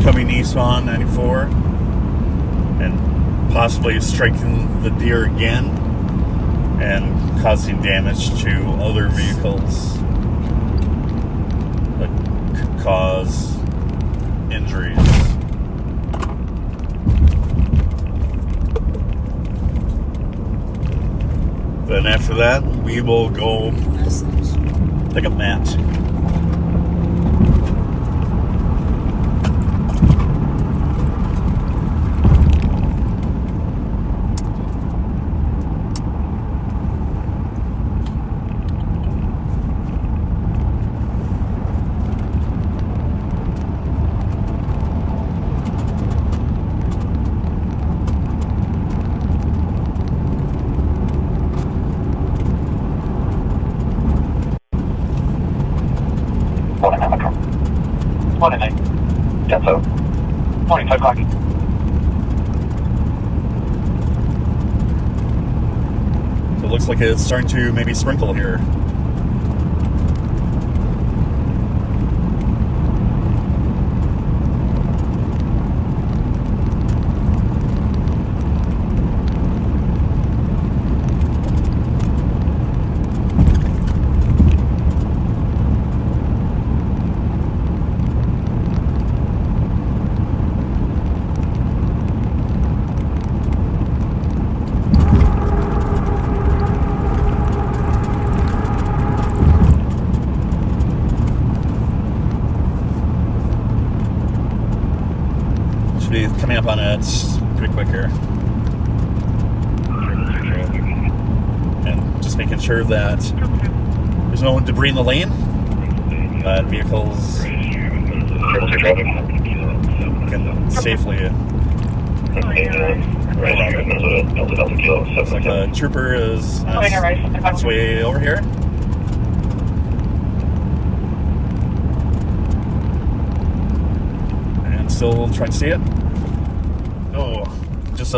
oncoming Nissan 94 and possibly striking the deer again and causing damage to other vehicles that could cause injuries. Then after that, we will go pick up Matt. Morning, Nate. Yeah, so. Morning, 5 o'clock. So it looks like it's starting to maybe sprinkle here. Coming up on it pretty quick here. And just making sure that there's no debris in the lane, that vehicles can safely. Looks like the trooper is on its way over here. And still trying to see it. Oh, just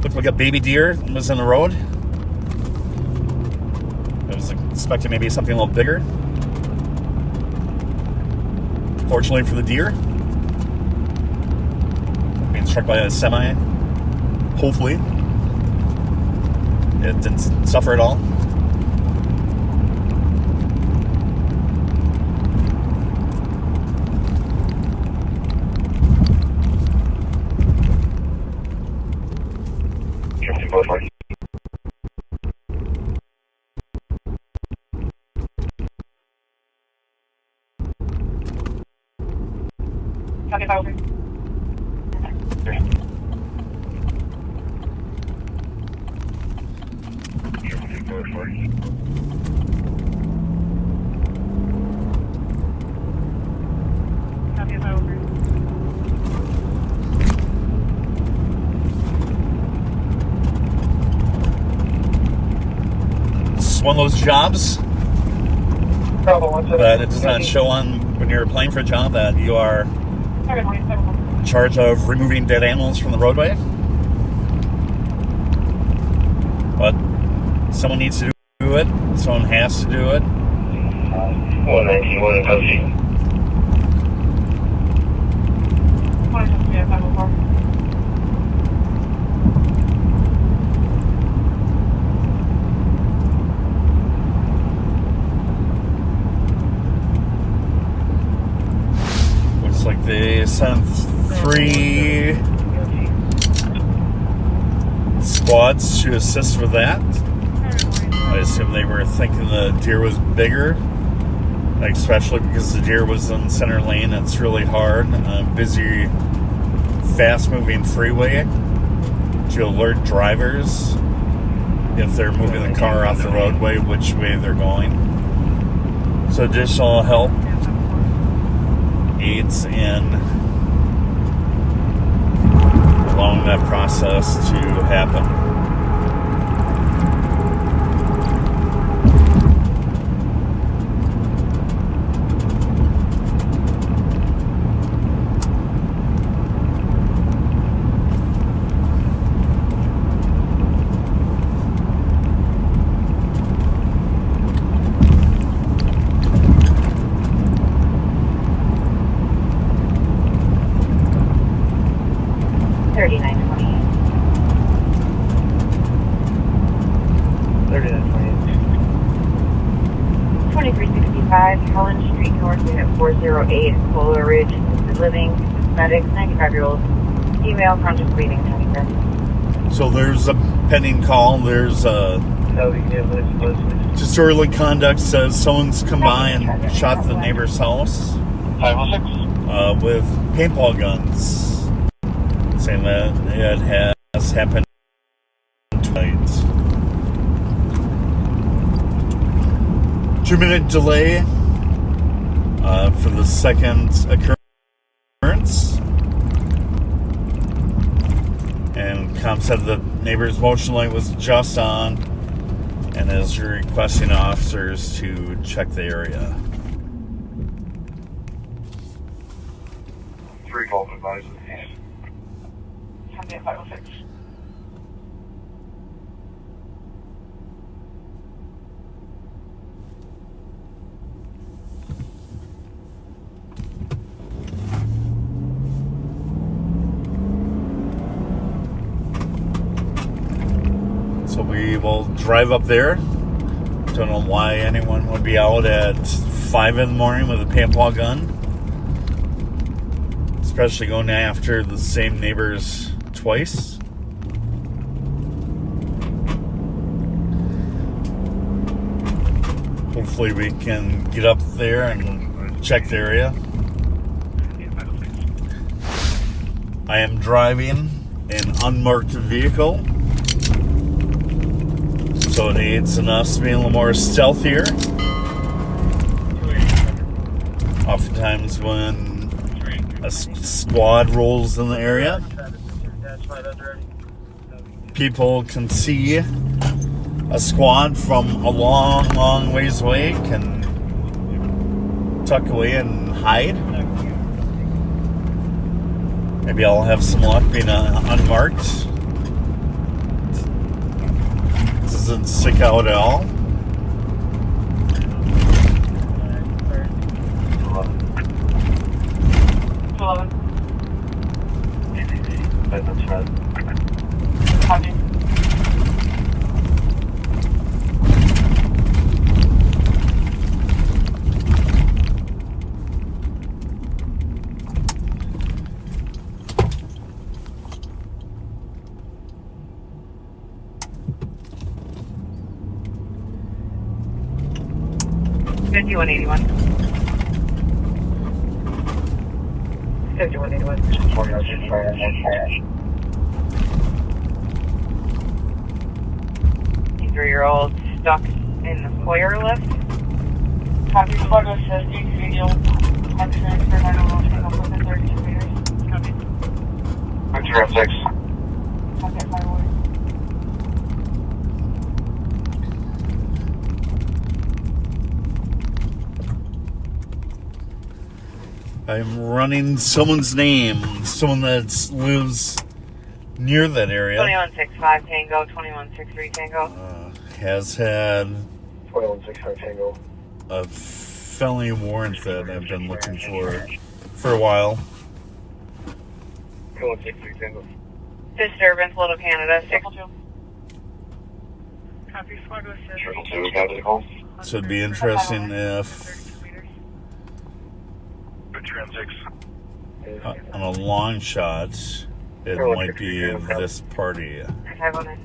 looked like a baby deer was in the road. I was expecting maybe something a little bigger. Fortunately for the deer, being struck by a semi, hopefully it didn't suffer at all. Okay, over. It's one of those jobs that it does not show on when you're applying for a job that you are in charge of removing dead animals from the roadway. But someone needs to do it. Someone has to do it. 191 and Cozy. Looks like they sent 3 squads to assist with that. I assume they were thinking the deer was bigger, especially because the deer was in center lane. It's really hard on a busy, fast-moving freeway to alert drivers if they're moving the car off the roadway, which way they're going. So additional help aids in allowing that process to happen. 2365 Helen Street North, Unit 408, Polar Ridge, Assisted Living, Cosmetics, 95-year-old female, contemplating Huntington. So there's a pending call. There's a disorderly conduct, says someone's come by and shot the neighbor's house 506. with paintball guns, saying that it has happened twice. 2-minute delay for the second occurrence. And Comp said the neighbor's motion light was just on and is requesting officers to check the area. 3 Golden advised east. 506. So we will drive up there. Don't know why anyone would be out at 5 in the morning with a paintball gun. Especially going after the same neighbors twice. Hopefully we can get up there and check the area. I am driving an unmarked vehicle, so it aids in us being a little more stealthier. Oftentimes when a squad rolls in the area, people can see a squad from a long, long ways away, can tuck away and hide. Maybe I'll have some luck being unmarked. Doesn't stick out at all. Copy. Fifty-one 81. 51 81. 3-year-old stuck in the foyer lift. Copy, Squad was 50, video. Mark transfer, 911, within 32 meters. Copy. 56. Copy, 5-1. I'm running someone's name, someone that lives near that area. 2165 Tango, 2163 Tango. Has had 2165 Tango. a felony warrant that I've been looking for a while. 2163 Tango. Disturbance, Little Canada, 6-2. Copy, Squad was 50. 2 got the call. So it'd be interesting if on a long shot it might be this party. 509.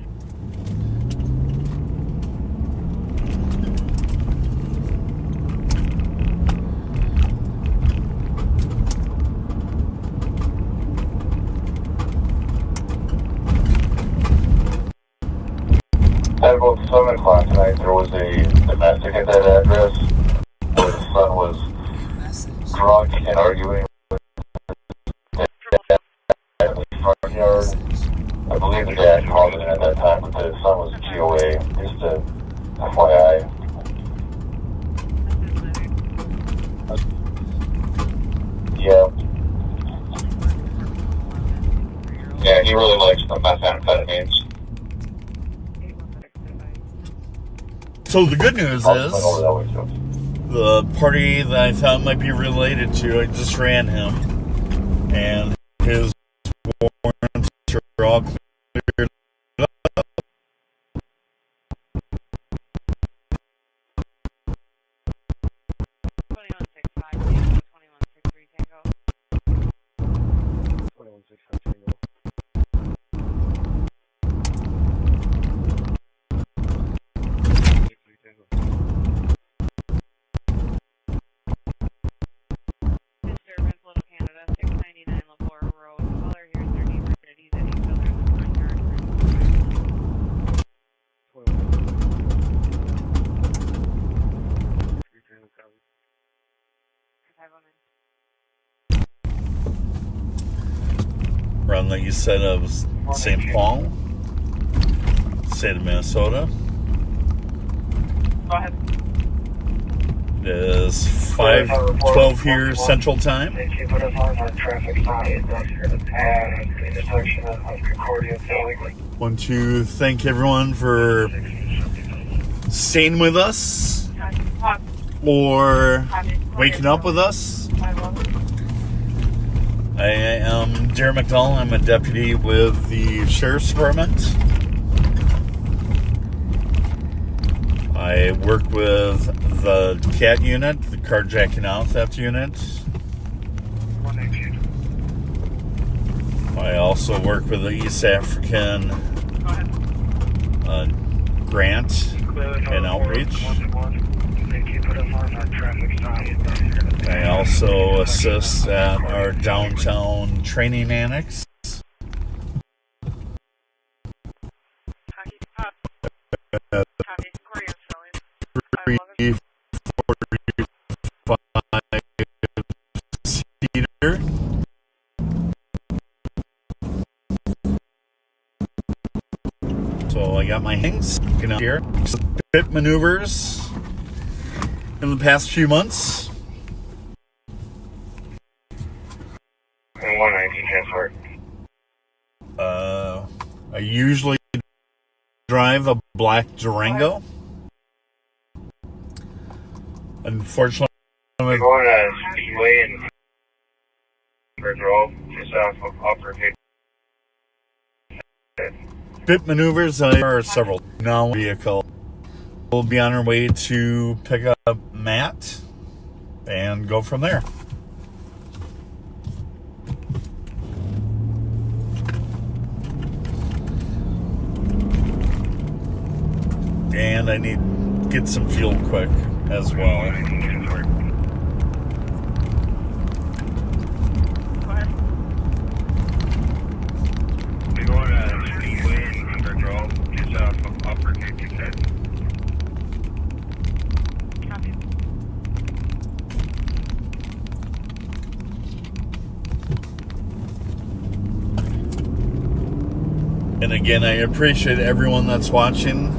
At about 7 o'clock tonight, there was a domestic at that address where the son was drunk and arguing with the dad in the front yard. I believe the dad called it in at that time, but the son was GOA. Just a FYI. Yeah. Yeah, he really likes the methamphetamines. So the good news is the party that I thought might be related to, I just ran him, and his warrants are all cleared up. Disturbance, Little Canada, 699 Labor Road. Caller hears their neighbor said he's at each other in the front yard. We're on the east side of St. Paul, state of Minnesota. Go ahead. It is 5:12 here Central Time. Want to thank everyone for staying with us or waking up with us. I am Darren McDowell. I'm a deputy with the Sheriff's Department. I work with the CAT unit, the carjacking out theft unit. I also work with the East African grant and outreach. I also assist at our downtown training annex. Seater. So I got my hangs here. Pit maneuvers in the past few months. And 119 transport. I usually drive a black Durango. Unfortunately, We're going to Speedway and Bird Road, just off of Upper Hick. pit maneuvers. There are several. Now vehicle. We'll be on our way to pick up Matt and go from there. And I need to get some fuel quick as well. We're going to Speedway and Bird Road, just off of Upper Hick. Copy. And again, I appreciate everyone that's watching.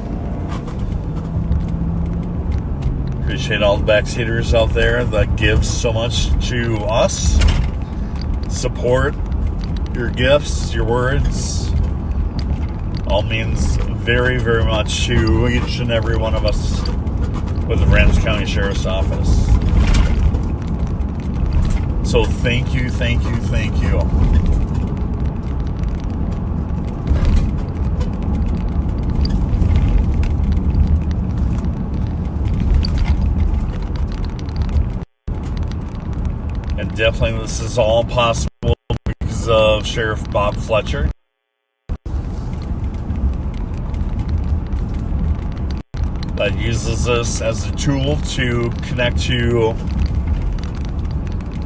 Appreciate all the backseaters out there that give so much to us. Support, your gifts, your words, all means very, very much to each and every one of us with the Ramsey County Sheriff's Office. So thank you, thank you, thank you. And definitely this is all possible because of Sheriff Bob Fletcher. That uses this as a tool to connect to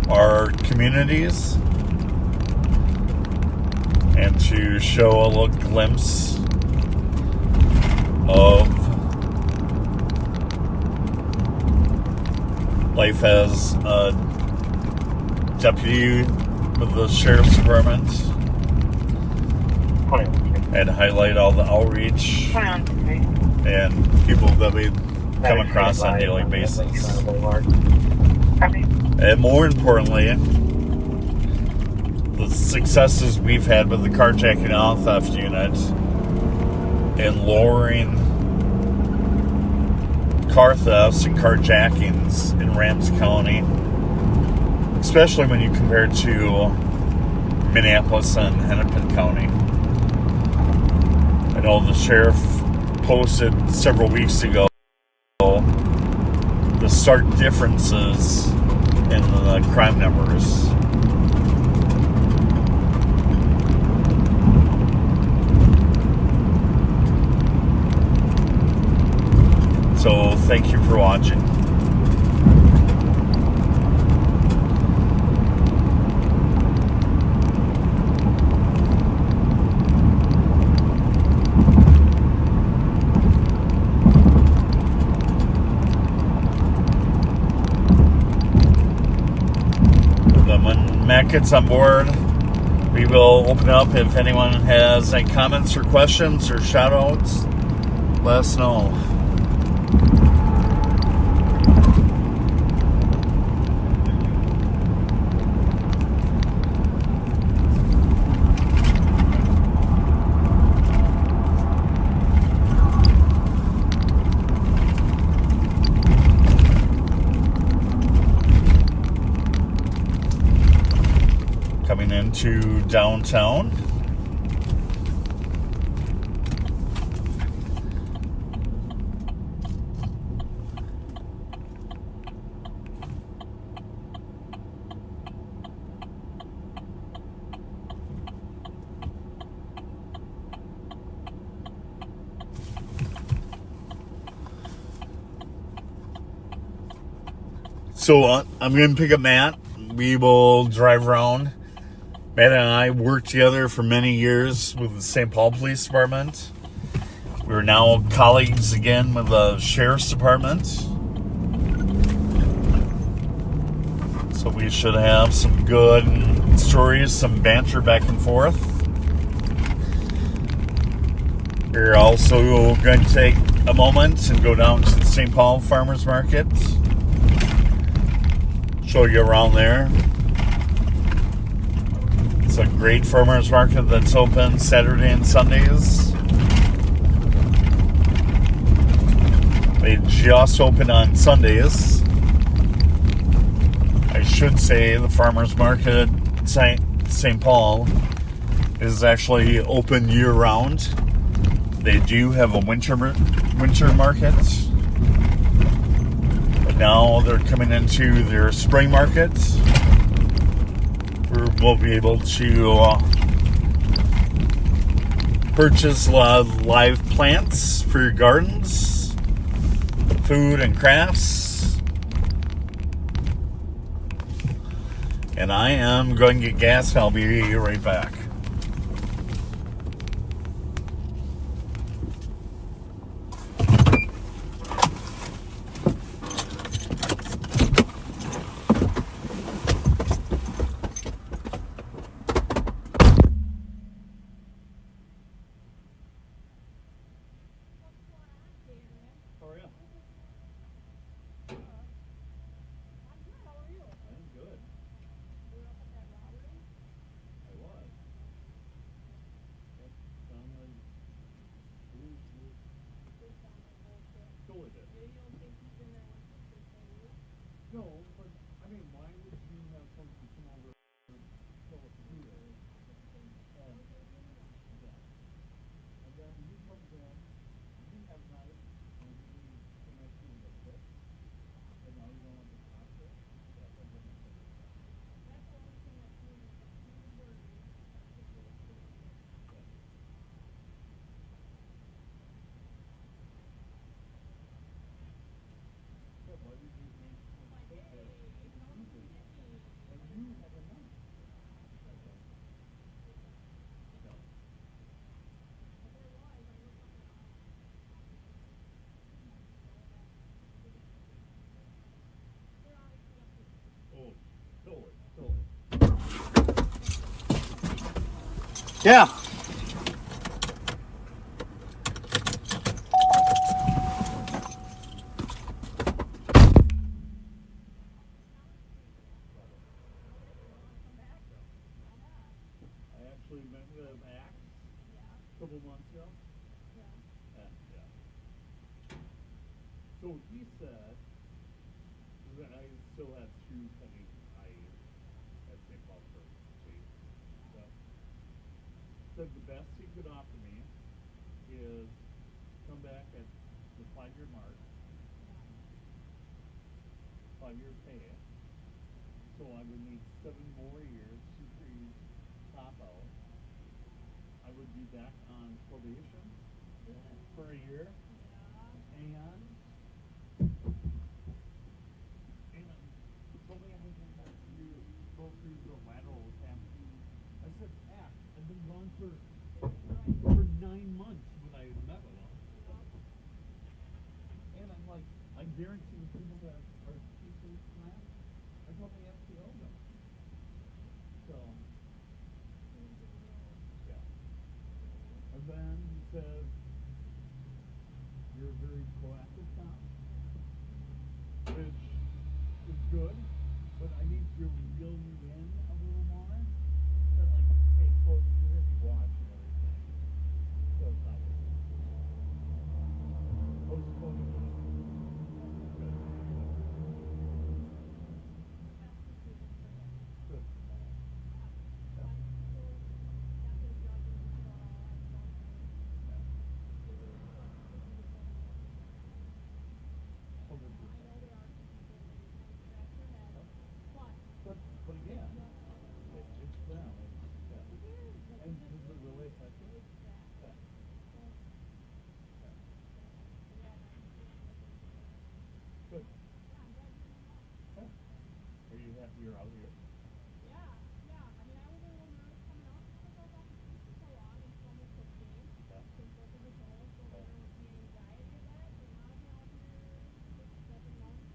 our communities and to show a little glimpse of life as a deputy with the Sheriff's Department and highlight all the outreach and people that we come across on a daily basis. And more importantly, the successes we've had with the carjacking and theft unit in lowering car thefts and carjackings in Ramsey County, especially when you compare it to Minneapolis and Hennepin County. I know the sheriff posted several weeks ago the stark differences in the crime numbers. So thank you for watching. Then when Matt gets on board, we will open up. If anyone has any comments or questions or shout outs, let us know. Coming into downtown. So I'm going to pick up Matt. We will drive around. Matt and I worked together for many years with the St. Paul Police Department. We're now colleagues again with the Sheriff's Department. So we should have some good stories, some banter back and forth. We're also going to take a moment and go down to the St. Paul Farmers Market. Show you around there. It's a great farmers market that's open Saturday and Sundays. They just open on Sundays. I should say the farmers market at St. Paul is actually open year-round. They do have a winter market. But now they're coming into their spring market. We'll be able to purchase a lot of live plants for your gardens, food and crafts. And I am going to get gas and I'll be right back. No, but I mean, why would you have somebody come over and tell us to do that? And then you come in, you have knife, and you connect you with a stick, and now you don't want the process. That doesn't make sense. Why did you make and you have a knife? No. Oh, totally. Yeah. We met with Max a couple months ago. Yeah. So he said that I still have two pending IEs at St. Paul State. So said the best he could offer me is come back at the 5-year mark, 5-year pay. So I would need 7 more years, 2 years top out. I would be back on probation for a year, and I guarantee the people that are teaching this class, I probably FTO them. So, yeah. And then he says, you're a very proactive cop, which is good, but I need to reel you in a little more. But like, hey, close, you're going to be watching everything. So it's not working. But again, it's them. Yeah. And does it relate to that? Yeah. Good. Yeah. Are you happy you're out here? Yeah. I mean, I was a little nervous coming out because I thought this was so long and so much of game. Yeah. Since both of the goals, so there was the anxiety of that. And now I'm out here, 6, 7 months.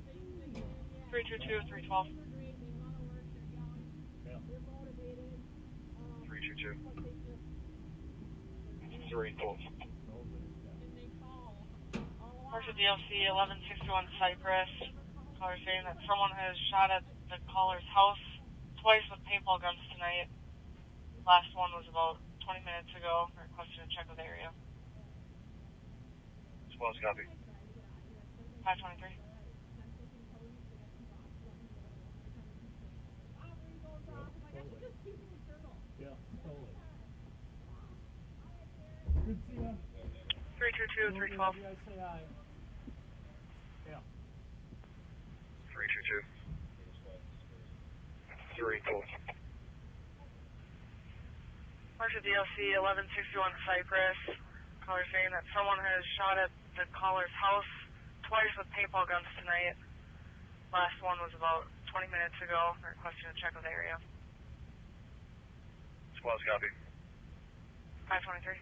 Things again, yeah. 322, 312. They're great. They want to work. They're young. Yeah. They're motivated. 322. But they just 312. and they call all along. Marshall DLC 1161 Cypress. Caller saying that someone has shot at the caller's house twice with paintball guns tonight. Last one was about 20 minutes ago. Requesting a check of the area. Squad's copy. 523. Yeah, totally. Good to see you. 322, 312. I say hi. Yeah. 322. 312. Marshall DLC 1161 Cypress. Caller saying that someone has shot at the caller's house twice with paintball guns tonight. Last one was about 20 minutes ago. Requesting a check of the area. Squad's copy. 523.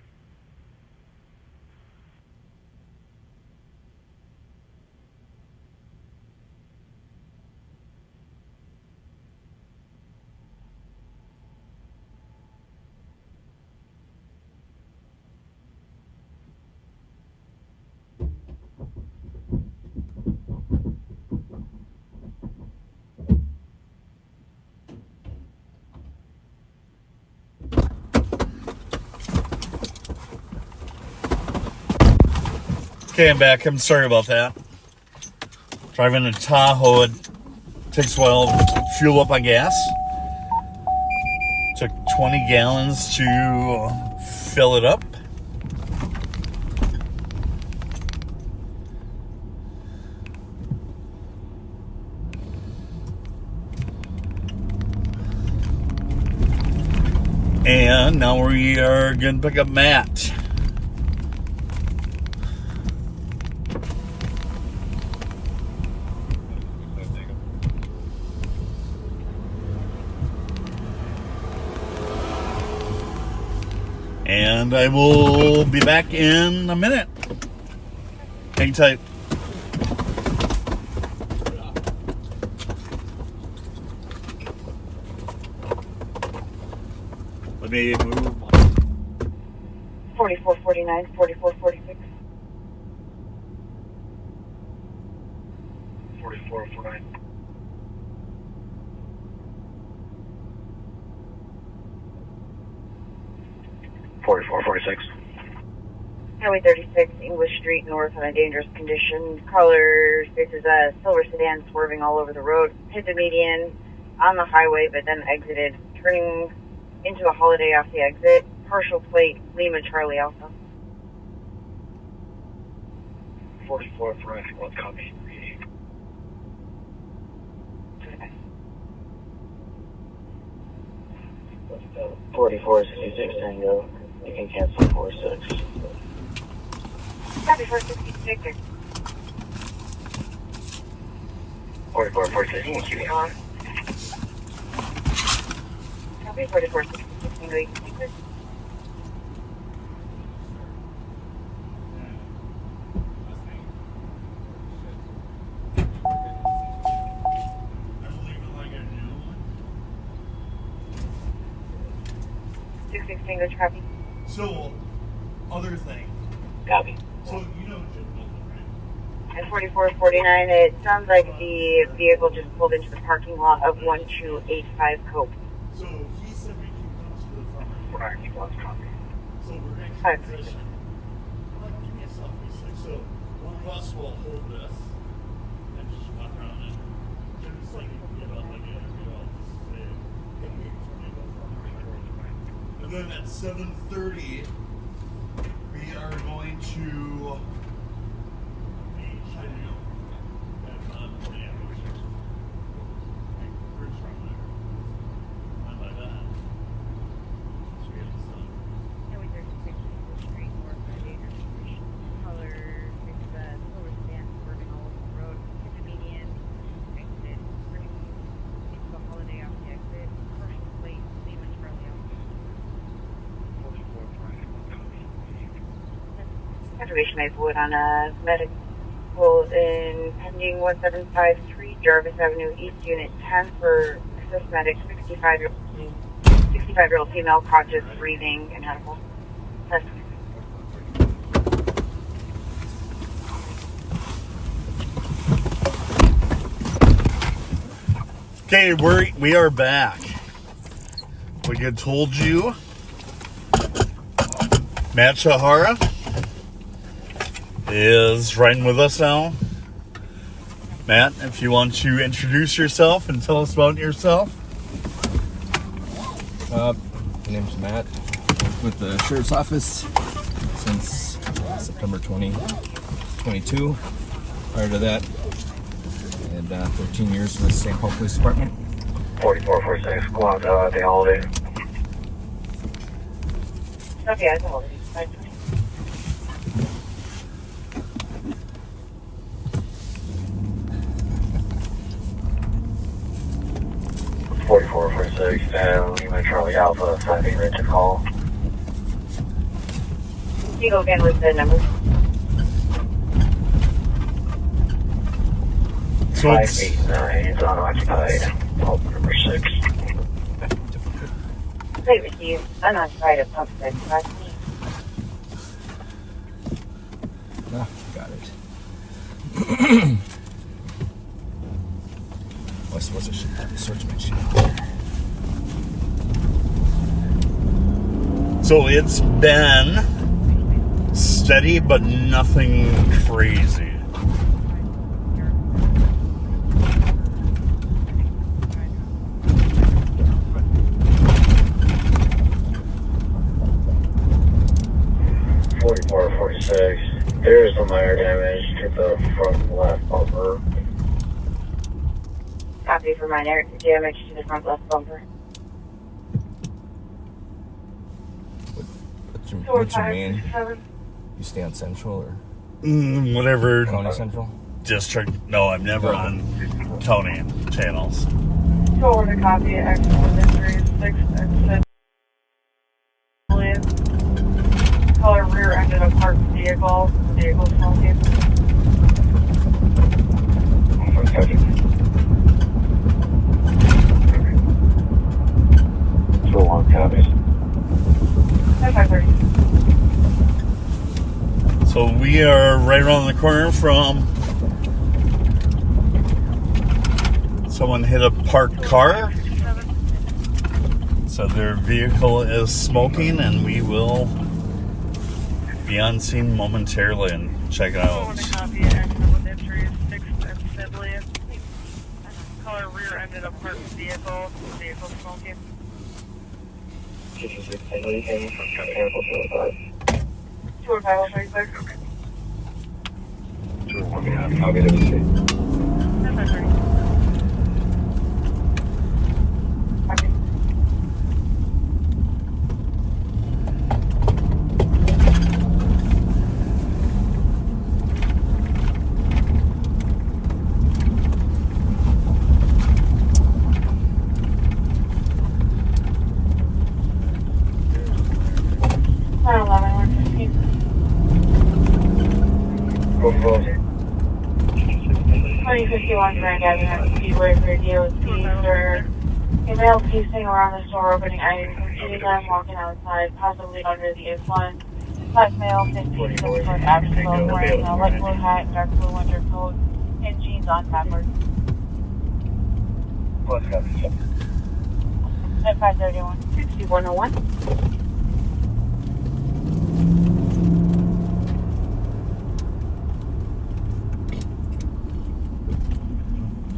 Okay, I'm back. I'm sorry about that. Driving a Tahoe, it takes a while to fuel up on gas. Took 20 gallons to fill it up. And now we are going to pick up Matt. And I will be back in a minute. Hang tight. Let me move. 4449, 4446. 4449. 4446. Highway 36, English Street North in a dangerous condition. Caller faces a silver sedan swerving all over the road. Hit the median on the highway, but then exited, turning into a Holiday off the exit. Partial plate, Lima Charlie Alpha. 4449. Squad's copy. 4466 Tango. You can cancel 46. Copy 466. 4446. You can keep it on. Copy 4466. Tango, you can keep it. English copy. So, other thing. Copy. So, you know Jim Milton, right? At 4449, it sounds like the vehicle just pulled into the parking lot of 1285 Cope. So, he said we can come to the front. Right, let's copy. So, we're going to Hi. position. Like, give me a selfie stick. So, one of us will hold this and just walk around it. Jim's like, get up like it, and we'll just say, hey, we turn it over. And then at 7:30, we are going to be shining out at Minneapolis. Like, bridge from there. Not by that. So we have the sun. Highway 36, English Street, north of Dangerous Condition. Color, it's silver sedan, swerving all over the road. Hit the median, exit, into a holiday off the exit. Commercial plate, Lima Charlie off the Conservation Maplewood on a medical in pending 1753 Jarvis Avenue East, Unit 10 for assist medic 65-year-old female, conscious, breathing, and medical. Test. Okay, we are back. We had told you, Matt Shahara is riding with us now. Matt, if you want to introduce yourself and tell us about yourself. My name's Matt. With the sheriff's office since September 2022. Prior to that, and 13 years with St. Paul Police Department. 4446, go out the holiday. Okay, I can hold it. 4446, Lima Charlie Alpha, 5-8 right to call. Can you go again with the number? So it's 589, it's unoccupied. Pump number 6. Plate received, unoccupied at pump 6. Ah, got it. What's the search machine? So it's been steady, but nothing crazy. There is some minor damage to the front left bumper. Copy for minor damage to the front left bumper. What's your main? You stay on Central or Whatever County Central? district. No, I'm never on county channels. Forward a copy at X1 6 color rear-ended of parked vehicle smoking. So long copies. 530. So we are right around the corner from someone hit a parked car. So their vehicle is smoking, and we will be on scene momentarily and check it out. Copy at X1 6 steadily. Color rear-ended of parked vehicle smoking. 20536. I'll get it. 530. Copy. Go forward. 2051 Grand Avenue Speedway for DOT for a male pacing around the store opening items from shooting them walking outside, possibly under the influence. Black male, 15, 6 foot, average build, wearing a light blue hat, dark blue winter coat, and jeans on backward. At 531. 6101.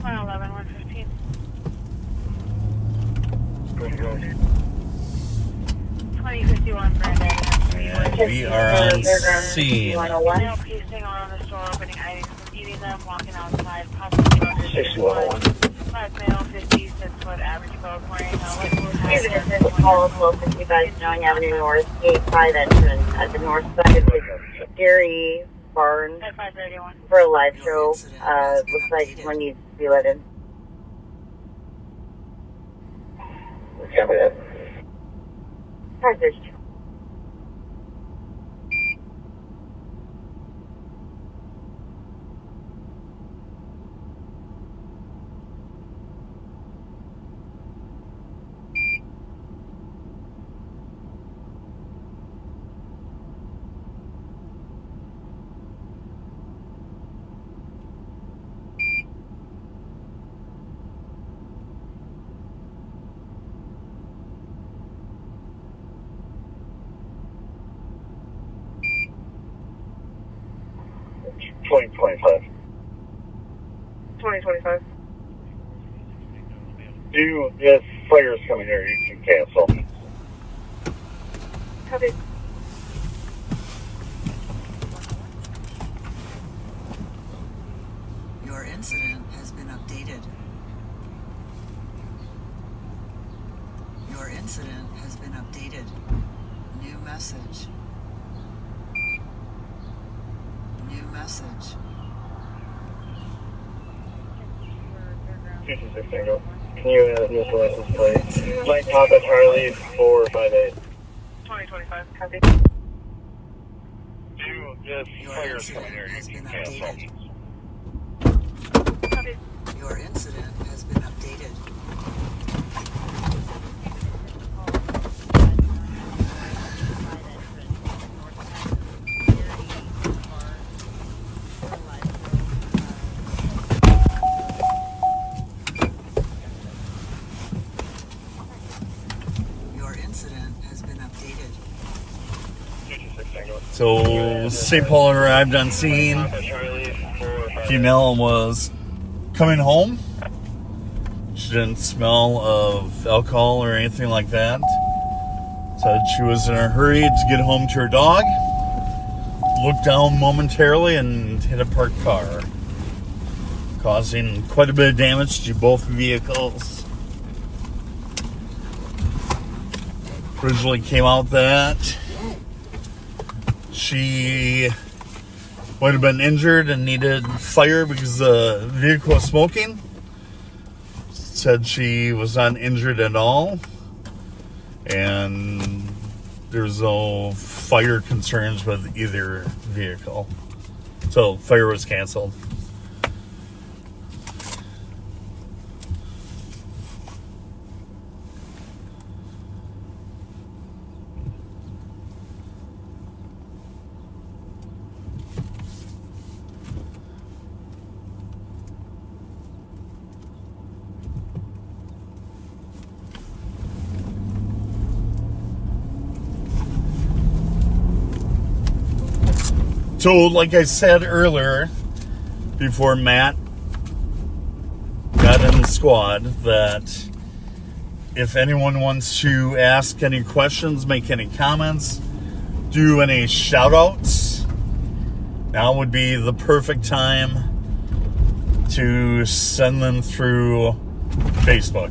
111, 115. Pretty good. 2051, Brandon. And we are on scene. 101. Now pacing around the store, opening items, eating them, walking outside, possibly under the 6101. Black male, 50, 6 foot, average build, wearing a light blue hat. This is Paul of Low 55 Snowing Avenue North, gate 5 entrance at the north side of the Dairy Barn at 531 for a live show. Looks like one needs to be let in. Copy that. 532. Twenty 2025. If fire's coming here, you can cancel. Copy. Your incident has been updated. Your incident has been updated. New message. New message. 226 Tango. Can you miss the license plate? Mike Papa Charlie 458. 2025. Copy. If Your fire's coming incident here, has you been can cancel. updated. Copy. Your incident has been updated. Your incident has been updated. 226 Tango. So St. Paul arrived on scene. Papa Charlie 458. Female was coming home. She didn't smell of alcohol or anything like that. Said she was in a hurry to get home to her dog. Looked down momentarily and hit a parked car, causing quite a bit of damage to both vehicles. Originally came out that she might have been injured and needed fire because the vehicle was smoking. Said she was not injured at all, and there's no fire concerns with either vehicle. So fire was canceled. So, like I said earlier, before Matt got in the squad, that if anyone wants to ask any questions, make any comments, do any shout outs, now would be the perfect time to send them through Facebook.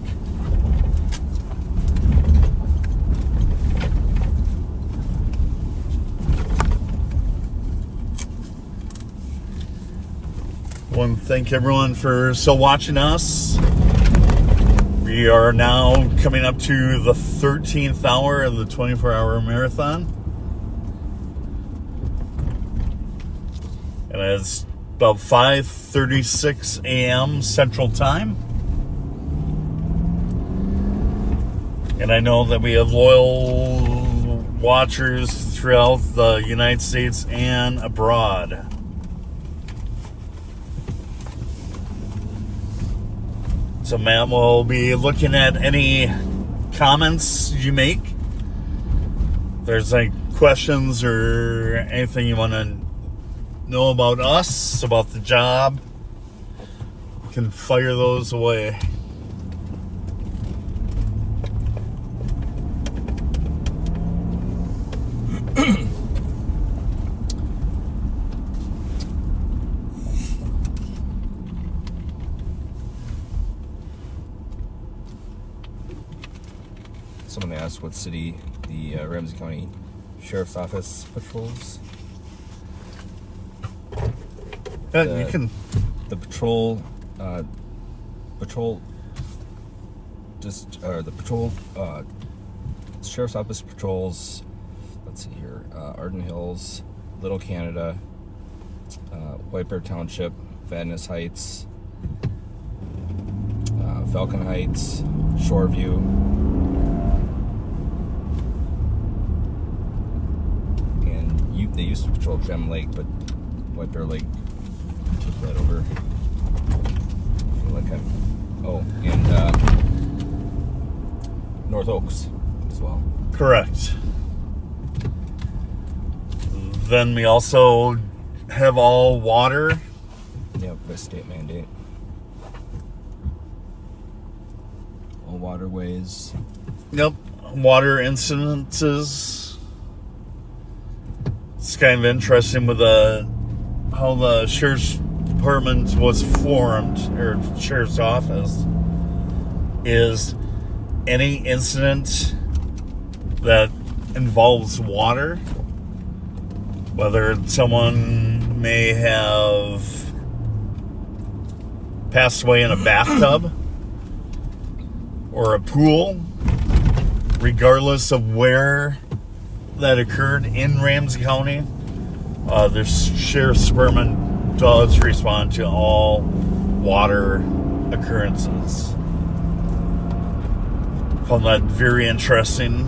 I want to thank everyone for still watching us. We are now coming up to the 13th hour of the 24-hour marathon. And it's about 5:36 a.m. Central Time. And I know that we have loyal watchers throughout the United States and abroad. So Matt will be looking at any comments you make. If there's any questions or anything you want to know about us, about the job, you can fire those away. Someone asked what city the Ramsey County Sheriff's Office patrols. You can. The patrol Sheriff's Office patrols. Let's see here: Arden Hills, Little Canada, White Bear Township, Vadnais Heights, Falcon Heights, Shoreview. They used to patrol Gem Lake, but White Bear Lake took that over. I feel like and North Oaks as well. Correct. Then we also have all water. Yep, by state mandate. All waterways. Yep, water incidences. It's kind of interesting with how the sheriff's department was formed, or sheriff's office, is any incident that involves water, whether someone may have passed away in a bathtub or a pool, regardless of where that occurred in Ramsey County, the sheriff's department does respond to all water occurrences. Found that very interesting.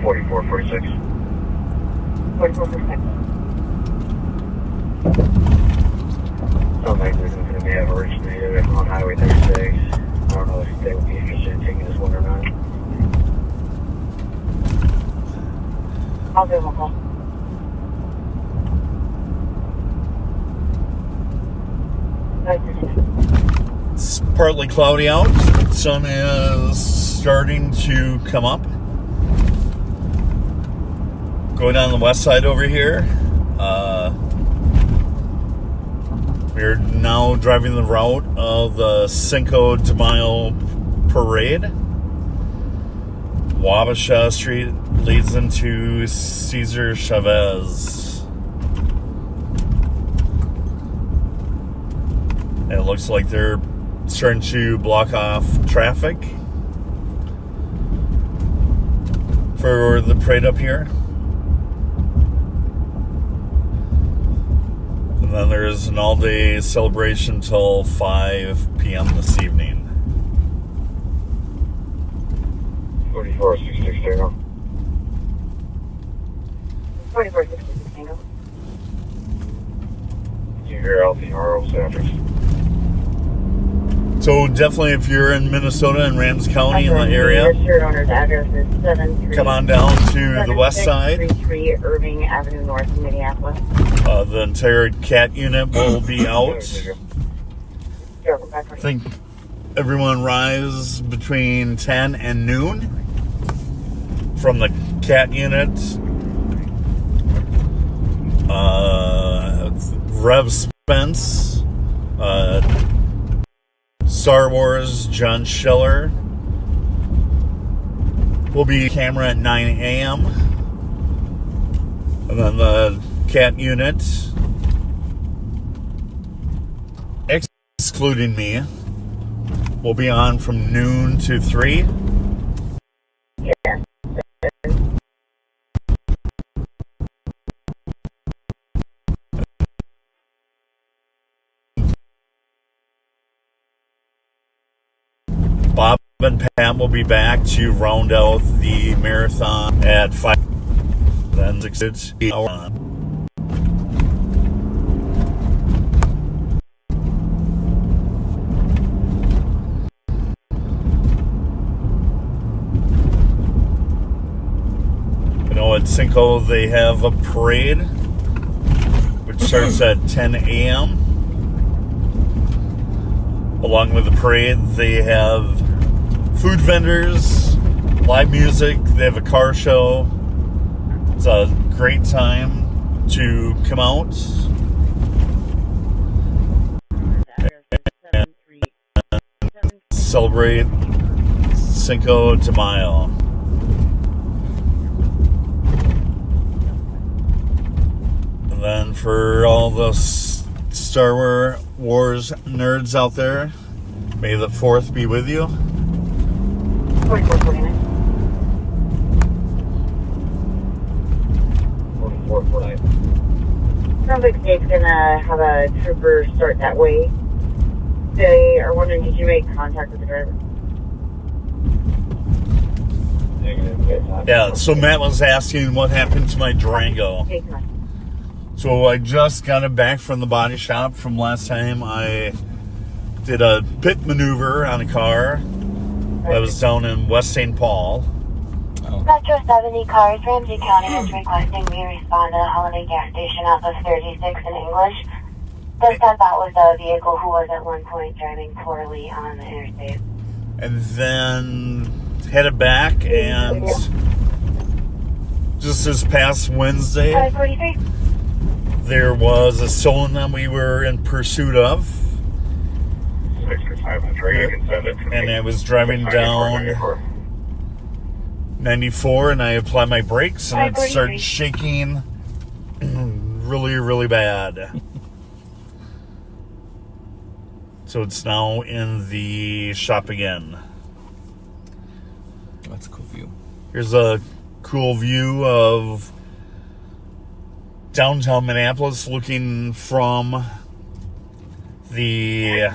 4446. 4446. Sounds like there's going to be an originator on Highway 36. I don't know if they would be interested in taking this one or not. I'll give him a call. It's partly cloudy out. Sun is starting to come up. Going down the west side over here. We're now driving the route of the Cinco de Mayo parade. Wabasha Street leads into Cesar Chavez. And it looks like they're starting to block off traffic for the parade up here. And then there's an all-day celebration till 5 p.m. this evening. 4466 Tango. 4466 Tango. You hear Alfie Harrell Sanders. So definitely if you're in Minnesota and Ramsey County in the area, Registered owner's address is 73. come on down to the west side. 7633 Irving Avenue North in Minneapolis. The entire CAT unit will be out. I think everyone arrives between 10 and noon from the CAT unit. Rev Spence, Star Wars, John Schiller will be camera at 9 a.m. And then the CAT unit, excluding me, will be on from noon to 3. and Pam will be back to round out the marathon at 5. Then 6 hours. You know, at Cinco they have a parade which starts at 10 a.m. Along with the parade, they have food vendors, live music, they have a car show. It's a great time to come out and celebrate Cinco de Mayo. And then for all the Star Wars nerds out there, may the 4th be with you. 4449. 4449. Sounds like State's gonna have a trooper start that way. They are wondering, did you make contact with the driver? Yeah, so Matt was asking what happened to my Durango. Okay, come on. So I just got it back from the body shop from last time. I did a pit maneuver on a car that was down in West St. Paul. Metro 70 cars, Ramsey County is requesting we respond to the Holiday gas station off of 36 in English. This said that was a vehicle who was at one point driving poorly on the interstate. And then headed back, and just this past Wednesday, 543. there was a stolen that we were in pursuit of. 6500, you can send it to me. And I was driving down 94, and I applied my brakes, and it started shaking really, really bad. So it's now in the shop again. That's a cool view. Here's a cool view of downtown Minneapolis looking from the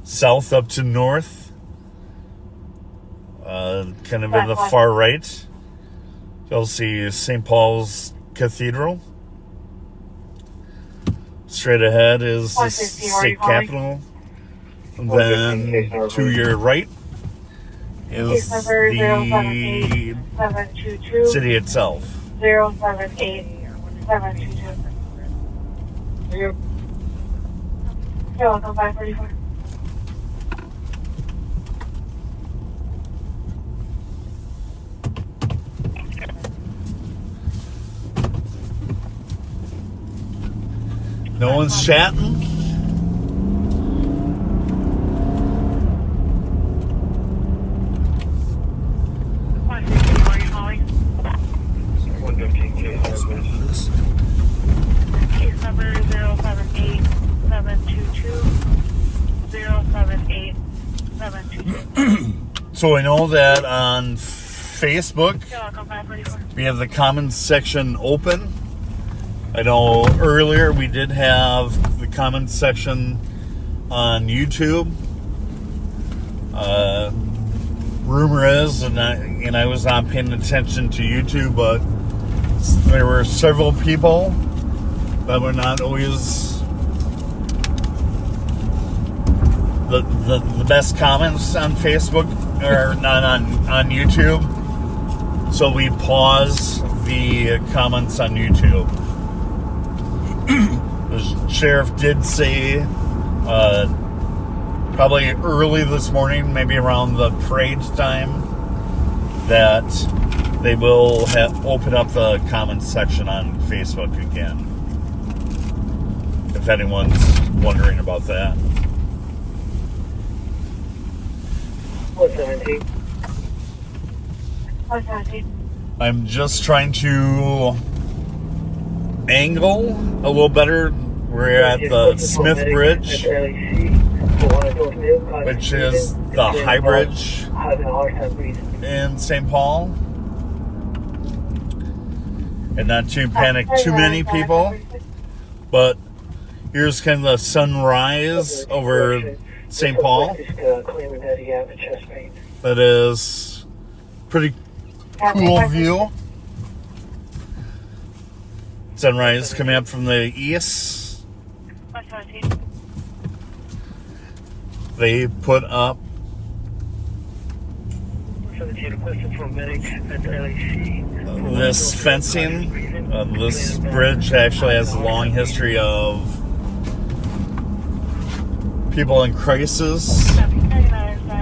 south up to north. Kind of in the far right. You'll see St. Paul's Cathedral. Straight ahead is the state capitol. And then to your right is the city itself. 078-722. You're welcome, 544. No one's chatting. Case number 078-722-078-722. So I know that on Facebook You're welcome, 544. we have the comments section open. I know earlier we did have the comments section on YouTube. Rumor is, and I was not paying attention to YouTube, but there were several people that were not always the best comments on Facebook, or not on YouTube. So we paused the comments on YouTube. The sheriff did say probably early this morning, maybe around the parade time, that they will open up the comments section on Facebook again, if anyone's wondering about that. 117. 117. I'm just trying to angle a little better. We're at the Smith Bridge, which is the high bridge in St. Paul. And not to panic too many people, but here's kind of the sunrise over St. Paul. That is pretty cool view. Sunrise coming up from the east. They put up this fencing. This bridge actually has a long history of people in crisis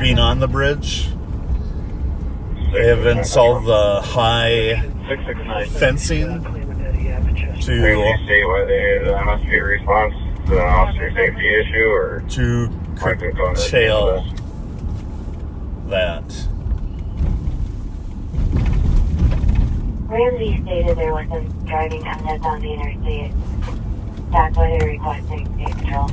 being on the bridge. They have installed the high fencing to there must be a response to an officer safety issue or to curtail that. Ramsey stated there was some driving conduct on the interstate. That's why they're requesting state patrol.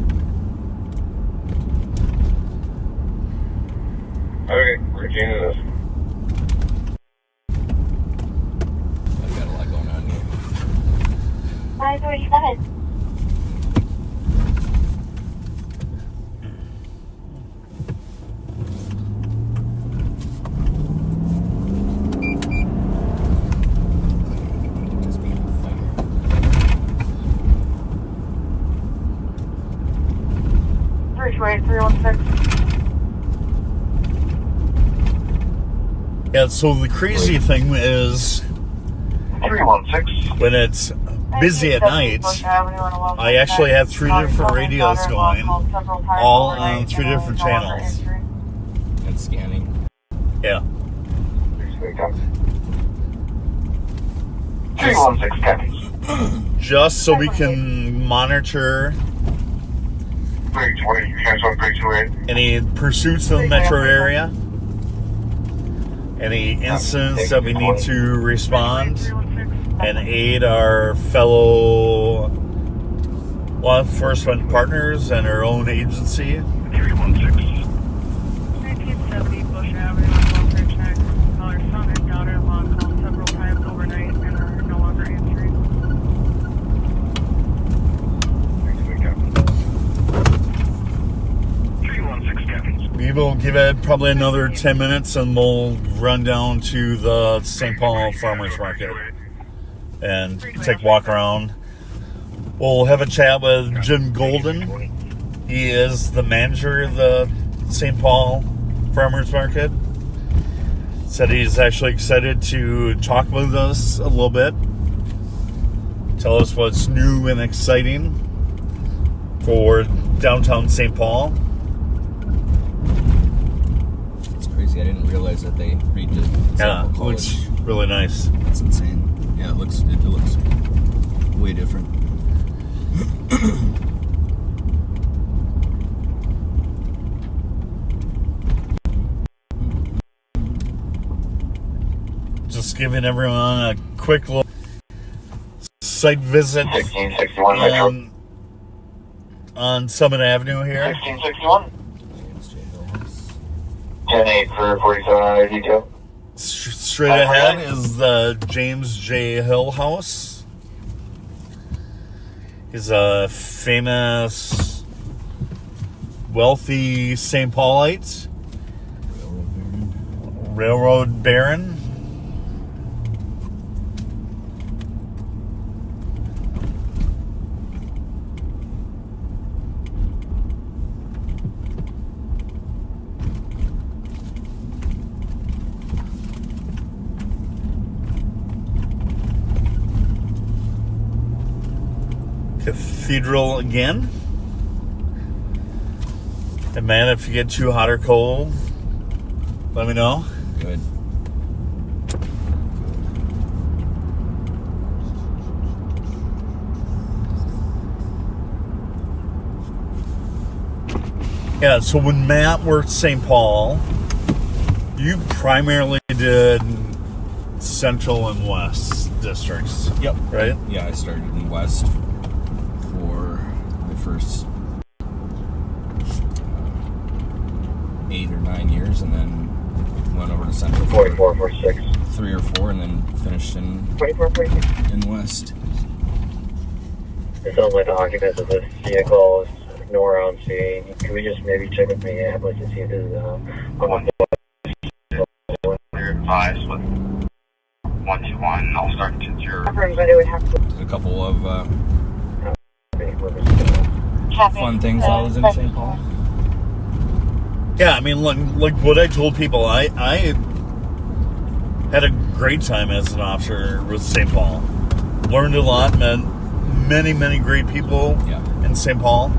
Okay, Regina, this. I've got a lot going on here. 547. Just being a fighter. Bridgeway 316. Yeah, so the crazy thing is 316. when it's busy at night, I actually have 3 different radios going, all on 3 different channels. And scanning. Yeah. 316 copy. Just so we can monitor 320, cancel 328. any pursuits in the metro area, any incidents that we need to respond and aid our fellow law enforcement partners and our own agency. 316. 1970 Bush Avenue, Walker check. Our son and daughter-in-law called several times overnight and are no longer answering. We will give it probably another 10 minutes and we'll run down to the St. Paul Farmers Market and take a walk around. We'll have a chat with Jim Golden. He is the manager of the St. Paul Farmers Market. Said he's actually excited to talk with us a little bit. Tell us what's new and exciting for downtown St. Paul. It's crazy. I didn't realize that they redid Yeah, St. it Paul looks College. really nice. That's insane. Yeah, it looks way different. Just giving everyone a quick little site visit 1661 Metro. on Summit Avenue here. 1661. James J. Hill House. 10-8 for 4700 detail. Straight ahead is the James J. Hill House. He's a famous, wealthy St. Paulite, railroad baron. Cathedral again. And man, if you get too hot or cold, let me know. Good. Yeah, so when Matt worked St. Paul, you primarily did Central and West districts. Yep. Right? Yeah, I started in West for the first 8 or 9 years, and then went over to Central for 44, 46. 3 or 4, and then finished in 44, 46. in West. There's only the occupants of this vehicle no RAMSEY. Can we just maybe check with Minneapolis to see if this is advised with 121. I'll start to your. Everybody would have to. A couple of fun things while I was in St. Paul. Yeah, I mean, like what I told people, I had a great time as an officer with St. Paul. Learned a lot, met many, many great people in St. Paul.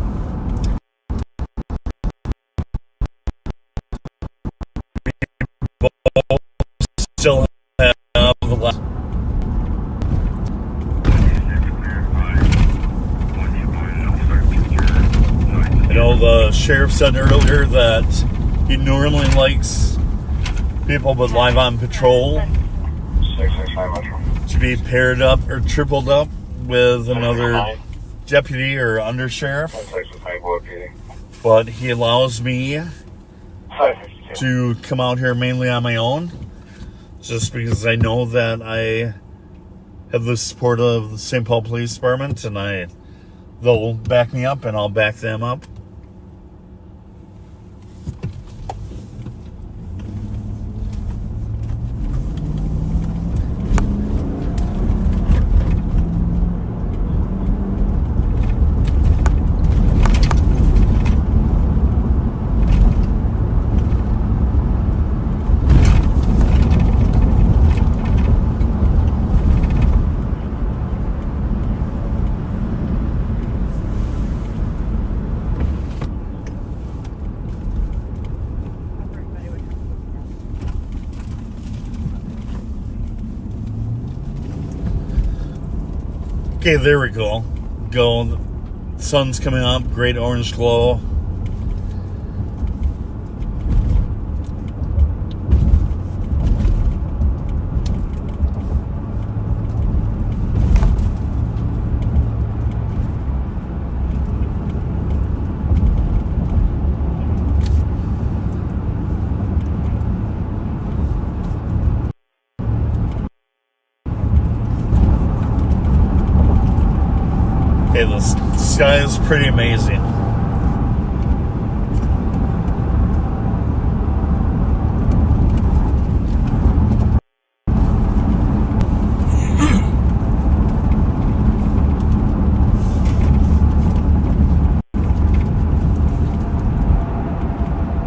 People still have a lot. I know the sheriff said earlier that he normally likes people with live on patrol to be paired up or tripled up with another deputy or undersheriff. But he allows me to come out here mainly on my own, just because I know that I have the support of the St. Paul Police Department, and they'll back me up and I'll back them up. Okay, there we go. The sun's coming up, great orange glow. Okay, the sky is pretty amazing.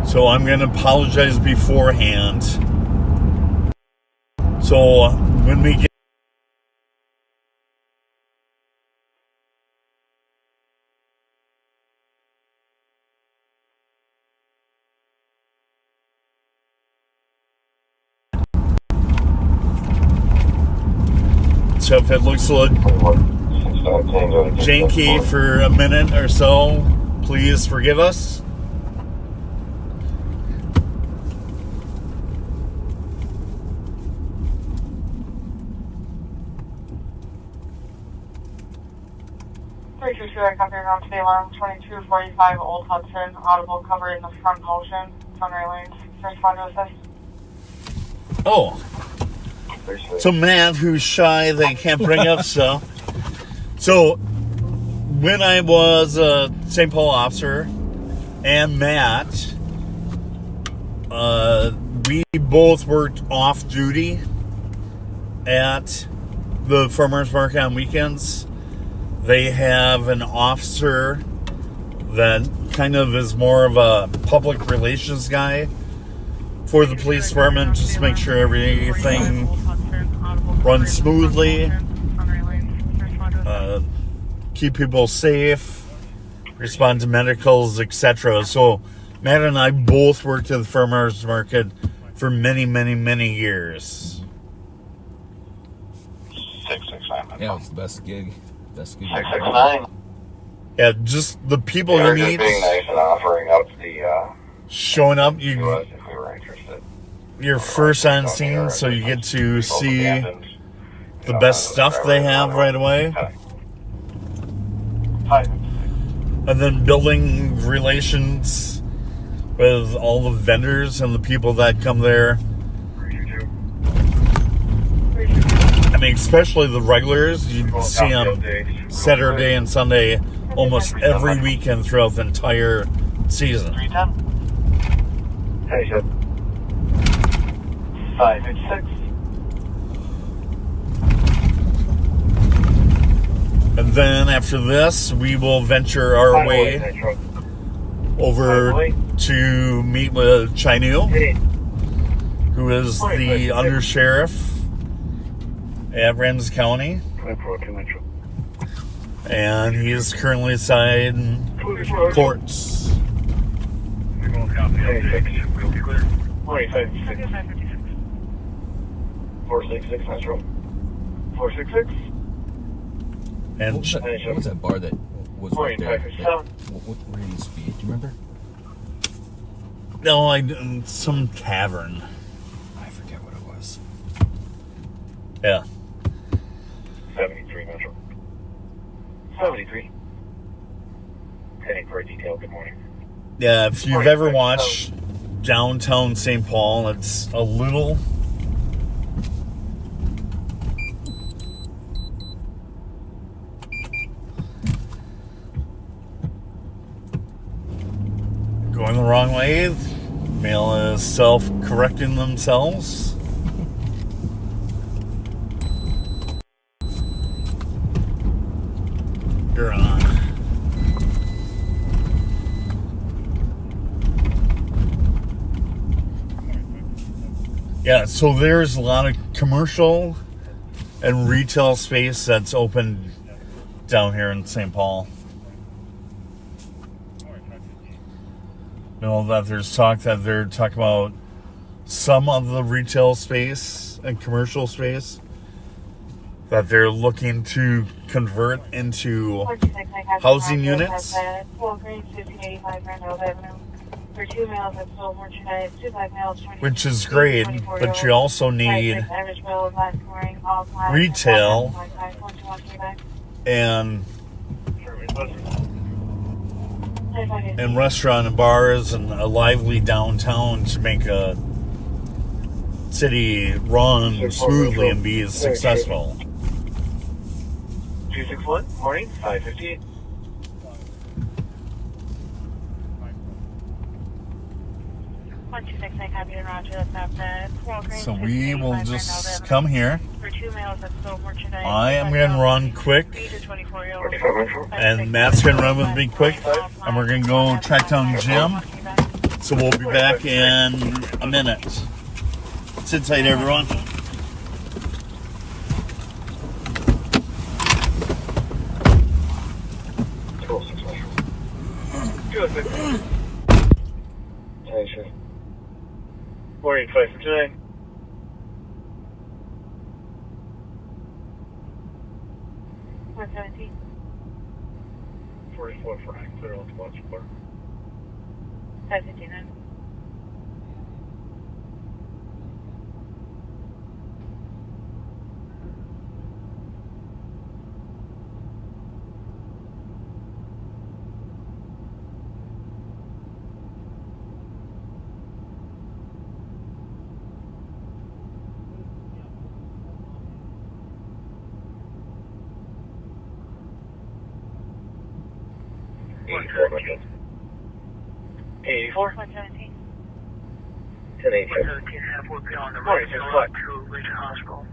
So I'm going to apologize beforehand. So when we get so if it looks a little janky for a minute or so, please forgive us. I copy around today alarm 2245 Old Hudson, audible cover in the front motion, sunray lanes, respond to assist. Oh. So Matt, who's shy, they can't bring up stuff. So when I was a St. Paul officer and Matt, we both worked off duty at the farmers market on weekends. They have an officer that kind of is more of a public relations guy for the police department, just to make sure everything runs smoothly, keep people safe, respond to medicals, etc. So Matt and I both worked at the farmers market for many, many, many years. 669. Yeah, it was the best gig. 669. Yeah, just the people you meet. Being nice and offering up the showing up, if we were interested. You're first on scene, so you get to see the best stuff they have right away. And then building relations with all the vendors and the people that come there. I mean, especially the regulars. You see them Saturday and Sunday almost every weekend throughout the entire season. 310. Hey, ship. 556. And then after this, we will venture our way over to meet with Chinu, who is the undersheriff at Ramsey County. And he is currently assigned courts. 466 Metro. 466. And What was that bar that was right there? Where did it used to be? Do you remember? no, some tavern. I forget what it was. Yeah. 73 Metro. 73. Heading for a detail. Good morning. Yeah, if you've ever watched downtown St. Paul, it's a little... going the wrong way. Mail is self-correcting themselves. You're on. Yeah, so there's a lot of commercial and retail space that's open down here in St. Paul. You know, that there's talk that they're talking about some of the retail space and commercial space that they're looking to convert into housing units. Which is great, but you also need retail and restaurant and bars and a lively downtown to make a city run smoothly and be successful. 261, morning, 558. So we will just come here. I am going to run quick, and Matt's going to run with me quick, and we're going to go track down Jim. So we'll be back in a minute. Sit tight, everyone. Hey, sure. Morning, 559. One 17. 44 for clear on watch floor. 559. Eighty-four. 117. 10-8. Half will be on the Morning, 6 o'clock. to Region Hospital.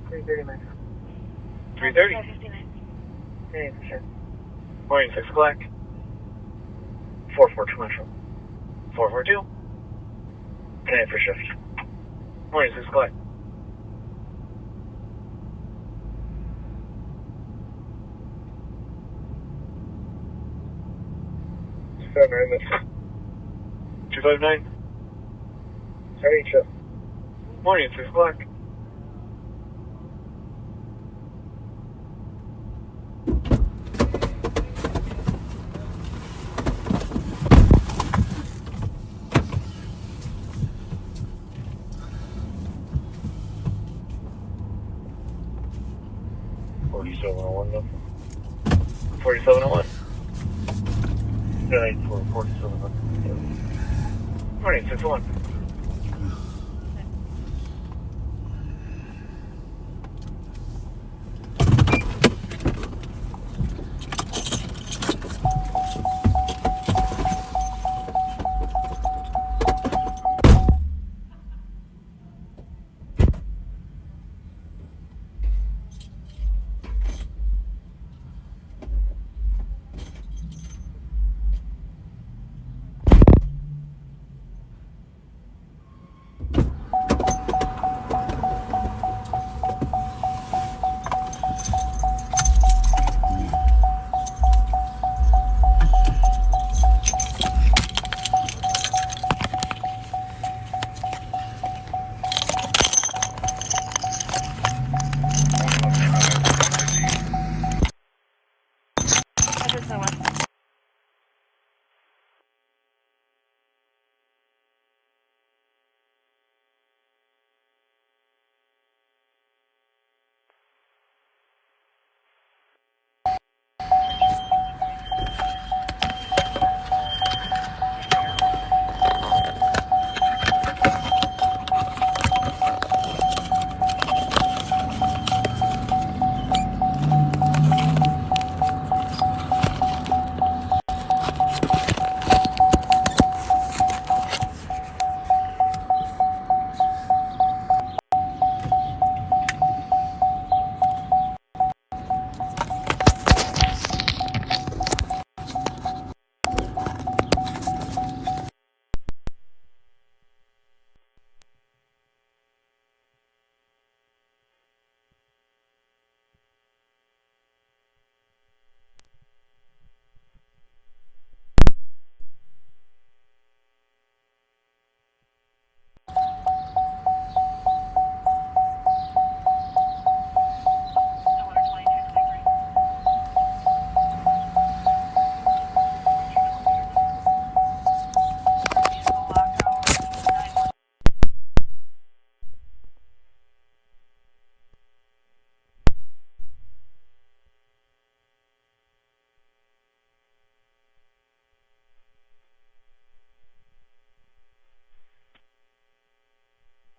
330, man. 330. 559. Hey, for sure. Morning, 6 o'clock. 442 Metro. 442. 10 for shift. Morning, 6 o'clock. Sorry, 259. Sorry, shift. Morning, 6 o'clock. $47.01. 47.01. 47.01. Morning, 6-1.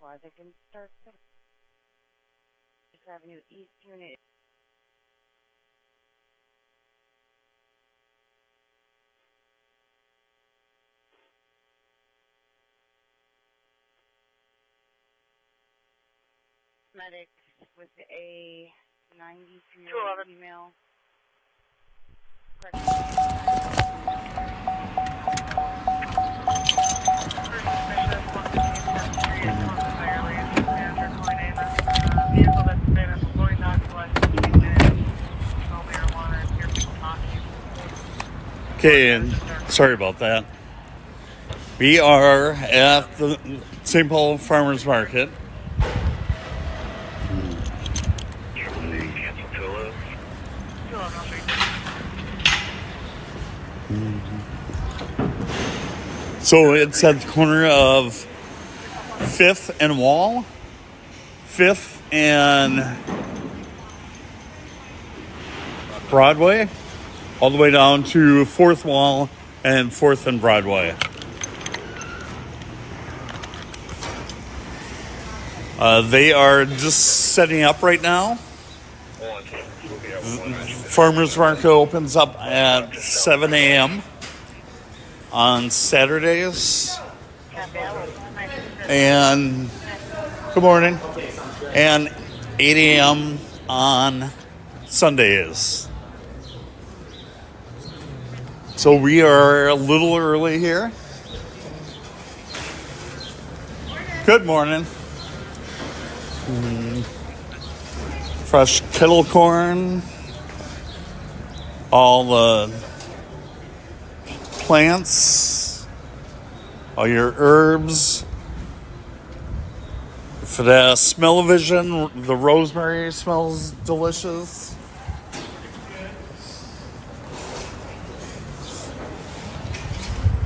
Otherwise, I can start Avenue East Unit. Medic with a 92-year-old female. Vehicle that's been employed not to less than 8 minutes. No marijuana and hear people talking. Okay, and sorry about that. We are at the St. Paul Farmers Market. So it's at the corner of 5th and Wall, 5th and Broadway, all the way down to 4th Wall and 4th and Broadway. They are just setting up right now. Farmers Market opens up at 7 a.m. on Saturdays. And good morning. And 8 a.m. on Sundays. So we are a little early here. Good morning. Fresh kettle corn. All the plants. All your herbs. For the smell-o-vision, the rosemary smells delicious.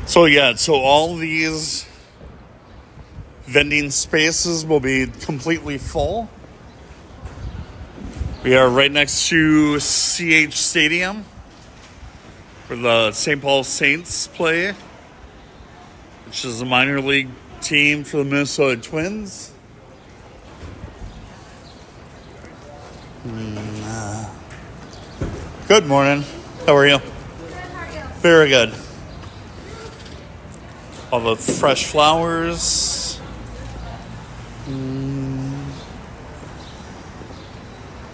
So yeah, so all these vending spaces will be completely full. We are right next to CH Stadium, where the St. Paul Saints play, which is a minor league team for the Minnesota Twins. Good morning. How are you? Good, how are you? Very good. All the fresh flowers.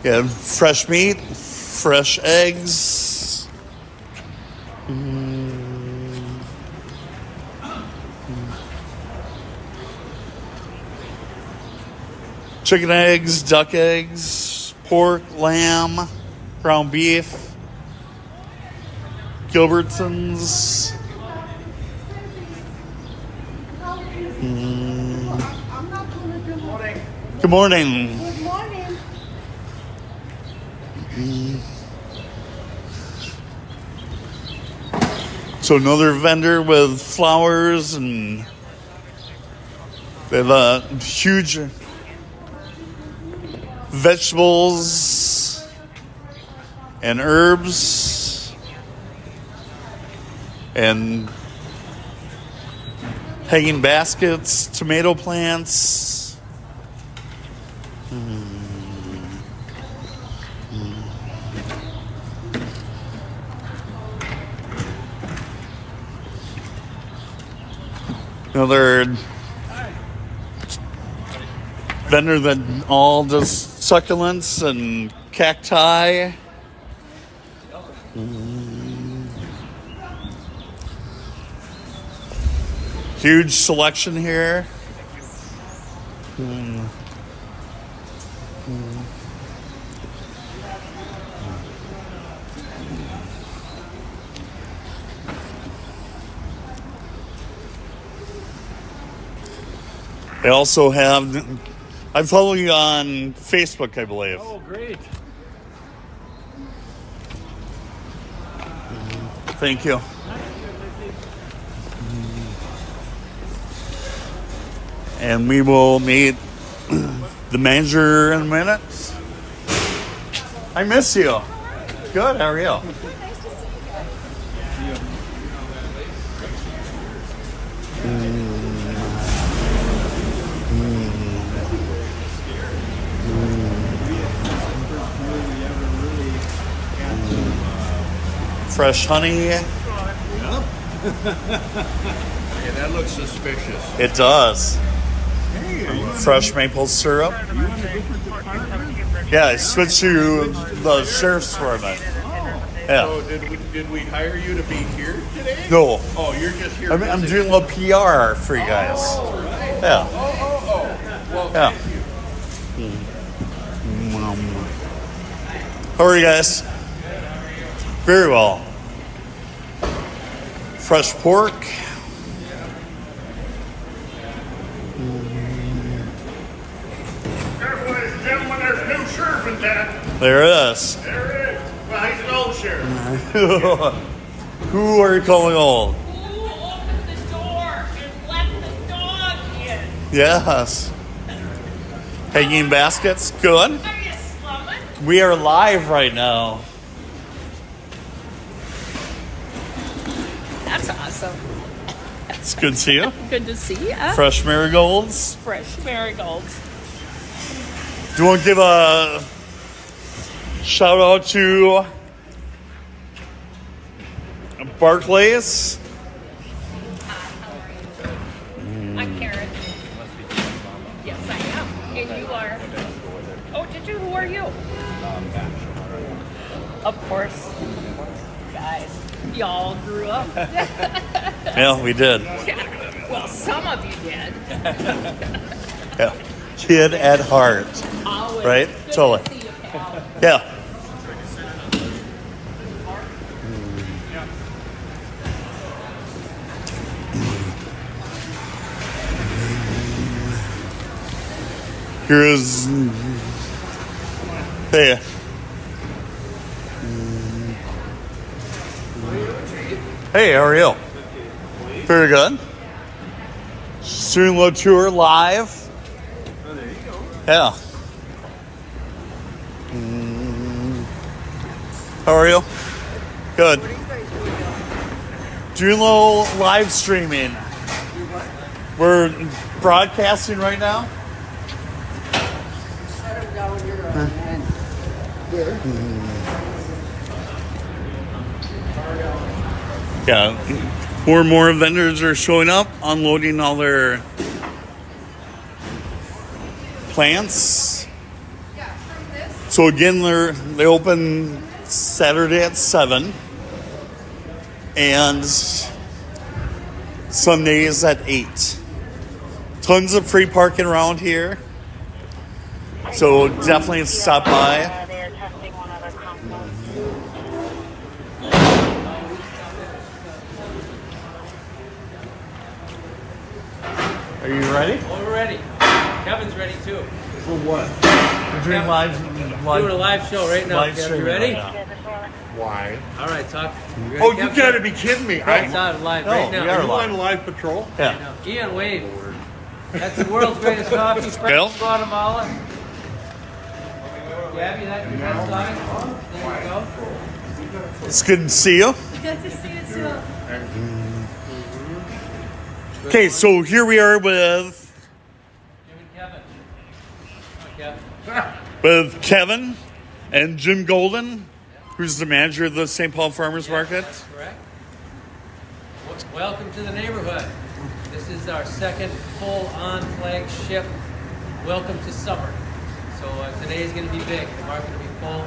Yeah, fresh meat, fresh eggs. Chicken eggs, duck eggs, pork, lamb, ground beef, Gilbertsons. Good morning. Good morning. So another vendor with flowers, and they have a huge vegetables and herbs and hanging baskets, tomato plants. Another vendor that all does succulents and cacti. Huge selection here. They also have, I follow you on Facebook, I believe. Oh, great. Thank you. And we will meet the manager in a minute. I miss you. Good, how are you? Nice to see you guys. fresh honey. Yep. Hey, that looks suspicious. It does. Hey, are you Fresh maple syrup. in a different department? Yeah, I switched to the sheriff's department. Yeah. So did we hire you to be here today? No, Oh, you're just here. I'm doing a little PR for you guys. All right. Yeah. Oh. Well, Yeah. thank you. How are you guys? Very well. Fresh pork. Careful, ladies and gentlemen, there's a new sheriff in town. There it is. There it is. Well, he's an old sheriff. Who are you calling old? Who opened the door and let the dog in? Yes. Hanging baskets. Good. Are you slumming? We are live right now. That's awesome. It's good to see you. Good to see you. Fresh marigolds. Fresh marigolds. Do you want to give a shout out to Barclays? I'm Karen. Yes, I am. And you are. Oh, did you? Who are you? Of course. Guys, y'all grew up. Yeah, we did. Well, some of you did. Yeah. Kid at heart. Always. Right? Good Totally. to see you, pal. Yeah. Here's. Hey. Hey, how are you? Very good. Student Low Tour live. Oh, there you go. Yeah. How are you? Good. Julo live streaming. We're broadcasting right now. Yeah. More and more vendors are showing up, unloading all their plants. So again, they open Saturday at 7 and Sundays at 8. Tons of free parking around here. So definitely stop by. They're testing one other compound. Are you ready? Oh, we're ready. Kevin's ready too. For what? We're doing live. Doing a live show right now. Live Kevin, you streaming ready? right now. Why? All right, talk. You ready, Oh, you Kevin? gotta be kidding me. It's I'm on live No, right now. we are on live patrol. Yeah. Now, Ian, wave. That's the world's greatest coffee spread Bill? in Guatemala. Gabby, that's your best side. There you go. It's good to see you. Good to see you too. Okay, so here we are with Kevin. Come on, Kevin. with Kevin and Jim Golden, who's the manager of the St. Paul Farmers Market. That's correct. Welcome to the neighborhood. This is our second full-on flagship welcome to summer. So today is going to be big. The market will be full,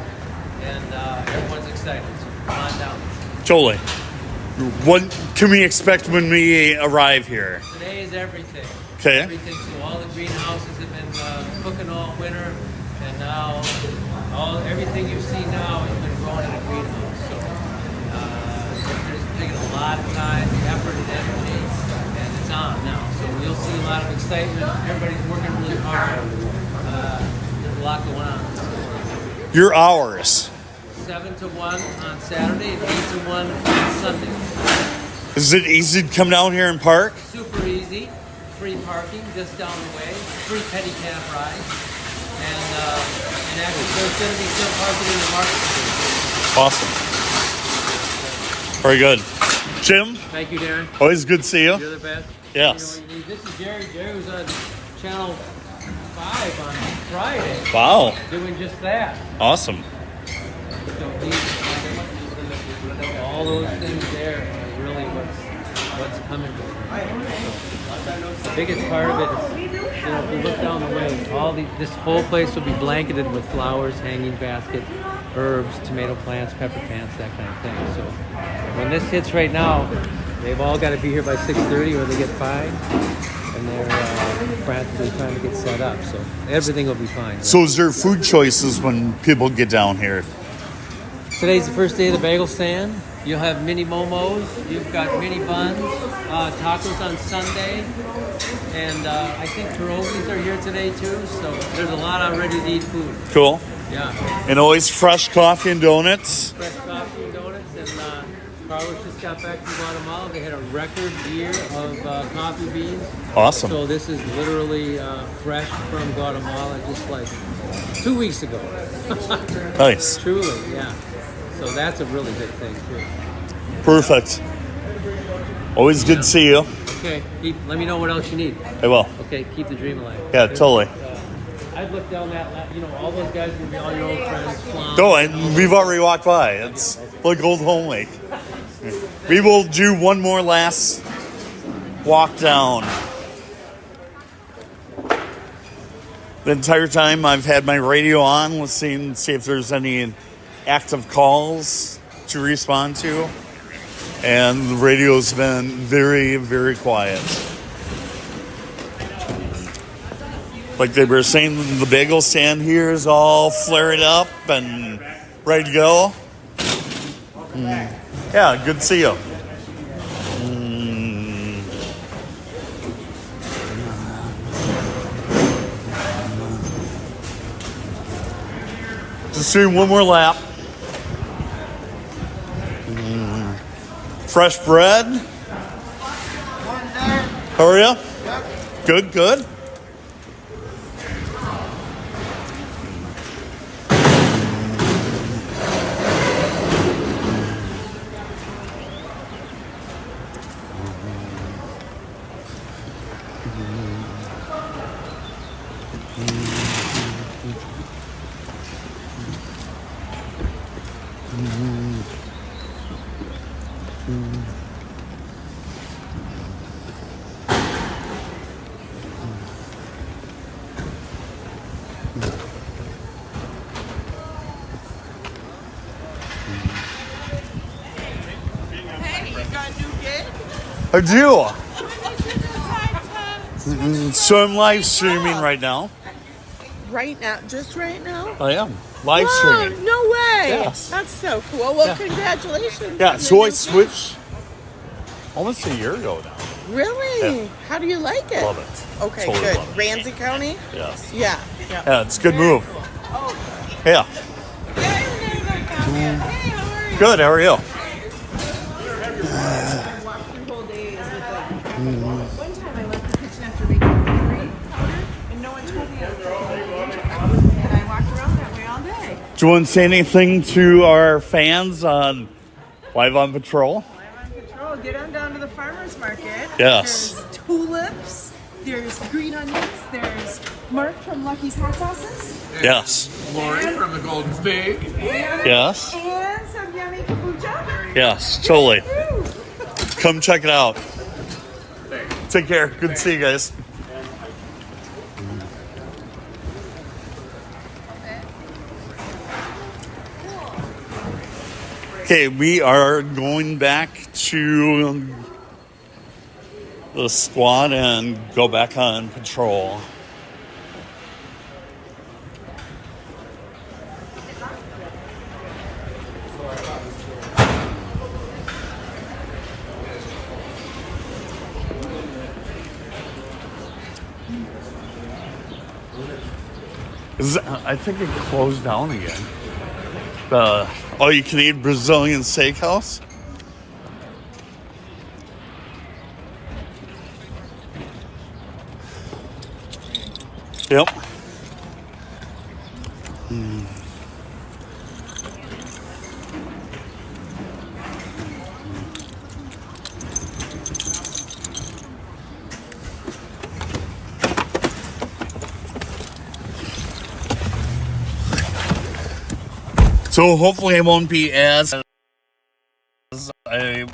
and everyone's excited. So come on down. Totally. What can we expect when we arrive here? Today is everything. Okay. Everything. So all the greenhouses have been cooking all winter, and now everything you see now has been grown in a greenhouse. So it's taking a lot of time, effort, and energy, and it's on now. So you'll see a lot of excitement. Everybody's working really hard. There's a lot going on. Your hours. 7 to 1 on Saturday and 8 to 1 on Sunday. Is it easy to come down here and park? Super easy. Free parking just down the way. Free pedicab rides. And actually there's going to be some parking in the market. Awesome. Very good. Jim, Thank you, Darren. always good to see you. You're the best. Yes. You know what you need. This is Jerry. Jerry was on Channel 5 on Friday Wow. doing just that. Awesome. So he's all all those things there are really what's coming. So, the biggest part of it is, if you look down the way, this whole place will be blanketed with flowers, hanging basket, herbs, tomato plants, pepper plants, that kind of thing. So when this hits right now, they've all got to be here by 6:30 or they get fined, and they're frantically trying to get set up. So everything will be fine. So is there food choices when people get down here? Today's the first day of the bagel stand. You'll have mini momos. You've got mini buns, tacos on Sunday, and I think pierogies are here today too. So there's a lot of ready-to-eat food. Cool. Yeah. And always fresh coffee and donuts. Fresh coffee and donuts, and Carlos just got back from Guatemala. They had a record year of coffee beans. Awesome. So this is literally fresh from Guatemala, just like 2 weeks ago. Nice. Truly, yeah. So that's a really big thing too. Perfect. Always good to see you. Okay, let me know what else you need. I will. Okay, keep the dream alive. Yeah, totally. I'd look down that, all those guys will be all your old friends. Go, and we've already walked by. It's like Old Home Week. We will do one more last walk down. The entire time I've had my radio on, listening, see if there's any active calls to respond to. And the radio's been very, very quiet. Like they were saying, the bagel stand here is all flared up and ready to go. Yeah, good to see you. Just doing one more lap. Fresh bread. How are you? Good, good. I do. So I'm live streaming right now. Right now? Just right now? I am. Live streaming. No way. Yes. That's so cool. Well, Yeah. congratulations. Yeah, on so the I new switched almost a year ago now. gig. Really? Yeah. How do you like it? Love it. Okay, Totally good. love it. Ramsey County? Yes. Yeah. Yeah, it's a good move. Yeah. Good, how are you? One time I left the kitchen after making curry powder, and no one told me and I walked around that way all day. Do you want to say anything to our fans on Live on Patrol? Patrol, get on down to the farmer's market. Yes. There's tulips, there's green onions, there's Mark from Lucky's Hot Sauces. Yes. Lori from the Golden Fig. Yes. And some yummy kombucha. Yes, totally. Come check it out. Take care. Good to see you guys. Okay, we are going back to the squad and go back on patrol. I think it closed down again. The all-you-can-eat Brazilian steakhouse. Yep. So hopefully it won't be as I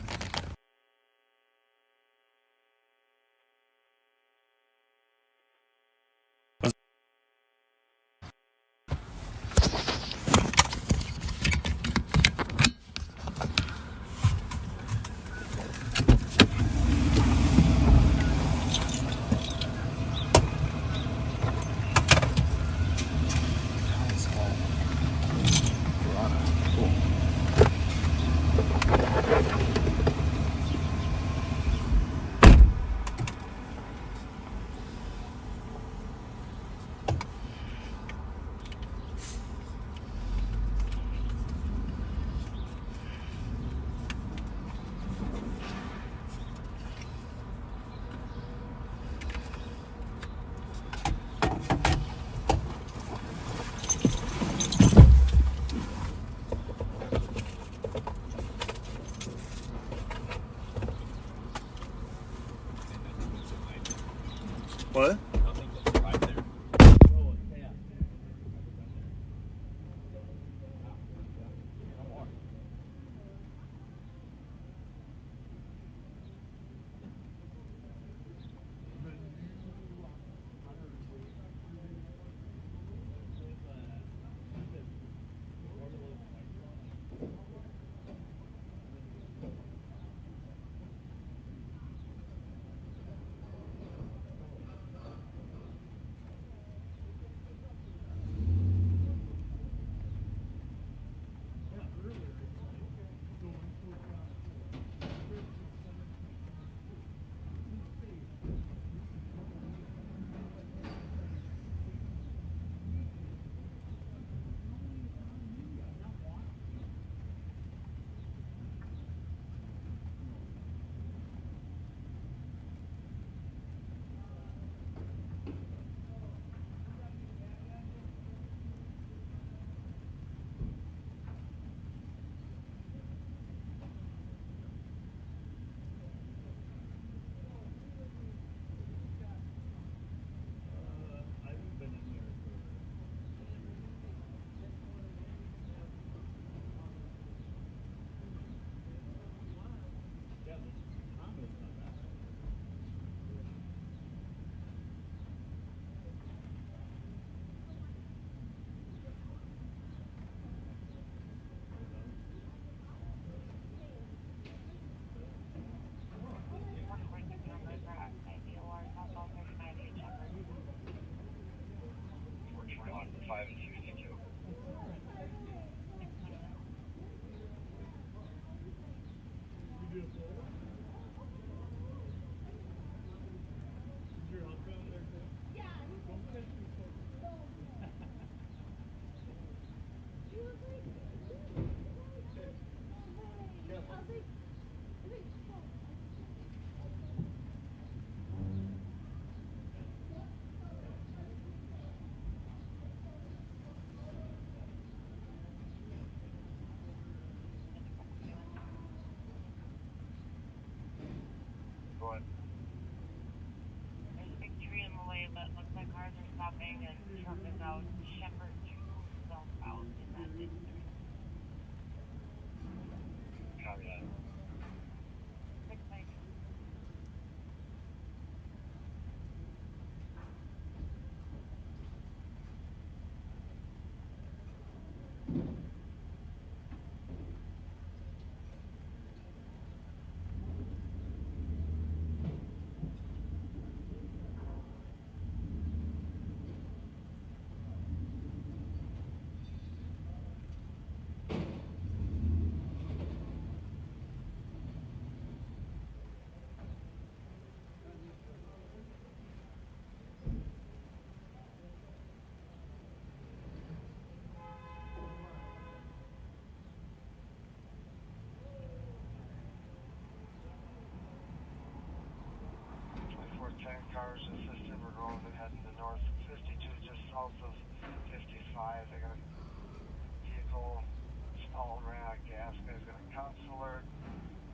what? There's a big tree in the way, but looks like cars are stopping and truck is out Shepherd to southbound in that district. Copy that. Cars assisted, we're going and heading to north 52 just south of 55. They got a vehicle stalled, ran out of gas. Guy's got a cops alert,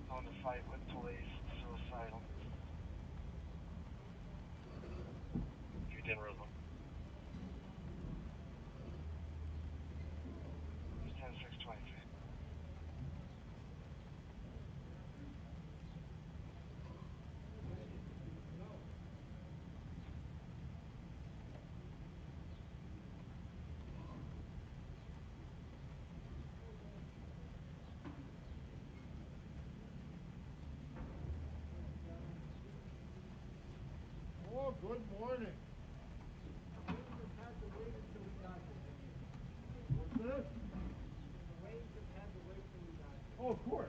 going to fight with police, suicidal. You did Roseland. 10623. Good morning. What's this? Oh, of course.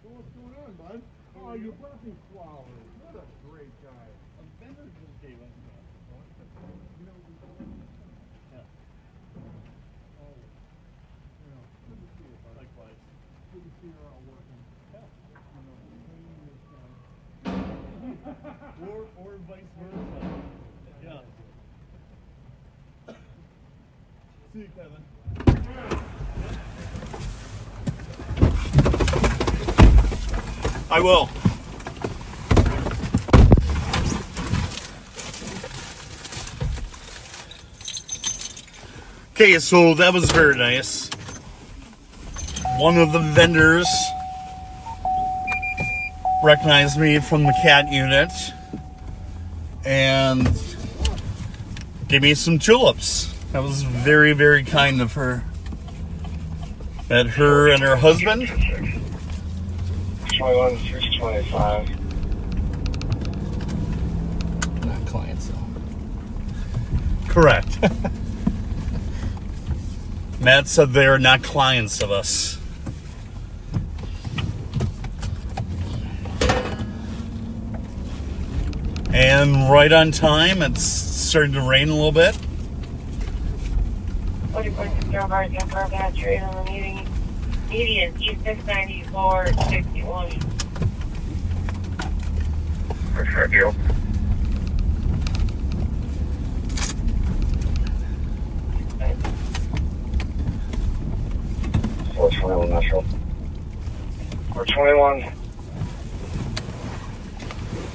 So what's going on, bud? Oh, you brought me flowers. What a great guy. A vendor just gave us that. You know, yeah. Oh, you know, good to see you, bud. Likewise. Good to see you're all working. Yeah. You know, or vice versa. Yeah. See you, Kevin. I will. Okay, so that was very nice. One of the vendors recognized me from the cat unit and gave me some tulips. That was very, very kind of her. Met her and her husband. 21, 625. Not clients, though. Correct. Matt said they are not clients of us. And right on time, it's starting to rain a little bit. 40.0 bars confirmed gas rate on the median E694 61. Thank you. Four 21 Metro. 421.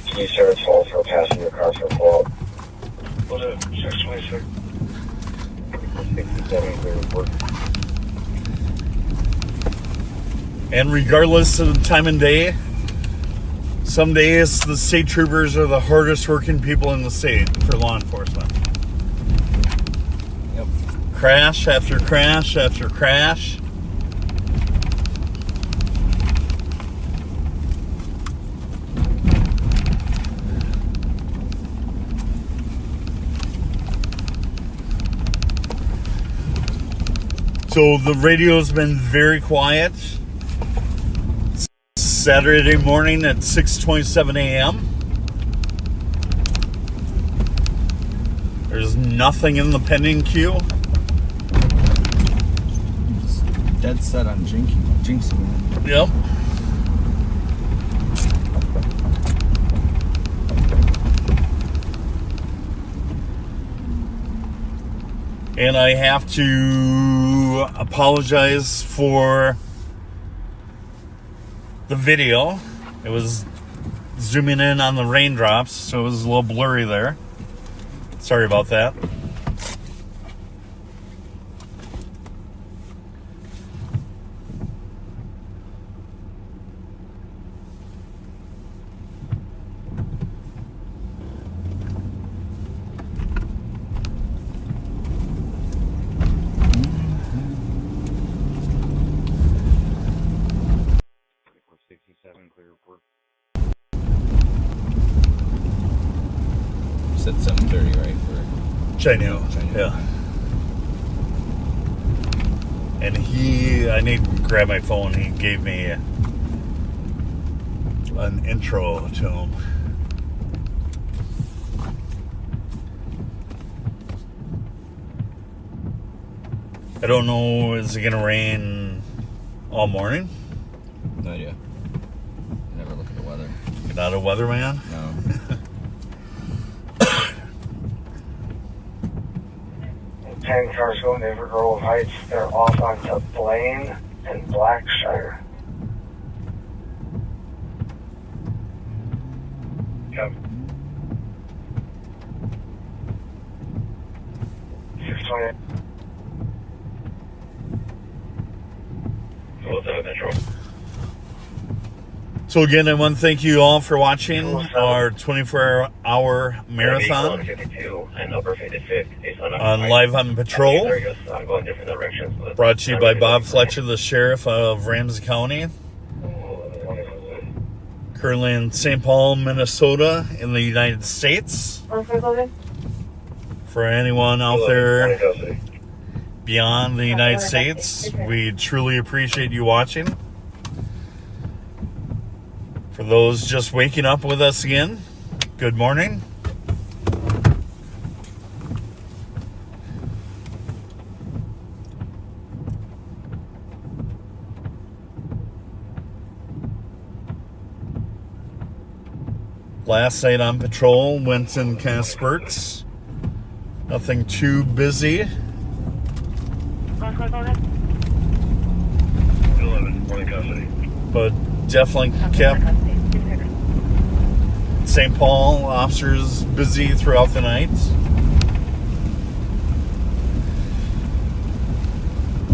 Can you serve a toll for a passenger car for a follow-up? What is it? 626. 67 clear report. And regardless of the time and day, some days the state troopers are the hardest working people in the state for law enforcement. Yep. Crash after crash after crash. So the radio's been very quiet. Saturday morning at 6:27 a.m. There's nothing in the pending queue. Just dead set on jinxing it. Yep. And I have to apologize for the video. It was zooming in on the raindrops, so it was a little blurry there. Sorry about that. Said 7:30, right? For Chino. Yeah. And I need to grab my phone. He gave me an intro to him. I don't know, is it going to rain all morning? No idea. Never look at the weather. You're not a weatherman? No. 10 cars going to Evergrove Heights. They're off onto Blaine and Blackshire. Yep. 620. Go with the Metro. So again, I want to thank you all for watching our 24-hour marathon on Live on Patrol, brought to you by Bob Fletcher, the Sheriff of Ramsey County, currently in St. Paul, Minnesota, in the United States. For anyone out there beyond the United States, we truly appreciate you watching. For those just waking up with us again, good morning. Last night on patrol went in kind of spurts. Nothing too busy. 11, morning custody. But definitely kept St. Paul officers busy throughout the night.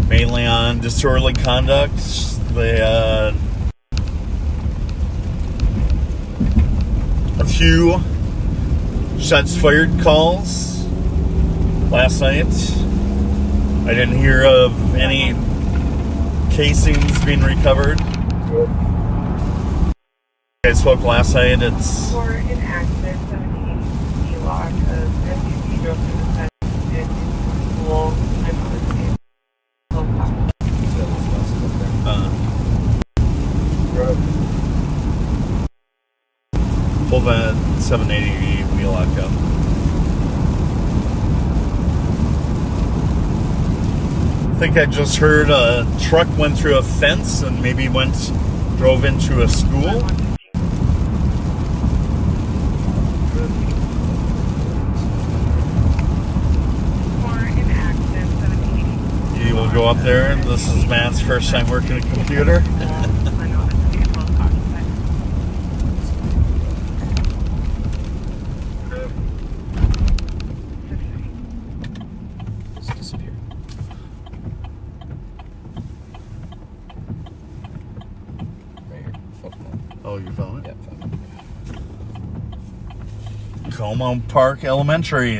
Mainly on disorderly conduct. They had a few shots fired calls last night. I didn't hear of any casings being recovered. I spoke last night. It's For an accident, 17 lock of SUV drove through the fence and school. pull that 780 wheel lock up. I think I just heard a truck went through a fence and maybe drove into a school. You will go up there. This is Matt's first time working a computer. Oh, you found it? Yeah, found it. Como Park Elementary.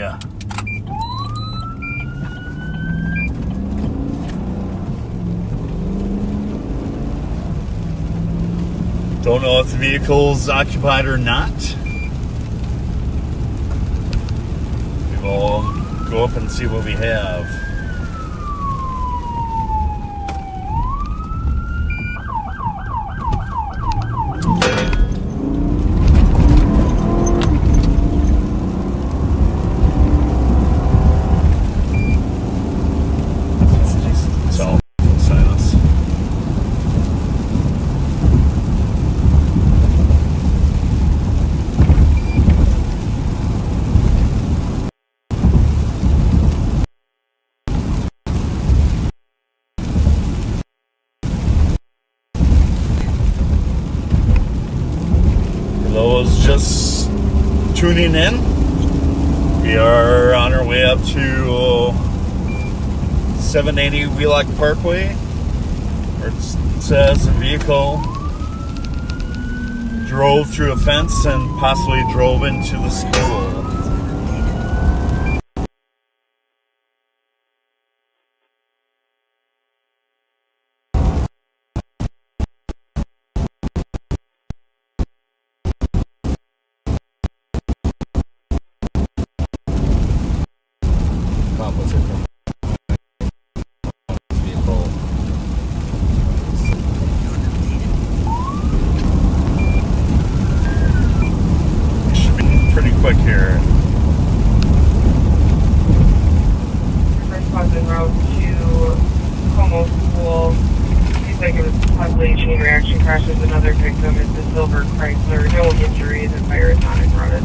Don't know if the vehicle's occupied or not. We will go up and see what we have. Those just tuning in, we are on our way up to 780 Wheelock Parkway, where it says a vehicle drove through a fence and possibly drove into the school. Quick here. First one's en route to Como School. Seems like it was possibly a chain reaction crash with another victim. It's a silver Chrysler. No injuries and fire is not enrouted.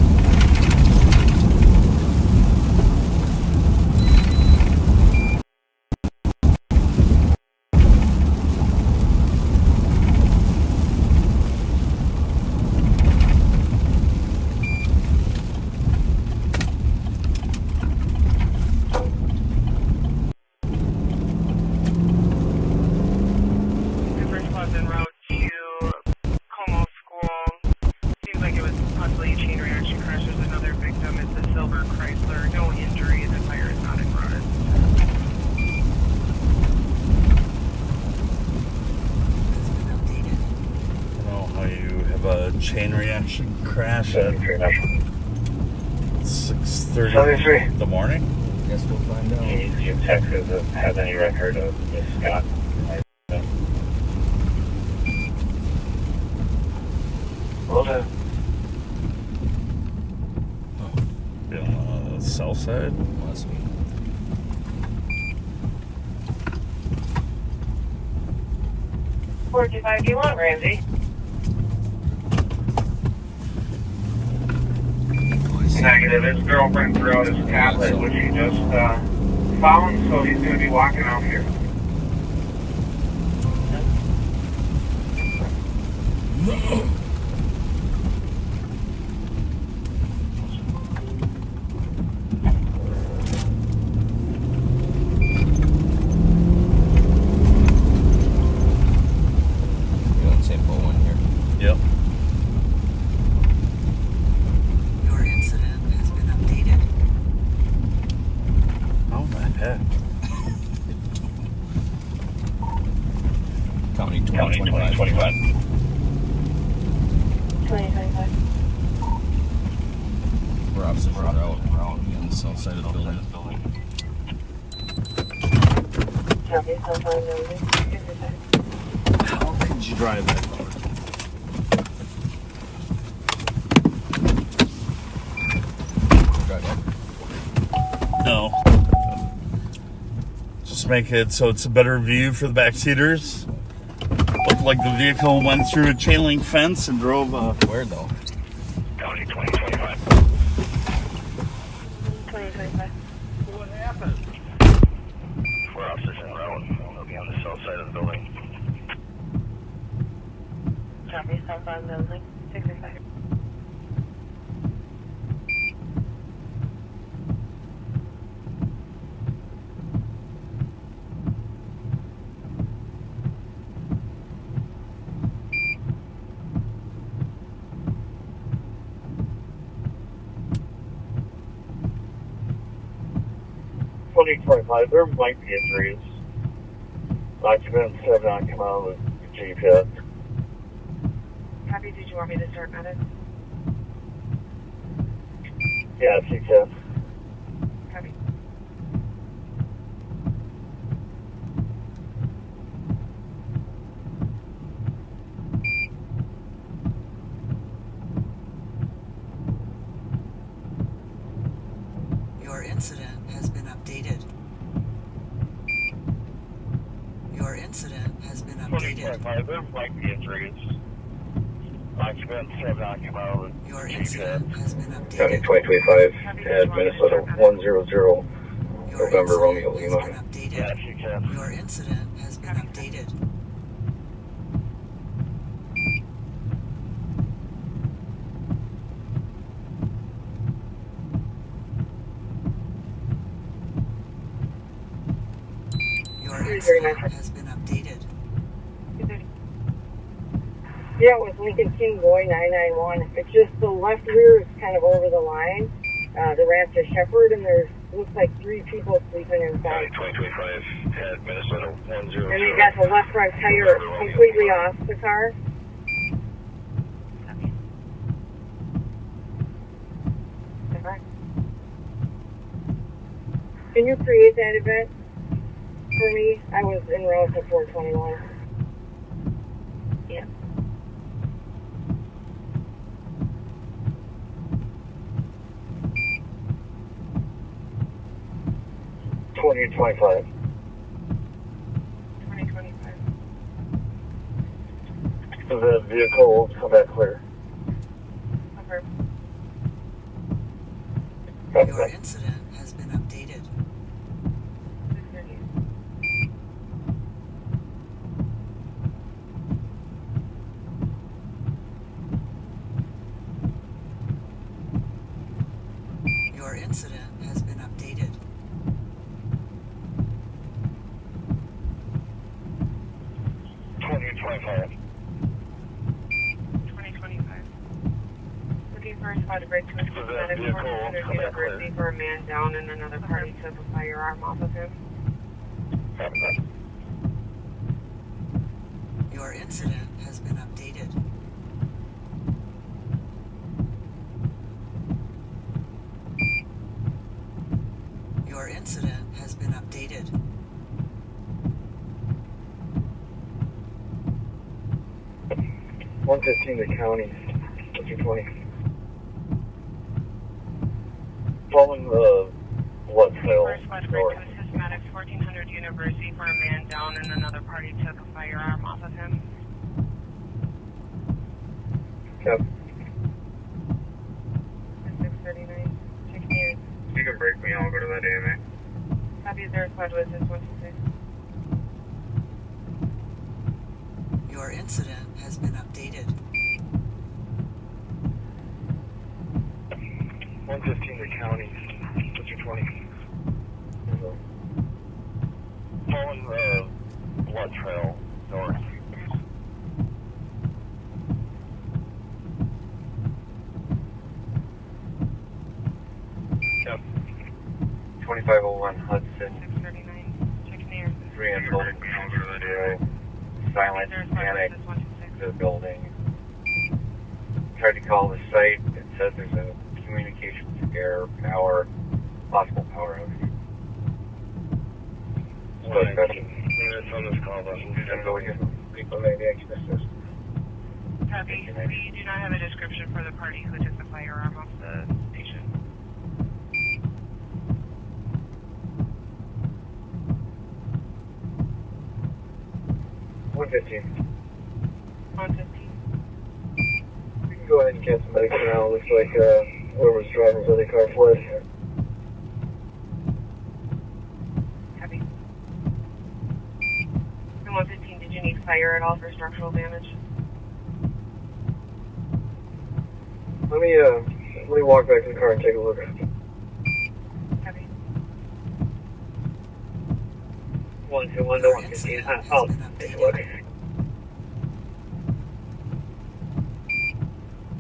En route to Como silver Chrysler. No injury. The tire is not encrusted. I don't know how you have a chain reaction crash at 6:30 in the morning. Guess we'll find out. Do you Texas have any record of Miss Scott? Will do. Be on the south side. Must be. Do you want Ramsey? Negative. His girlfriend threw out his tablet, which he just found, so he's going to be walking out here. You want St. Paul one here? Yep. Your incident has been updated. How the heck? County 2025. 2025. We're opposite route. We're out on the south side of the building. Copy, so far, How could you drive that far? No. Just make it so it's a better view for the backseaters. Looked like the vehicle went through a chain link fence and drove Where though? County 2025. 2025. What happened? Four officers en route. They'll be on the south side of the building. Copy, southbound building. 65. There might be injuries. Occupants have not come out with the chief yet. Copy, did you want me to start medics? Yeah, she can. Copy. Your incident has been updated. Your incident has been updated. There might be injuries. Occupants have not come out with Your the chief yet. incident has been County updated. 2025 at Minnesota 100 Your November Romeo incident has Lima. been updated. Yeah, she can. Your incident has been updated. Your incident has been updated. Yeah, it was Lincoln King Boy 991. It's just the left rear is kind of over the line. The ramp to Shepherd, and there's looks like 3 people sleeping inside. County 2025 at Minnesota 100. And you got the left front tire completely off the car. Can you create that event for me? I was en route to 421. Yeah. Twenty 25. 2025. So the vehicle will come back clear. Confirm. Your incident has been updated. Your incident has been updated. Twenty 25. 2025. Looking First squad to break to a systematic 1400 University for a man down and another party took a firearm off of him. Your incident has been updated. Your incident has been updated. The county, what's your 20? Following the blood trail. First squad to break to a systematic 1400 University for a man down and another party took a firearm off of him. Yep. 639. Take me. You can break me, I'll go to that AMA. Copy 0 squad with this 126. Your incident has been updated. 115 the county, what's your 20? Following the blood trail north. Yep. 2501 Hudson. 639. Check near. 3 and building. I'll go to that AMA. Silent panic to the building. Tried to call the site. It says there's a communications error, power, possible power outage. Minutes on this call, but I'm going to people maybe action assist. Copy. We do not have a description for the party who took the firearm off the station. One 15. 115. We can go ahead and cancel medical now. Looks like whoever was driving the other car fled. Copy. 115, did you need fire at all for structural damage? Let me walk back to the car and take a look. Copy. 121 to 115. I'll take a look.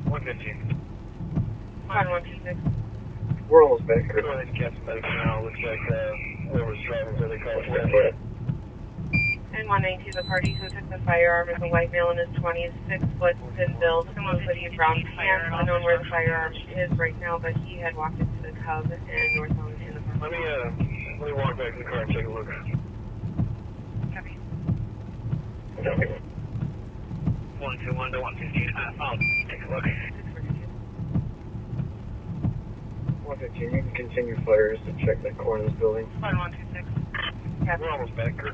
115. 126. We're almost back here. Go ahead and cancel medical now. Looks like whoever was driving the other car fled. And 119, the party who took the firearm is a white male in his 20s, 6 foot, thin build, hoodie, brown pants, unknown where the firearm is right now, but he had walked into the Cub and northbound in the park. Let me walk back to the car and take a look. Copy. 121 to 115. I'll take a look. 115, you can continue fires to check that corner of this building. 126. Copy. We're almost back here.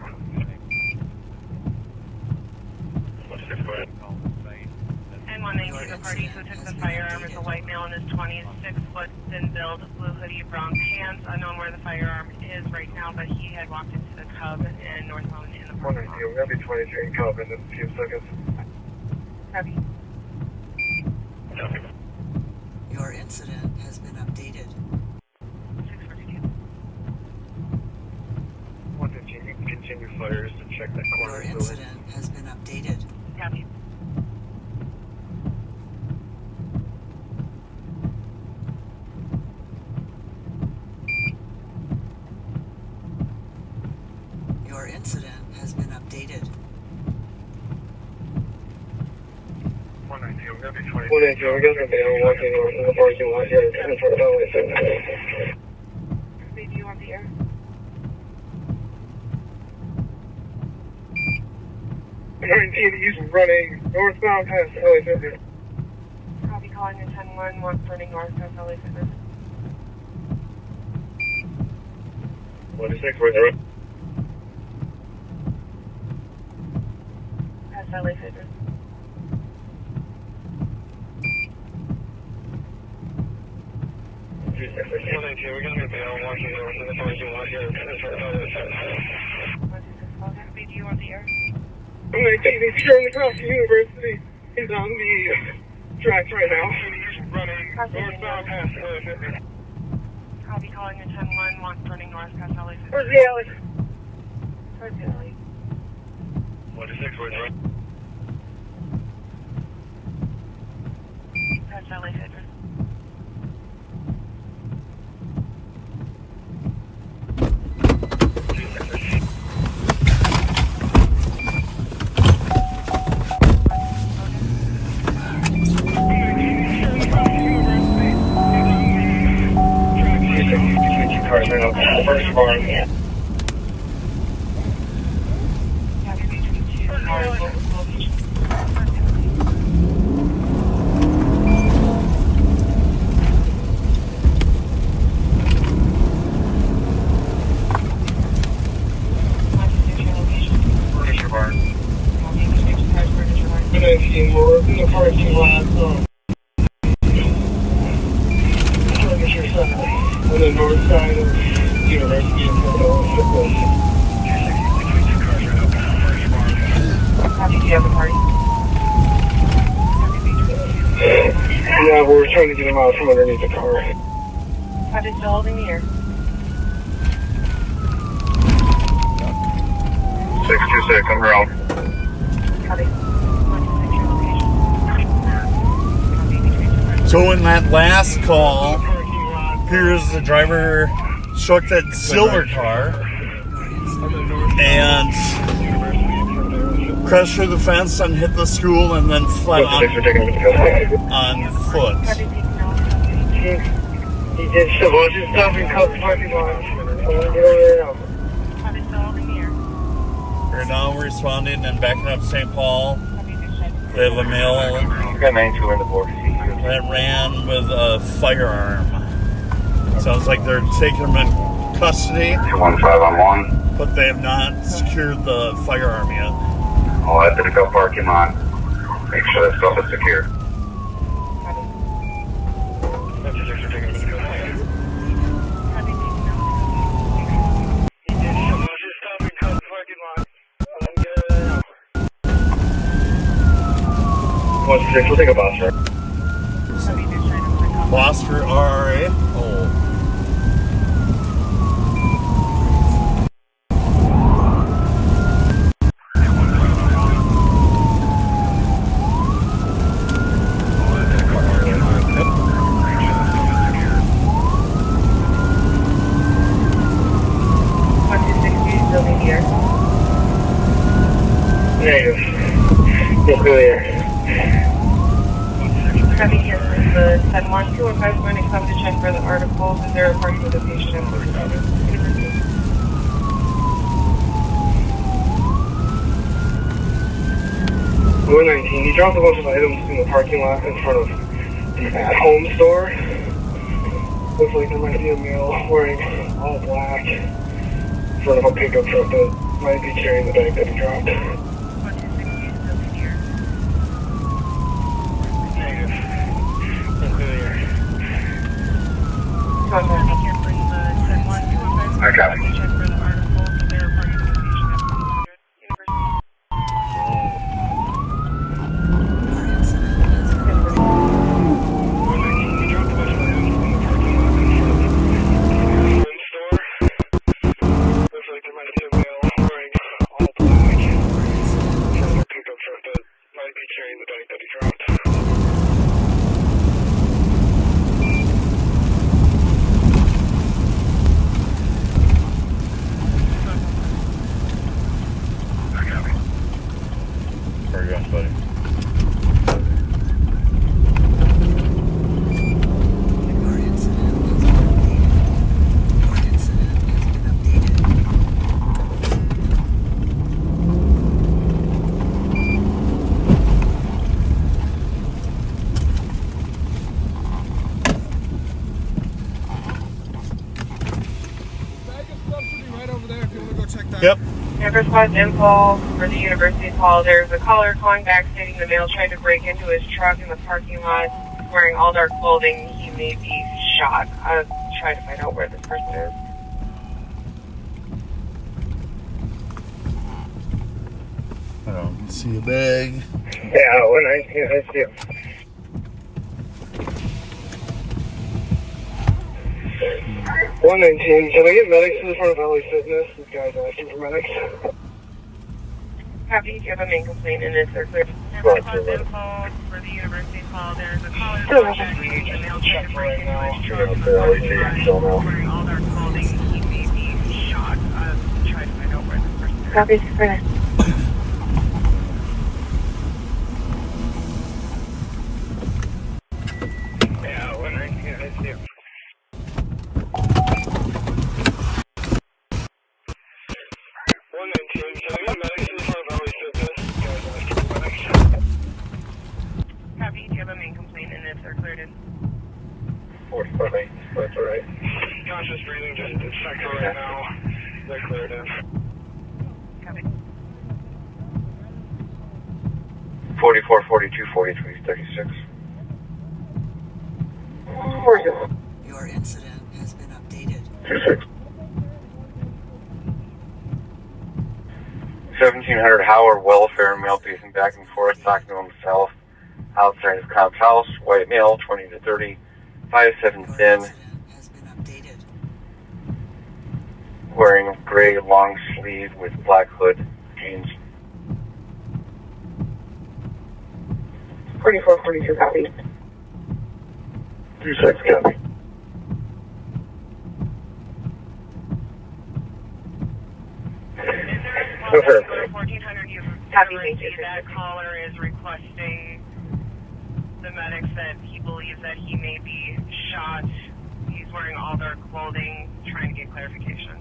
And 119, the party who took the firearm is a white male in his 20s, 6 foot, thin build, blue hoodie, brown pants, unknown where the firearm is right now, but he had walked into the Cub and northbound in the park. 119, we're going to be 23 in Cub in a few seconds. Copy. Your incident has been updated. 642. 115, you can continue fires to check that corner Your of the building. incident has been updated. Copy. Your incident has been updated. 119, we're going to be 23. 119, we're going to be walking over to the parking lot here in front of Highway 7. Do you want the air? He's running northbound past LA Fitness. I'll be calling in 10-1, one turning north past LA Fitness. 26, where's the road? Past LA Fitness. We're going to be walking over to the parking lot here in front of LA Fitness. 126, do you want the air? 119, he's turning across the university. He's on the tracks right now. He's running northbound past LA Fitness. I'll be calling in 10-1, one turning north past LA Fitness. Where's the alley? Towards the alley. 26, where's the road? Past LA Fitness. Fisher Barn. Yeah. Fisher Barn. 19, we're in the parking lot, so. On the north side of University of Minneapolis. Copy, do you have the party? Yeah, we're trying to get him out from underneath the car. Copy, still holding the air. 626, I'm around. Copy. So in that last call, here's the driver struck that silver car and crashed through the fence and hit the school and then fled on foot. He did a bunch of stuff in the parking lot. Get over there now. We're now responding and backing up St. Paul. They have a male Got 92 in the border. that ran with a firearm. Sounds like they're taking him in custody. 215 on 1. But they have not secured the firearm yet. I'll head to the go parking lot. Make sure that stuff is secure. We'll take a bus, right? Lost for RRA. Oh. Negative. Yes, clear. Copy, yes, the 71215 is going to come to check for the articles. Is there a party with a patient? 119, he dropped a bunch of items in the parking lot in front of the at-home store. Looks like there might be a male wearing all black in front of a pickup truck that might be carrying the bag that he dropped. Negative. Unclear. I copy. Where are you going, buddy? Yep. Never squad's info for the University Hall. There's a caller calling back stating the male tried to break into his truck in the parking lot wearing all dark clothing. He may be shot. I'll try to find out where this person is. I don't see a bag. Yeah, 119, I see him. Can I get medics to the front of LA Fitness? This guy's asking for medics. Copy, do you have a main complaint in this or clear? Right, Never info for the University Hall. There's a caller Still calling back stating the male tried to break into his truck in the for LA parking lot still now. wearing all dark clothing. He may be shot. I'll try to find out where this person is. Copy, for now. Yeah, 119, I see him. they're cleared in. 45, that's all right. Conscious breathing, just a sector right now. They're cleared in. Copy. 44, 42, 43, 36. Your incident has been updated. 26. 1700 Howard, welfare, male pacing back and forth, talking to himself outside his cop's house, white male, 20 to 30, 5'7" thin, wearing gray long sleeve with black hood, jeans. 44, 42, copy. 26, copy. Over. 1400, you that caller is requesting the medics that he believes that he may be shot. He's wearing all their clothing, trying to get clarification.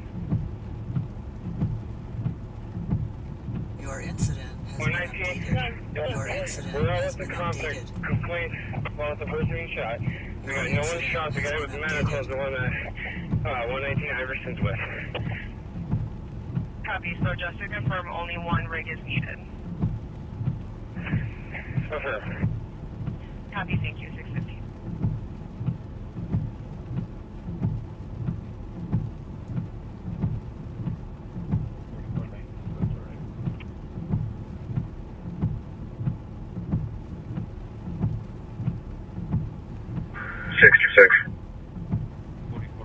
Your incident has been updated. Your incident has been updated. Complaint about the person being shot. We got no one shot. The guy with the medical is the one that 119 Iverson's with. Copy. So just to confirm, only one rig is needed. Okay. Copy. Thank you. 615.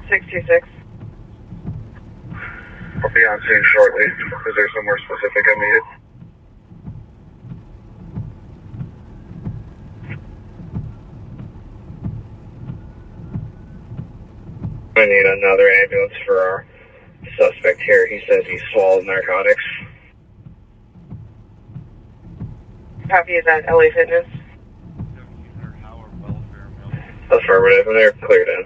$626. I'll be on scene shortly. Is there somewhere specific I needed? I need another ambulance for our suspect here. He says he swallowed narcotics. Copy. Is that LA Fitness? Affirmative, and they're cleared in.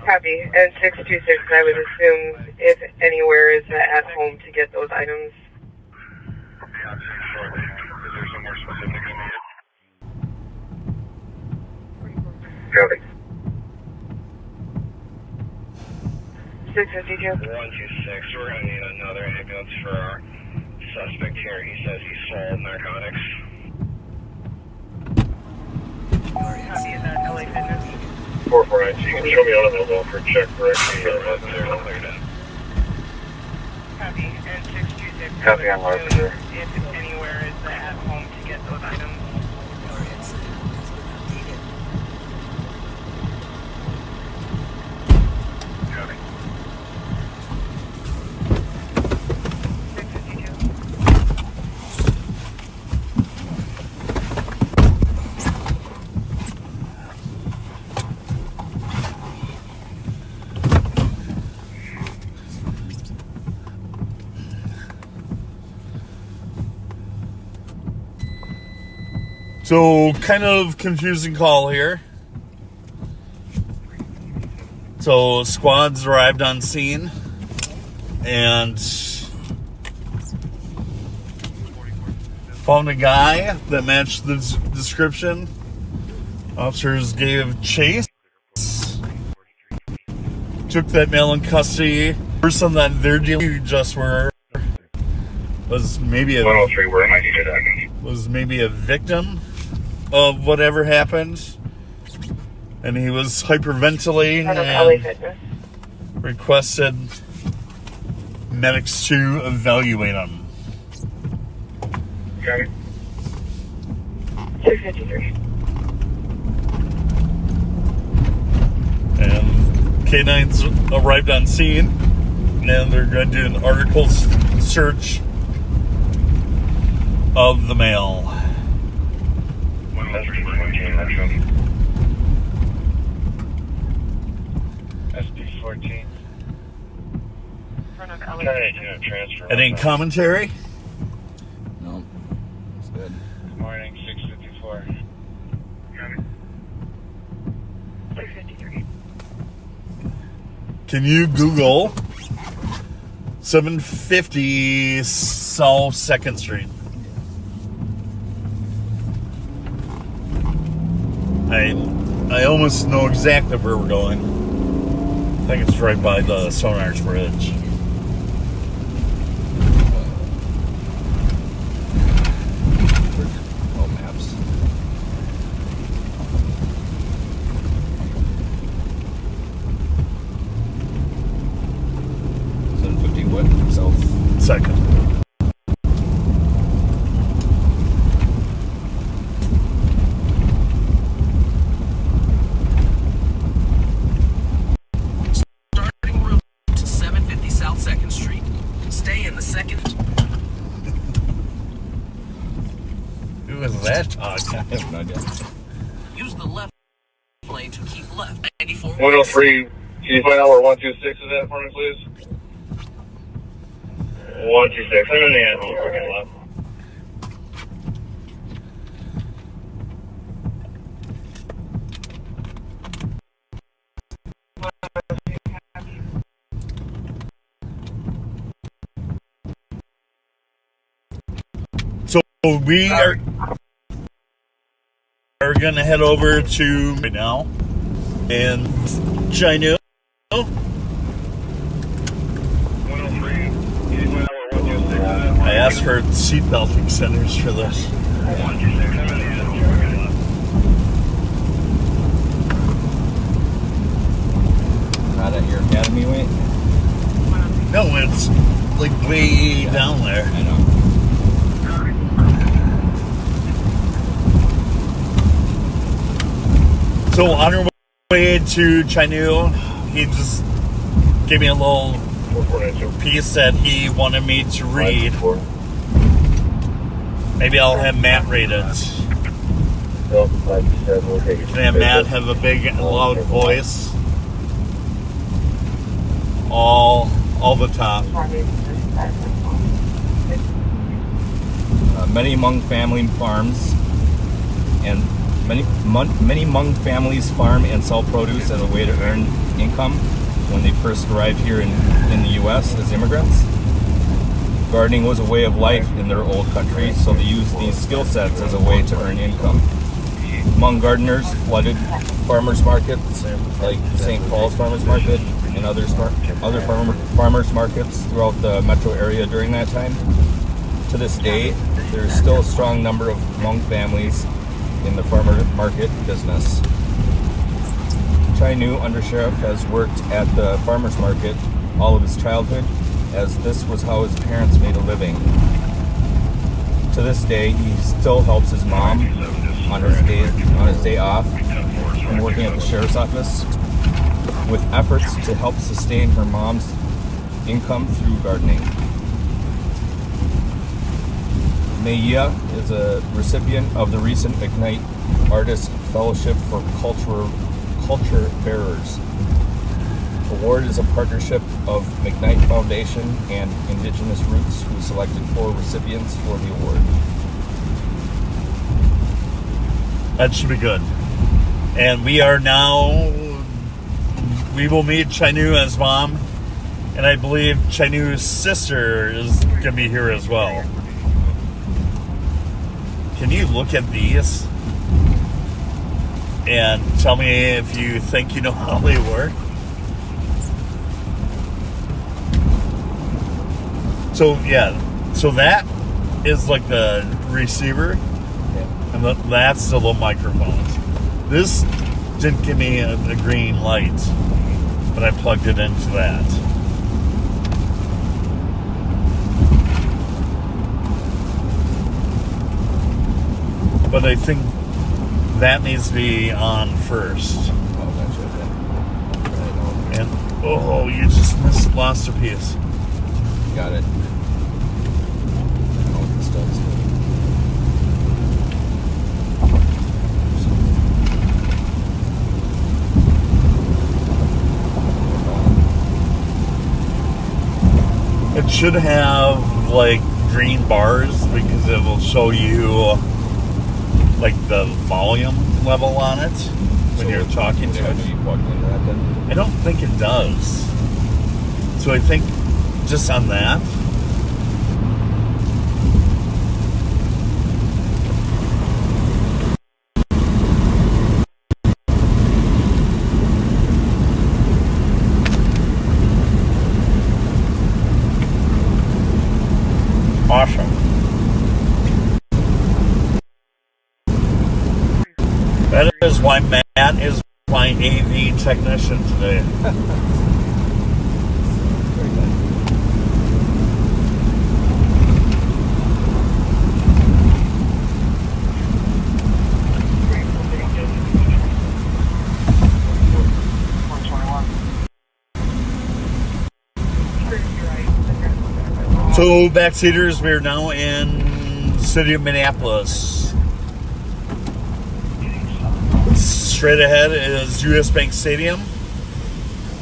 Copy. And 626, I would assume, if anywhere, is at home to get those items. I'll be on scene shortly. Is there somewhere specific I needed? Copy. 652. 126. We're going to need another ambulance for our suspect here. He says he sold narcotics. Copy. Is that LA Fitness? 449, so you can show me unavailable for check correctly. Copy. And 626. Copy on live, sir. If anywhere, is at home to get those items. Your incident has been updated. Copy. 652. So, kind of confusing call here. So, squads arrived on scene and found a guy that matched the description. Officers gave chase. Took that male in custody. The person that they're dealing with just were was maybe a 103, where am I needed at? was maybe a victim of whatever happened, and he was hyperventilating and requested medics to evaluate him. Copy. 653. And K9s arrived on scene, and they're going to do an article search of the male. 103, 119, Metro. SD14. Front of LA Unit transfer. Any commentary? No. That's good. Good morning, 654. Copy. 653. Can you Google 750 South 2nd Street? I almost know exactly where we're going. I think it's right by the Sonar's Bridge. Oh, maps. What? South. Second. Starting route to 750 South 2nd Street. Stay in the second. Who was that talk? I have no idea. Use the left lane to keep left. 94. 103. Can you find out where 126 is at for me, please? 126. I'm in the end. Working left. So we are gonna head over to right now and China. I asked for seatbelt extenders for this. Not at your academy weight? No, it's like way down there. I know. So on our way to Chinu, he just gave me a little piece that he wanted me to read. Maybe I'll have Matt read it. Can have Matt have a big, loud voice all the time. Many Hmong family farms and many Hmong families farm and sell produce as a way to earn income when they first arrived here in the U.S. as immigrants. Gardening was a way of life in their old country, so they used these skill sets as a way to earn income. Hmong gardeners flooded farmers markets like St. Paul's Farmers Market and other farmers markets throughout the metro area during that time. To this day, there is still a strong number of Hmong families in the farmer market business. Chai Nu Undersheriff has worked at the farmer's market all of his childhood, as this was how his parents made a living. To this day, he still helps his mom on his day off from working at the sheriff's office with efforts to help sustain her mom's income through gardening. Meiya is a recipient of the recent Ignite Artist Fellowship for Culture Bearers. Award is a partnership of McKnight Foundation and Indigenous Roots, who selected 4 recipients for the award. That should be good. And we will meet Chainu's mom, and I believe Chainu's sister is going to be here as well. Can you look at these and tell me if you think you know how they work? So that is like the receiver, and that's the little microphones. This didn't give me a green light, but I plugged it into that. But I think that needs to be on first. Oh, that's right. And you just lost a piece. Got it. I don't know what this does. It should have like green bars because it will show you like the volume level on it when you're talking to it. I don't think it does. So I think just on that. That is why Matt is my AV technician today. Very good. So, backseaters, we're now in the city of Minneapolis. Straight ahead is US Bank Stadium,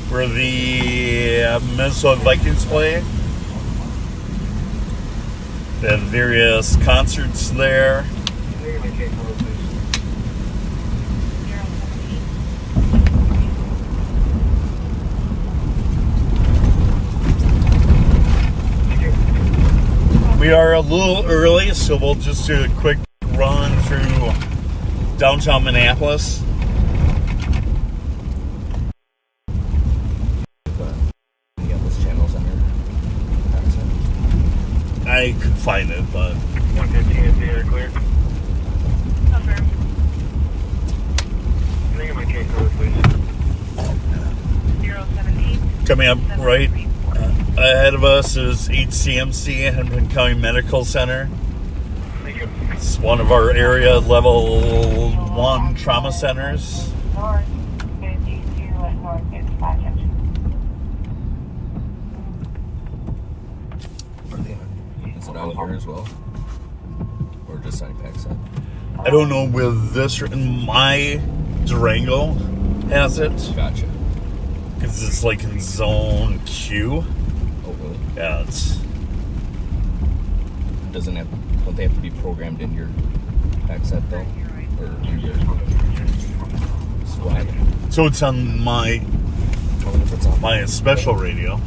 where the Minnesota Vikings play. They have various concerts there. We are a little early, so we'll just do a quick run through downtown Minneapolis. You got those channels on your accent? I could find it, but 115 is the air clear. Confirm. Can I get my case over, please? 078. coming up right ahead of us is HCMC, Hennepin County Medical Center. It's one of our area level 1 trauma centers. North 52 and North 55. Is it out here as well? Or just on Paxson? I don't know with this written. My Durango has it. Gotcha. Because it's like in zone Q. Oh, really? Yeah, it's. Don't they have to be programmed in your headset though? Or your swag? So it's on my special radio.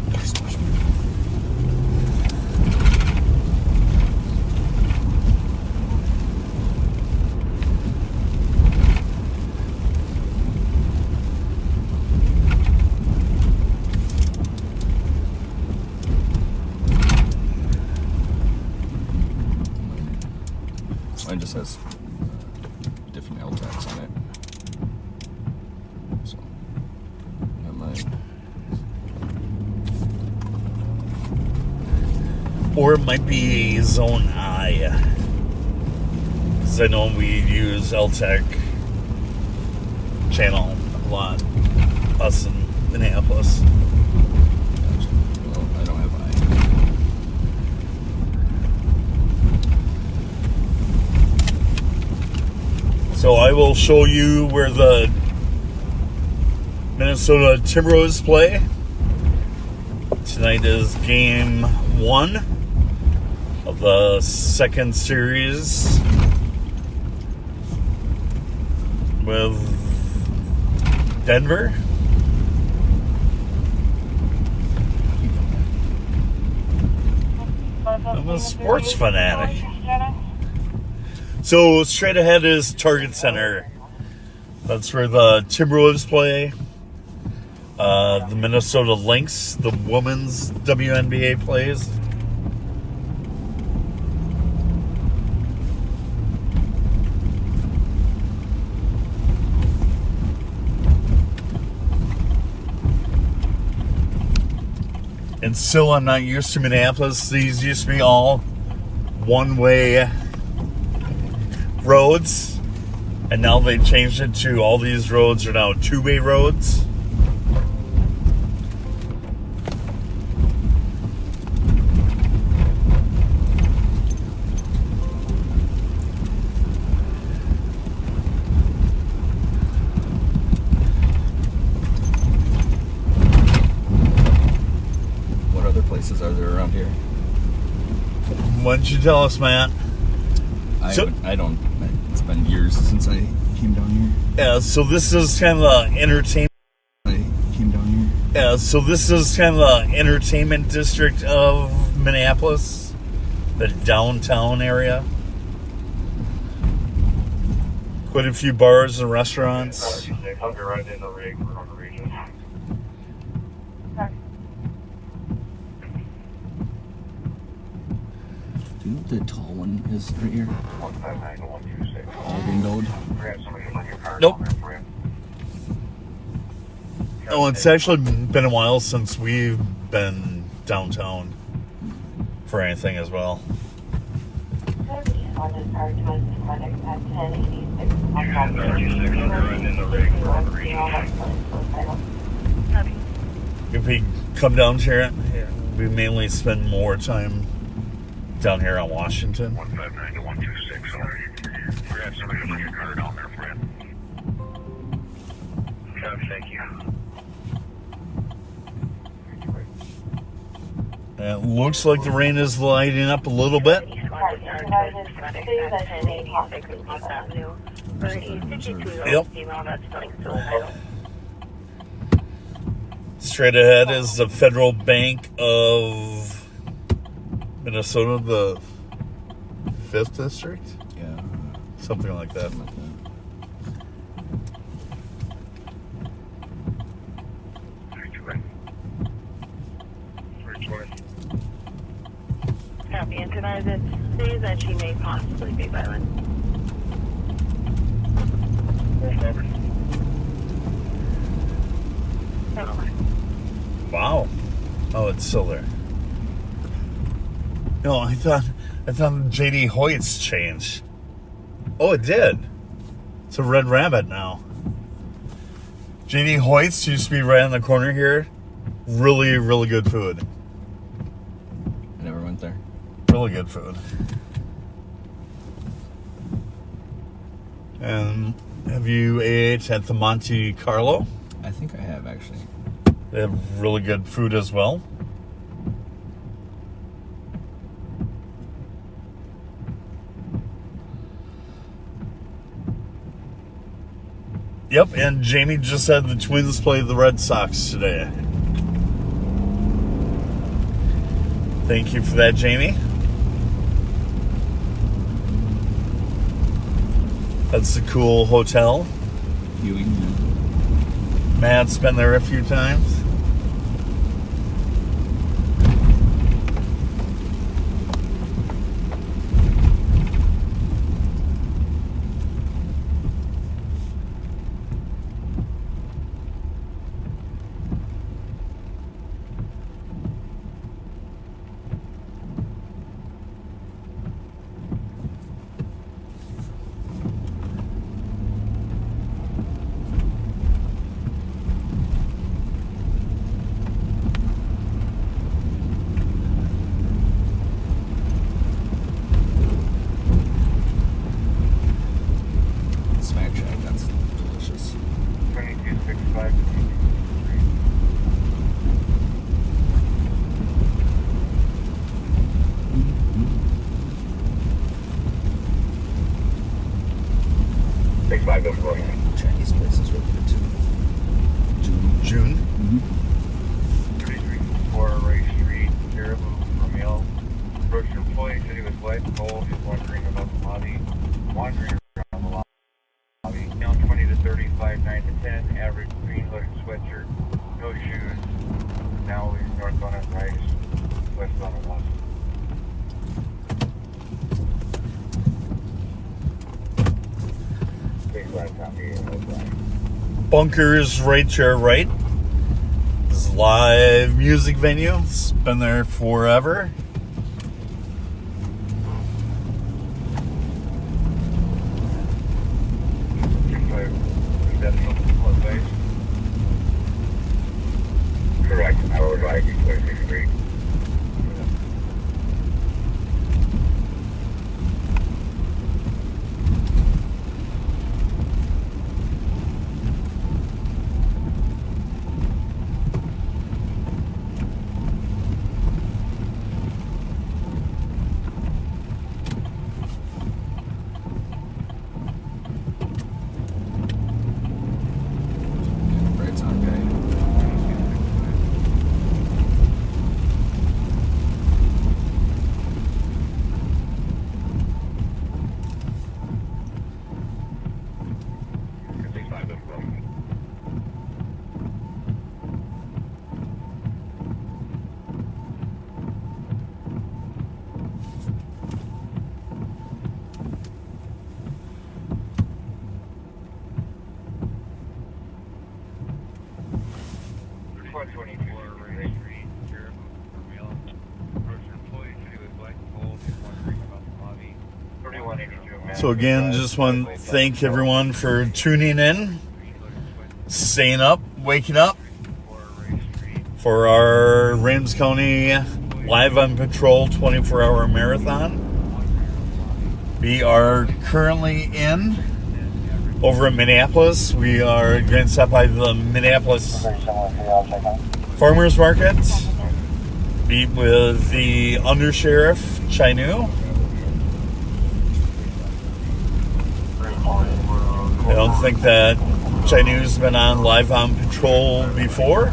Mine just has different LTACs on it. So, not mine. Or it might be zone I. Because I know we use LTEC channel a lot. Us in Minneapolis. Gotcha. Well, I don't have I. So I will show you where the Minnesota Timberwolves play. Tonight is game 1 of the second series with Denver. I'm a sports fanatic. So straight ahead is Target Center. That's where the Timberwolves play. The Minnesota Lynx, the women's WNBA plays. And still, I'm not used to Minneapolis. These used to be all one-way roads, and now they've changed it to all these roads are now two-way roads. What other places are there around here? Why don't you tell us, Matt? It's been years since I came down here. Yeah, so this is kind of the entertainment. Yeah, so this is kind of the entertainment district of Minneapolis, the downtown area. Quite a few bars and restaurants. I'll be right in the rig from the region. Do you know what the tall one is right here? 159-126. All windowed. Grab somebody from your car. Nope. Oh, it's actually been a while since we've been downtown for anything as well. If we come down here, we mainly spend more time down here on Washington. 159 to 126. Grab somebody to put your car down there, friend. Thank you. And it looks like the rain is lighting up a little bit. Yep. Straight ahead is the Federal Bank of Minnesota, the 5th District? Yeah. Something like that. Copy, and tonight it says that she may possibly be violent. Wow. Oh, it's still there. No, I thought JD Hoyt's changed. Oh, it did. It's a Red Rabbit now. JD Hoyt's used to be right on the corner here. Really, really good food. I never went there. Really good food. And have you ate at the Monte Carlo? I think I have, actually. They have really good food as well. Yep, and Jamie just said the Twins play the Red Sox today. Thank you for that, Jamie. That's a cool hotel. Matt's been there a few times. Smack Shack, that's delicious. 2265. Chinese place is really good too. June? 3364 Ray Street, Caribou, Romeo. Approached an employee, said he was wet and cold. He was wandering about the lobby. Wandering around the lobby. Down 20 to 35, 9 to 10. Average green hooded sweatshirt. No shoes. Now he's northbound on right, westbound on left. Bunkers right to your right. This is a live music venue. It's been there forever. Correct. I would like 36 So again, just want to thank everyone for tuning in, staying up, waking up for our Ramsey County Live on Patrol 24-hour marathon. We are currently over in Minneapolis. We are going to stop by the Minneapolis Farmers Market, meet with the Undersheriff, Chinu. I don't think that Chinu's been on Live on Patrol before,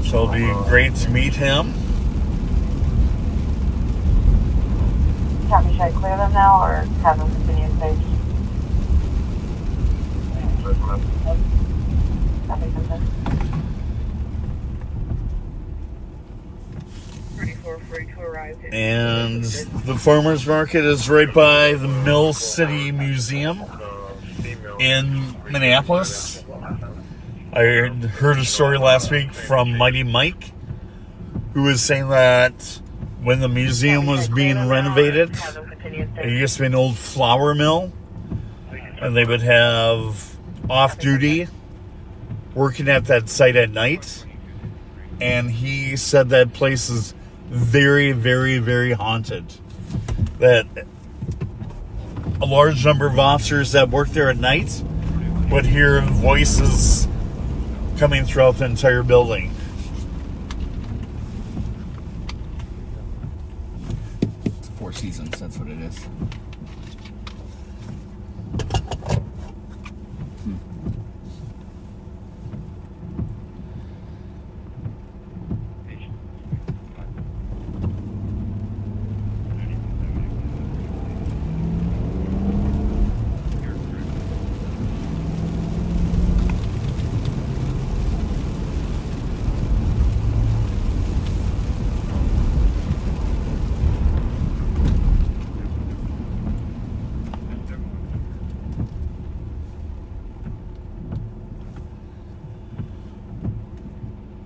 so it'll be great to meet him. Copy, should I clear them now or have them continue to stage? Copy, something. 3442 arrived. And the farmers market is right by the Mill City Museum in Minneapolis. I heard a story last week from Mighty Mike, who was saying that when the museum was being renovated, it used to be an old flour mill, and they would have off-duty working at that site at night. And he said that place is very, very, very haunted. That a large number of officers that work there at night would hear voices coming throughout the entire building. It's Four Seasons, that's what it is.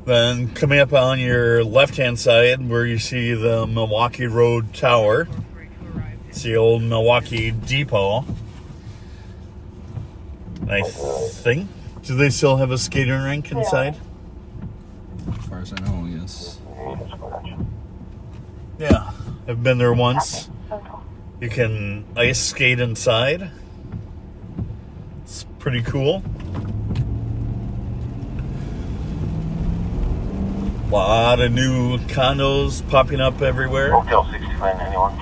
Then coming up on your left-hand side where you see the Milwaukee Road Tower, it's the old Milwaukee Depot. I think, do they still have a skating rink inside? As far as I know, yes. Yeah, I've been there once. You can ice skate inside. It's pretty cool. A lot of new condos popping up everywhere. Hotel 6591.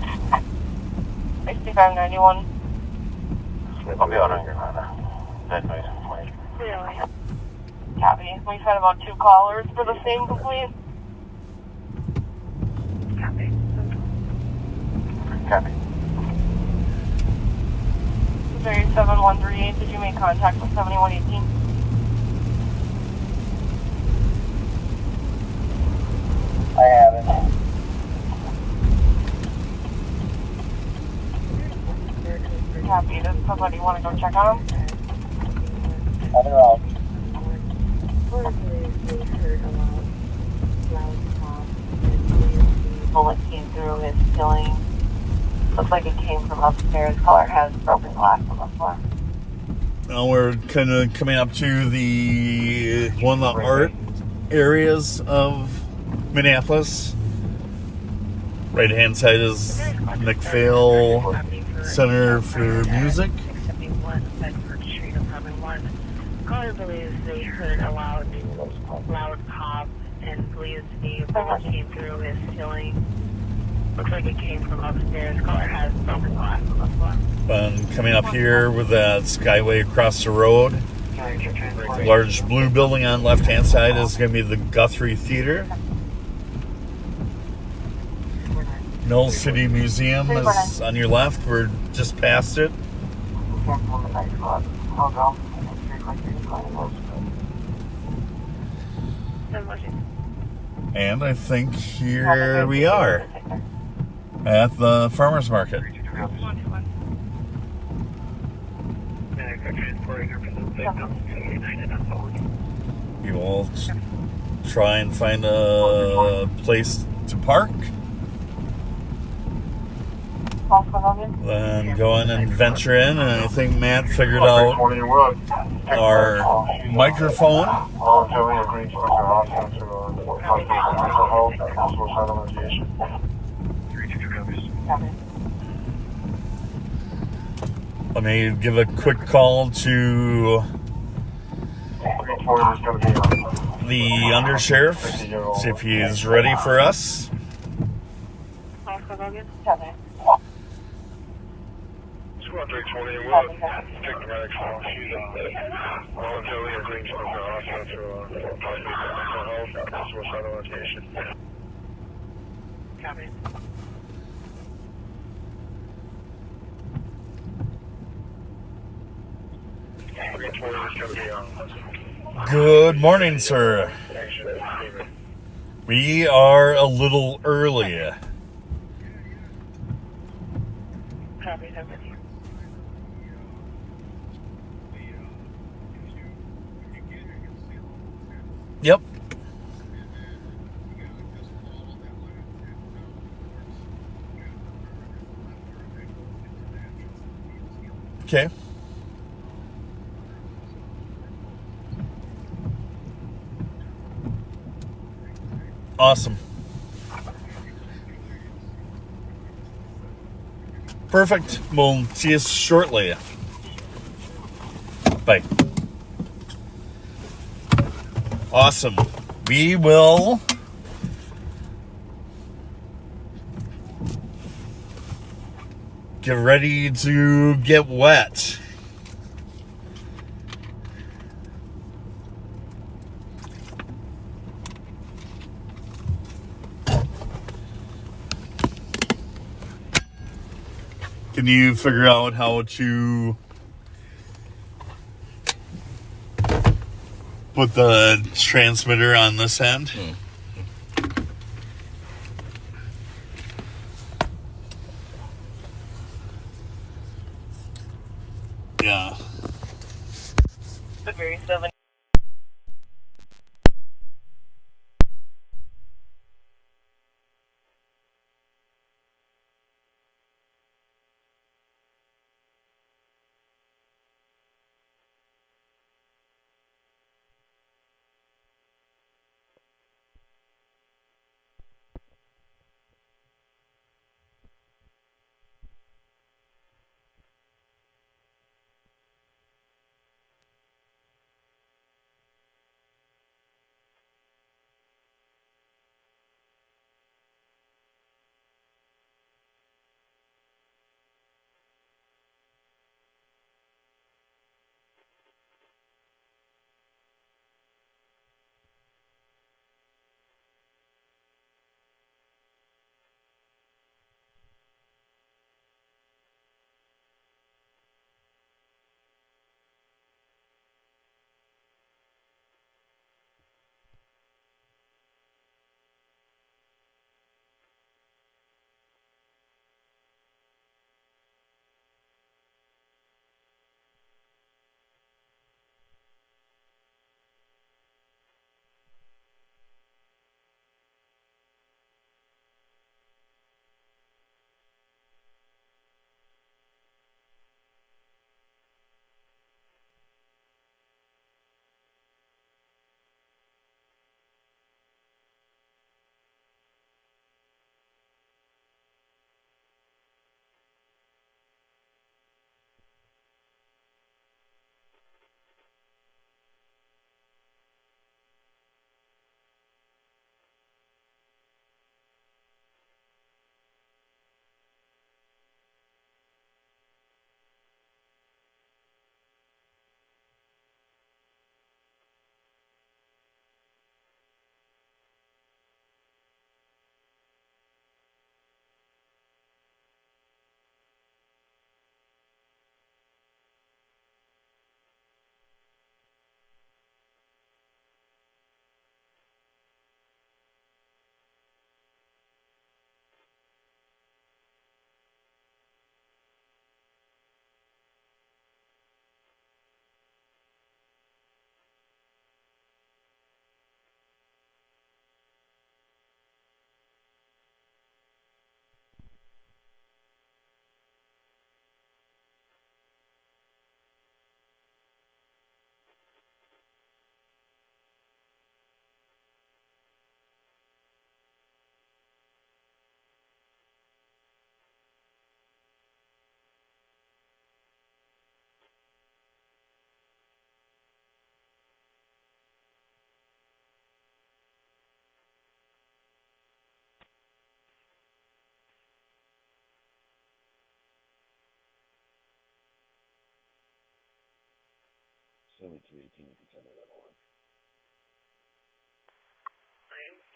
6591. I'll be out on your that night. Really? Copy. We've had about 2 callers for the same complaint. Copy. Copy. Very 7138. Did you make contact with 7118? I haven't. Copy. Does somebody want to go check on him? I'll be around. Bullet came through his ceiling. Looks like it came from upstairs. Caller has broken glass on the floor. Now we're kind of coming up to the one of the art areas of Minneapolis. Right hand side is McPhail Center for Music. Caller believes they heard a loud pop and believes the bullet came through his ceiling. Looks like it came from upstairs. Caller has broken glass on the floor. Coming up here with that skyway across the road. Large blue building on left hand side is going to be the Guthrie Theater. Mill City Museum is on your left. We're just past it. And I think here we are at the farmers market. We will try and find a place to park. then go in and venture in, and I think Matt figured out our microphone. Let me give a quick call to the undersheriff, see if he's ready for us. Good morning, sir. We are a little early. Yep. Okay. Awesome. Perfect. We'll see you shortly. Bye. Awesome. We will get ready to get wet. Can you figure out how to put the transmitter on this end? Yeah. Very 7. 7218, you can send it on.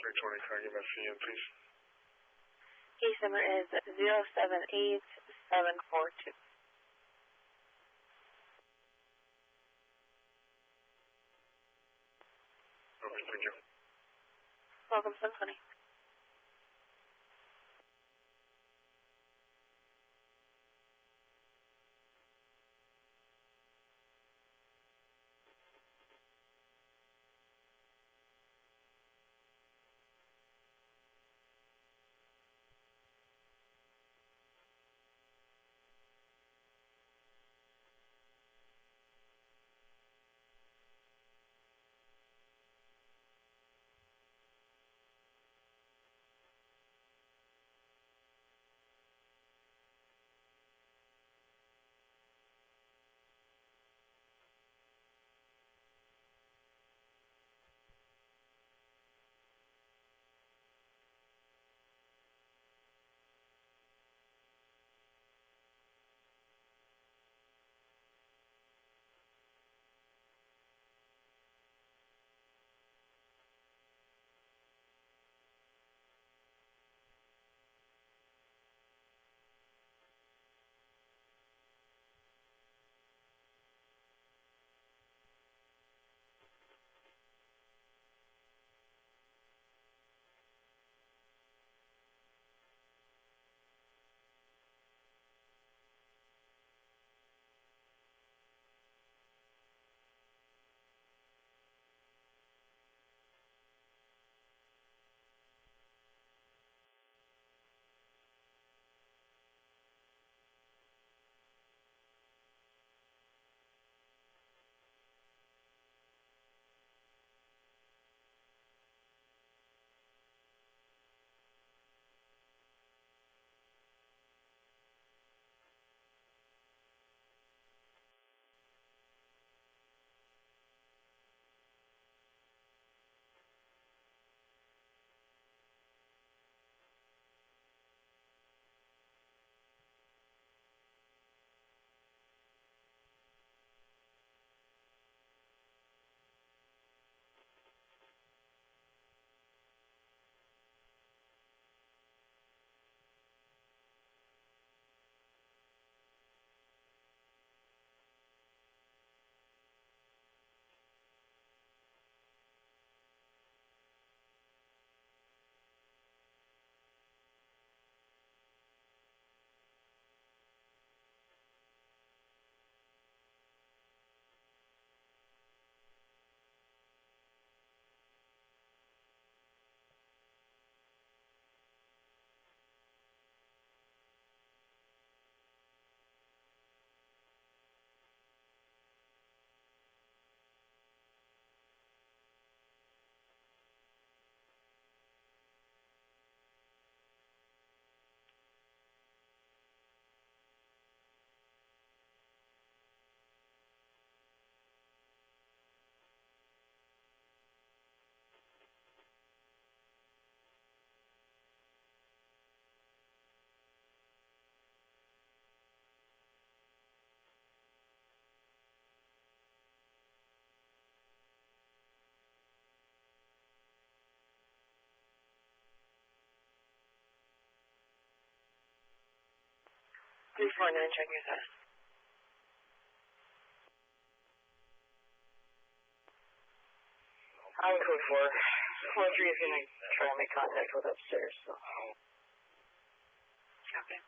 320, can I get my CN, please? Case number is 078742. Okay, thank you. Welcome, Symphony. Please find and check your status. I'm code 4. 4-3 is going to try to make contact with upstairs, so. Okay.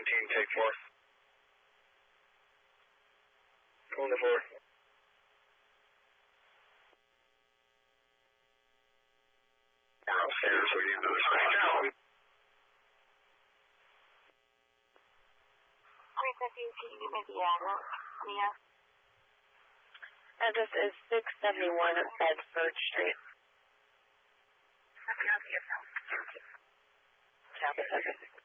take 4. Going to 4. We're upstairs waiting for the right now. 315, can you give me the address, Mia? Address is 671 Bedford Street. Copy, okay.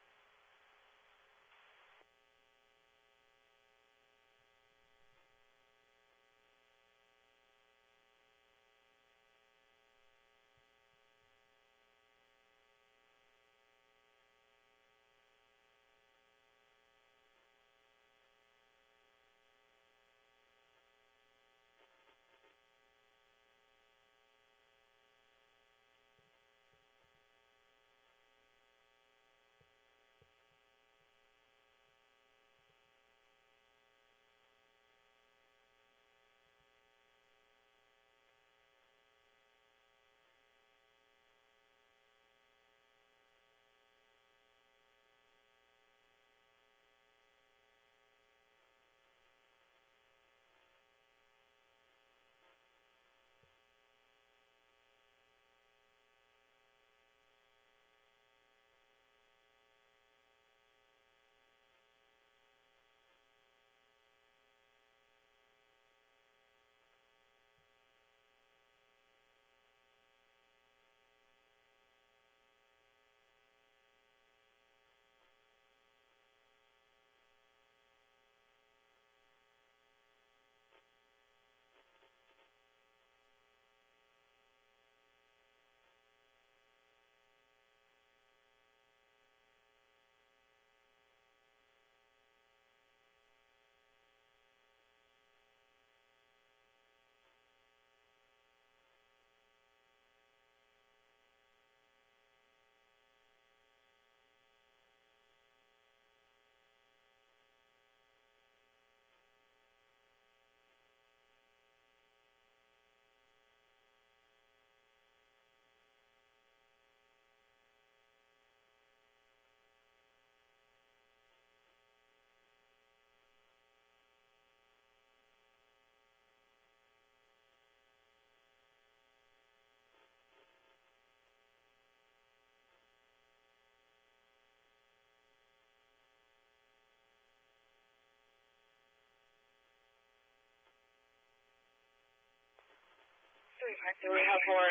Do we have more?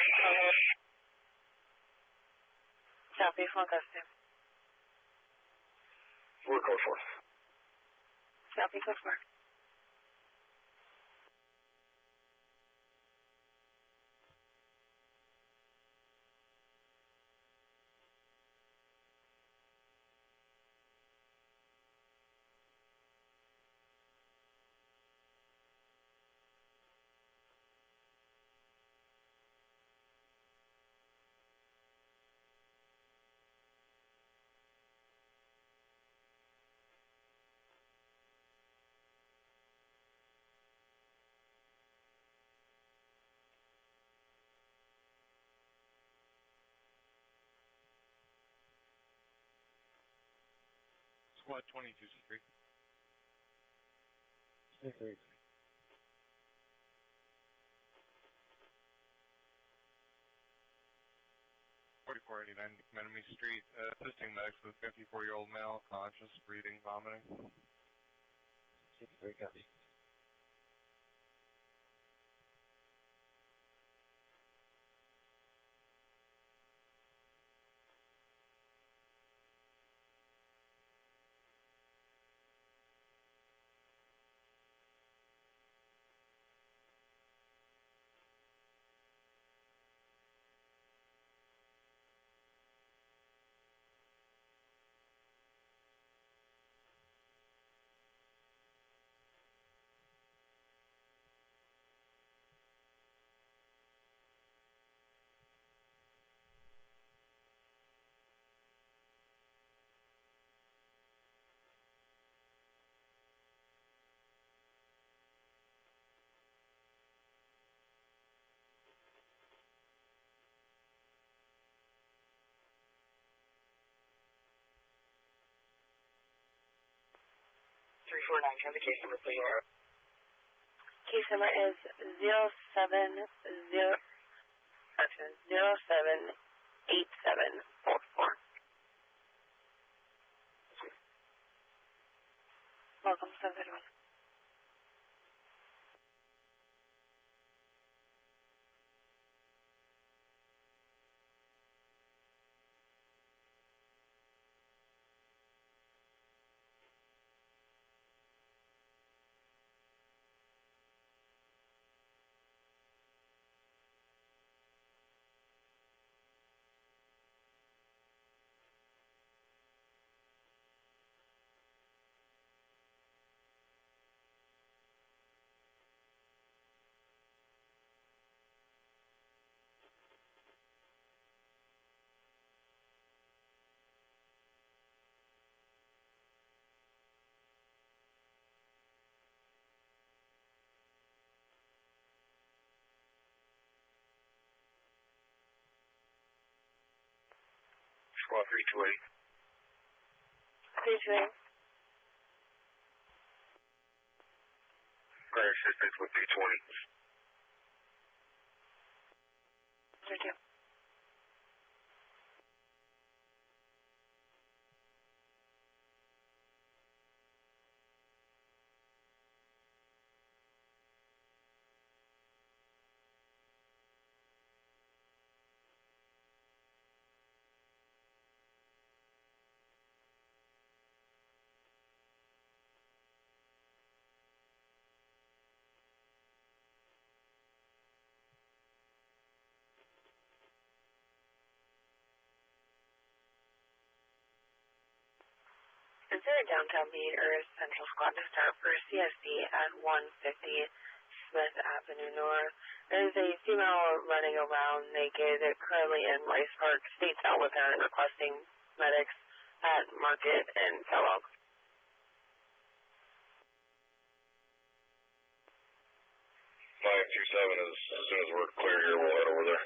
Copy, phone custom. We're code 4. Copy, code 4. Squad 22-3. 4489 McMenemy Street, assisting medics with 54-year-old male, conscious, breathing, vomiting. 63, copy. 349. Have the case number, please. Case number is 070. 078744. Welcome, 751. Squad 328. 328. Prior assistance with 320. 32. Consider downtown being or Central Squad to start for CSC at 150 Smith Avenue North. There's a female running around naked currently in Rice Park State Outlet and requesting medics at Market and Kellogg. 527 as soon as we're clear here, we'll head over there.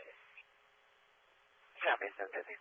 Copy, so busy.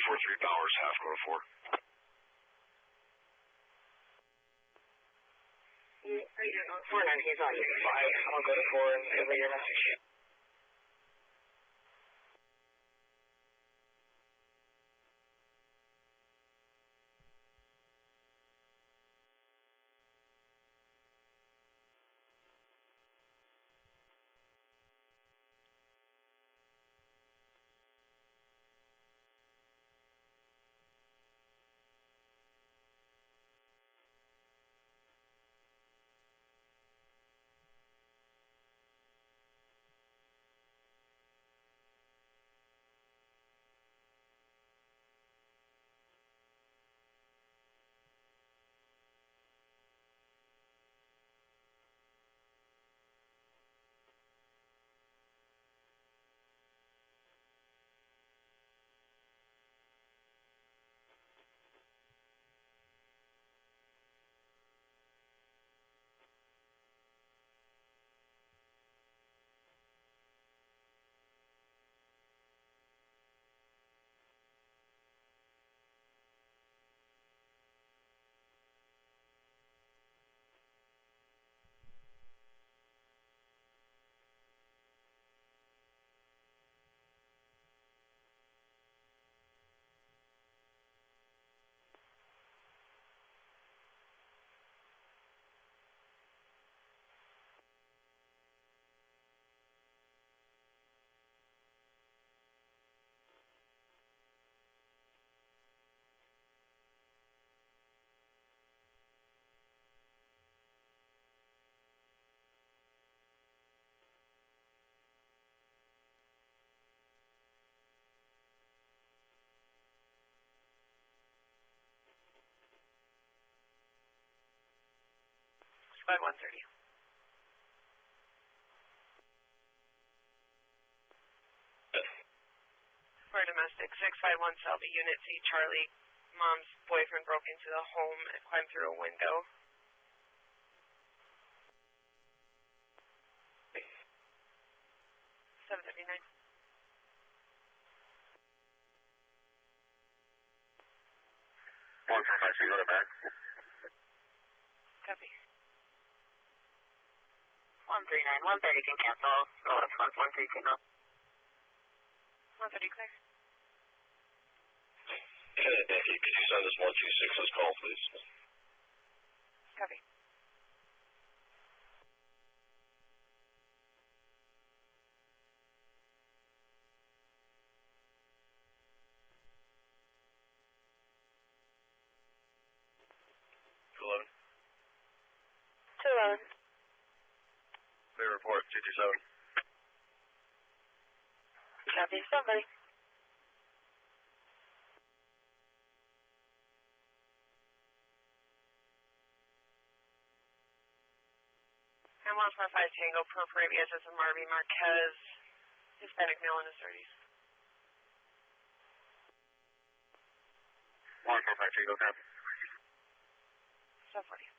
343 Bowers, half, go to 4. Are you on 4 9? He's on 5. I'll go to 4 and relay your message. By 130. For domestic, 651 Selby, Unit C, Charlie. Mom's boyfriend broke into the home and climbed through a window. $7.59. 145, so you go to back. Copy. 139, 130 can cancel. Go to 130 can go. 130 clear. Thank you. Could you send us 126's call, please? Copy. Clear report, 227. Copy, somebody. And 145 Tango, Proprabias is a Marby Marquez, Hispanic male in his 30s. 145 Tango, copy. 740.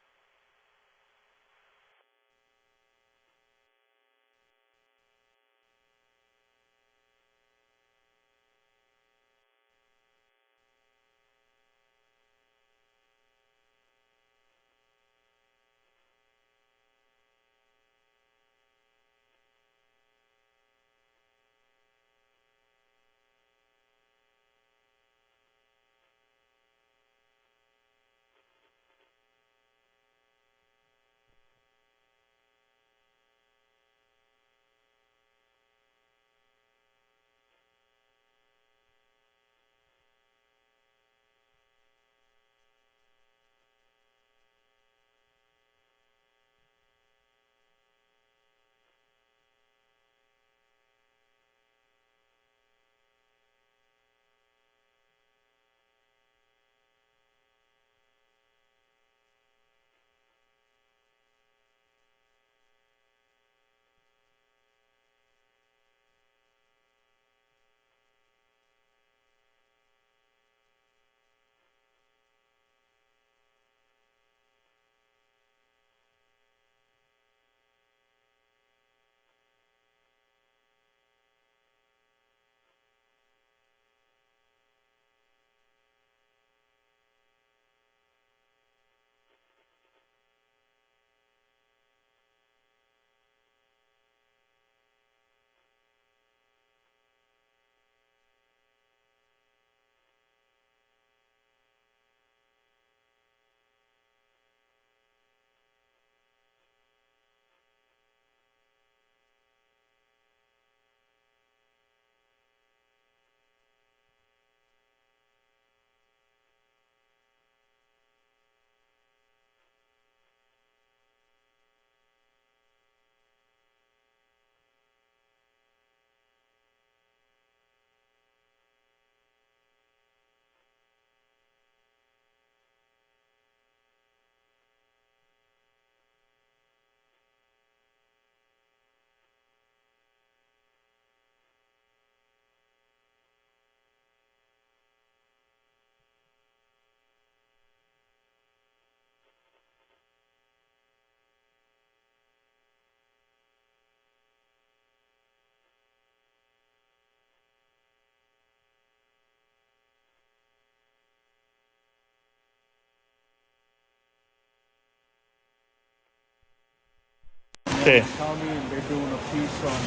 Okay. County, and they're doing a piece on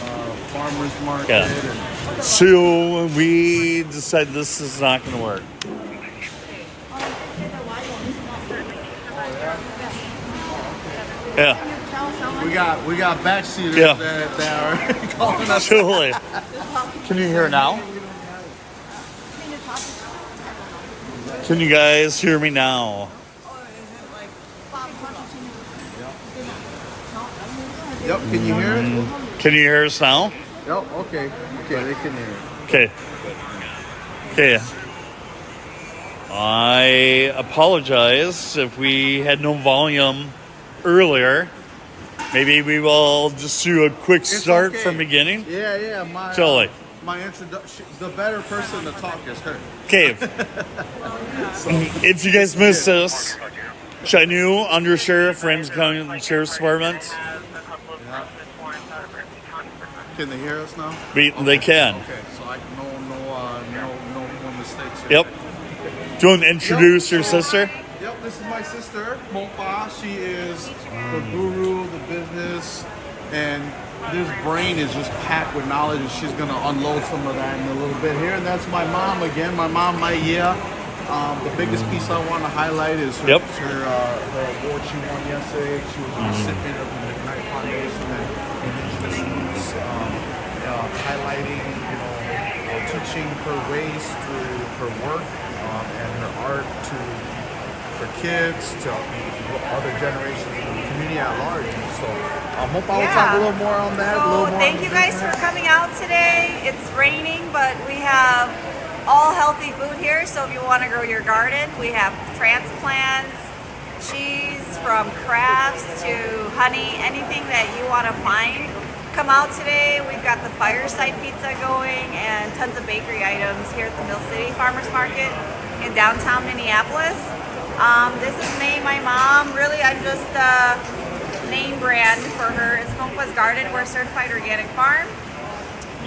farmers market. Yeah. So we decided this is not going to work. Yeah. We got backseaters Yeah. that are calling us. Totally. Can you hear now? Can you guys hear me now? Yep, can you hear it? Can you hear us now? Yep, okay. Okay, they can hear it. Okay. Okay. I apologize if we had no volume earlier. Maybe we will just do a quick start from beginning. Yeah. My introduction, the better person to talk is her. Okay. If you guys missed this, Chanu, Under Sheriff, Ramsey County Sheriff's Department. Can they hear us now? They can. Okay, so I no mistakes here. Yep. Do you want to introduce your sister? Yep, this is my sister, Mopa. She is the guru, the business, and this brain is just packed with knowledge, and she's going to unload some of that in a little bit here. And that's my mom again, my mom, Maya. The biggest piece I want to highlight is her award she won yesterday. She was a recipient of the McKnight Foundation, and she's highlighting, teaching her ways through her work and her art to her kids, to other generations in the community at large. So I hope I will talk a little more on that. So thank you guys for coming out today. It's raining, but we have all healthy food here. So if you want to grow your garden, we have transplants, cheese, from crafts to honey, anything that you want to find. Come out today. We've got the fireside pizza going and tons of bakery items here at the Mill City Farmers Market in downtown Minneapolis. This is May, my mom. Really, I'm just a name brand for her. It's Mopa's Garden. We're a certified organic farm.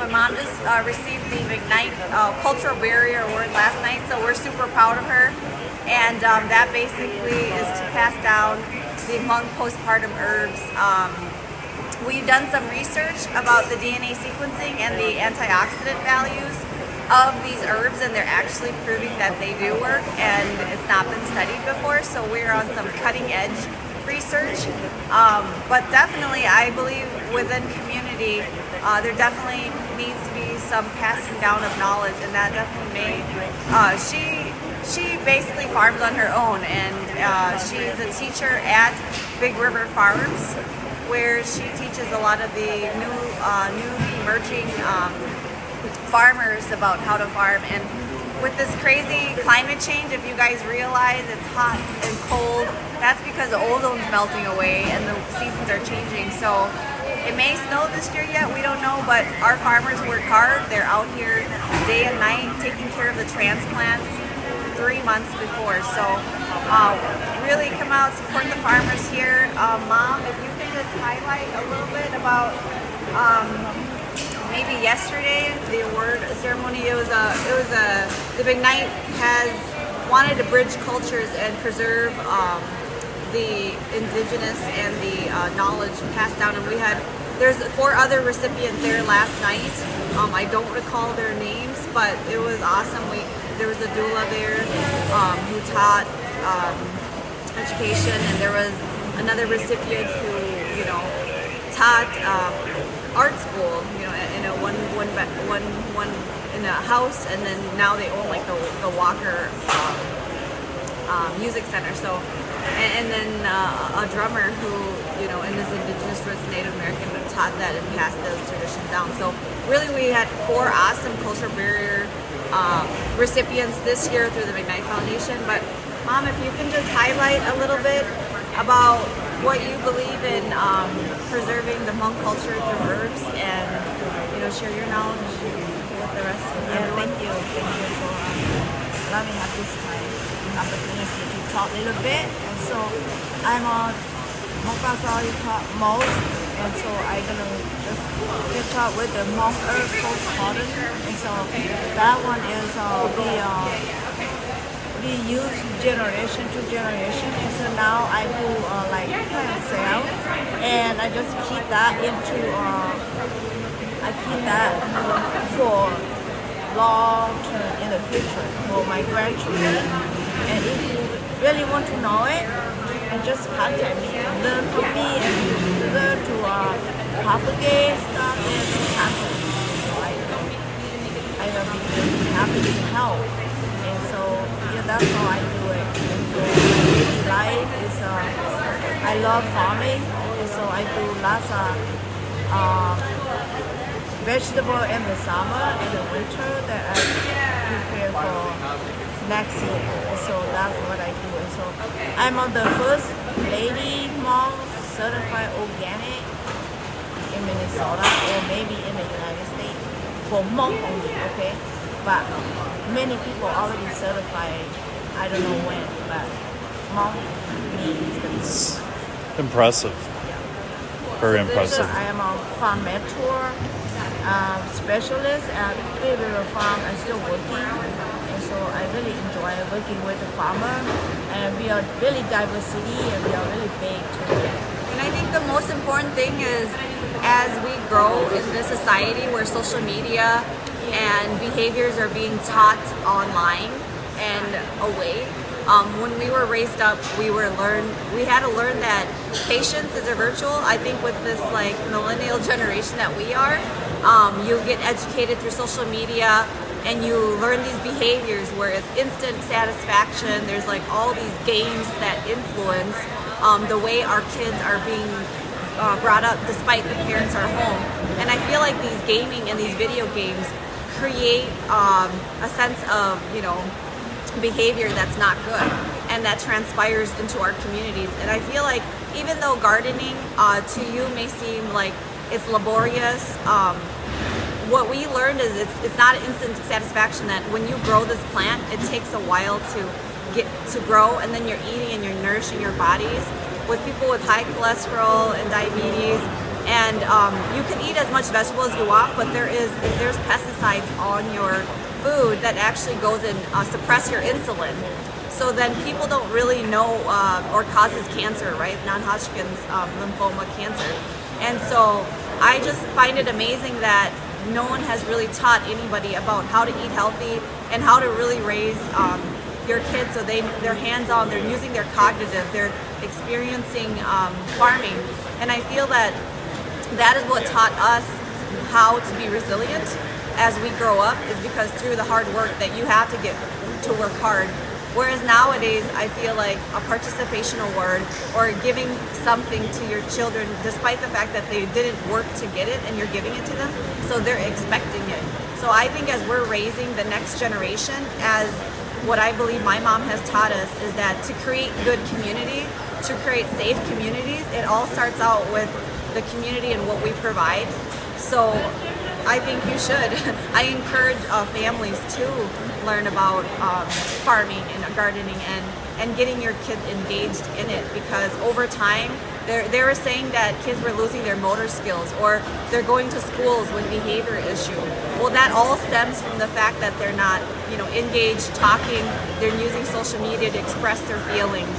My mom just received the McKnight Cultural Barrier Award last night, so we're super proud of her. And that basically is to pass down the Hmong postpartum herbs. We've done some research about the DNA sequencing and the antioxidant values of these herbs, and they're actually proving that they do work, and it's not been studied before, so we're on some cutting edge research. But definitely, I believe within community, there definitely needs to be some passing down of knowledge, and that definitely may. She basically farms on her own, and she's a teacher at Big River Farms, where she teaches a lot of the newly emerging farmers about how to farm. And with this crazy climate change, if you guys realize it's hot and cold, that's because the ozone's melting away and the seasons are changing. So it may snow this year yet, we don't know, but our farmers work hard. They're out here day and night taking care of the transplants 3 months before. So really come out, support the farmers here. Mom, if you can just highlight a little bit about maybe yesterday, the award ceremony. The McKnight has wanted to bridge cultures and preserve the indigenous and the knowledge passed down. And there's 4 other recipients there last night. I don't recall their names, but it was awesome. There was a doula there who taught education, and there was another recipient who, taught art school, in one in a house, and then now they own like the Walker Music Center. So, and then a drummer who, in this indigenous roots Native American, taught that and passed those traditions down. So really, we had 4 awesome cultural barrier recipients this year through the McKnight Foundation. But Mom, if you can just highlight a little bit about what you believe in preserving the Hmong culture through herbs, and share your knowledge with the rest of everyone. Thank you for allowing me have this opportunity to talk a little bit. And so I'm on Mopa's already taught most, and so I'm gonna just get taught with the Hmong herb postpartum. And so that one is we use generation to generation, and so now I do like plant cells, and I just keep that into I keep that for long term in the future for my grandchildren. And if you really want to know it, and just contact me, learn from me, and learn to propagate stuff and contact me. So I will be really happy to help. And so yeah, that's how I do it. And so my daily life is I love farming, and so I do lots of vegetable in the summer and the winter that I prepare for next year. And so that's what I do. And so I'm on the first lady mom certified organic in Minnesota or maybe in the United States for Hmong only, okay? But many people already certified, I don't know when, but Hmong means the best. Impressive. Very impressive. I am a farm mentor, specialist at Favorite Farm. I'm still working, and so I really enjoy working with the farmer. And we are really diverse city, and we are really big too. And I think the most important thing is, as we grow in this society where social media and behaviors are being taught online and away. When we were raised up, we had to learn that patience is a virtue. I think with this like millennial generation that we are, you get educated through social media and you learn these behaviors where it's instant satisfaction. There's like all these games that influence the way our kids are being brought up despite the parents are home. And I feel like these gaming and these video games create a sense of, behavior that's not good, and that transpires into our communities. And I feel like even though gardening to you may seem like it's laborious, what we learned is it's not instant satisfaction. That when you grow this plant, it takes a while to get to grow, and then you're eating and you're nourishing your bodies. With people with high cholesterol and diabetes, and you can eat as much vegetable as you want, but there's pesticides on your food that actually goes and suppress your insulin. So then people don't really know, or causes cancer, right? Non-Hodgkin's lymphoma cancer. And so I just find it amazing that no one has really taught anybody about how to eat healthy and how to really raise your kids so they're hands-on, they're using their cognitive, they're experiencing farming. And I feel that is what taught us how to be resilient as we grow up, is because through the hard work that you have to get to work hard. Whereas nowadays, I feel like a participation award or giving something to your children, despite the fact that they didn't work to get it and you're giving it to them, so they're expecting it. So I think as we're raising the next generation, as what I believe my mom has taught us, is that to create good community, to create safe communities, it all starts out with the community and what we provide. So I think you should. I encourage families to learn about farming and gardening and getting your kids engaged in it, because over time they were saying that kids were losing their motor skills, or they're going to schools with behavior issue. Well, that all stems from the fact that they're not, engaged, talking, they're using social media to express their feelings.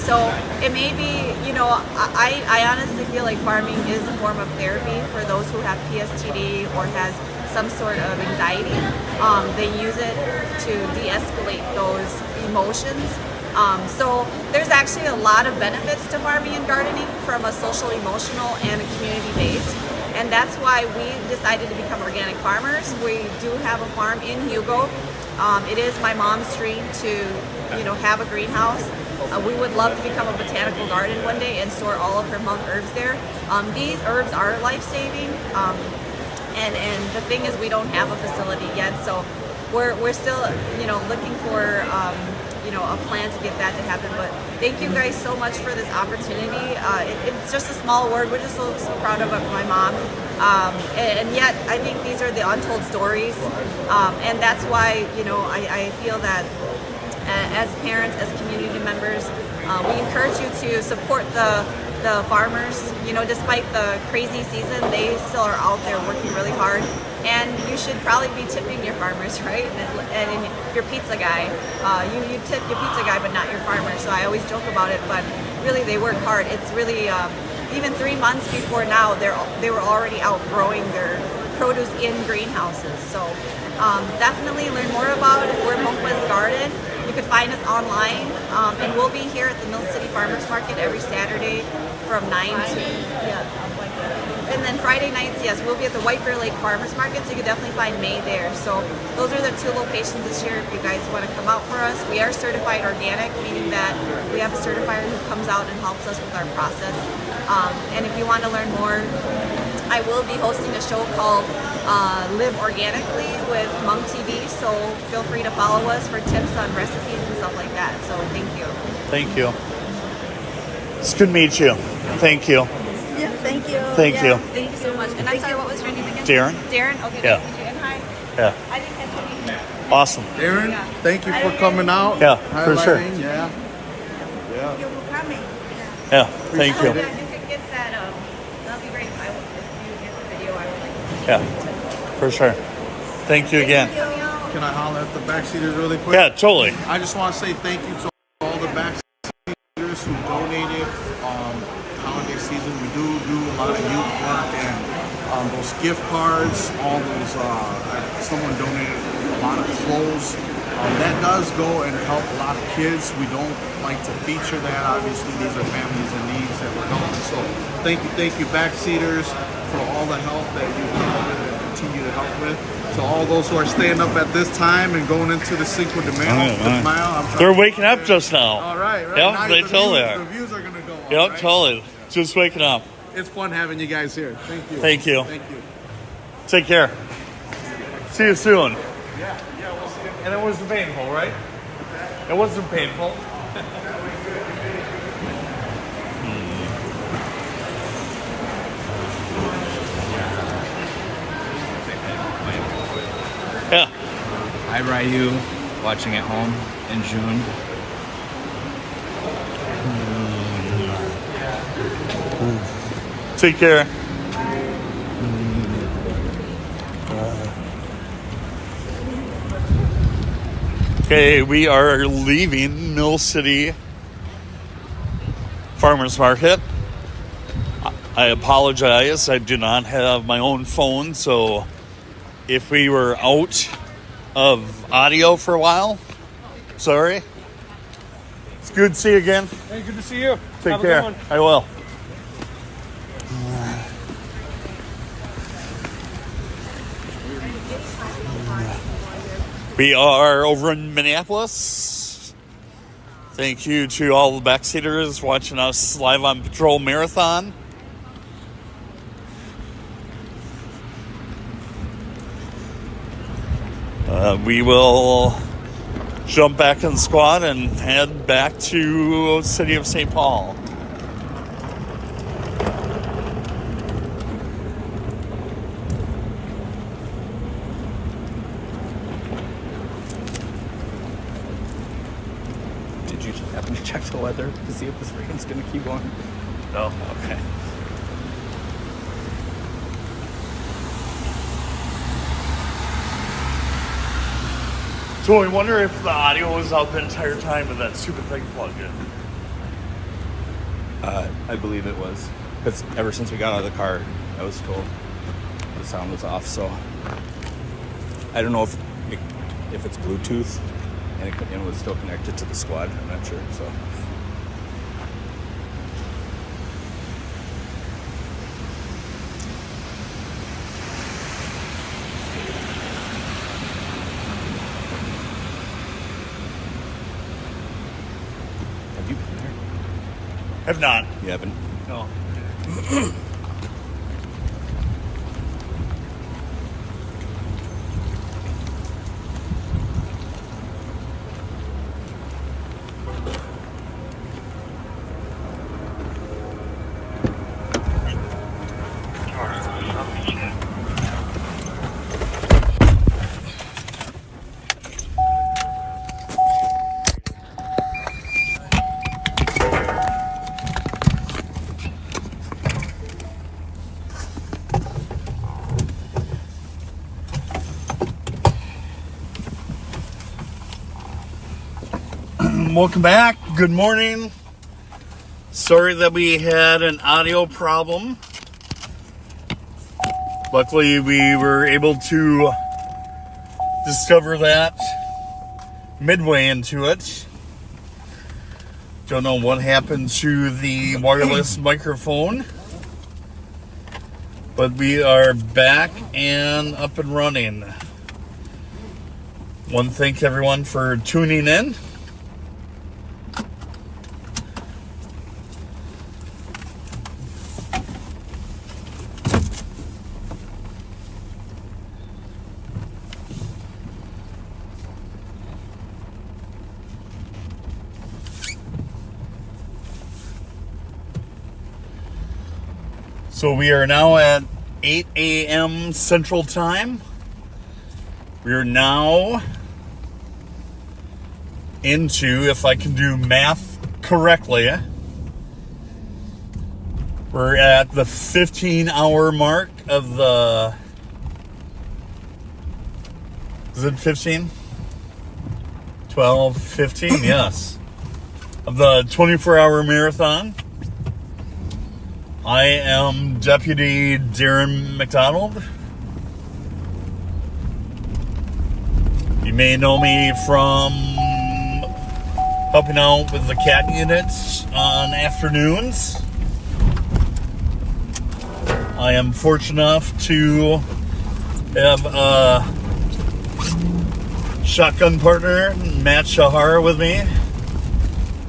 So it may be, I honestly feel like farming is a form of therapy for those who have PSTD or has some sort of anxiety. They use it to de-escalate those emotions. So there's actually a lot of benefits to farming and gardening from a social, emotional, and a community base. And that's why we decided to become organic farmers. We do have a farm in Hugo. It is my mom's dream to, have a greenhouse. We would love to become a botanical garden one day and store all of her Hmong herbs there. These herbs are life-saving, and the thing is, we don't have a facility yet, so we're still, looking for, a plan to get that to happen. But thank you guys so much for this opportunity. It's just a small word. We're just so proud of my mom, and yet I think these are the untold stories, and that's why, I feel that as parents, as community members, we encourage you to support the farmers. Despite the crazy season, they still are out there working really hard. And you should probably be tipping your farmers, right? And your pizza guy. You tip your pizza guy, but not your farmer. So I always joke about it, but really they work hard. It's really even 3 months before now, they were already outgrowing their produce in greenhouses. So definitely learn more about where Monkwa's Garden. You can find us online, and we'll be here at the Mill City Farmers Market every Saturday from 9 to, and then Friday nights, yes, we'll be at the White Bear Lake Farmers Market, so you can definitely find May there. So those are the 2 locations this year if you guys want to come out for us. We are certified organic, meaning that we have a certifier who comes out and helps us with our process. And if you want to learn more, I will be hosting a show called Live Organically with Monk TV, so feel free to follow us for tips on recipes and stuff like that. So thank you. Thank you. It's good to meet you. Thank you. Yeah, thank you. Thank you. Thank you so much. And I'm sorry, what was your name again? Darren. Darren? Okay, Yeah. nice to meet you. And hi. Yeah. I didn't catch your name. Awesome. Darren, thank you for coming out. Yeah, for sure. highlighting, Yeah. Thank you for coming. Yeah, thank you. Yeah, you could get that. That'll be great. If you get the video, I would like to. Yeah, for sure. Thank you again. Can I holler at the backseaters really quick? Yeah, totally. I just want to say thank you to all the backseaters who donated holiday season. We do a lot of youth work, and those gift cards, all those, someone donated a lot of clothes. That does go and help a lot of kids. We don't like to feature that. Obviously, these are families in needs that we're helping. So thank you, backseaters, for all the help that you've helped with and continue to help with. To all those who are staying up at this time and going into the Cinco de Mayo, They're waking up just now. All right. Yep, Now they the totally views, are. The views are going to go on, Yep, right? totally. Just waking up. It's fun having you guys here. Thank you. Thank you. Thank you. Take care. See you soon. Yeah, we'll see you. And it wasn't painful, right? It wasn't painful. Yeah. Hi, Ryu, watching at home in June. Take care. Okay, we are leaving Mill City Farmers Market. I apologize, I do not have my own phone, so if we were out of audio for a while, sorry. It's good to see you again. Hey, good to see you. Take Have a care. good one. I will. We are over in Minneapolis. Thank you to all the backseaters watching us live on Patrol Marathon. We will jump back in the squad and head back to City of St. Paul. Did you happen to check the weather to see if this rain's going to keep going? No? Okay. So I wonder if the audio was out the entire time and that stupid thing plugged in. I believe it was. Because ever since we got out of the car, I was told the sound was off. So I don't know if it's Bluetooth and it was still connected to the squad. I'm not sure. So. Have you been there? Have not. You haven't? No. Welcome back. Good morning. Sorry that we had an audio problem. Luckily, we were able to discover that midway into it. Don't know what happened to the wireless microphone, but we are back and up and running. Want to thank everyone for tuning in. So we are now at 8 a.m. Central Time. We are now into, if I can do math correctly, we're at the 15-hour mark of the... Is it 15? 12, 15, yes. Of the 24-hour marathon. I am Deputy Darren McDonald. You may know me from helping out with the CAT units on afternoons. I am fortunate enough to have a shotgun partner, Matt Shahar, with me.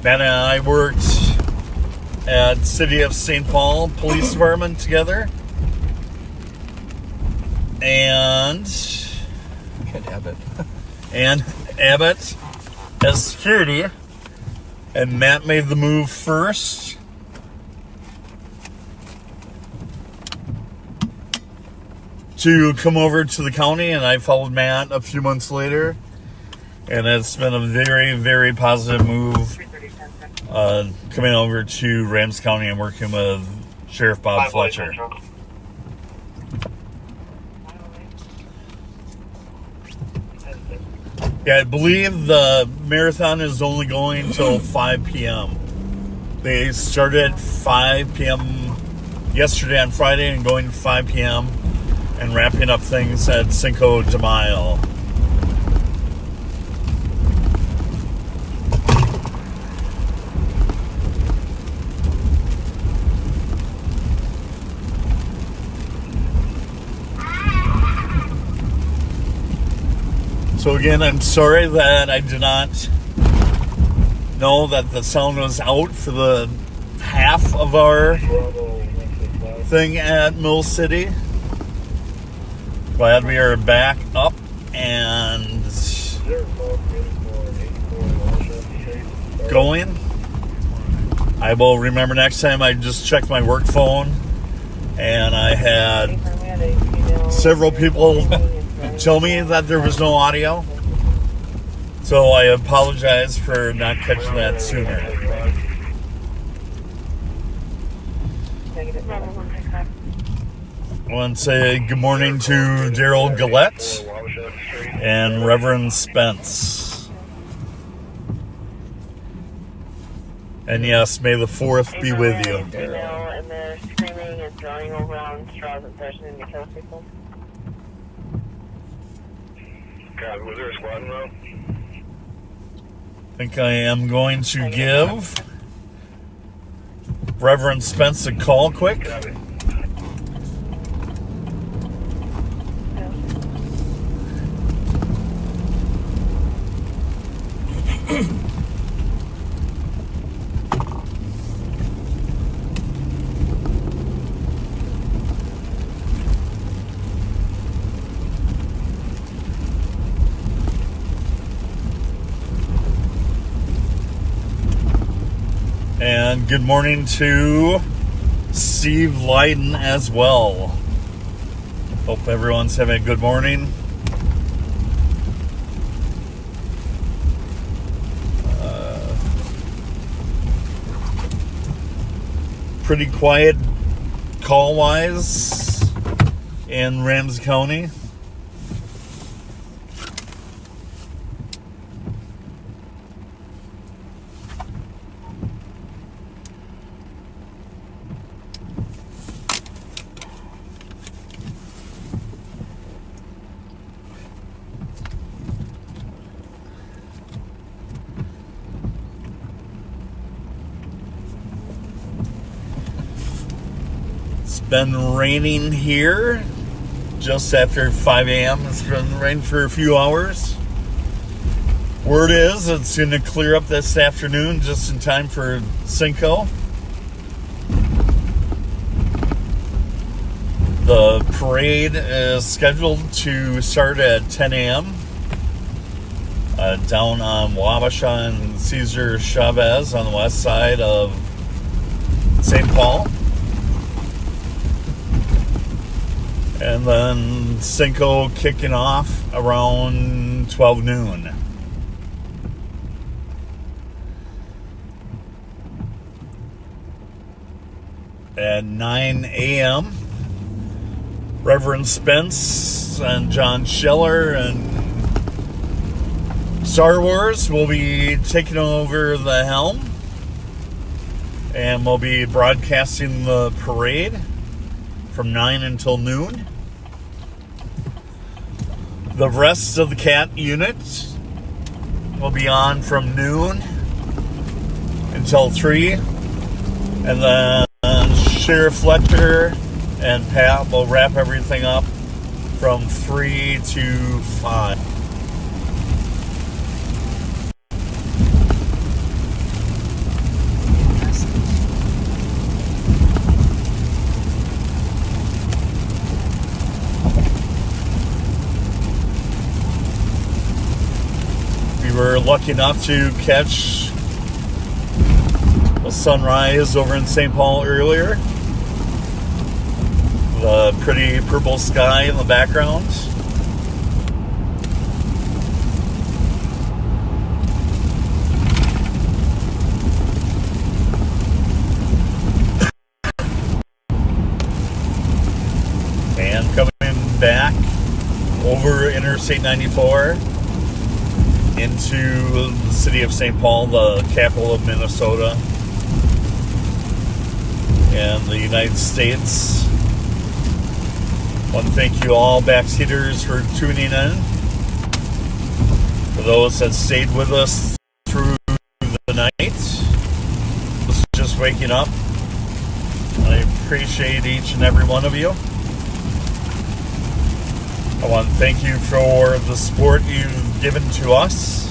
Matt and I worked at City of St. Paul Police Department together. And Abbott. And Abbott as security. And Matt made the move first. To come over to the county, and I followed Matt a few months later. And it's been a very, very positive move. Coming over to Ramsey County and working with Sheriff Bob Fletcher. Yeah, I believe the marathon is only going till 5 p.m. They started at 5 p.m. yesterday on Friday and going to 5 p.m. and wrapping up things at Cinco de Mayo. So again, I'm sorry that I did not know that the sound was out for the half of our thing at Mill City. Glad we are back up and going. I will remember next time. I just checked my work phone and I had several people tell me that there was no audio. So I apologize for not catching that sooner. I want to say good morning to Daryl Gillette and Reverend Spence. And yes, may the 4th be with you. And they're screaming and throwing over on straws and threatening to kill people. God, was there a squad in row? I think I am going to give Reverend Spence a call quick. And good morning to Steve Lydon as well. Hope everyone's having a good morning. Pretty quiet call-wise in Ramsey County. It's been raining here just after 5 a.m. It's been raining for a few hours. Word is it's going to clear up this afternoon just in time for Cinco. The parade is scheduled to start at 10 a.m. Down on Wabasha and Cesar Chavez on the west side of St. Paul. And then Cinco kicking off around 12 noon. At 9 a.m., Reverend Spence and John Schiller and Star Wars will be taking over the helm, and we'll be broadcasting the parade from 9 until noon. The rest of the CAT unit will be on from noon until 3, and then Sheriff Fletcher and Pat will wrap everything up from 3 to 5. We were lucky enough to catch a sunrise over in St. Paul earlier. The pretty purple sky in the background. And coming back over Interstate 94 into the city of St. Paul, the capital of Minnesota and the United States. I want to thank you all backseaters for tuning in. For those that stayed with us through the night, was just waking up. I appreciate each and every one of you. I want to thank you for the support you've given to us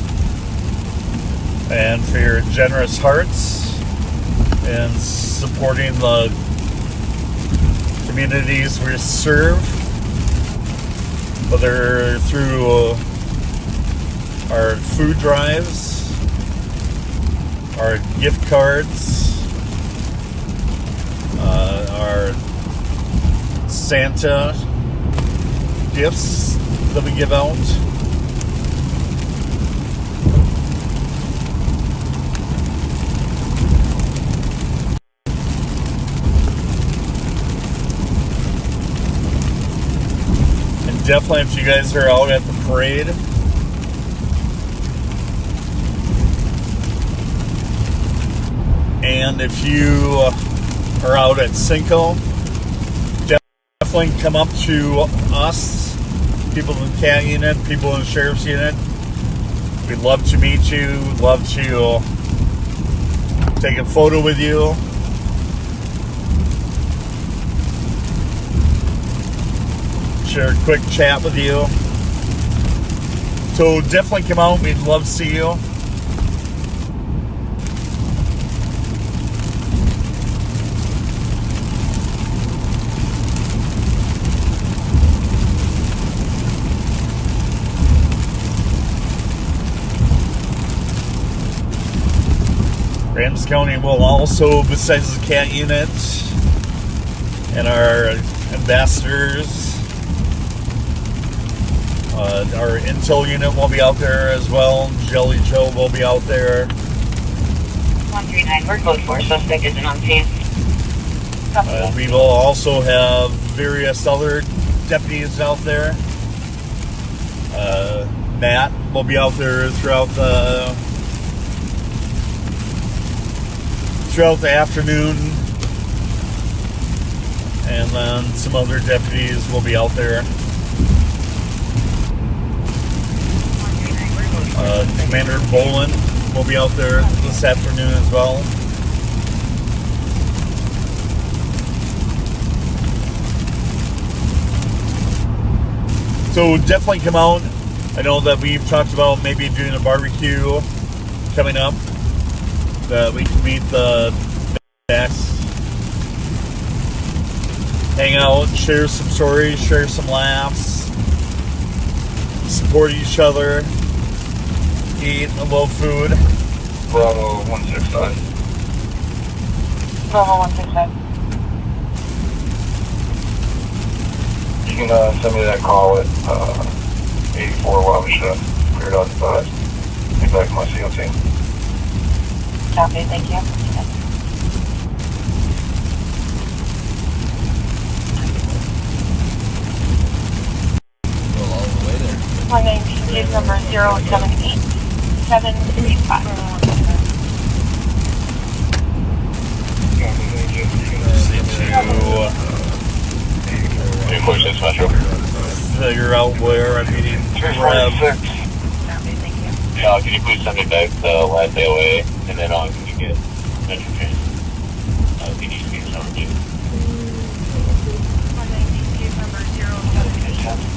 and for your generous hearts and supporting the communities we serve, whether through our food drives, our gift cards, our Santa gifts that we give out. Definitely, if you guys are out at the parade, and if you are out at Cinco, definitely come up to us, people in the CAT unit, people in the Sheriff's unit. We'd love to meet you, love to take a photo with you. Share a quick chat with you. So definitely come out. We'd love to see you. Ramsey County will also, besides the CAT unit and our ambassadors, our intel unit will be out there as well. Jelly Joe will be out there. 139, we're code 4, suspect isn't on scene. We will also have various other deputies out there. Matt will be out there throughout the afternoon, and then some other deputies will be out there. Commander Boland will be out there this afternoon as well. So definitely come out. I know that we've talked about maybe doing a barbecue coming up. That we can meet the backs, hang out, share some stories, share some laughs, support each other, eat a little food. Bravo 165. Bravo 165. You can send me that call at 84 while we should have cleared out the bus. Get back to my SEAL team. Copy, thank you. Go all the way there. My name is number 078735. Figure out where I'm meeting Rev. Yeah, can you please send me back the last AOA, and then can you get Metro Train? If you need to be something. My name is number 078735.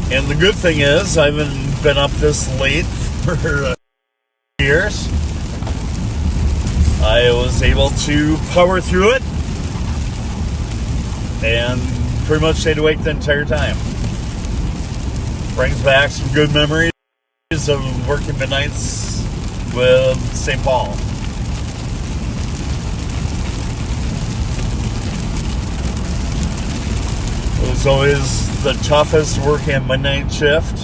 And the good thing is, I haven't been up this late for years. I was able to power through it and pretty much stayed awake the entire time. Brings back some good memories of working midnights with St. Paul. It was always the toughest working a midnight shift.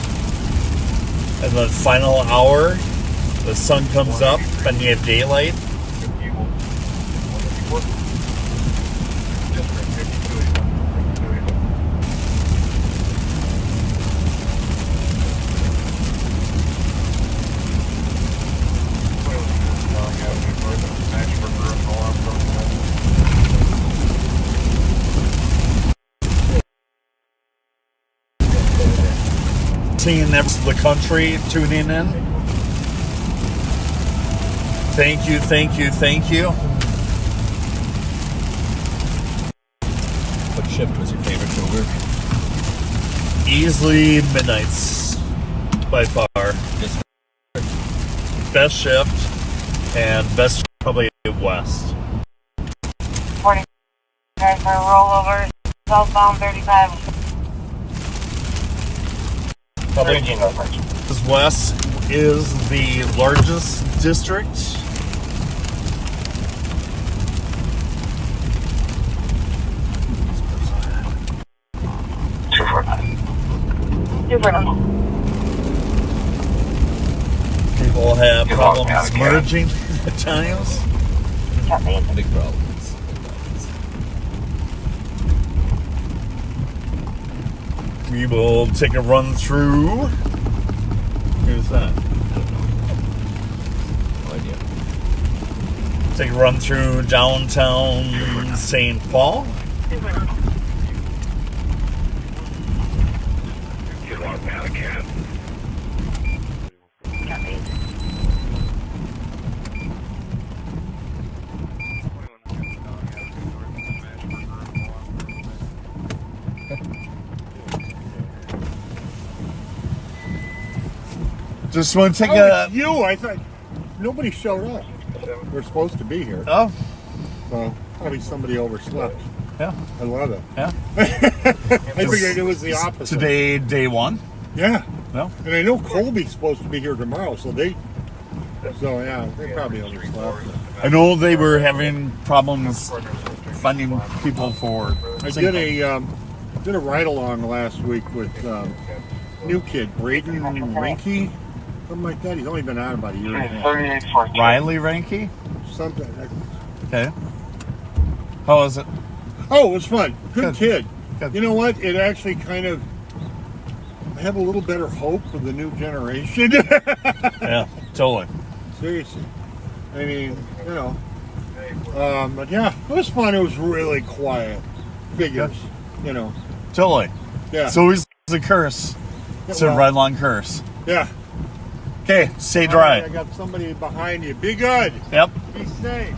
And the final hour, the sun comes up and you have daylight. Seeing the country tuning in. Thank you, thank you, thank you. What shift was your favorite to work? Easily midnights, by far. Best shift, and best probably West. 40 cars for a rollover, southbound 35. Probably because West is the largest district. People have problems merging at times. Big problems. We will take a run through. Who's that? No idea. Take a run through downtown St. Paul. Get locked out of cab. Just want to take it's you. I thought nobody showed up. We're supposed to be here. Oh. So probably somebody overslept. Yeah. I love it. Yeah. I figured it was the opposite. Today, day one. Yeah. No. And I know Colby's supposed to be here tomorrow, so they probably overslept. I know they were having problems finding people for. I did a ride along last week with new kid Braden Rinke, something like that. He's only been out about a year and a half. Riley Ranke? Something. Okay. How was it? Oh, it was fun. Good kid. Good. You know what? It actually kind of. I have a little better hope for the new generation. Yeah, totally. Seriously. I mean, you know, But yeah, it was fun. It was really quiet. Figures, you know. Totally. Yeah. It's always a curse. It's a right long curse. Yeah. Okay, stay All dry. right, I got somebody behind you. Be good. Yep. Be safe.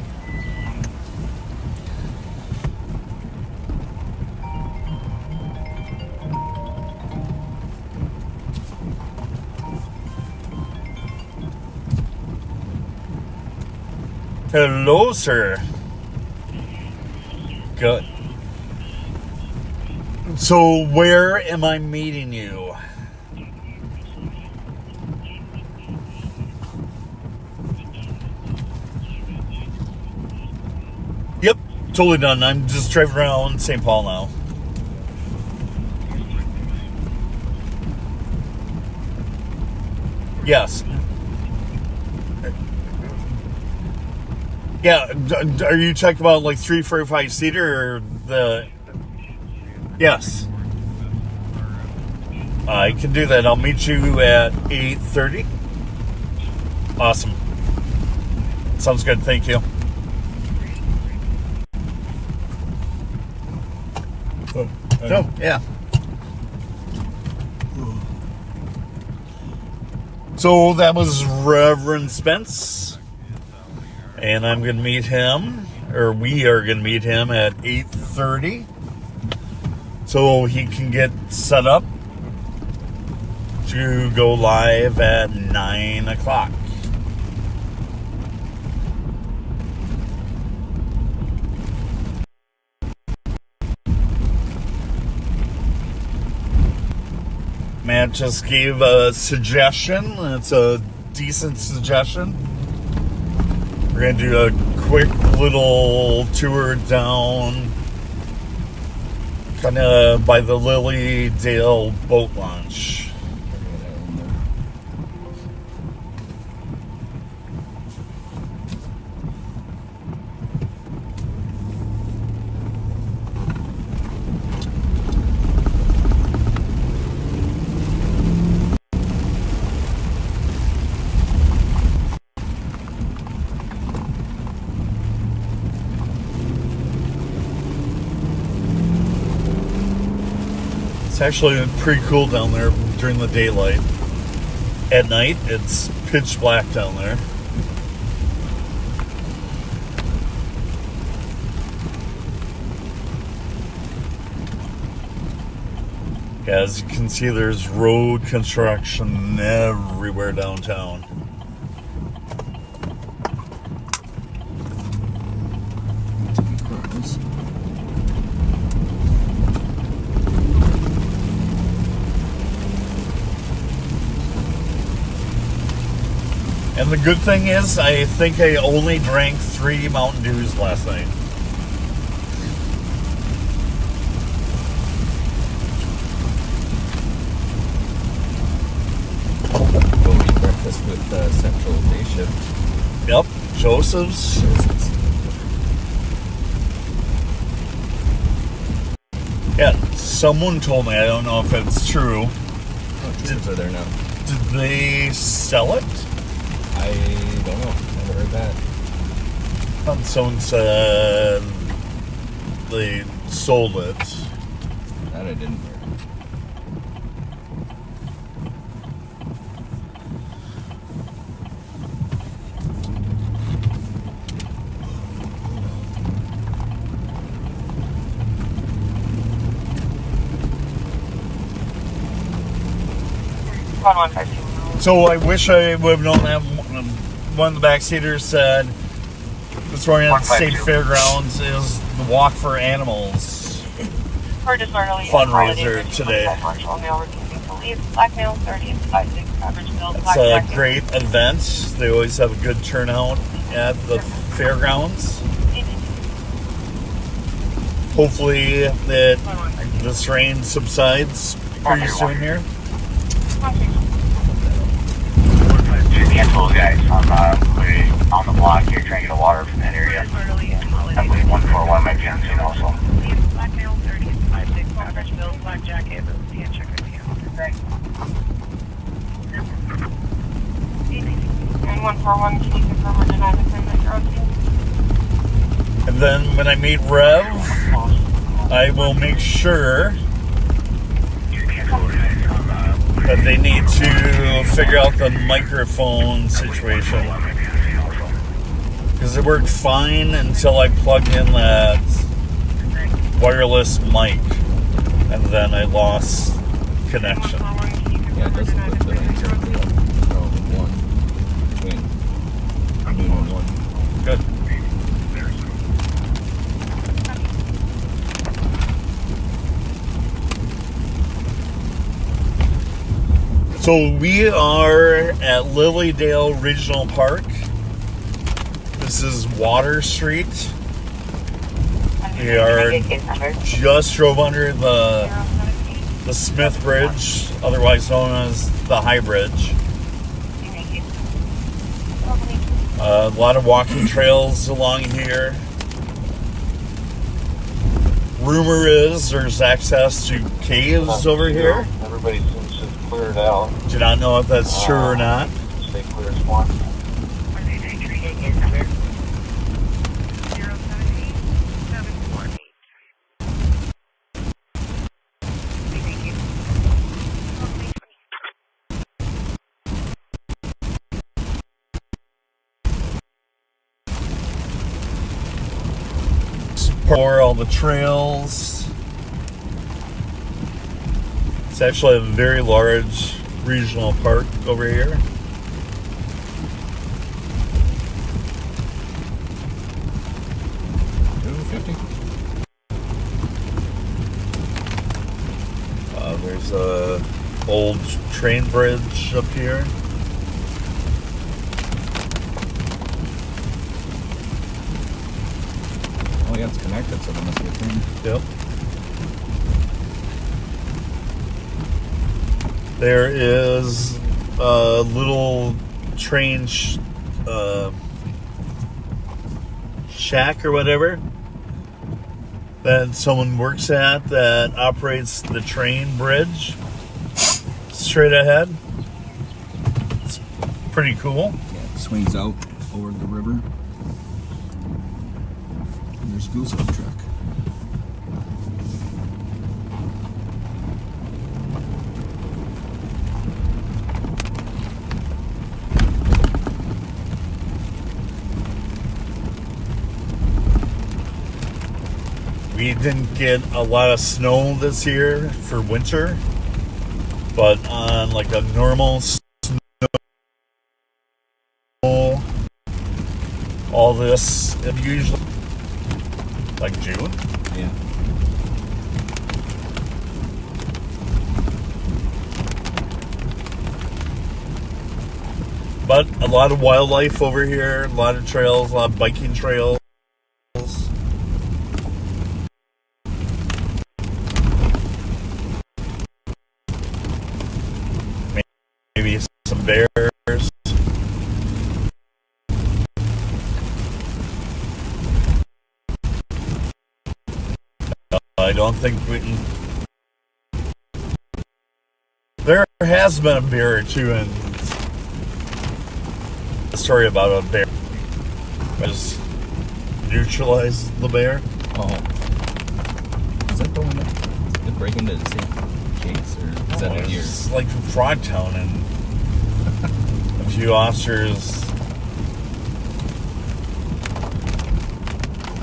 Hello, sir. Good. So, where am I meeting you? Yep, totally done. I'm just driving around St. Paul now. Yes. Yeah, are you talking about like 345 seater or the... Yes. I can do that. I'll meet you at 8:30. Awesome. Sounds good. Thank you. No, yeah. So that was Reverend Spence. And I'm going to meet him, or we are going to meet him at 8:30. So he can get set up to go live at 9 o'clock. Matt just gave a suggestion. It's a decent suggestion. We're going to do a quick little tour down kind of by the Lily Dale boat launch. It's actually pretty cool down there during the daylight. At night, it's pitch black down there. As you can see, there's road construction everywhere downtown. And the good thing is, I think I only drank 3 Mountain Dews last night. Go eat breakfast with Central Day Shift. Yep, Joseph's. Yeah, someone told me, I don't know if it's true. Oh, Joseph's are there now. Did they sell it? I don't know. Never heard that. Someone said they sold it. That I didn't hear. So I wish I would have known that. One of the backseaters said this morning at the state fairgrounds is the Walk for Animals fundraiser today. It's a great event. They always have a good turnout at the fairgrounds. Hopefully that this rain subsides pretty soon here. Handful of guys on the block here trying to get water from that area. I believe 141 might be on scene also. Blackmail 3056, average bill, black jacket, and check it out. And 141, can you confirm or deny the claim that you're on scene? And then when I meet Rev, I will make sure that they need to figure out the microphone situation. Because it worked fine until I plugged in that wireless mic. And then I lost connection. Yeah, it doesn't put the answer one between noon and 1. Good. So we are at Lilydale Regional Park. This is Water Street. We are just drove under the Smith Bridge, otherwise known as the High Bridge. A lot of walking trails along here. Rumor is there's access to caves over here. Everybody seems to have cleared out. Do not know if that's true or not. Stay clear as one. For all the trails. It's actually a very large regional park over here. There's a old train bridge up here. Oh yeah, it's connected, so there must be a train. Yep. There is a little train shack or whatever that someone works at that operates the train bridge straight ahead. It's pretty cool. Yeah, it swings out over the river. And there's Goose Hook truck. We didn't get a lot of snow this year for winter, but on like a normal snow, all this usually like June. Yeah. But a lot of wildlife over here, a lot of trails, a lot of biking trails. Maybe some bears. I don't think we can. There has been a bear or two in a story about a bear. Just neutralize the bear. Oh. Is that the one that break into the same gates, or is that a deer? It's like Frogtown, and a few officers.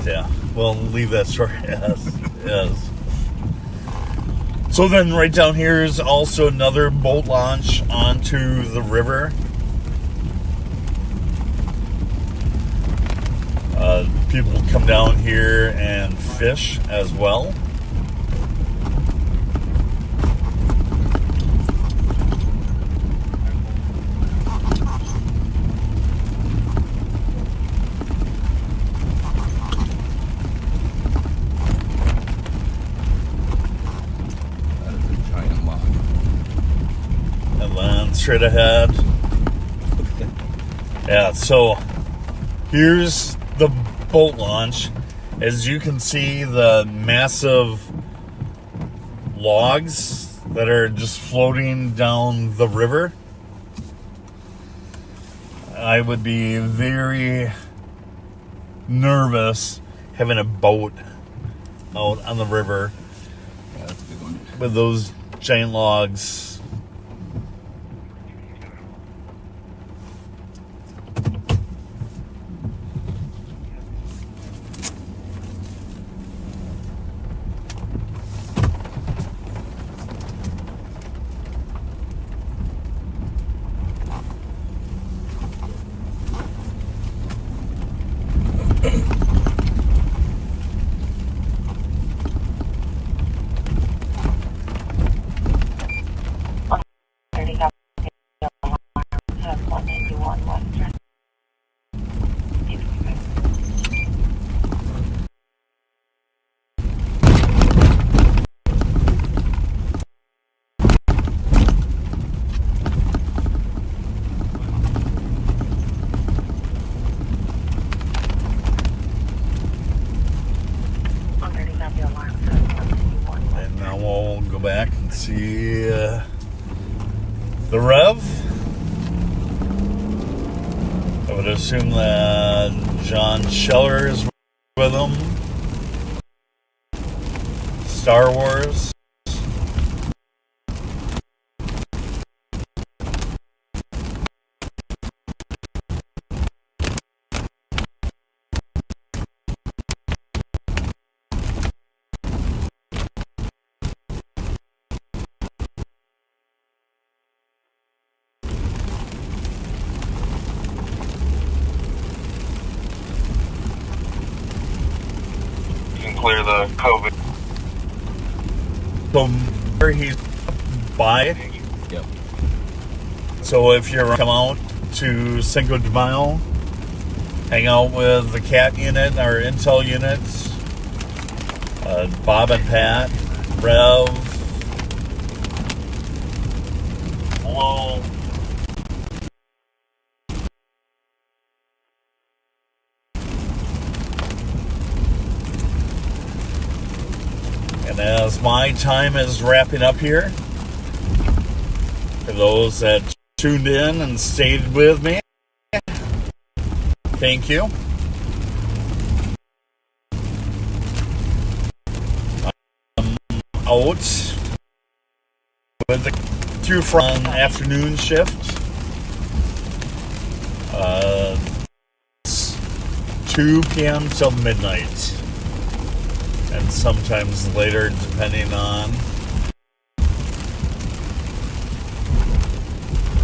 Yeah, we'll leave that story as is. So then right down here is also another boat launch onto the river. People come down here and fish as well. Straight ahead. Yeah, so here's the boat launch. As you can see, the massive logs that are just floating down the river. I would be very nervous having a boat out on the river. Yeah, that's a good one. With those giant logs. And now we'll go back and see the Rev. I would assume that John Scheller is with him. Star Wars. Clear the COVID. So where he's by. Yep. So if you're come out to Cinco de Mayo, hang out with the CAT unit, our intel units, Bob and Pat, Rev, Hello. And as my time is wrapping up here, for those that tuned in and stayed with me, thank you. I'm out with the through from afternoon shift. 2 p.m. till midnight. And sometimes later, depending on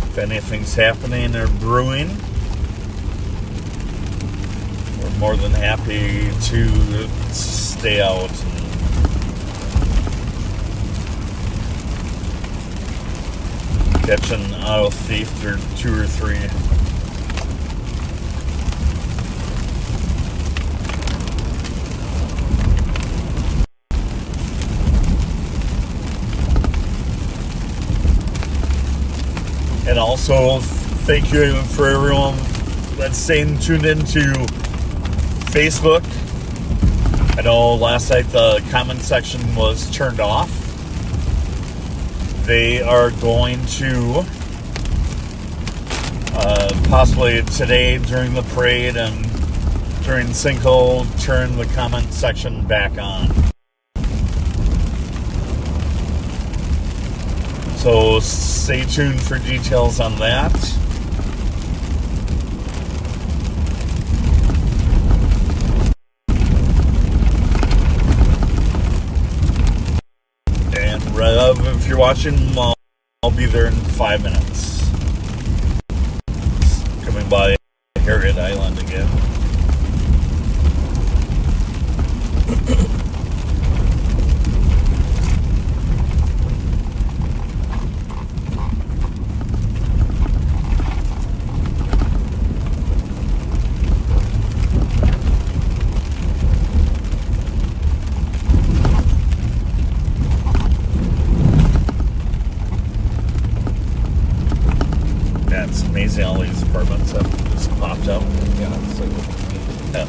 if anything's happening or brewing. We're more than happy to stay out and catch an auto thief or 2 or 3. And also, thank you for everyone that's staying tuned into Facebook. I know last night the comment section was turned off. They are going to, possibly today during the parade and during Cinco, turn the comment section back on. So stay tuned for details on that. And Rev, if you're watching, I'll be there in 5 minutes. Coming by Harriet Island again. It's amazing all these apartments have just popped up. Yeah, it's like yeah.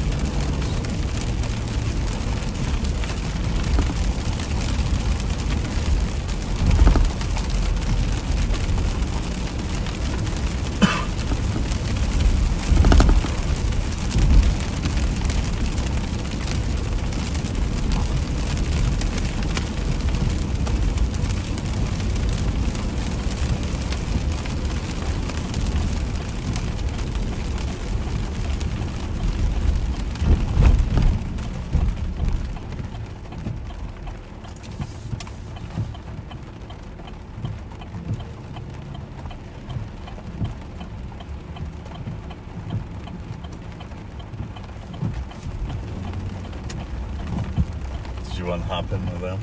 want to hop in with them.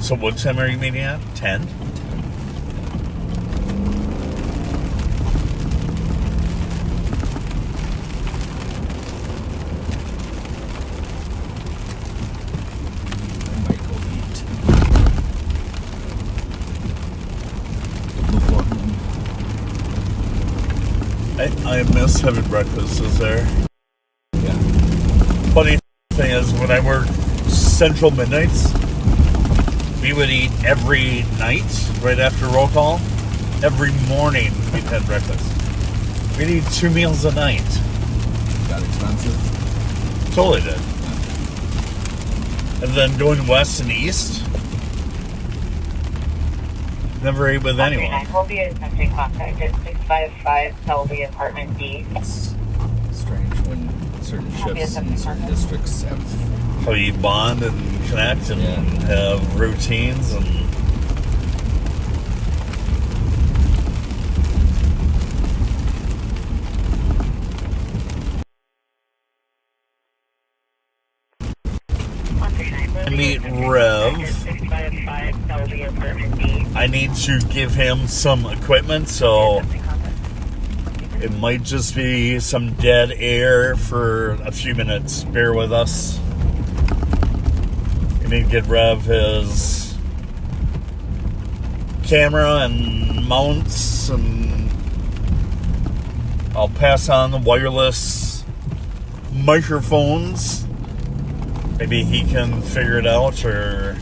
So what time are you meeting at? 10? I miss having breakfasts there. Yeah. Funny thing is, when I worked Central Midnights, we would eat every night right after roll call. Every morning we'd have breakfast. We'd eat 2 meals a night. Got expensive? Totally did. And then going west and east, never ate with anyone. We'll be attempting contact at 655 Selby Apartment D. It's strange when certain shifts in certain districts have... How you bond and connect and have routines and... I meet Rev. I need to give him some equipment, so it might just be some dead air for a few minutes. Bear with us. I need to get Rev his camera and mounts, and I'll pass on the wireless microphones. Maybe he can figure it out, or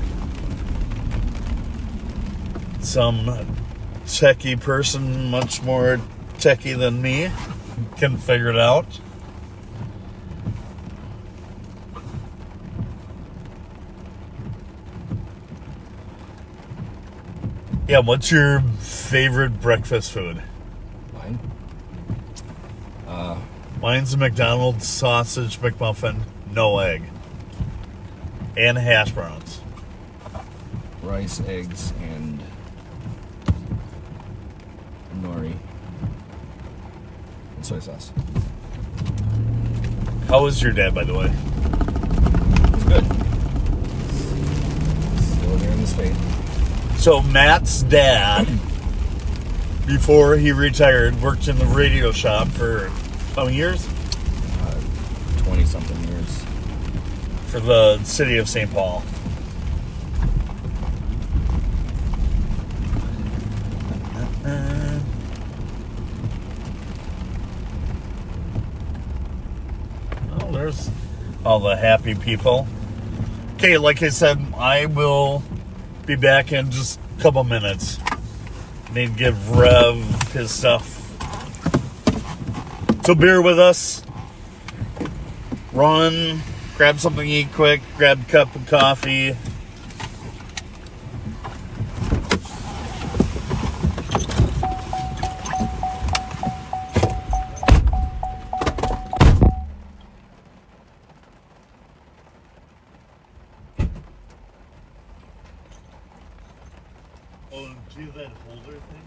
some techie person, much more techie than me, can figure it out. Yeah, what's your favorite breakfast food? Mine? Mine's a McDonald's sausage McMuffin, no egg. And hash browns. Rice, eggs, and nori. And soy sauce. How was your dad, by the way? It's good. Still here in the state. So Matt's dad, before he retired, worked in the radio shop for how many years? 20-something years. For the city of St. Paul. Oh, there's all the happy people. Okay, like I said, I will be back in just a couple minutes. Need to give Rev his stuff. So bear with us. Run. Grab something to eat quick. Grab a cup of coffee. Oh, do you have that holder thing?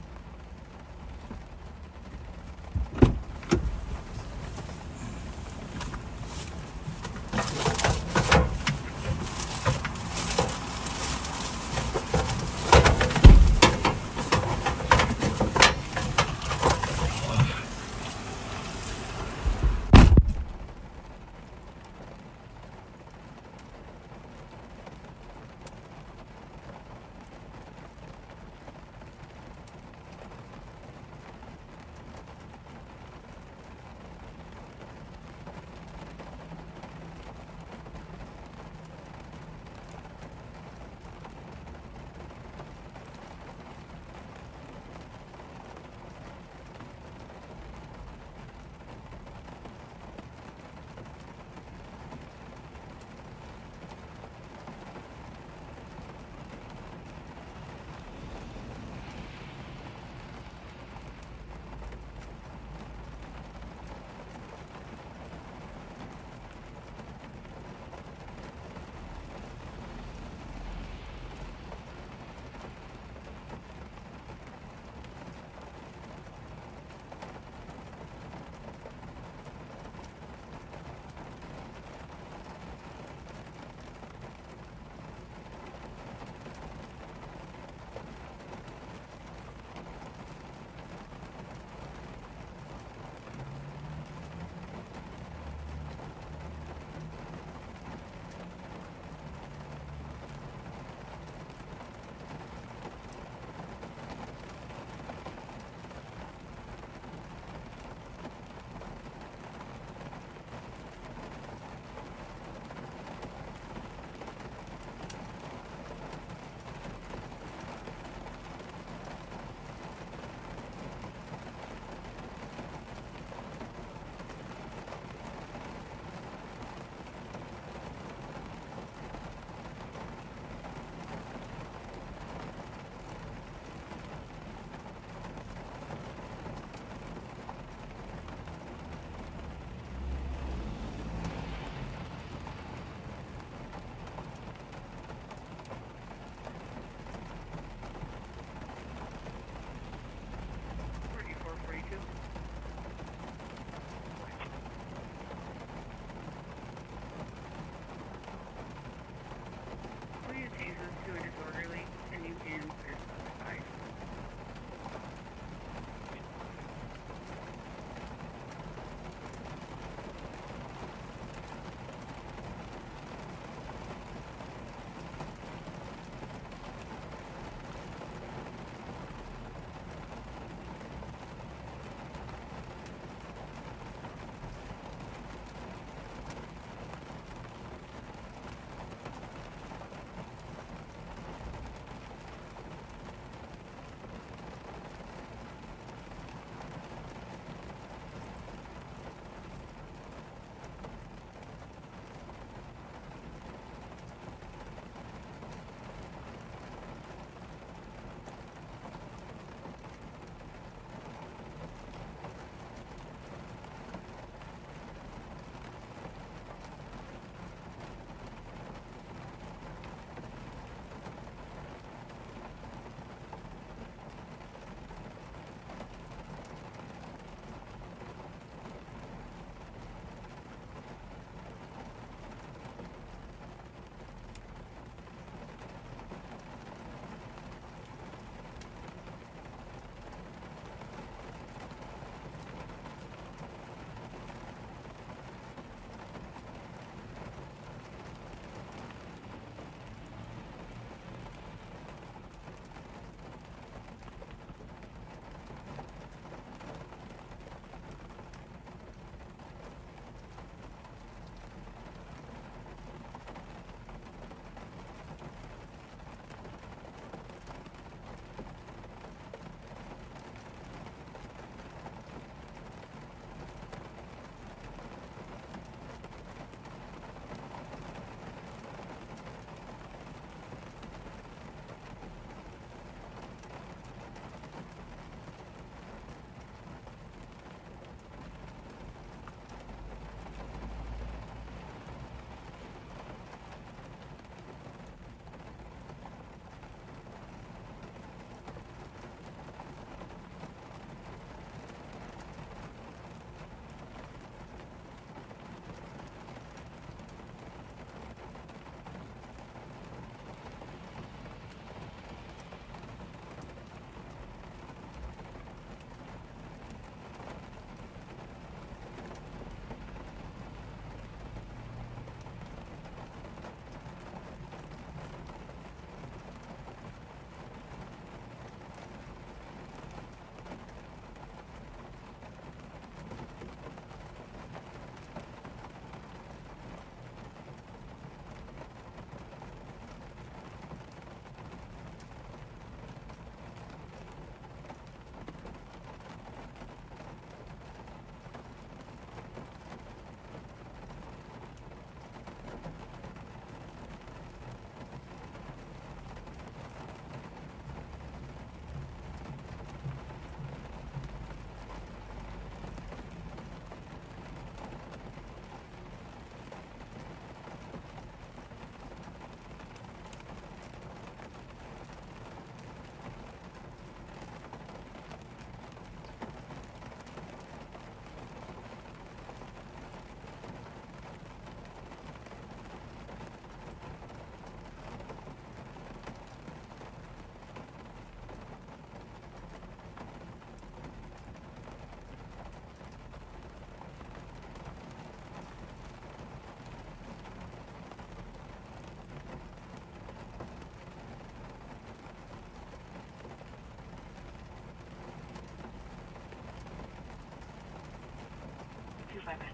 259.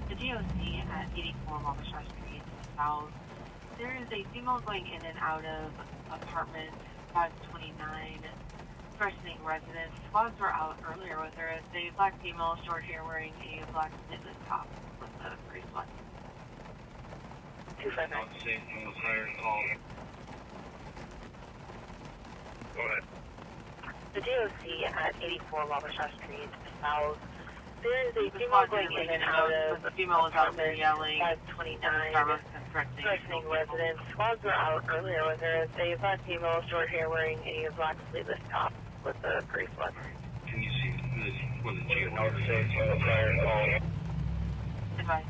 The DOC at 84 Wabasha Street South. There is a female going in and out of apartment 529, threatening residents. Squads were out earlier with her. It's a black female, short hair, wearing a black sleeveless top with a gray sweat. 259. Go ahead. The DOC at 84 Wabasha Street South. There is a female going in and out of the female is out there yelling 529, threatening residents. Squads were out earlier with her. It's a black female, short hair, wearing a black sleeveless top with a gray sweater. Can you see who the GO? Advice.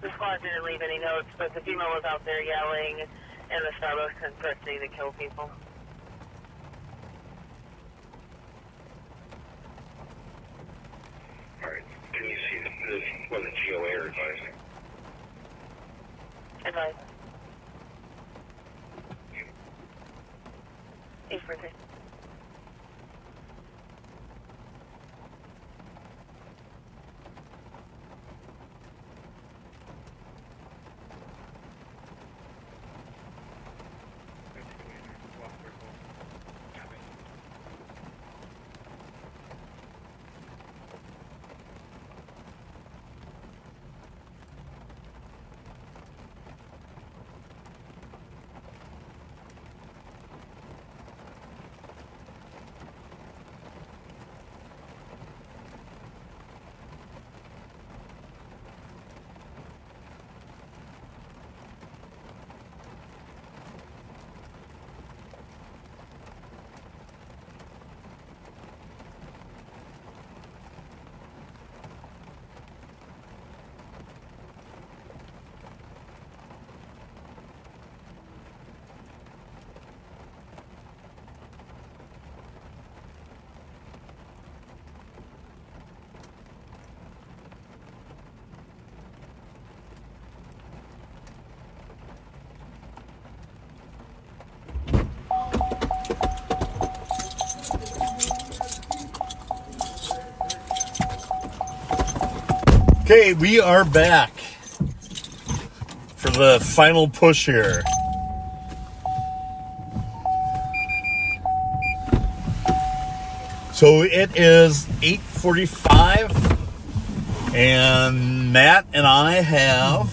The squad didn't leave any notes, but the female was out there yelling and the Starbucks and threatening to kill people. Alright, can you see what the GOA are advising? Advice. 843. Okay, we are back for the final push here. So it is 8:45, and Matt and I have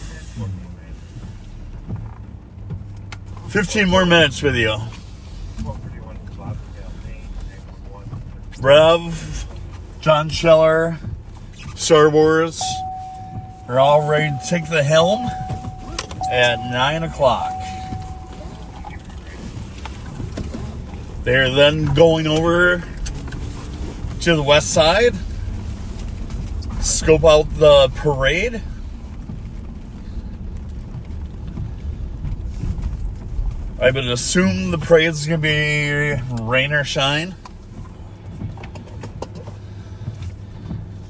15 more minutes with you. Rev, John Scheller, Star Wars are all ready to take the helm at 9 o'clock. They're then going over to the west side, scope out the parade. I would assume the parade's going to be rain or shine.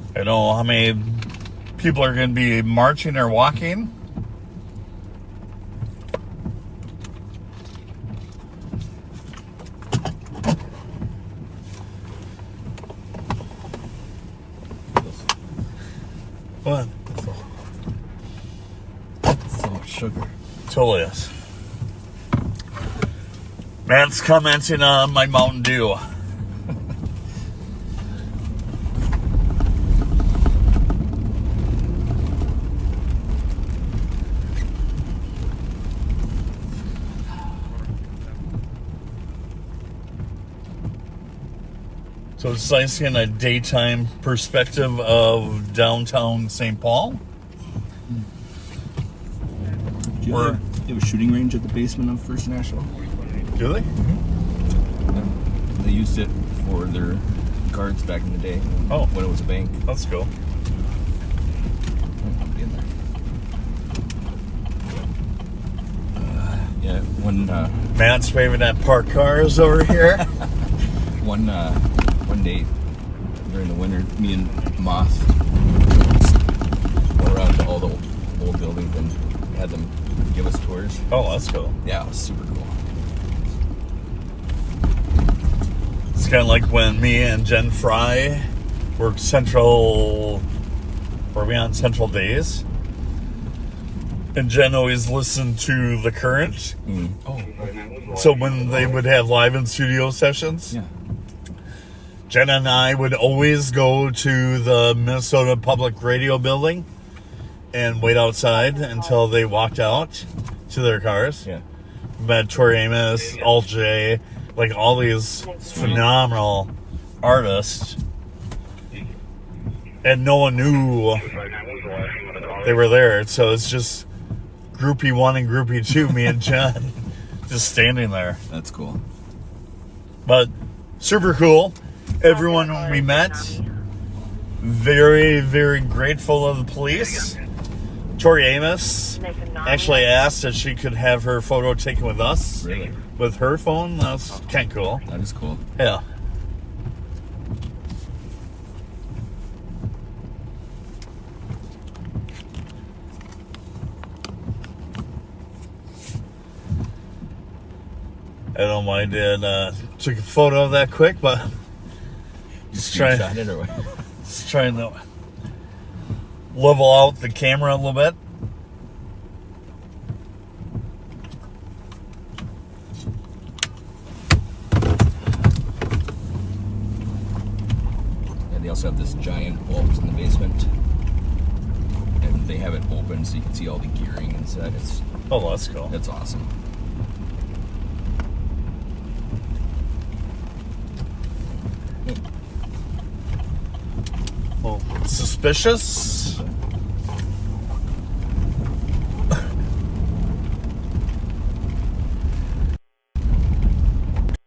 I don't know how many people are going to be marching or walking. What? So much sugar. Totally is. Matt's commenting on my Mountain Dew. So it's nice seeing a daytime perspective of downtown St. Paul. Do you have a shooting range at the basement of First National? Do they? Mm-hmm. They used it for their cards back in the day. Oh, when it was a bank. That's cool. Yeah, when Matt's waving at parked cars over here. One day during the winter, me and Moth went around to all the old buildings and had them cars. Oh, that's cool. Yeah, it was super cool. It's kind of like when me and Jen Fry worked Central, were we on Central Days? And Jen always listened to The Current. Oh. So when they would have live in studio sessions, Jen and I would always go to the Minnesota Public Radio building and wait outside until they walked out to their cars. Yeah. Met Tori Amos, Alt J, like all these phenomenal artists. And no one knew they were there. So it's just groupie 1 and groupie 2, me and Jen, just standing there. That's cool. But super cool. Everyone we met, very, very grateful of the police. Tori Amos actually asked if she could have her photo taken with us. Really? With her phone. That's kind of cool. That is cool. Yeah. I don't know why I did. Took a photo of that quick, but just trying to level out the camera a little bit. And they also have this giant vault in the basement, and they have it open so you can see all the gearing inside. Oh, that's cool. That's awesome. Well, suspicious.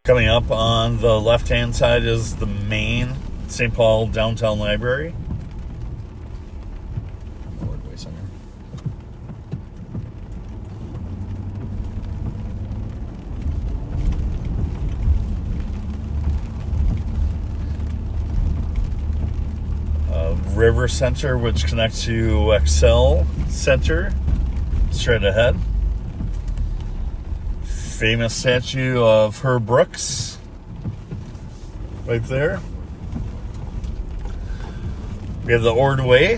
Coming up on the left-hand side is the main St. Paul Downtown Library. Ordway Center. River Center, which connects to Excel Center, straight ahead. Famous statue of Herb Brooks, right there. We have the Ordway,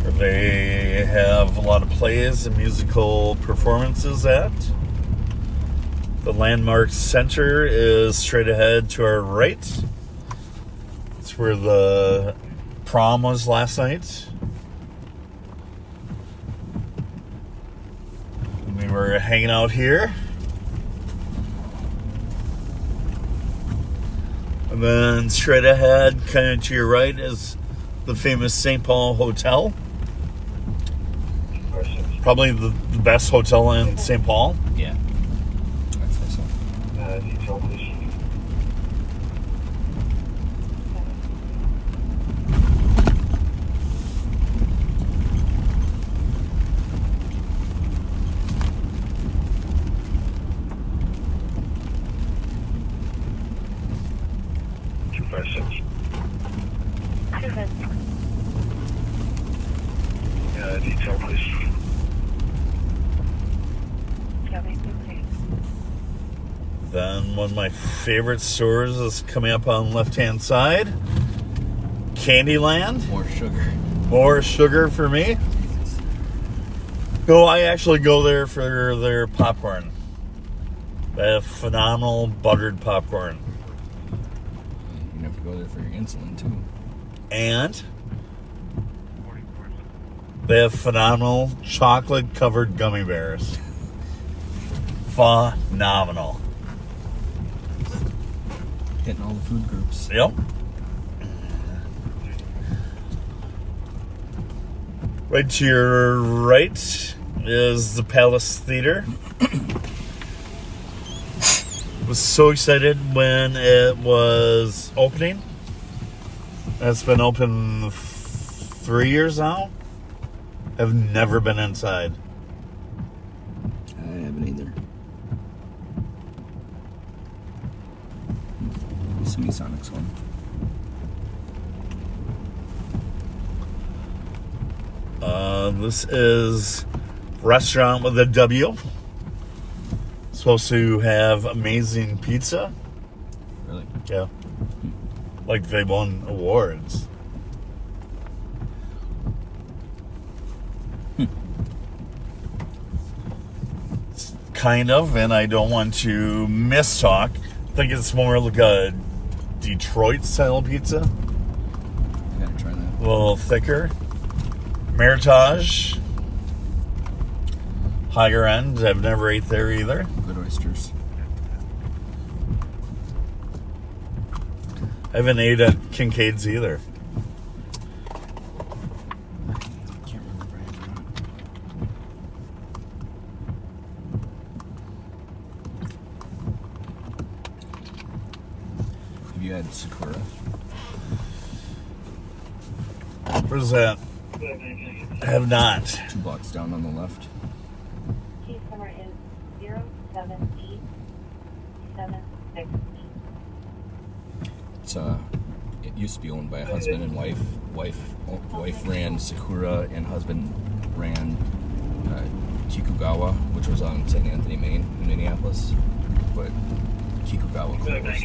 where they have a lot of plays and musical performances at. The Landmark Center is straight ahead to our right. It's where the prom was last night. And we were hanging out here. And then straight ahead, kind of to your right, is the famous St. Paul Hotel. Probably the best hotel in St. Paul. Yeah. I'd say so. Detail, please. Then one of my favorite stores is coming up on the left-hand side. Candyland. More sugar. More sugar for me. No, I actually go there for their popcorn. They have phenomenal buttered popcorn. You have to go there for your insulin too. And they have phenomenal chocolate-covered gummy bears. Phenomenal. Hitting all the food groups. Yep. Right to your right is the Palace Theater. Was so excited when it was opening. It's been open 3 years now. I've never been inside. I haven't either. Sonics one. This is Restaurant with a W. Supposed to have amazing pizza. Really? Yeah. Like they won awards. Kind of, and I don't want to mistalk. I think it's more like a Detroit style pizza. I gotta try that. A little thicker. Meritage. Higher end. I've never ate there either. Good oysters. I haven't ate at Kincaid's either. Can't remember if I have or not. Have you had Sakura? Where's that? I have not. 2 blocks down on the left. Case number is 07876. It's it used to be owned by a husband and wife. Wife ran Sakura, and husband ran Kikugawa, which was on St. Anthony, Maine, in Minneapolis. But Kikugawa closed.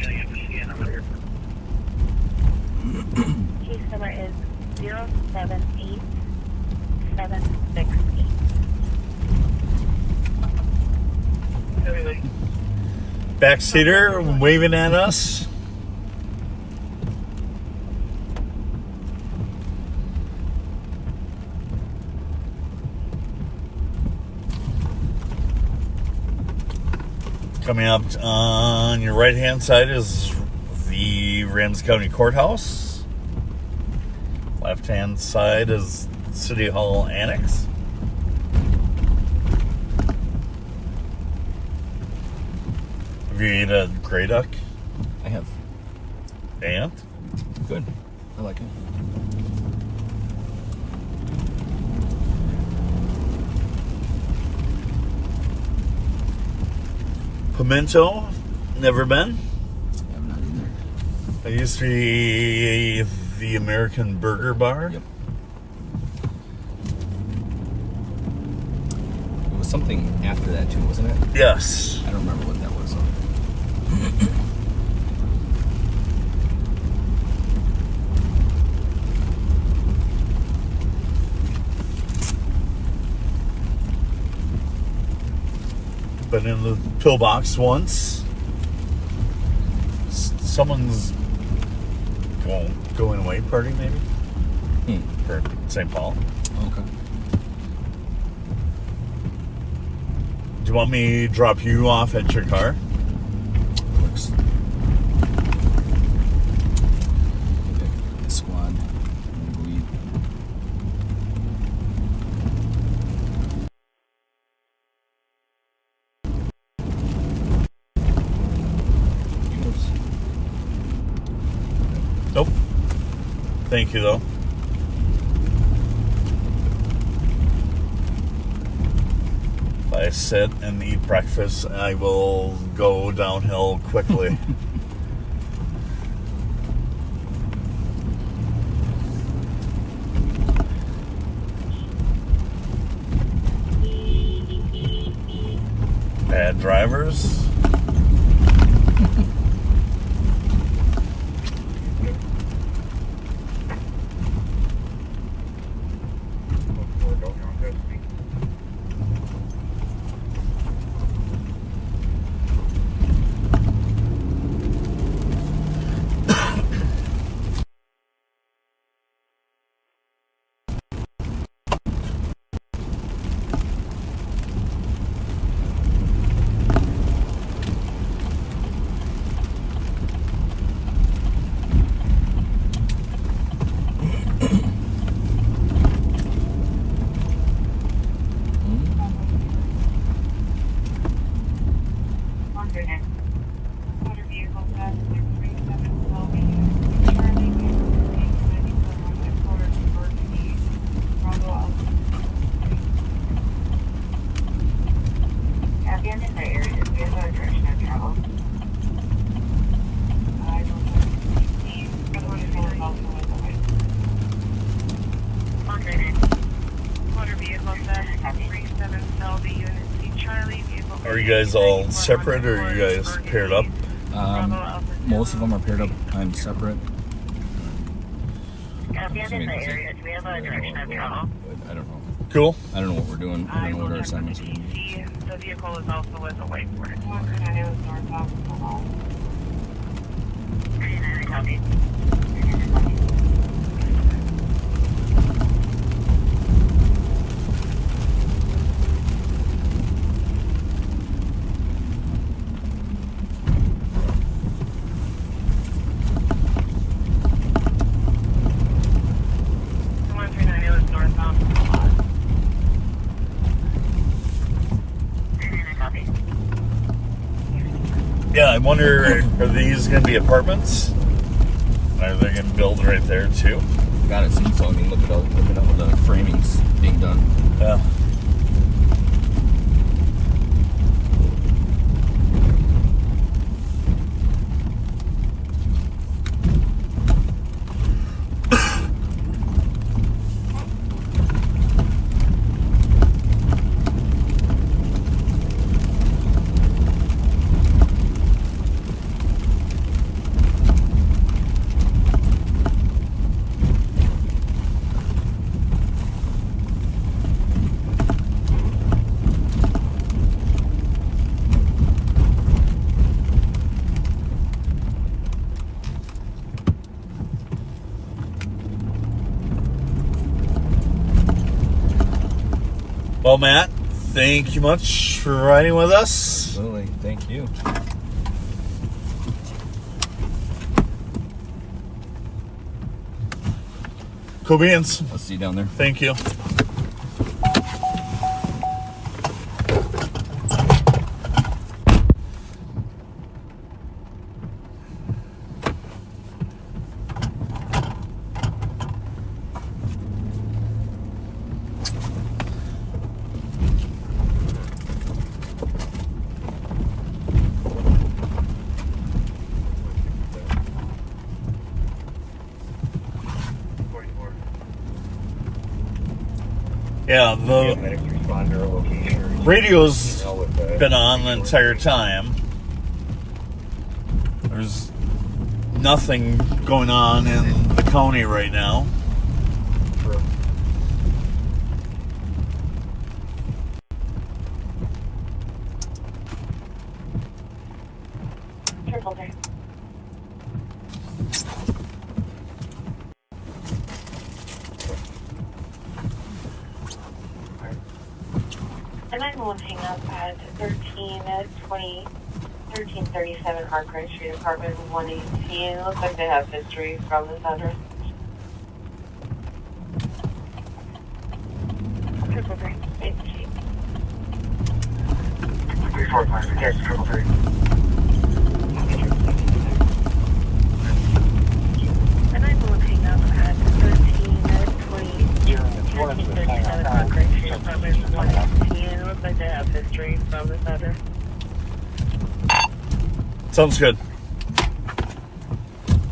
Case number is 078768. Backseater waving at us. Coming up on your right hand side is the Ramsey County Courthouse. Left hand side is City Hall Annex. Have you eaten a gray duck? I have. And? Good. I like it. Pimento, never been. I'm not either. It used to be the American Burger Bar. Yep. It was something after that too, wasn't it? Yes. I don't remember what that was. Been in the pillbox once. Someone's going away party maybe for St. Paul. Okay. Do you want me to drop you off at your car? Works. Squad. Lead. Nope. Thank you, though. If I sit and eat breakfast, I will go downhill quickly. Bad drivers. 37 Selby, Unit C, Charlie, vehicle. Are you guys all separate, or are you guys paired up? Most of them are paired up. I'm separate. At the end of the area, do we have a direction of travel? I don't know. Cool. I don't know what we're doing. I don't know what our assignments are going to be. The vehicle is also with a whiteboard. Copy. Yeah, I wonder, are these going to be apartments? Are they going to build right there too? Got it seen, so I mean, look at all the framings being done. Yeah. Well, Matt, thank you much for riding with us. Absolutely. Thank you. Cool beans. I'll see you down there. Thank you. Yeah, the radio's been on the entire time. There's nothing going on in the county right now. And I'm looking up at 1337 Harcourt Street, apartment 118. Looks like they have history from this address. 345, yes, 333. And I'm looking up at 1337 Harcourt Street, apartment 118. Looks like they have history from this address. Sounds good.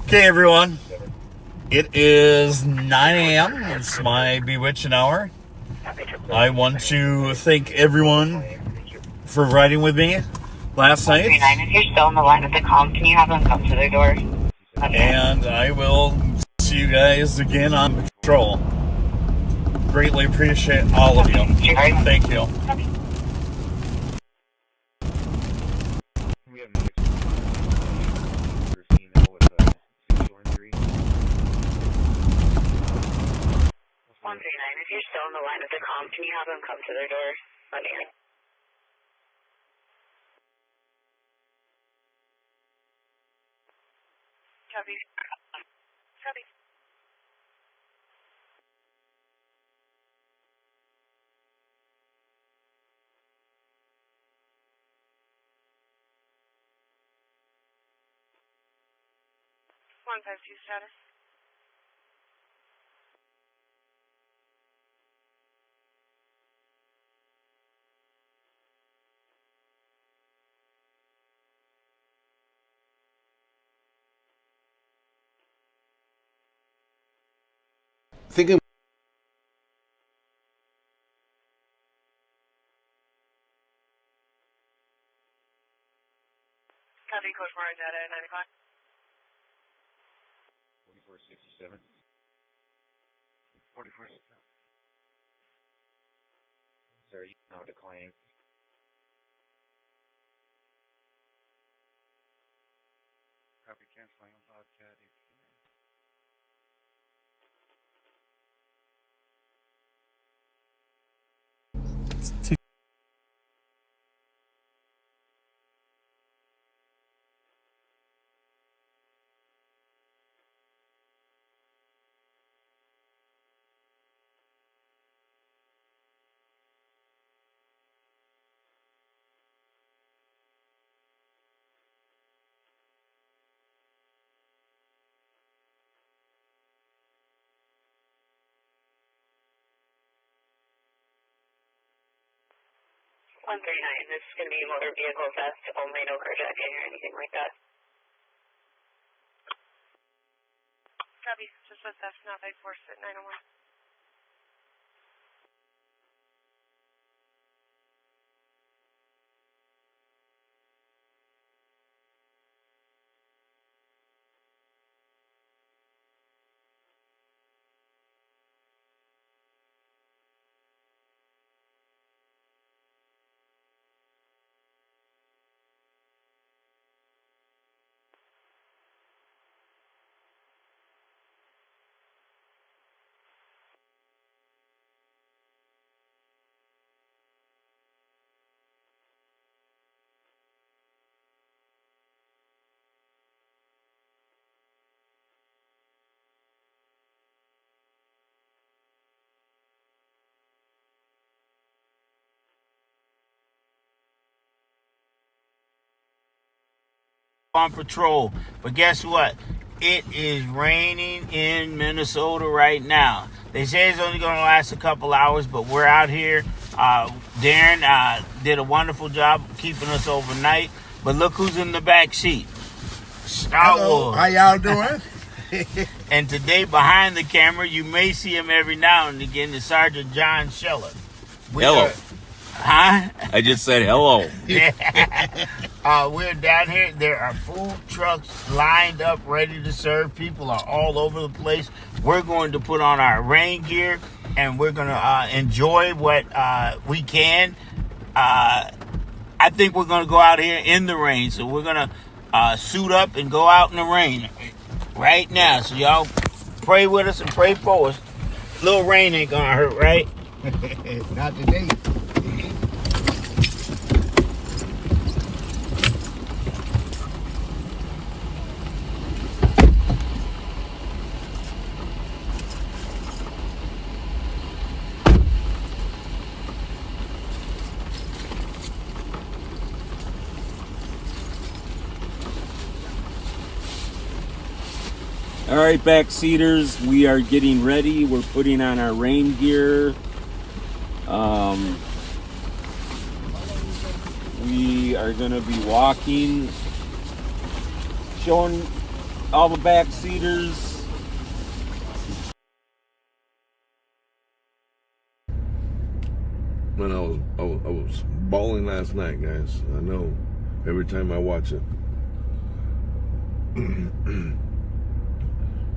Okay, everyone. It is 9 a.m. It's my bewitching hour. I want to thank everyone for riding with me last night. If you're still on the line with the comm, can you have them come to their door? And I will see you guys again on patrol. Greatly appreciate all of you. Thank you. If you're still on the line with the comm, can you have them come to their door? Copy. Copy. One 152 status. Thinking MRI data at 9 o'clock. 4467. 4467. Sir, you now declining. Copy canceling on Bobcat. One 39. This is going to be motor vehicle theft only, no carjacking or anything like that. Copy. Just a theft, not by force at 901. On patrol, but guess what? It is raining in Minnesota right now. They say it's only going to last a couple hours, but we're out here. Darren did a wonderful job keeping us overnight. But look who's in the back seat. Star Wars. How y'all doing? And today, behind the camera, you may see him every now and again, is Sergeant John Scheller. Hello. Huh? I just said hello. We're down here. There are food trucks lined up, ready to serve. People are all over the place. We're going to put on our rain gear, and we're going to enjoy what we can. I think we're going to go out here in the rain, so we're going to suit up and go out in the rain right now. So y'all pray with us and pray for us. Little rain ain't going to hurt, right? Not today. All right, backseaters, we are getting ready. We're putting on our rain gear. We are going to be walking, showing all the backseaters. Man, I was bawling last night, guys. I know every time I watch it.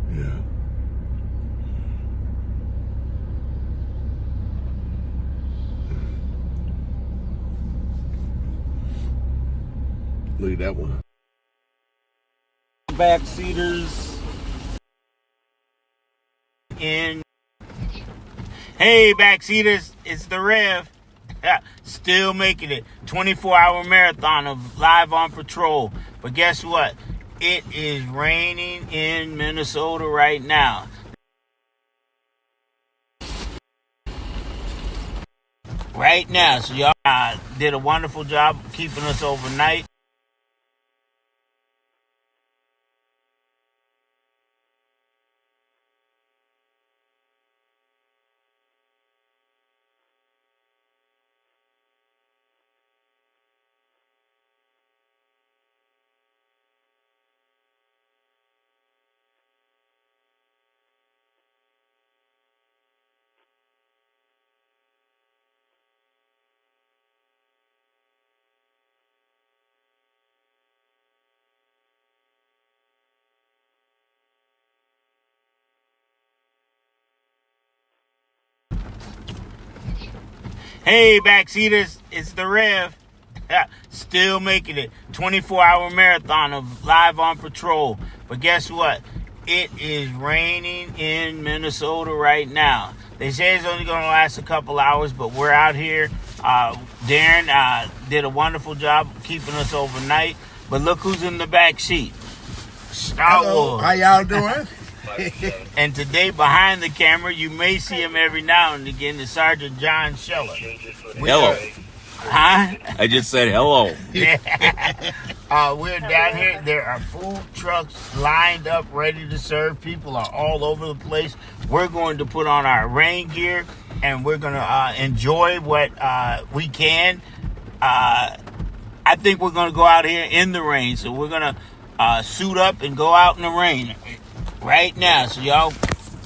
Yeah. Look at that one. Backseaters. Hey, backseaters, it's the Rev. Still making it. 24-hour marathon of live on patrol. But guess what? It is raining in Minnesota right now. Right now. So y'all did a wonderful job keeping us overnight. Hey, backseaters, it's the Rev. Still making it. 24-hour marathon of live on patrol. But guess what? It is raining in Minnesota right now. They say it's only going to last a couple hours, but we're out here. Darren did a wonderful job keeping us overnight. But look who's in the back seat. Star Wars. How y'all doing? And today, behind the camera, you may see him every now and again, the Sergeant John Scheller. Hello. Huh? I just said hello. We're down here. There are food trucks lined up, ready to serve. People are all over the place. We're going to put on our rain gear, and we're going to enjoy what we can. I think we're going to go out here in the rain, so we're going to suit up and go out in the rain right now. So y'all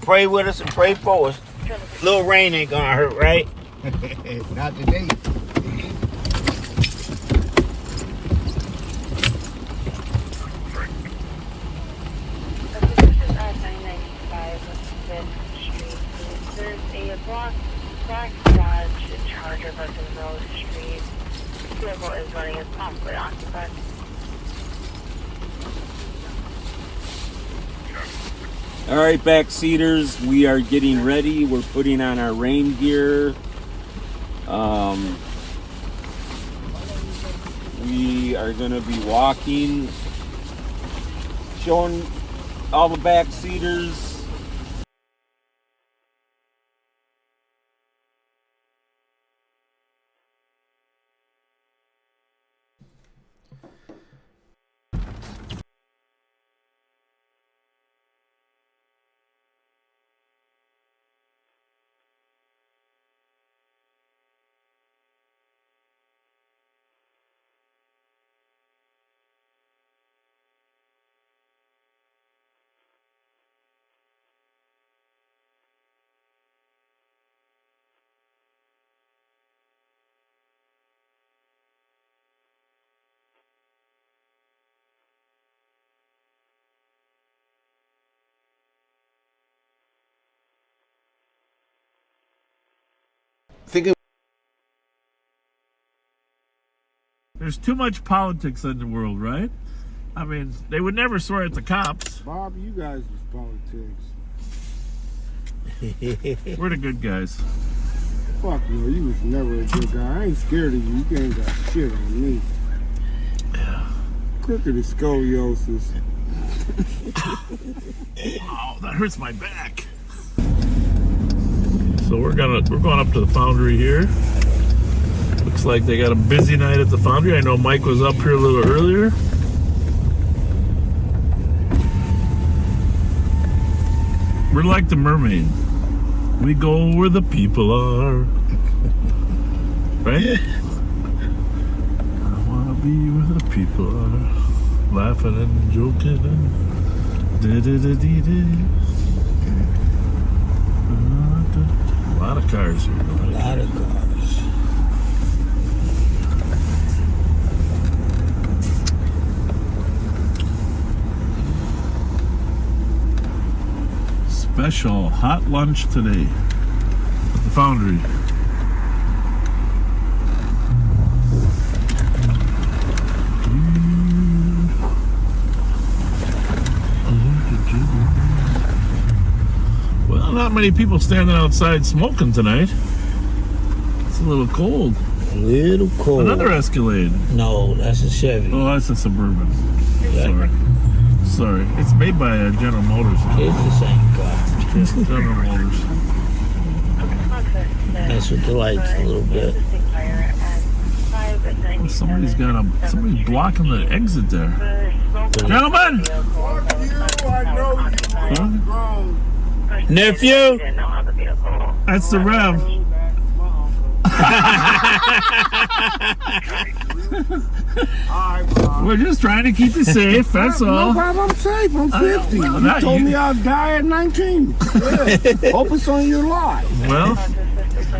pray with us and pray for us. Little rain ain't going to hurt, right? Not today. There's a black Dodge Charger bus in Rose Street. The vehicle is running as possibly occupied. All right, backseaters, we are getting ready. We're putting on our rain gear. We are going to be walking, showing all the backseaters. There's too much politics in the world, right? I mean, they would never swear at the cops. Bob, you guys was politics. We're the good guys. Fuck no, you was never a good guy. I ain't scared of you. You ain't got shit on me. Crooked as scoliosis. Oh, that hurts my back. So we're going up to the foundry here. Looks like they got a busy night at the foundry. I know Mike was up here a little earlier. We're like the mermaid. We go where the people are. Right? I wanna be where the people are. Laughing and joking and da-da-da-dee-dee. A lot of cars here. A lot of cars. Special hot lunch today at the foundry. Well, not many people standing outside smoking tonight. It's a little cold. A little cold. Another Escalade. No, that's a Chevy. Oh, that's a Suburban. Yeah. Sorry. It's made by General Motors. It's the same car. General Motors. Mess with the lights a little bit. Oh, somebody's blocking the exit there. Gentlemen! Huh? Nephew? That's the Rev. We're just trying to keep you safe, that's all. No problem, I'm safe. I'm 50. You told me I'd die at 19. Yeah. Focus on your life. Well,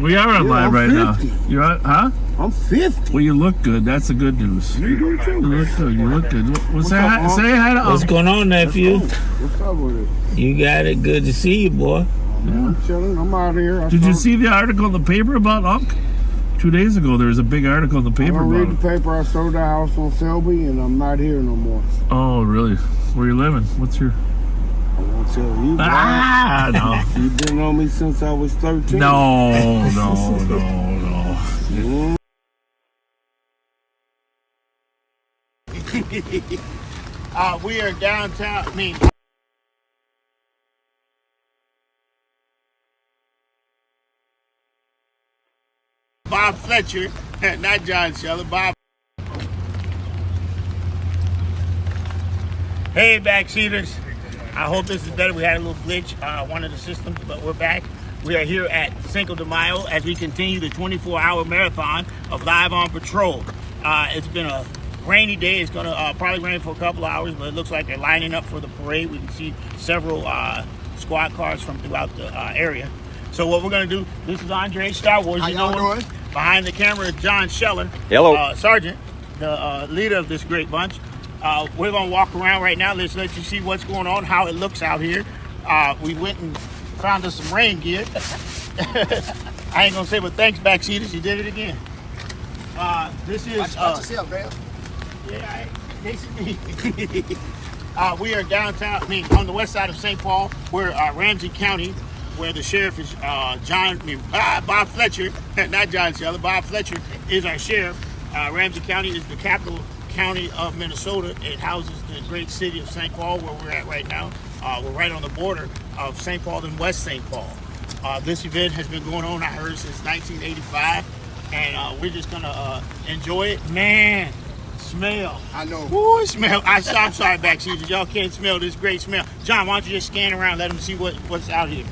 we are on live right 50. Now. You're on, huh? I'm 50. Well, you look good. That's the good news. You do too. You look good. You look good. Well, say hi to What's going on, nephew? What's up with it? You got it. Good to see you, boy. I'm chilling. I'm out here. Did you see the article in the paper about Unc? 2 days ago, there was a big article in the I paper don't read about the it. paper. I sold the house on Selby, and I'm not here no more. Oh, really? Where you living? What's your... I won't tell you. Ah, no. You've been on me since I was 13. No. We are downtown. I mean, Bob Fletcher, not John Scheller. Bob. Hey, backseaters. I hope this is better. We had a little glitch, one of the systems, but we're back. We are here at Cinco de Mayo as we continue the 24-hour marathon of Live on Patrol. It's been a rainy day. It's going to probably rain for a couple hours, but it looks like they're lining up for the parade. We can see several squad cars from throughout the area. So what we're going to do, this is Andre Star Wars. How you know y'all him. doing? Behind the camera is John Scheller. Hello. Sergeant, the leader of this great bunch. We're going to walk around right now. Let's let you see what's going on, how it looks out here. We went and found us some rain gear. I ain't going to say, but thanks, backseaters. You did it again. This is... Watch yourself, Graham. Yeah, nice to meet you. We are downtown, on the west side of St. Paul. We're Ramsey County, where the sheriff is Bob Fletcher, not John Scheller. Bob Fletcher is our sheriff. Ramsey County is the capital county of Minnesota. It houses the great city of St. Paul, where we're at right now. We're right on the border of St. Paul and West St. Paul. This event has been going on, I heard, since 1985, and we're just gonna enjoy it. Man, smell. I know. Ooh, smell. I'm sorry, backseaters. Y'all can't smell this great smell. John, why don't you just scan around, let them see what's out here.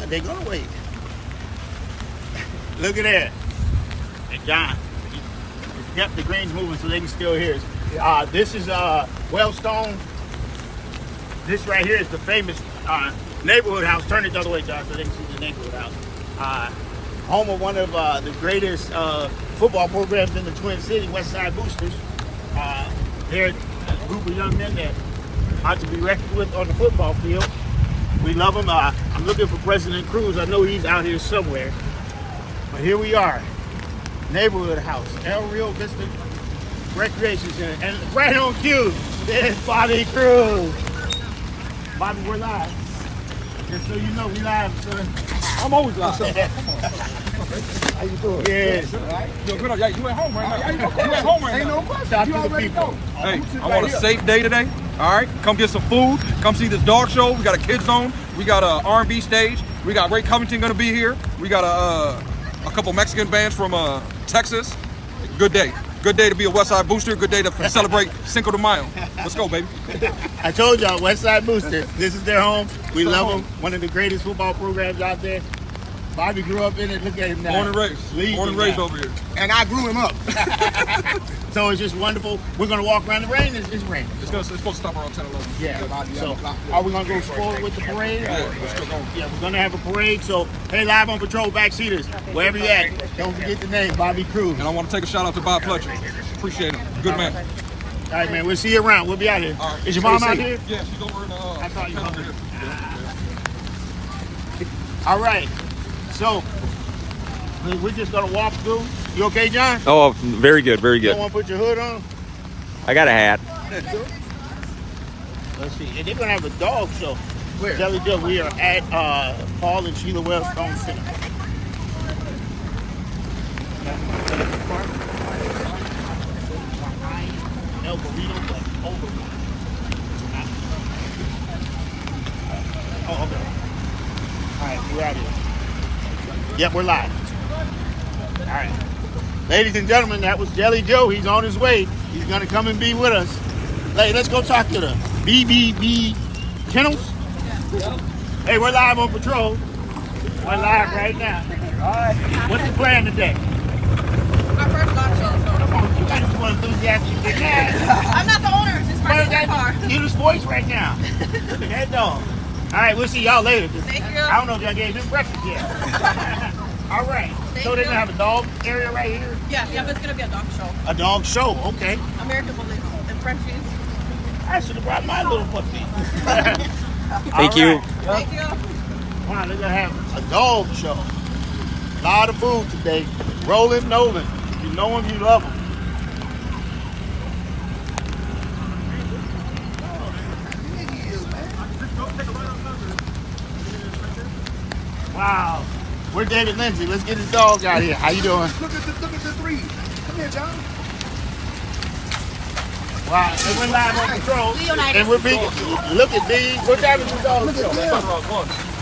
They're gonna wait. Look at that. Hey, John. Yep, the green's moving so they can still hear us. This is Wellstone. This right here is the famous neighborhood house. Turn it the other way, John, so they can see the neighborhood house. Home of one of the greatest football programs in the Twin Cities, Westside Boosters. They're a group of young men that ought to be reckoned with on the football field. We love them. I'm looking for President Cruz. I know he's out here somewhere. But here we are. Neighborhood house. El Rio Vista Recreation Center. And right on cue, there's Bobby Cruz. Bobby, we're live. Just so you know, we live, son. I'm always live. How you doing? Yes. You at home right now. You at home right now. Ain't no question. Shout You out to the already people. know. Hey, I want a safe day today. All right, come get some food. Come see this dog show. We got a kids zone. We got a R&B stage. We got Ray Covington gonna be here. We got a couple Mexican bands from Texas. Good day. Good day to be a Westside Booster. Good day to celebrate Cinco de Mayo. Let's go, baby. I told y'all, Westside Booster. This is their home. We love them. One of the greatest football programs out there. Bobby grew up in it. Look at him now. Born and raised. Born and raised over here. And I grew him up. So it's just wonderful. We're going to walk around the rain. It's raining. It's supposed to stop around 10, 11. Yeah. So are we going to go forward with the parade? Yeah, let's go. Yeah, we're going to have a parade. So, hey, Live on Patrol backseaters, wherever you at, don't forget the name, Bobby Cruz. And I want to take a shout out to Bob Fletcher. Appreciate him. Good man. All right, man. We'll see you around. We'll be out here. Right. Is your mom out here? Yeah, she's over in the... I thought you were here. All right. So, we're just going to walk through. You okay, John? Oh, very good, very You good. don't want to put your hood on? I got a hat. Let's see. And they're going to have a dog show. Where? Jelly Joe, we are at Paul and Sheila Wellstone Center. El Burrito, but over. Oh, okay. All right, we're out here. Yep, we're live. All right. Ladies and gentlemen, that was Jelly Joe. He's on his way. He's going to come and be with us. Hey, let's go talk to the BBB Kennels. Hey, we're live on patrol. We're live right now. All right. What's the plan today? Our first dog show. Come on, you got too enthusiastic. I'm not the owner. It's just my car. You're the voice right now. That dog. All right, we'll see y'all later. Thank you. I don't know if y'all gave him breakfast yet. All right. So they're going to have a dog area right here? Yeah, but it's going to be a dog show. A dog show, okay. American Bullies and Frenchies. I should have brought my little puppy. Thank you. Thank you. Wow, they're gonna have a dog show. A lot of food today. Roland Nolan. If you know him, you love him. Wow. We're David Lindsay. Let's get his dog out here. How you doing? Look at the three. Come here, John. Wow, and we're live on patrol. And we're big. Look at these. What time is the dog show?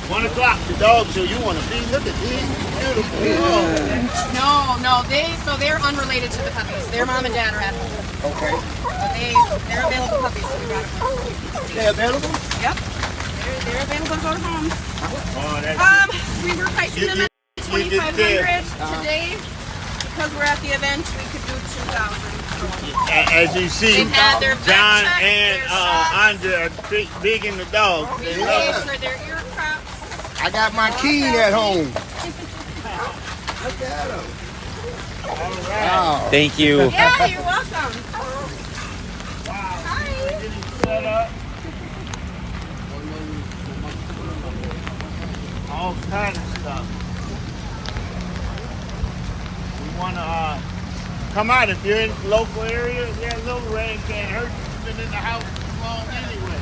1 o'clock. The dog show. You want to be? Look at these. Beautiful. Oh. No, they're unrelated to the puppies. Their mom and dad are at home. Okay. But they're available puppies, so we brought them. They're available? Yep. They're available to go to homes. Oh, that's we were pricing them at $2,500 today. Because we're at the event, we could do $2,000. As you see, John and Andre are big in the dogs. They love for their ear crops. I got my key at home. Look at him. Wow. Thank you. Yeah, you're welcome. Set up. All kind of stuff. We want to come out if you're in the local area. Yeah, a little rain can't hurt you. You've been in the house too long anyway.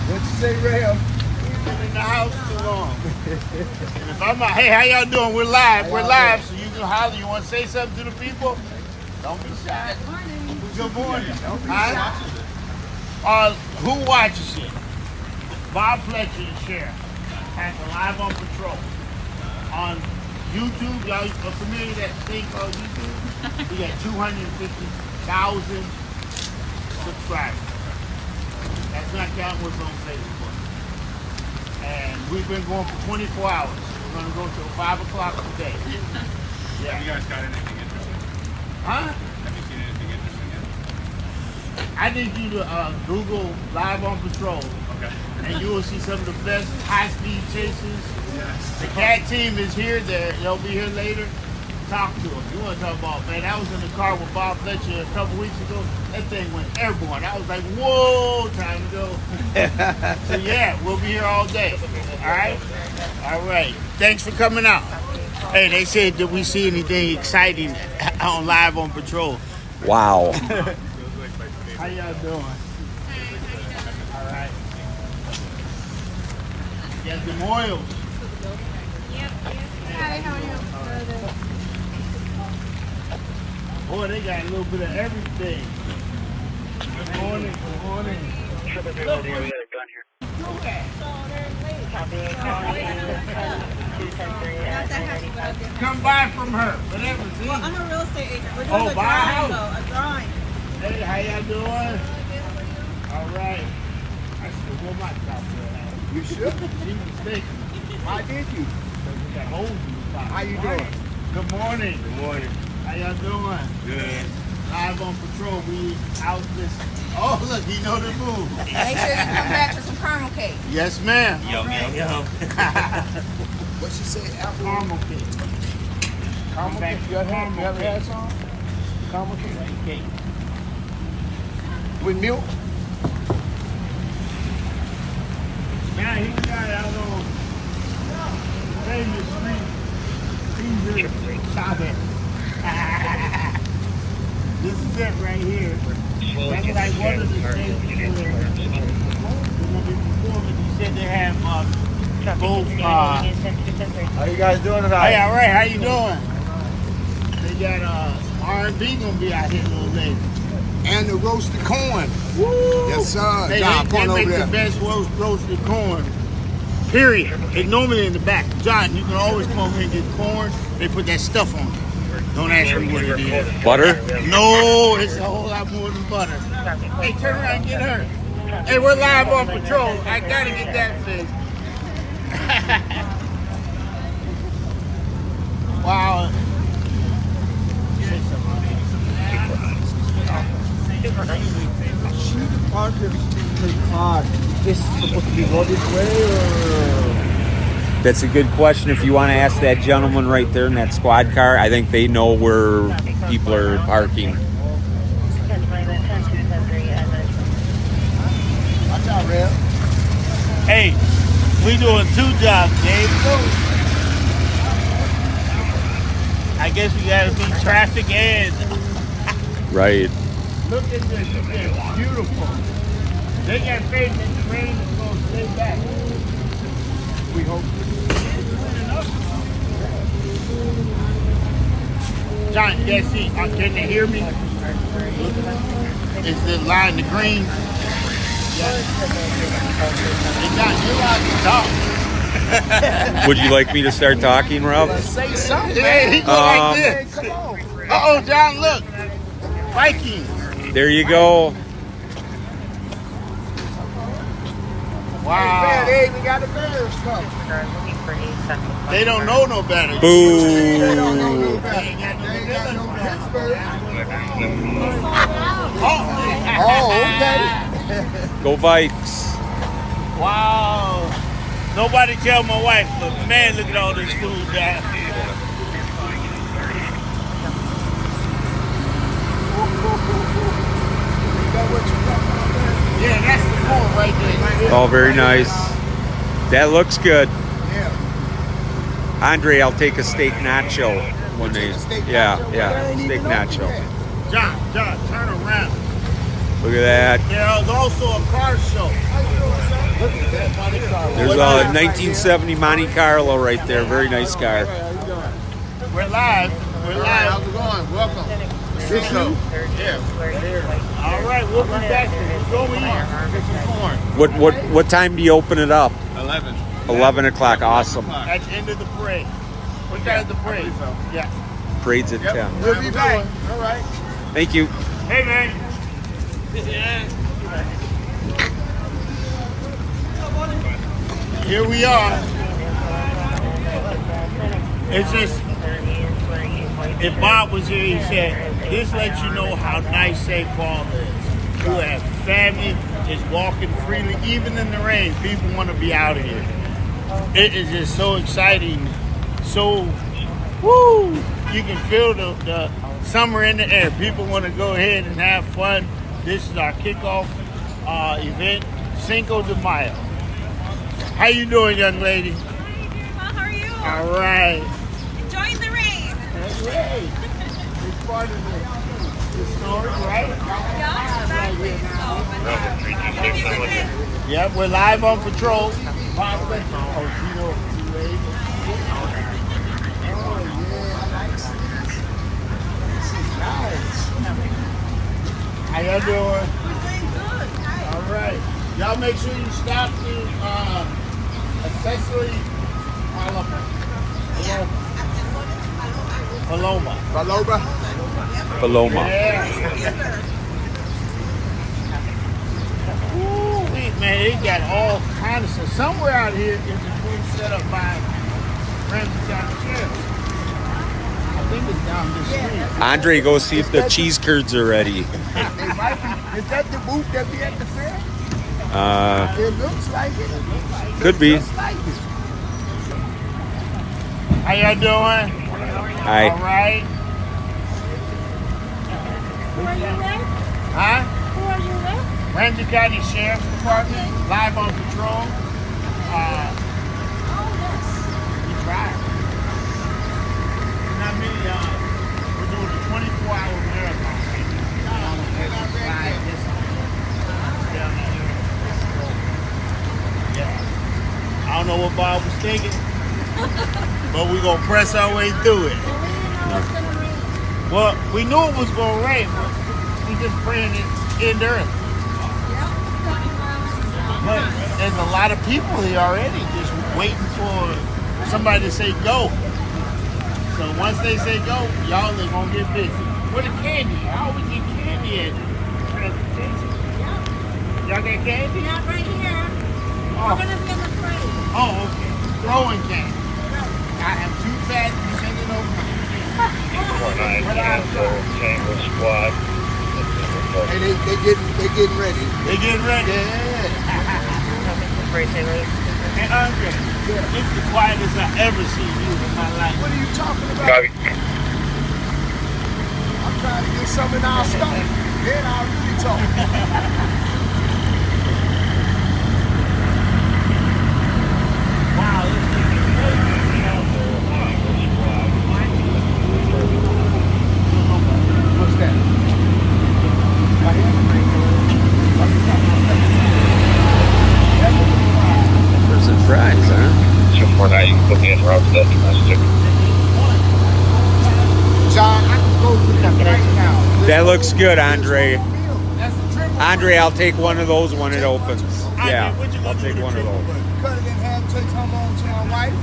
What'd you say, Ram? You've been in the house too long. And if I'm out, hey, how y'all doing? We're live. We're live, so you can holler. You want to say something to the people? Don't be shy. Good morning. Good morning. Who watches it? Bob Fletcher and Sheriff has a live on patrol on YouTube. Y'all are familiar with that thing called YouTube? We got 250,000 subscribers. That's not counting what's on Facebook. And we've been going for 24 hours. We're going to go till 5 o'clock today. Yeah. Have you guys got anything interesting? Huh? Have you seen anything interesting yet? I need you to Google Live on Patrol. Okay. And you will see some of the best high-speed chases. Yes. The CAT team is here. They'll be here later. Talk to them. You want to talk about, man, I was in the car with Bob Fletcher a couple weeks ago. That thing went airborne. I was like, whoa, time to go. So, yeah, we'll be here all day. All right? All right. Thanks for coming out. Hey, they said, did we see anything exciting on Live on Patrol? Wow. How y'all doing? All right. You got some oils. Yep. Hi, how are you? Boy, they got a little bit of everything. Good morning. Good morning. Come buy from her. Whatever. Well, I'm a real estate agent. We're doing Oh, a buy a drawing, house. though. A drawing. Hey, how y'all doing? All right. I should go my top there. You should. She mistaken. Why did you? Because we got holes in the top. How you doing? Good morning. Good morning. How y'all doing? Good. Live on patrol. We out this. Oh, look, he know the move. Make sure you come back for some caramel cake. Yes, ma'am. Yum, yum, yum. What she say? Apple Caramel cake. caramel cake. You ever had some? Caramel cake. With milk? Now he got out on famous street. Stop it. This is it right here. That's like one of the stages we're going to be performing. You said they have both. How you guys doing tonight? Hey, all right. How you doing? They got R&B going to be out here a little later. And the roasted corn. Woo! Yes, sir. They make the best roasted corn. Period. It's normally in the back. John, you can always come over here and get corn. They put that stuff on it. Don't ask me what it is. Butter? No, it's a whole lot more than butter. Hey, turn around and get her. Hey, we're live on patrol. I gotta get that fixed. Wow. This is supposed to be loaded way or? That's a good question. If you want to ask that gentleman right there in that squad car, I think they know where people are parking. Watch out. Rev. Hey, we doing 2 jobs, Dave. I guess we gotta be traffic and. Right. Look at this, beautiful. They got faith in the rain is gonna stay back. We hope. John, yes, see, can they hear me? Is the line the green? Hey, John, you're allowed to talk. Would you like me to start talking, Ralph? Say something, Yeah, man. he go like this. Man, come on. Uh-oh, John, look. Vikings. There you go. Wow. Man, they even got the Bears coming. They don't know no better. Boo. They don't know no better. They ain't got no Pittsburgh. Oh, okay. Go Vikes. Wow. Nobody tell my wife, but man, look at all this food down here. Yeah, that's the corn right there. Oh, very nice. That looks good. Yeah. Andre, I'll take a steak nacho one day. Yeah, steak nacho. John, turn around. Look at that. There's also a car show. Look at that Monte Carlo. There's a 1970 Monte Carlo right there. Very nice car. We're live. How's it going? Welcome. Cisco. Yeah. All right, we'll be back. Let's go eat. Get some corn. What time do you open it up? 11. 11 o'clock. Awesome. At the end of the parade. What time is the parade? Yeah. Parade's at 10. We'll be back. All right. Thank you. Hey, man. Here we are. It's just, if Bob was here, he said, this lets you know how nice St. Paul is. You have family just walking freely, even in the rain. People want to be out of here. It is just so exciting. So, woo! You can feel the summer in the air. People want to go ahead and have fun. This is our kickoff event, Cinco de Mayo. How you doing, young lady? Well, how are you? All right. Enjoying the rain. That's right. It's part of the story, right? Yeah, exactly. So, Yep, we're live on patrol. Bob Fletcher. Oh, Gino, you ready? How y'all doing? All right. Y'all make sure you stop the accessory Paloma. Yeah. Ooh, man, they got all kinds of stuff. Somewhere out here is a food set up by Ramsey County Sheriff. I think it's down this street. Andre, go see if the cheese curds are ready. Is that the booth that be at the fair? It looks like it. Could be. Just like it. How y'all doing? Hi. All right. who are you with? Huh? Who are you with? Ramsey County Sheriff's Department, live on patrol. We tried. And I mean, we're doing a 24-hour marathon. I don't know what Bob was thinking, but we're going to press our way through it. Well, we knew it was going to rain, but we just praying it end early. But there's a lot of people here already just waiting for somebody to say go. So once they say go, y'all are going to get busy. Where the candy? I always get candy at transportation. Y'all got candy? Not right here. Oh. We're going to be in the parade. Oh, okay. Throwing candy. I am too fat to send it over to you. 4-9 Tango Squad. Hey, they getting ready. They getting ready? Yeah. Hey, Andre, it's the quietest I've ever seen you in my life. What are you talking about? Copy. I'm trying to get some in our stuff. Then I'll really talk. looks good, Andre. Andre, I'll take one of those when it opens. Yeah, I'll take one of those. Cut it in half, take home on to my wife.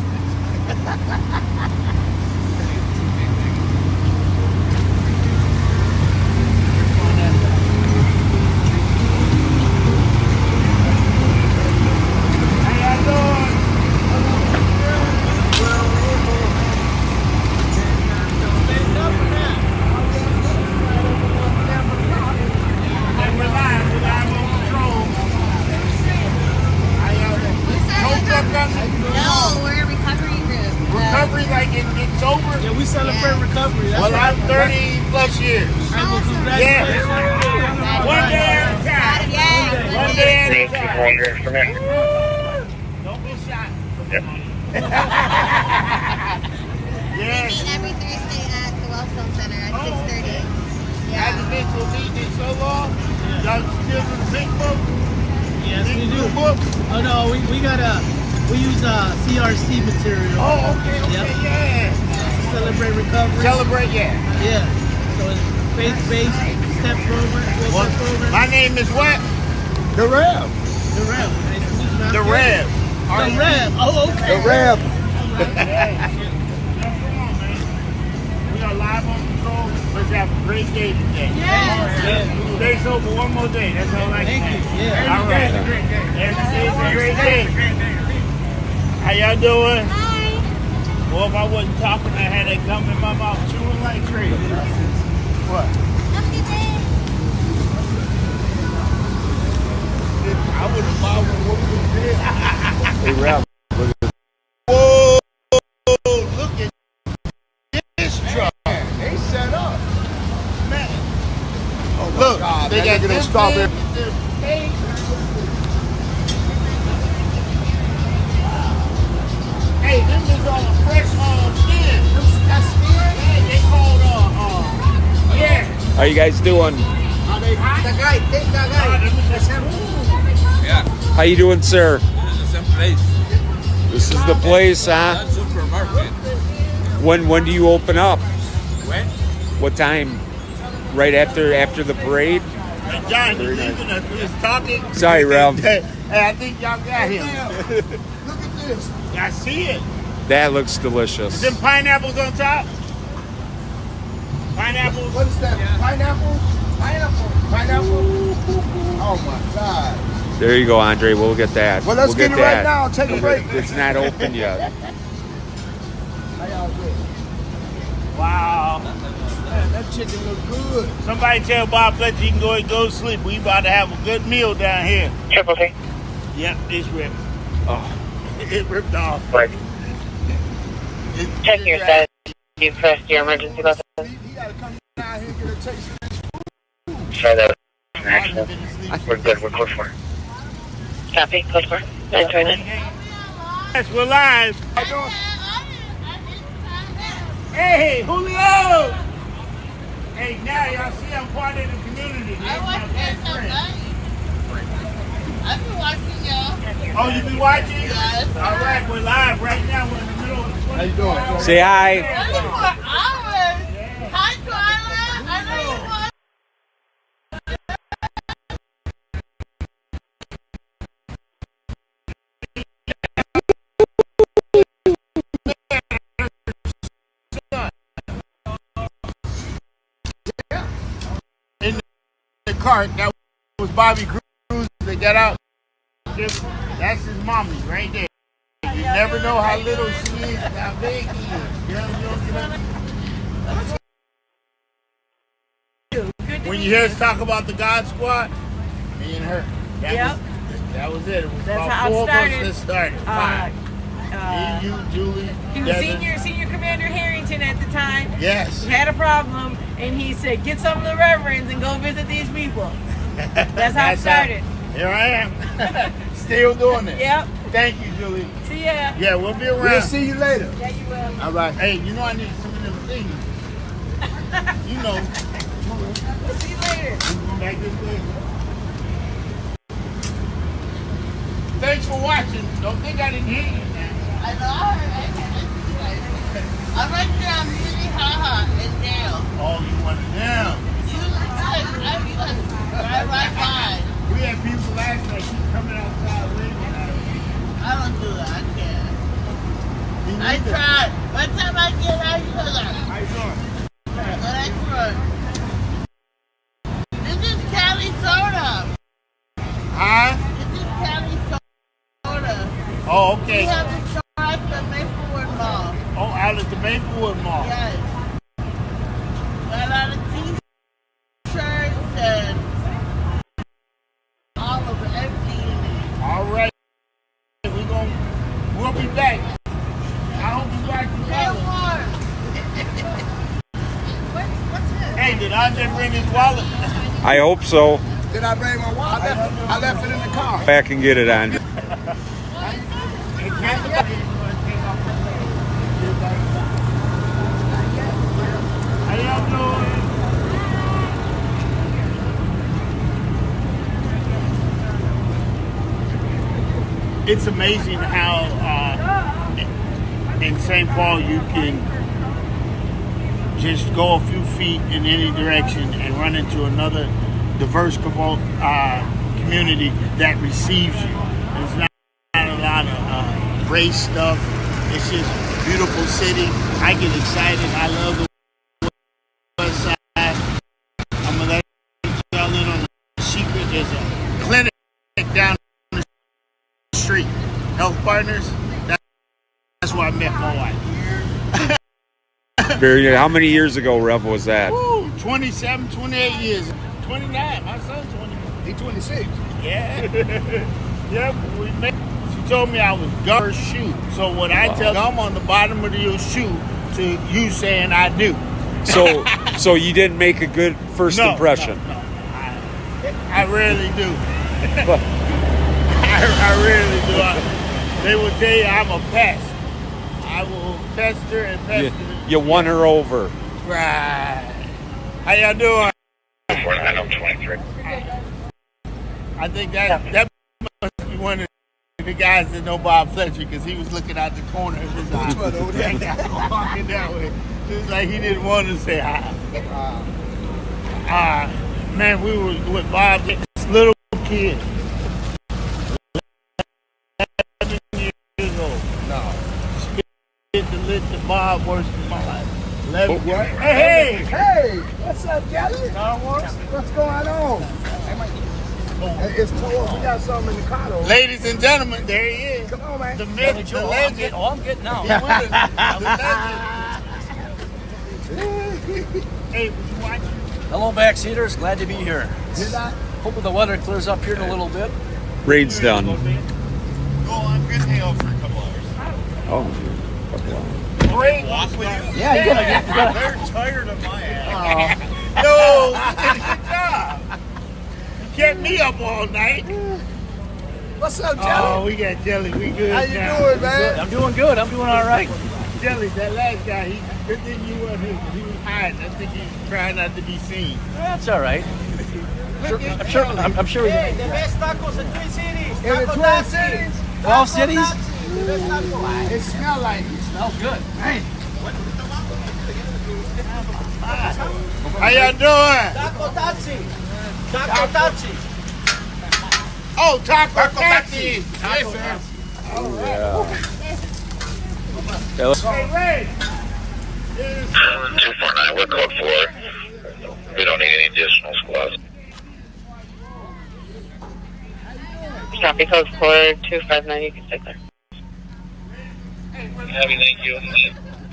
No, we're a recovery group. Recovery, like it's over? Yeah, we celebrate recovery. Well, I'm 30 plus years. Yeah. One day at a time. One day at a time. Don't be shy. We meet every Thursday at the Wellstone Center at 6:30. I haven't been to a meeting in so long. Y'all still in the big book? Yes, big we do. Book? Oh no, we use CRC material. Oh, okay, yeah. Celebrate recovery. Celebrate, yeah. Yeah. So it's faith-based step program. Program. My name is what? The Rev. The Rev. Nice to meet you. The Rev. The Rev. Oh, okay. The Rev. We are live on control. Let's have a great day today. Yes. Stay sober one more day. That's all I can say. Yeah. All right. Every day is a great day. How y'all doing? Hi. Well, if I wasn't talking, I had that gum in my mouth chewing like crazy. What? Have a good day. I would have bought what we did. Hey, Ralph. Whoa! Look at this truck. They set up. Man. Oh my Look, God, they man, got look at this that strawberry. Hey, them is on fresh skin. That's skin? Yeah, they called yeah. How you guys doing? Are they hot? Yeah. How you doing, sir? This is the same place. This is the place, huh? That's supermarket. When do you open up? When? What time? Right after the parade? Hey, John, you leaving us? We was talking. Sorry, Ralph. Hey, I think y'all got him. Look at this. I see it. That looks delicious. Is them pineapples on top? Pineapples? What is that? Yeah. Pineapple? Pineapple? Oh my God. There you go, Andre. We'll get that. Well, let's we'll get it right now. Take a break. It's not open yet. How y'all doing? Wow. Man, that chicken look good. Somebody tell Bob Fletcher he can go to sleep. We about to have a good meal down here. Triple T. Yep, it's ripped. Oh. It ripped off. Right. Check your status. You pressed your emergency button. He gotta come down here and get a taste of this food. Try that. Accident. We're good. We're close for. Copy. Close for. 929. Yes, we're live. Hey, Julio! Hey, now y'all see I'm part of the community. That's my best friend. I've been watching y'all. Oh, you been watching? Yes. All right, we're live right now. We're in the middle of the 24 How you doing? Say hi. 24 hours. Hi, Twyla. I know you want. in the cart. That was Bobby Cruz. They got out. That's his mommy right there. You never know how little she is and how big he is. You know, when you hear us talk about the God Squad, me and her. That was it. It was That's about how it 4 of us started. that started. 5. Me, you, Julie, He was Devin. senior Commander Harrington at the time. Yes. He had a problem, and he said, "Get some of the reverends and go visit these people." That's how it started. Here I am. Still doing it. Yep. Thank you, Julie. See ya. Yeah, we'll be around. We'll see you later. Yeah, you will. All right. Hey, you know I need some of them things. You know. We'll see you later. We're going back this way. Thanks for watching. Don't think I didn't hear you. I know. I'm right there. I'm really haha and Dale. Oh, you want it down? You like right by. We had people last night coming outside waiting. I don't do that. I can't. I tried. By the time I get out, you know that. How you doing? Excellent. This is Cali soda. Huh? This is Cali soda. Oh, okay. We have the store at the Maplewood Mall. Oh, out at the Maplewood Mall. Yes. Got a lot of t-shirts and all of everything in it. All right. We'll be back. I hope you like the wallet. What's it? Hey, did I just bring his wallet? I hope so. Did I bring my wallet? I left it in the car. Back and get it on. How y'all doing? It's amazing how in St. Paul you can just go a few feet in any direction and run into another diverse community that receives you. There's not a lot of race stuff. It's just a beautiful city. I get excited. I love the West Side. I'm gonna let y'all in on the secret. There's a clinic down the street. Health Partners. That's where I met my wife. Very good. How many years ago, Rev, was that? Woo, 27, 28 years. 29. My son's 20. He's 26. Yeah. Yep. We met. She told me I was first shoe. So what I tell them on the bottom of your shoe to you saying I do. So you didn't make a good first impression. No. I rarely do. I rarely do. They will tell you I'm a pest. I will pester and pester. You won her over. Right. How y'all doing? 4923. I think that must be one of the guys that know Bob Fletcher because he was looking out the corner of his eye. That guy walking that way. Just like he didn't want to say hi. Man, we were with Bob, this little kid. 11 years old. No. Spit the lid to Bob worse than my life. 11 years. Hey! Hey! What's up, Jelly? What's going on? It's cold. We got something in the car, though. Ladies and gentlemen, there he is. Come on, man. The myth, the legend. I'm getting out. The legend. Hey, was you watching? Hello, backseaters. Glad to be here. Did I? Hoping the weather clears up here in a little bit. Raid's done. Oh, I'm good to hang out for a couple hours. Oh. Great. Yeah, you gotta. They're tired of my ass. No, you did a good job. You kept me up all night. What's up, Jelly? Oh, we got Jelly. We good How you now. doing, man? I'm doing good. I'm doing all right. Jelly, that last guy, good thing you weren't here. He was hiding. I think he was trying not to be seen. That's all right. I'm sure. Hey, the best tacos in Twin Cities. In the Twin Cities? 12 cities? It smells like it. Smells good. Hey. How y'all doing? Taco Tachi. Taco Tachi. Oh, Taco Tachi. Yes, sir. All right. Yeah. Hey, Ray. 249, we're code 4. We don't need any additional squads. Copy code 4259, you can stay there. Happy, thank you.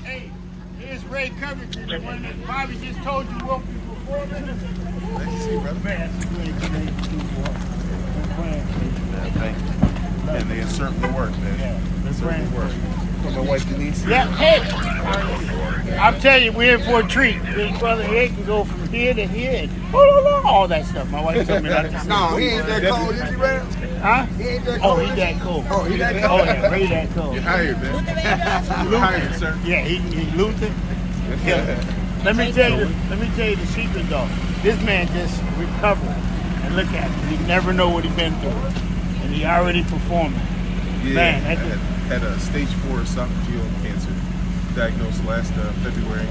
Hey, here's Ray Covington, the one that Bobby just told you woke you for 4 minutes. Nice to see you, brother. Man, that's a great day to do, boy. Thank you. And they certainly work, man. Yeah, They certainly work. For my wife Denise. Yeah, hey, I'm telling you, we're in for a treat. This brother here can go from here to here and all that stuff. My wife told me not to say. No, he ain't that cold, is he, man? Huh? He ain't that Oh, cold. he that cool. Oh, he that cold. Oh, yeah, Ray that cool. You're hired, man. You're hired, sir. Yeah, he Luther. Yeah. Let me tell you the secret though. This man just recovered, and look at him. You never know what he's been through, and he already performing. Yeah, Man, I had a stage 4 esophageal cancer diagnosed last February,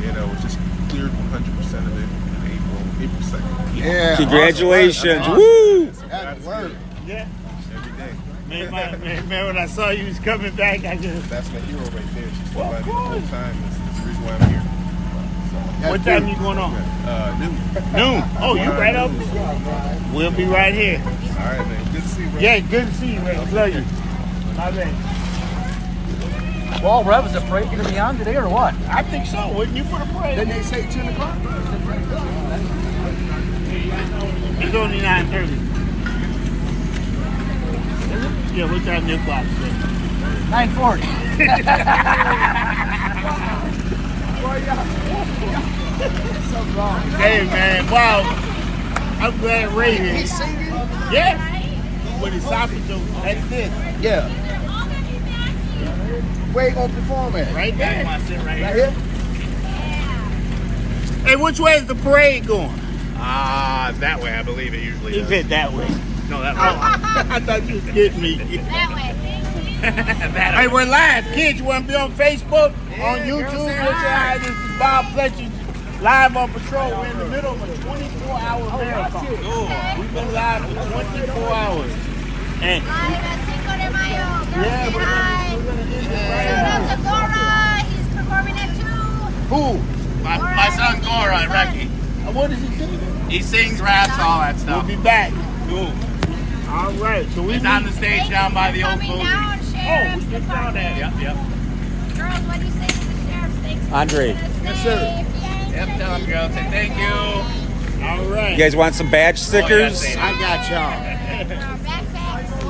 and I was just cleared 100% of it in April. April 2nd. Yeah. Congratulations. Awesome. Woo! That's work. Yeah. Every day. Man, when I saw you was coming back, I just. That's my hero right there. She's well, the whole time. That's the reason why I'm here. What time you going on? Noon. Noon. Oh, you right up. We'll be right here. All right, man. Good to see you, bro. Yeah, good to see you, man. Love you. My man. Well, Rev, is the parade going to be on today or what? I think so. Wouldn't you put a parade? Didn't they say 10 o'clock? It's only 9:30. Yeah, what time your clock? 9:40. Hey, man. Wow. I'm glad Ray here. He's singing? Yeah. With his soccer joke. That's this. Yeah. Where you going to perform at? Right there. Right Right here? Hey, which way is the parade going? That way, I believe it usually He does. said that way. No, that way. I thought you was kidding me. That way. Hey, we're live. Kids, you want to be on Facebook, on YouTube? Hi. This is Bob Fletcher, live on patrol. We're in the middle of a 24-hour marathon. We've been live for 24 hours. And Live at Cinco de Mayo. Girls yeah, say we're hi. gonna end it Shout right out now. to Gora. He's performing at 2. Who? My son Gora, Recky. What does he sing? He sings, raps, all that stuff. We'll be back. Cool. All right. So He's on the stage down by the old Coming movie. down, Sheriff's we just saw that. Yep. Girls, what do you say to the sheriff? Thanks for Andre. keeping us Yes, sir. safe. Yep, tell him, girl. Say thank you. All right. You guys want some badge stickers? I got y'all.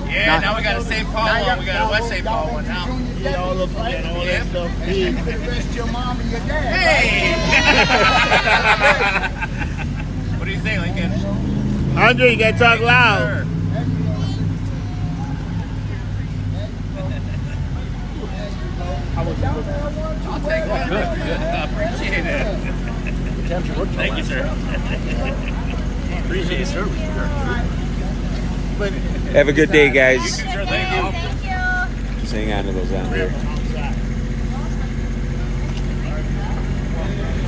Yeah, now we got a St. Paul one. We got a West St. Paul one now. Yeah, all up and all that stuff. You can rest your mom and your dad. Hey! What do you say, Lincoln? Andre, you gotta talk loud. I'll take one. Good. I appreciate it. Thank you, sir. Appreciate your service. Have a good day, guys. You too, sir. Thank you. Thank you. Just hang on to those on there.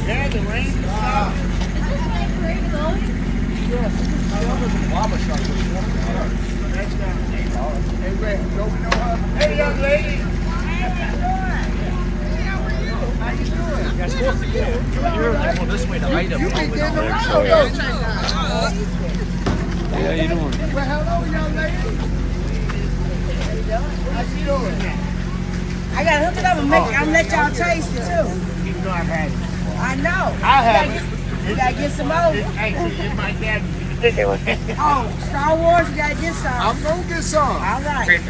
Yeah, the rain is out. Hey, Ray, don't we know her? Hey, young lady. How you doing? You're supposed to get here and go this way to item. You been getting around, don't you? How you doing? Well, hello, young lady. How you doing? I gotta hook it up and make. I'm let y'all taste it too. You know I've had it. I know. I have it. You gotta get some more. Actually, it might have it. Oh, Star Wars, you gotta get some. I'm gonna get some. All right.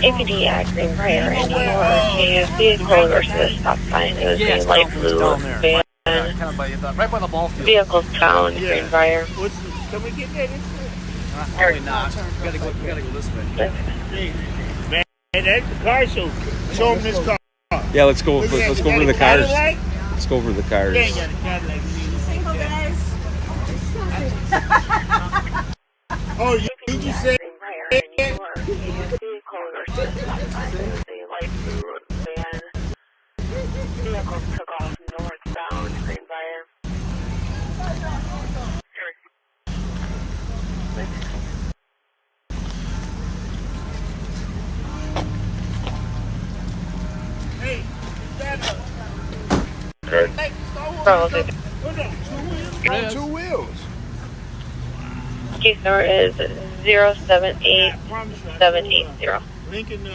APD at Greenbrier and you are vehicle versus the stop sign. It was a light blue van. Kind of by right by the ball field. Vehicles found Greenbrier. Can we get that? Probably not. We gotta go this way. Man, that's the car show. Show them this car. Yeah, let's go. Let's go over to the cars. Cadillac? Let's go over to the cars. They ain't got a Cadillac. Single guys. Oh, you just said Greenbrier and you are vehicle versus stop sign. It was a light blue van. Vehicles took off northbound Greenbrier. Hey, is that Good. Probably. Got 2 wheels. Case number is 078780. Lincoln,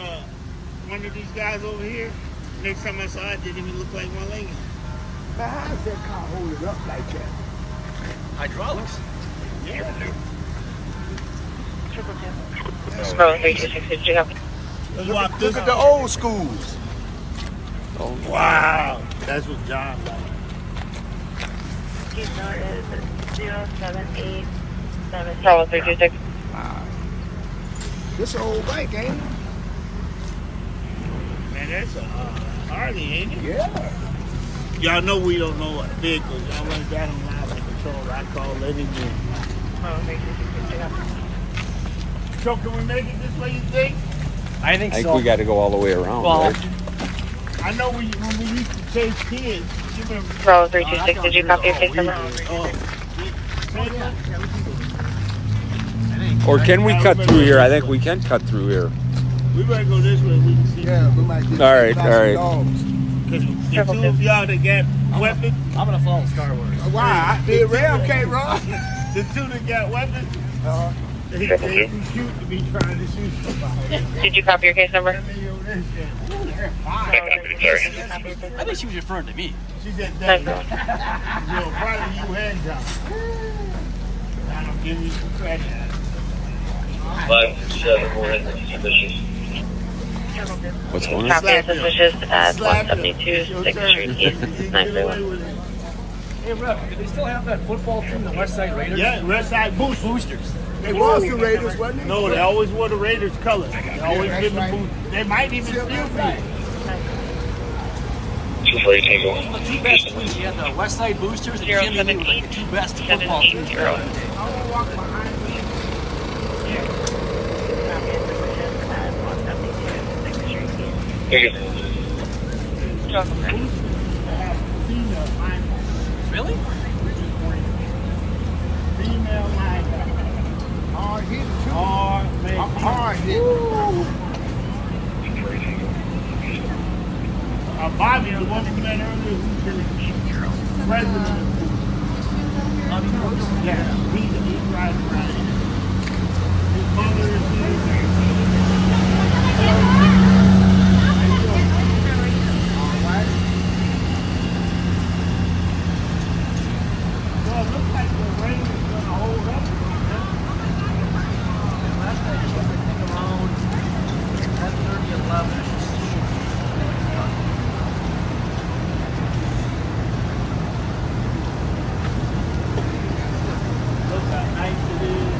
one of these guys over here, next time I saw it, didn't even look like one Lincoln. Now, how is that car holding up like that? Hydraulics. Yeah. Bravo 326, did you copy? Look at the old schools. Oh, wow. That's what John liked. Case number is 0787. Bravo 326. Wow. This old bike, ain't it? Man, that's a Harley, ain't it? Yeah. Y'all know we don't know what vehicles. Y'all run down them live on control. I call let him in. Bravo 326. So can we make it this way, you think? I think I think so. we got to go all the way around. Well, right? I know when we used to chase kids, Bravo 326, did you copy your case number? Or can we cut through here? I think we can cut through here. We better go this way. We can see. Yeah, we might get All right, by all right. some dogs. Because the two of y'all that got weapons. I'm gonna follow Star Wars. Why? The Ram can't run. The two that got weapons. They too cute to be trying to shoot somebody. Did you copy your case number? I think she was referring to me. She said that. Probably you and John. I'm giving you some credit. 5-7, we're in suspicious. What's going on? Copy and suspicious at 172 6th Street East 931. Hey, Rep, do they still have that football team, the West Side Raiders? Yeah, West Side Boosters. They was the Raiders, wasn't it? No, they always wore the Raiders colors. They always been the boosters. They might even still be. 240 Tango. The two best teams, you had the West Side Boosters and Jimmy Lee were like the two best football teams. Really? Female linebacker. Hard hit, too. Hard hit. Bobby, the woman we met earlier, who's the president. Yeah, he's right. His mother is here. Well, it looks like the rain is going to hold up. Around 10:30, 11. Look how nice it is.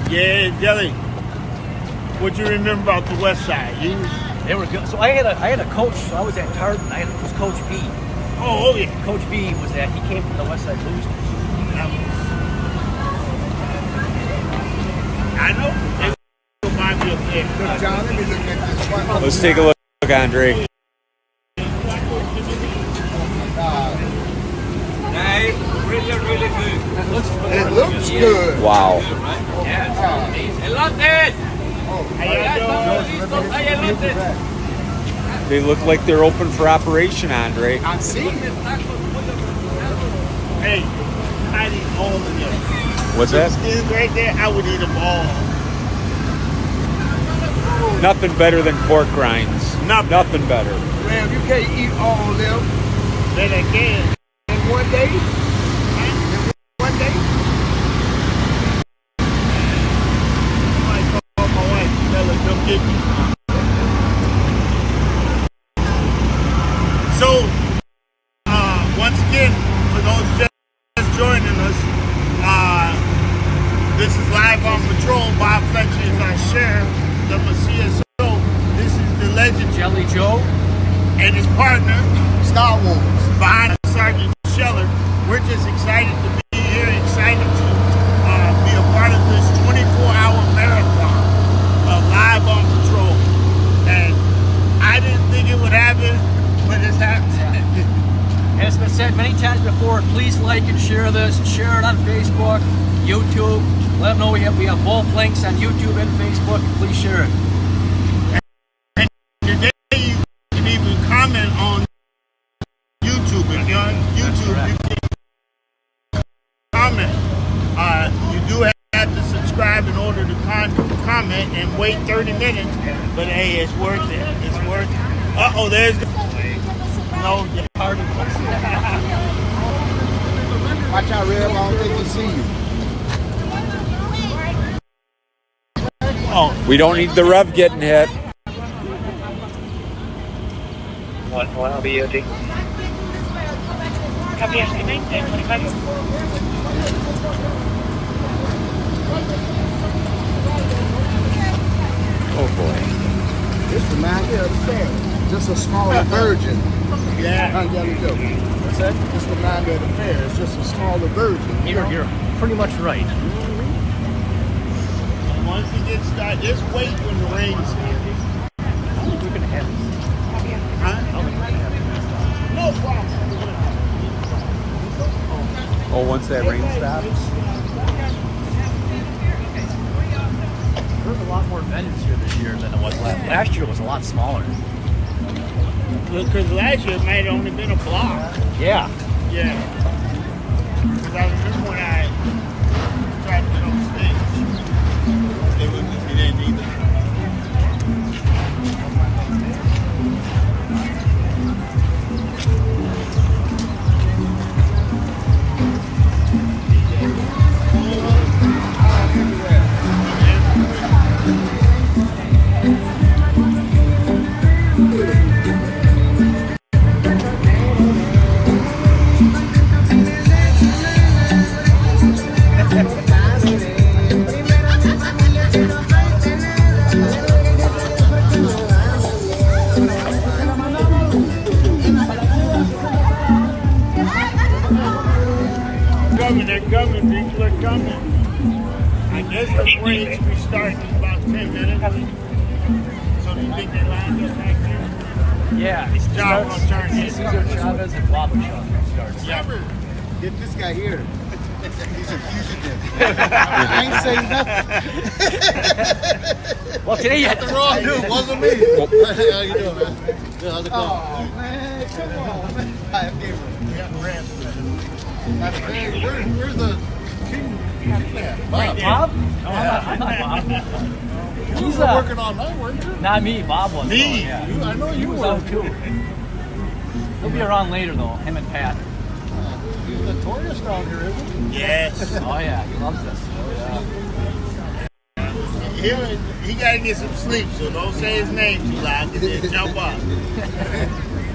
Yeah, Jelly. What you remember about the West Side? They were good. So I had a coach. So I was at Tartan. It was Coach V. Oh yeah. Coach V was that. He came from the West Side Boosters. I know. They remind me of that. Look, John, let me look at this one. Let's take a look, Andre. Really good. It looks good. Wow. Yes. Elotes! They look like they're open for operation, Andre. I see it. Hey, I'd eat all of them. What's that? Skins right there, I would eat them all. Nothing better than pork rinds. Nothing better. Ram, you can't eat all of them. Then I can. In one day? One day? I might call my wife and tell her come get me. So, once again, for those just joining us, this is Live on Patrol. Bob Fletcher is our sheriff, the CSO. This is the legend Jelly Joe and his partner, Star Wars. Behind Sergeant Scheller. We're just excited to be here, excited to be a part of this 24-hour marathon of Live on Patrol. And I didn't think it would happen, but it's happened. And it's been said many times before, please like and share this. Share it on Facebook, YouTube. Let them know we have both links on YouTube and Facebook. Please share it. And today you can even comment on YouTube. If you're on YouTube, you can comment. You do have to subscribe in order to comment and wait 30 minutes. But hey, it's worth it. It's worth it. Uh-oh, there's the... No, the party. Watch out, Rev. I don't think they see you. Oh. We don't need the Rev getting hit. One BOD. Copy estimate, 1025. Oh boy. This reminds me of the fair. Just a smaller version. Yeah. On Yellow Joe. What's that? Just remind me of the fair. It's just a smaller version. You're pretty much right. And once it gets started, just wait when the rain starts. We're gonna have it. Huh? No problem. Oh, once that rain stops? There's a lot more vendors here this year than it was last. Last year was a lot smaller. Because last year it might have only been a block. Yeah. Yeah. Because I remember when I tried to get on stage, it didn't either. They're coming, people are coming. I guess the parade should be starting in about 10 minutes. So do you think they lined up back there? Yeah. It's John on turn in. Cesar Chavez and Wabasha starts. Yeah. Get this guy here. He's a fugitive. I ain't saying nothing. Well, today you had the wrong dude. Wasn't me. How you doing, man? Good. How's it going? Oh, man. Come on, man. Hi, I'm Gabriel. Yeah, where's the king? Bob? Bob? No, I'm not Bob. You were working all night, weren't you? Not me, Bob was. Me? Though, yeah. I know you was were. out too. He'll be around later though, him and Pat. He's notorious down here, isn't he? Yes. Oh yeah, he loves this. Oh yeah. He got to get some sleep, so don't say his name too loud, because he'll jump up.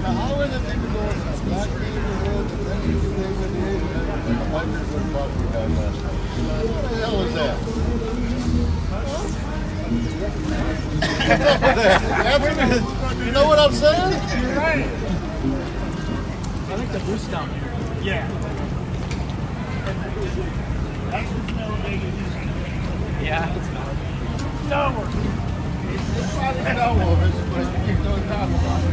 Now, how are the people going? Black neighborhood, and then you neighborhood, and the white neighborhood property guy last night. What the hell is that? You know what I'm saying? You're right. I think the booth's down here. Yeah. That's the smell of bacon. Yeah. Star Wars. It's probably Star Wars, but you don't talk about it.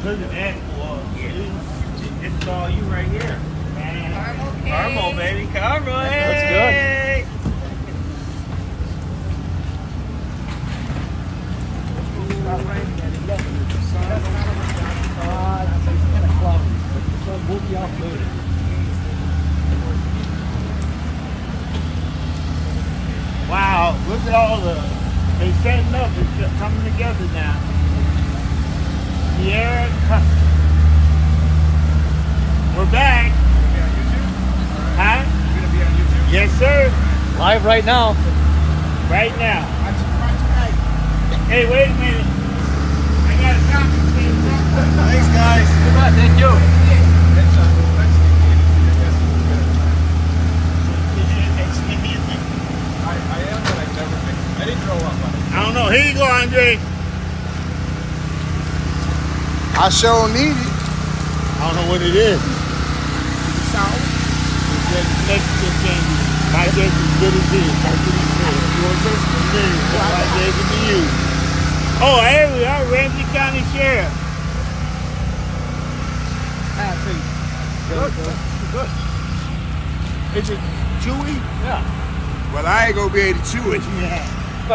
Look at that, boy. This is all you right here. Caramel, baby. Caramel. That's good. We'll be off later. Wow, look at all they setting up, it's coming together now. Sierra, we're back. Huh? You're gonna be on YouTube? Yes, sir. Live right now. Right now. Hey, wait a minute. I got a copy. Thanks, guys. Goodbye, thank you. I am, but I've never been. I didn't grow up on it. I don't know. Here you go, Andre. I sure need it. I don't know what it is. Sour. It's Mexican candy. My guess is good as this. That's what he said. You want to taste it? So I gave it to you. Oh, here we are, Ramsey County Sheriff. Good. Is it chewy? Yeah. Well, I ain't gonna be able to chew it. Yeah. I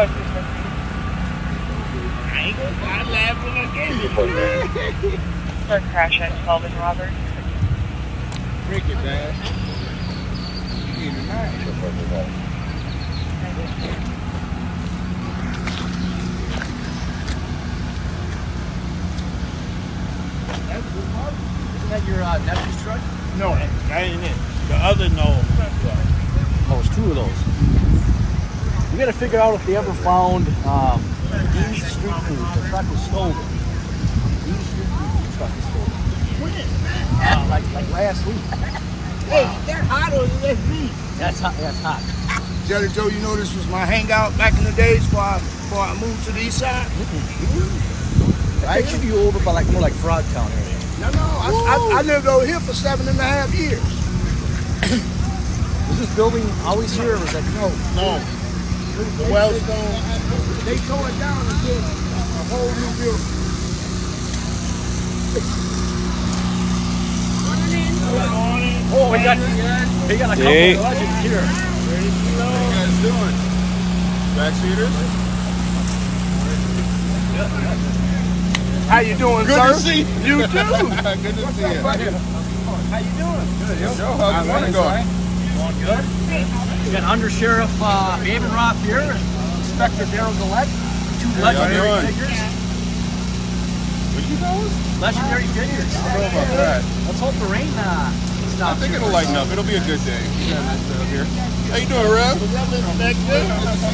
ain't gonna start laughing again. Car crash at 12 and Robert. Drink it, Dad. You need a knife. Isn't that your nephew's truck? No, that ain't it. The other no. Oh, it's two of those. We gotta figure out if they ever found Dean's Street Food. The truck was stolen. Dean's Street Food truck was stolen. When? Like last week. Hey, that hot or is that me? That's hot. That's hot. Jelly Joe, you know this was my hangout back in the days before I moved to the east side. I pictured you over by more like Frogtown area. No, I lived over here for 7.5 years. Was this building always here, or was that No. The Wellstone, they tore it down and built a whole new building. Oh, we got a couple Hey. of legends here. What are you guys doing? Backseaters? How you doing, Good sir? to see you. You too. Good to see you. How you doing? Good. Joe, how's the morning going? Going good. We got Under Sheriff Abenroth here, and Inspector Darryl Gillette, two legendary figures. What are you doing? Legendary figures. I don't know about that. Let's hope the rain I stops. think here. it'll lighten up. It'll be a good day. We got a nice day up here. How you doing, Rev? Good to see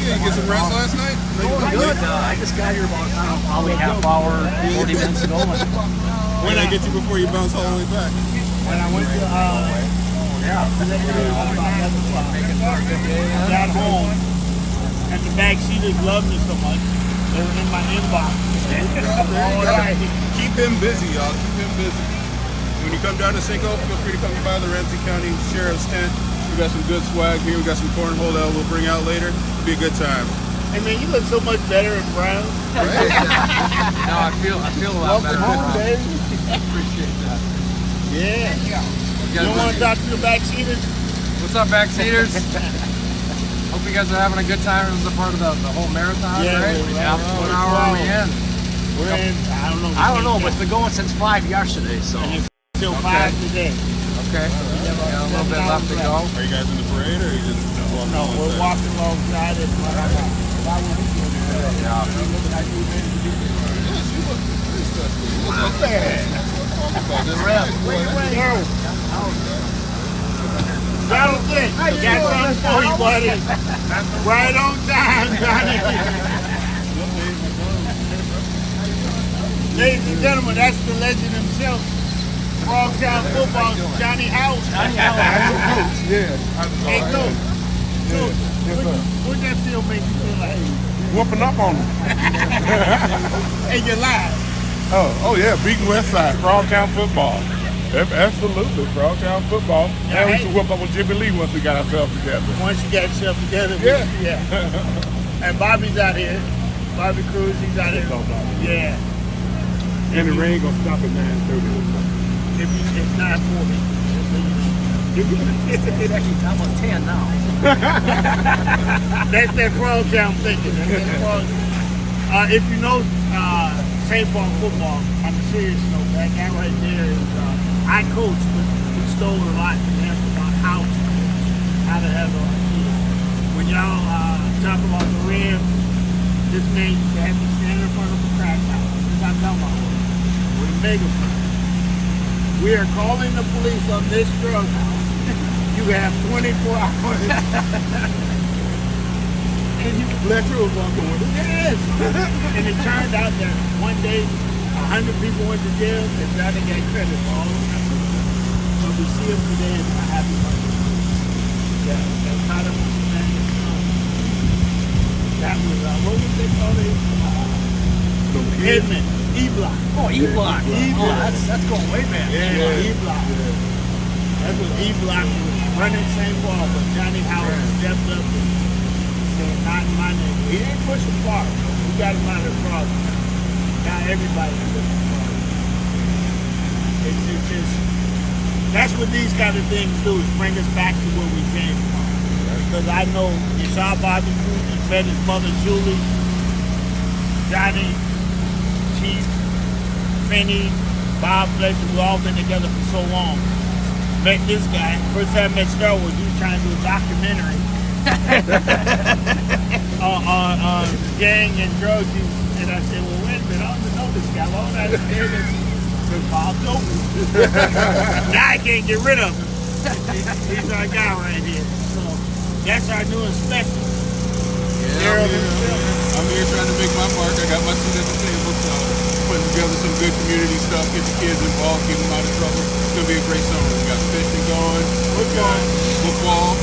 you. You get some rest last night? Going good. I just got here about probably half hour, 40 minutes ago. When did I get you before you bounce all the way back? When I went to got home, and the backseaters loved me so much, they were in my inbox. All right. Keep him busy, y'all. Keep him busy. When you come down to Cinco, feel free to come by the Ramsey County Sheriff's tent. We got some good swag here. We got some cornhole that we'll bring out later. It'll be a good time. Hey man, you look so much better in brown. No, I feel a lot better. Welcome home, baby. Appreciate that. Yeah. You don't want to talk to the backseaters? What's up, backseaters? Hope you guys are having a good time. This is a part of the whole marathon, Yeah, right? yeah. What hour are we in? We're in, I don't know, but it's been going since 5 yesterday, so. Till 5 today. Okay. Yeah, a little bit left to go. Are you guys in the parade or are you just walking No, we're walking alongside it. Why would we do that? Yeah. Jonathan, got something for you, buddy. Right on time, Johnny. Ladies and gentlemen, that's the legend himself. Frogtown football, Johnny House. Yeah. Hey, Coach. What that feel make you feel like? Whooping up on them. And you're live. Oh yeah, beating West Side, Frogtown football. Absolutely, Frogtown football. And we used to whoop up with Jimmy Lee once we got ourselves together. Once you got yourself together, yeah. And Bobby's out here. Bobby Cruz, he's out here. Yeah. And the rain gonna stop at 9:30. It's 9:40. It's actually almost 10 now. That's that Frogtown thinking. If you know St. Paul football, on a serious note, that guy right there is, I coach, but we stole a lot from him about how to coach, how to have a kid. When y'all talk about the Ram, this man used to have me stand in front of a crack house. This is what I'm talking about. With a megaphone. We are calling the police on this drug house. You have 24 hours. And Fletcher was walking with it. Yes. And it turned out that one day, 100 people went to jail and Johnny got credit for all of them. So we see him today and I'm happy about it. Yeah, that's how the man is. That was, what was they call it? Edmund. E-Block. Oh, E-Block. E-Block. Oh, that's going way back. Yeah, E-Block. That's what E-Block was running St. Paul, but Johnny Howard stepped up and said, not in my name. He didn't push him far. We got him out of the problem. Now everybody can push him far. It's just, that's what these kind of things do, is bring us back to where we came from. Because I know you saw Bobby Cruz, you met his mother Julie, Johnny, Chief, Finney, Bob Fletcher, we've all been together for so long. Met this guy. First time I met Star Wars, he was trying to do a documentary on gang and drug use. And I said, well, wait a minute, I don't even know this guy. Why would I say this? Because Bob told me. Now I can't get rid of him. He's our guy right here. So that's our new inspector. Yeah, I'm here trying to make my mark. I got my seat at the table, so putting together some good community stuff, get the kids involved, keep them out of trouble. It's going to be a great summer. We got fishing going, we got football,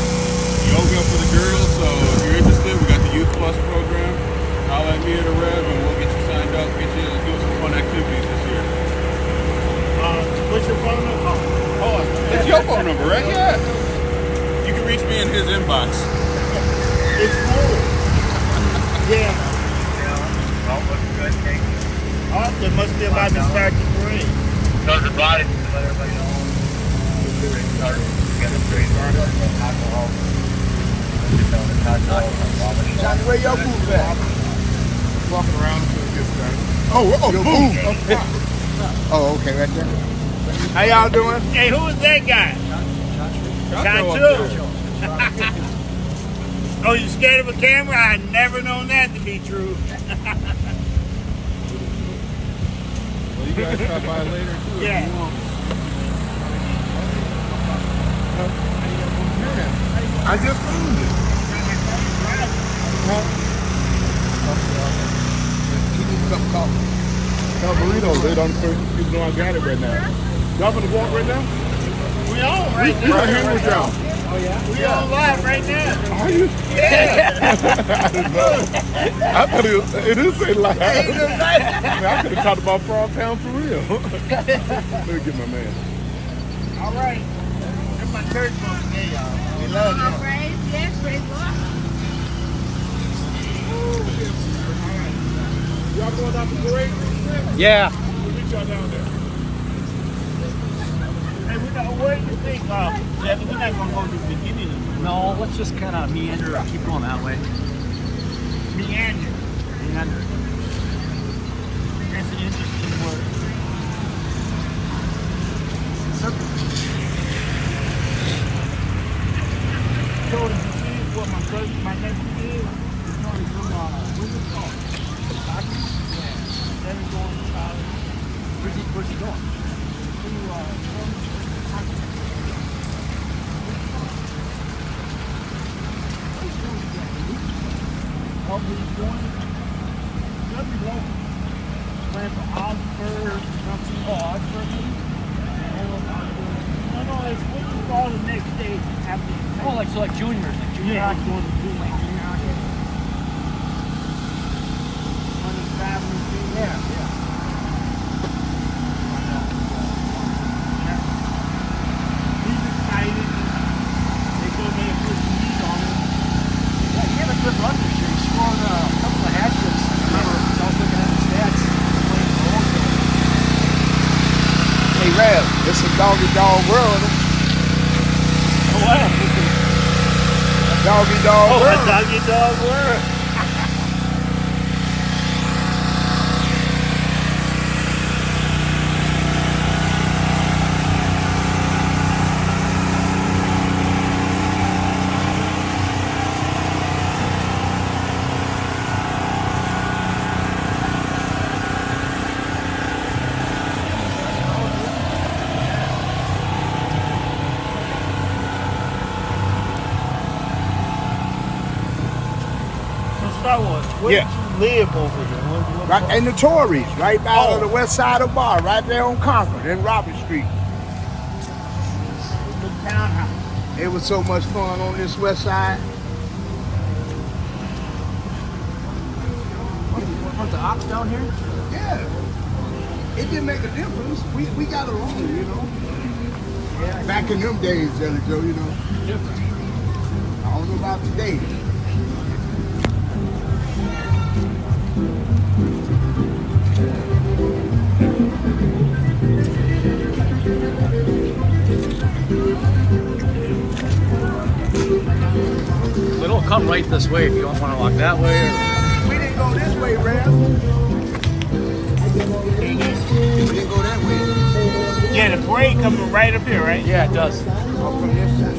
yoga for the girls. So if you're interested, we got the Youth Plus program. Holler at me at the Rev and we'll get you signed up, get you to do some fun activities this year. What's your phone number? Oh, it's your phone number, right? Yeah. You can reach me in his inbox. It's full. Yeah. All looking good, thank you. Oh, they must be about to start the parade. Those are bodies to let everybody know. Get them straight started. Alcohol. Johnny, where your booth at? Walking around until it gets started. Oh, boom. Oh, okay, right there. How y'all doing? Hey, who is that guy? John. Oh, you scared of a camera? I never known that to be true. Well, you guys stop by later too. Yeah. If you want. I just found it. He needs a cup of coffee. Got burritos. They don't people know I got it right now. Y'all gonna walk right now? We on right now. We right here with y'all. Oh, yeah? We on live right now. Are you? Yeah. I thought it did say live. I could have talked about Prom Town for real. Let me get my man. All right. That's my church folks today, y'all. We love you. Yes, praise God. Y'all going out to the parade? Yeah. We'll meet y'all down there. Hey, what do you think, Devin? We're not going to go to the beginning of the parade. No, let's just kind of meander and keep going that way. Meander. Meander. That's an interesting word. So, did you see what my nephew did? He's going from, what's it called? Hockey? Yeah. Then he's going to college. Where's he going? To, hockey. What he's doing? He'll be local. Playing for Oxford, something. Oh, Oxford? No, it's what you call the next stage after. Oh, like juniors, like junior Yeah, hockey. going to junior hockey. On the traveling team. Yeah. He's excited. They go there and put some meat on him. Yeah, he had a good run this year. He scored a couple of hat tricks. I remember I was looking at the stats. Playing for Oakville. Hey, Rev, it's a doggy-dog world. What? Doggy-dog world. A doggy-dog world. Where did you live over here? Right in the Tories, right by the west side of the bar, right there on Concord in Robert Street. The townhouse. It was so much fun on this west side. Weren't the ops down here? Yeah. It didn't make a difference. We got along, you know. Yeah. Back in them days, Jelly Joe, you know. Different. I don't know about today. We don't come right this way if you don't want to walk that way. We didn't go this way, Rev. We didn't go that way. Yeah, the parade coming right up here, right? Yeah, it does. Oh, from this side.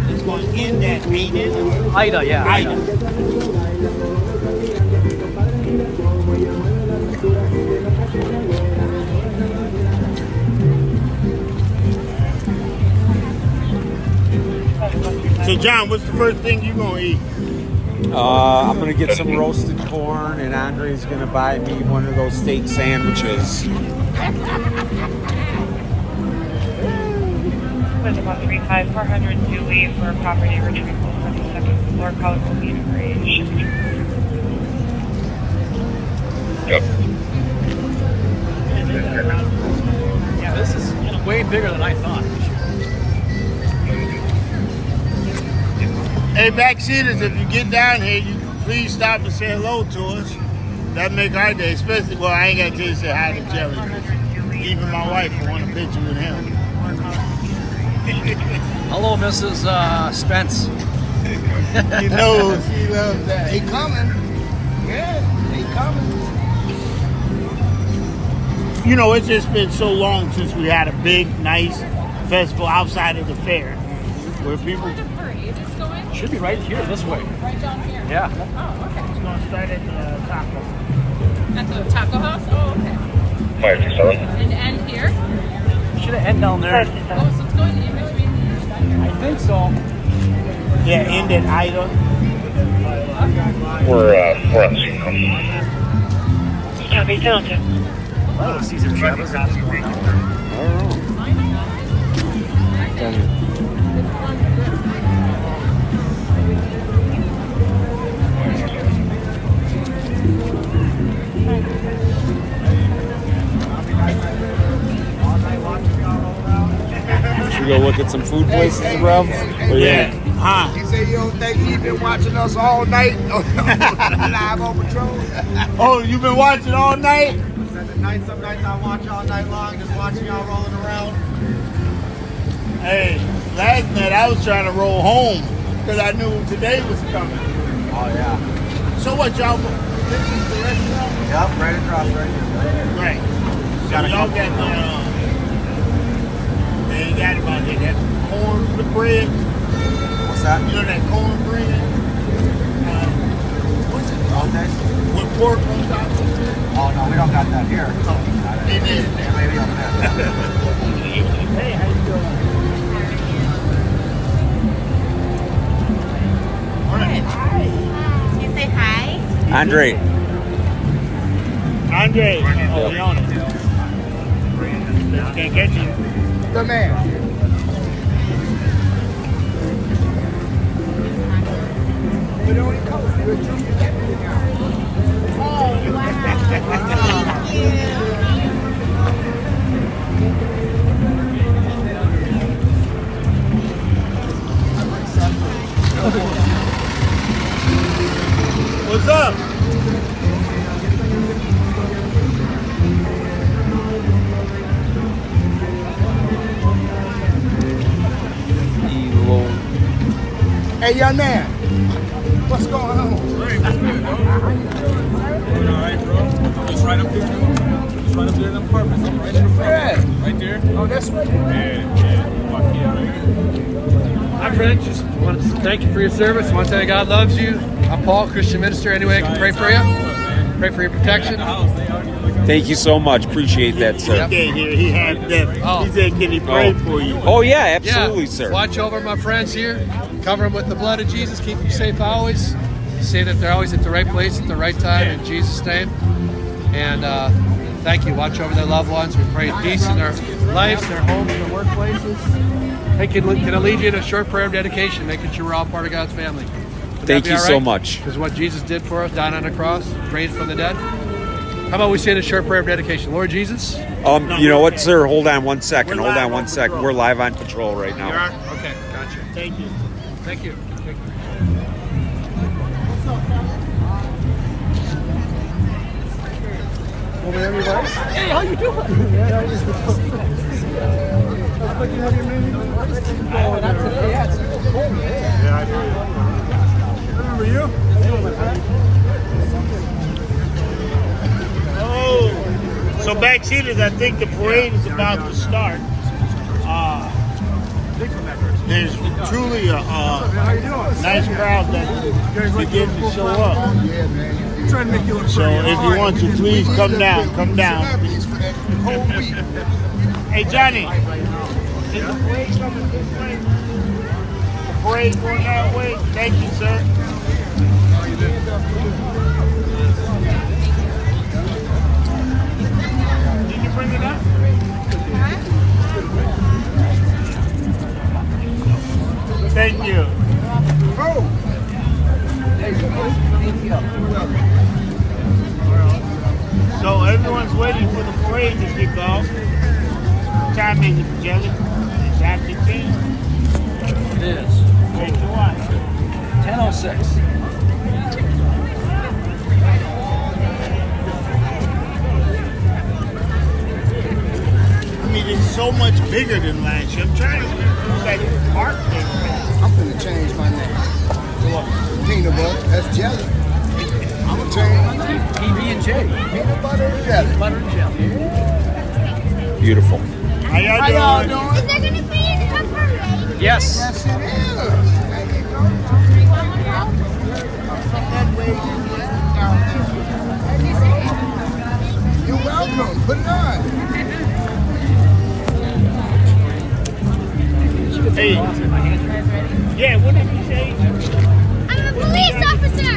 It's going in that Aiden. Ida, yeah. Ida. So, John, what's the first thing you're going to eat? I'm gonna get some roasted corn, and Andre's gonna buy me one of those steak sandwiches. With about 35400 Dewey for property retrieval for the second floor, call will be arranged. Yep. Yeah, this is way bigger than I thought. Hey, backseaters, if you get down here, you please stop and say hello to us. That'd make our day, especially, well, I ain't got to tell you to say hi to Jelly. Even my wife will want a picture with him. Hello, Mrs. Spence. You know she loves that. They coming. Yeah, they coming. You know, it's just been so long since we had a big, nice festival outside of the fair where people... Should be right here, this way. Right down here. Yeah. Oh, okay. It's going to start at the taco. At the taco house? Oh, okay. 527. And end here? Should have end down there. Oh, so it's going in between these? I think so. Yeah, end at Ida. We're on Cisco. Copy, Delta. Oh, Caesar Travis. I don't know. Should we go look at some food places, Rev? Yeah. Huh? He said you don't think he's been watching us all night live on patrol? Oh, you've been watching all night? Some nights I watch all night long, just watching y'all rolling around. Hey, last night I was trying to roll home because I knew today was coming. Oh yeah. So what, y'all? This is the restaurant? Yep, right across right here. Right. So y'all got the, they got about here, that corn with bread. What's that? You know that corn bread? What's it? Okay. With pork on top of it? Oh no, we don't got that here. Oh, it is. Maybe over there. Hey, how you doing? Hi. Can you say hi? Andre. Andre. Oh, we on it. Can't get you. The man. But only color. You're a junior deputy now. Oh, wow. Thank you. What's up? Hey, young man. What's going on? Hey, what's good, dog? Doing all right, bro. Just right up there, just right up there in the apartments. I'm right in the front. Yeah. Right there. Oh, that's right. Yeah. Fuck yeah, right here. Hi, friend. Just wanted to thank you for your service. Want to tell you God loves you. I'm Paul, Christian minister. Anyway, I can pray for you. Pray for your protection. Thank you so much. Appreciate that, sir. He can't hear. He had that. He said, can he pray for you? Oh, yeah, absolutely, sir. Watch over my friends here. Cover them with the blood of Jesus. Keep them safe always. Say that they're always at the right place at the right time in Jesus' name. And thank you. Watch over their loved ones. We pray peace in their lives, their homes, their workplaces. Hey, can I lead you in a short prayer of dedication, making sure we're all part of God's family? Thank you so much. Because what Jesus did for us, died on the cross, raised from the dead. How about we say a short prayer of dedication? Lord Jesus. You know what, sir? Hold on one second. Hold on one second. We're live on patrol right now. Okay, gotcha. Thank you. Thank you. Over there, everybody. Hey, how you doing? Oh, not today. Yeah, it's cold. Yeah, I do. Remember you? Oh, so backseaters, I think the parade is about to start. There's truly a nice crowd that beginning to show up. Trying to make you look So if you want to, please come down. Come down. Hey, Johnny. Is the parade coming this way? The parade going that way? Thank you, sir. Did you bring it up? Thank you. So everyone's waiting for the parade to kick off. What time is it, Jelly? It's after 10. It is. Take the what? 10:06. I mean, it's so much bigger than last year. I'm trying to remember that park thing. I'm finna change my name. Peanut butter, that's jelly. I'm gonna change my name. PB&J. Peanut butter and jelly. Butter and jelly. Beautiful. How y'all doing? Is there going to be a parade? Yes. Yes, it is. There you go. From that way down there. You're welcome. Put it on. Hey. Yeah, what did you say? I'm a police officer.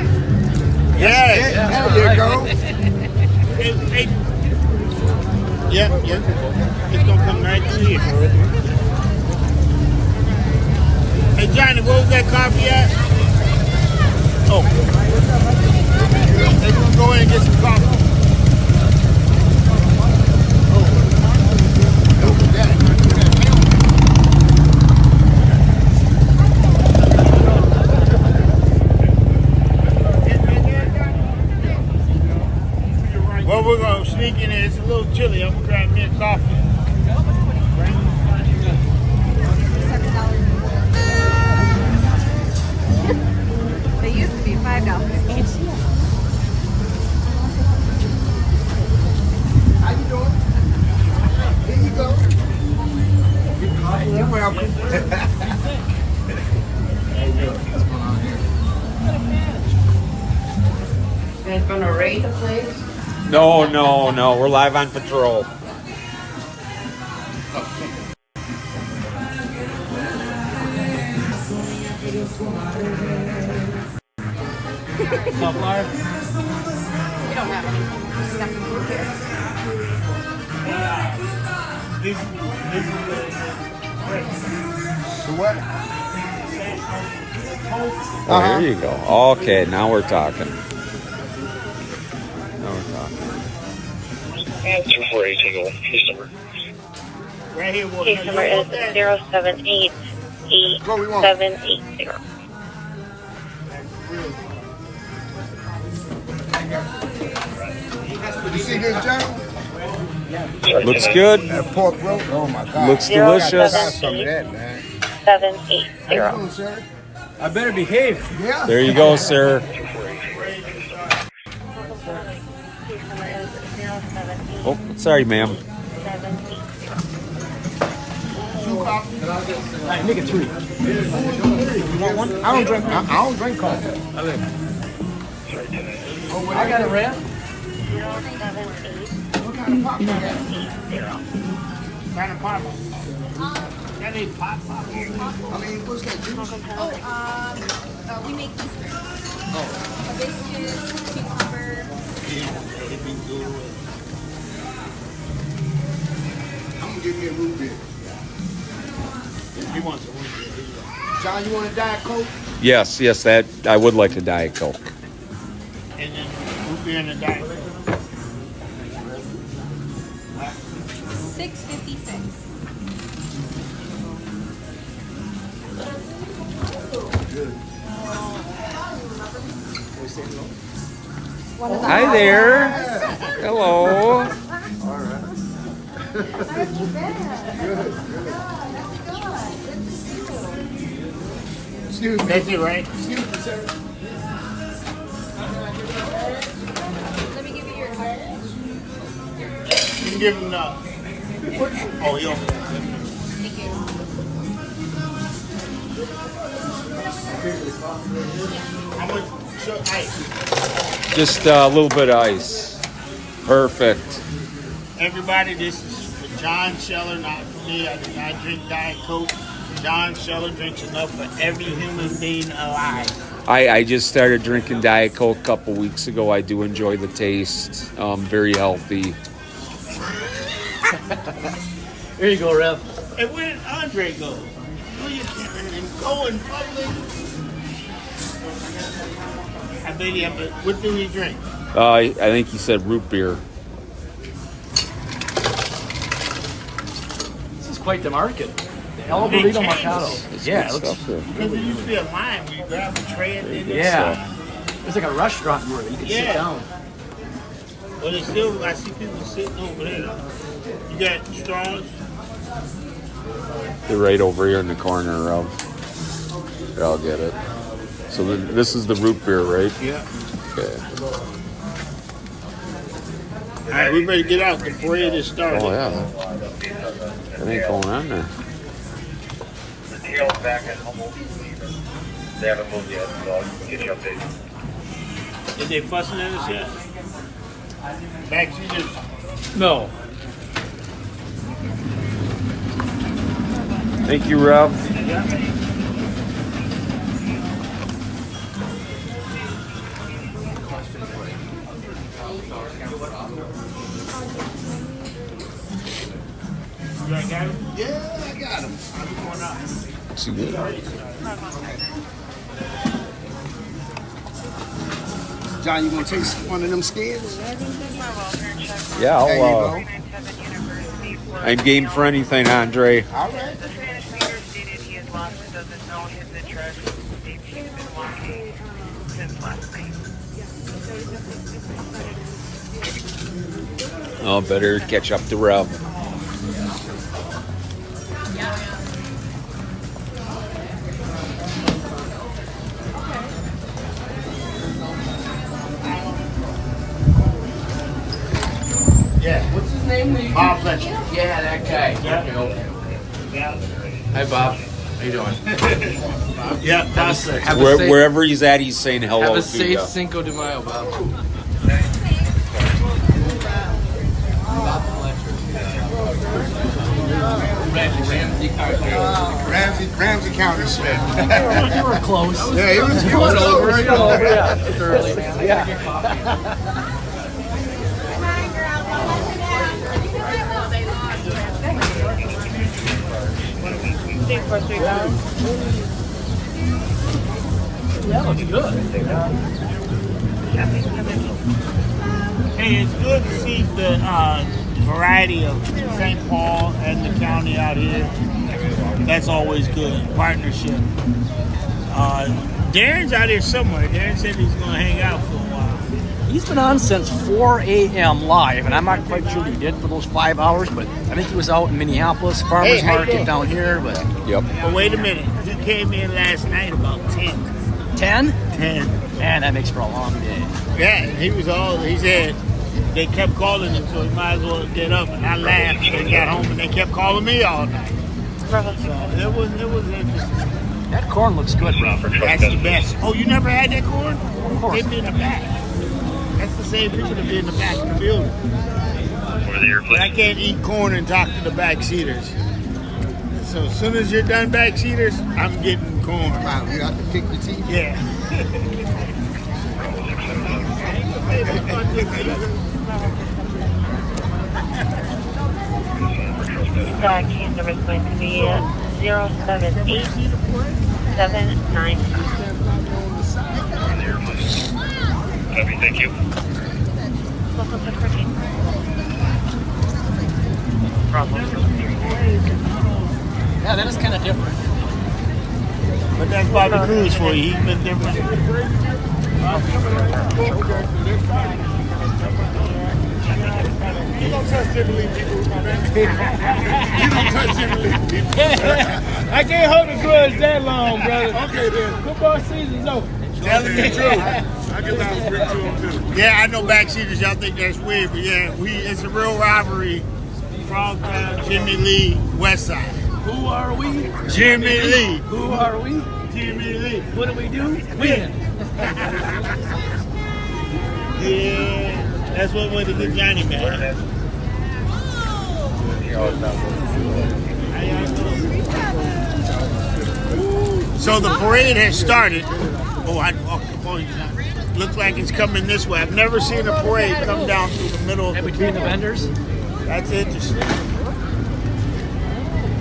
Yes. There you go. Hey. Yep. It's gonna come right through here. Hey Johnny, where was that coffee at? Oh. They're gonna go in and get some coffee. Well, we're gonna sneak in there. It's a little chilly. I'm gonna grab me a coffee. They used to be $5 each. How you doing? Here you go. You're welcome. What's going on here? You guys gonna raid the place? No. We're live on patrol. Sunflower. We don't have any stuff in here. This is The what? Oh, here you go. Okay, now we're talking. Answer for a single case number. right here. Well, Case number is 0788780. You see this, John? Looks good. That pork roast. Oh my God. Looks delicious. Try some of that, man. 780. I better behave. Yeah. There you go, sir. Oh, sorry, ma'am. Alright, make it 3. You want one? I don't drink coffee. I got a ramp. What kind of pop you got? Kind of pop. That ain't pop. I mean, what's that juice? We make these drinks. A biscuit, cucumber. I'm gonna give me a root beer. He wants a root beer. John, you want a Diet Coke? Yes, that I would like a Diet Coke. And then root beer and a Diet Coke. $6.56. Hi there. Hello. All right. Excuse me. That's it, right? Excuse me, sir. Let me give you your card. You can give him the. Oh, he over there. Thank you. How much ice? Just a little bit of ice. Perfect. Everybody, this is for John Scheller, not for me. I do not drink Diet Coke. John Scheller drinks enough for every human being alive. I just started drinking Diet Coke a couple weeks ago. I do enjoy the taste. Very healthy. Here you go, Rev. Hey, where did Andre go? Will you go in public? I bet he. What do he drink? I think he said root beer. This is quite the market. The El Burrito Mercado. Yeah, it looks. Because it used to be a line where you grab a tray and then Yeah. It's like a restaurant where you can sit down. But it's still, I see people sitting over there. You got straws? They're right over here in the corner of. Here, I'll get it. So this is the root beer, right? Yeah. Okay. All right, we better get out. The parade is started. Oh yeah. What ain't going on there? The tail's back at Humboldt. They haven't moved yet, so I'll get you updated. Is they fussing at us yet? Backseaters? No. Thank you, Rob. Yeah. You got him? Yeah, I got him. I'm going up. Is he good? John, you gonna taste one of them skins? Yeah, There you I'll. go. I'm game for anything, Andre. All right. Oh, better catch up to Rob. Yeah. What's his name? Bob Fletcher. Yeah, that guy. Yeah. Okay. Yeah. Hi, Bob. How you doing? Yeah, Bob Fletcher. Wherever he's at, he's saying hello Have a to safe you. Cinco de Mayo, Bob. Ramsey County Smith. You were close. Yeah, he was Still close. over. Yeah, it's early. Yeah. That looks good. Hey, it's good to see the variety of St. Paul and the county out here. That's always good. Partnership. Darren's out here somewhere. Darren said he's going to hang out for a while. He's been on since 4 a.m. live, and I'm not quite sure what he did for those 5 hours, but I think he was out in Minneapolis, farmer's market down here. But Yep. But wait a minute. He came in last night about 10. 10? 10. Man, that makes for a long day. Yeah, he said they kept calling him, so he might as well get up. And I laughed. They got home and they kept calling me all night. So it was interesting. That corn looks good, bro. That's the best. Oh, you never had that corn? Of course. Get me in the back. That's the same people that be in the back of the building. But I can't eat corn and talk to the backseaters. So as soon as you're done backseaters, I'm getting corn. Wow, you have to pick the teeth? Yeah. Case number is going to be 078795. Copy, thank you. Local 614. Yeah, that is kind of different. But that's Bobby Cruz for you. He's been different. You don't touch Jimmy Lee people. You don't touch Jimmy Lee people. I can't hold a grudge that long, brother. Okay, then. Football season's over. Telling the truth. I guess I was quick to him, too. Yeah, I know backseaters, y'all think that's weird, but yeah, it's a real rivalry. Frogtown, Jimmy Lee, Westside. Who are we? Jimmy Lee. Who are we? Jimmy Lee. What do we do? Win. Yeah, that's what way to get Johnny mad. So the parade has started. Oh, I walked the point. Looks like it's coming this way. I've never seen a parade come down through the middle of And between the vendors? That's interesting.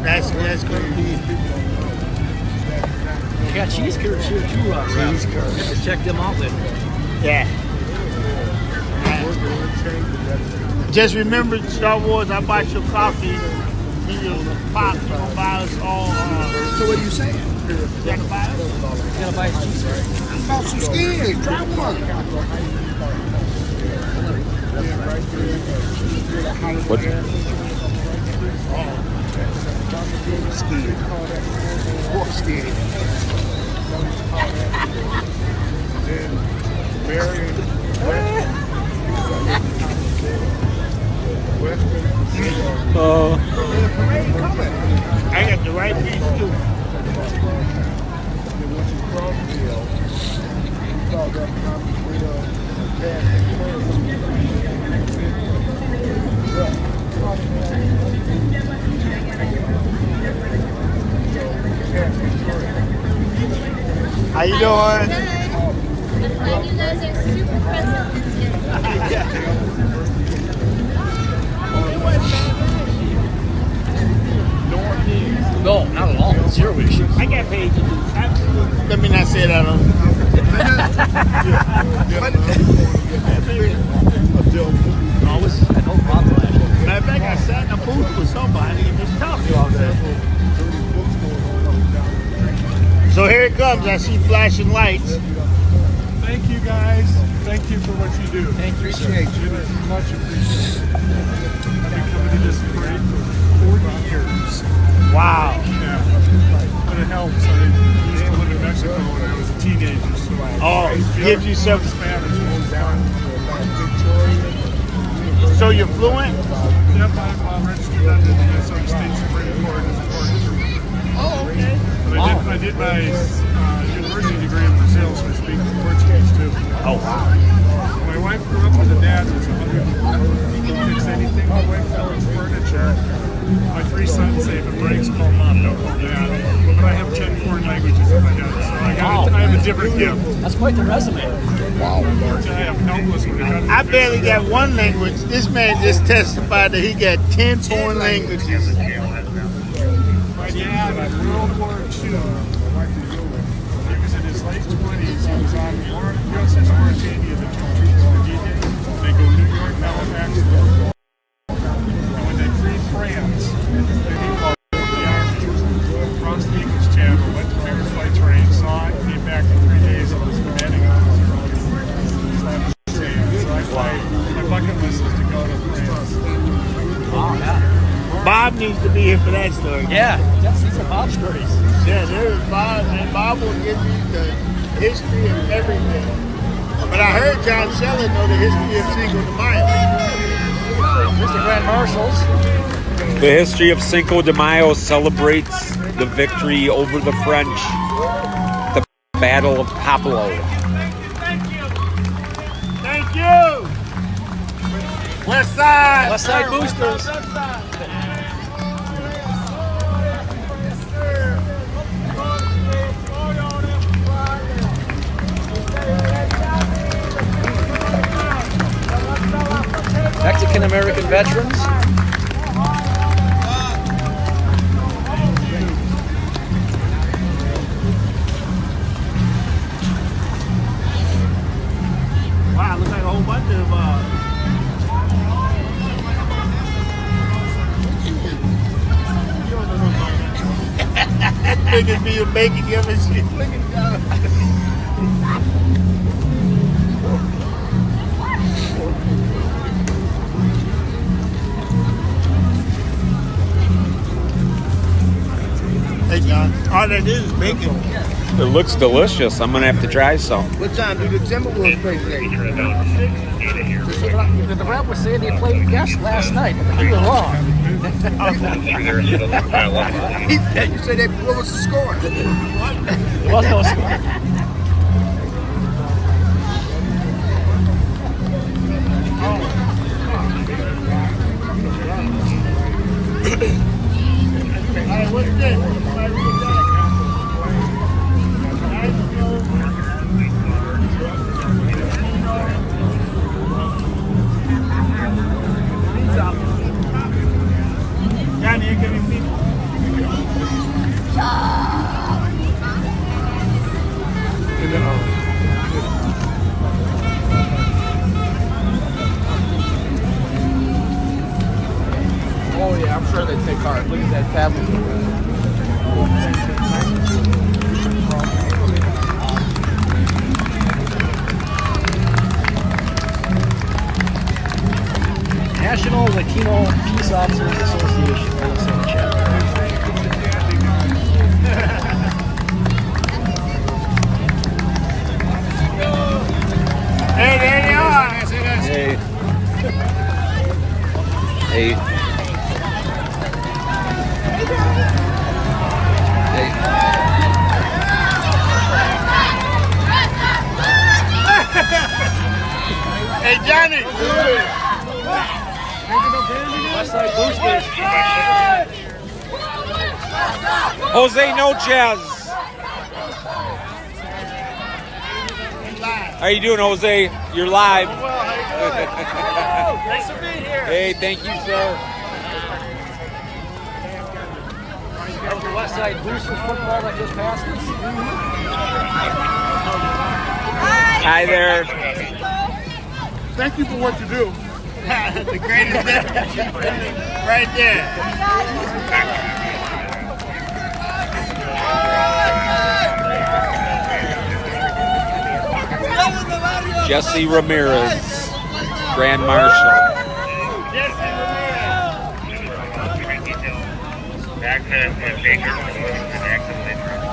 That's going to be. You got cheese curds here too, Cheese curds. You have to check them out later. Yeah. Just remember, Star Wars, I bought your coffee. Your pop, buy us all. So what are you saying? You gotta buy us? You gotta buy cheese curds. About some skins. Try one. What? Skin. Pork skin. I got the right piece too. How you doing? You guys are super present. No, not at all. Zero issues. I got paid to do. Let me not say that on. Always had no problem with that. Matter of fact, I sat in a booth with somebody and just talked to all that. So here it comes. I see flashing lights. Thank you guys. Thank you for what you do. Thank you, sir. It is much appreciated. I've been coming to this parade for 40 years. Wow. Yeah. But it helps. I used to live in Mexico when I was a teenager. So it gives you some Spanish. So you're fluent? Yep, I'm registered under the Minnesota State Supreme Court as a court interpreter. Oh, okay. But I did my university degree in Brazil, so I speak Portuguese too. Oh, wow. My wife grew up with a dad who was 101. He could fix anything. My wife sells furniture. My 3 sons say if it breaks, call mom, don't call dad. But I have 10 foreign languages in my head, so I have a different gift. That's quite the resume. Wow. I am helpless when it comes to I barely got one language. This man just testified that he got 10 foreign languages. My dad, in World War II, he was in his late 20s. He was on USS Mauritania, the two troops in the D-Day. They go New York, Halifax, Liverpool. And when they freed France, they called the Army, crossed the English Channel, went to Paris by train, saw it, came back in 3 days, and was commanding officer. So my bucket list is to go to France. Wow, yeah. Bob needs to be here for that story. Yeah, these are Bob's stories. Yeah, there is Bob, and Bob will give you the history of everything. But I heard John Sheller know the history of Cinco de Mayo. Mr. Grand Marshals. The history of Cinco de Mayo celebrates the victory over the French, the Battle of Popolo. Thank you. West Side. West Side Boosters. Mexican American veterans. Wow, looks like a whole bunch of big as me and bacon, you ever see? Look at that. Hey John, all that is bacon. It looks delicious. I'm gonna have to try some. What time do the Timberwolves play today? The rep was saying they played guest last night. You were wrong. You said they, what was the score? It wasn't no score. Alright, what's this? I'm sure they'd take card. Look at that tablet. National Latino Peace Officers Association, Minnesota chapter. Hey, there they are. Hey. Hey. Hey, Johnny. Westside Boosters. Jose Nochez. How you doing, Jose? You're live. Nice to be here. Hey, thank you, sir. That was the Westside Boosters football that just passed us. Hi there. Thank you for what you do. The greatest deputy right there. Jesse Ramirez, Grand Marshal.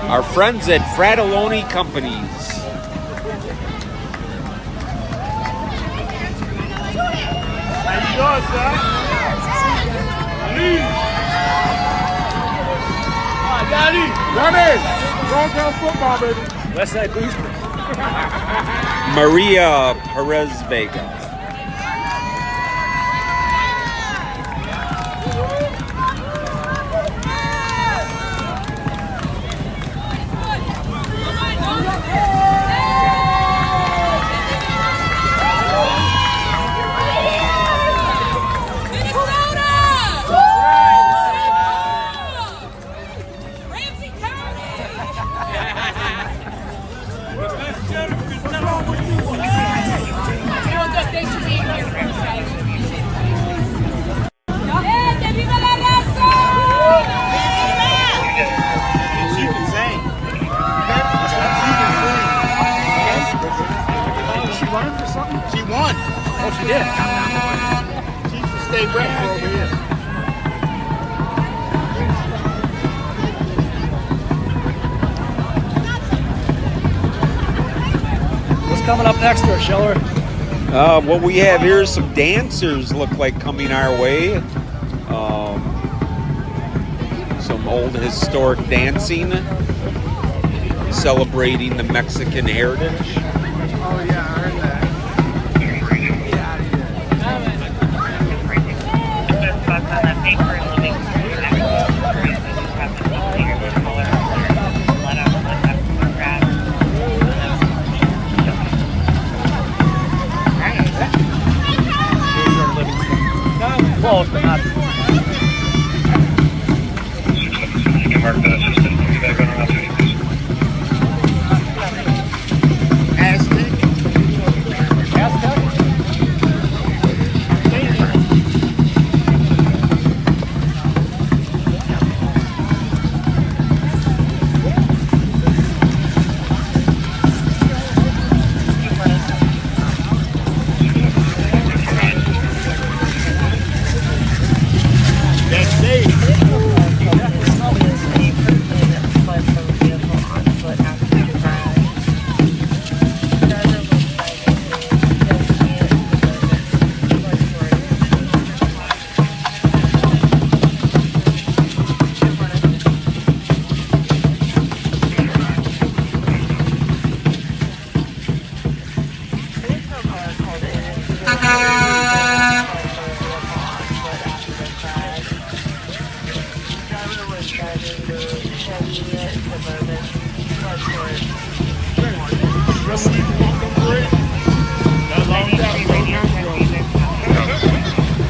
Our friends at Fratelloni Companies. How you doing, son? Daddy! Johnny! Downtown football, baby. Westside Boosters. Maria Perez Vega. She won. Oh, she did. She's the state rep for over here. What's coming up next for Scheller? What we have here is some dancers look like coming our way. Some old historic dancing, celebrating the Mexican heritage. Oh, yeah, I heard that. Close, but not.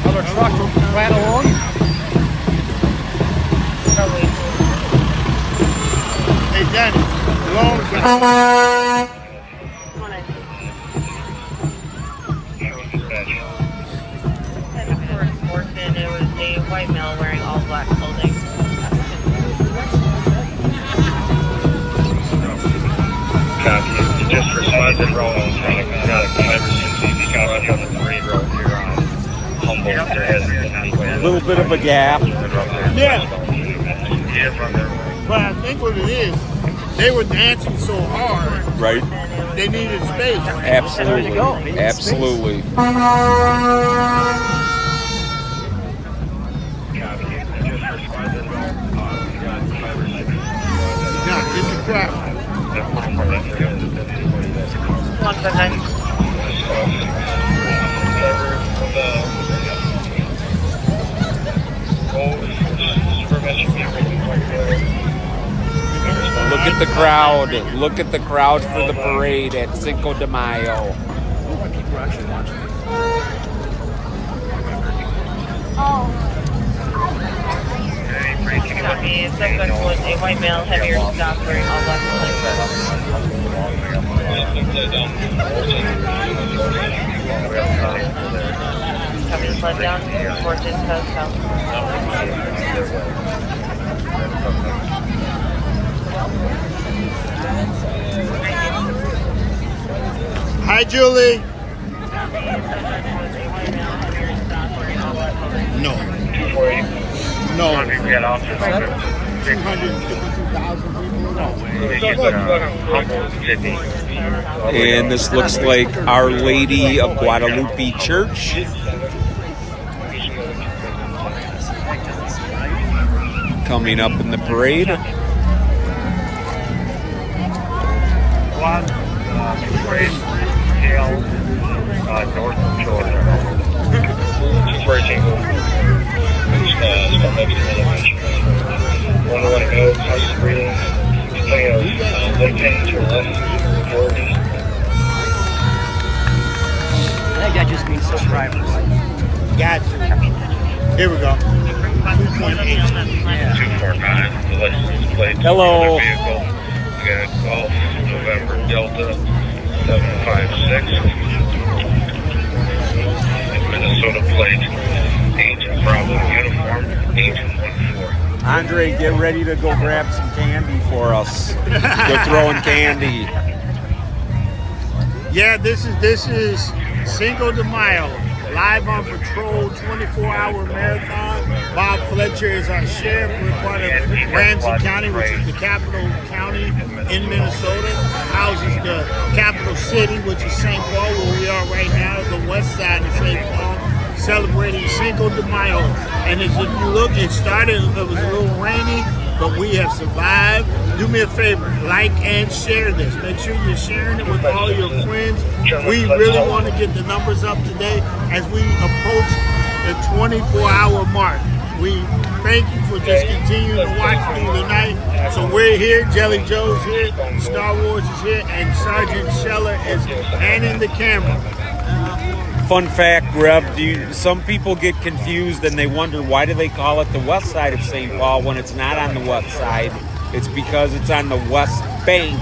Another truck ran along. Hey, Danny, long It was a white male wearing all Squadron Road, ever since we got on the parade road here on Humboldt, there hasn't been A little bit of a gap. Yeah. Yeah, from there. But I think what it is, they were dancing so hard, Right. they needed space. Absolutely. Absolutely. Now, get the crowd. 179. Look at the crowd. Look at the crowd for the parade at Cinco de Mayo. People are actually watching. Copy. Suspect was a white male, heavier stop wearing all black Copy the sled down. Report to south. Hi, Julie. No. No. 252,000 people. And this looks like Our Lady of Guadalupe Church. Coming up in the parade. North of Georgia. Virgin. One to go, house breathing. Leg pain to your left, Georgia. I think that just means subscribers. Gotcha. Here we go. 249, the license plate. Hello. Vehicle. We got Golf November Delta 756. Minnesota plate. Agent Bravo uniform. Agent 14. Andre, get ready to go grab some candy for us. Go throwing candy. Yeah, this is Cinco de Mayo, live on patrol, 24-hour marathon. Bob Fletcher is our sheriff. We're part of Ramsey County, which is the capital county in Minnesota. Houses the capital city, which is St. Paul, where we are right now, the west side of St. Paul, celebrating Cinco de Mayo. And as if you look, it was a little rainy, but we have survived. Do me a favor, like and share this. Make sure you're sharing it with all your friends. We really want to get the numbers up today as we approach the 24-hour mark. We thank you for just continuing to watch through the night. So we're here, Jelly Joe's here, Star Wars is here, and Sergeant Scheller is manning the camera. Fun fact, Rev, some people get confused and they wonder why do they call it the west side of St. Paul when it's not on the west side. It's because it's on the west bank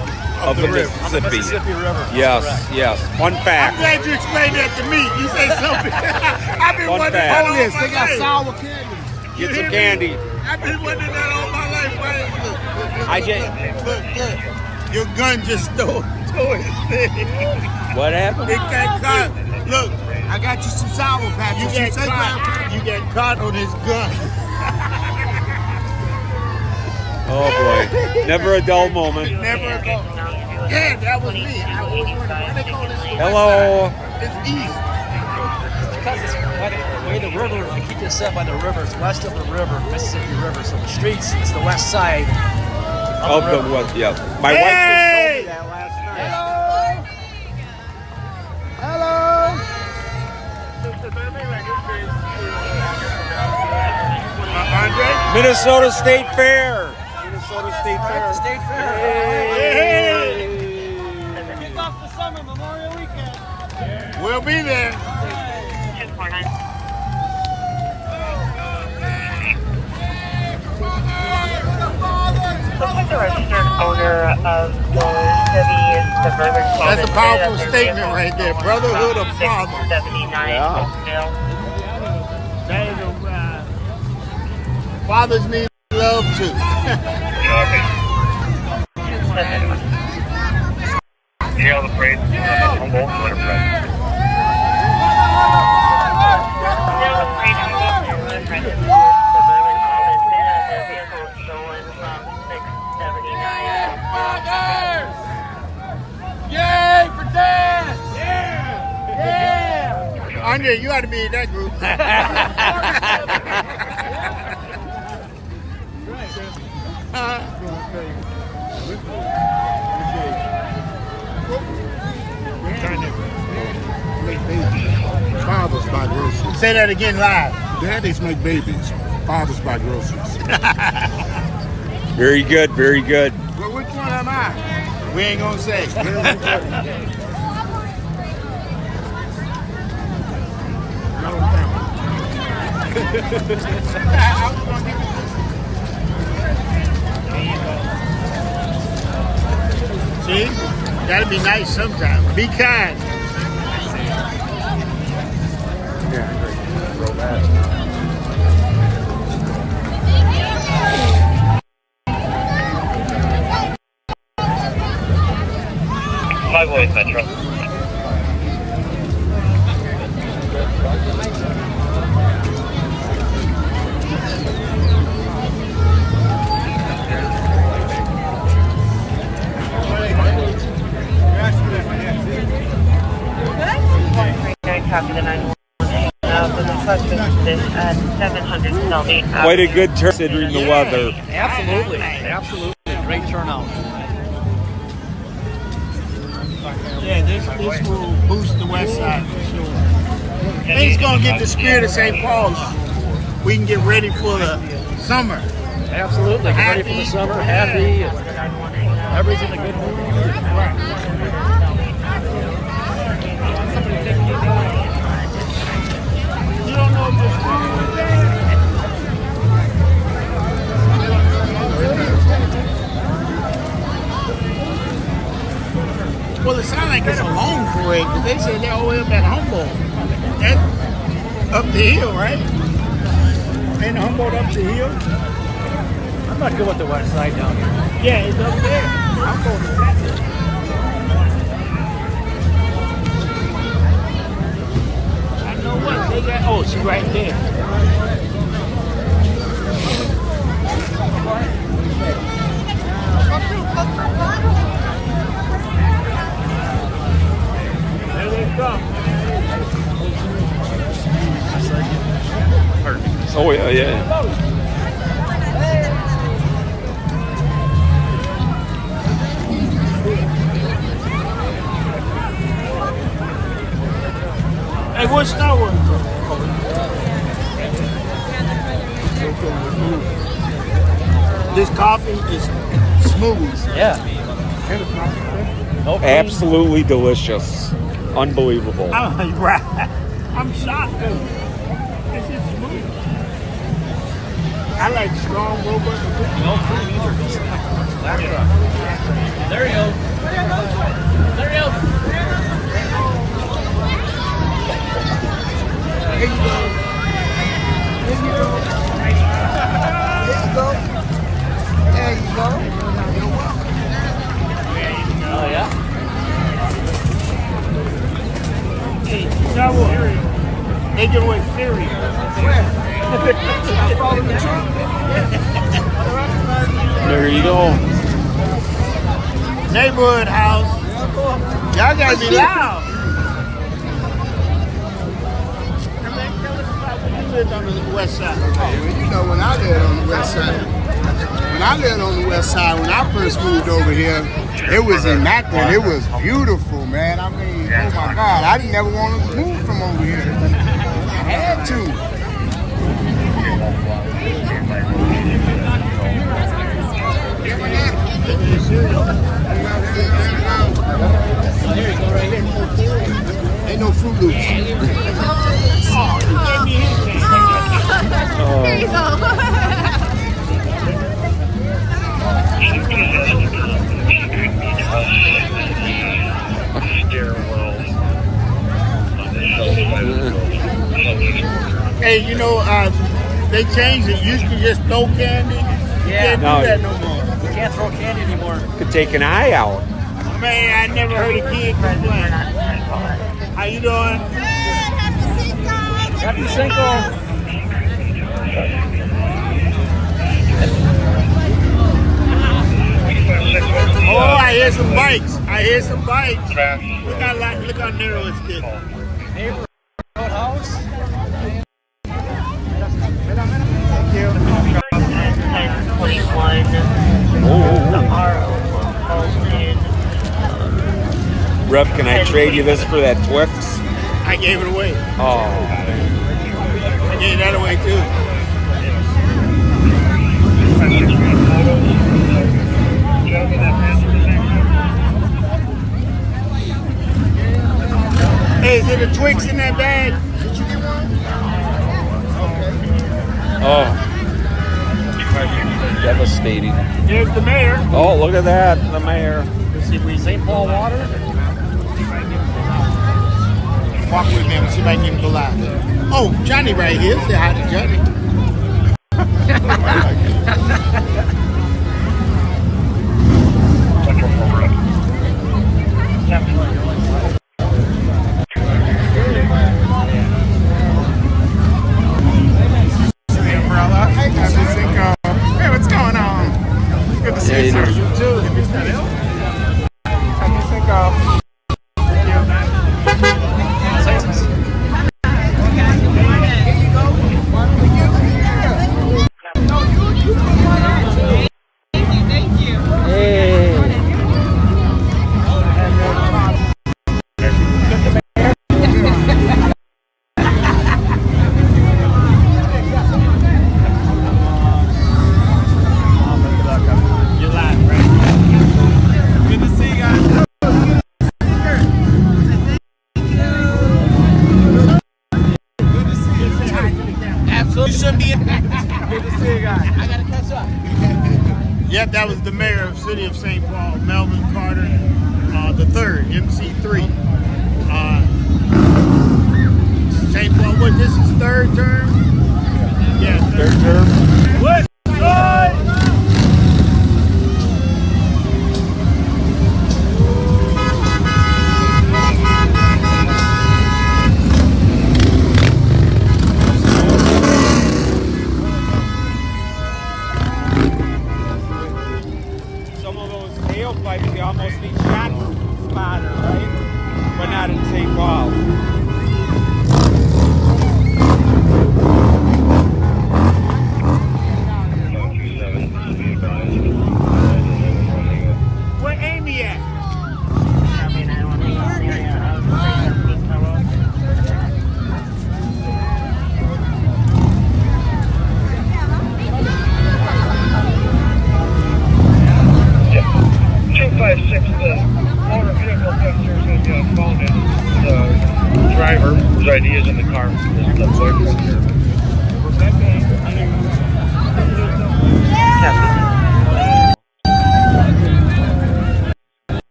of the Mississippi. River. Yes, yes. Fun fact. I'm glad you explained that to me. You say something. I've been Fun wondering fact. all this. They got sour candy. Get some candy. I've been wondering that all my life. Look. Your gun just stole his thing. What happened? It got caught. Look. I got you some sour patches. You got caught on his gun. Oh boy. Never a dull moment. Never a dull. Yeah, that was me. I was wondering why they call this. Hello. It's east. Because it's by the way the river, I keep this set by the river. It's west of the river, Mississippi River. So the streets, it's the west side Of the west, yeah. My wife just told me that last night. Hello. Andre? Minnesota State Fair. Minnesota State Fair. State Fair. Hey. Kick off the summer Memorial Weekend. We'll be there. 249. Looks like the registered owner of the Chevy Suburban. That's a powerful statement right there. Brotherhood of fathers. 79 Oakdale. That is fathers need love too. See all the parades Humboldt winter present. Yay for dance! Yeah! Yeah! Andre, you ought to be in that group. Make babies. Fathers buy groceries. Say that again live. Daddies make babies. Fathers buy groceries. Very good, very good. Well, which one am I? We ain't gonna say. See? Gotta be nice sometimes. Be kind. My voice, Metro. Copy the 911. For the question at 700 Selby. Quite a good turn considering the weather. Absolutely, absolutely. Great turnout. Yeah, this will boost the west side for sure. And it's going to get the spirit of St. Paul up. We can get ready for the summer. Absolutely. Get ready for the summer. Happy. And everything's in a good mood. You don't know this. Well, it sounds like it's a long parade, because they said they're all the way up at Humboldt. That's up the hill, right? Ain't Humboldt up the hill? I'm not good with the west side down here. Yeah, it's up there. Humboldt is back there. I know what, they got, oh, she's right there. There they come. Oh yeah, yeah. Hey, what's that one? This coffee is smooth. Yeah. Absolutely delicious. Unbelievable. I'm right. I'm shocked. This is smooth. I like strong robust. No cream either. Just black coffee. There you go. There you go. There you go. There you go. There you go. You're welcome. Oh, yeah? Hey, now what? They give away cereal. There you go. Neighborhood house. Y'all gotta be loud. Lived on the west side. Oh, well, you know, when I lived on the west side, when I first moved over here, it was immaculate. It was beautiful, man. I mean, oh my God, I didn't never want to move from over here. I had to. Ain't no Fruit Loops. Here you go. Hey, you know, they changed it. You used to just throw candy. You can't do that no more. You can't throw candy anymore. Could take an eye out. Man, I never heard a kid complain. How you doing? Happy Cinco. Oh, I hear some bikes. I hear some bikes. Look how narrow it's getting. Neighborhood house. Rev, can I trade you this for that Twix? I gave it away. Oh. I gave that away too. Hey, is it a Twix in that bag? Did you get one? Oh. Devastating. Here's the mayor. Oh, look at that, the mayor. St. Paul water. Walk with me and see if I can get him to laugh. Oh, Johnny right here. Say hi to Johnny. Hey, what's going on? Good to see you, sir. You too. Happy Cinco. Yep, that was the mayor of the city of St. Paul, Melvin Carter, the third, MC3. St. Paul, what, this is third term? Yeah, third term. What? You almost need shot spotter, right? But not in St. Paul. Where Amy at? The motor vehicle officer is going to be on phone. The driver, whose ID is in the car, is the boyfriend here. Was that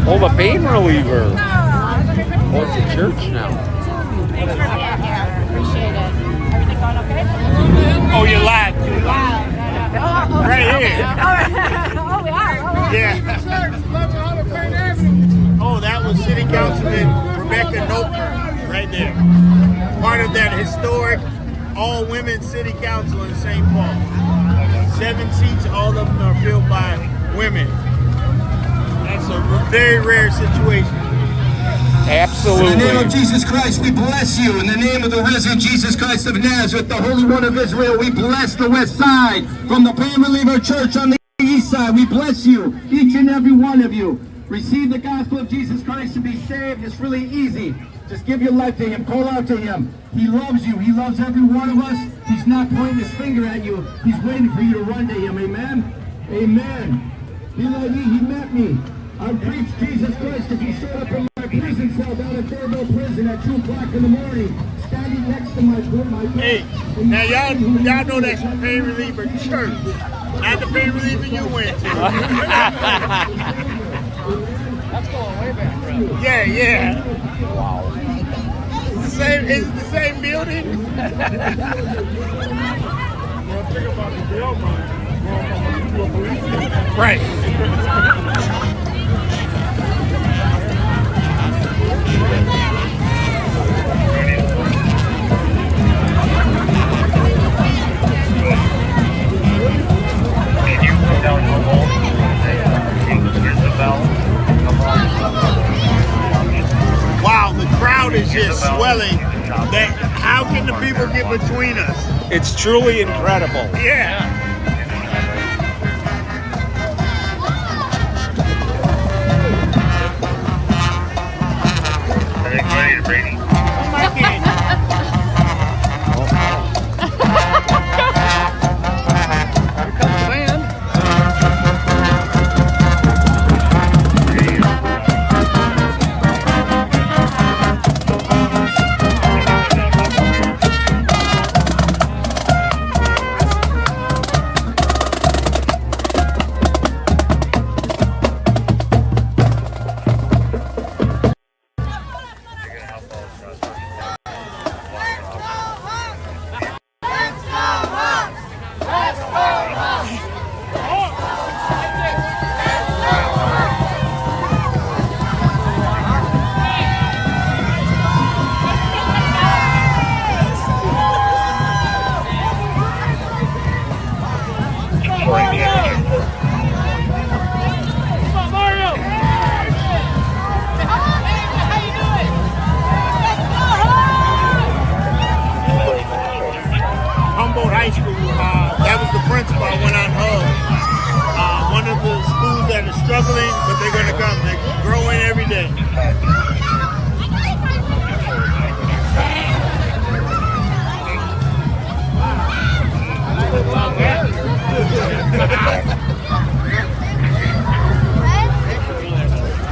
Oh, the pain reliever. Oh, it's a church now. Thanks for being here. Appreciate it. Everything going okay? Oh, you're live. Right here. Oh, we are. Yeah. Oh, that was City Councilman Rebecca Noker right there. Part of that historic all-women City Council in St. Paul. 7 seats, all of them are filled by women. That's a very rare situation. Absolutely. In the name of Jesus Christ, we bless you. In the name of the risen Jesus Christ of Nazareth, the Holy One of Israel, we bless the west side. From the Pain Reliever Church on the east side, we bless you, each and every one of you. Receive the gospel of Jesus Christ to be saved. It's really easy. Just give your life to him. Call out to him. He loves you. He loves every one of us. He's not pointing his finger at you. He's waiting for you to run to him. Amen? Amen. He loved me. He met me. I preached Jesus Christ if he showed up in my prison cell down at Fairville Prison at 2 o'clock in the morning, standing next to my bed. Hey, now y'all know that's a Pain Reliever Church. Not the pain reliever you went to. That's going way back, bro. Yeah. Wow. It's the same building. Well, think about the jail mine. To a police station. Right. Can you come down to the wall? Here's the bell. Wow, the crowd is just swelling. How can the people get between us? It's truly incredible. Yeah. I think ready, Brady. Struggling, but they're going to come. They're growing every day.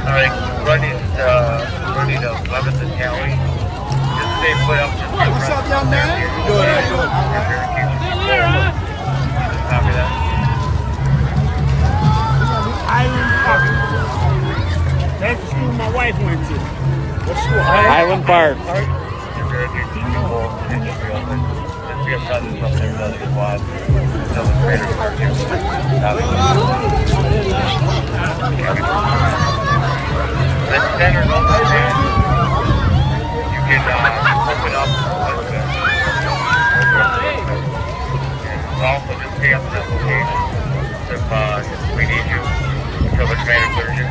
Alright, running to 11th and Cali. Just stay put up. What's up, young man? Good, how you doing? Copy that. Island Park. That's the school my wife went to. What school? Island Park. Your barricades should be full. It should be open. Just be a presence up there without a squad. Until the greater barricades. The center's open, man. You can open up. Also, just stay up in that location. If we need you until the commander clears you.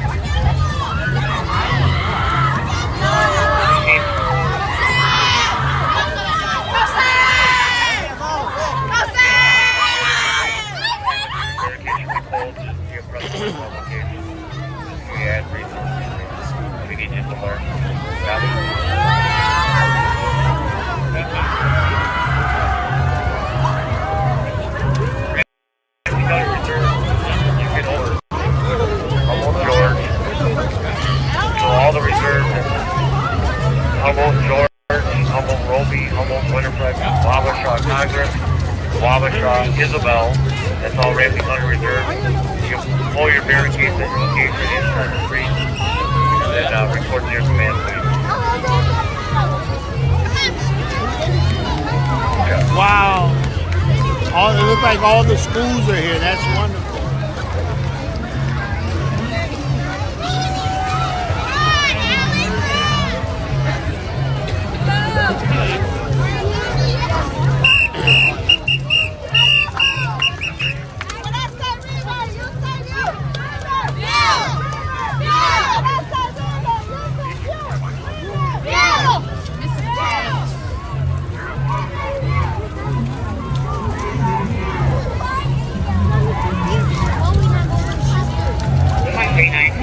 We need you somewhere. All the reserves, Humboldt, George, Humboldt, Roby, Humboldt, Winterflex, Wabasha, Congress, Wabasha, Isabel, that's all ramping under reserve. You can pull your barricades at your location inside the street, and then report to your command please. Wow. It looks like all the schools are here. That's wonderful.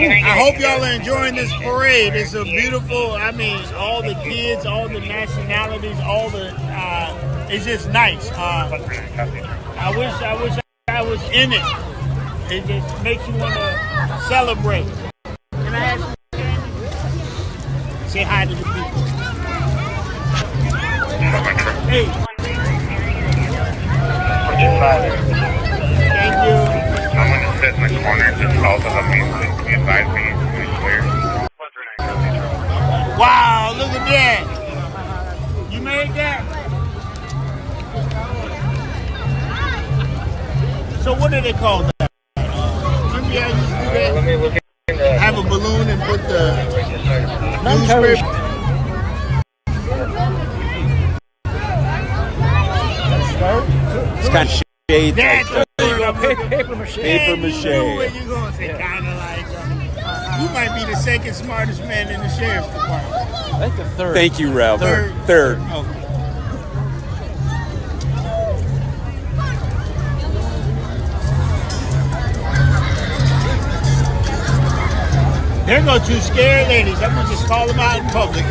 I hope y'all are enjoying this parade. It's a beautiful, I mean, all the kids, all the nationalities, all the, it's just nice. I wish I was in it. It just makes you want to celebrate. Can I ask you, say hi to the people. Hey. Thank you. is in the corner just south of the main line. Be advised, be clear. Wow, look at that. You made that? So what do they call that? Remember I used to do that? Let me look at Have a balloon and put the newspaper. It's kind of shade. That's Paper mache. Paper mache. You know what you're going to say, kind of like, you might be the second smartest man in the sheriff's department. I think the third. Thank you, Rev. Third. Okay. There go two scared ladies. I'm going to just call them out in public.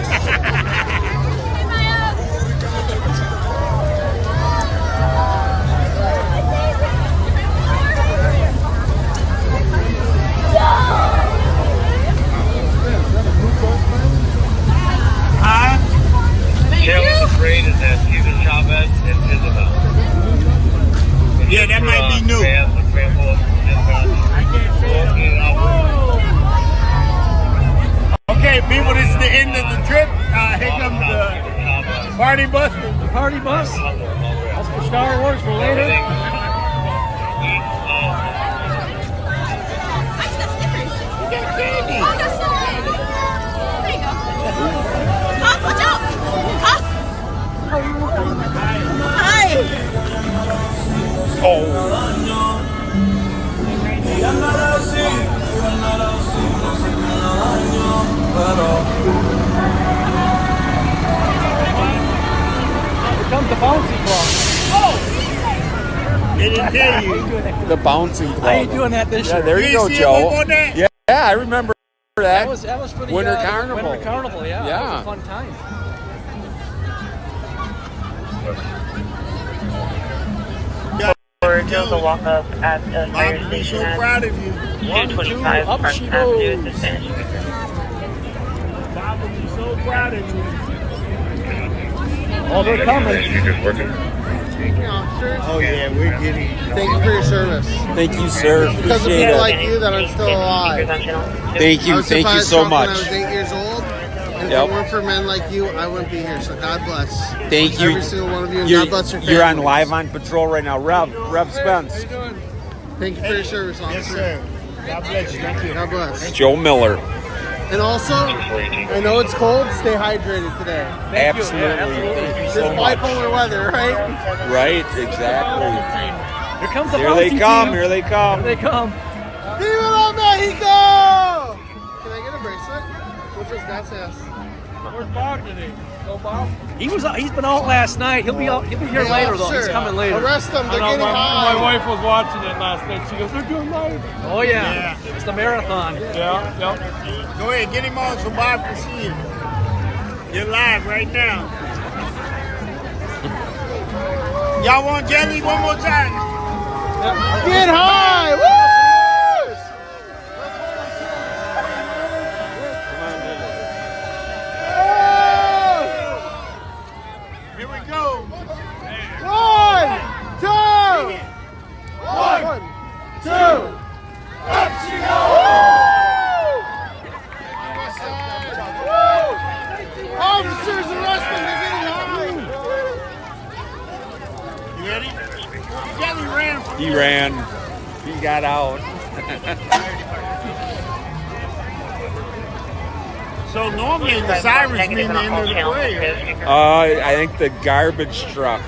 Challenge afraid is that Steven Chavez and Isabel. Yeah, that might be new. Okay, people, this is the end of the trip. Here comes the party bus. The party bus? That's for Star Wars for later. You got candy. Oh, that's so candy. There you go. Cost, watch out. Cost. Hi. Oh. Here comes the bouncy club. They didn't tell you. The bouncing club. I ain't doing that this year. Yeah, there you go, see Joe. him on that? Yeah, I remember that. That was for the Winter Carnival. Winter Carnival, yeah. Yeah. That was a fun time. Or do the walk up at the fire I'll be so station proud of you. 225 up Park she Avenue goes. to Spanish River. Bob will be so proud of you. Oh, they're coming. You're just working. Oh yeah, we're getting. Thank you for your service. Thank you, sir. Because of Appreciate people it. like you that I'm still alive. Thank I you. was Thank you surprised so when I much. was 8 years old. And if Yep. it weren't for men like you, I wouldn't be here. So God bless. Thank you. Every single one of you. And You're, God bless your you're on families. live on patrol right now. Rev Spence. Thank you for your service, officer. Yes, sir. God bless you. Thank you. God bless. Joe Miller. And also, I know it's cold. Stay hydrated today. Absolutely. Thank you This so much. bipolar weather, right? Right, exactly. Here comes the Here they bouncy come. team. Here they come. Here they come. Viva la Mexico! Can I get a bracelet? Which was God's ass? Where's Bob today? Go, Bob. He's been out last night. He'll be here Hey, later though. He's officer, coming later. Arrest them. I They're know getting high. my wife was watching it last night. She goes, they're doing live. Oh yeah. It's the marathon. Yeah, yeah. Go ahead, get him on so Bob can see you. You're live right now. Y'all want jelly? One more time. Get high! Woo! Here we go. 1, 2, 1, 2. Officers arrested. They're getting high. You ready? Jelly ran. He ran. He got out. So normally the sirens mean the end of the parade. I think the garbage truck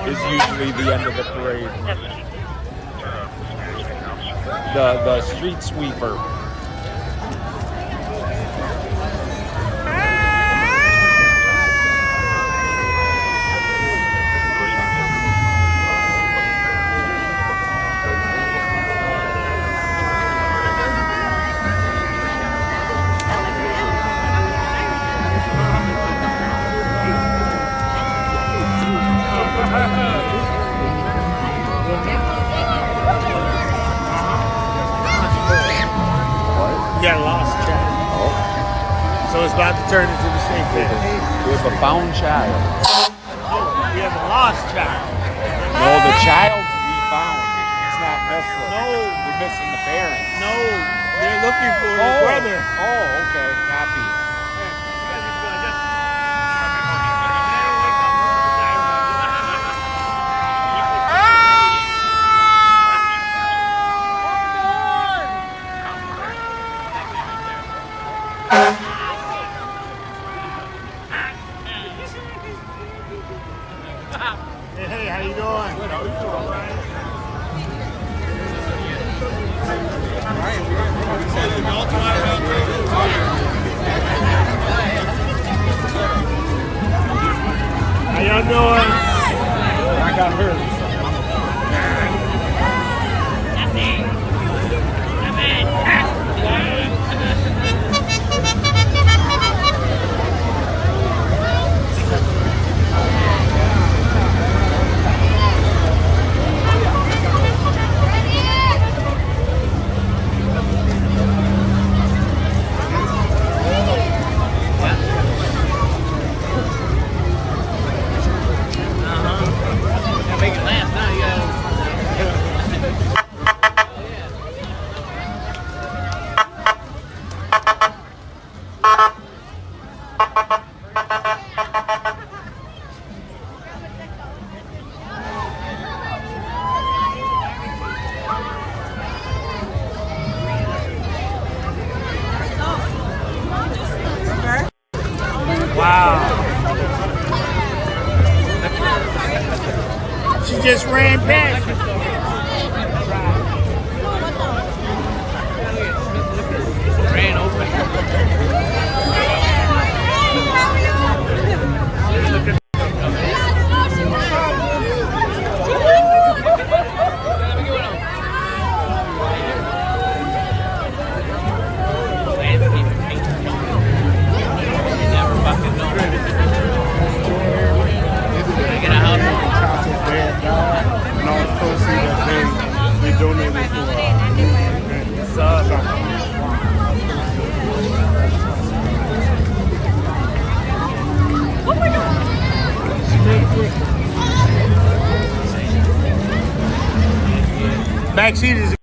is usually the end of the parade. The street sweeper. You got a lost child. Oh. So it's about to turn into the same thing. We have a found child. Oh, we have a lost child. No, the child we found. It's not miss it. No. We're missing the parents. No, they're looking for his brother. Oh, okay. Copy. Hey, how you doing? Good. How you doing? How y'all doing? I got hurt. She just ran past. Ran over. Backseat is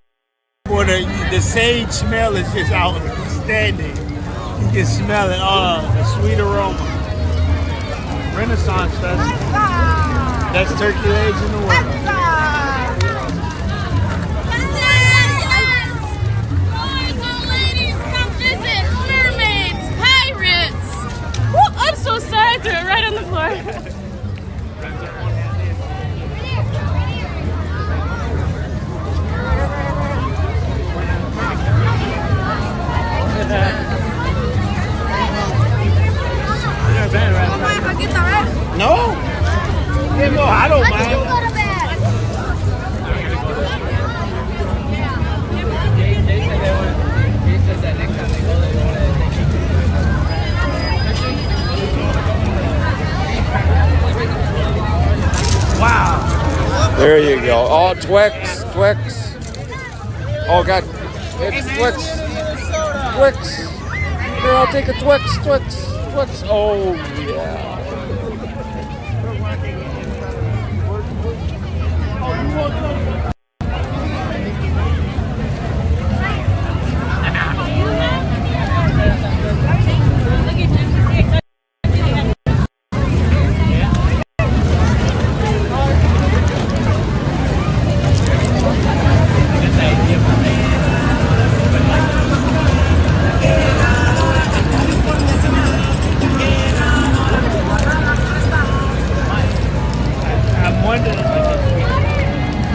where the sage smell is just outstanding. You can smell it, the sweet aroma. Renaissance, that's turkey legs in the water. I'm so sorry, I threw it right on the floor. No? Yeah, no, I don't mind. Wow. There you go. Oh, Twix. Oh, God. It's Twix. Here, I'll take a Twix. Oh, yeah.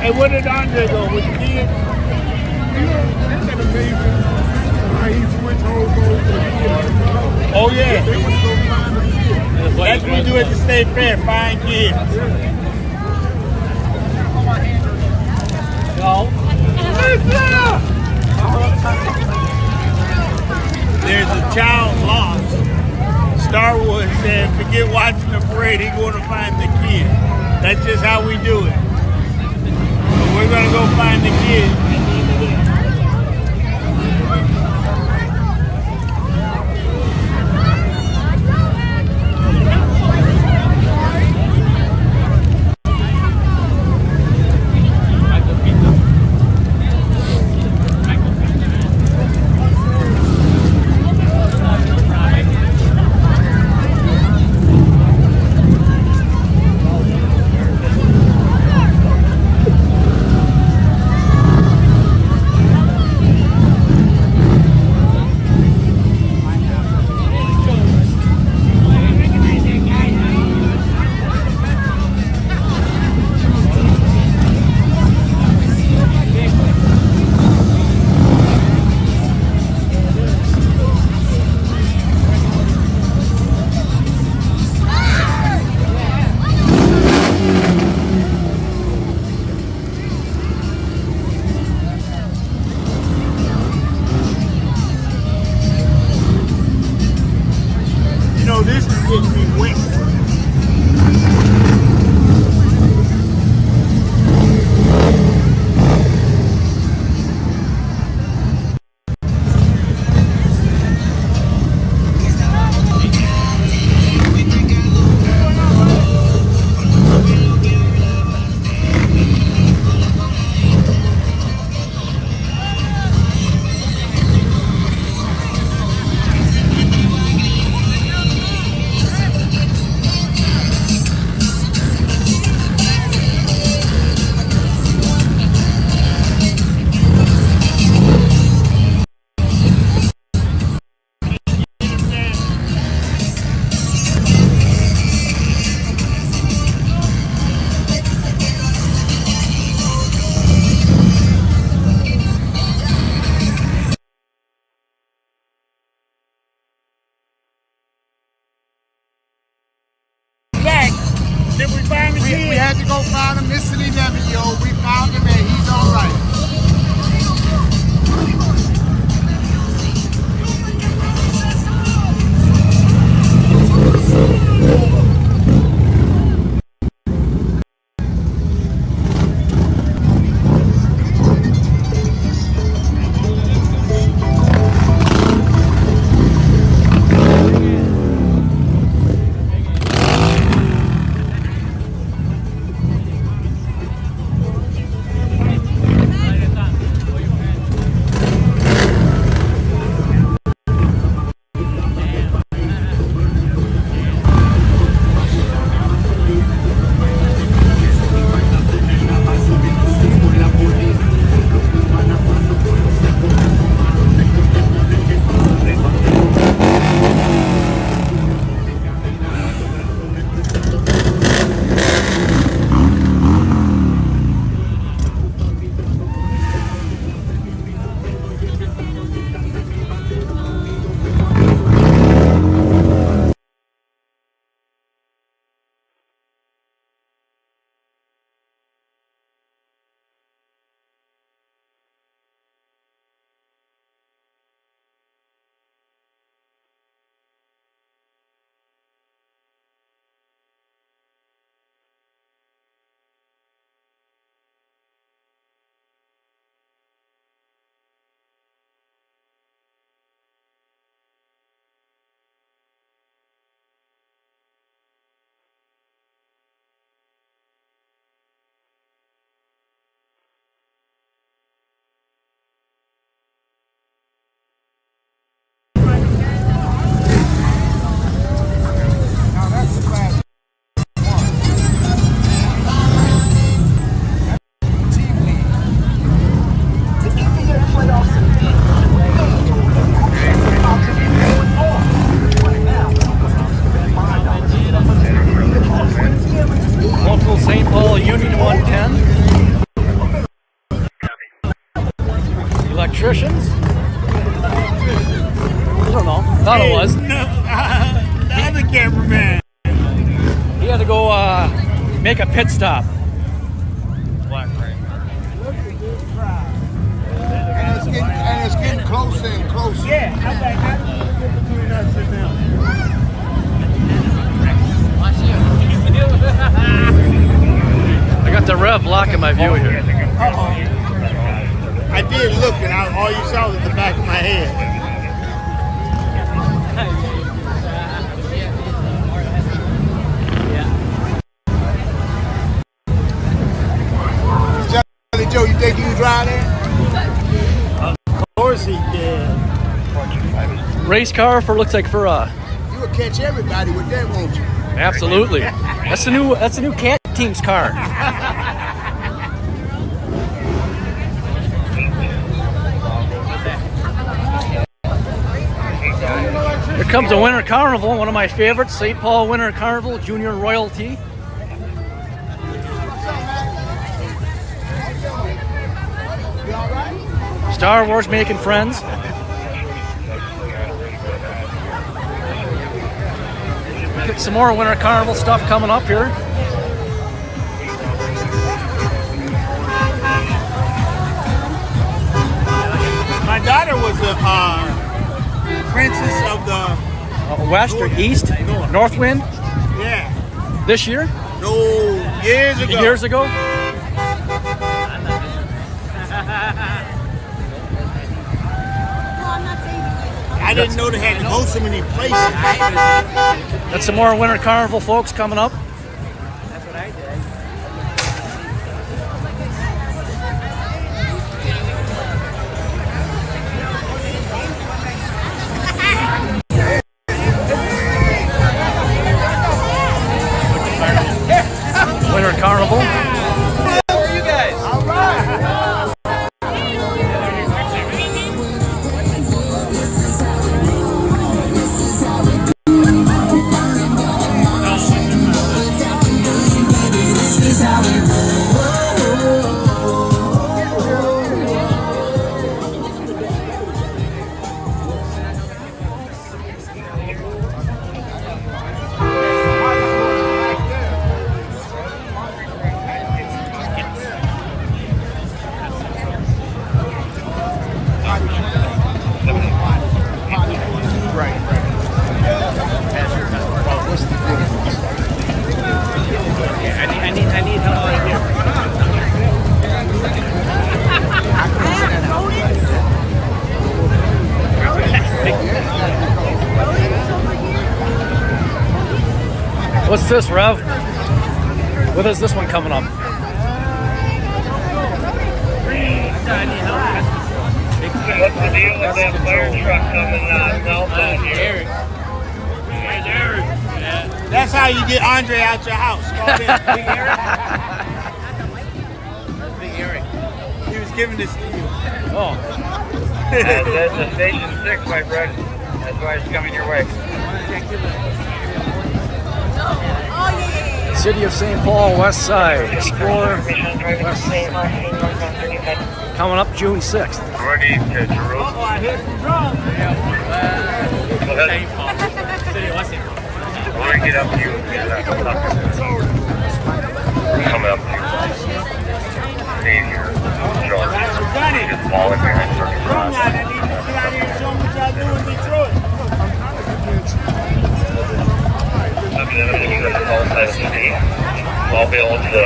Hey, where did Andre go? With the kid? Isn't that amazing? How he switched over to the kid. Oh, yeah. They want to go find the kid. That's what we do at the state fair, find kids. There's a child lost. Star Wars said, forget watching the parade, he's going to find the kid. That's just how we do it. So we're going to go find the kid. found him missing 11-year-old. We found him and he's all right. Electricians? I don't know. Thought it was. No, the other cameraman. He had to go make a pit stop. And it's getting closer and closer. Yeah, I was like, how do you get between us and them? I got the rev blocking my view here. I did look, and all you saw was the back of my head. Johnny Joe, you think you can drive there? Of course he did. Race car looks like for You would catch everybody with that, won't you? Absolutely. That's the new cat team's car. Here comes the Winter Carnival, one of my favorites, St. Paul Winter Carnival, Junior Royalty. Star Wars making friends. Get some more Winter Carnival stuff coming up here. My daughter was a princess of the West or East? Northwind? Yeah. This year? No, years ago. Years ago? I didn't know they had to go so many places. Got some more Winter Carnival folks coming up. That's what I did. Winter Carnival. How are you guys? All right. I need help right here. What's this, Rev? What is this one coming up? What's the deal with that fire truck coming southbound here? Eric. Hey, Eric. That's how you get Andre out your house. Call him. Big Eric. That's Big Eric. He was giving this to you. Oh. That's a Station 6, my friend. That's why it's coming your way. City of St. Paul, West Side. Explore West Side. Coming up June 6th. Ready to Jerusalem. Oh, I hear some drums. St. Paul. City of West St. Paul. We're going to get up to you. Coming up to Savior. Just falling behind Circuit Cross. Get out here and show them what y'all do in Detroit. I'm going to do the whole side of the city. I'll be able to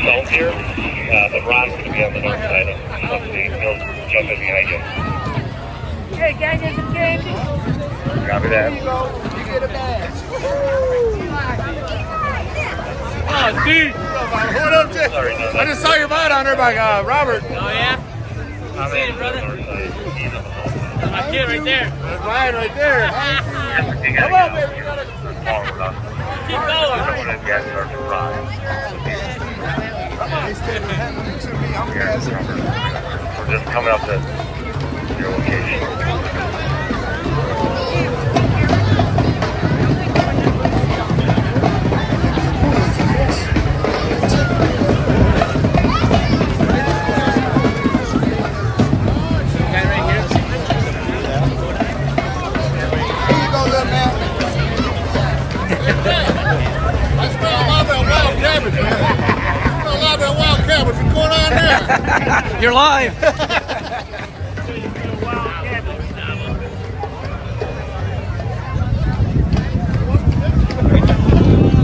south here. The Ron's going to be on the north side of the city. He'll jump in behind you. Hey, gang, get some candy. Copy that. You get a badge. Oh, dude. What up, Jay? Sorry, no, I just saw your bite on there by Robert. Oh, yeah? I'm See it, brother? My kid right there. That's mine right there. Come on, baby. Keep going. We're just coming up to your location. You're live.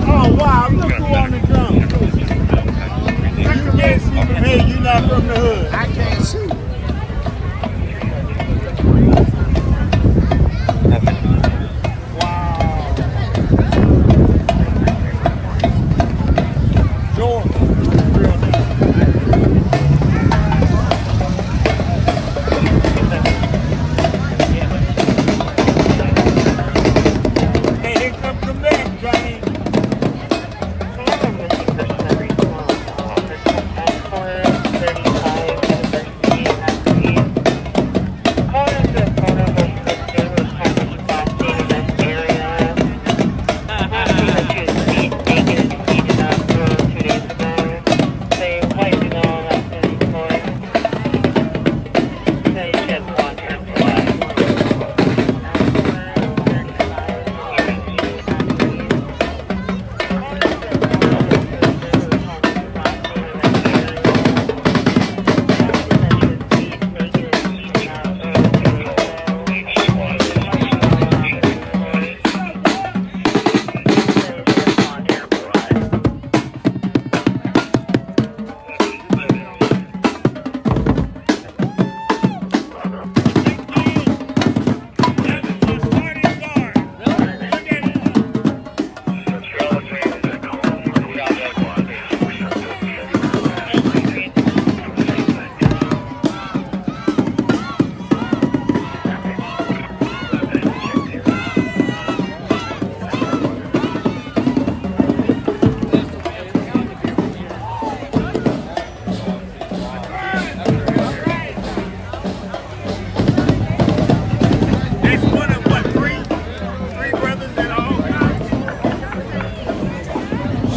Oh, wow, look who on the drum. You can't see from here, you're not from the hood. I can't see.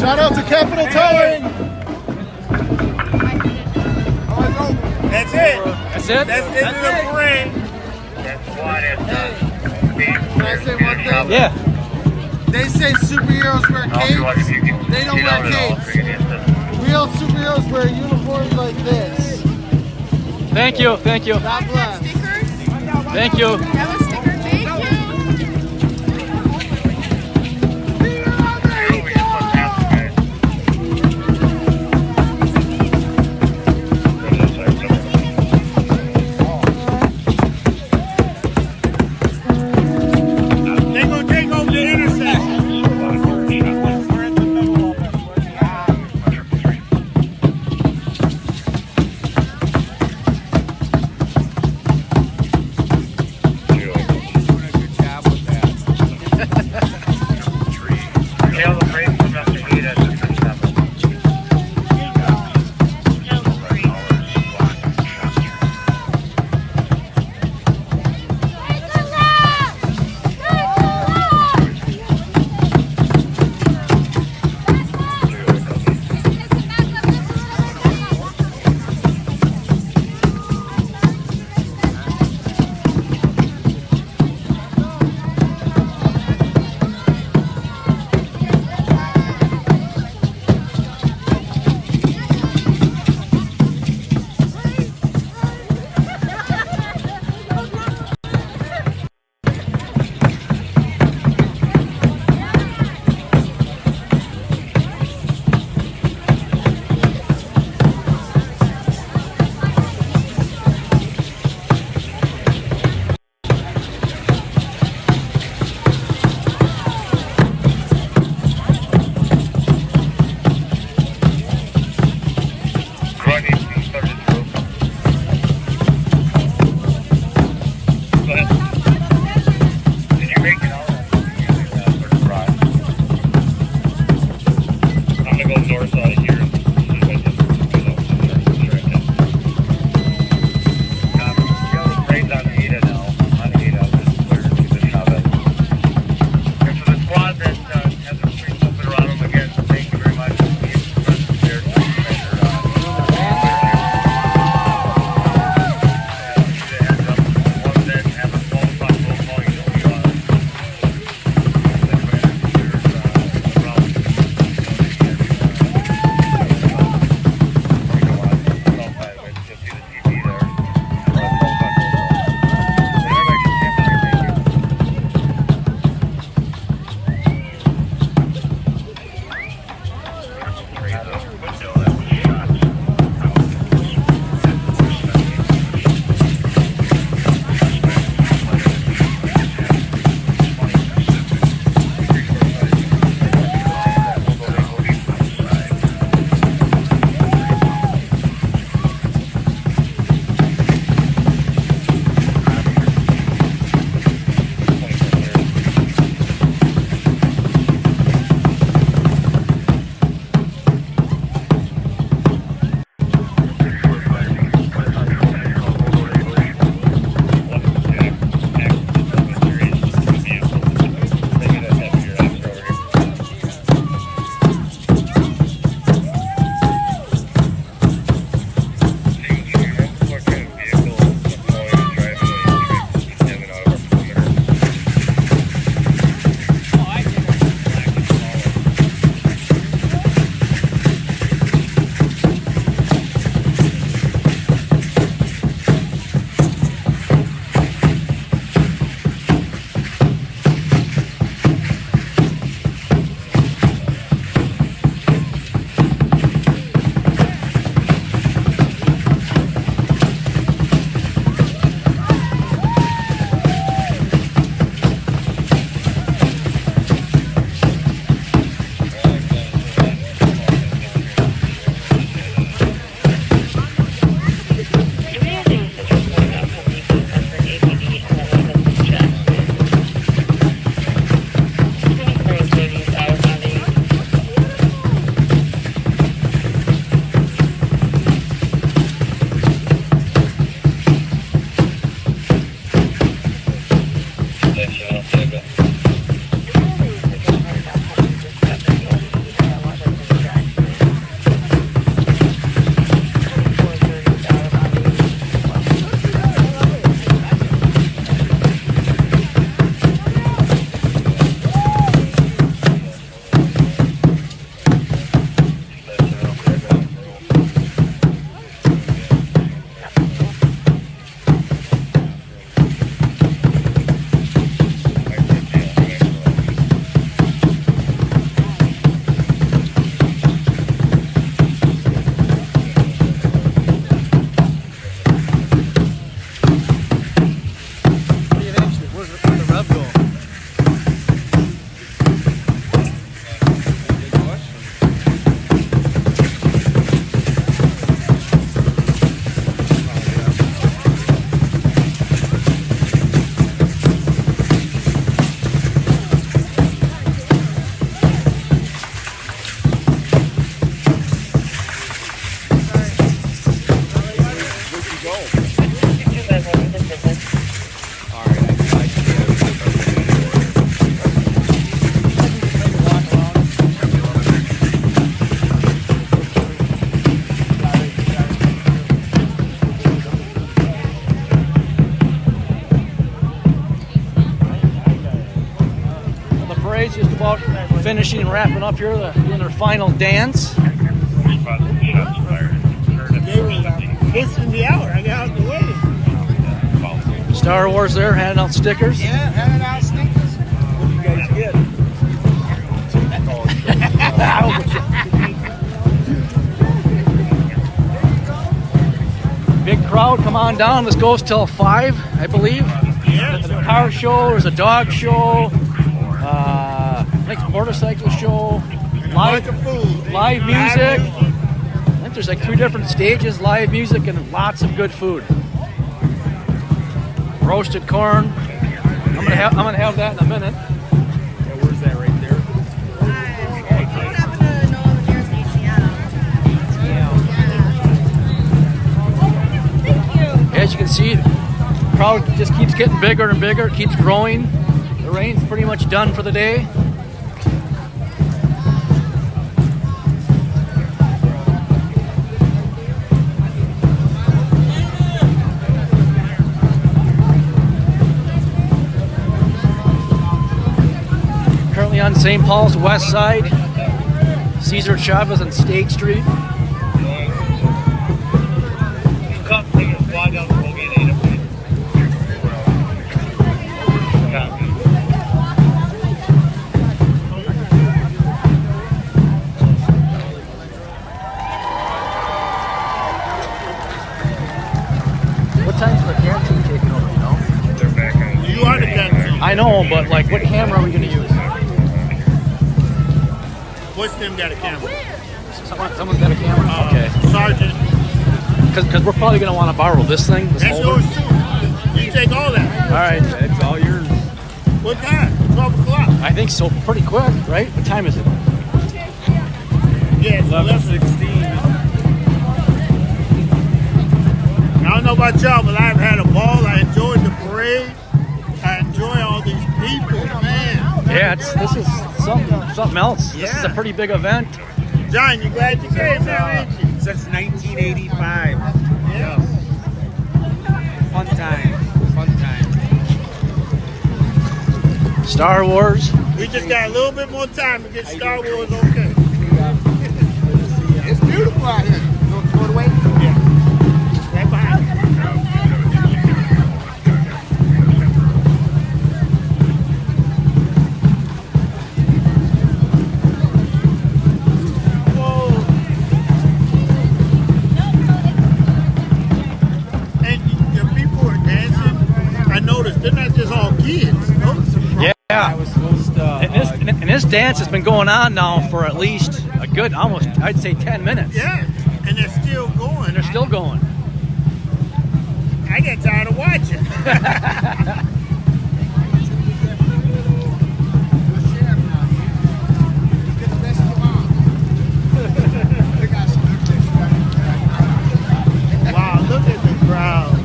Shout out to Capital Towing. That's it. That's it? That's it. That's the parade. Can I say one thing? Yeah. They say superheroes wear capes. They don't wear capes. Real superheroes wear uniforms like this. Thank you. Thank you. God bless. Thank you. That was sticker. Thank you. finishing and wrapping up here, doing their final dance. They were hissing me out. I got out the way. Star Wars there, handing out stickers. Yeah, handing out stickers. What do you guys get? Big crowd, come on down. This goes till 5, I believe. There's a car show, there's a dog show, like a motorcycle show, live music. I think there's like 3 different stages, live music, and lots of good food. Roasted corn. I'm gonna have that in a minute. Yeah, where's that right there? As you can see, the crowd just keeps getting bigger and bigger, it keeps growing. The rain's pretty much done for the day. Currently on St. Paul's west side, Cesar Chavez on State Street. What time's the camera team taking over, you know? They're back on. You are the camera. I know, but like, what camera are we going to use? What's them got a camera? Someone's got a camera? Okay. Sergeant. Because we're probably going to want to borrow this thing. This That's holder. yours too. You take all that. All right. It's all yours. What time? 12 o'clock. I think so. Pretty quick, right? What time is it? Yeah, 11:16. I don't know about y'all, but I've had a ball. I enjoyed the parade. I enjoy all these people, man. Yeah, this is something else. This is a pretty big event. John, you glad you came now, ain't you? Since 1985. Yeah. Fun time. Fun time. Star Wars. We just got a little bit more time to get Star Wars okay. It's beautiful out here. You want to go away? Yeah. Right behind you. They're not just all kids. Yeah. And this dance has been going on now for at least a good, almost, I'd say 10 minutes. Yeah, and they're still going. They're still going. I get tired of watching. Wow, look at the crowd.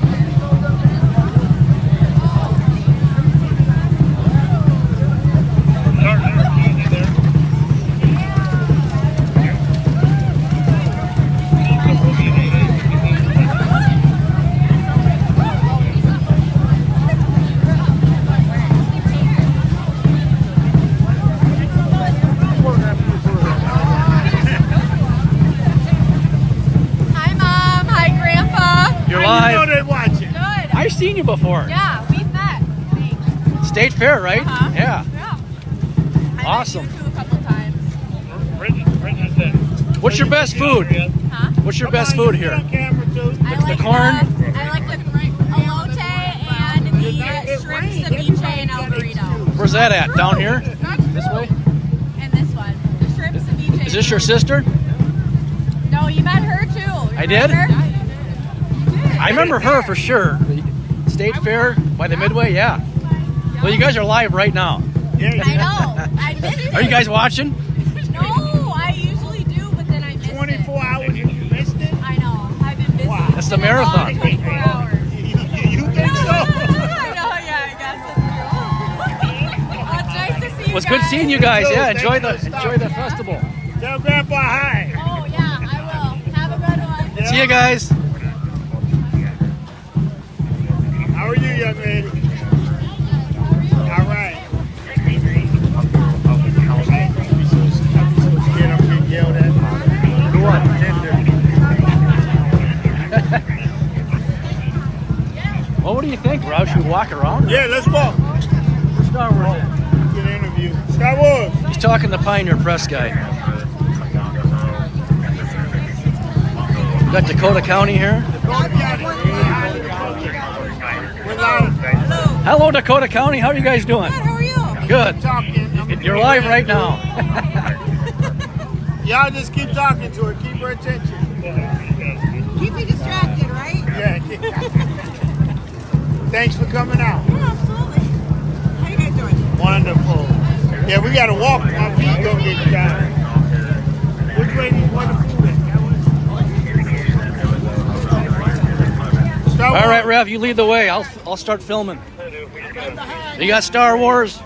I've seen you before. Yeah, we've met. State Fair, right? Uh-huh. Yeah. Yeah. Awesome. I met you two a couple times. What's your best food? Huh? What's your best food here? The corn? I like the elote and the shrimp ceviche and el burrito. Where's that at? Down here? This way? And this one. The shrimp ceviche. Is this your sister? No, you met her too. I did? I remember her for sure. State Fair by the Midway, yeah. Well, you guys are live right now. I know. I missed it. Are you guys watching? No, I usually do, but then I missed 24 hours and you missed it? I know. I've been busy. Wow. That's the marathon. 24 hours. You think so? I know, yeah, I guess it's true. Oh, it's nice to see you It was guys. good seeing you guys. Yeah, enjoy the festival. Tell Grandpa hi. Oh, yeah, I will. Have a good one. See you guys. How are you, young lady? All right. Well, what do you think, Rob? Should we walk around? Yeah, let's walk. Star Wars. Get an interview. Star Wars. He's talking to Pioneer Press guy. We got Dakota County here. Hello, Dakota County. How are you guys doing? Good, how are you? Good. You're live right now. Y'all just keep talking to her. Keep her attention. Keep me distracted, right? Yeah. Thanks for coming out. Yeah, absolutely. How you guys doing? Wonderful. Yeah, we got to walk. My feet don't get tired. Which way do you want to move it? All right, Rev, you lead the way. I'll start filming. You got Star Wars.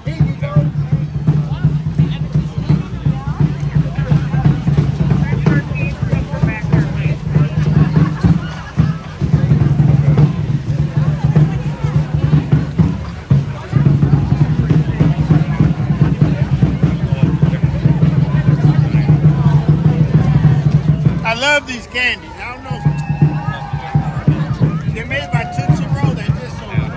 I love these candies. I don't know. They're made by Tootsie Roll. They're just so good.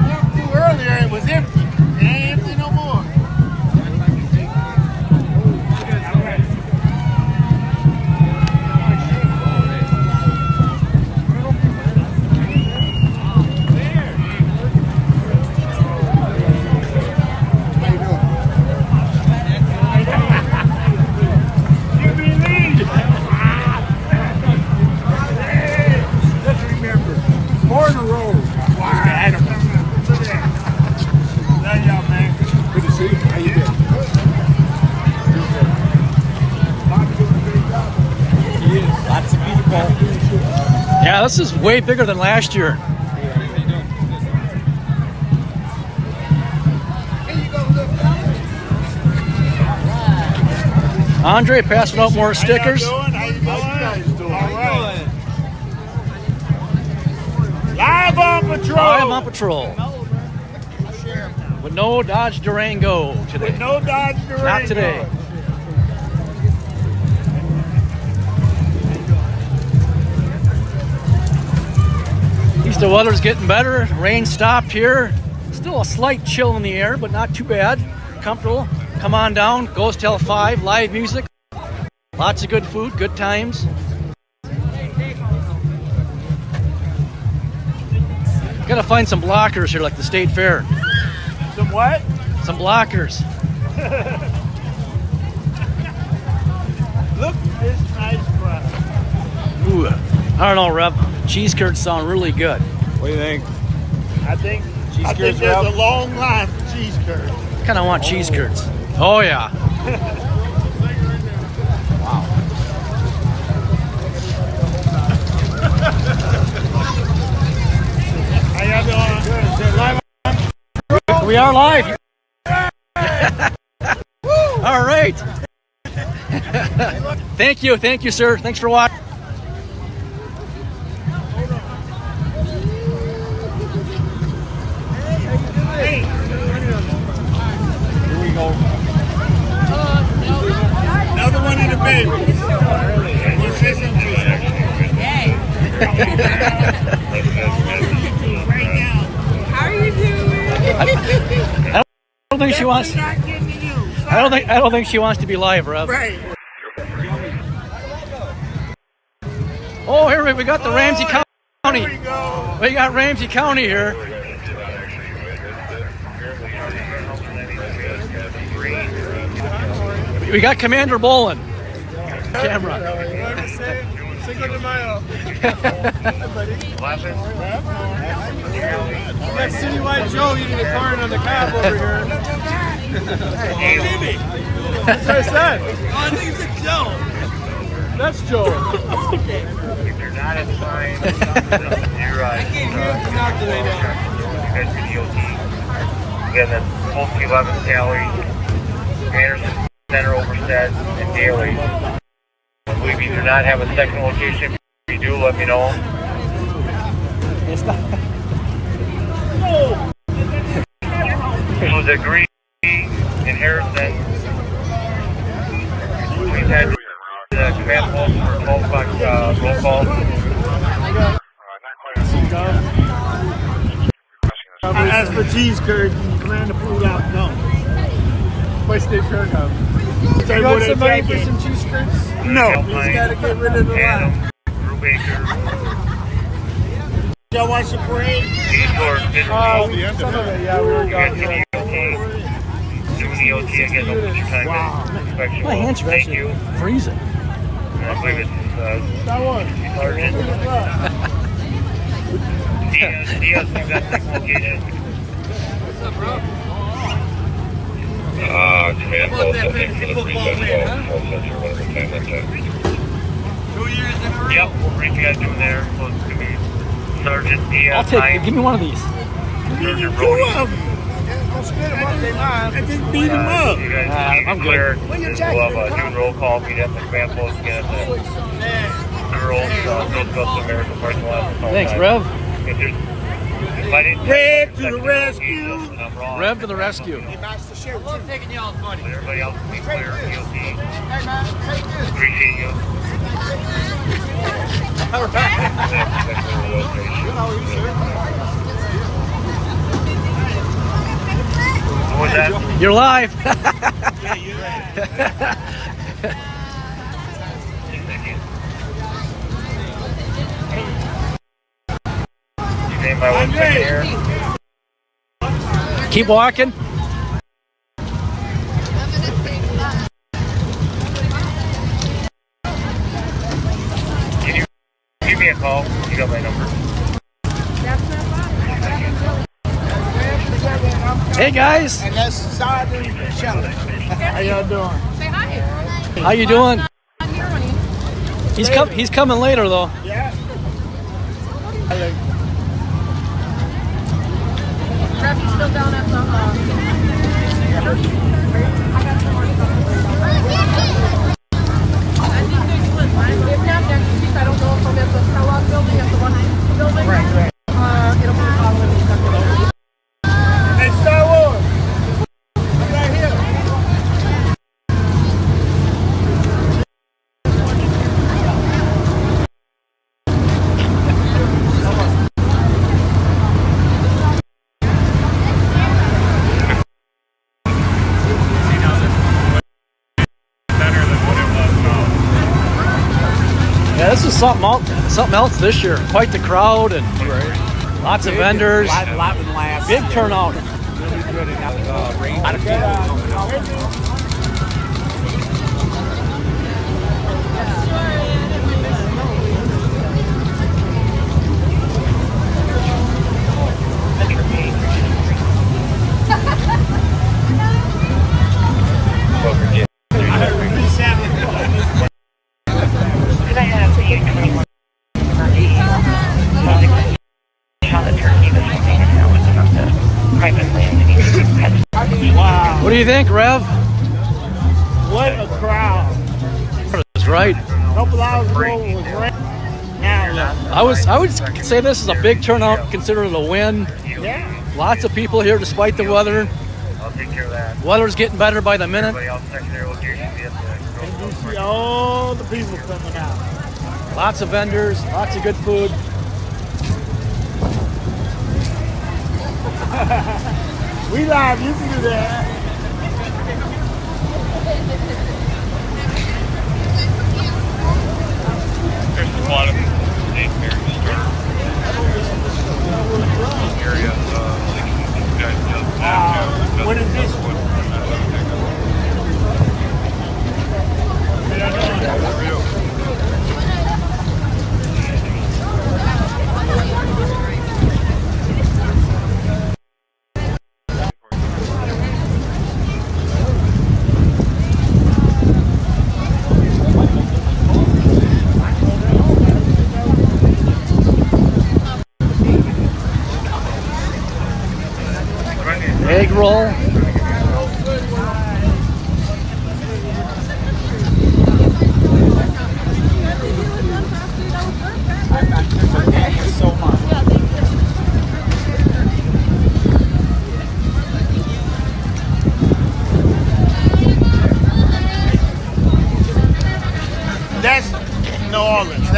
Walked through earlier, it was empty. It ain't empty no more. Four in a row. Wow. Look at that. Love y'all, man. Good to see you. How you doing? Lots of people. Yeah, this is way bigger than last year. Andre passing out more stickers. How you doing? All right. Live on patrol. Live on patrol. With no Dodge Durango today. With no Dodge Durango. Not today. At least the weather's getting better. Rain stopped here. Still a slight chill in the air, but not too bad. Comfortable. Come on down. Goes till 5. Live music. Lots of good food. Good times. Gotta find some blockers here like the State Fair. Some what? Some blockers. Look at this nice crowd. Ooh, I don't know, Rev. Cheese curds sound really good. What do you think? I think there's a long line for cheese curds. Kind of want cheese curds. Oh yeah. Wow. How y'all doing? Good. Is it live? We are live. All right. Thank you, sir. Thanks for watching. Hey. Here we go. Another one in the baby. We'll say something to her. Right now. How are you doing? I don't think she wants. I don't think she wants to be live, Rev. Right. Oh, here we got the Ramsey County. We got Ramsey County here. We got Commander Bolin. Camera. Cinco de Mayo. That's Citywide Joe eating a corn on the cob over here. Hey, baby. That's what I said. Oh, I think you said Joe. That's Joe. If they're not assigned, I can't hear him from out the way down. Again, that's Polsky 11th Tally, Anderson Center, Overstead, and Daly. I believe you do not have a second location. If you do, let me know. It was a Green in Harrison. We've had command post for 12 o'clock roll call. As for cheese curds, command the food out. No. What's the fair come? Say You what want they somebody for taking? some cheese curds? No. Just got to get rid of the line. Y'all watch the parade? Some of it, yeah, we were gone. Wow. My hands are actually freezing. I believe it's Sergeant. Diaz, you got the location. What's up, bro? Command post, I think, for the pre-set call. FLETCHER, whatever time that's at. 2 years in a row. Yep, we'll bring you guys doing there. Close to me. Sergeant Diaz. I'll take it. Give me one of these. Sergeant Brody. I just beat him up. You guys, I'm good. When you're We'll have a new roll call. Meet at the command post again at the girls' Girls Club American parking lot. Thanks, Rev. Rev to the rescue. Rev to the rescue. I love taking y'all's money. Everybody else be clear. EOT. Appreciate you. All right. What was that? You're live. Keep walking. Can you give me a call? You got my number. Hey guys. And that's Sergeant Shelley. How y'all doing? Say hi. How you doing? I'm here, honey. He's coming later though. Yeah. Rev, you still down at the if not next week, I don't know if I'm at the Kellogg building, at the one building. Right. It'll be the following week. Hey, Star Wars. Right here. Yeah, this is something else this year. Quite the crowd and lots of vendors. Big turnout. A lot of people coming out. Could I have the 21 chocolate turkey with something sandwich from the private land? Wow. What do you think, Rev? What a crowd. That's right. A couple hours ago it was rain. Now I would say this is a big turnout considering the wind. yeah. Lots of people here despite the weather. I'll take care of that. Weather's getting better by the minute. Everybody else secondary location. Be at the And you see all the people coming out. Lots of vendors, lots of good food. We live, you can do that. There's a lot of St. Mary's area. You guys just What is this?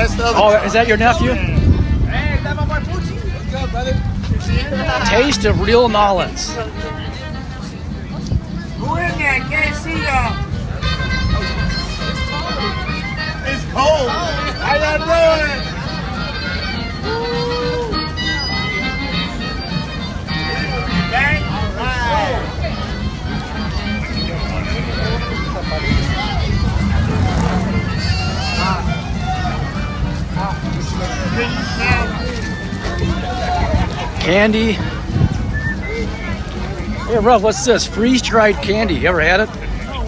That's the other. Oh, is that your nephew? Hey, is that my boy Poochie? What's good, brother? Taste of Real Nolans. Who in there? Can't see y'all. It's cold. How y'all doing? Bang. Candy. Hey, Rob, what's this? Freeze-dried candy. You ever had it? Star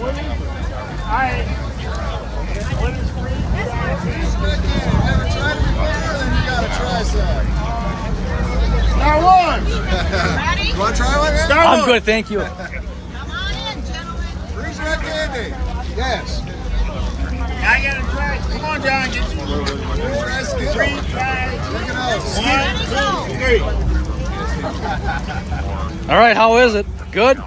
Wars. You want to try one? Star I'm Wars. good, thank you. Freeze red candy. Yes. I gotta try it. Come on, John. Get you. Three, five. Look at us. 1, 2, 3. All right, how is it? Good? Very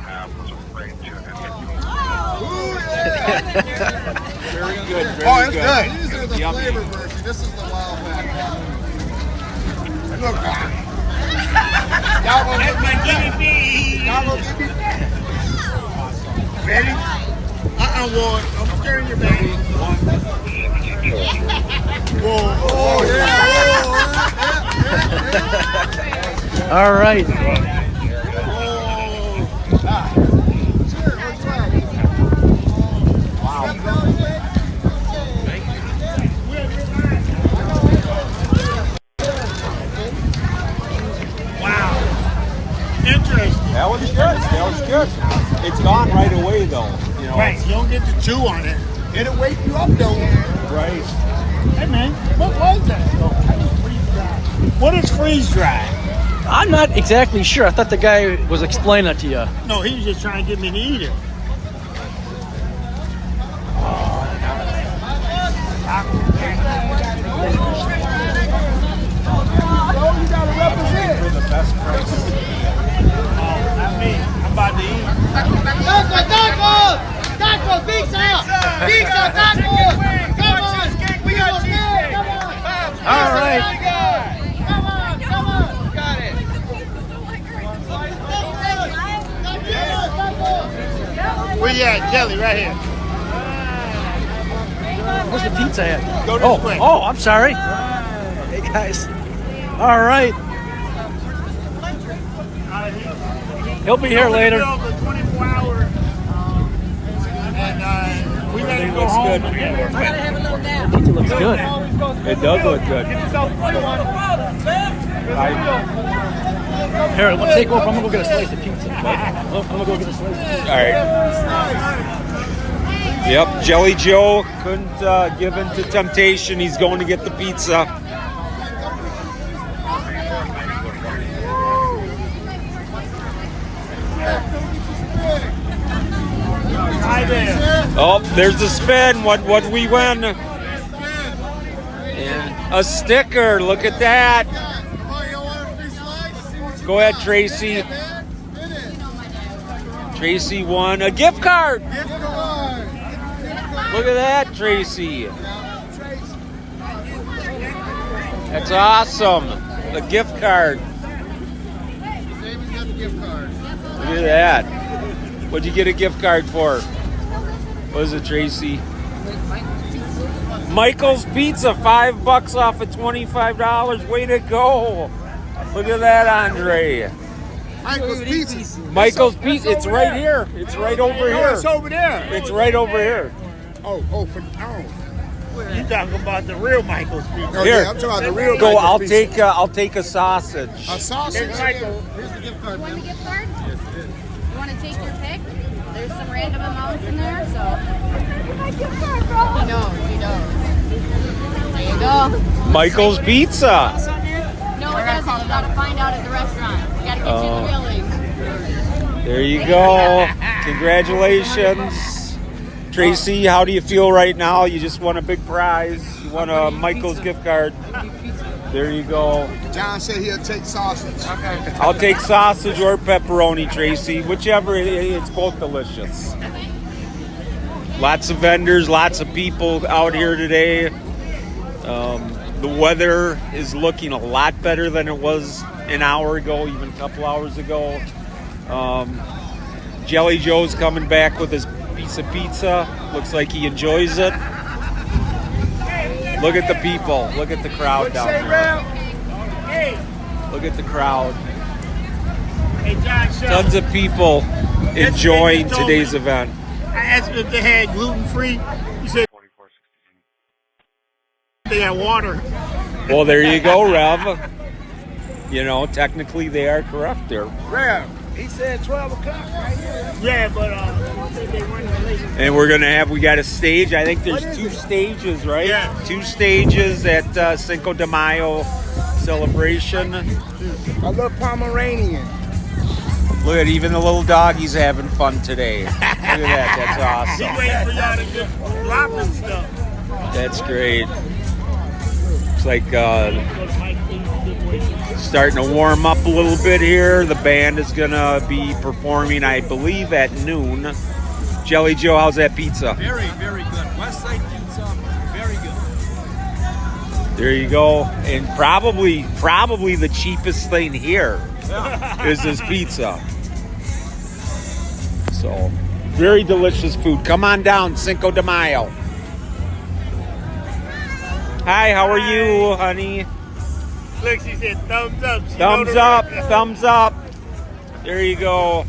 good. Very Oh, it's good. good. These are the Yummy. flavor version. This is the wild pack. Look. Y'all gonna That's my guinea pig. Y'all gonna give me. Ready? Ward. I'm stirring your back. Whoa. Oh, yeah. All right. Interesting. That was good. That was good. It's gone right away, though. You know. Right, you don't get to chew on it. It'll wake you up, though. Right. Hey, man, what was that? What is freeze dry? I'm not exactly sure. I thought the guy was explaining it to you. No, he was just trying to get me to eat it. You gotta represent. For the best price. Not me. I'm about to eat. Taco, pizza! Pizza, tacos! Come on! We got cheesecake! Come on! All right. Come on! Got it! Where you at? Jelly, right here. Where's the pizza at? Go this way. Oh, I'm sorry. Hey, guys. All right. He'll be here later. The 24-hour, and we let him go Looks home. good. Pizza looks good. It does look good. Here, we'll take over. I'm gonna go get a slice of pizza. I'm gonna go get a slice. All right. Yep, Jelly Joe couldn't give in to temptation. He's going to get the pizza. Hi there. Oh, there's the spin. What we win? A sticker. Look at that. Go ahead, Tracy. Tracy won a gift card. Look at that, Tracy. That's awesome. A gift card. Look at that. What'd you get a gift card for? What is it, Tracy? Michael's Pizza, $5 off of $25. Way to go. Look at that, Andre. Michael's Pizza. Michael's Pizza. It's right here. It's right over here. It's over there. It's right over here. Oh, you talking about the real Michael's pizza? Oh, Here. yeah, I'm talking about the real Go. Michael's pizza. I'll take a sausage. A sausage? It's Michael. Here's the gift card, You want man. the gift card? You want to take your pick? There's some random amounts in there, so. My gift card, bro. He knows. There you go. Michael's Pizza. No, it doesn't. You gotta find out at the restaurant. You gotta get you the billing. There you go. Congratulations. Tracy, how do you feel right now? You just won a big prize. You won a Michael's gift card. There you go. John said he'll take sausage. Okay. I'll take sausage or pepperoni, Tracy. Whichever, it's both delicious. Lots of vendors, lots of people out here today. The weather is looking a lot better than it was an hour ago, even a couple hours ago. Jelly Joe's coming back with his piece of pizza. Looks like he enjoys it. Look at the people. Look at the crowd down there. Look at the crowd. Tons of people enjoying today's event. I asked him if they had gluten-free. He said they had water. Well, there you go, Rev. You know, technically they are correct there. Rev, he said 12 o'clock right here. Yeah, but they weren't late. And we got a stage. I think there's 2 stages, right? Yeah. 2 stages at Cinco de Mayo celebration. A little Pomeranian. Look at even the little doggy's having fun today. Look at that. That's awesome. He's waiting for y'all to get dropping stuff. That's great. It's like starting to warm up a little bit here. The band is going to be performing, I believe, at noon. Jelly Joe, how's that pizza? Very, very good. West Side pizza, very good. There you go. And probably the cheapest thing here is this pizza. So, very delicious food. Come on down, Cinco de Mayo. Hi, how are you, honey? Look, she said thumbs up. Thumbs up, thumbs up. There you go.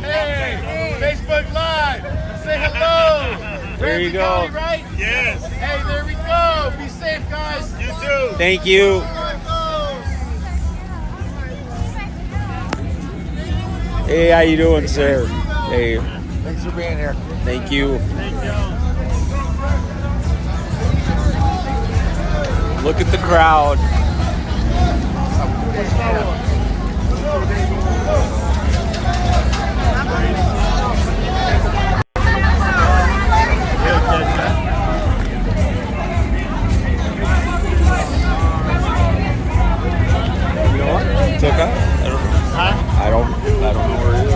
Hey, Facebook Live. Say hello. There you go. County, right? Yes. Hey, there we go. Be safe, guys. You too. Thank you. Hey, how you doing, sir? Hey. Thanks for being here. Thank you. Look at the crowd. You know what? It's okay. I don't know where it is.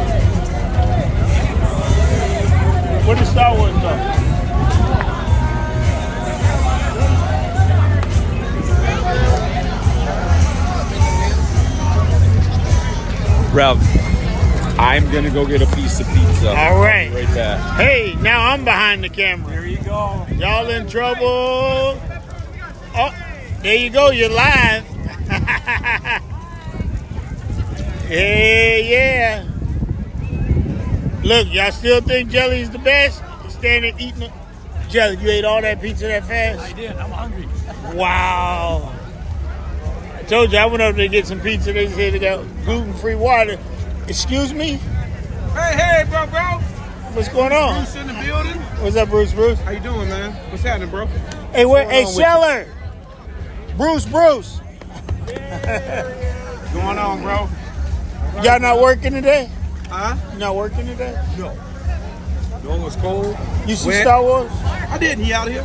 Where the Star Wars stuff? Rev, I'm gonna go get a piece of pizza. All right. Right back. Hey, now I'm behind the camera. There you go. Y'all in trouble. Oh, there you go. You're live. Yeah. Look, y'all still think Jelly's the best? Standing eating it. Jelly, you ate all that pizza that fast? I did. I'm hungry. Wow. I told you I went over to get some pizza. They said they got gluten-free water. Excuse me? Hey, bro. What's going on? Bruce in the building. What's up, Bruce? How you doing, man? What's happening, bro? Hey, hey, Sheller. Bruce. What's going on, bro? Y'all not working today? Huh? You not working today? No. No, it was cold. You see wet. Star Wars? I didn't. He out here?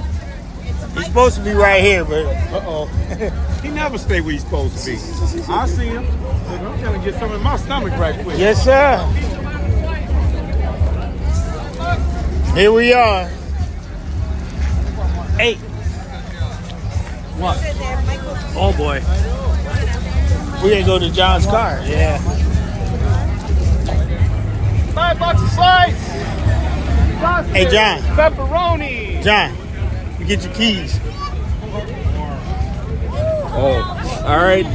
He's supposed to be right here, but... Uh-oh. He never stay where he's supposed to be. I see him. I'm trying to get some in my stomach right quick. Yes, sir. Here we are. Hey. What? Oh boy. We gotta go to John's car. Yeah. $5 a slice. Hey, John. Pepperoni. John, you get your keys. Oh, all right.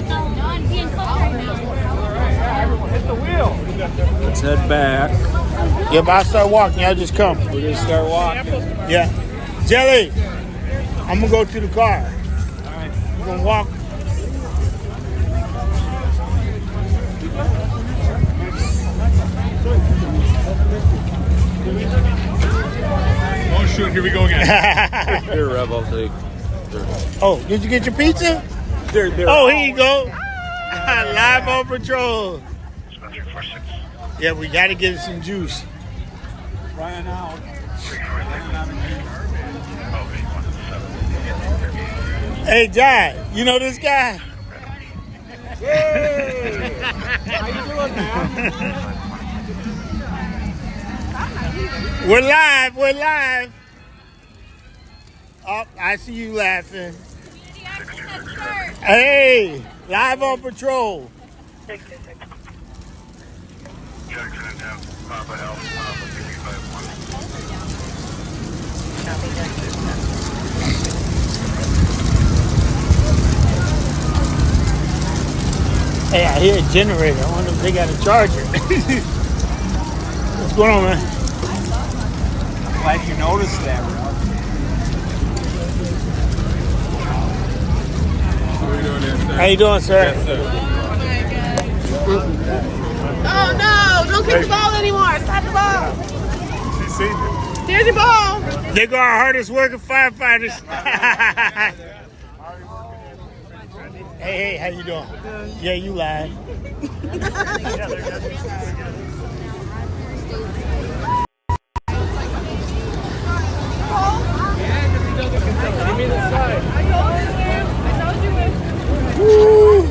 Hit the wheel. Let's head back. Yeah, but I'll start walking. Y'all just come. We're gonna start walking. Yeah. Jelly, I'm gonna go to the car. All right. We're gonna walk. Oh, shoot. Here we go again. Here, Rev, I'll take. Oh, did you get your pizza? Oh, here you go. Live on patrol. Yeah, we got to get some juice. Ryan out. Hey, John, you know this guy? Hey. How you doing, man? We're live. Oh, I see you laughing. Hey, live on patrol. Hey, I hear a generator. I wonder if they got a charger. What's going on, man? I'm glad you noticed that, Rob. How you doing, sir? Yes, sir. Oh no! Don't kick the ball anymore. Stop the ball. She seen it. There's your ball. They go our hardest working firefighters. Hey, how you doing? Yeah, you live. Woo.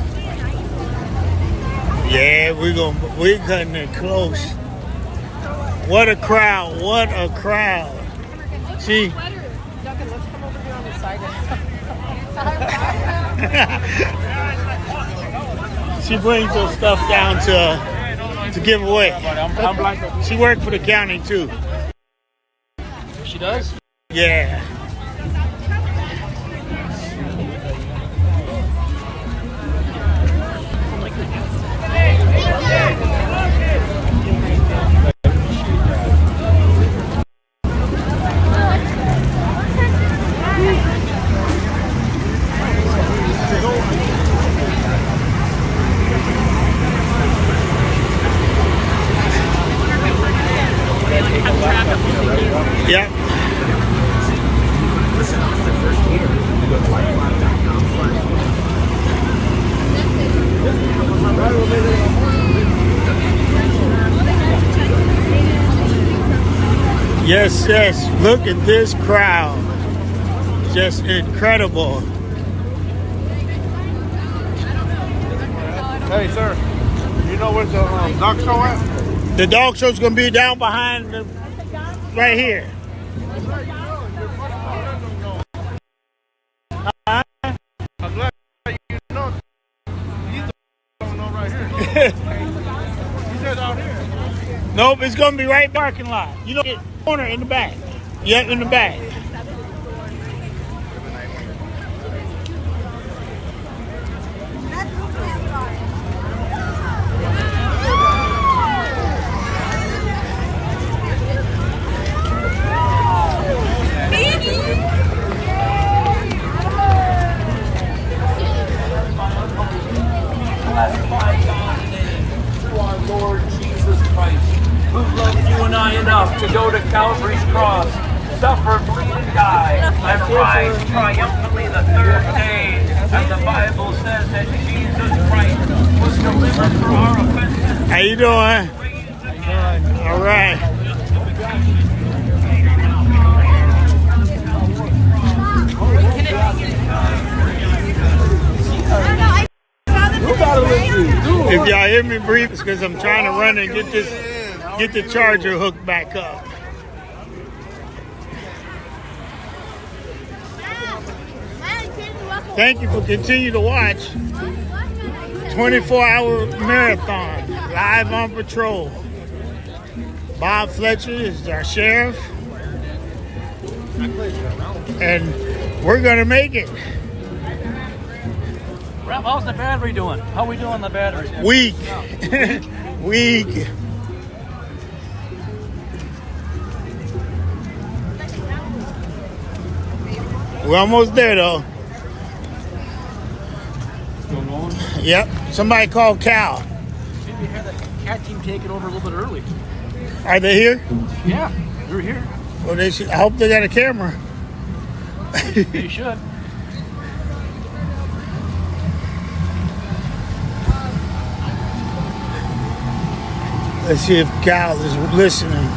Yeah, we're cutting it close. What a crowd! What a crowd! See. Duncan, let's come over here on the side. She brings her stuff down to give away. She worked for the county too. She does? Yeah. Yep. Yes, yes. Look at this crowd. Just incredible. Hey, sir. You know where's the dog show at? The dog show's gonna be down behind the, right here. I'm glad you know. He's don't know right here. He said out here. Nope, it's gonna be right parking lot. You know, corner in the back. Yep, in the back. Lord Jesus Christ, who loved you and I enough to go to Calvary's cross, suffer, bleed, and die, and rise triumphantly the third day. And the Bible says that Jesus Christ was delivered for our offenses. How you doing? All right. If y'all hear me brief, it's because I'm trying to run and get the charger hooked back up. Thank you for continuing to watch 24-hour marathon live on patrol. Bob Fletcher is our sheriff, and we're gonna make it. How's the battery doing? How are we doing on the battery? Weak. Weak. We're almost there, though. Yep. Somebody called Cal. Maybe we had the cat team take it over a little bit early. Are they here? Yeah, they're here. Well, they should. I hope they got a camera. They should. Let's see if Cal is listening.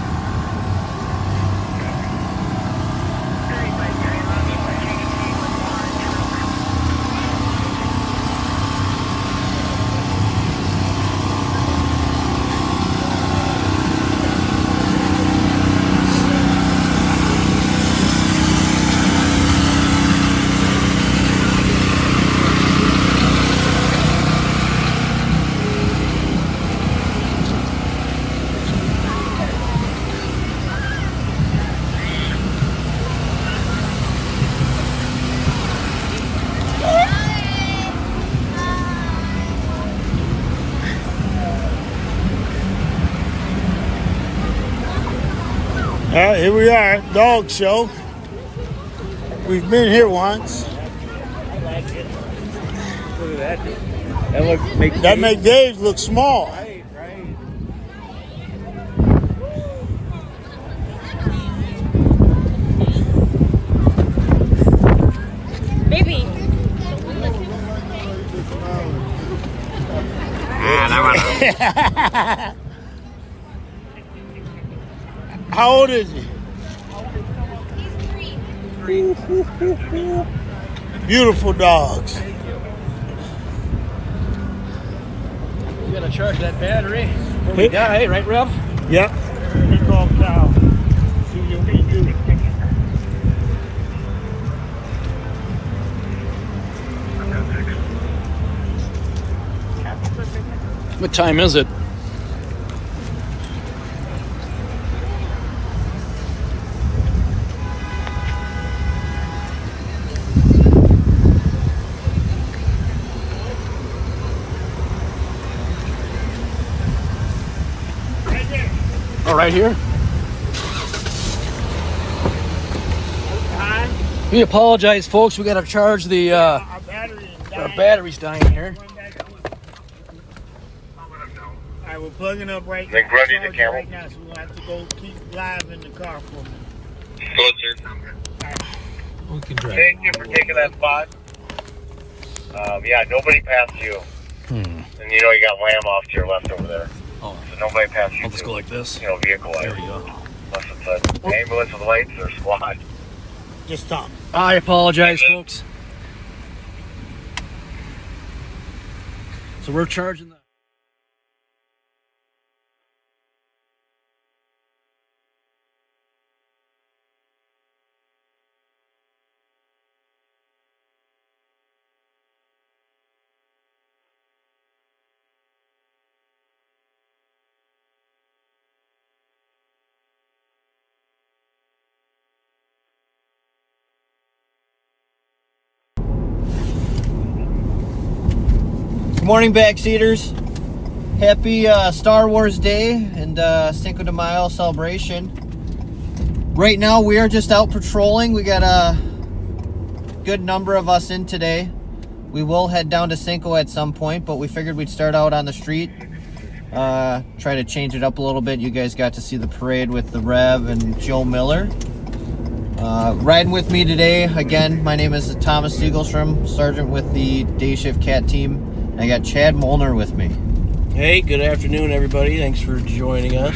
Here we are, dog show. We've been here once. I like it. Look at that. That make Dave look small. Right. Baby. How old is he? He's 3. Beautiful dogs. You gotta charge that battery before we die, right, Rev? Yep. He called Cal. See you need to. What time is it? Oh, right here? We apologize, folks. We got to charge the our battery's dying here. Alright, we're plugging up right Then Grundy to Camel. right now, so we'll have to go keep live in the car for a minute. Good, sir. We can drive. Thank you for taking that spot. Yeah, nobody passed you. And you know you got Lamb off to your left over there. Oh. So nobody passed you. I'll just go like this. You know, vehicle-wise. There we go. Unless it's an ambulance with lights or squad. Just stop. I apologize, folks. So we're charging the... Good morning, backseaters. Happy Star Wars Day and Cinco de Mayo celebration. Right now, we are just out patrolling. We got a good number of us in today. We will head down to Cinco at some point, but we figured we'd start out on the street. Try to change it up a little bit. You guys got to see the parade with the Rev and Joe Miller. Riding with me today, again, my name is Thomas Siegelstrom, Sergeant with the Day Shift Cat Team. I got Chad Molnar with me. Hey, good afternoon, everybody. Thanks for joining us.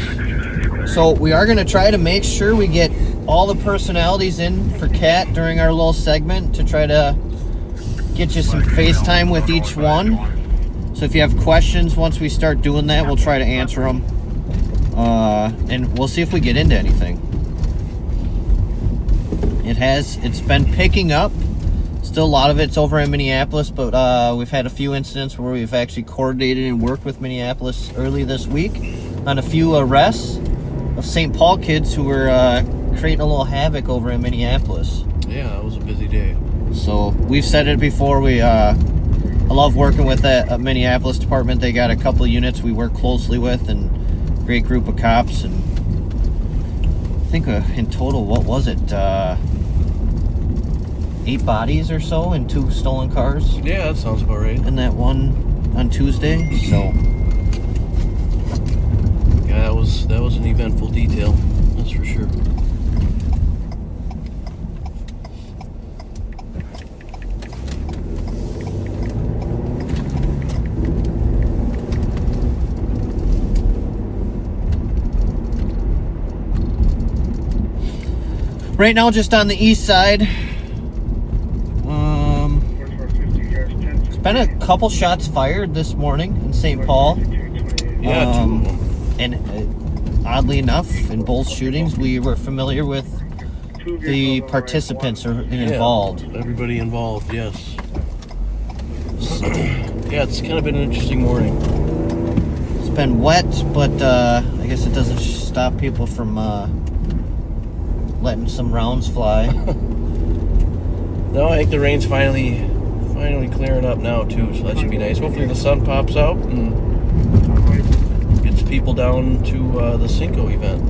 So we are going to try to make sure we get all the personalities in for Cat during our little segment to try to get you some FaceTime with each one. So if you have questions, once we start doing that, we'll try to answer them. And we'll see if we get into anything. It's been picking up. Still a lot of it's over in Minneapolis, but we've had a few incidents where we've actually coordinated and worked with Minneapolis early this week on a few arrests of St. Paul kids who were creating a little havoc over in Minneapolis. Yeah, it was a busy day. So we've said it before. I love working with that Minneapolis department. They got a couple of units we work closely with, and great group of cops. And I think in total, what was it? 8 bodies or so and 2 stolen cars. Yeah, that sounds about right. And that one on Tuesday. So yeah, that was an eventful detail. That's for sure. Right now, just on the east side. There's been a couple shots fired this morning in St. Paul. Yeah, 2 of them. And oddly enough, in both shootings, we were familiar with the participants involved. Yeah, everybody involved, yes. Yeah, it's kind of been an interesting morning. It's been wet, but I guess it doesn't stop people from letting some rounds fly. No, I think the rain's finally clearing up now too, so that should be nice. Hopefully the sun pops out and gets people down to the Cinco event.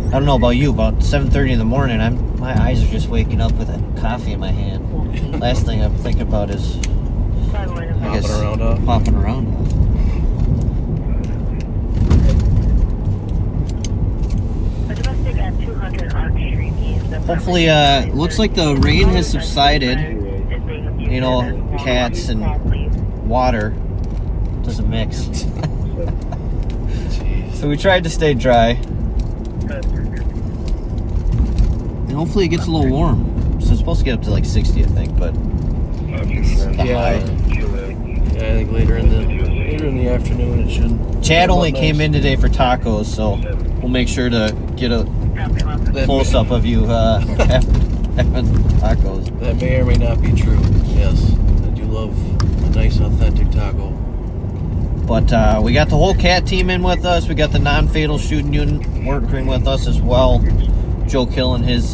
I don't know about you, about 7:30 in the morning, my eyes are just waking up with a coffee in my hand. Last thing I'm thinking about is popping around off. Hopefully, looks like the rain has subsided. You know, cats and water doesn't mix. So we tried to stay dry. And hopefully it gets a little warm. So it's supposed to get up to like 60, I think, but it's the high. Yeah, I think later in the afternoon it should. Chad only came in today for tacos, so we'll make sure to get a close up of you having tacos. That may or may not be true. Yes, I do love a nice authentic taco. But we got the whole CAT team in with us. We got the non-fatal shooting unit working with us as well. Joe Kill and his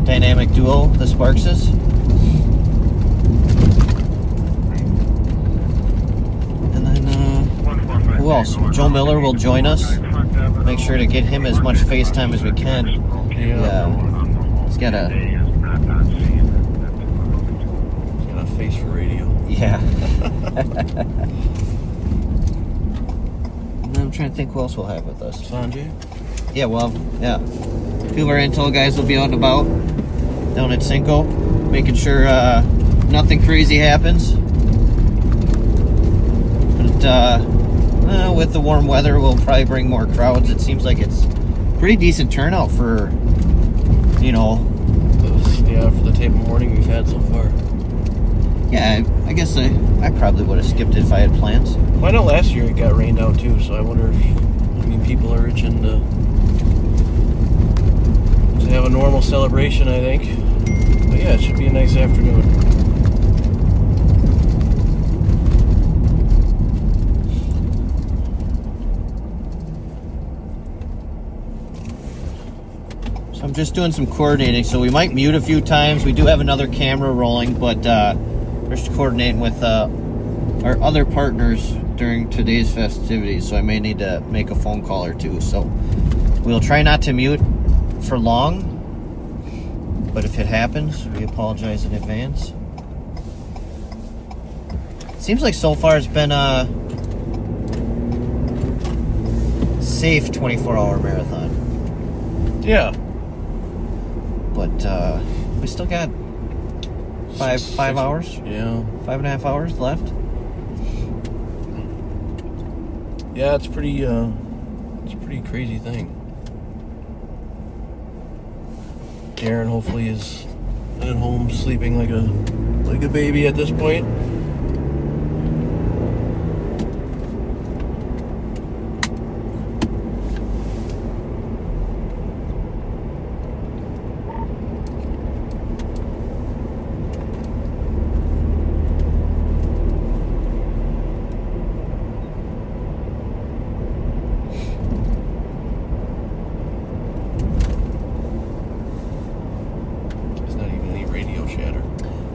dynamic duo, the Sparkses. And then who else? Joe Miller will join us. Make sure to get him as much FaceTime as we can. He's got a face for radio. Yeah. And I'm trying to think who else we'll have with us. Sanjay? Yeah, well, yeah. A few of our intel guys will be out and about down at Cinco, making sure nothing crazy happens. But with the warm weather, we'll probably bring more crowds. It seems like it's pretty decent turnout for, you know. Yeah, for the type of morning we've had so far. Yeah, I guess I probably would have skipped it if I had plans. Well, I know last year it got rained out too, so I wonder if, people are itching to have a normal celebration, I think. But yeah, it should be a nice afternoon. So I'm just doing some coordinating, so we might mute a few times. We do have another camera rolling, but we're just coordinating with our other partners during today's festivities, so I may need to make a phone call or two. So we'll try not to mute for long, but if it happens, we apologize in advance. Seems like so far it's been a safe 24-hour marathon. Yeah. But we still got five hours? Yeah. 5.5 hours left? Yeah, it's pretty crazy thing. Aaron hopefully is at home sleeping like a baby at this point.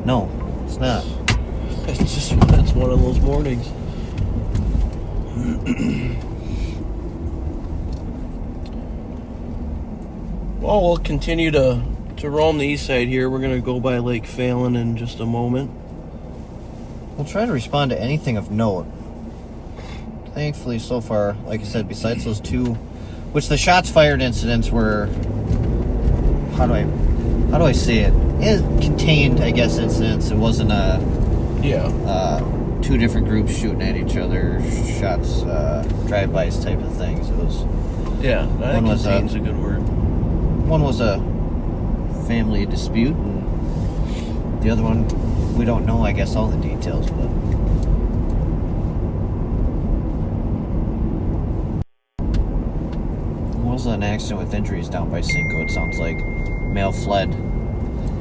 No, it's not. It's one of those mornings. Well, we'll continue to roam the east side here. We're going to go by Lake Fallon in just a moment. We'll try to respond to anything of note. Thankfully, so far, like I said, besides those two, which the shots fired incidents were, how do I say it? Contained, I guess, incidents. It wasn't two different groups shooting at each other, shots, drive-bys type of things. It was I think contained's a good word. One was a family dispute, and the other one, we don't know, I guess, all the details, but there was an accident with injuries down by Cinco. It sounds like male fled.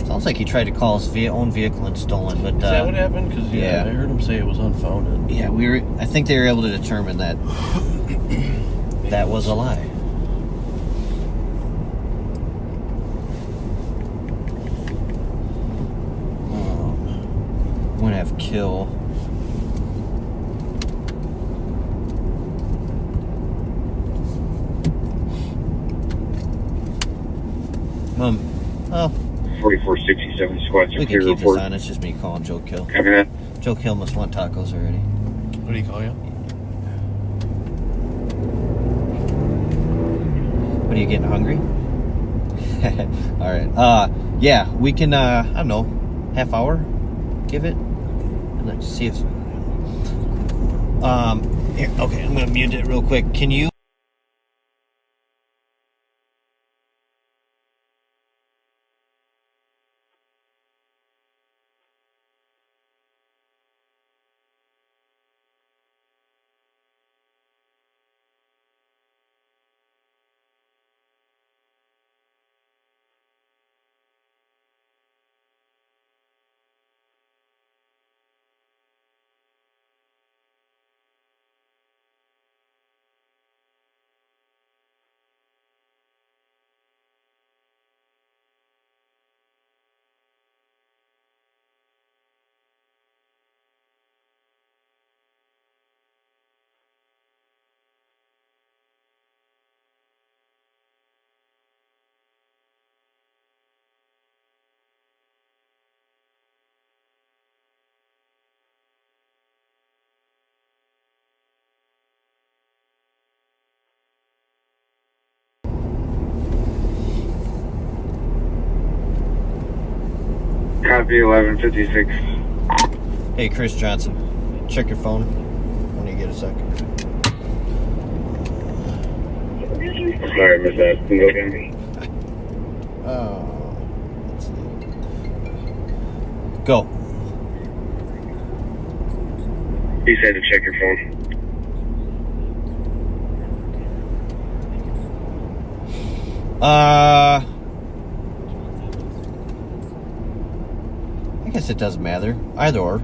Sounds like he tried to call his own vehicle and stolen, but is that what happened? Because I heard him say it was unfounded. Yeah, I think they were able to determine that that was a lie. I'm gonna have kill. Oh. 4467 squad We can clear keep report. this on. It's just me calling Joe Kill. Copy that. Joe Kill must want tacos already. What do you call you? What are you getting hungry? All right. Yeah, we can. I don't know, half hour. Give it. And let's see if. Here. Okay, I'm gonna mute it real quick. Can you? Copy 1156. Hey, Chris Johnson. Check your phone when you get a second. Sorry, I missed that. Can you go again? Let's see. Go. He said to check your phone. I guess it doesn't matter. Either or.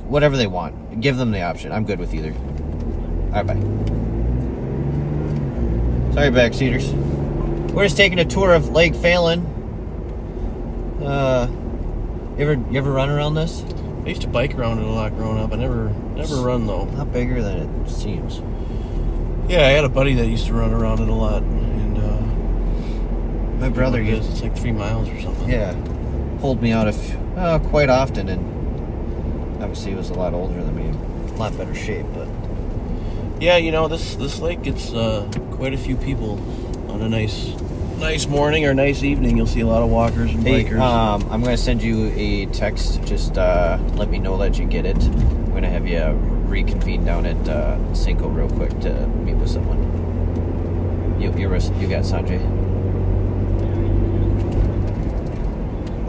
Whatever they want. Give them the option. I'm good with either. Alright, bye. Sorry, backseaters. We're just taking a tour of Lake Phalen. You ever run around this? I used to bike around it a lot growing up. I never run though. Not bigger than it seems. Yeah, I had a buddy that used to run around it a lot, and my brother used. It's like 3 miles or something. Yeah, pulled me out quite often, and obviously he was a lot older than me, a lot better shape. But yeah, you know, this lake gets quite a few people on a nice morning or nice evening. You'll see a lot of walkers and bikers. I'm gonna send you a text. Just let me know that you get it. I'm gonna have you reconvene down at Cinco real quick to meet with someone. You got Sanjay.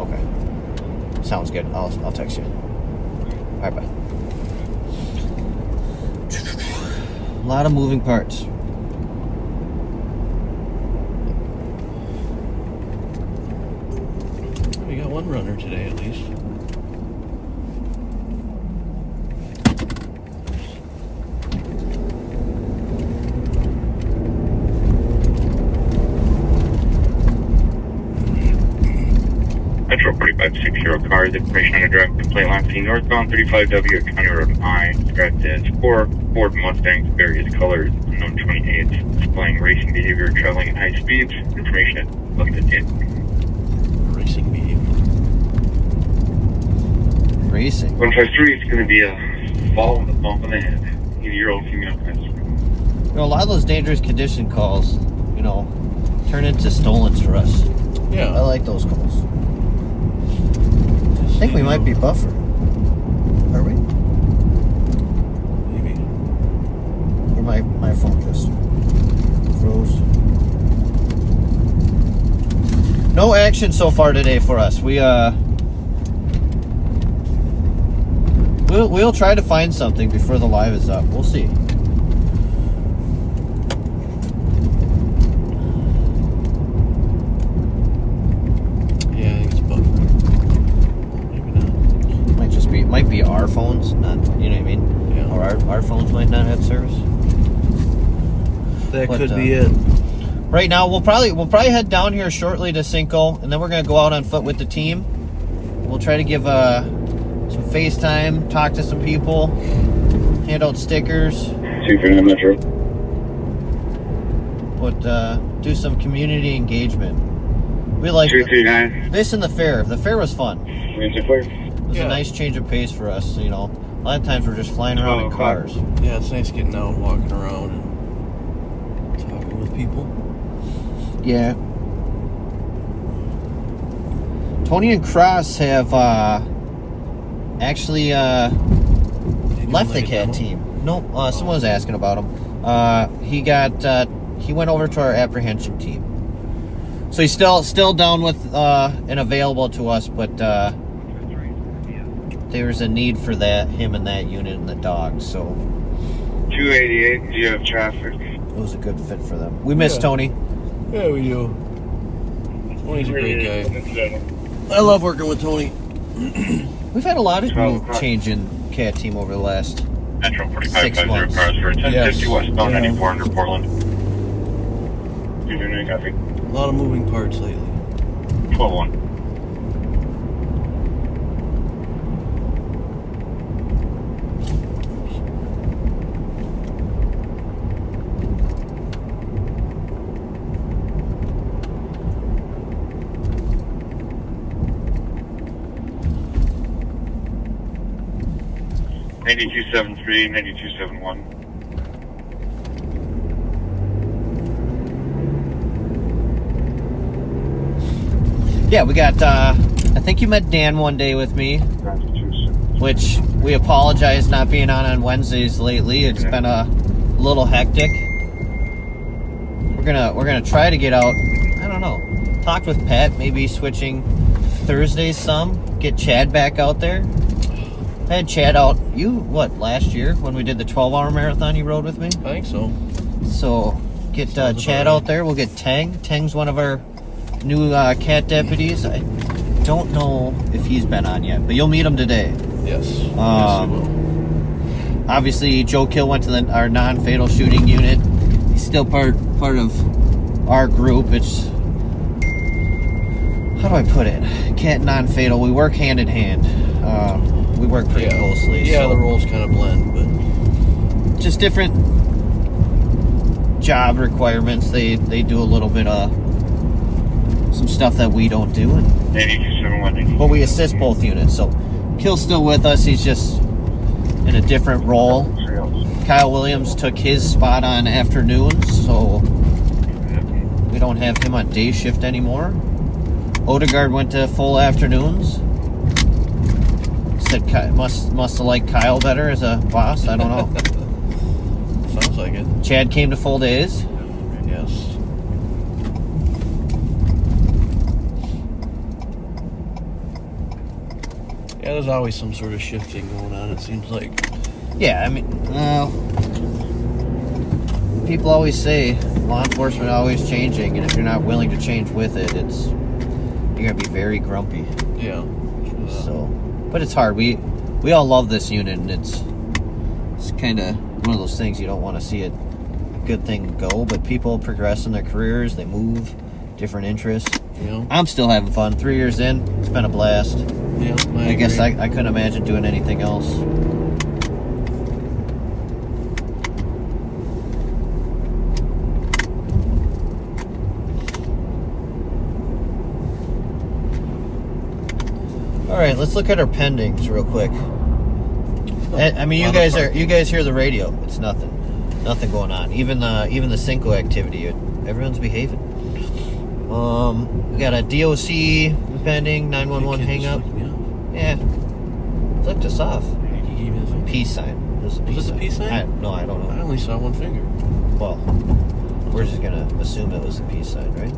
Okay, sounds good. I'll text you. All right, bye. A lot of moving parts. We got one runner today at least. Metro 4560 cars, information on a direct complaint line C northbound 35W at County Road I. Described as 4 Ford Mustangs, various colors, unknown 28s, displaying racing behavior, traveling at high speeds. Information at limited in. Racing behavior. Racing. 153 is going to be a fall with a bump in the head. 80-year-old female passenger. You know, a lot of those dangerous condition calls, turn into stolens for us. Yeah. I like those calls. I think we might be buffered. Are we? Maybe. Or my phone just froze. No action so far today for us. We'll try to find something before the live is up. We'll see. Yeah, I think it's buffered. Maybe not. Might be our phones, not, you know what I mean? Yeah. Or our phones might not have service. That could be it. Right now, we'll probably head down here shortly to Cinco, and then we're gonna go out on foot with the team. We'll try to give some FaceTime, talk to some people, hand out stickers. 2 for the Metro. but do some community engagement. We like this and the fair. The fair was fun. It was a nice change of pace for us. You know, a lot of times we're just flying around in cars. Yeah, it's nice getting out and walking around and talking with people. Yeah. Tony and Cross have actually left the CAT team. No, someone was asking about him. He went over to our apprehension team. So he's still down with and available to us, but there's a need for him and that unit and the dog. So 288, do you have traffic? It was a good fit for them. We miss Tony. Yeah, we do. Tony's a great guy. I love working with Tony. We've had a lot of change in CAT team over the last Metro 6 months. cars for 1050 westbound 94 under Portland. You doing any copy? A lot of moving parts lately. 12-1. (9273, 9271). Yeah, we got, I think you met Dan one day with me, which we apologize not being on Wednesdays lately. It's been a little hectic. We're gonna try to get out, I don't know, talked with Pat, maybe switching Thursdays some, get Chad back out there. I had Chad out, last year when we did the 12-hour marathon you rode with me? I think so. So, get Chad out there. We'll get Tang. Tang's one of our new CAT deputies. I don't know if he's been on yet, but you'll meet him today. Yes. Yes, you will. Obviously, Joe Kill went to our non-fatal shooting unit. He's still part of our group. It's, how do I put it? CAT non-fatal. We work hand in hand. We work pretty closely. Yeah, so the roles kind of blend, but just different job requirements. They do a little bit of some stuff that we don't do, but we assist both units. So Kill's still with us. He's just in a different role. Kyle Williams took his spot on afternoons, so we don't have him on day shift anymore. Odegaard went to full afternoons. Said must have liked Kyle better as a boss. I don't know. Sounds like it. Chad came to full days. Yes. Yeah, there's always some sort of shifting going on, it seems like. Yeah, I mean, people always say law enforcement always changing, and if you're not willing to change with it, you're gonna be very grumpy. Yeah. So, but it's hard. We all love this unit, and it's kind of one of those things you don't want to see a good thing go. But people progress in their careers, they move, different interests. Yeah. I'm still having fun. 3 years in, it's been a blast. Yeah, I guess I couldn't imagine doing anything else. All right, let's look at our pendings real quick. I mean, you guys hear the radio. It's nothing going on. Even the Cinco activity, everyone's behaving. We got a DOC pending, 911 hang up. Yeah, flipped us off. Peace sign. Was it a peace sign? I don't know. I only saw one finger. Well, we're just gonna assume it was a peace sign, right?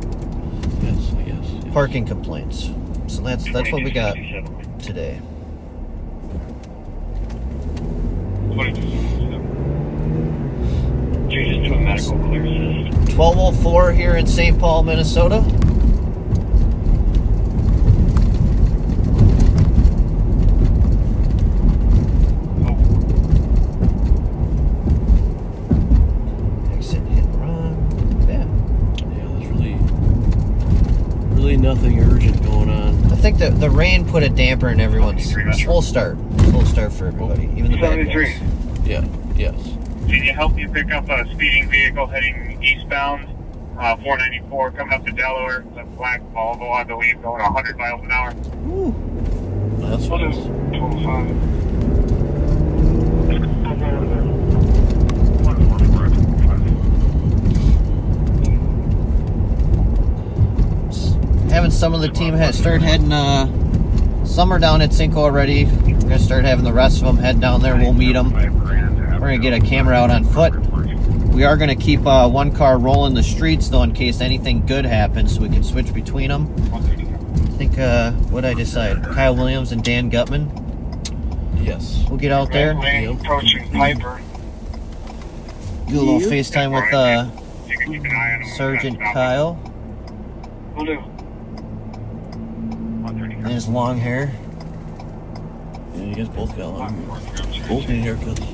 Yes, I guess. Yes. Parking complaints. So that's what we got today. 2277. Changes to a medical clear system. 1204 here in St. Paul, Minnesota. Exit, hit, run. Yeah. Yeah, there's really nothing urgent going on. I think the rain put a damper in everyone's full start for everybody, even the bad guys. Yeah, yes. Can you help me pick up a speeding vehicle heading eastbound 494 coming up to Delaware. It's a black Volvo, I believe, going 100 miles an hour. Ooh. That's fast. Having some of the team start heading, some are down at Cinco already. We're gonna start having the rest of them head down there. We'll meet them. We're gonna get a camera out on foot. We are gonna keep one car rolling the streets though, in case anything good happens, so we can switch between them. I think, what I decide? Kyle Williams and Dan Gutman. Yes. We'll get out there. Approaching Piper. Do a little FaceTime with Sergeant Kyle. Will do. And his long hair. Yeah, you guys both got long. Both need haircuts.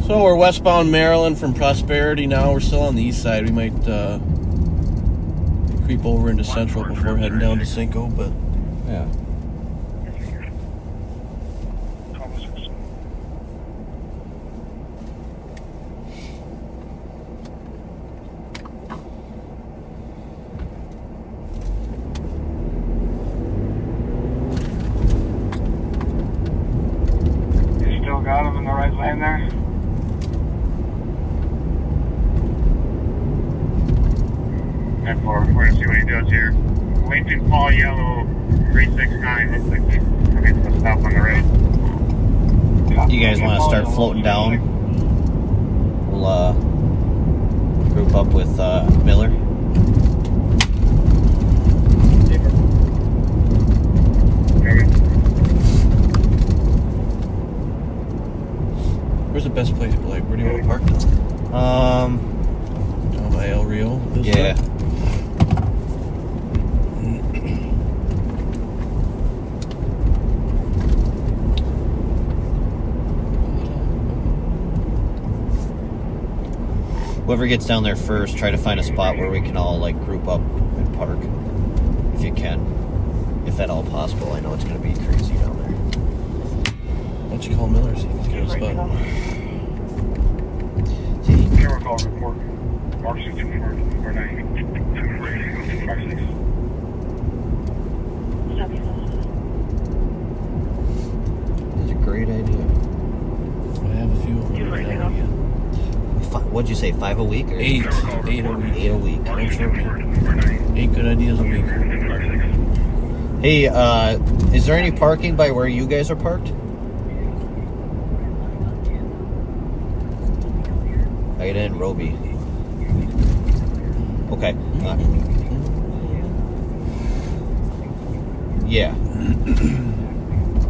So we're westbound Maryland from Prosperity now. We're still on the east side. We might creep over into Central before heading down to Cinco, but yeah. Got him in the right lane there. And we're gonna see what he does here. Lincoln Paul Yellow 369. Looks like he's coming to a stop on the right. You guys want to start floating down? We'll group up with Miller. where's the best place? Like, where do you want to park now? Down by El Rio. Yeah. Whoever gets down there first, try to find a spot where we can all like group up and park, if you can, if at all possible. I know it's going to be crazy down there. Why don't you call Miller, see if he's got a spot? Camera call report. Mark 62449. That's a great idea. I have a few over there now again. What'd you say, 5 a week? Or 8 a week. 8 a week. Don't short me. 8 good ideas a week. Hey, is there any parking by where you guys are parked? Right in Roby. Okay. Yeah.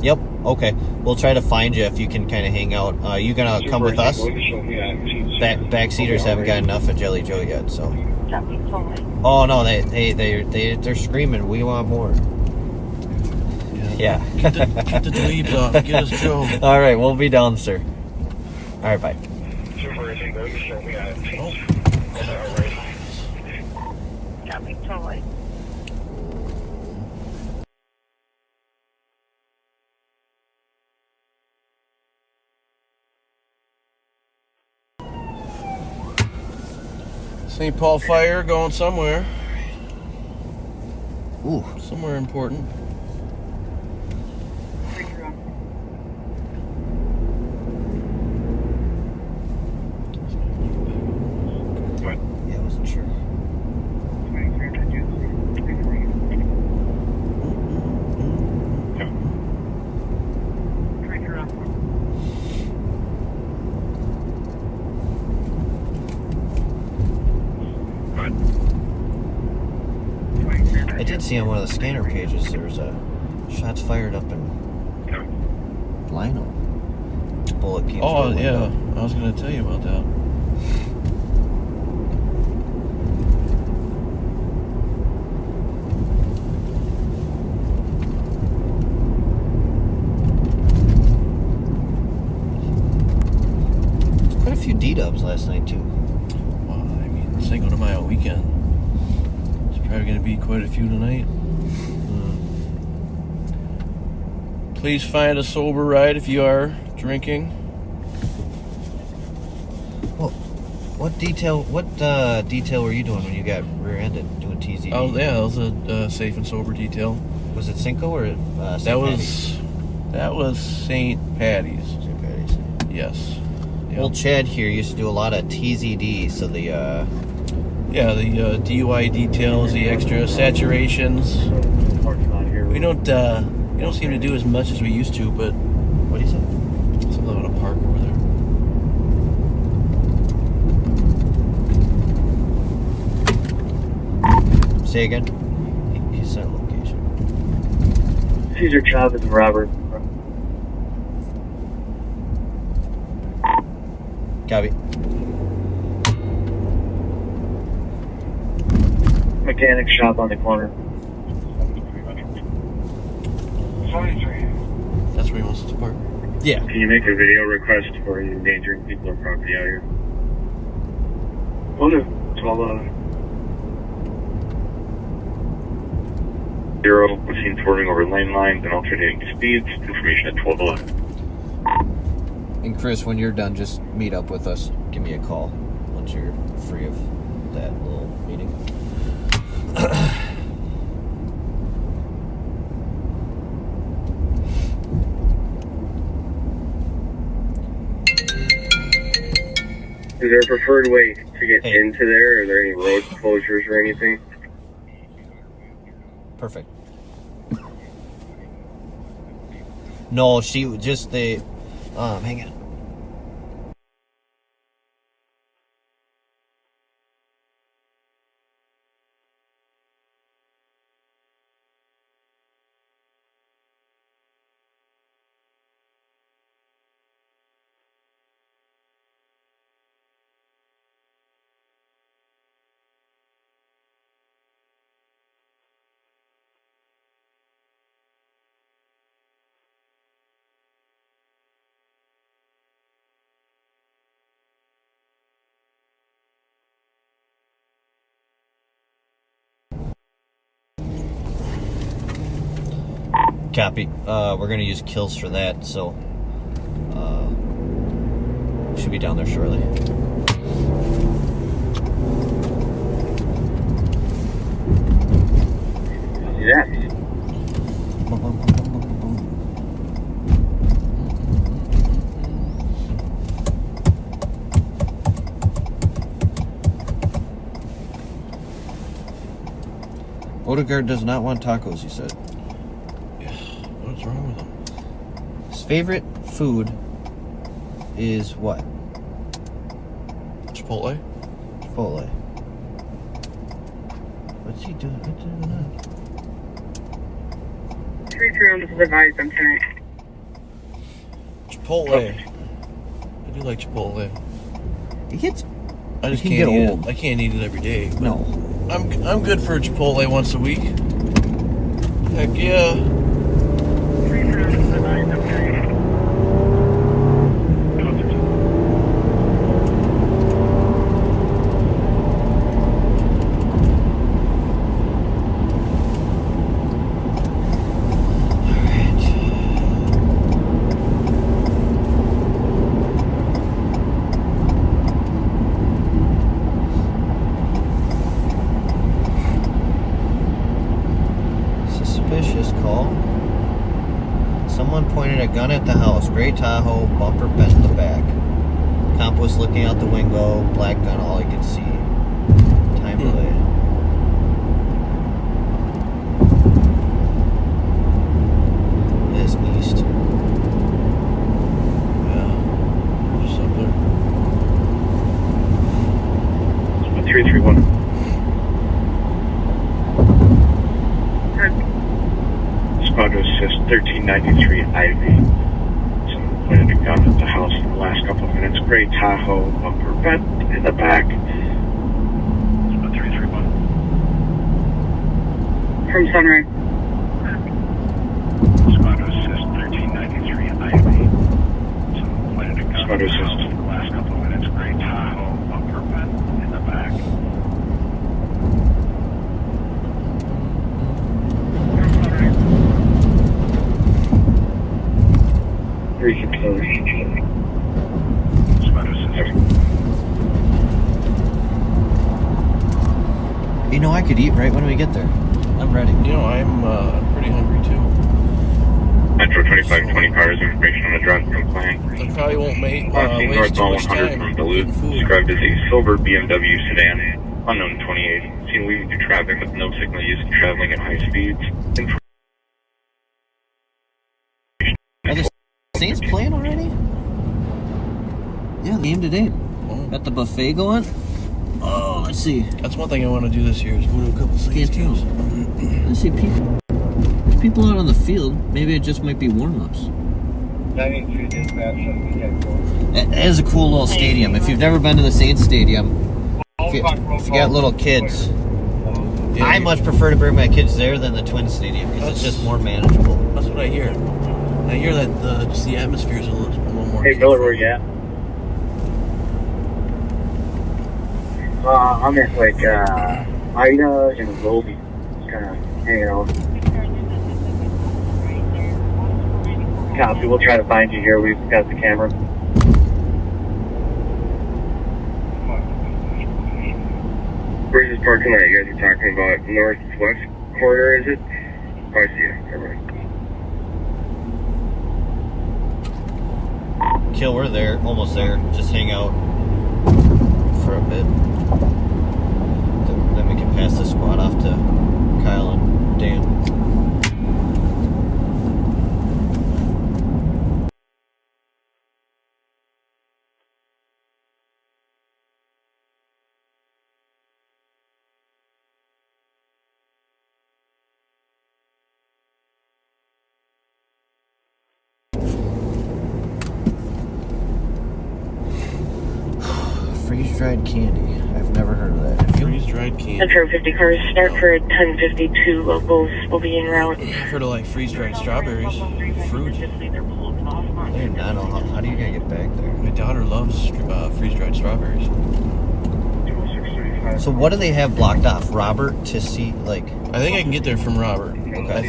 Yep. Okay. We'll try to find you if you can kind of hang out. You gonna come with us? Backseaters haven't got enough of Jelly Joe yet, so. Oh no, they're screaming. We want more. Yeah. Get the dweebs off. Get us Joe. All right, we'll be down, sir. All right, bye. St. Paul Fire going somewhere. Ooh. Somewhere important. Yeah, I wasn't sure. I did see on one of the scanner pages there's shots fired up in Lino. Bullet came Oh, through the yeah. window. I was going to tell you about that. Quite a few D-dubs last night, too. Well, I mean, Cinco de Mayo weekend. There's probably going to be quite a few tonight. Please find a sober ride if you are drinking. Well, what detail were you doing when you got rear-ended doing TZD? Oh yeah, that was a safe and sober detail. Was it Cinco or St. That was St. Patty's. St. Patty's. Yes. Yep. Old Chad here used to do a lot of TZD, so the DUI details, the extra saturations. We don't seem to do as much as we used to, but what do you say? Something about a park over there. Say again. He sent location. Caesar Chavez and Robert. Copy. Mechanic shop on the corner. 73. That's where he wants us to park. Yeah. Can you make a video request for you endangering people or property out here? Will do. 0, machine swerving over lane lines and alternating speeds. Information at 1211. And Chris, when you're done, just meet up with us. Give me a call once you're free of that little meeting. Is there a preferred way to get into there? Are there any road closures or anything? Perfect. No, she just hang on. Copy. We're gonna use kills for that, so should be down there shortly. Yes. Odegaard does not want tacos, he said. What's wrong with him? His favorite food is what? Chipotle. Chipotle. What's he doing? What's he doing? 3-3 this is advised, I'm 10. Chipotle. I do like Chipotle. It gets. I just can can't get eat old. it. I can't eat it every day. No. I'm good for a Chipotle once a week. Heck yeah. 3-3 this is advised, I'm 10. Gun at the house, gray Tahoe, bumper bent in the back. Comp was looking out the window, black gun, all he could see. Time delayed. It's east. Yeah. Just up there. 331. Squad to assist 1393 Ivy. Someone pointed a gun at the house in the last couple of minutes. Gray Tahoe, bumper bent in the back. 331. From Sunray. Squad to assist 1393 Ivy. Someone pointed a gun at the house in the last couple of minutes. Gray Tahoe, bumper bent in the back. You know, I could eat right when we get there. I'm ready. You know, I'm pretty hungry too. Metro 2520 cars, information on the drug complaint. I probably won't waste too Northbound much 100 time from Duluth, described as a silver BMW sedan, unknown 28, seen weaving through traffic with no signal use and traveling at high speeds. Are the Saints playing already? Yeah, game today. Got the buffet going. Oh, let's see. That's one thing I want to do this year is go to a couple Saints games. Let's see, there's people out on the field. Maybe it just might be warm-ups. That is a cool little stadium. If you've never been to the Saints Stadium, if you got little kids, I much prefer to bring my kids there than the Twin Stadium because it's just more manageable. That's what I hear. I hear that just the atmosphere is a little more. Hey, Miller, where you at? I'm at like Ida and Goldie, just kind of hanging out. Copy, we'll try to find you here. We've got the camera. Where's this parking lot you guys are talking about? Northwest corner, is it? Oh, I see it. Never mind. Kill, we're there, almost there. Just hang out for a bit. Then we can pass the squad off to Kyle and Dan. Freeze-dried candy. I've never heard of that. Freeze-dried candy. Metro 50 cars start for 10:52. Locals will be en route. I've heard of like freeze-dried strawberries. Fruit. I do not know how do you gotta get back there? My daughter loves freeze-dried strawberries. So what do they have blocked off? Robert to see, like... I think I can get there from Robert. Okay. I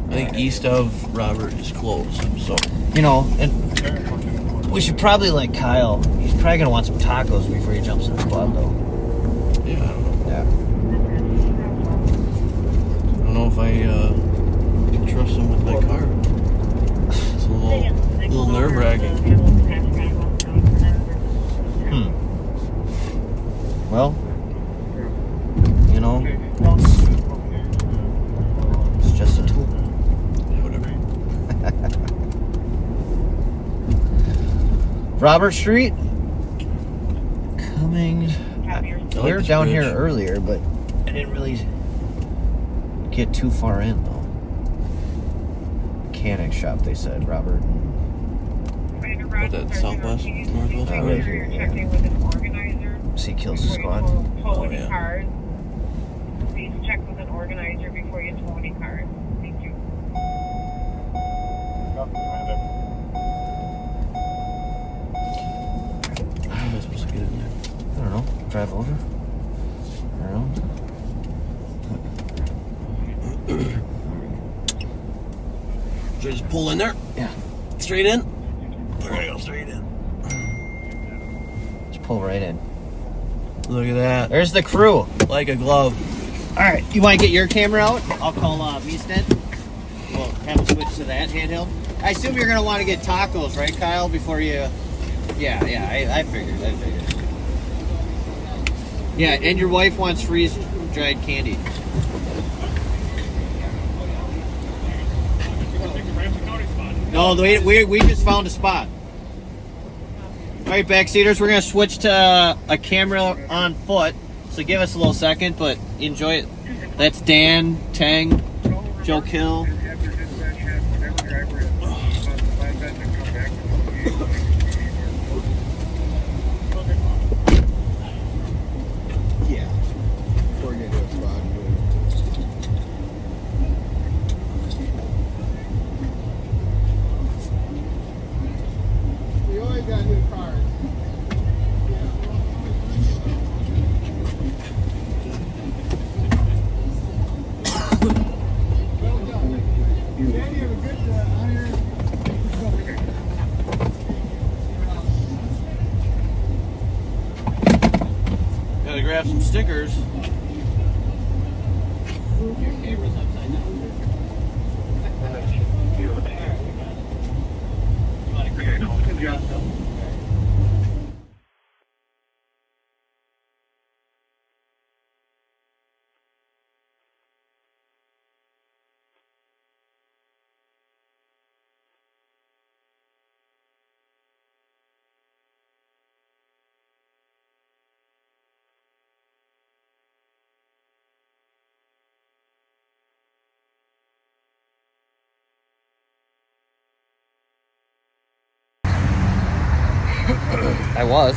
think east of Robert is closed. So you know, and we should probably let Kyle. He's probably gonna want some tacos before he jumps in the quad, though. Yeah, I don't know. Yeah. I don't know if I can trust him with my car. It's a little nerve-wracking. Well, you know, it's just a tool. Yeah, whatever. Robert Street coming. We were down here earlier, but I didn't really get too far in though. Mechanic shop, they said. Robert. What's that? Southwest, northwest? Right here. Yeah. See, kills the squad. Oh yeah. Cars. Please check with an organizer before you tow any cars. Thank you. How am I supposed to get in there? I don't know. Drive over. Around. Should I just pull in there? Yeah. Straight in? We're gonna go straight in. Just pull right in. Look at that. There's the crew. Like a glove. All right. You want to get your camera out? I'll call Meestead. We'll have a switch to that handheld. I assume you're going to want to get tacos, right, Kyle, before you... Yeah, I figured. Yeah, and your wife wants freeze-dried candy. No, we just found a spot. All right, backseaters, we're going to switch to a camera on foot. So give us a little second, but enjoy it. That's Dan, Tang, Joe Kill. Yeah. Before we get to a spot. We always got new cars. Danny, have a good stickers. I was.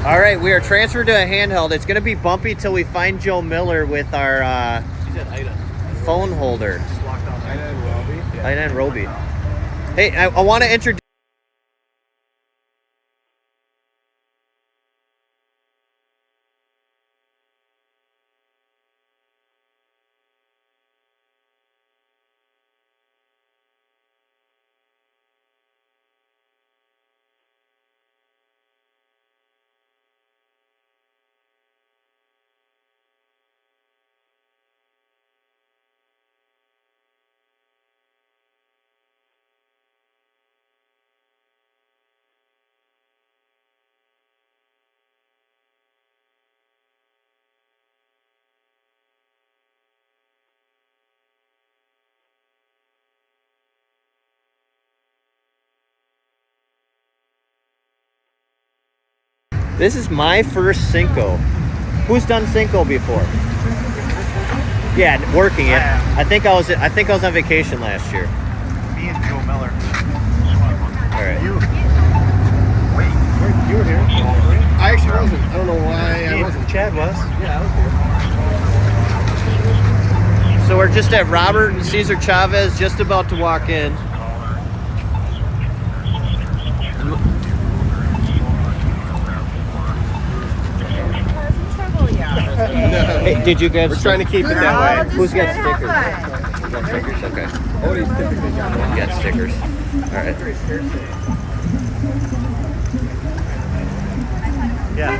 All right, we are transferred to a handheld. It's going to be bumpy till we find Joe Miller with our phone holder. Just walked out Ida and Roby. Ida and Roby. Hey, I want to introduce. This is my first Cinco. Who's done Cinco before? Yeah, working it. I think I was on vacation last year. Me and Joe Miller. All right. You were here. I actually wasn't. I don't know why I wasn't. Chad was. Yeah, I was here. So we're just at Robert and Cesar Chavez, just about to walk in. Hey, did you guys? We're trying to keep it that way. Who's got stickers? Who's got stickers? Okay. Odie's typically got You got stickers. All right. Yeah.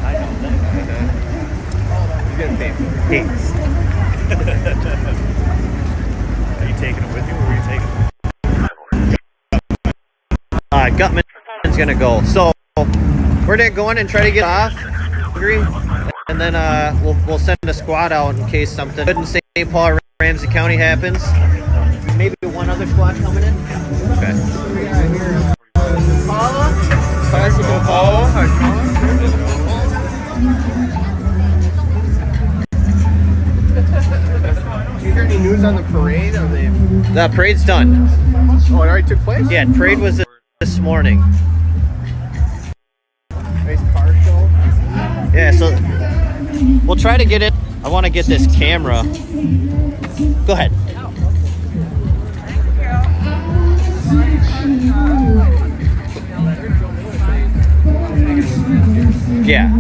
I know that. He's getting paid for it. Are you taking it with you, or are you taking it? Gutman's gonna go. So we're gonna go in and try to get off. Agree? And then we'll send a squad out in case something good in St. Paul, Ramsey County happens. Maybe one other squad coming in. Okay. Classical Paul. Did you hear any news on the parade? The parade's done. Oh, it already took place? Yeah, parade was this morning. Nice car show. Yeah, so we'll try to get it. I want to get this camera. Go ahead. Yeah.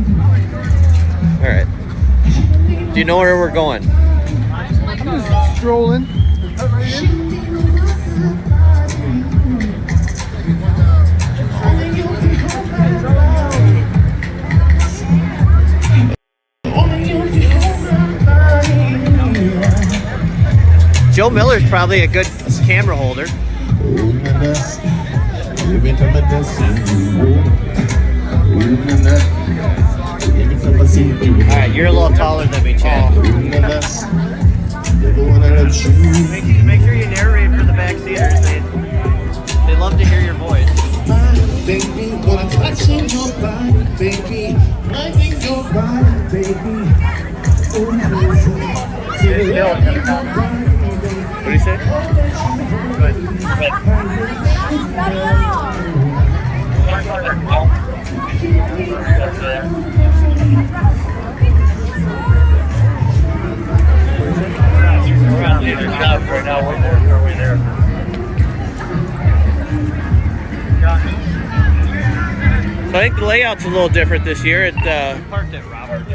All right. Do you know where we're going? Just strolling. Joe Miller's probably a good camera holder. Alright, you're a little taller than me, Chad. Make sure you narrate for the backseaters. They love to hear your voice. Baby, wanna touch in your body, baby. Loving your body, baby. What do you say? Good. We're on the other job right now. We're there. So I think the layout's a little different this year. Parked at Robert.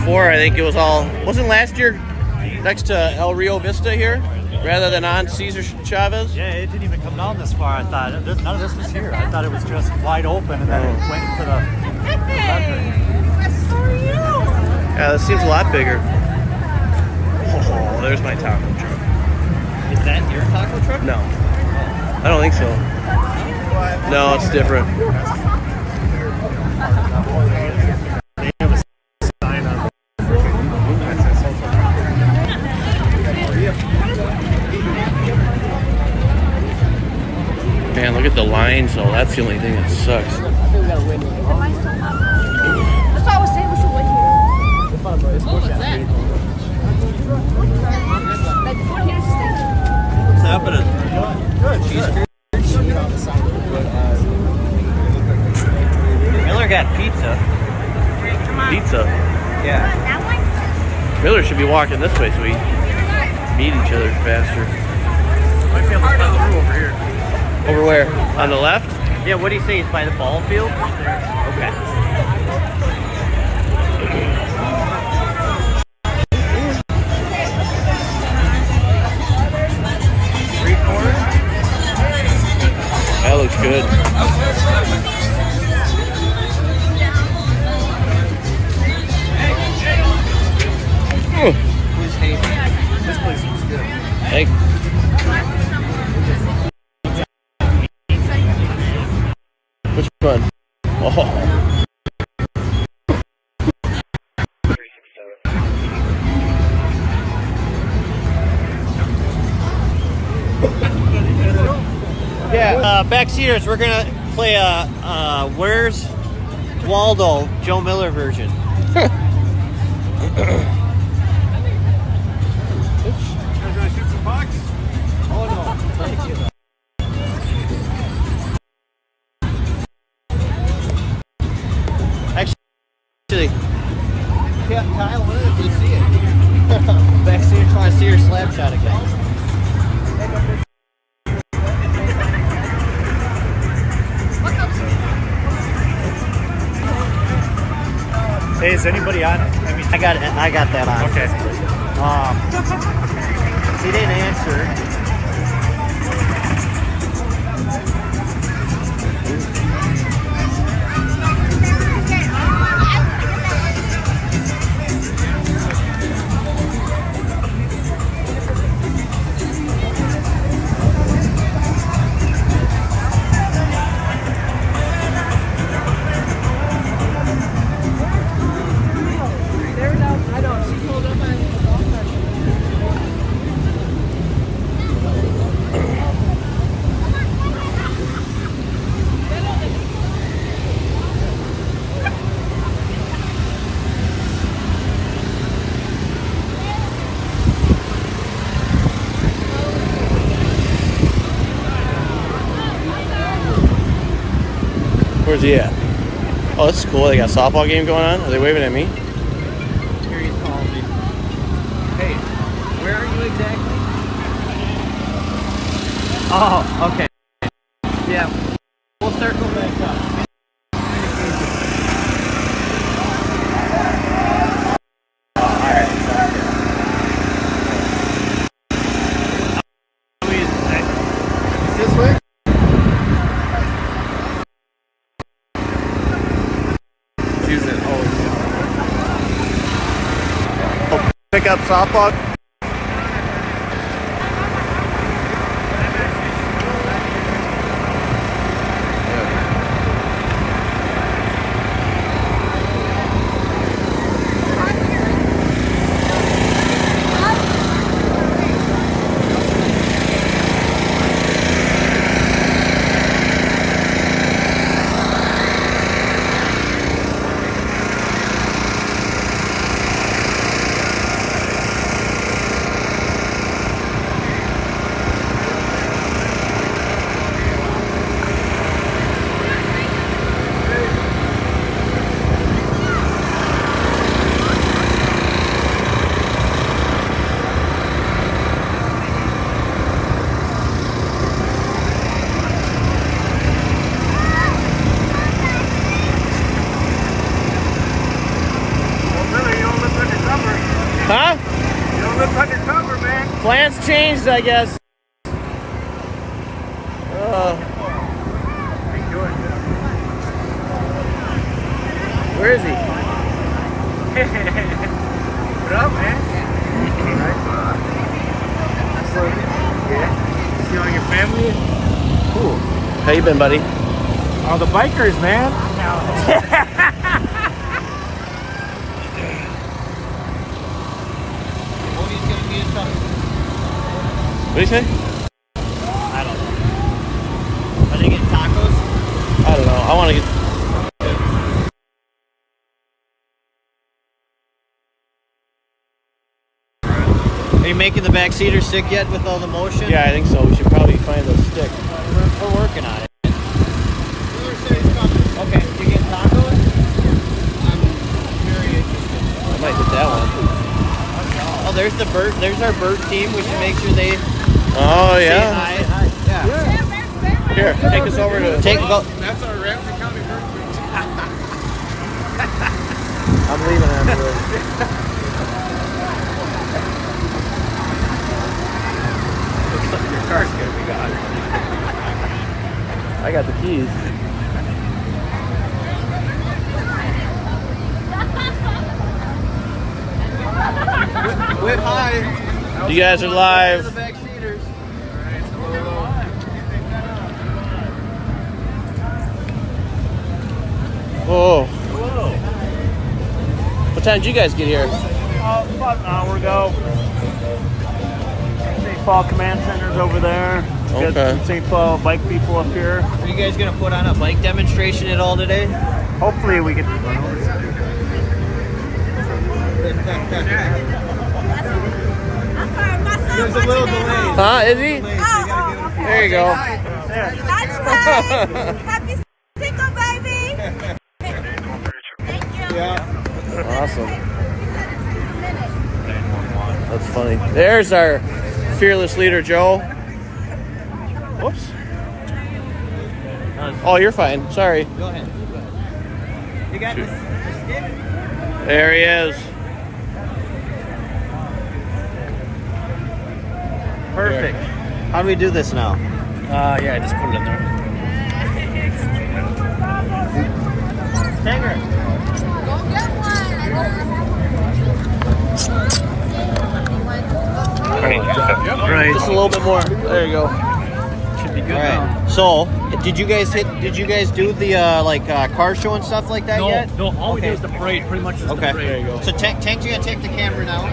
before, I think it was all, wasn't last year next to El Rio Vista here, rather than on Cesar Chavez? Yeah, it didn't even come down this far. I thought none of this was here. I thought it was just wide open, and then it went to the Yeah, this seems a lot bigger. Oh, there's my taco truck. Is that your taco truck? No, I don't think so. No, it's different. Man, look at the lines though. That's the only thing that sucks. That's why I was saying we should wait here. What was that? What's happening? Good. Miller got pizza. Pizza? Yeah. Miller should be walking this way so we meet each other faster. Might be able to cut through over here. Over where? On the left? Yeah, what do you say? It's by the ball field? Okay. That looks good. This place looks good. Hey. Which one? Oh. Yeah, backseaters, we're gonna play Where's Waldo, Joe Miller version. Actually, yeah, Kyle, when did you see it? Backseaters trying to see your slap shot again. Hey, is anybody on it? I got that on. Okay. He didn't answer. Where's he at? Oh, this is cool. They got a softball game going on. Are they waving at me? Here he's calling me. Hey, where are you exactly? Oh, okay. Yeah, we'll circle back up. Pick up softball. Plans changed, I guess. Where is he? What up, man? Yeah. See all your family? Cool. How you been, buddy? All the bikers, man. What do you say? I don't know. Are they getting tacos? I don't know. I want to get. Are you making the backseater sick yet with all the motion? Yeah, I think so. We should probably find a stick. We're working on it. Okay, you get tacos? I'm very interested. I might hit that one. Oh, there's the bird. There's our bird team. We should make sure they. Oh yeah. Say hi. Yeah. Here, take us over to. Take go. That's our Ramsey County bird. I'm leaving after this. Looks like your car's gonna be gone. I got the keys. Whip high. You guys are live. The backseaters. Oh. What time did you guys get here? About an hour ago. St. Paul Command Center's over there. Okay. Got some St. Paul bike people up here. Are you guys gonna put on a bike demonstration at all today? Hopefully we get to There's a little delay. Huh? Is he? There you go. That's right. Happy Cinco, baby. Thank you. Yeah. Awesome. That's funny. There's our fearless leader, Joe. Whoops. Oh, you're fine. Sorry. Go ahead. You got this. There he is. Perfect. How do we do this now? Yeah, just put it in there. Stanger. Go get one. Right. Just a little bit more. There you go. Should be good. All right. now. So, did you guys do the car show and stuff like that yet? No, all we do is the parade. Pretty much just the parade. There you go. So Tank's gonna take the camera now.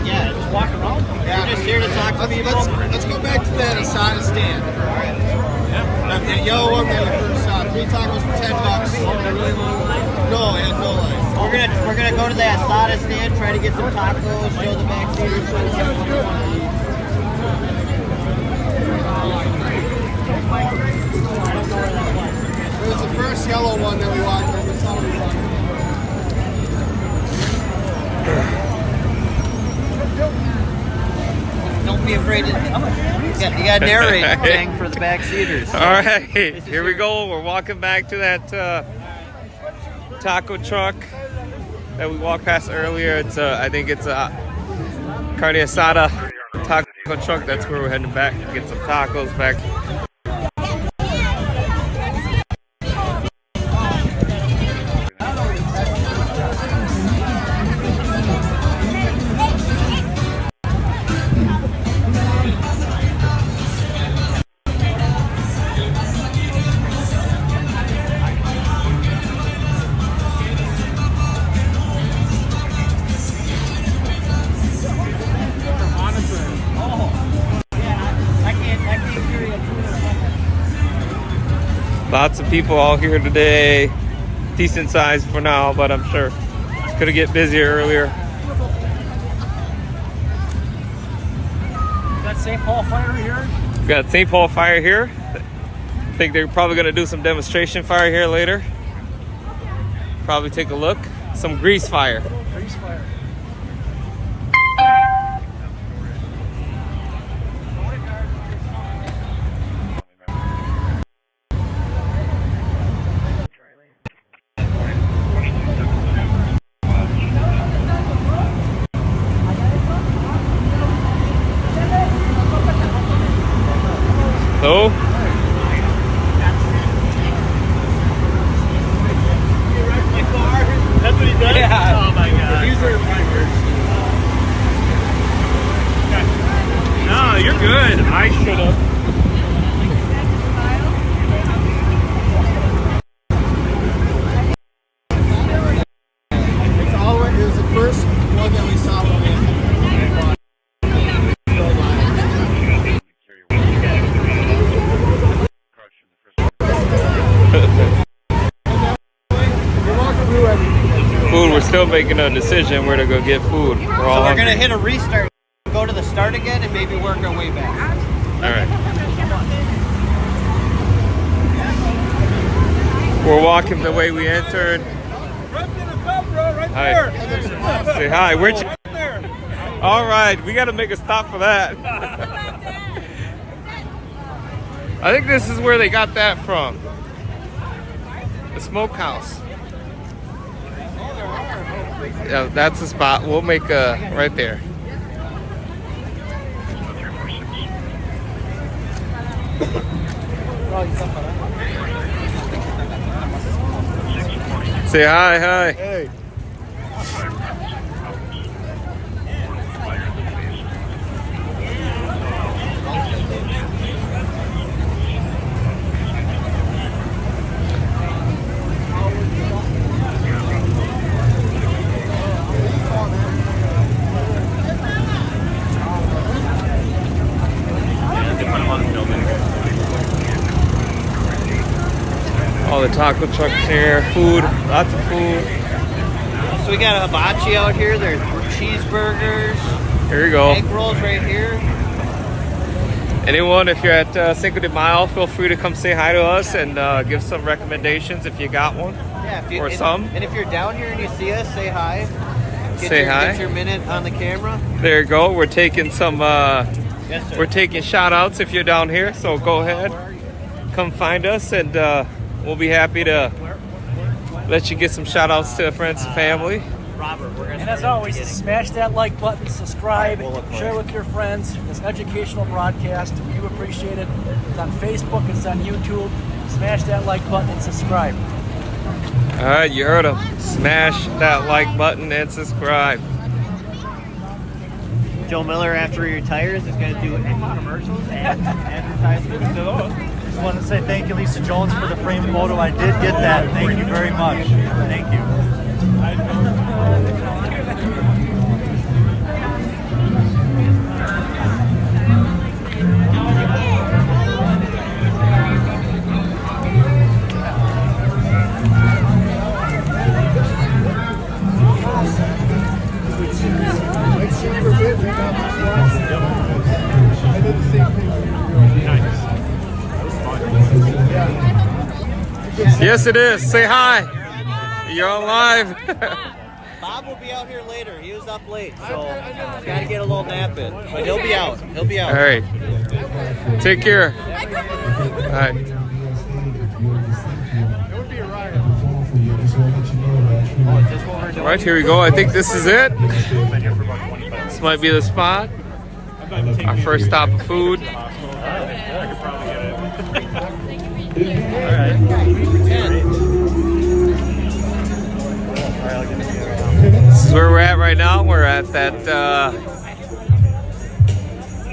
Yeah, just walk around. You're just here to talk to people. Let's go back to that Asada stand. That yellow one that we first saw. 3 tacos for $10. No, it had no life. We're gonna go to the Asada stand, try to get some tacos, show the backseaters. It was the first yellow one that we walked over. We saw we walked. Don't be afraid to. You gotta narrate thing for the backseaters. All right, here we go. We're walking back to that taco truck that we walked past earlier. It's I think it's a carne asada taco truck. That's where we're heading back to get some tacos back. Lots of people all here today. Decent size for now, but I'm sure it's gonna get busier earlier. Got St. Paul Fire here. We got St. Paul Fire here. I think they're probably gonna do some demonstration fire here later. Probably take a look. Some grease fire. Grease fire. good. I should have. It's always, it was the first one that we saw when we bought. Food, we're still making a decision where to go get food. We're all So we're hungry. gonna hit a restart, go to the start again, and maybe work our way back. All right. We're walking the way we entered. Hi. Say hi. Where'd you? All right, we got to make a stop for that. I think this is where they got that from. The smokehouse. Yeah, that's the spot. We'll make a right there. Say hi, hi. Hey. All the taco trucks here, food, lots of food. So we got a hibachi out here. There's cheeseburgers. Here you go. Egg rolls right here. Anyone, if you're at Cinco de Mayo, feel free to come say hi to us and give some recommendations if you got one. Yeah, if you, or and, some. And if you're down here and you see us, say hi. Say hi. Get your minute on the camera. There you go. We're taking some. Yes, sir. We're taking shout outs if you're down here. So go ahead, come find us, and we'll be happy to let you get some shout outs to friends and family. Robert, And as always, smash that like button, subscribe, share with your friends. This educational broadcast, we do appreciate it. It's on Facebook, it's on YouTube. Smash that like button and subscribe. All right, you heard him. Smash that like button and subscribe. Joe Miller, after he retires, is going to do commercials and advertisements. Just want to say thank you, Lisa Jones, for the framed photo. I did get that. Thank you very much. Thank you. Yes, it is. Say hi. You're on live. Bob will be out here later. He was up late, so he's got to get a little nap in. But he'll be out. He'll be out. All right. Take care. All right. All right, here we go. I think this is it. This might be the spot. Our first stop of food. This is where we're at right now. We're at that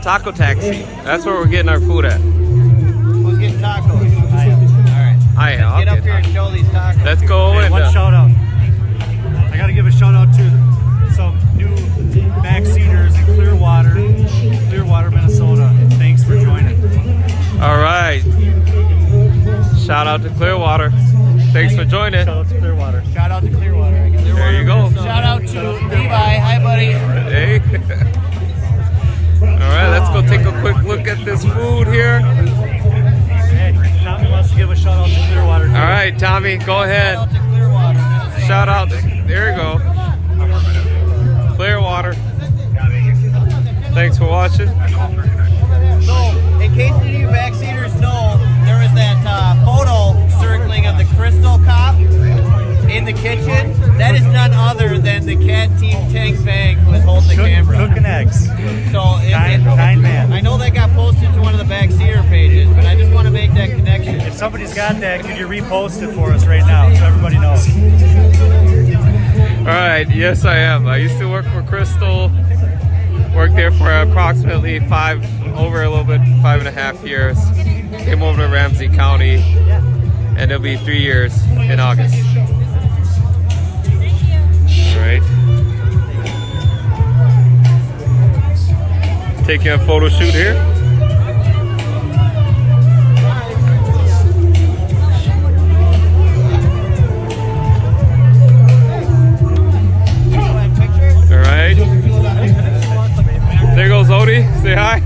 taco taxi. That's where we're getting our food at. Who's getting tacos? I am. All right. I am. Let's get up here and show these tacos. Let's go. Hey, and one shout out. I got to give a shout out to some new backseaters in Clearwater, Minnesota. Thanks for joining. all right. Shout out to Clearwater. Thanks for joining. Shout out to Clearwater. Shout out to Clearwater. There you go. Shout out to Levi. Hi, buddy. Hey. All right, let's go take a quick look at this food here. Hey, Tommy wants to give a shout out to Clearwater. All right, Tommy, go ahead. Shout out. There you go. Clearwater. Thanks for watching. So, in case any of you backseaters know, there was that photo circling of the Crystal Cop in the kitchen. That is none other than the Cat Team Tank Bang who is holding the camera. Cooking eggs. So, Kind man. I know that got posted to one of the backseater pages, but I just want to make that connection. If somebody's got that, could you repost it for us right now so everybody knows? All right, yes, I am. I used to work for Crystal. Worked there for approximately 5.5 years. Came over to Ramsey County, and it'll be 3 years in August. All right. Taking a photo shoot here. All right. There goes Odie. Say hi.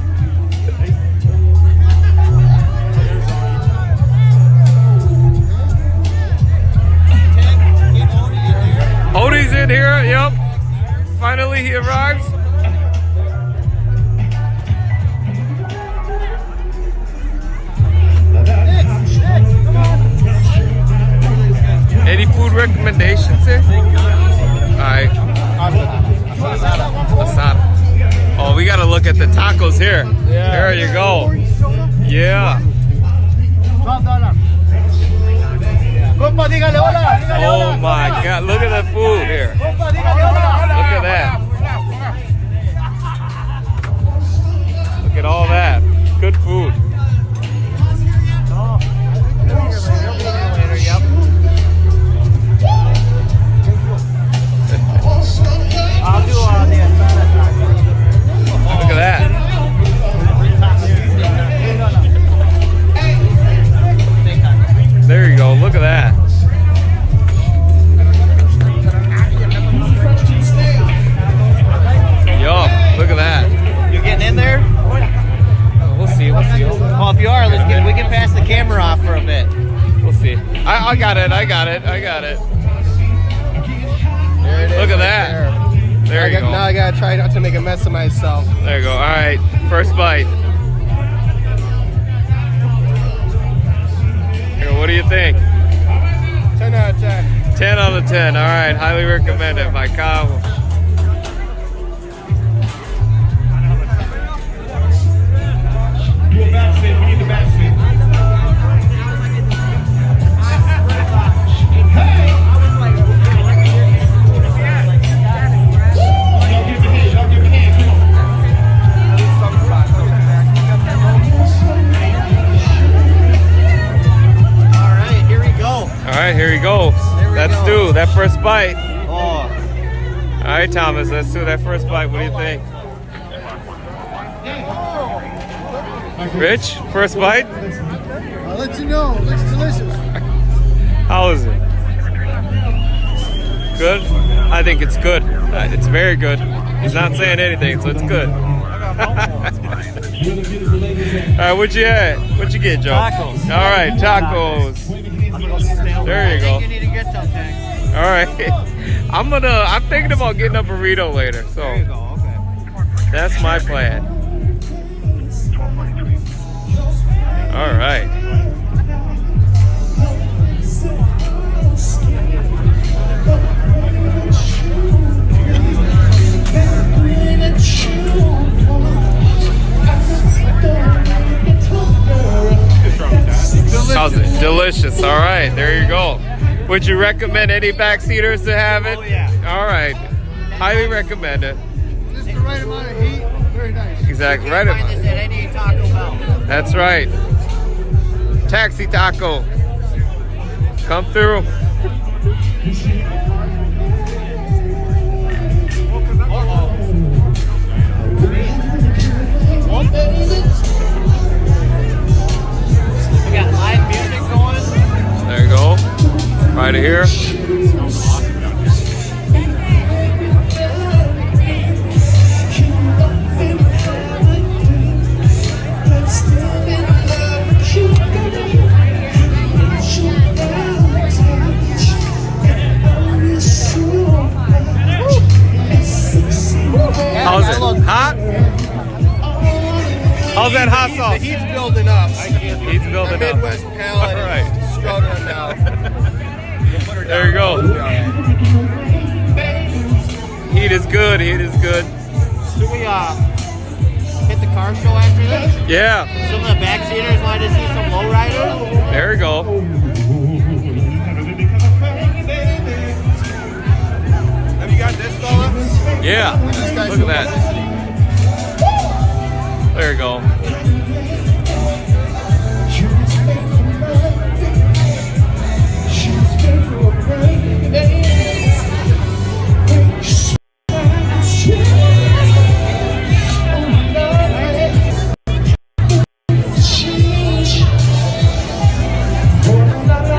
Odie's in here. Yep. Finally, he arrives. Any food recommendations here? Alright. Asada. Oh, we gotta look at the tacos here. Yeah. There you go. Yeah. Oh my God, look at the food here. Look at that. Look at all that. Good food. I'll do the asada. Look at that. There you go. Look at that. Yup. Look at that. You getting in there? We'll see. We'll see. Well, if you are, we can pass the camera off for a bit. We'll see. I got it. I got it. I got it. There it is. Look at that. There you go. Now I gotta try not to make a mess of myself. There you go. All right. First bite. Here, what do you think? 10 out of 10. 10 out of 10. All right. Highly recommended by Kyle. All right, here we go. Let's do that first bite. Oh. All right, Thomas, let's do that first bite. What do you think? Rich, first bite? I'll let you know. It looks delicious. How is it? Good? I think it's good. It's very good. He's not saying anything, so it's good. All right, what you had? What you get, Joe? Tacos. All right, tacos. There you go. You need to get something. All right. I'm thinking about getting a burrito later. So There you go. Okay. that's my plan. All right. How's it? Delicious. All right, there you go. Would you recommend any backseaters to have it? Oh, yeah. All right. Highly recommend it. Just the right amount of heat. Very nice. Exactly. Right. Find this at any Taco Bell. That's right. Taxi taco. Come through. We got live music going. There you go. Right here. How's it? Hot? How's that hot sauce? The heat's building up. Heat's building up. Midwest palate All right. is struggling now. There you go. Heat is good. Heat is good. Should we hit the car show after this? Yeah. Some of the backseaters wanted to see some lowriders. There you go. Have you got this fella? Yeah. This guy's Look at that. There you go.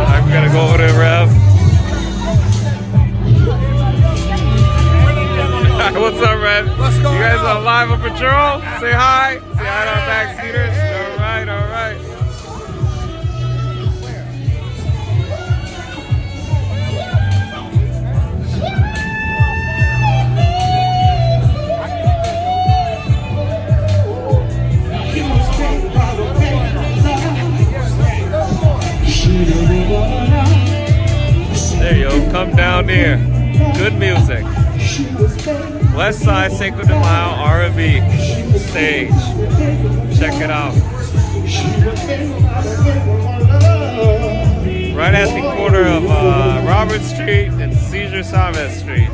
I'm gonna go over to Rev. What's up, Rev? What's going You guys on? are live on patrol? Say hi. Say hi to our backseaters. All right, all right. There you go. Come down there. Good music. West Side Cinco de Mayo R&B stage. Check it out. Right at the corner of Robert Street and Cesar Chavez Street.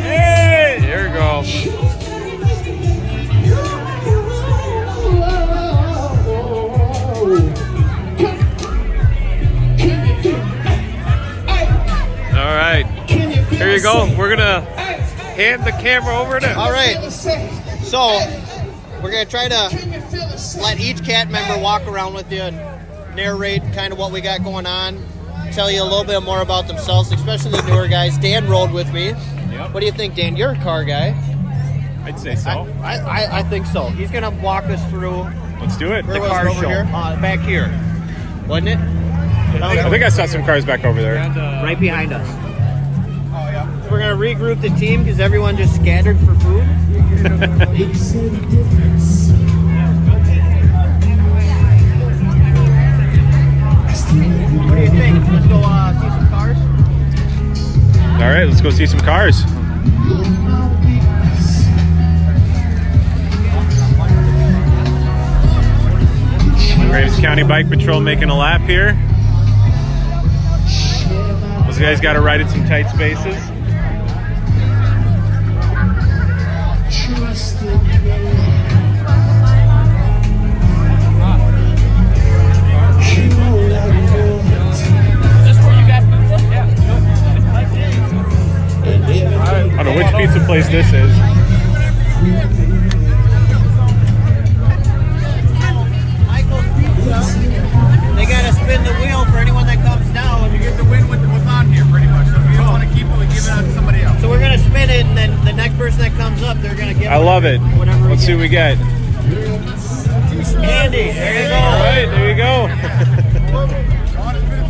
Hey! Here we go. All right. Here you go. We're gonna hand the camera over to. All right. So we're gonna try to let each cat member walk around with you and narrate kind of what we got going on, tell you a little bit more about themselves, especially the newer guys. Dan rode with me. Yep. What do you think, Dan? You're a car guy. I'd say so. I think so. He's gonna walk us through. Let's do it. Where The was car it over show. here? Back here, wasn't it? I think I saw some cars back over there. Right behind us. We're gonna regroup the team because everyone just scattered for food. What do you think? Let's go see some cars. All right, let's go see some cars. Graves County Bike Patrol making a lap here. Those guys got to ride in some tight spaces. I don't know which pizza place this is. They gotta spin the wheel for anyone that comes down. You get to win with what's on here, pretty much. So if you don't want to keep it, we give it out to somebody else. So we're gonna spin it, and then the next person that comes up, they're gonna get. I love it. Let's see what we get. Andy, there you go. All right, there you go.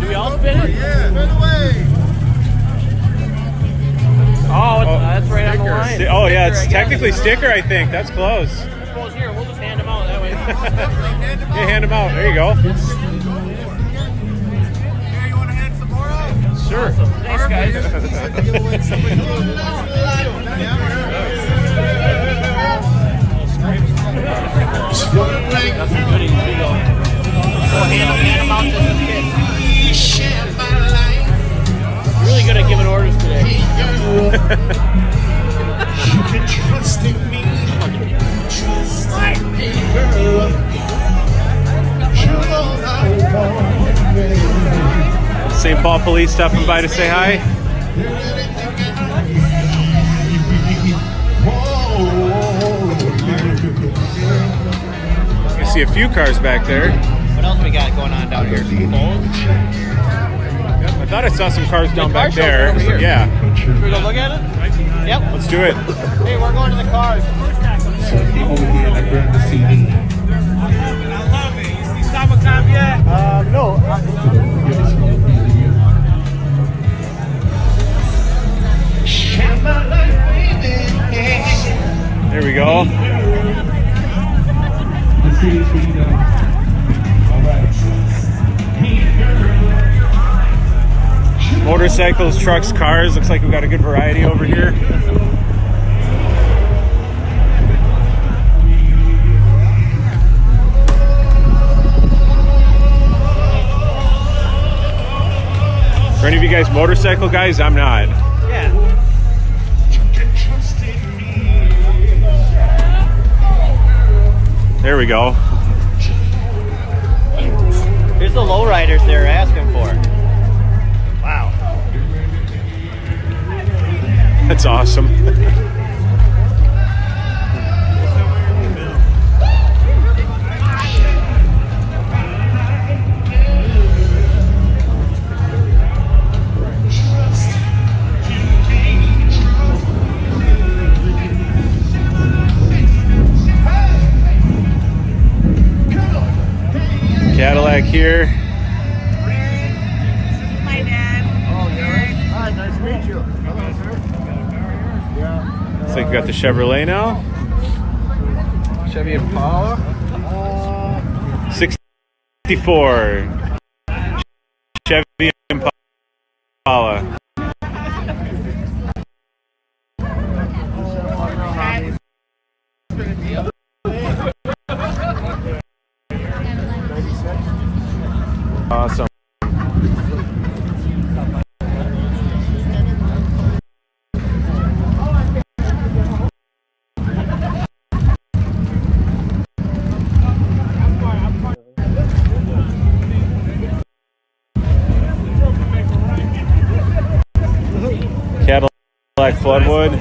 Do we all spin it? Yeah, spin away. Oh, that's right on the line. Oh yeah, it's technically sticker, I think. That's close. Suppose here, we'll just hand them out that way. Yeah, hand them out. There you go. Here, you want to hand some more out? Sure. Thanks, guys. That's a goodie. There you go. So hand them out to some kids. Really good at giving orders today. You can trust in me. Trust in me, girl. You know I want me. St. Paul Police stopping by to say hi. I see a few cars back there. What else we got going on down here? I thought I saw some cars down back car there. over here. Yeah. Should we go look at it? Yep. Let's do it. Hey, we're going to the cars. So over here and I grab the CD. I love it. You see Samacam yet? No. There we go. The CD's for you guys. All right. Motorcycles, trucks, cars. Looks like we got a good variety over here. Are any of you guys motorcycle guys? I'm not. Yeah. There we go. Here's the lowriders they're asking for. Wow. That's awesome. Cadillac here. My dad. Oh, yeah. Hi, nice to meet you. Hello, sir. Yeah. Looks like we got the Chevrolet now. Chevy Impala. 64. Chevy Impala. Awesome. Cadillac Floodwood.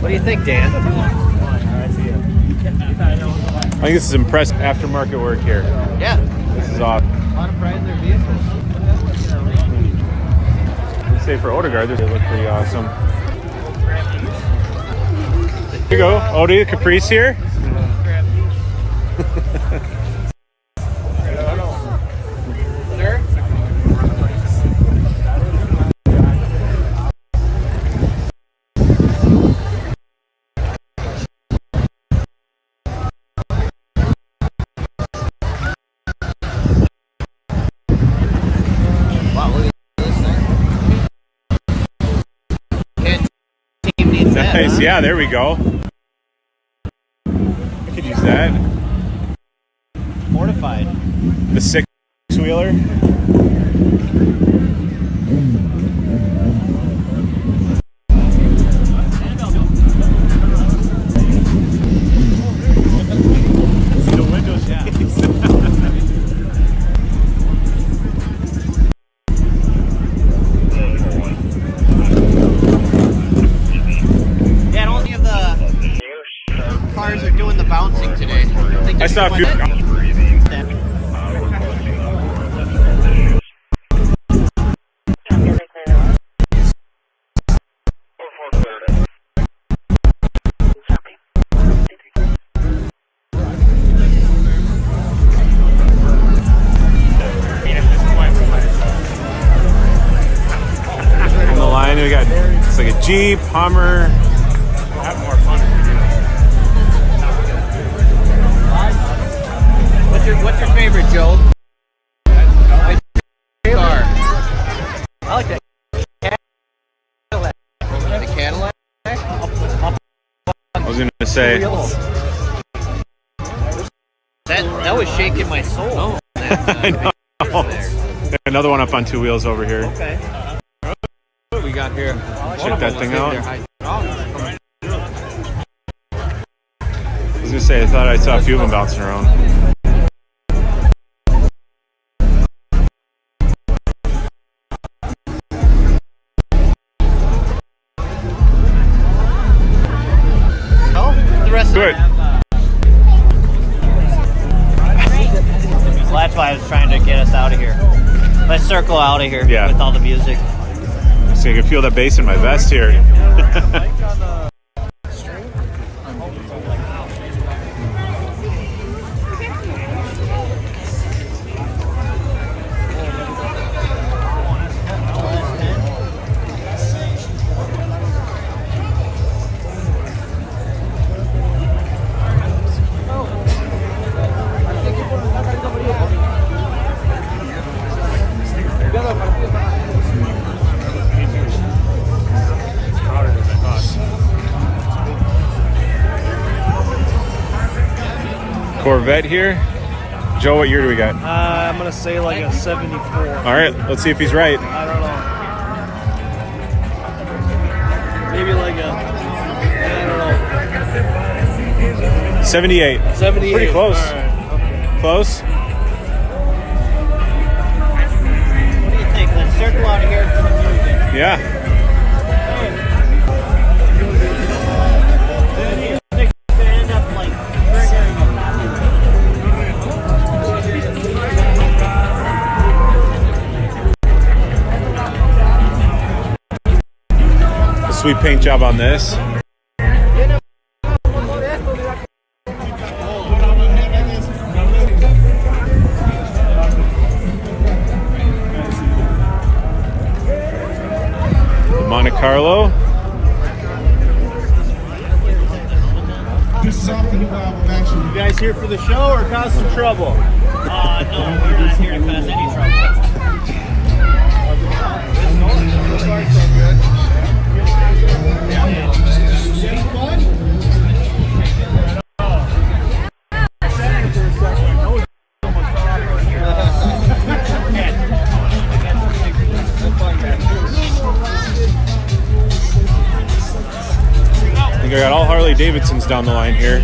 What do you think, Dan? I think this is impressive aftermarket work here. Yeah. This is awesome. A lot of pride in their vehicles. I'd say for Odegaard, they look pretty awesome. Here you go, Odie, Caprice here. Nice, yeah, there we go. I could use that. Mortified. The six-wheeler. The windows, yeah. Cars are doing the bouncing today. I saw a few. On the line, we got it's like a Jeep, Hummer. Have more fun if we do. What's your favorite, Joe? My car. I like that Cadillac. The Cadillac? I was gonna say that was shaking my soul. I know. Another one up on two wheels over here. Okay. What we got here? Check that thing out. I was gonna say I thought I saw a few of them bouncing around. Good. Well, that's why I was trying to get us out of here. Let's circle out of here with all the music. So you can feel the bass in my vest here. Corvette here. Joe, what year do we got? I'm going to say like a 74. All right, let's see if he's right. I don't know. give you like a, I don't know. 78. 78. Pretty close. All right. Okay. Close. What do you think? Let's circle out of here. Yeah. Sweet paint job on this. Monte Carlo. You guys here for the show or cause some trouble? No, we're not here to cause any trouble. So far, so good. I think I got all Harley Davidsons down the line here.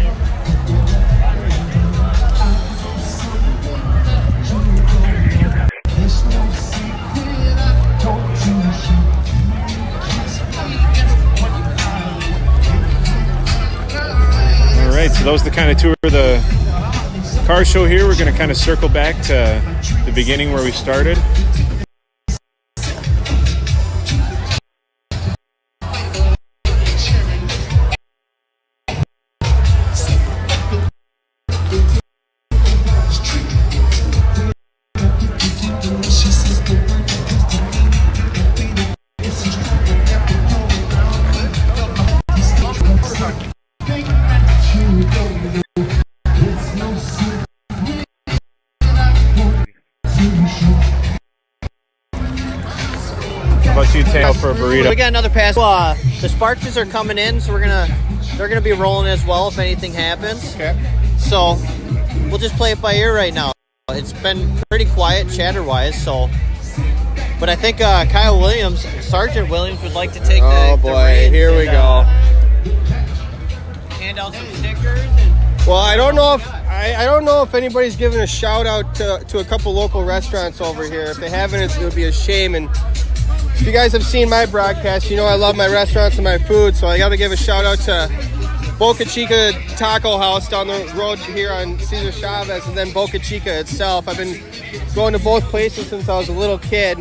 All right, so that was the kind of tour of the car show here. We're going to kind of circle back to the beginning where we started. For a burrito. We got another pass. The Sparks are coming in, so they're gonna be rolling as well if anything happens. Okay. So we'll just play it by ear right now. It's been pretty quiet chatter-wise, so. But I think Kyle Williams, Sergeant Williams, would like to take the reins. Here we go. Hand out some stickers. Well, I don't know if anybody's given a shout out to a couple local restaurants over here. If they haven't, it would be a shame. And if you guys have seen my broadcast, you know I love my restaurants and my food, so I got to give a shout out to Boca Chica Taco House down the road here on Cesar Chavez, and then Boca Chica itself. I've been going to both places since I was a little kid.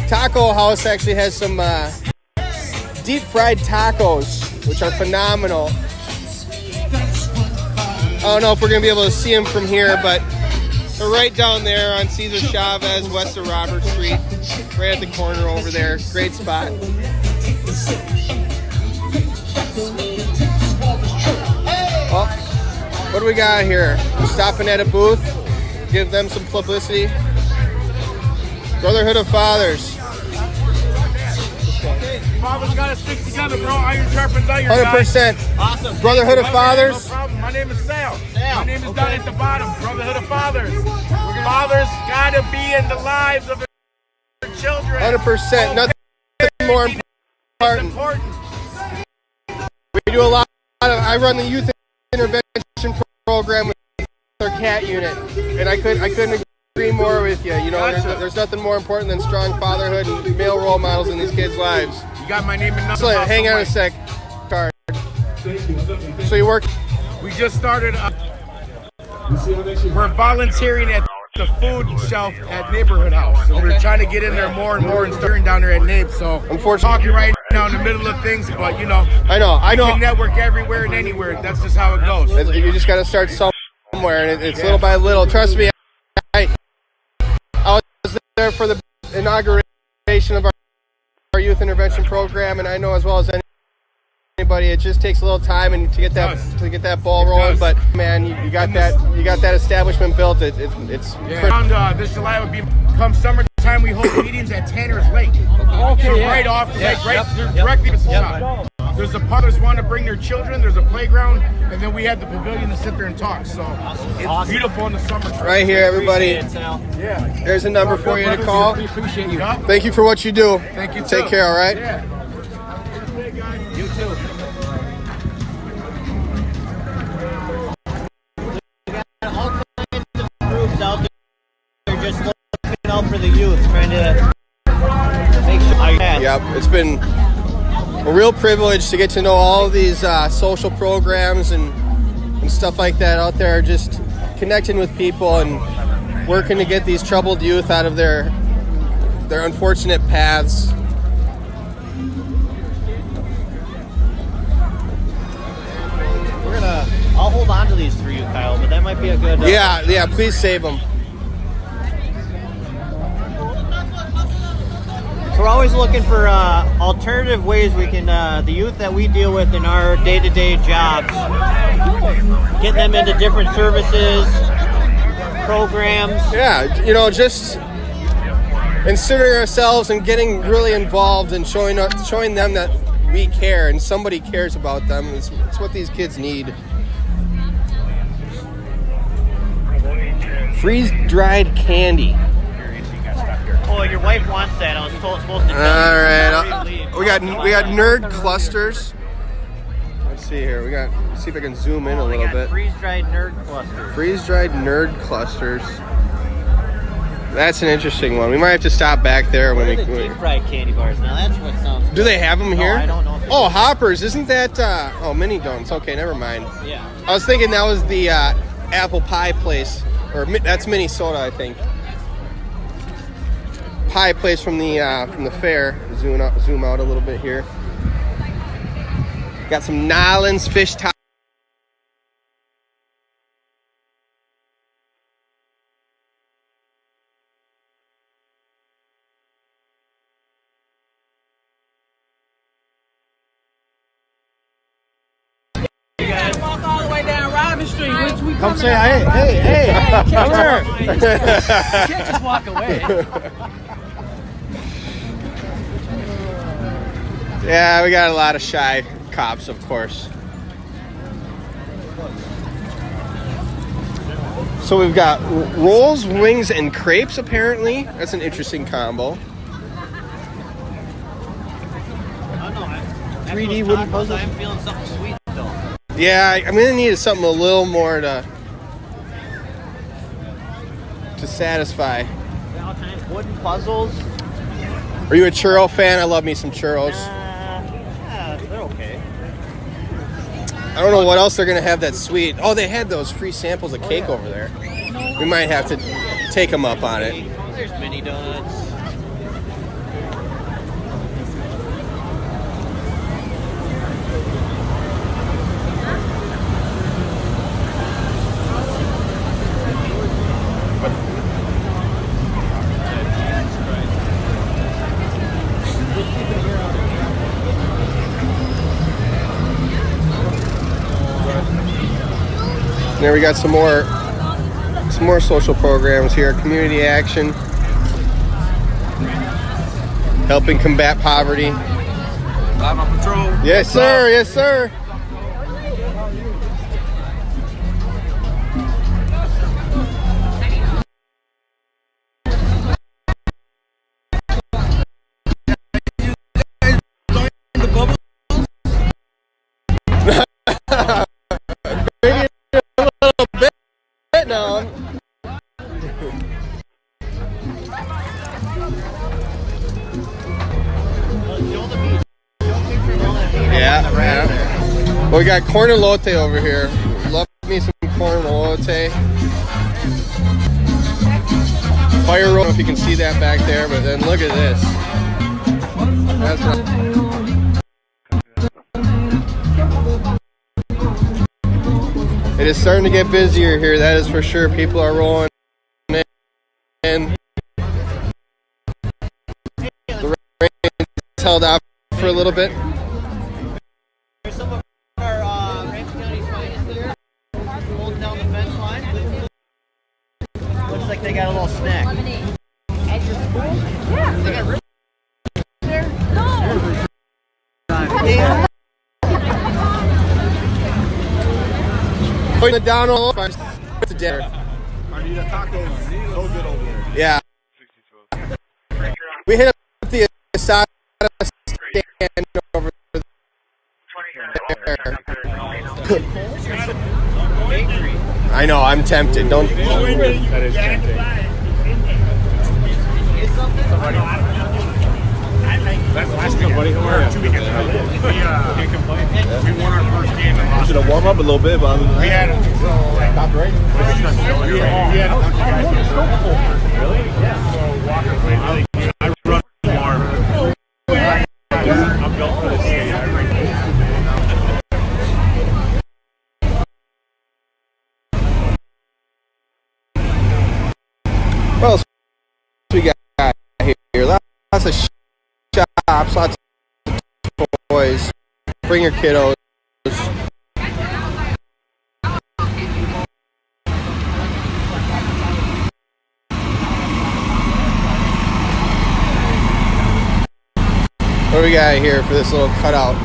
Taco House actually has some deep fried tacos, which are phenomenal. I don't know if we're going to be able to see them from here, but they're right down there on Cesar Chavez, west of Robert Street, right at the corner over there. Great spot. Oh, what do we got here? We're stopping at a booth, give them some publicity. Brotherhood of Fathers. Fathers gotta stick together, bro. Iron sharpens iron. 100%. Awesome. Brotherhood of Fathers. No problem. My name is Sal. My name is down at the bottom. Brotherhood of Fathers. Fathers gotta be in the lives of their children. 100%. Nothing more important. We do a lot of. I run the youth intervention program with our CAT unit, and I couldn't agree more with you. You know, there's nothing more important than strong fatherhood and male role models in these kids' lives. You got my name and number. So, hang on a sec. Card. So you work. We just started. We're volunteering at the food shelf at Neighborhood House. So we're trying to get in there more and more and starting down there at NABE. So unfortunately, talking right now in the middle of things, but you know, I know. We can network everywhere and anywhere. That's just how it goes. You just got to start somewhere, and it's little by little. Trust me, I was there for the inauguration of our youth intervention program, and I know as well as anybody, it just takes a little time and to get that ball rolling. But man, you got that establishment built. It's around this July would come summertime. We hold meetings at Tanner's Lake. Okay, so right off the lake, directly to the shop. There's a park that want to bring their children. There's a playground, and then we have the pavilion to sit there and talk. So it's beautiful in the summer. Right here, everybody. Yeah. There's a number for you to call. We appreciate you. Thank you for what you do. Thank you. Take care. All right. Yeah. just looking out for the youth, trying to make sure. Yep, it's been a real privilege to get to know all of these social programs and stuff like that out there, just connecting with people and working to get these troubled youth out of their unfortunate paths. I'll hold on to these for you, Kyle, but that might be a good... Yeah, please save them. We're always looking for alternative ways we can, the youth that we deal with in our day-to-day jobs, getting them into different services, programs. Yeah, you know, just inserting ourselves and getting really involved and showing them that we care and somebody cares about them. It's what these kids need. Freeze-dried candy. Oh, your wife wants that. I was supposed to. All right, we got nerd clusters. Let's see here. Let's see if I can zoom in a little bit. Freeze-dried nerd clusters. Freeze-dried nerd clusters. That's an interesting one. We might have to stop back there when we. Deep-fried candy bars. Now that's what sounds good. Do they have them here? No, I don't know. Oh, Hoppers. Isn't that? Mini donuts. Okay, never mind. Yeah. I was thinking that was the apple pie place, or that's Minnesota, I think. Pie place from the fair. Zoom out a little bit here. Got some Nolans fish top. Walk all the way down Robin Street. Come say hey, come here. You can't just walk away. Yeah, we got a lot of shy cops, of course. So we've got rolls, wings, and crepes, apparently. That's an interesting combo. 3D wooden puzzles. I'm feeling something sweet, though. Yeah, I'm going to need something a little more to satisfy. All kinds of wooden puzzles. Are you a churro fan? I love me some churros. Yeah, they're okay. I don't know what else they're going to have that's sweet. Oh, they had those free samples of cake over there. We might have to take them up on it. There's mini donuts. There we got some more social programs here. Community action, helping combat poverty. I'm on patrol. Yes, sir. Yes, sir. We got corn elote over here. Love me some corn elote. Fire roll. I don't know if you can see that back there, but then look at this. That's It is starting to get busier here, that is for sure. People are rolling in. The rain is held out for a little bit. There's some of our Ramsey County's finest there, holding down the fence line. Looks like they got a little snack. At your school? Yeah. They got ribs there? No. Yeah. Putting it down all over to dinner. I need a taco. So good over there. Yeah. We hit up the Asada stand over there. I know, I'm tempted. Don't. That is tempting. get something? That's last week, buddy. How are you? 2 weekends ago. Can't complain. We won our first game. We should have warmed up a little bit, but we had top right. Really? Yeah. So Walker played really good. I run warm. I'm built for this game. What else we got here? Lots of shops, lots of toys. Bring your kiddos. What do we got here for this little cutout?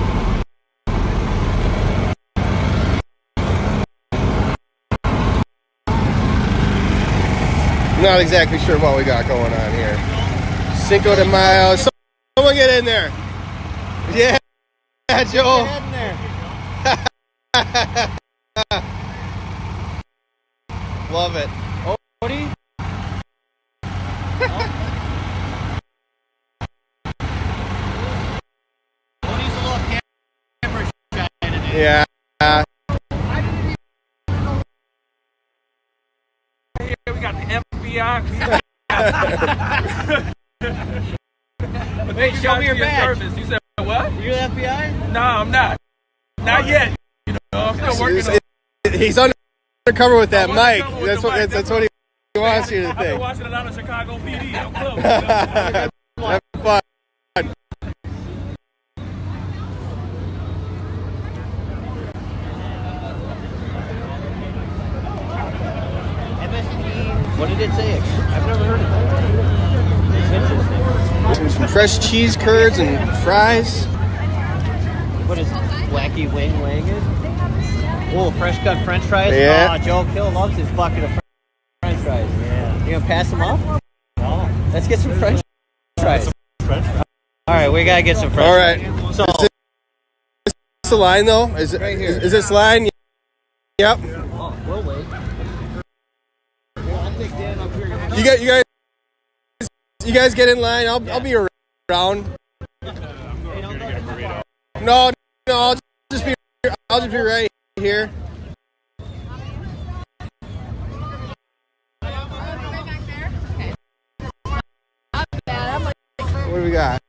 Not exactly sure what we got going on here. Cinco de Mayo. Someone get in there. Yeah, Joe. Get in there. Love it. Oh, Cody. Cody's a little camera shy today. Yeah. We got the FBI. Wait, show me your badge. Service. You said what? You're the FBI? No, I'm not. Not yet. You know, I'm still working on. He's undercover with that mic. That's what he wants you to I've been think. watching a lot of Chicago PD. I'm close. Have fun. What did it say? I've never heard of that. It's interesting. Some fresh cheese curds and fries. What is it? Wacky Wing Wagon? Oh, fresh cut French fries? Yeah. Oh, Joe Kill loves his bucket of French fries. Yeah. You gonna pass them off? No. Let's get some French fries. All right, we gotta get some French fries. All right. So, is this the line though? Is it right here? Is this line? Yep. Oh, we'll wait. You guys get in line. I'll be around. No, I'll just be right here. What do we got?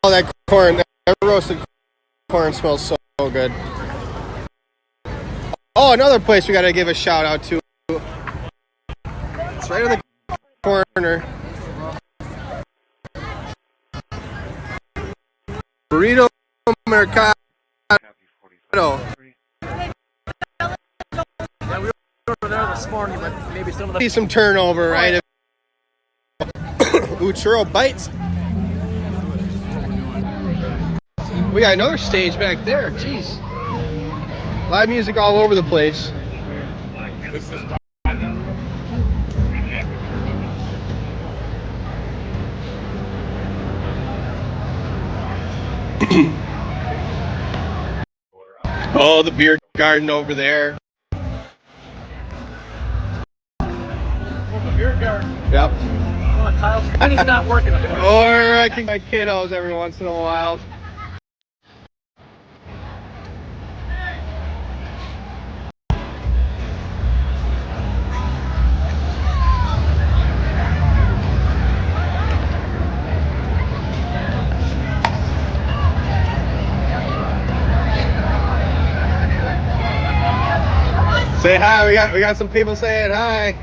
Oh, that corn, that roasted corn smells so good. Oh, another place we got to give a shout out to. It's right on the corner. Burrito Mercado. Yeah, we were there this morning, but maybe some of the... See some turnover, right? Ooh, churro bites. We got another stage back there. Jeez. Live music all over the place. Oh, the beer garden over there. The beer garden. Yep. Oh, Kyle's not working. Or I can my kiddos every once in a while. Say hi. We got some people saying hi.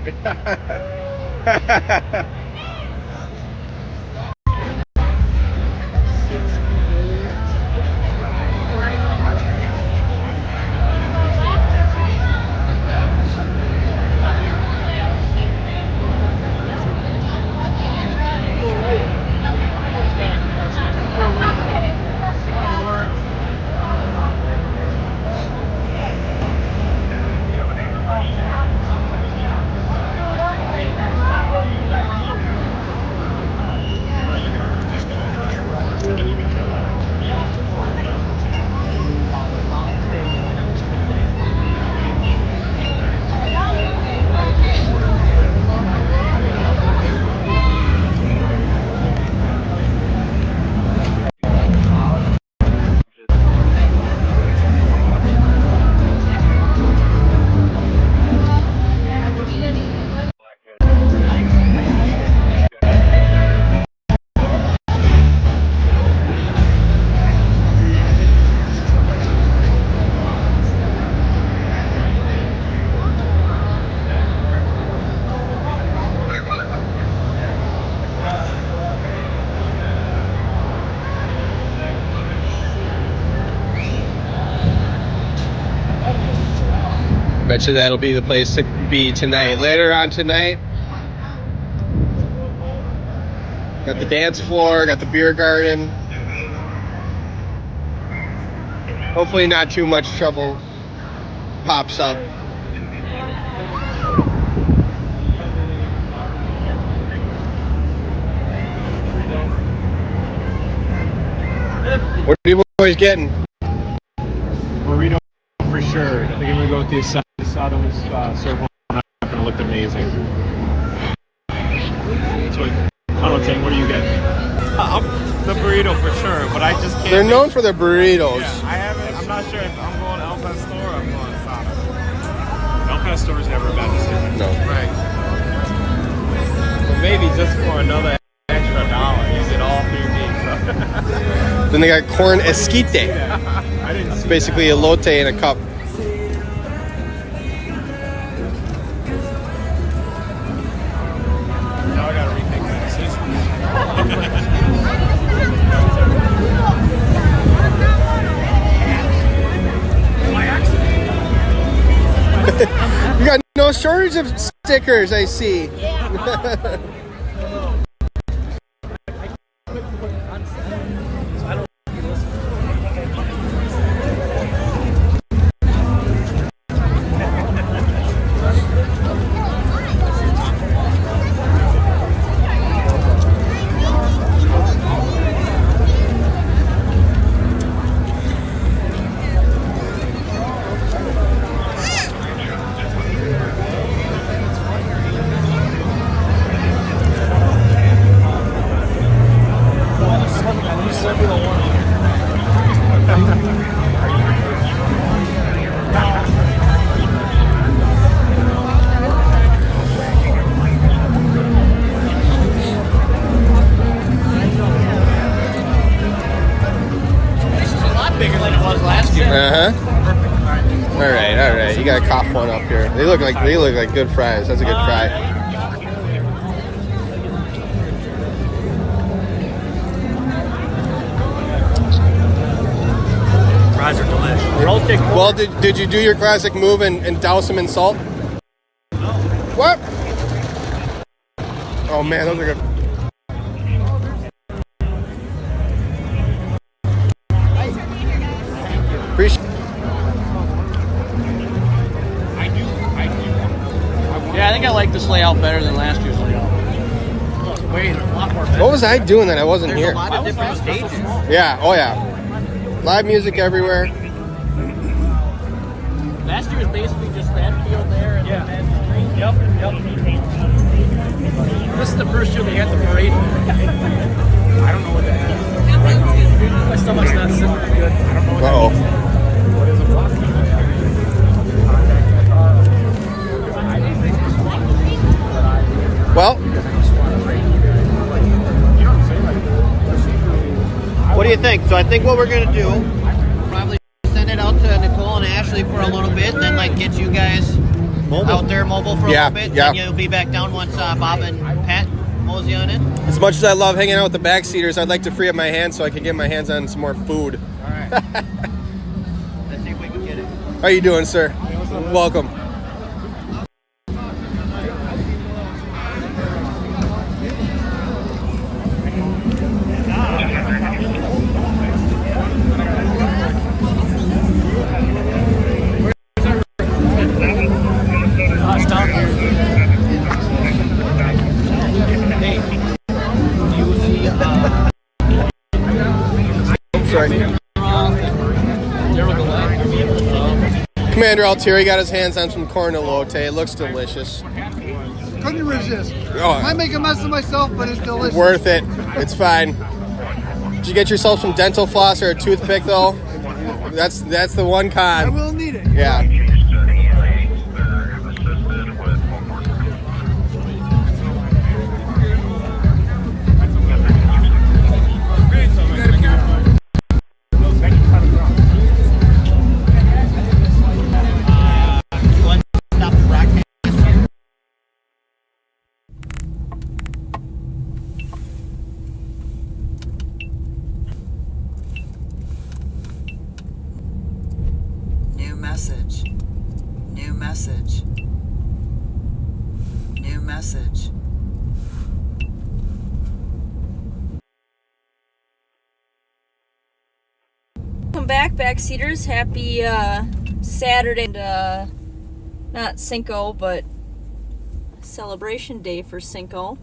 Bet you that'll be the place to be tonight. Later on tonight, got the dance floor, got the beer garden. Hopefully not too much trouble pops up. What are you boys getting? Burrito for sure. I think I'm gonna go with the asada servo. It's gonna look amazing. So, I don't know, Ting, what do you get? The burrito for sure, but I just can't. They're known for their burritos. Yeah, I'm not sure if I'm going El Pastor or I'm going Asada. El Pastor is never a bad decision. No. Right. But maybe just for another extra $1, you get all 3 meats. Then they got corn esquite. I didn't It's see basically a lotte in a cup. Now I gotta rethink my decision. You got no shortage of stickers, I see. All right. You gotta cough one up here. They look like good fries. That's a good fry. Fries are delicious. Well, did you do your classic move and douse them in salt? No. What? Oh man, those are good. Appreciate. Yeah, I think I like this layout better than last year's layout. Wait, a lot more. What was I doing that I wasn't here? A lot of different stages. Yeah. Oh yeah. Live music everywhere. Last year was basically just that field there. And then Yep. This is the first year they had the parade. I don't know what that is. My stomach's not sitting very good. Uh-oh. Well, what do you think? So I think what we're gonna do, probably send it out to Nicole and Ashley for a little bit, and then like get you guys out there mobile for a Yeah, little bit. yeah. And you'll be back down once Bob and Pat mosey on in. As much as I love hanging out with the backseaters, I'd like to free up my hands so I can get my hands on some more food. All right. Let's see if we can get it. How are you doing, sir? Welcome. Commander Altieri got his hands on some corn elote. It looks delicious. Couldn't resist. Oh. Might make a mess of myself, but it's delicious. Worth it. It's fine. Did you get yourself some dental floss or a toothpick, though? That's the one con. I will need it. Yeah. New message. New message. New message. Welcome back, backseaters. Happy Saturday and not Cinco, but celebration day for Cinco.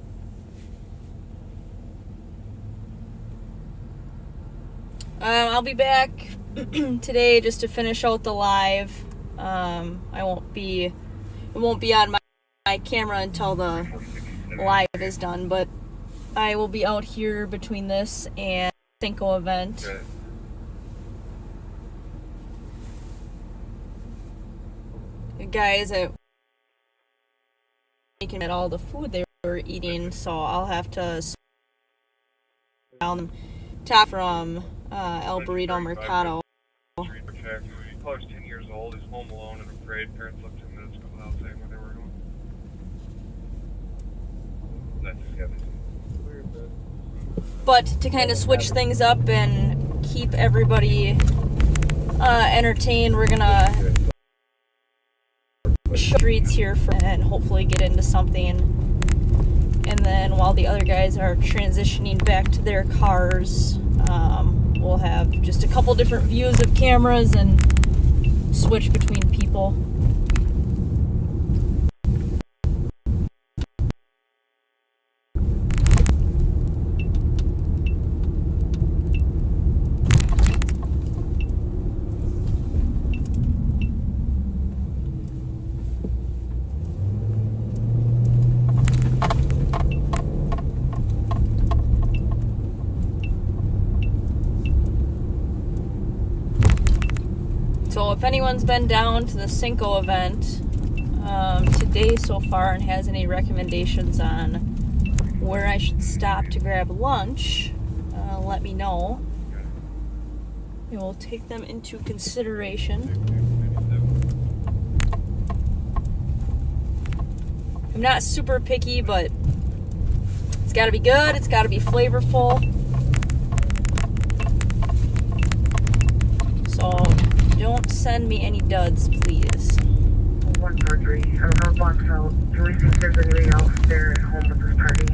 I'll be back today just to finish out the live. It won't be on my camera until the live is done, but I will be out here between this and Cinco event. The guys at making at all the food they were eating, so I'll have to down top from El Burrito Mercado. He's probably 10 years old. He's home alone and afraid. Parents left 10 minutes ago without saying where they were going. That's scary. But to kind of switch things up and keep everybody entertained, we're gonna streets here and hopefully get into something. And then while the other guys are transitioning back to their cars, we'll have just a couple different views of cameras and switch between people. So if anyone's been down to the Cinco event today so far and has any recommendations on where I should stop to grab lunch, let me know. And we'll take them into consideration. I'm not super picky, but it's got to be good. It's got to be flavorful. So don't send me any duds, please. 143. Our roadblocks out. Do we think there's anybody else there at home with this party?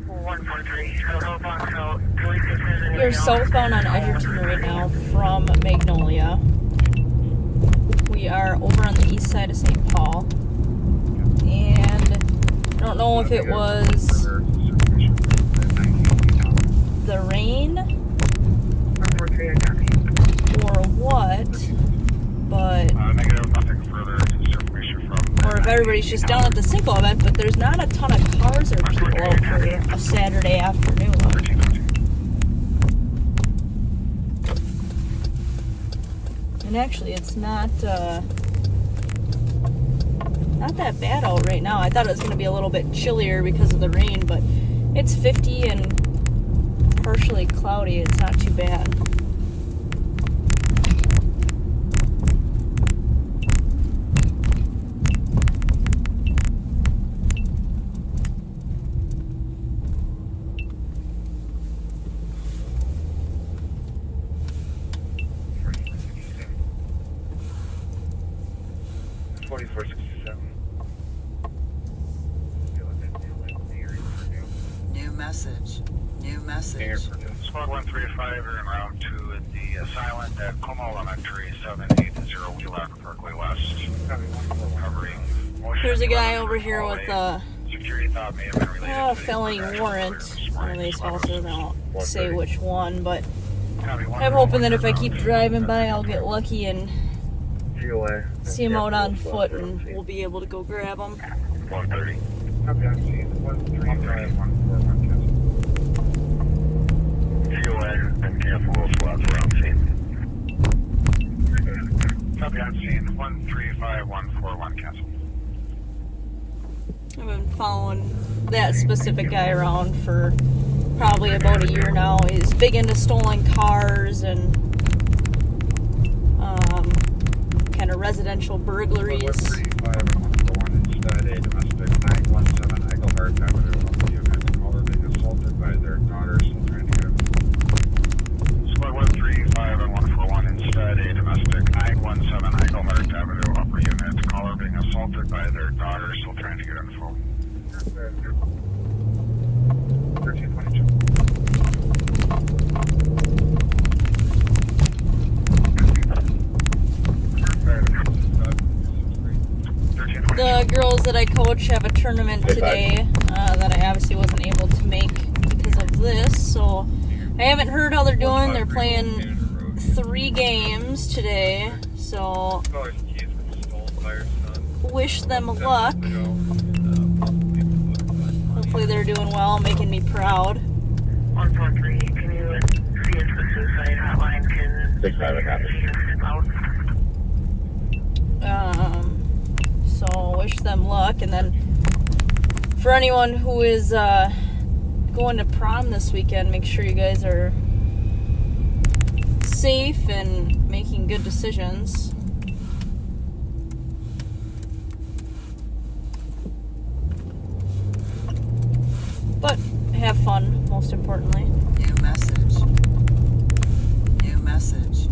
143. Our roadblocks out. Do we think there's anybody You're else? southbound on Edgerton right now from Magnolia. We are over on the east side of St. Paul. And I don't know if it was the rain or what, but or if everybody's just down at the Cinco event, but there's not a ton of cars or people out for a Saturday afternoon. And actually it's not that bad out right now. I thought it was going to be a little bit chillier because of the rain, but it's 50 and partially cloudy. It's not too bad. message. New message. Squad 135, you're in round 2 at the Silent at Como Elementary, 780 Wheelock Parkway West. Recovery. There's a guy over here with a Security thought may have been related felony warrant on these houses. I won't say which one, but I'm hoping that if I keep driving by, I'll get lucky and see him out on foot, and we'll be able to go grab him. 130. Copy on scene. 135-141. COA and cancel those slots around scene. Copy on scene. 135-141 cancel. I've been following that specific guy around for probably about a year now. He's big into stolen cars and kind of residential burglaries. 135-141 instead, a domestic 917 Eichelhart Avenue. Units caller being assaulted by their daughter, still trying to get him. Squad 135-141 instead, a domestic 917 Eichelhart Avenue. Upper unit caller being assaulted by their daughter, still trying to get info. 1322. The girls that I coach have a tournament today that I obviously wasn't able to make because of this, so I haven't heard how they're doing. They're playing 3 games today, so wish them luck. Hopefully they're doing well, making me proud. 143, can you see if the suicide hotline can see out? So wish them luck, and then for anyone who is going to prom this weekend, make sure you guys are safe and making good decisions. But have fun, most importantly. New message. New message.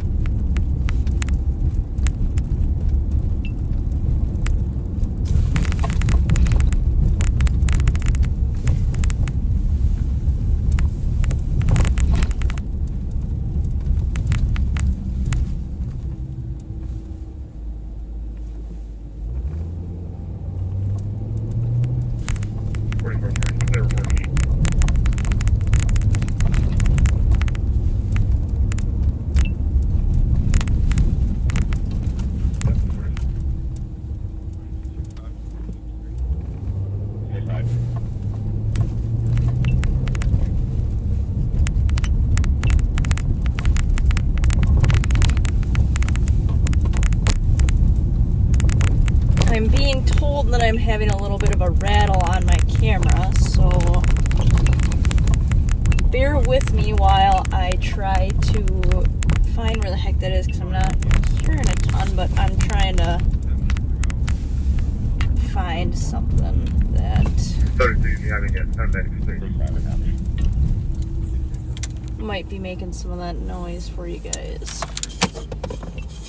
I'm being told that I'm having a little bit of a rattle on my camera, so bear with me while I try to find where the heck that is, because I'm not hearing a ton, but I'm trying to find something that might be making some of that noise for you guys.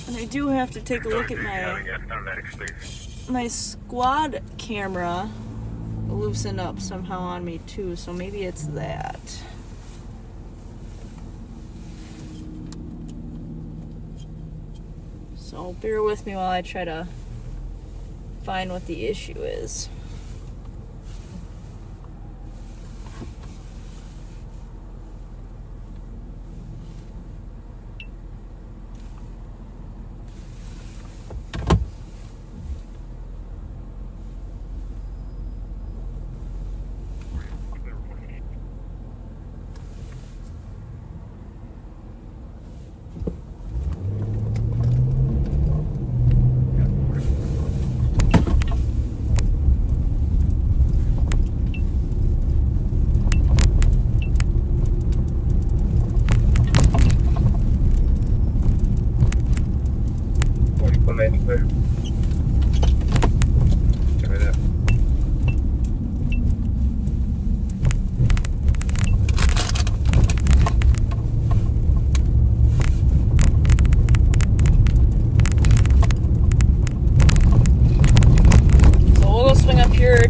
And I do have to take a look at my squad camera loosened up somehow on me too, so maybe it's that. So bear with me while I try to find what the issue is.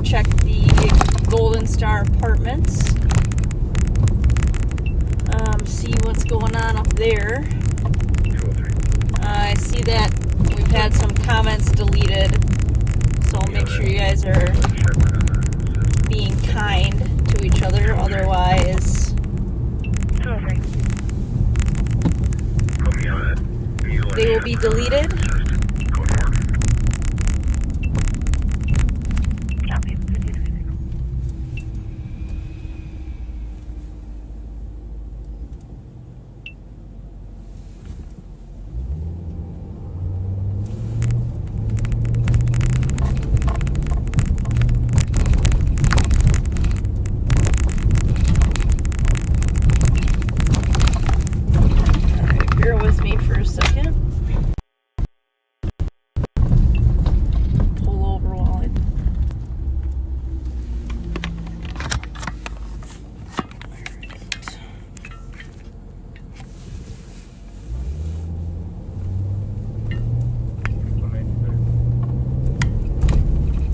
Check the Golden Star Apartments. see what's going on up there. I see that we've had some comments deleted, so I'll make sure you guys are being kind to each other, otherwise they will be deleted. Bear with me for a second. Pull over while I...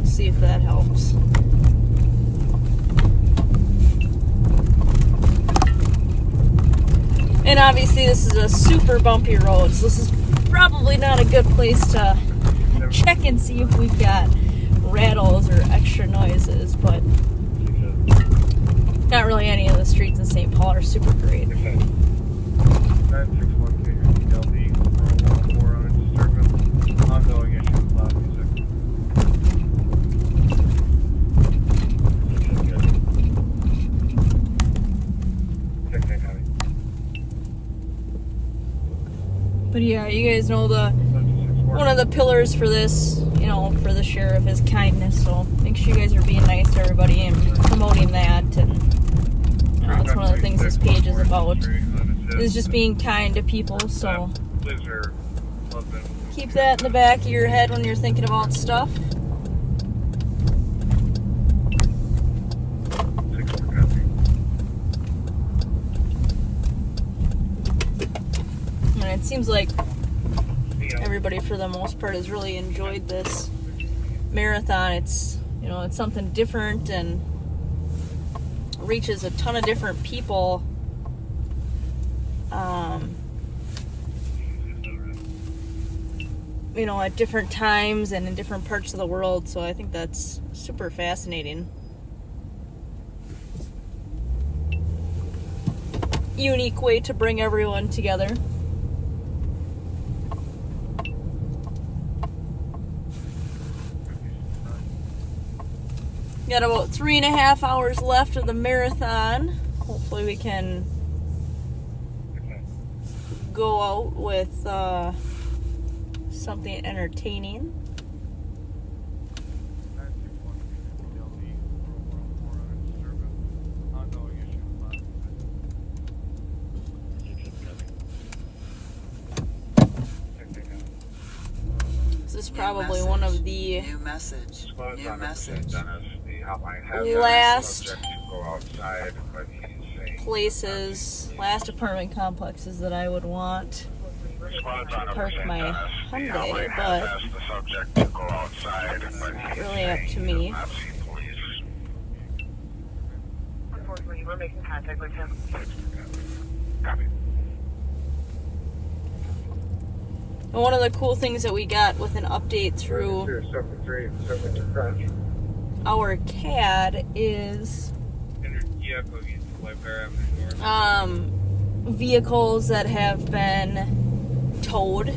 See if that helps. And obviously this is a super bumpy road, so this is probably not a good place to check and see if we've got rattles or extra noises, but not really any of the streets in St. Paul are super great. But yeah, you guys know one of the pillars for this, you know, for the sheriff is kindness. So make sure you guys are being nice to everybody and promoting that. And you know, that's one of the things this page is about, is just being kind to people. So keep that in the back of your head when you're thinking about stuff. It seems like everybody, for the most part, has really enjoyed this marathon. It's, you know, it's something different and reaches a ton of different people. You know, at different times and in different parts of the world. So I think that's super fascinating. Unique way to bring everyone together. Got about 3.5 hours left of the marathon. Hopefully we can go out with something entertaining. This is probably one of the last places, last apartment complexes that I would want to park my Hyundai, but it's not really up to me. Unfortunately, we're making contact with him. And one of the cool things that we got with an update through our CAD is vehicles that have been towed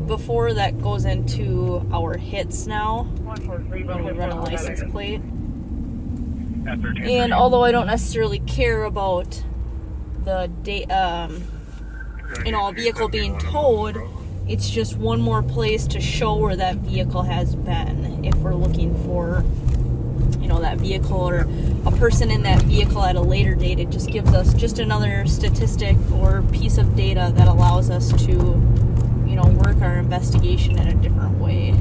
before. That goes into our hits now when we run a license plate. And although I don't necessarily care about the a vehicle being towed, it's just one more place to show where that vehicle has been if we're looking for, you know, that vehicle or a person in that vehicle at a later date. It just gives us just another statistic or piece of data that allows us to, you know, work our investigation in a different way.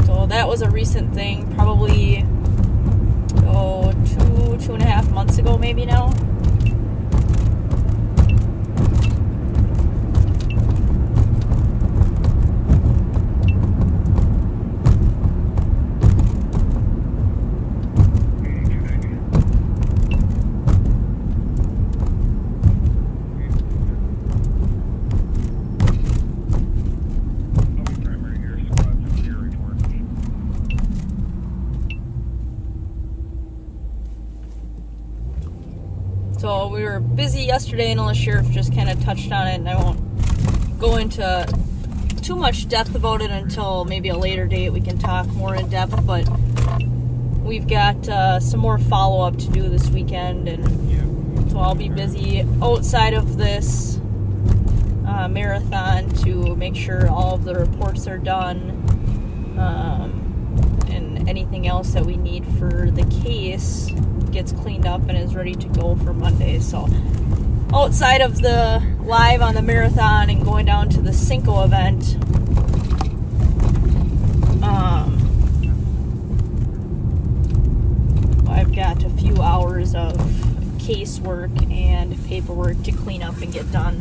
So that was a recent thing, probably 2.5 months ago maybe now. So we were busy yesterday, and the sheriff just kind of touched on it, and I won't go into too much depth about it until maybe a later date. We can talk more in depth, but we've got some more follow-up to do this weekend, and so I'll be busy outside of this marathon to make sure all of the reports are done, and anything else that we need for the case gets cleaned up and is ready to go for Monday. So outside of the live on the marathon and going down to the Cinco event, I've got a few hours of casework and paperwork to clean up and get done.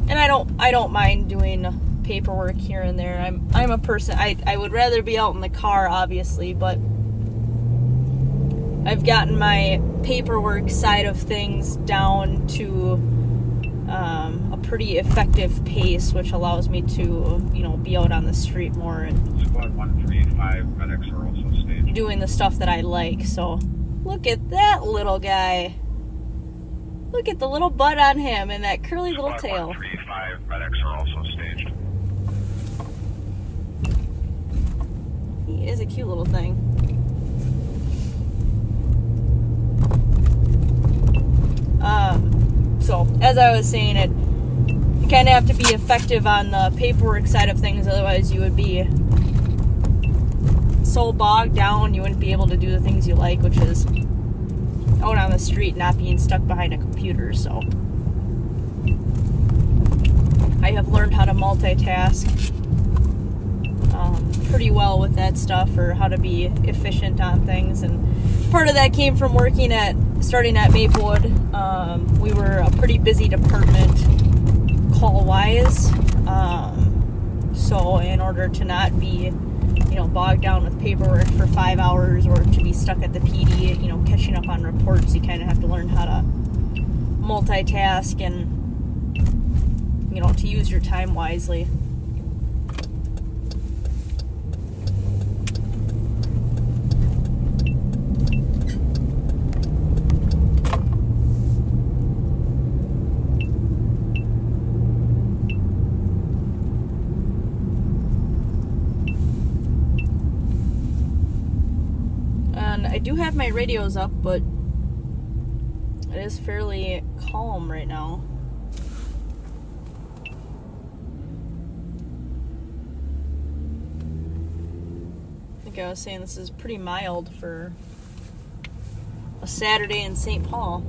And I don't mind doing paperwork here and there. I'm a person, I would rather be out in the car, obviously, but I've gotten my paperwork side of things down to a pretty effective pace, which allows me to, be out on the street more and Squad 135 medics are also staged. doing the stuff that I like. So look at that little guy. Look at the little butt on him and that curly little tail. 135 medics are also staged. He is a cute little thing. So, as I was saying, you kind of have to be effective on the paperwork side of things, otherwise you would be so bogged down you wouldn't be able to do the things you like, which is out on the street, not being stuck behind a computer. So I have learned how to multitask pretty well with that stuff, or how to be efficient on things, and part of that came from starting at Maplewood. We were a pretty busy department call-wise, so in order to not be bogged down with paperwork for 5 hours, or to be stuck at the PD, catching up on reports, you kind of have to learn how to multitask and, to use your time wisely. I do have my radios up, but it is fairly calm right now. I think I was saying this is pretty mild for a Saturday in St. Paul.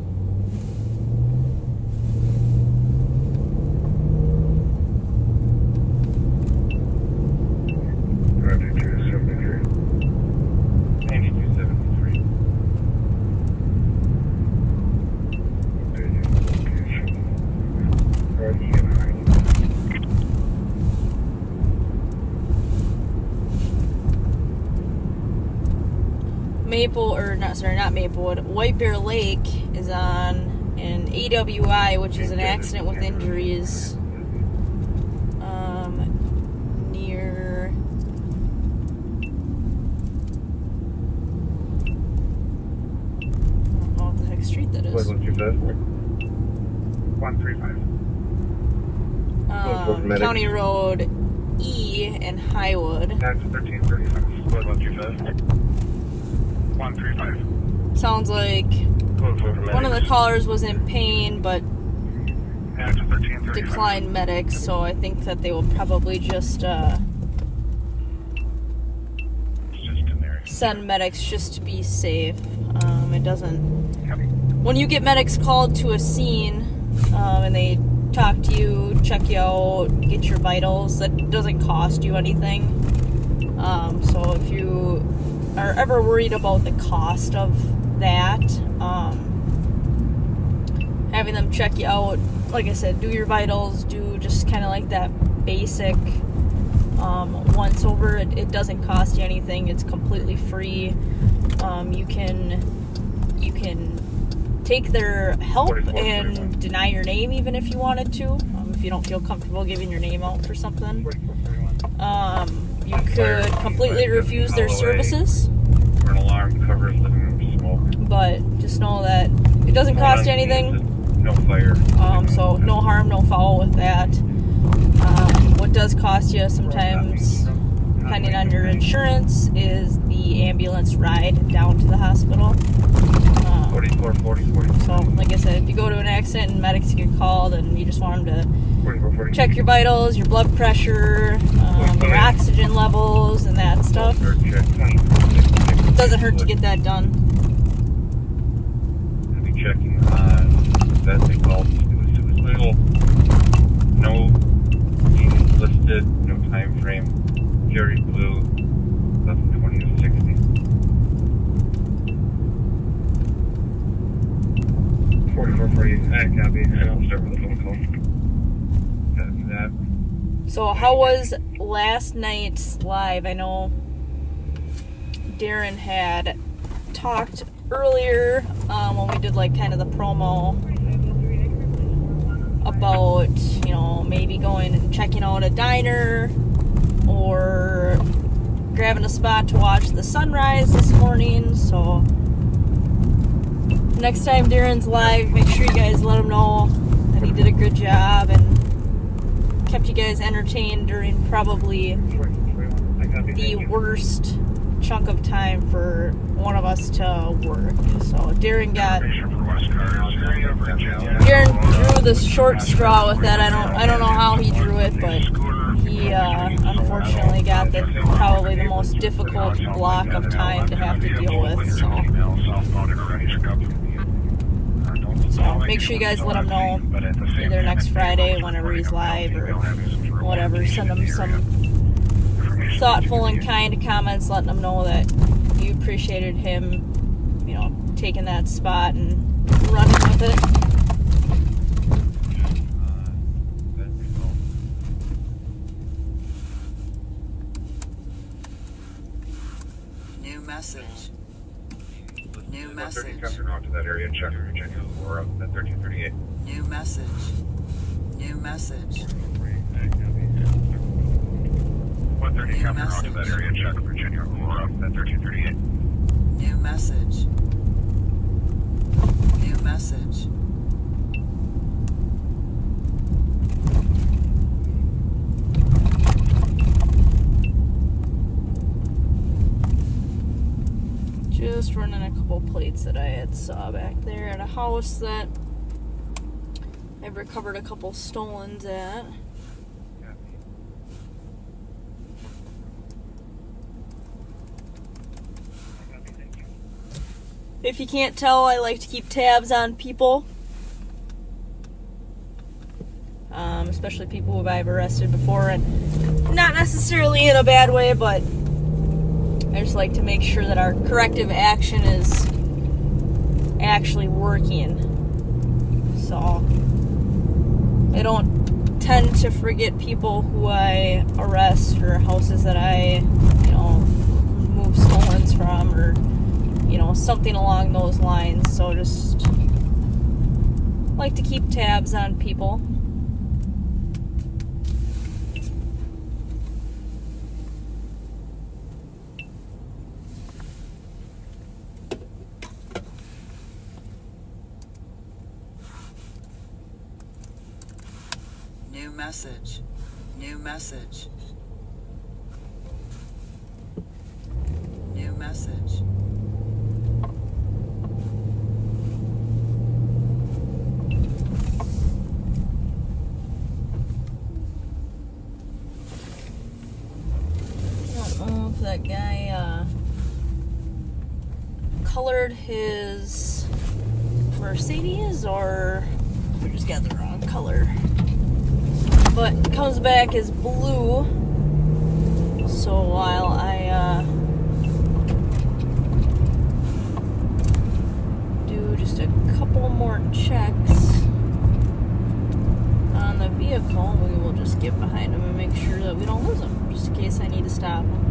Not Maplewood. White Bear Lake is on an AWI, which is an accident with injuries, near I don't know what the heck street that is. 135. County Road E in Highwood. That's 1335. 135. Sounds like one of the callers was in pain, but declined medics, so I think that they will probably just send medics just to be safe. It doesn't... When you get medics called to a scene, and they talk to you, check you out, get your vitals, that doesn't cost you anything. So if you are ever worried about the cost of that, having them check you out, like I said, do your vitals, do just kind of like that basic once over. It doesn't cost you anything. It's completely free. You can take their help and deny your name even if you wanted to, if you don't feel comfortable giving your name out for something. You could completely refuse their services, For an alarm covers living room smoke. but just know that it doesn't cost you anything. No fire. So no harm, no foul with that. What does cost you sometimes, depending on your insurance, is the ambulance ride down to the hospital. 44, 40, 40. So, like I said, if you go to an accident and medics get called and you just want them to check your vitals, your blood pressure, your oxygen levels, and that stuff, it doesn't hurt to get that done. I'll be checking on that they called suicidal. No means listed, no time frame. Jerry Blue, 1120 to 60. 4440, copy, and I'll start with a phone call. Copy that. So how was last night's live? I know Darren had talked earlier when we did like kind of the promo about, you know, maybe going and checking out a diner or grabbing a spot to watch the sunrise this morning. So next time Darren's live, make sure you guys let him know that he did a good job and kept you guys entertained during probably the worst chunk of time for one of us to work. So Darren drew the short straw with that. I don't know how he drew it, but he unfortunately got probably the most difficult block of time to have to deal with. So make sure you guys let him know either next Friday, whenever he's live, or whatever. Send him some thoughtful and kind comments, letting him know that you appreciated him, you know, taking that spot and running with it. New message. New message. Coming out to that area, check or up at 1338. New message. New message. 130 coming out to that area, check Virginia or up at 1338. New message. New message. Just running a couple plates that I had saw back there at a house that I've recovered a couple stolens at. If you can't tell, I like to keep tabs on people. Especially people who I've arrested before, and not necessarily in a bad way, but I just like to make sure that our corrective action is actually working. So I don't tend to forget people who I arrest or houses that I, you know, move stolens from, or, you know, something along those lines. So just like to keep tabs on people. New message. New message. New message. I don't know if that guy colored his Mercedes or we just got the wrong color. But it comes back as blue. So while I do just a couple more checks on the vehicle, we will just get behind him and make sure that we don't lose him, just in case I need to stop him.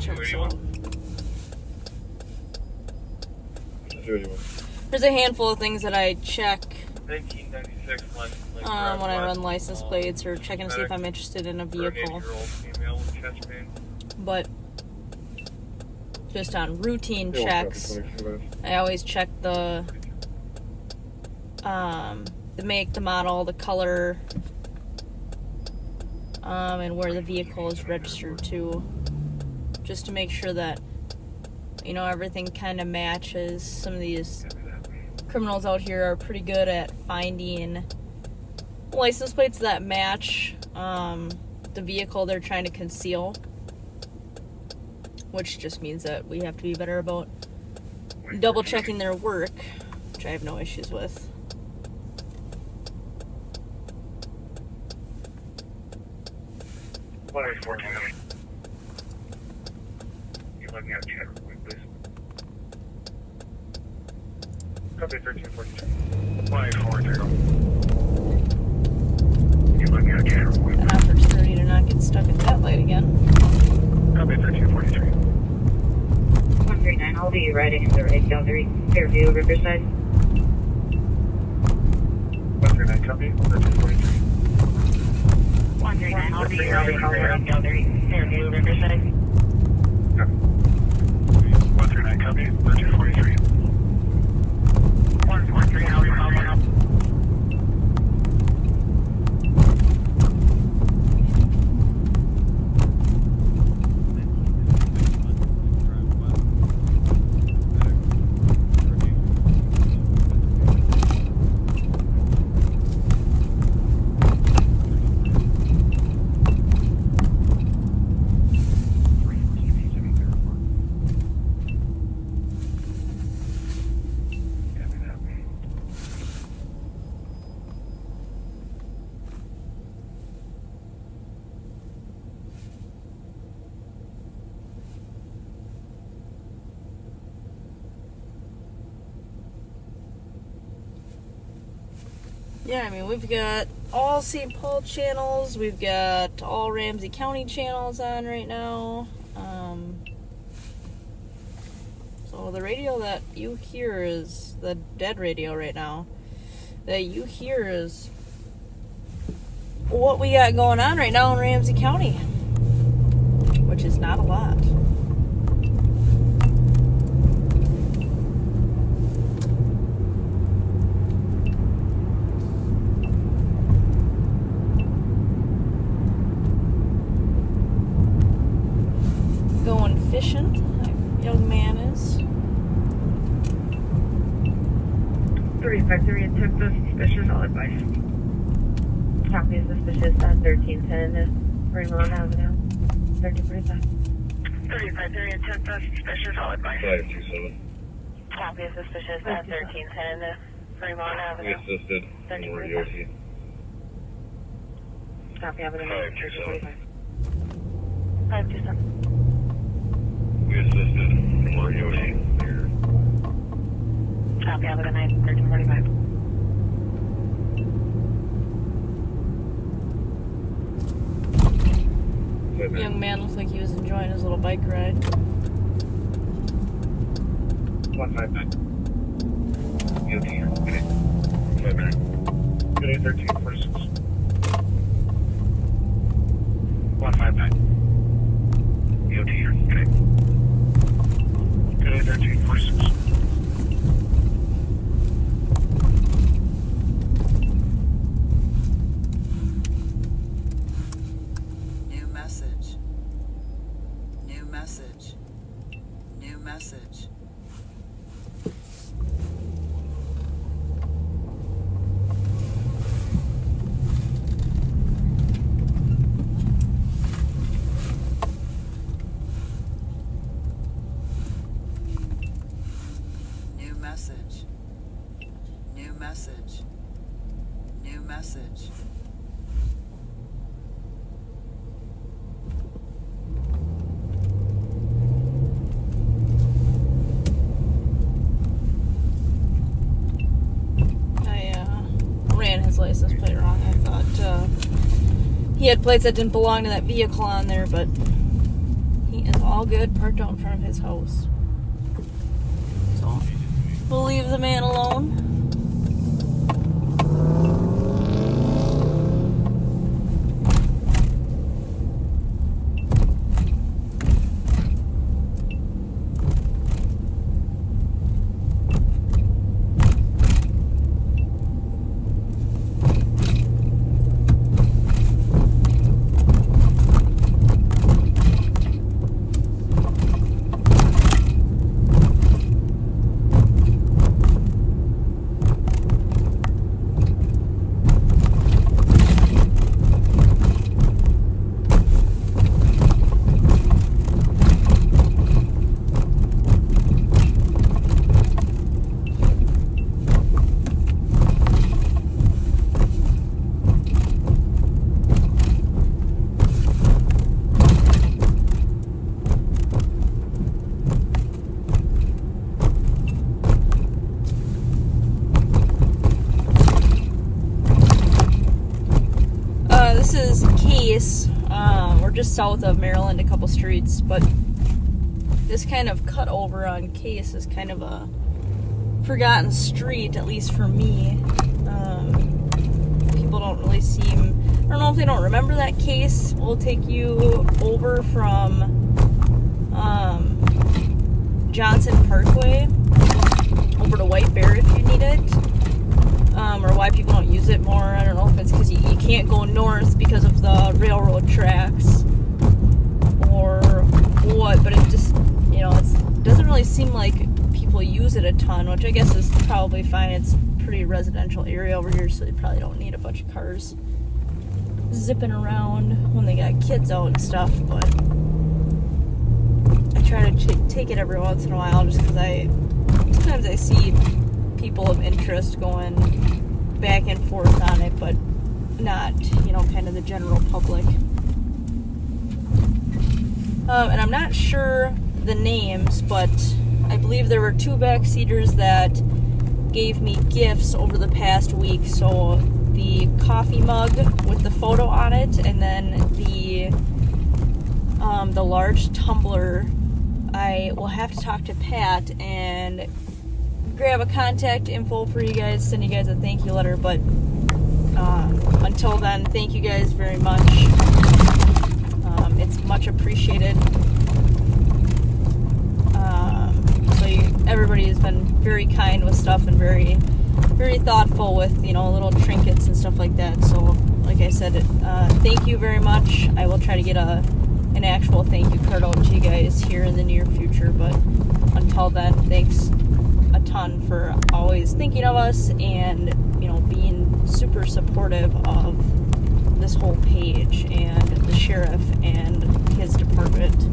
check this out. There's a handful of things that I check 1996 when I run license plates or checking to see if I'm interested in a vehicle. But just on routine checks, I always check the make, the model, the color, and where the vehicle is registered to, just to make sure that, you know, everything kind of matches. Some of these criminals out here are pretty good at finding license plates that match the vehicle they're trying to conceal, which just means that we have to be better about double checking their work, which I have no issues with. You let me have a chat real quick, please. Copy 1342. 140. You let me have a chat real quick. An opportunity to not get stuck at that light again. Copy 1343. 139, I'll be riding in the right gallery, Fairview, Riverside. 139, copy 1343. 139, I'll be riding in the right gallery, Fairview, Riverside. 139, copy 1343. 143, I'll be following up. Yeah, I mean, we've got all St. Paul channels, we've got all Ramsey County channels on right now. So the radio that you hear is the dead radio right now. That you hear is what we got going on right now in Ramsey County, which is not a lot. Going fishing, that young man is. 353 attempt of suspicious, all advice. Copy is suspicious at 1310 Ringlawn Avenue, 1345. 353 attempt of suspicious, all advice. 527. Copy is suspicious at 1310 Ringlawn We Avenue, assisted. More Yoshi. Copy Avenue, 1345. 527. We assisted. More Yoshi. Copy Avenue, 1345. Young man looked like he was enjoying his little bike ride. 159. Yoshi here. Good day. 59. Good day, 1346. 159. Yoshi here. Good day. Good day, 1346. New message. New message. New message. New message. New message. New message. I ran his license plate wrong. I thought he had plates that didn't belong to that vehicle on there, but he is all good, parked out in front of his house. So we'll leave the man alone. This is Case. We're just south of Maryland, a couple streets, but this kind of cut over on Case is kind of a forgotten street, at least for me. People don't really seem, I don't know if they don't remember that Case. We'll take you over from Johnson Parkway over to White Bear if you need it. Or why people don't use it more. I don't know if it's because you can't go north because of the railroad tracks or what, but it just, you know, it doesn't really seem like people use it a ton, which I guess is probably fine. It's a pretty residential area over here, so they probably don't need a bunch of cars zipping around when they got kids out and stuff, but I try to take it every once in a while just because sometimes I see people of interest going back and forth on it, but not, you know, kind of the general public. And I'm not sure the names, but I believe there were 2 backseaters that gave me gifts over the past week. So the coffee mug with the photo on it, and then the large tumbler. I will have to talk to Pat and grab a contact info for you guys, send you guys a thank you letter, but until then, thank you guys very much. It's much appreciated. Everybody has been very kind with stuff and very, very thoughtful with, you know, little trinkets and stuff like that. So, like I said, thank you very much. I will try to get an actual thank you card out to you guys here in the near future, but until then, thanks a ton for always thinking of us and, you know, being super supportive of this whole page and the sheriff and his department.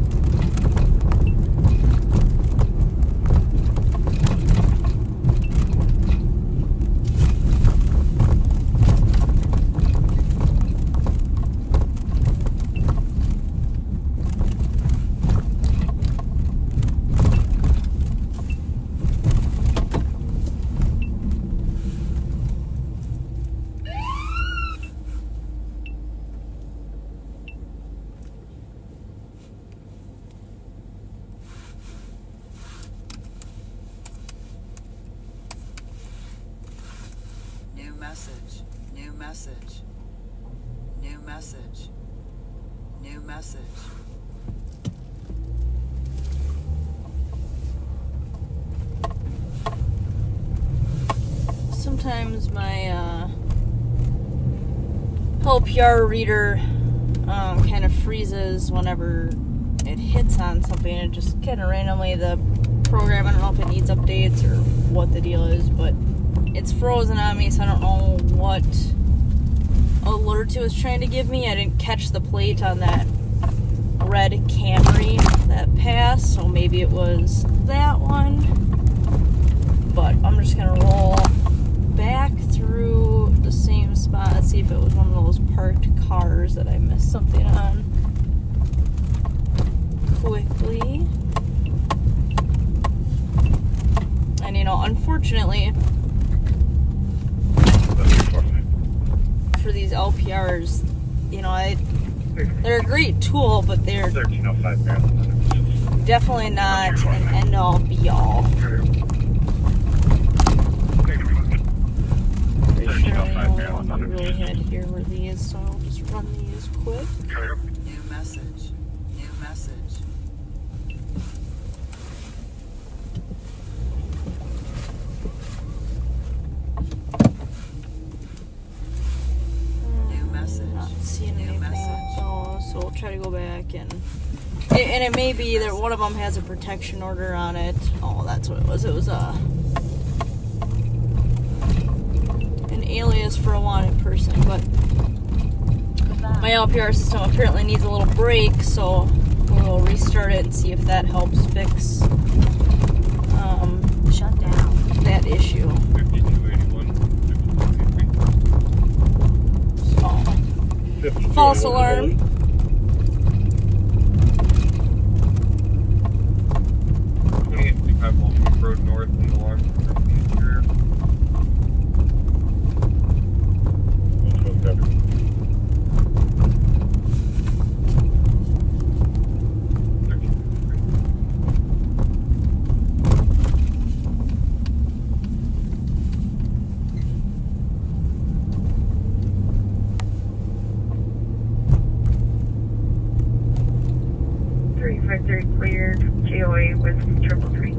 Message, new message, new message, new message. Sometimes my LPR reader kind of freezes whenever it hits on something. It just kind of randomly, the program, I don't know if it needs updates or what the deal is, but it's frozen on me, so I don't know what alert it was trying to give me. I didn't catch the plate on that red Camry that passed, so maybe it was that one. But I'm just gonna roll back through the same spot and see if it was one of those parked cars that I missed something on quickly. And, you know, unfortunately, for these LPRs, you know, they're a great tool, but they're 1305 Maryland. definitely not an end-all be-all. Pretty sure I know you really had to hear where these, so I'll just run these quick. New message. New message. New message. Not seeing anything with those, so we'll try to go back and it may be that one of them has a protection order on it. Oh, that's what it was. It was an alias for a wanted person, but my LPR system apparently needs a little break, so we'll restart it and see if that helps fix Shut down. that issue. 5281. So, false alarm. 2855 Walnut Road North and alarm for future. Cleared. GOA with 333.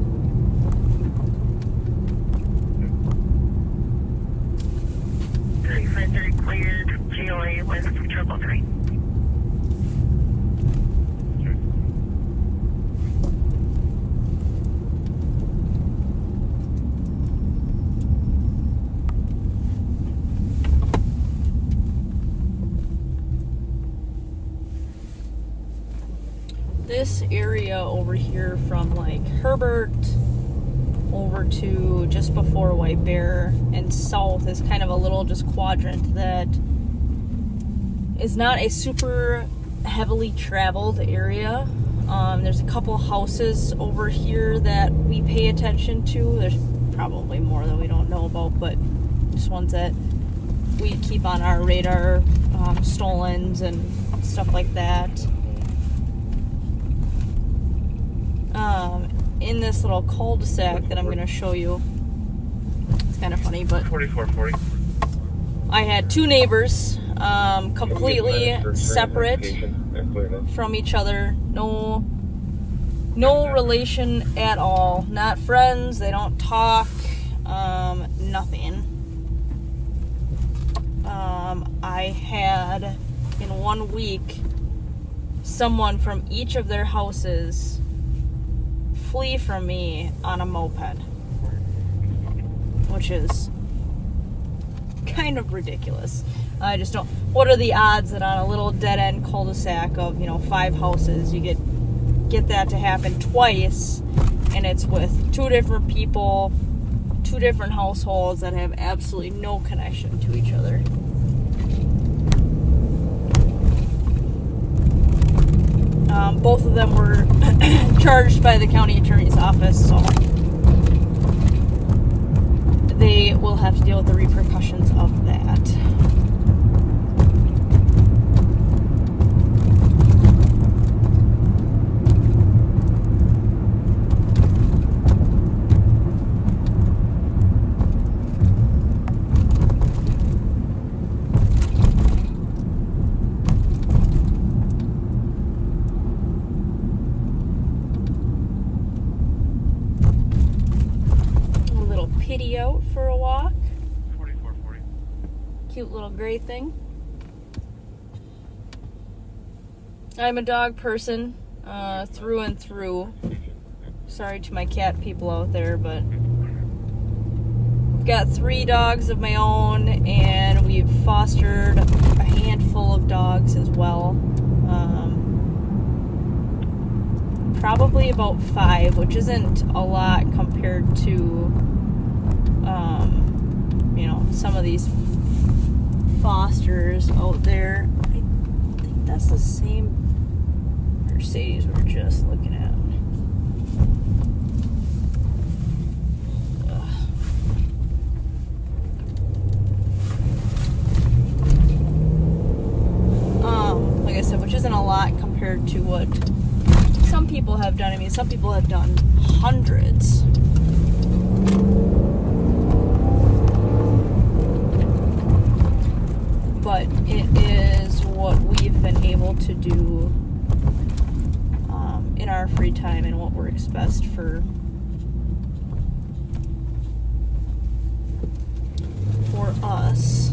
353 cleared. GOA with 333. This area over here from like Herbert over to just before White Bear and south is kind of a little just quadrant that is not a super heavily traveled area. There's a couple houses over here that we pay attention to. There's probably more that we don't know about, but just ones that we keep on our radar, stolens and stuff like that. In this little cul-de-sac that I'm going to show you, it's kind of funny, but 4440. I had two neighbors, completely separate from each other, no relation at all, not friends, they don't talk, nothing. I had in 1 week someone from each of their houses flee from me on a moped, which is kind of ridiculous. I just don't. What are the odds that on a little dead-end cul-de-sac of 5 houses you get that to happen twice, and it's with 2 different people, 2 different households that have absolutely no connection to each other. Both of them were charged by the county attorney's office, so they will have to deal with the repercussions of that. Out for a walk. 4440. Cute little gray thing. I'm a dog person, through and through. Sorry to my cat people out there, but I've got 3 dogs of my own, and we've fostered a handful of dogs as well. Probably about 5, which isn't a lot compared to some of these fosters out there. I think that's the same Mercedes we were just looking at. Like I said, which isn't a lot compared to what some people have done. I mean, some people have done hundreds. But it is what we've been able to do in our free time and what works best for us.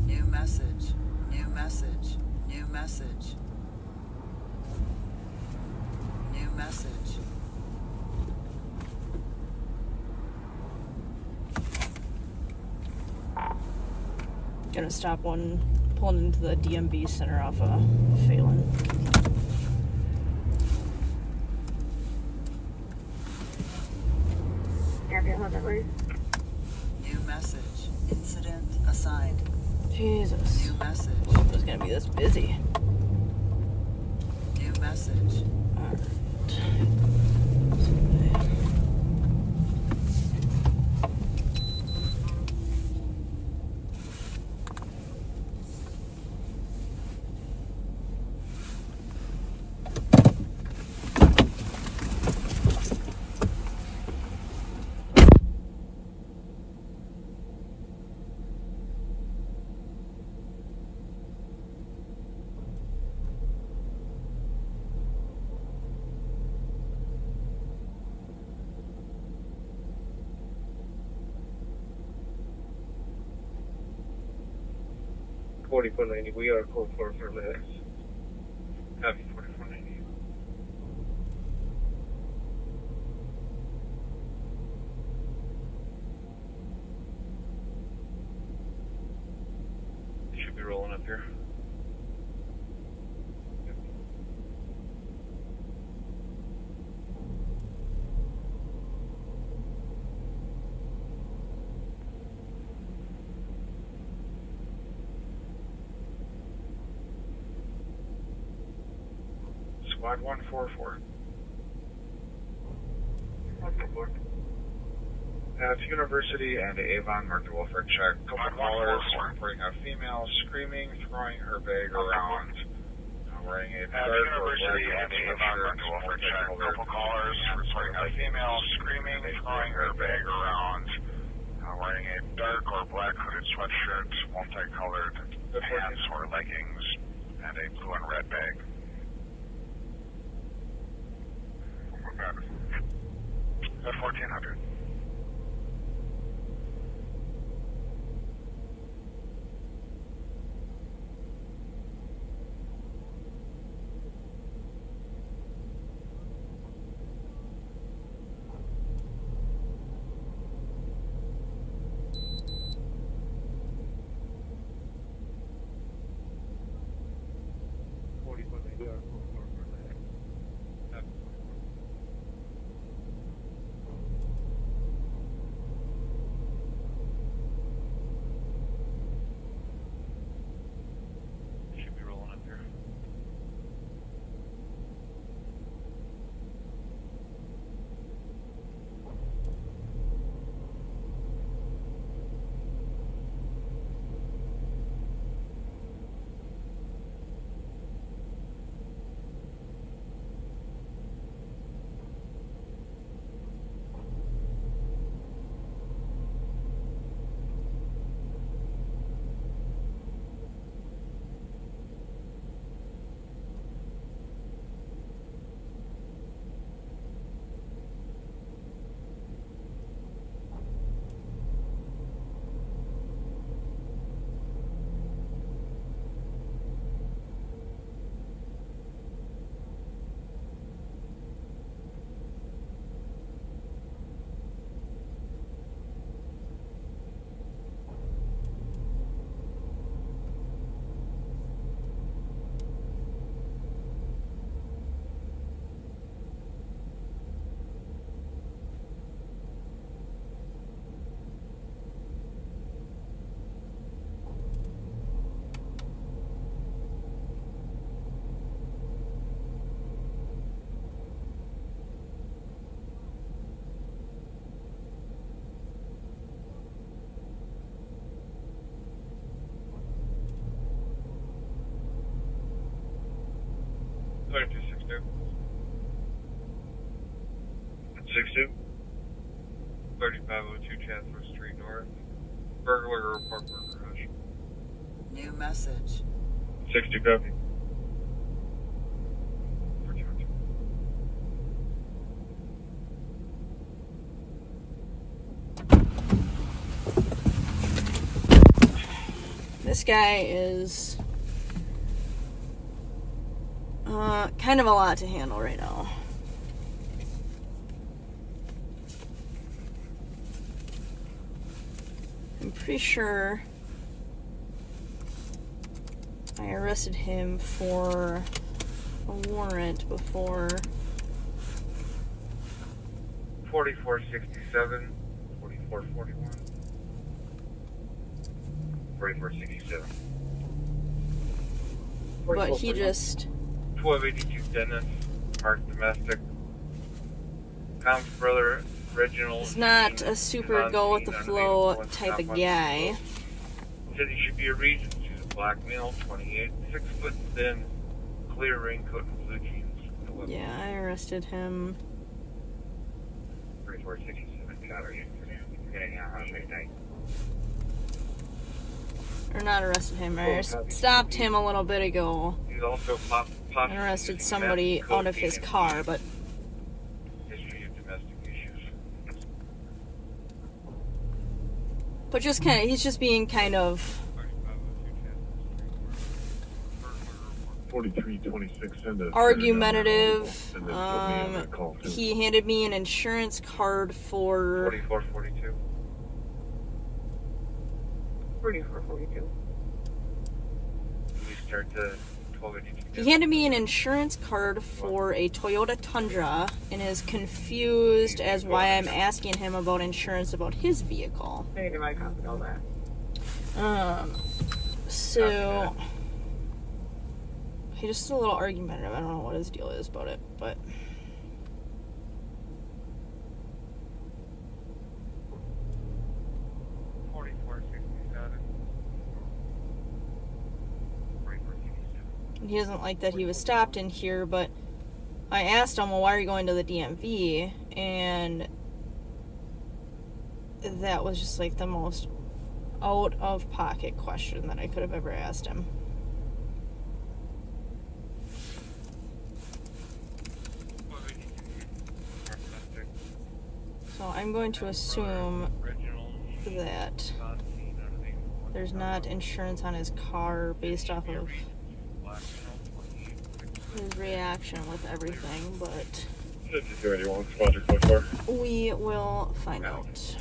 New message. New message. New message. New message. Gonna stop one pulling into the DMV center off of Phelan. New message. Incident assigned. Jesus. New message. It was gonna be this busy. New message. We are code 4 for minutes. Happy 4490. Should be rolling up here. Squad 144. At University and Avon, marked the welfare check. Couple callers reporting a female screaming, throwing her bag around. Wearing a dark or black sweatshirt. Welfare check. Couple callers reporting a female screaming, throwing her bag around. Wearing a dark or black hooded sweatshirt, multicolored pants or leggings, and a blue and red bag. At 1400. 3262. 62. 3502 Chatsworth Street North. Burglary report for garage. New message. 60 copy. This guy is kind of a lot to handle right now. I'm pretty sure I arrested him for a warrant before. 4467, 4441, 4467. But he just 1282 Dennis, Mark Domestic. Tom's brother, Reginald. is not a super go with the flow type of guy. Said he should be a regent. She's a black male, 28, 6 foot thin, clear raincoat and blue jeans. Yeah, I arrested him. 3467, got you. Or not arrested him, I stopped him a little bit ago He's also and arrested somebody out of his car, but history of domestic issues. just kind of, he's just being kind of 4326, send us argumentative. He handed me an insurance card for 4442. 4442. We start the 1282. He handed me an insurance card for a Toyota Tundra and is confused as why I'm asking him about insurance about his vehicle. Maybe I copied all that. So he just is a little argumentative. I don't know what his deal is about it, but he doesn't like that he was stopped in here, but I asked him, well, why are you going to the DMV? And that was just like the most out of pocket question that I could have ever asked him. So I'm going to assume that there's not insurance on his car based off of his reaction with everything, but we will find out.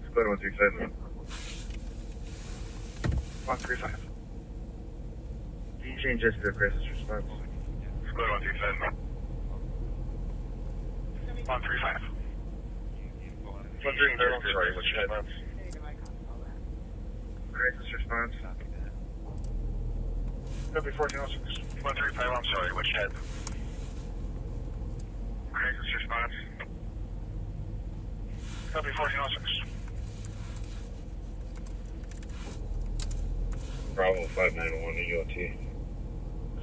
Split 137. 135. Can you change this to the crisis response? Split 137. 135. 130. Sorry, what's your response? Crisis response. Copy 1406. 135, I'm sorry, which head? Crisis response. Copy 1406. Bravo 591 to UOT.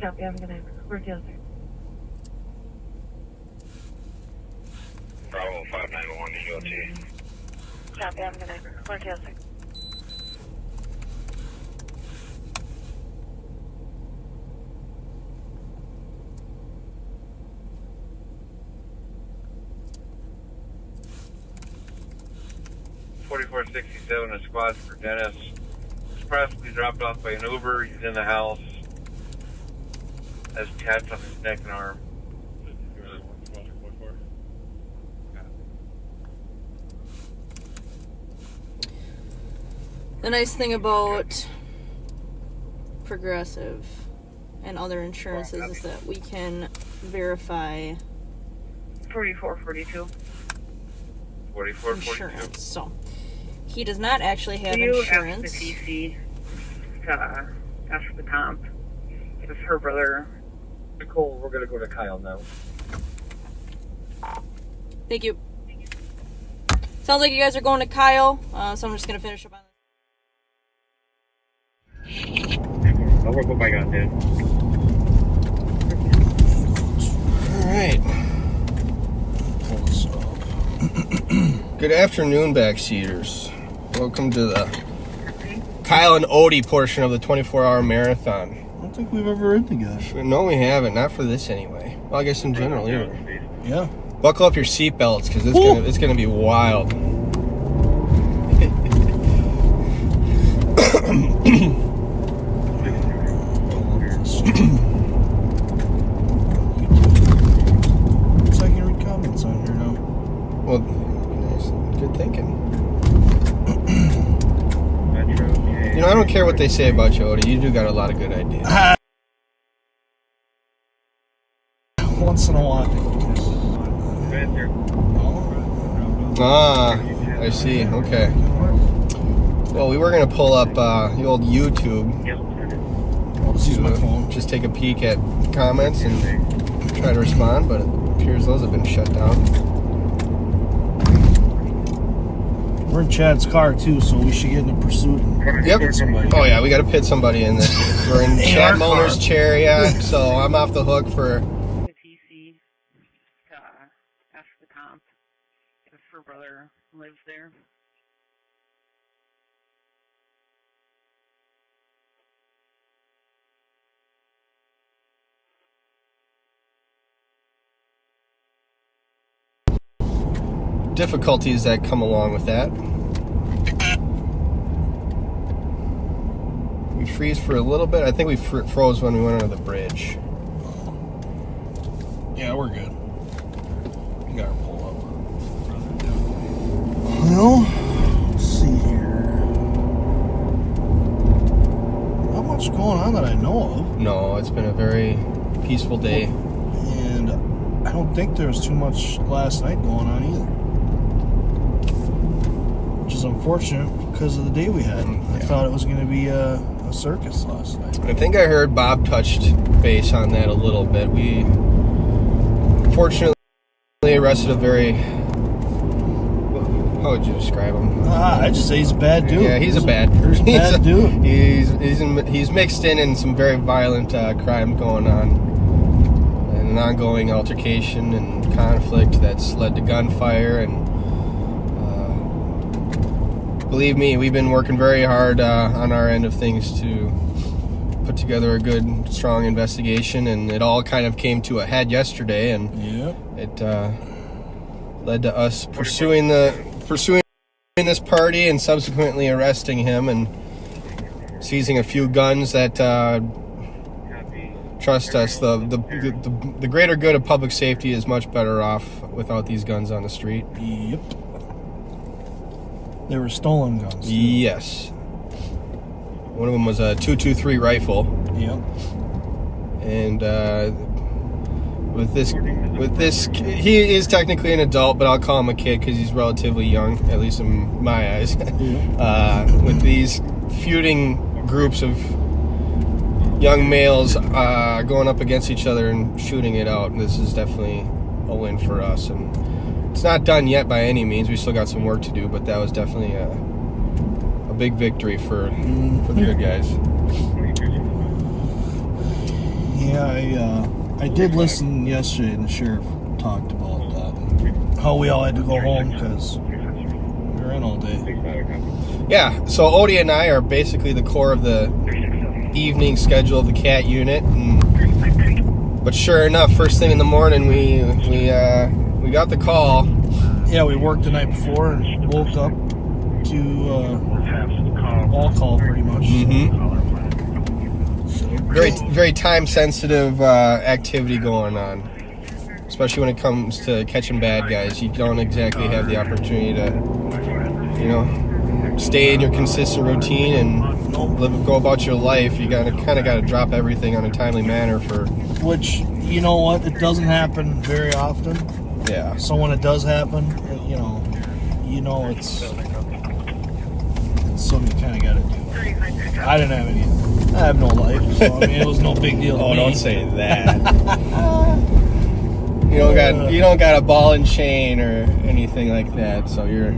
Copy, I'm gonna work the other. Bravo 591 to UOT. Copy, I'm gonna work the other. $44.67 a squad for Dennis. Possibly dropped off by an Uber. He's in the house. Has tats on his neck and arm. The nice thing about Progressive and other insurances is that we can verify 4442. 4442. insurance. So he does not actually have You insurance. ask the TC to ask for the comp. This is her brother. Nicole, we're gonna go to Kyle now. Thank you. Sounds like you guys are going to Kyle, so I'm just gonna finish up on this. I'll work with my gun, dude. Alright. Good afternoon, backseaters. Welcome to the Kyle and Odie portion of the 24-hour marathon. I don't think we've ever ridden together. No, we haven't. Not for this anyway. Well, I guess in general either. Yeah. Buckle up your seatbelts because it's gonna be wild. Looks like you read comments on here now. Well, nice. Good thinking. You know, I don't care what they say about you, Odie. You do got a lot of good ideas. Once in a while. Ah, I see. Okay. Well, we were gonna pull up the old YouTube. Let's use my phone. Just take a peek at comments and try to respond, but it appears those have been shut down. We're in Chad's car too, so we should get in a pursuit. Yep. Oh yeah, we got to pit somebody in this. We're in Chad Mulner's chair, yeah. So I'm off the hook for. The TC to ask the comp if her brother lives there. Difficulties that come along with that. We freeze for a little bit. I think we froze when we went under the bridge. Yeah, we're good. We got our pull up. Well, let's see here. Not much going on that I know of. No, it's been a very peaceful day. And I don't think there was too much last night going on either. Which is unfortunate because of the day we had. I thought it was going to be a circus last night. I think I heard Bob touched base on that a little bit. We fortunately arrested a very... How would you describe him? I'd just say he's a bad dude. Yeah, he's a bad dude. He's mixed in some very violent crime going on. And an ongoing altercation and conflict that's led to gunfire. And believe me, we've been working very hard on our end of things to put together a good, strong investigation, and it all kind of came to a head yesterday, and it led to us pursuing this party and subsequently arresting him and seizing a few guns that, trust us, the greater good of public safety is much better off without these guns on the street. Yep. They were stolen guns. Yes. One of them was a .223 rifle. Yep. And with this, he is technically an adult, but I'll call him a kid because he's relatively young, at least in my eyes. With these feuding groups of young males going up against each other and shooting it out, this is definitely a win for us. And it's not done yet by any means. We still got some work to do, but that was definitely a big victory for the good guys. Yeah, I did listen yesterday, and the sheriff talked about that. How we all had to go home because we were in all day. Yeah, so Odie and I are basically the core of the evening schedule of the CAT unit. But sure enough, first thing in the morning, we got the call. Yeah, we worked the night before and woke up to all call pretty much. Very, very time-sensitive activity going on, especially when it comes to catching bad guys. You don't exactly have the opportunity to, stay in your consistent routine and go about your life. You kind of got to drop everything on a timely manner for. Which, you know what, it doesn't happen very often. Yeah. So when it does happen, it's something you kind of got to do. I didn't have any I have no life, so I mean, it was no big deal to me. Don't say that. You don't got a ball and chain or anything like that, so you're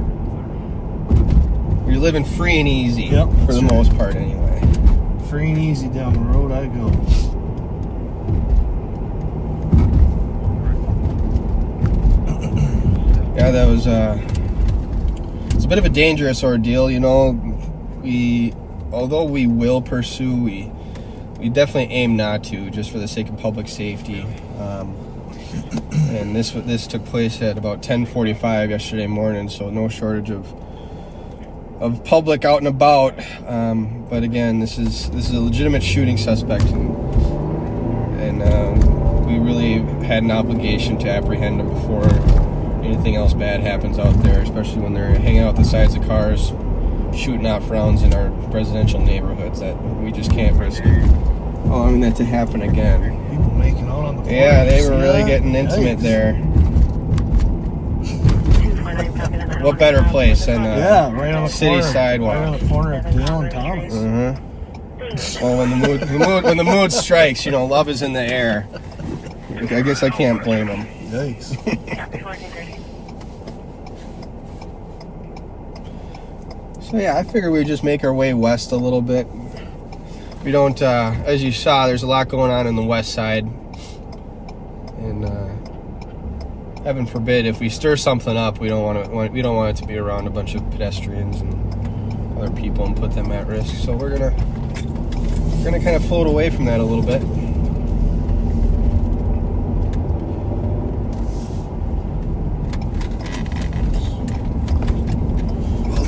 living free and easy for the most part, anyway. Free and easy down the road I go. Yeah, that was it's a bit of a dangerous ordeal, you know. Although we will pursue, we definitely aim not to, just for the sake of public safety. And this took place at about 10:45 yesterday morning, so no shortage of public out and about. But again, this is a legitimate shooting suspect, and we really had an obligation to apprehend him before anything else bad happens out there, especially when they're hanging out the sides of cars, shooting off rounds in our residential neighborhoods. That we just can't risk allowing that to happen again. People making out on the porch. Yeah, they were really getting intimate there. What better place than right on the city corner, sidewalk? Right on the corner of Dale and Thomas. Well, when the mood strikes, you know, love is in the air. I guess I can't blame them. Yikes. So yeah, I figure we just make our way west a little bit. We don't, as you saw, there's a lot going on in the west side, and heaven forbid if we stir something up, we don't want it to be around a bunch of pedestrians and other people and put them at risk. So we're gonna kind of float away from that a little bit.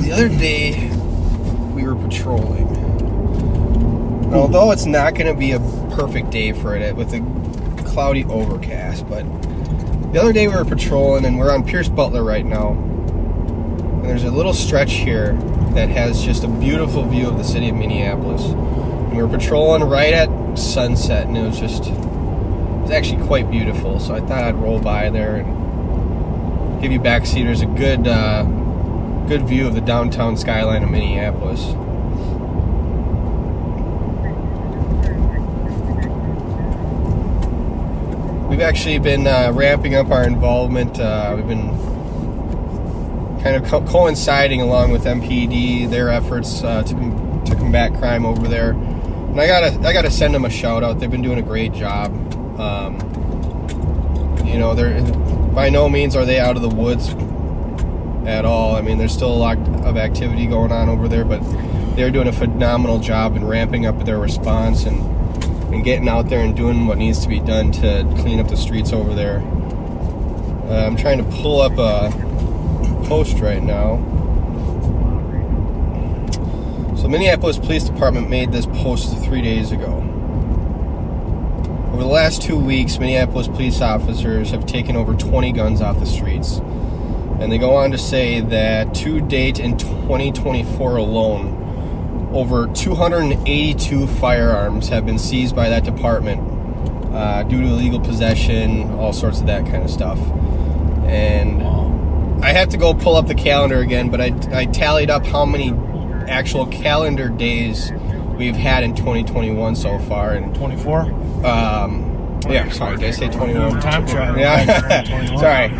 The other day, we were patrolling. And although it's not going to be a perfect day for it with a cloudy overcast, but the other day we were patrolling, and we're on Pierce Butler right now. And there's a little stretch here that has just a beautiful view of the city of Minneapolis. And we were patrolling right at sunset, and it was actually quite beautiful. So I thought I'd roll by there and give you backseaters a good view of the downtown skyline of Minneapolis. We've actually been ramping up our involvement. We've been kind of coinciding along with MPD, their efforts to combat crime over there. And I gotta send them a shout out. They've been doing a great job. You know, they're by no means are they out of the woods at all. I mean, there's still a lot of activity going on over there, but they're doing a phenomenal job in ramping up their response and getting out there and doing what needs to be done to clean up the streets over there. I'm trying to pull up a post right now. So Minneapolis Police Department made this post 3 days ago. Over the last 2 weeks, Minneapolis police officers have taken over 20 guns off the streets. And they go on to say that to date in 2024 alone, over 282 firearms have been seized by that department due to illegal possession, all sorts of that kind of stuff. And I have to go pull up the calendar again, but I tallied up how many actual calendar days we've had in 2021 so far. And 24? Yeah, sorry, did I say 21? Time trial. Yeah, sorry.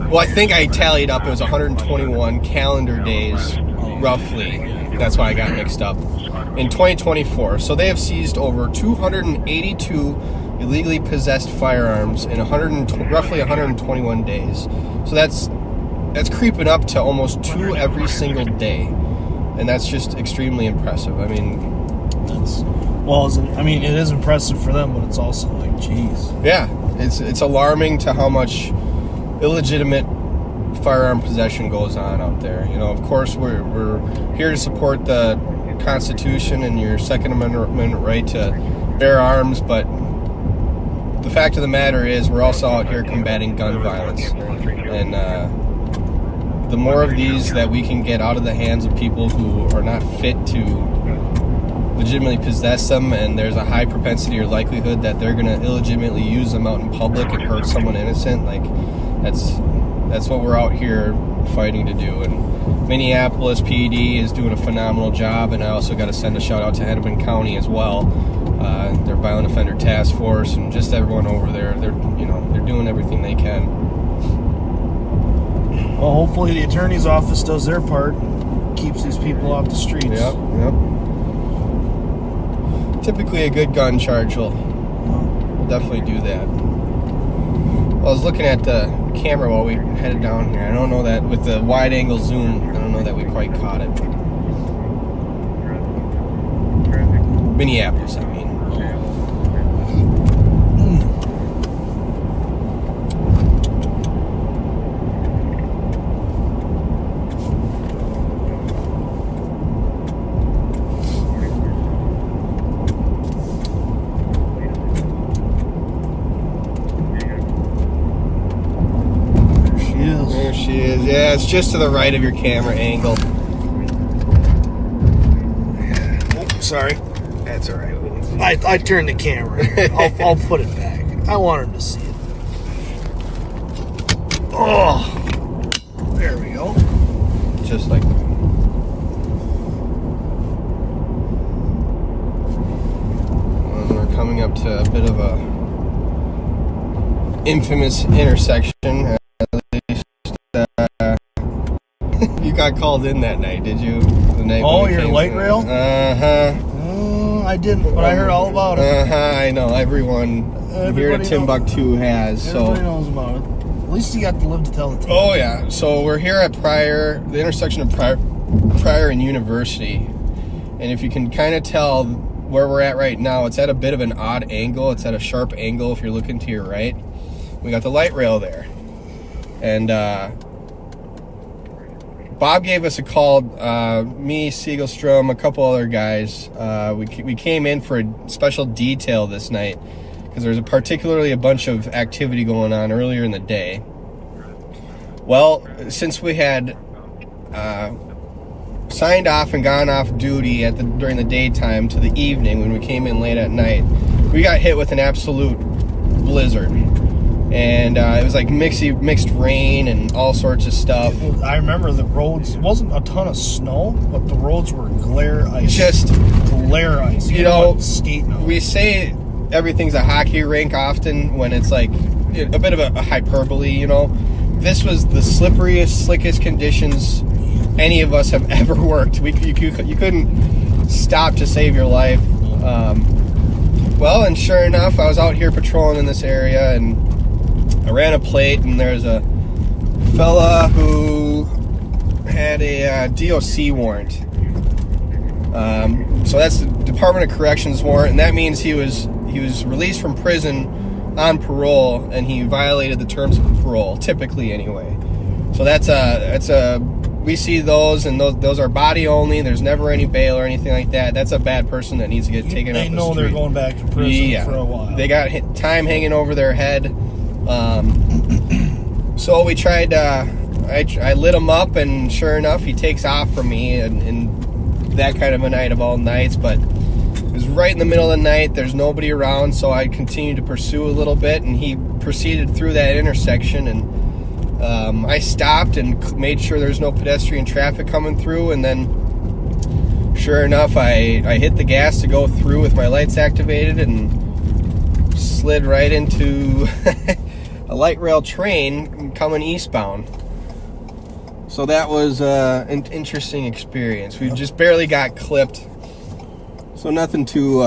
Well, I think I tallied up. It was 121 calendar days, roughly. That's why I got mixed up. In 2024. So they have seized over 282 illegally possessed firearms in roughly 121 days. So that's creeping up to almost 2 every single day. And that's just extremely impressive. I mean, it is impressive for them, but it's also like, geez. Yeah, it's alarming to how much illegitimate firearm possession goes on out there. You know, of course, we're here to support the Constitution and your Second Amendment right to bear arms, but the fact of the matter is we're also out here combating gun violence. And the more of these that we can get out of the hands of people who are not fit to legitimately possess them, and there's a high propensity or likelihood that they're going to illegitimately use them out in public and hurt someone innocent, like that's what we're out here fighting to do. And Minneapolis PD is doing a phenomenal job, and I also got to send a shout out to Hennepin County as well. Their violent offender task force and just everyone over there. They're doing everything they can. Well, hopefully the attorney's office does their part and keeps these people off the streets. Yep. Typically a good gun charge will definitely do that. Well, I was looking at the camera while we headed down here. I don't know that with the wide angle zoom, I don't know that we quite caught it. Minneapolis, I mean. There she is. Yeah, it's just to the right of your camera angle. Oh, sorry. That's all right. I turned the camera. I'll put it back. I want her to see it. Oh, there we go. Just like that. And we're coming up to a bit of a infamous intersection. You got called in that night, did you? The night your light rail? I didn't, but I heard all about it. I know. Everyone here at Timbuktu has. Everybody knows about it. At least you got to live to tell the tale. Oh, yeah. So we're here at Pryor, the intersection of Pryor and University. And if you can kind of tell where we're at right now, it's at a bit of an odd angle. It's at a sharp angle if you're looking to your right. We got the light rail there. And Bob gave us a call, me, Siegelstrom, a couple other guys. We came in for a special detail this night because there's particularly a bunch of activity going on earlier in the day. Well, since we had signed off and gone off duty during the daytime to the evening when we came in late at night, we got hit with an absolute blizzard. And it was like mixed rain and all sorts of stuff. I remember the roads, it wasn't a ton of snow, but the roads were glare ice. Just glare ice. You know, skating. We say everything's a hockey rink often when it's like a bit of a hyperbole, you know. This was the slipperiest, slickest conditions any of us have ever worked. You couldn't stop to save your life. Well, and sure enough, I was out here patrolling in this area, and I ran a plate, and there's a fella who had a DOC warrant. So that's the Department of Corrections warrant, and that means he was released from prison on parole, and he violated the terms of parole, typically anyway. So that's we see those, and those are body only. There's never any bail or anything like that. That's a bad person that needs to get taken off the street. They know they're going back to prison for a while. They got time hanging over their head. So we tried, I lit him up, and sure enough, he takes off from me, and that kind of a night of all nights, but it was right in the middle of the night. There's nobody around, so I continued to pursue a little bit, and he proceeded through that intersection, and I stopped and made sure there's no pedestrian traffic coming through, and then sure enough, I hit the gas to go through with my lights activated and slid right into a light rail train coming eastbound. So that was an interesting experience. We just barely got clipped, so nothing too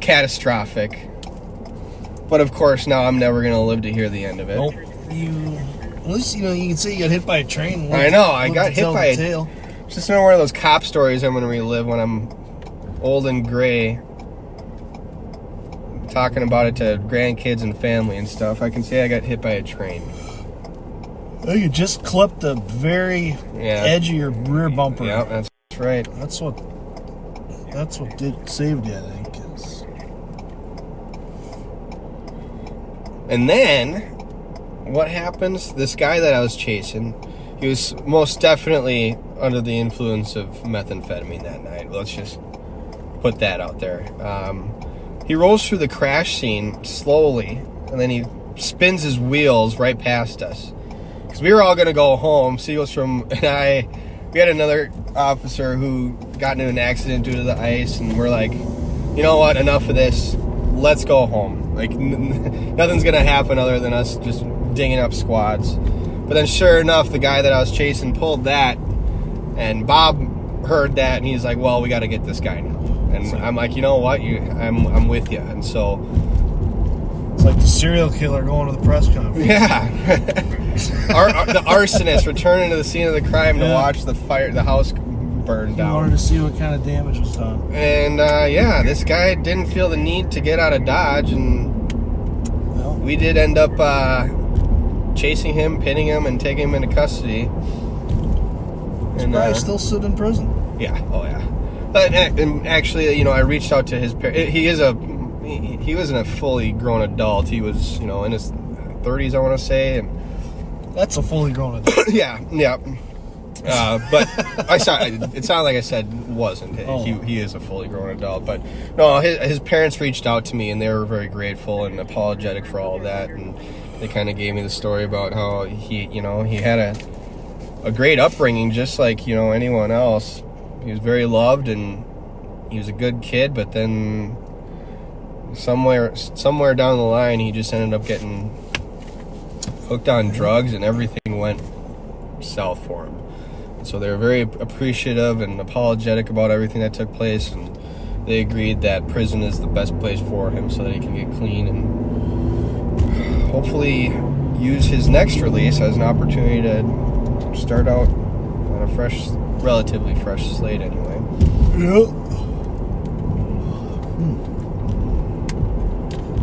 catastrophic. But of course, now I'm never gonna live to hear the end of it. Nope. At least you can say you got hit by a train. I know. I got hit by a tail. Just another one of those cop stories I'm gonna relive when I'm old and gray, talking about it to grandkids and family and stuff. I can say I got hit by a train. Well, you just clipped the very edge of your rear bumper. Yeah, that's right. That's what saved you, I think. And then, what happens? This guy that I was chasing, he was most definitely under the influence of methamphetamine that night. Let's just put that out there. He rolls through the crash scene slowly, and then he spins his wheels right past us. because we were all going to go home. Seaglestrom and I, we had another officer who got into an accident due to the ice, and we're like, you know what, enough of this. Let's go home. Like, nothing's going to happen other than us just dinging up squads. But then sure enough, the guy that I was chasing pulled that, and Bob heard that, and he's like, well, we got to get this guy now. And I'm like, you know what, I'm with you. And so... It's like the serial killer going to the press conference. Yeah. The arsonist returning to the scene of the crime to watch the house burn down. He wanted to see what kind of damage was done. And yeah, this guy didn't feel the need to get out of Dodge, and we did end up chasing him, pinning him, and taking him into custody. He's probably still sitting in prison. Yeah, oh yeah. But and actually, you know, I reached out to his parents. He wasn't a fully grown adult. He was, you know, in his 30s, I want to say, and that's a fully grown adult. yeah. But it sounded like I said wasn't. He is a fully grown adult. But no, his parents reached out to me, and they were very grateful and apologetic for all of that, and they kind of gave me the story about how he had a great upbringing, just like, you know, anyone else. He was very loved, and he was a good kid, but then somewhere down the line, he just ended up getting hooked on drugs, and everything went south for him. So they were very appreciative and apologetic about everything that took place, and they agreed that prison is the best place for him so that he can get clean and hopefully use his next release as an opportunity to start out on a relatively fresh slate anyway. Yeah.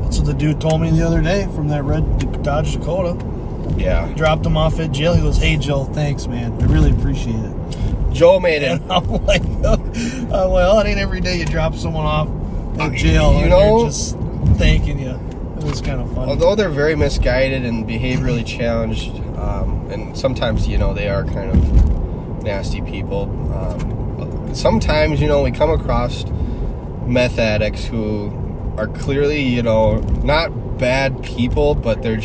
That's what the dude told me the other day from that red Dodge Dakota. Yeah. Dropped him off at jail. He goes, hey, Joe, thanks, man. I really appreciate it. Joe made it. And I'm like, well, it ain't every day you drop someone off at jail. You know, they're just thanking you. It was kind of funny. Although they're very misguided and behaviorally challenged, and sometimes, you know, they are kind of nasty people. Sometimes, you know, we come across meth addicts who are clearly, you know, not bad people, but they're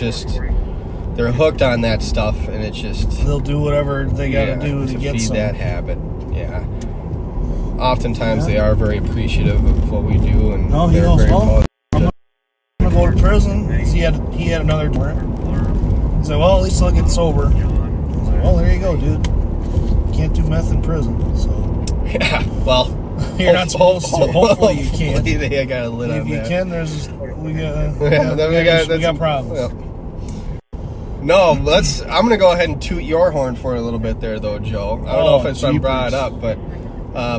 hooked on that stuff, and it's just... They'll do whatever they got to do to get feed some. that habit. Yeah. Oftentimes they are very appreciative of what we do, and he they're goes, very well, apologetic. I'm going to go to prison. He had another warrant. He's like, well, at least I'll get sober. I was like, well, there you go, dude. Can't do meth in prison, so... Yeah, well... You're not supposed to. Hopefully you can. Hopefully they got a lid on that. If you can, we got problems. Yeah. No, I'm going to go ahead and toot your horn for it a little bit there, though, Joe. I don't know if it's been brought up, but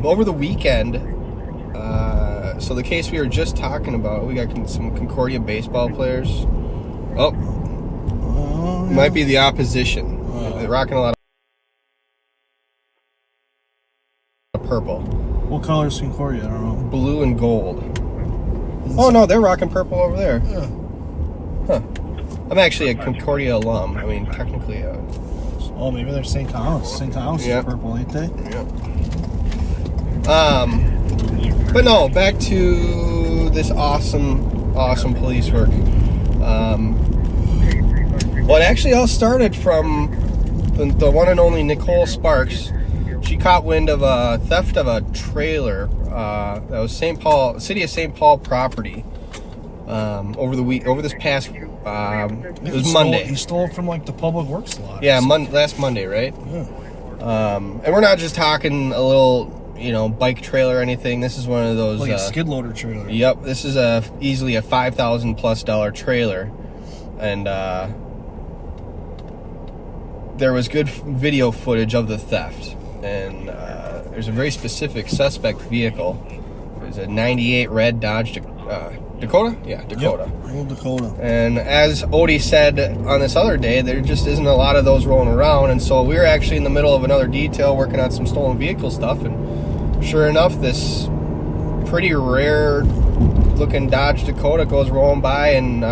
over the weekend, so the case we were just talking about, we got some Concordia baseball players. Might be the opposition. They're rocking a lot of purple. What color is Concordia? I don't know. Blue and gold. Oh, no, they're rocking purple over there. Yeah. Huh. I'm actually a Concordia alum. I mean, technically. Oh, maybe they're St. Thomas. St. Thomas is purple, ain't they? Yeah. But no, back to this awesome police work. Well, it actually all started from the one and only Nicole Sparks. She caught wind of a theft of a trailer that was city of St. Paul property over this past it was Monday. He stole it from like the public works lot. Yeah, last Monday, right? Yeah. And we're not just talking a little, you know, bike trailer or anything. This is one of those like a skid loader trailer. Yep, this is easily a $5,000+ trailer, and there was good video footage of the theft. And there's a very specific suspect vehicle. There's a 98 red Dodge Dakota? Yeah, Dakota. Yep, old Dakota. And as Odie said on this other day, there just isn't a lot of those rolling around. And so we were actually in the middle of another detail working on some stolen vehicle stuff. And sure enough, this pretty rare looking Dodge Dakota goes rolling by, and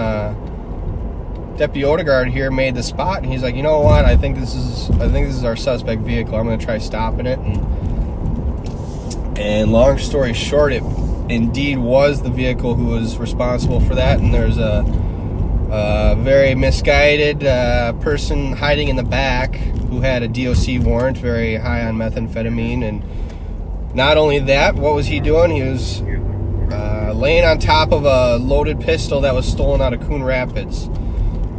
Deputy Odegaard here made the spot, and he's like, you know what? I think this is our suspect vehicle. I'm going to try stopping it. And long story short, it indeed was the vehicle who was responsible for that. And there's a very misguided person hiding in the back who had a DOC warrant, very high on methamphetamine. And not only that, what was he doing? He was laying on top of a loaded pistol that was stolen out of Coon Rapids.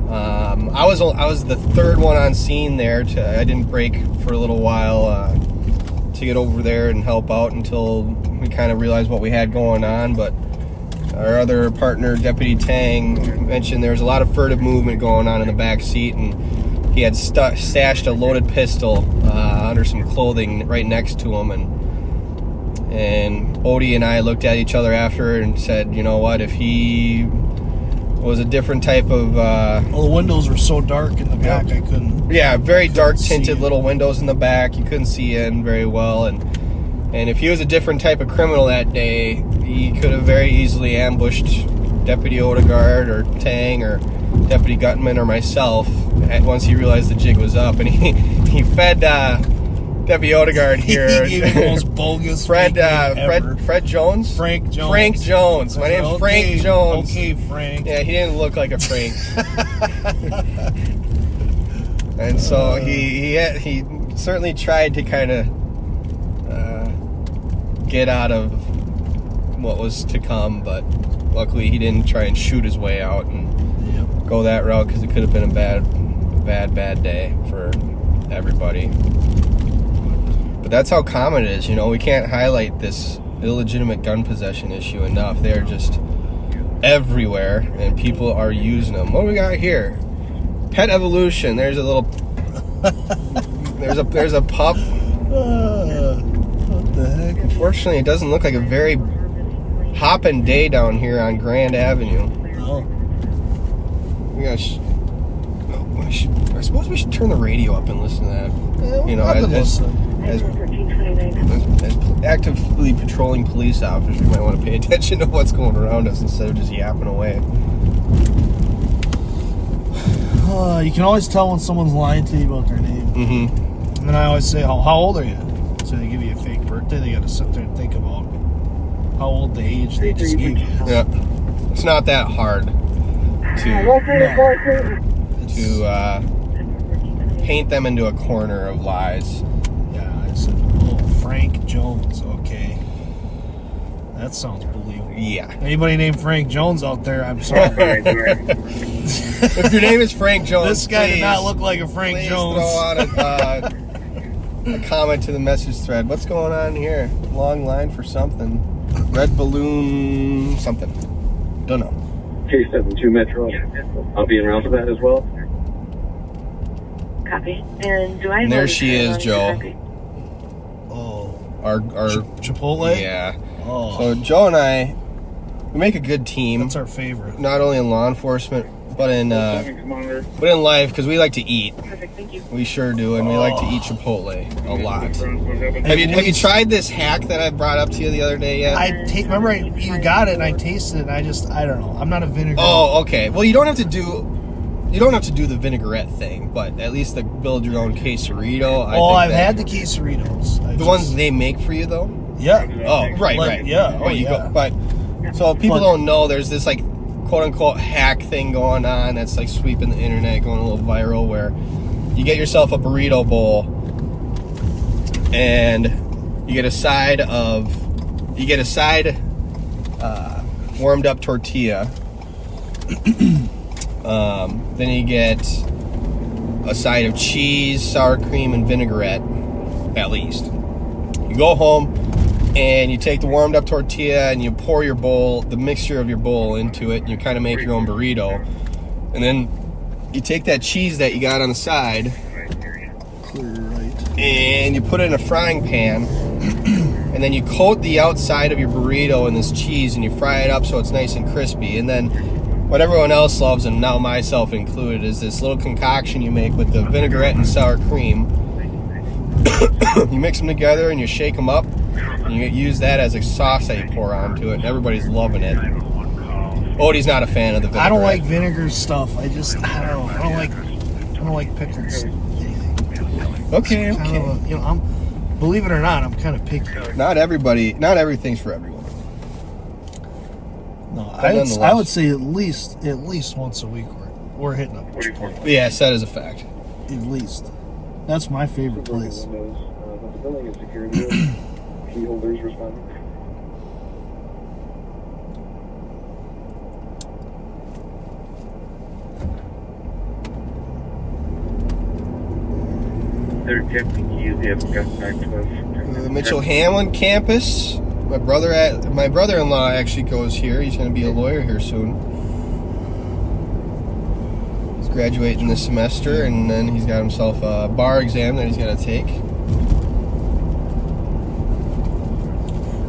I was the third one on scene there. I didn't break for a little while to get over there and help out until we kind of realized what we had going on. But our other partner, Deputy Tang, mentioned there was a lot of furtive movement going on in the back seat, and he had stashed a loaded pistol under some clothing right next to him. And Odie and I looked at each other after and said, you know what, if he was a different type of... well, the windows were so dark in the back, I couldn't... Yeah, very dark tinted little windows in the back. You couldn't see in very well. And if he was a different type of criminal that day, he could have very easily ambushed Deputy Odegaard or Tang or Deputy Gutman or myself once he realized the jig was up. And he fed Deputy Odegaard here. He gave him the most bogus Fred Jones? Frank Jones. Frank Jones. My name's Frank Jones. Okay, Frank. Yeah, he didn't look like a Frank. And so he certainly tried to kind of get out of what was to come, but luckily he didn't try and shoot his way out and go that route, because it could have been a bad day for everybody. But that's how common it is, you know. We can't highlight this illegitimate gun possession issue enough. They're just everywhere, and people are using them. What do we got here? Pet evolution. There's a little... there's a pup. What the heck? Unfortunately, it doesn't look like a very hopping day down here on Grand Avenue. No. I suppose we should turn the radio up and listen to that. Yeah, you know, as actively patrolling police officers, we might want to pay attention to what's going around us instead of just yapping away. You can always tell when someone's lying to you about their name. Mm-hmm. And then I always say, how old are you? So they give you a fake birthday. They got to sit there and think about how old the age they just gave you. Yeah, it's not that hard to paint them into a corner of lies. Yeah, I said, Frank Jones. Okay, that sounds believable. Yeah. Anybody named Frank Jones out there? I'm sorry. If your name is Frank Jones, this guy did not look like a Frank Jones. Throw out a comment to the message thread. What's going on here? Long line for something. Red balloon something. Don't know. K72 Metro. I'll be around for that as well. Copy. And do I? And there she is, Joe. Oh, our Chipotle. Yeah. Oh. So Joe and I, we make a good team. That's our favorite. Not only in law enforcement, but in life, because we like to eat. Perfect. Thank you. We sure do, and we like to eat Chipotle a lot. Have you tried this hack that I brought up to you the other day yet? Remember you got it and I tasted it. And I don't know. I'm not a vinegar. Oh, okay. Well, you don't have to do the vinaigrette thing, but at least the build your own quesarito. I've had the quesaritos. The ones they make for you, though. Yeah. Oh, right. Yeah. But so people don't know, there's this like quote unquote hack thing going on that's like sweeping the internet, going a little viral, where you get yourself a burrito bowl and you get a side warmed up tortilla. Then you get a side of cheese, sour cream, and vinaigrette, at least. You go home and you take the warmed up tortilla and you pour the mixture of your bowl into it, and you kind of make your own burrito. And then you take that cheese that you got on the side, and you put it in a frying pan, and then you coat the outside of your burrito in this cheese, and you fry it up so it's nice and crispy. And then what everyone else loves, and now myself included, is this little concoction you make with the vinaigrette and sour cream. You mix them together and you shake them up, and you use that as a sauce that you pour onto it, and everybody's loving it. Odie's not a fan of the vinaigrette. I don't like vinegar stuff. I don't know. I don't like pickles. Okay. Believe it or not, I'm kind of picky. Not everything's for everyone. No, But I nonetheless. would say at least once a week we're hitting up. Yes, that is a fact. At least. That's my favorite place. The building is secure. Key holders responding. They're attempting keys. They haven't gotten back to us. The Mitchell Hamlin campus. My brother-in-law actually goes here. He's going to be a lawyer here soon. He's graduating this semester, and then he's got himself a bar exam that he's got to take.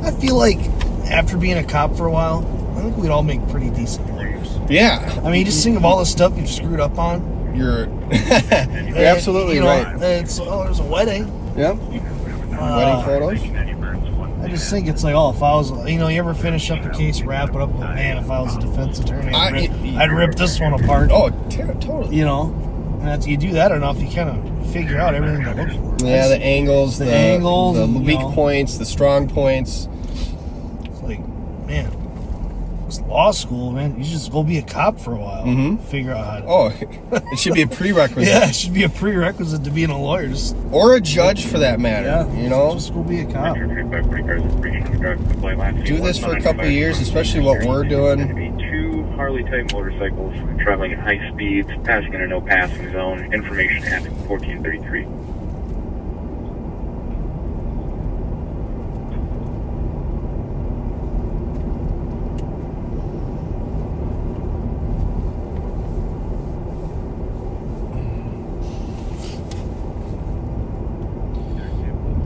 I feel like after being a cop for a while, I think we'd all make pretty decent lawyers. Yeah. I mean, you just think of all the stuff you've screwed up on. You're absolutely right. There's a wedding. Yep. Wedding photos. I just think it's like, oh, if I was, you ever finish up a case, wrap it up, like, man, if I was a defense attorney, I'd rip this one apart. Oh, totally. And you do that enough, you kind of figure out everything to look for. Yeah, the angles, the weak points, the strong points. It's like, man, it's law school, man. You should just go be a cop for a while. Figure out how to. Oh, it should be a prerequisite. Yeah, it should be a prerequisite to being a lawyer. Or a judge, for that matter. Yeah, just go be a cop. Do this for a couple of years, especially what we're doing. Two Harley-type motorcycles traveling at high speeds, passing in a no-passing zone. Information at 1433.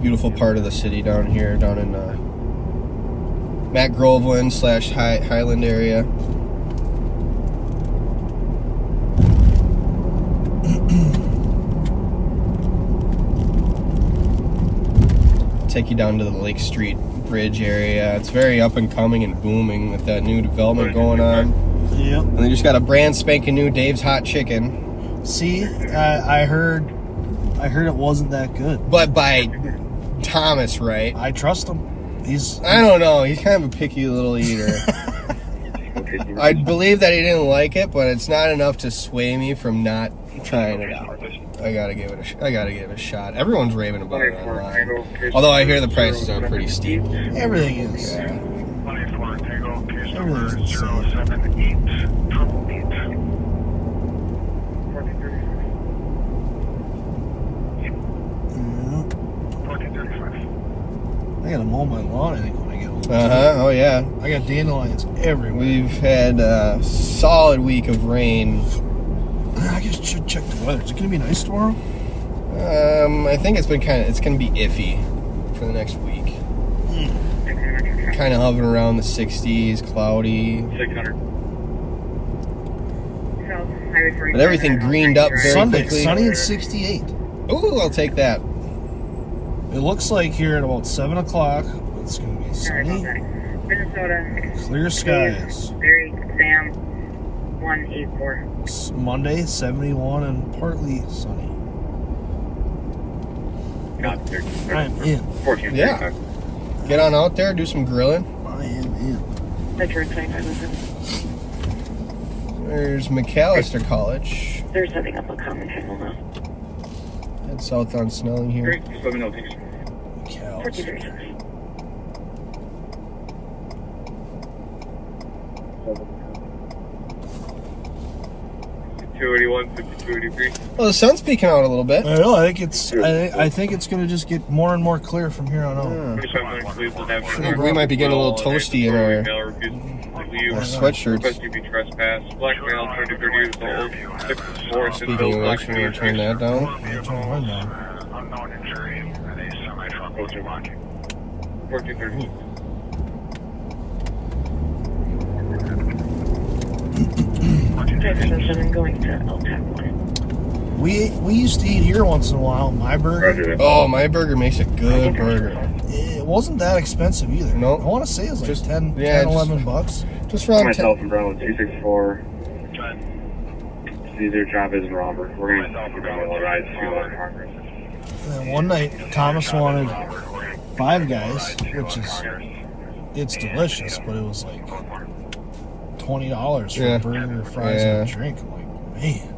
Beautiful part of the city down here, down in Matt Groveland / Highland area. Take you down to the Lake Street Bridge area. It's very up and coming and booming with that new development going on. Yep. And they just got a brand spanking new Dave's Hot Chicken. See, I heard it wasn't that good. But by Thomas, right? I trust him. I don't know. He's kind of a picky little eater. I believe that he didn't like it, but it's not enough to sway me from not trying it out. I gotta give it a shot. Everyone's raving about it online. Although I hear the prices are pretty steep. Everything is. Yeah. Everything's insane. I gotta mow my lawn, I think, when I get home. Oh yeah. I got dandelions everywhere. We've had a solid week of rain. I guess should check the weather. Is it gonna be nice tomorrow? I think it's gonna be iffy for the next week. Kind of hovering around the 60s, cloudy. 600. But everything greened up very Sunday, quickly. sunny and 68. Ooh, I'll take that. It looks like here at about 7 o'clock, it's going to be sunny, Minnesota. clear skies. Barry, Sam, 184. Monday, 71 and partly sunny. I'm in. Yeah. Get on out there, do some grilling. I am in. That's your excited with it. There's McAllister College. They're setting up a common channel now. Head south on Snelling here. Great, just let me know. Thanks. McAllister. 5281, 5283. Well, the sun's peeking out a little bit. I know. I think it's going to just get more and more clear from here on out. I think we might be getting a little toasty in our sweatshirts. Blackmail 2030 is old. 6 Speaking of which, we're going to turn that down. Unknown injury and a semi-truck was walking. 1430. Going to LTAC 1. We used to eat here once in a while. My burger. Oh, my burger makes a good burger. It wasn't that expensive either. No. I want to say it was like Just 10, yeah, 11 bucks. Just around Myself and Brown 264. Their job isn't Robert. We're going to ride to progress. And then one night, Thomas wanted 5 Guys, which is, it's delicious, but it was like $20 for a burger, fries, and a drink. I'm like, man,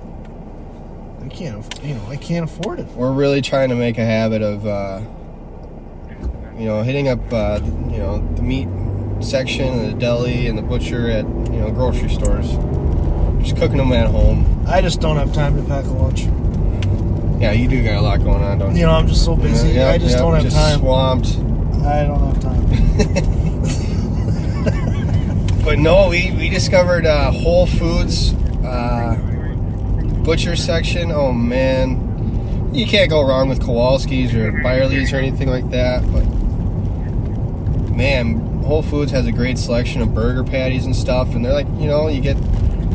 I can't afford it. We're really trying to make a habit of, hitting up, the meat section and the deli and the butcher at, grocery stores. Just cooking them at home. I just don't have time to pack a lunch. Yeah, you do got a lot going on, don't you? I'm just so busy. I just don't have time. Swamped. I don't have time. But no, we discovered Whole Foods butcher section. Oh man, you can't go wrong with Kowalski's or Byerly's or anything like that. But man, Whole Foods has a great selection of burger patties and stuff, and they're like, you get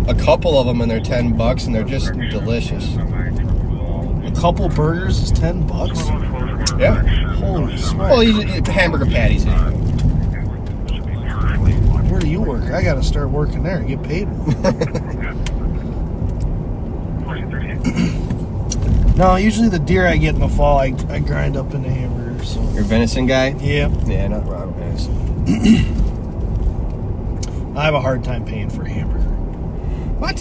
a couple of them and they're $10 and they're just delicious. A couple burgers is $10? Yeah. Holy smokes. Well, hamburger patties. Where do you work? I got to start working there and get paid. No, usually the deer I get in the fall, I grind up into hamburgers. So. You're a venison guy? Yeah. Yeah, not wrong with venison. I have a hard time paying for a hamburger. What?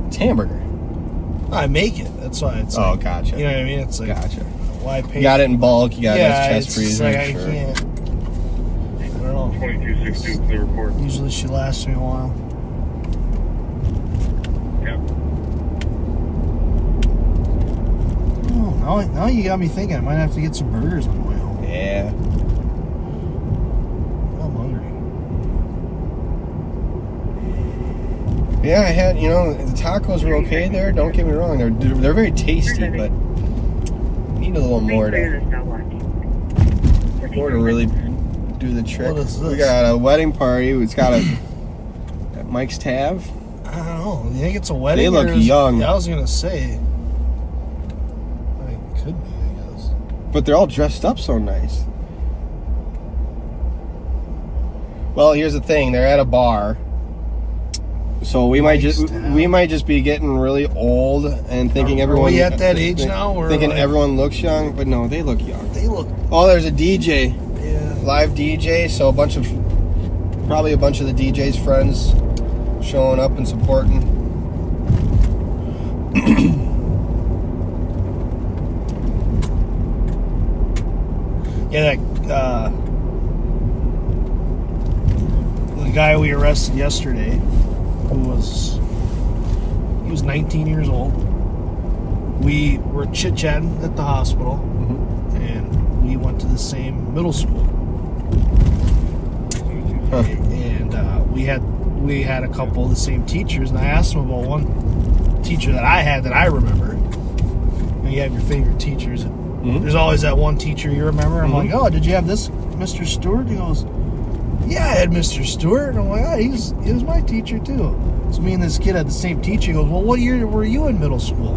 It's hamburger. I make it. That's why it's. Oh, like, gotcha. You know what I mean? It's like. Gotcha. Why pay? You got it in bulk. You got it in chest it's freezer. Like I sure. can't. I don't know. 2262, clear report. Usually she lasts me a while. Oh, now you got me thinking. I might have to get some burgers on the way home. Yeah. I'm hungry. Yeah, I had, the tacos were okay there. Don't get me wrong. They're very tasty, but need a little more to really do the trick. What is this? We got a wedding party. It's got at Mike's Tav. I don't know. You think it's a wedding? They look young. I was gonna say. It could be, I guess. But they're all dressed up so nice. Well, here's the thing. They're at a bar. So we might just be getting really old and thinking everyone. Are we at that age now? Or thinking everyone looks young, but no, they look young. They look. Oh, there's a DJ. Yeah. Live DJ. So probably a bunch of the DJ's friends showing up and supporting. Yeah, the guy we arrested yesterday, he was 19 years old. We were chit-chatting at the hospital, and we went to the same middle school. Huh. And we had a couple of the same teachers, and I asked him about one teacher that I had that I remember. You have your favorite teachers. There's always that one teacher you remember. I'm like, oh, did you have this Mr. Stewart? He goes, yeah, I had Mr. Stewart. And I'm like, oh, he was my teacher too. So me and this kid had the same teacher. He goes, well, what year were you in middle school?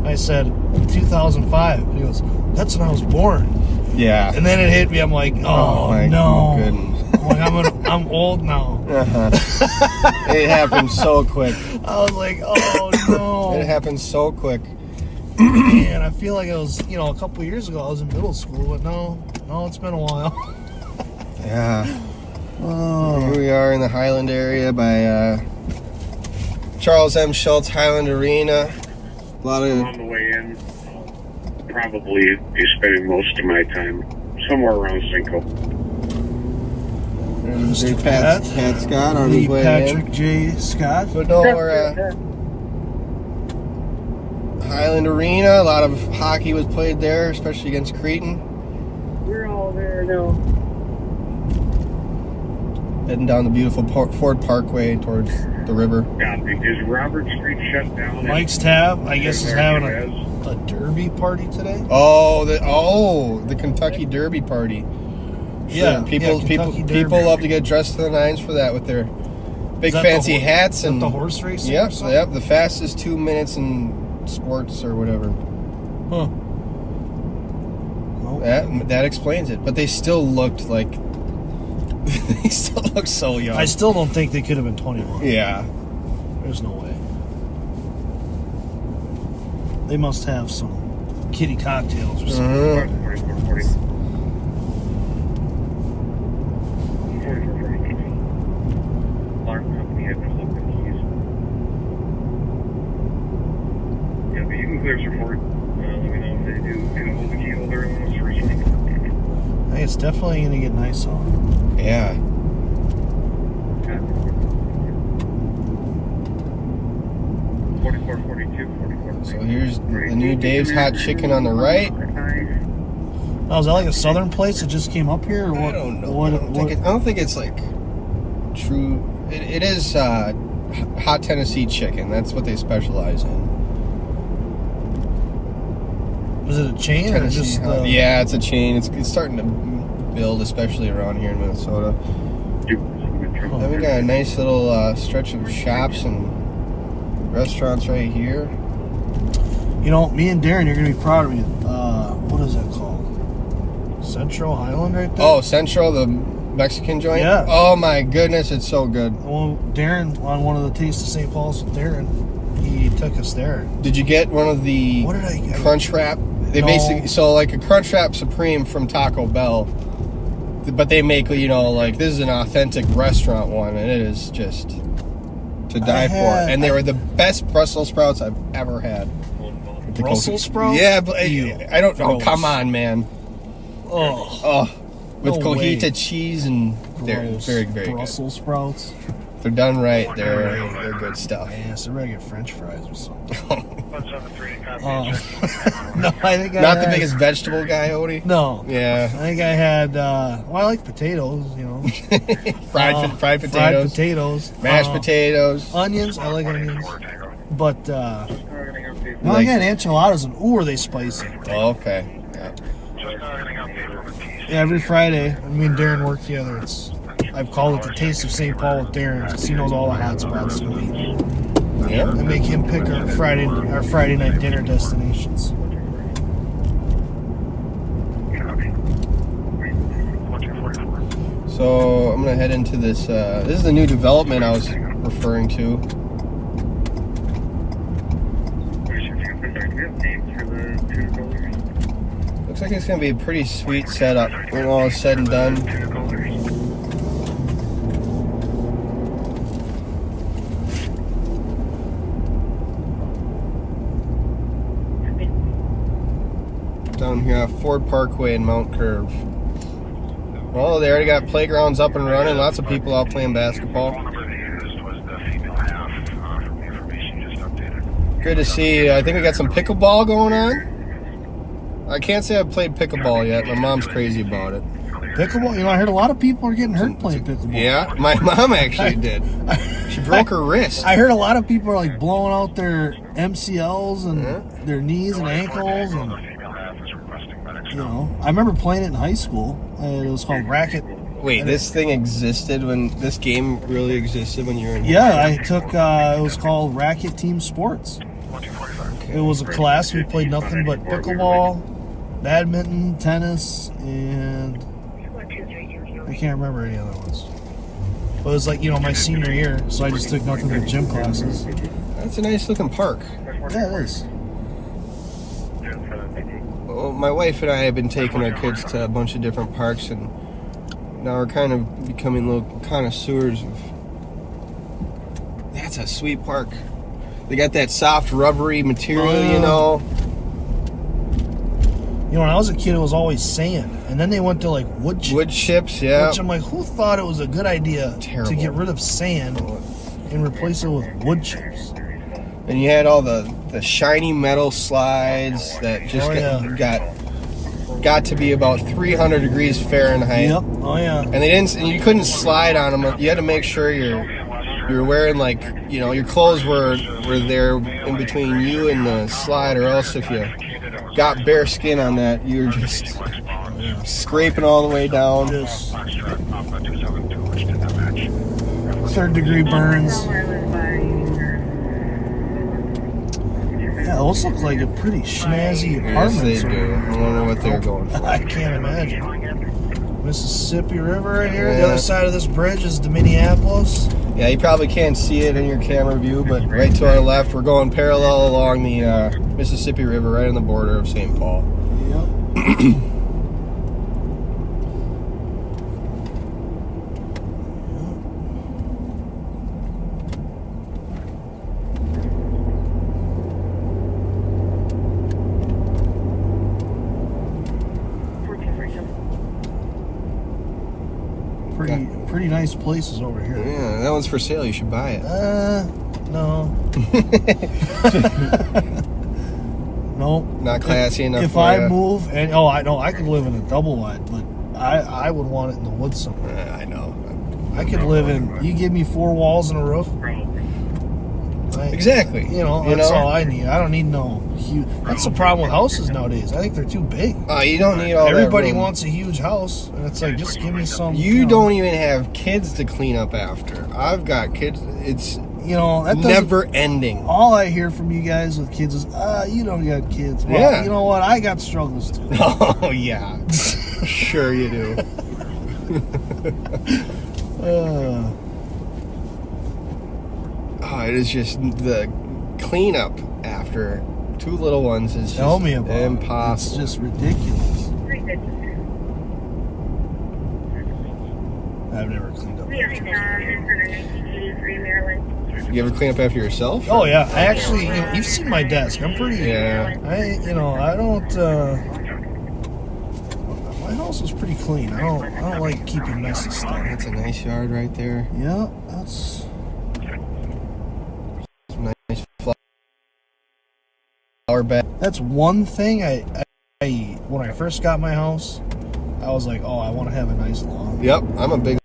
I said, 2005. He goes, that's when I was born. Yeah. And then it hit me. I'm like, oh my no. goodness. I'm like, I'm old now. It happened so quick. I was like, oh no. It happened so quick. Man, I feel like it was, a couple years ago I was in middle school, but no, it's been a while. Yeah. Oh. Here we are in the Highland area by Charles M. Schultz Highland Arena. A lot of. On the way in, probably be spending most of my time somewhere around Cinco. There's Pat Scott on his way Patrick in. J. Scott. But no, we're Highland Arena. A lot of hockey was played there, especially against Cretin. We're all there now. Heading down the beautiful Ford Parkway towards the river. Is Robert Street shut down? Mike's Tab, I guess, is having a derby party today. Oh, the Kentucky Derby party. Yeah, people love to get dressed to the nines for that with their big fancy hats and the horse racing. Yep, the fastest 2 minutes in sports or whatever. Huh. That explains it. But they still looked like they still look so young. I still don't think they could have been 21. Yeah. There's no way. They must have some kitty cocktails or something. it's definitely gonna get nice out. Yeah. So here's the new Dave's Hot Chicken on the right. Oh, is that like a southern place that just came up here? Or what? I don't know. I don't think it's like true. It is hot Tennessee chicken. That's what they specialize in. Is it a chain or just? Yeah, it's a chain. It's starting to build, especially around here in Minnesota. Then we got a nice little stretch of shops and restaurants right here. You know, me and Darren, you're gonna be proud of me. What is that called? Central Highland, right there. Oh, Central, the Mexican joint. Yeah. Oh my goodness, it's so good. Well, Darren, on one of the Taste of St. Paul's with Darren, he took us there. Did you get one of the What did I get? Crunch Wrap? They basically like a Crunch Wrap Supreme from Taco Bell, but they make, you know, like this is an authentic restaurant one, and it is just to die for. And they were the best Brussels sprouts I've ever had. Brussels sprouts? Yeah, but I don't know. Oh, come on, man. Oh, with no cojita way. cheese and they're very, very Brussels sprouts. If they're done right, they're good stuff. Yeah, so we're gonna get French fries or something. No, I think not the biggest vegetable guy, Odie. No. Yeah. I think I had. Well, I like potatoes. You know, fried potatoes, fried potatoes, mashed potatoes, onions. I like onions, but no, I got enchiladas and ooh, are they spicy? Oh, okay. Yeah. Yeah, every Friday, me and Darren work together. I've called it the Taste of St. Paul with Darren because he knows all the hot spots to eat. Yeah. I make him pick our Friday night dinner destinations. So I'm gonna head into this. This is the new development I was referring to. Looks like it's gonna be a pretty sweet setup when all is said and done. Down here at Ford Parkway and Mount Curve. Well, they already got playgrounds up and running. Lots of people out playing basketball. Good to see. I think we got some pickleball going on. I can't say I've played pickleball yet. My mom's crazy about it. Pickleball? You know, I heard a lot of people are getting hurt playing pickleball. Yeah, my mom actually did. She broke her wrist. I heard a lot of people are like blowing out their MCLs and their knees and ankles, and you know, I remember playing it in high school. It was called racket. Wait, this thing existed when this game really existed when you were in? Yeah, I took. It was called Racket Team Sports. It was a class. We played nothing but pickleball, badminton, tennis, and I can't remember any other ones. But it was like, you know, my senior year, so I just took nothing but gym classes. That's a nice looking park. Yeah, it is. Well, my wife and I have been taking our kids to a bunch of different parks, and now we're kind of becoming little connoisseurs of. That's a sweet park. They got that soft, rubbery material, you know. You know, when I was a kid, it was always sand, and then they went to like wood chips. Wood chips, yeah. Which I'm like, who thought it was a good idea to get rid of sand and replace it with wood chips? And you had all the shiny metal slides that just got to be about 300 degrees Fahrenheit. Yep. Oh yeah. And they didn't. And you couldn't slide on them. You had to make sure you're wearing, like, you know, your clothes were there in between you and the slide, or else if you got bare skin on that, you were just scraping all the way down. Just 3rd degree burns. Yeah, those look like a pretty snazzy apartment. Yes, they do. I don't know what they're going for. I can't imagine. Mississippi River right here. Yeah. The other side of this bridge is the Minneapolis. Yeah, you probably can't see it in your camera view, but right to our left, we're going parallel along the Mississippi River, right on the border of St. Paul. Yep. pretty nice places over here. Yeah, that one's for sale. You should buy it. No. No. Not classy enough. If I move, and I know I could live in a double wide, but I would want it in the woods somewhere. I know. I could live in. You give me 4 walls and a roof. Exactly. That's all I need. I don't need no huge. That's the problem with houses nowadays. I think they're too big. You don't need all Everybody that room. wants a huge house, and it's like, just give me some. You don't even have kids to clean up after. I've got kids. It's that never ending. All I hear from you guys with kids is, you don't got kids. Well, Yeah. you know what? I got struggles too. Oh yeah, sure you do. It is just the cleanup after 2 little ones is Tell just me about impossible. It's just ridiculous. I've never cleaned up. You ever clean up after yourself? Oh yeah, I actually. You've seen my desk. I'm pretty. Yeah. I don't. My house is pretty clean. I don't like keeping messy stuff. That's a nice yard right there. Yeah, that's some nice flower bed. That's one thing I when I first got my house, I was like, I want to have a nice lawn. Yep, I'm a big.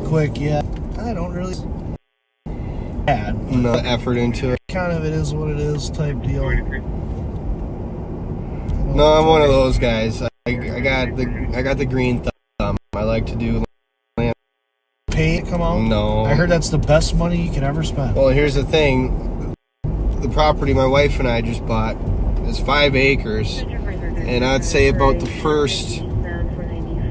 Quick, yeah. I don't really add no effort into it. Kind of, it is what it is type deal. No, I'm one of those guys. I got the green thumb. I like to do land. Pay it come out? No. I heard that's the best money you can ever spend. Well, here's the thing. The property my wife and I just bought is 5 acres, and I'd say about the first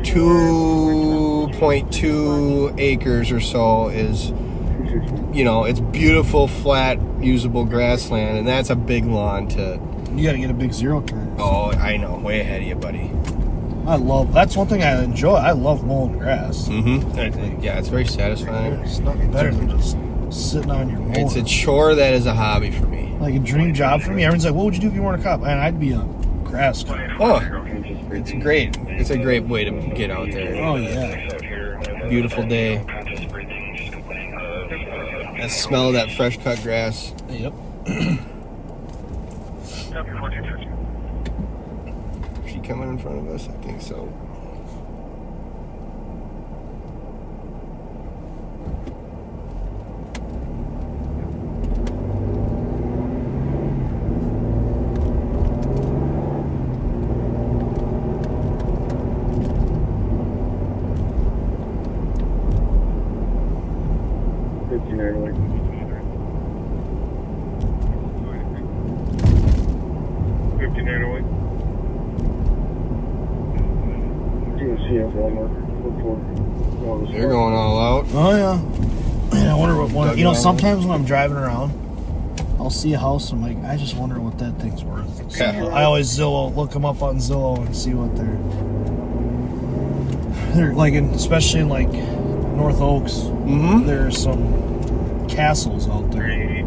2.2 acres or so is, it's beautiful, flat, usable grassland, and that's a big lawn to. You got to get a big zero turn. Oh, I know, way ahead of you, buddy. That's one thing I enjoy. I love mowing grass. Mm-hmm. Yeah, it's very satisfying. There's nothing better than just sitting on your mower. It's a chore that is a hobby for me. Like a dream job for me. Everyone's like, what would you do if you weren't a cop? And I'd be a grass cop. Oh, it's great. It's a great way to get out there. Oh, yeah. Beautiful day. That smell of that fresh cut grass. Yep. Is she coming in front of us? I think so. You're going all out. Oh, yeah. I wonder what one. Sometimes when I'm driving around, I'll see a house and I'm like, I just wonder what that thing's worth. So I always look them up on Zillow and see what they're like, especially in like North Oaks. Mm-hmm. There's some castles out there. Two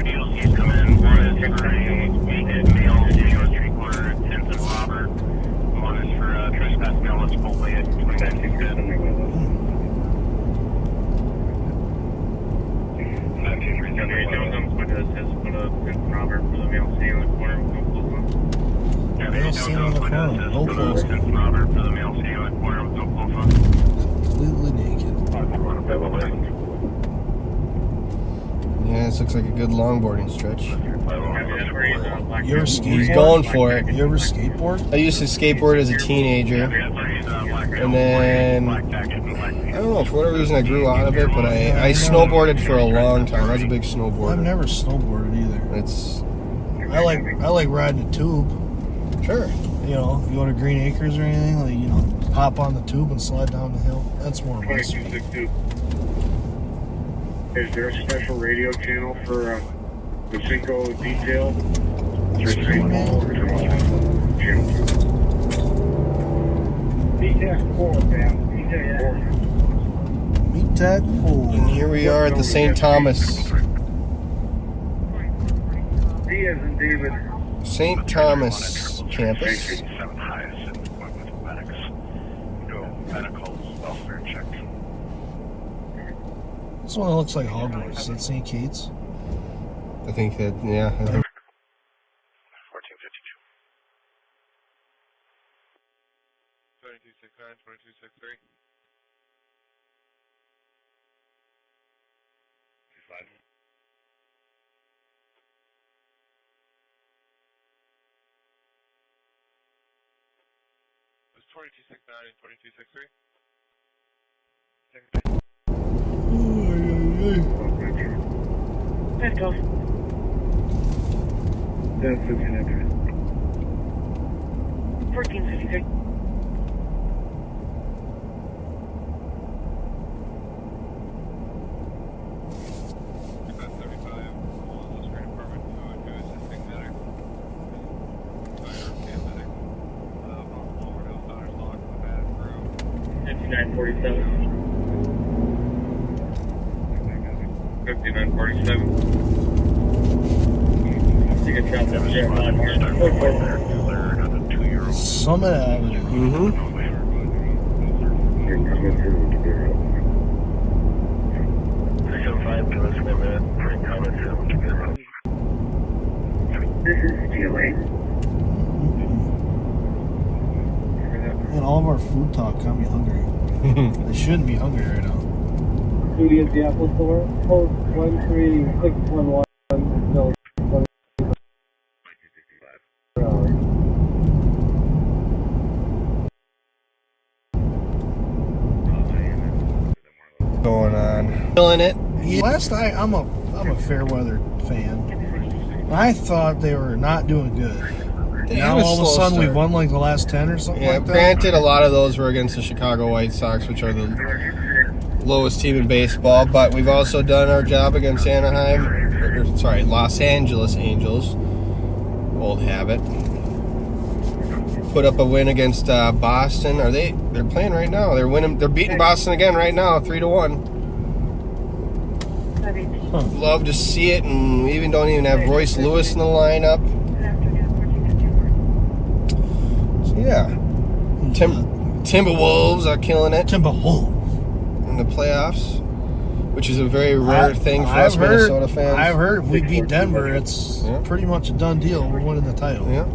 deals he's come in. One is for a maintenance mail, 2 3/4 tenths of robber. One is for trespass eligible way at 2967. 5237 comes with us has put a robber for the mail sale in the corner with no clothes on. Mail sale in the corner with no clothes on. Robber for the mail sale in the corner with no clothes on. Completely naked. Yeah, this looks like a good longboarding stretch. You ever skateboard? He's going for it. You ever skateboard? I used to skateboard as a teenager, and then I don't know, for whatever reason I grew out of it, but I snowboarded for a long time. I was a big snowboarder. I've never snowboarded either. I like riding a tube. Sure. You go to Green Acres or anything, like, hop on the tube and slide down the hill. That's more my speed. Is there a special radio channel for the Cinco detail? METAC 4. And here we are at the St. Thomas. D as in David, St. Thomas campus. This one looks like Hogwarts. Is that St. Kate's? I think that, yeah. I think. 2269, 2263. It's 2269 and 2263. Let's go. That's 1453. Summit Avenue. This is GLA. And all of our food talk got me hungry. I shouldn't be hungry right now. Minneapolis store. Post 13611. Going on. Feeling it. Yeah, last night, I'm a fair weather fan. I thought they were not doing good. Now all of a sudden we won like the last 10 or something like that. Granted, a lot of those were against the Chicago White Sox, which are the lowest team in baseball, but we've also done our job against Los Angeles Angels. Old habit. Put up a win against Boston. They're playing right now. They're winning. They're beating Boston again right now, 3-1. Love to see it, and we don't even have Royce Lewis in the lineup. So yeah, Timberwolves are killing it. Timberwolves in the playoffs, which is a very rare thing for us Minnesota fans. I've heard if we beat Denver, it's pretty much a done deal. We're winning the title. Yeah.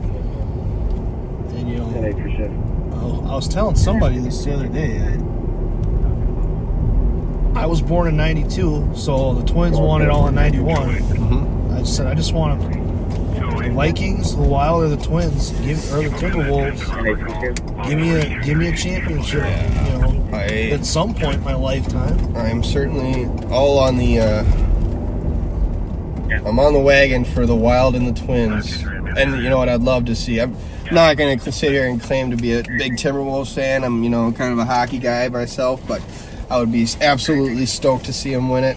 And I was telling somebody this the other day. I was born in '92, so the Twins won it all in '91. I just said I just want the Vikings, the Wild, or the Twins, or the Timberwolves. Give me a championship. At some point in my lifetime. I'm certainly all on the. I'm on the wagon for the Wild and the Twins, and you know what I'd love to see. I'm not going to sit here and claim to be a big Timberwolves fan. I'm kind of a hockey guy myself, but I would be absolutely stoked to see them win it.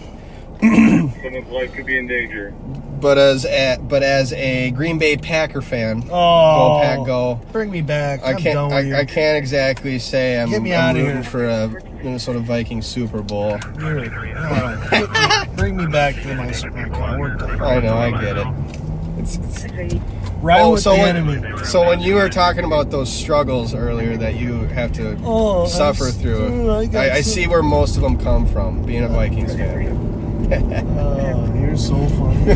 Someone's life could be in danger. But as a Green Bay Packer fan, go Pack, go! Bring me back. I can't exactly say I'm rooting for a Minnesota Vikings Super Bowl. Bring me back to my car. We're done. I know, I get it. It's enemy. So when you were talking about those struggles earlier that you have to suffer through, I see where most of them come from, being a Vikings fan. You're so funny.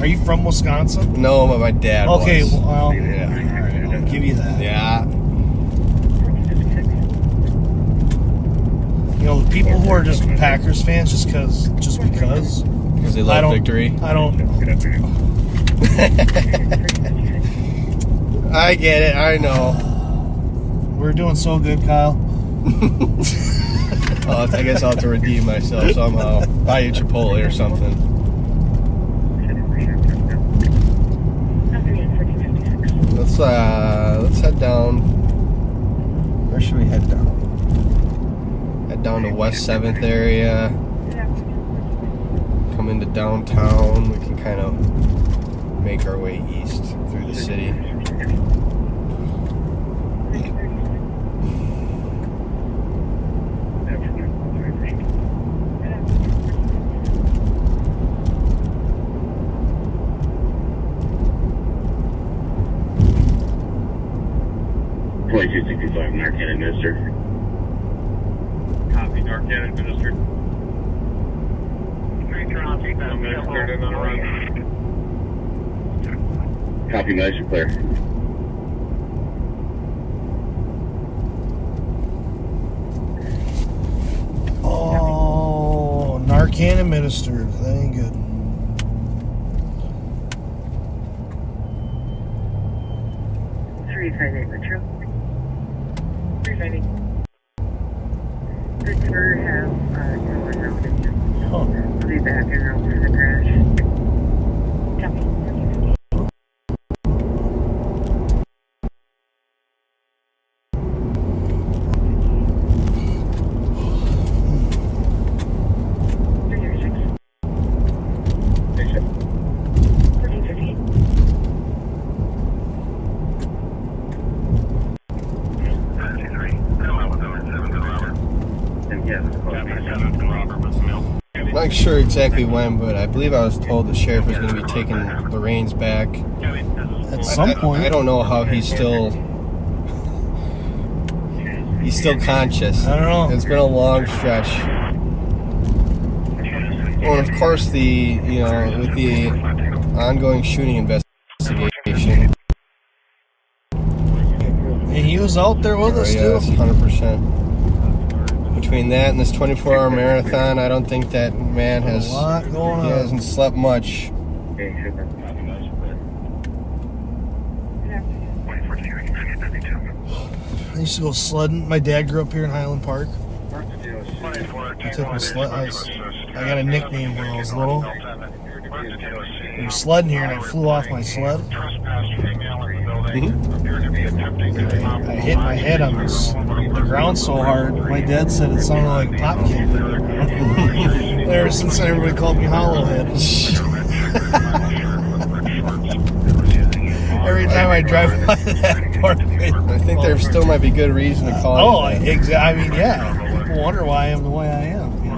Are you from Wisconsin? No, but my dad was. Okay, well, yeah. All right, I'll give you that. Yeah. The people who are just Packers fans just because they love victory. I don't. I get it. I know. We're doing so good, Kyle. I guess I'll have to redeem myself somehow. Buy you Chipotle or something. Let's head down. Where should we head down? Head down to West 7th area. Come into downtown. We can kind of make our way east through the city. 2265, Narcan administered. Copy, Narcan administered. Administered and on a run. Copy, guys, you're clear. Oh, Narcan administered. That ain't good. Metro. 390. Pittsburgh have we're out in here. I'll be back in around for the crash. Copy. I'm not sure exactly when, but I believe I was told the sheriff was going to be taking the reins back. At some point. I don't know how he's still conscious. I don't know. It's been a long stretch. Well, and of course, with the ongoing shooting investigation. And he was out there with us, too. Yes, 100%. Between that and this 24-hour marathon, I don't think that man has. A lot going on. He hasn't slept much. I used to go sledding. My dad grew up here in Highland Park. I took my sled. I got a nickname when I was little. We were sledding here, and I flew off my sled. I hit my head on the ground so hard. My dad said it sounded like a pop kid. Ever since then, everybody called me Hollowhead. Every time I drive by that park, I think there still might be good reason to call it. Exactly. I mean, yeah. People wonder why I am the way I am. You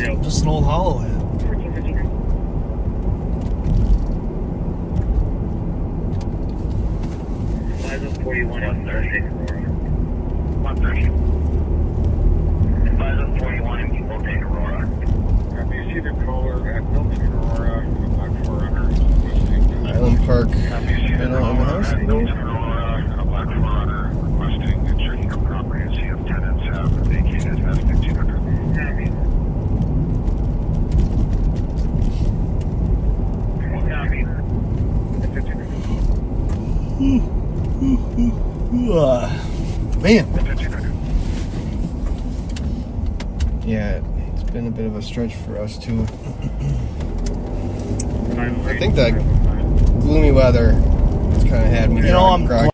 know? Just an old Hollowhead. Island Park. Man. Yeah, it's been a bit of a stretch for us too. I think that gloomy weather has kind of had me. I'm glad.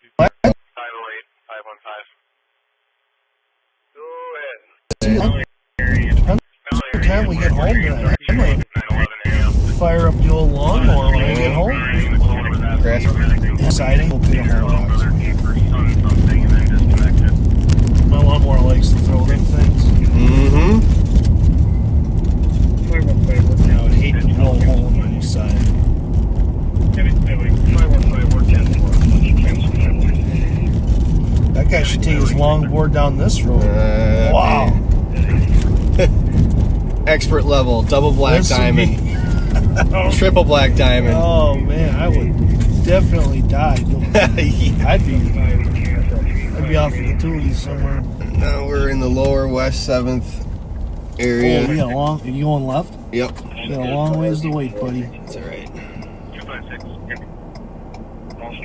Every time we get home tonight, I might fire up the old lawnmower when I get home. Grass exciting. We'll pay a whole lot. My lawnmower likes to throw them things. Mm-hmm. I would hate to blow a hole on the new side. That guy should take his longboard down this road. Wow. Expert level, double black diamond. Triple black diamond. Oh man, I would definitely die. I'd be off of the toolie somewhere. Now we're in the lower west 7th area. Oh, we got a long. Are you going left? Yep. We got a long ways to wait, buddy. That's all right.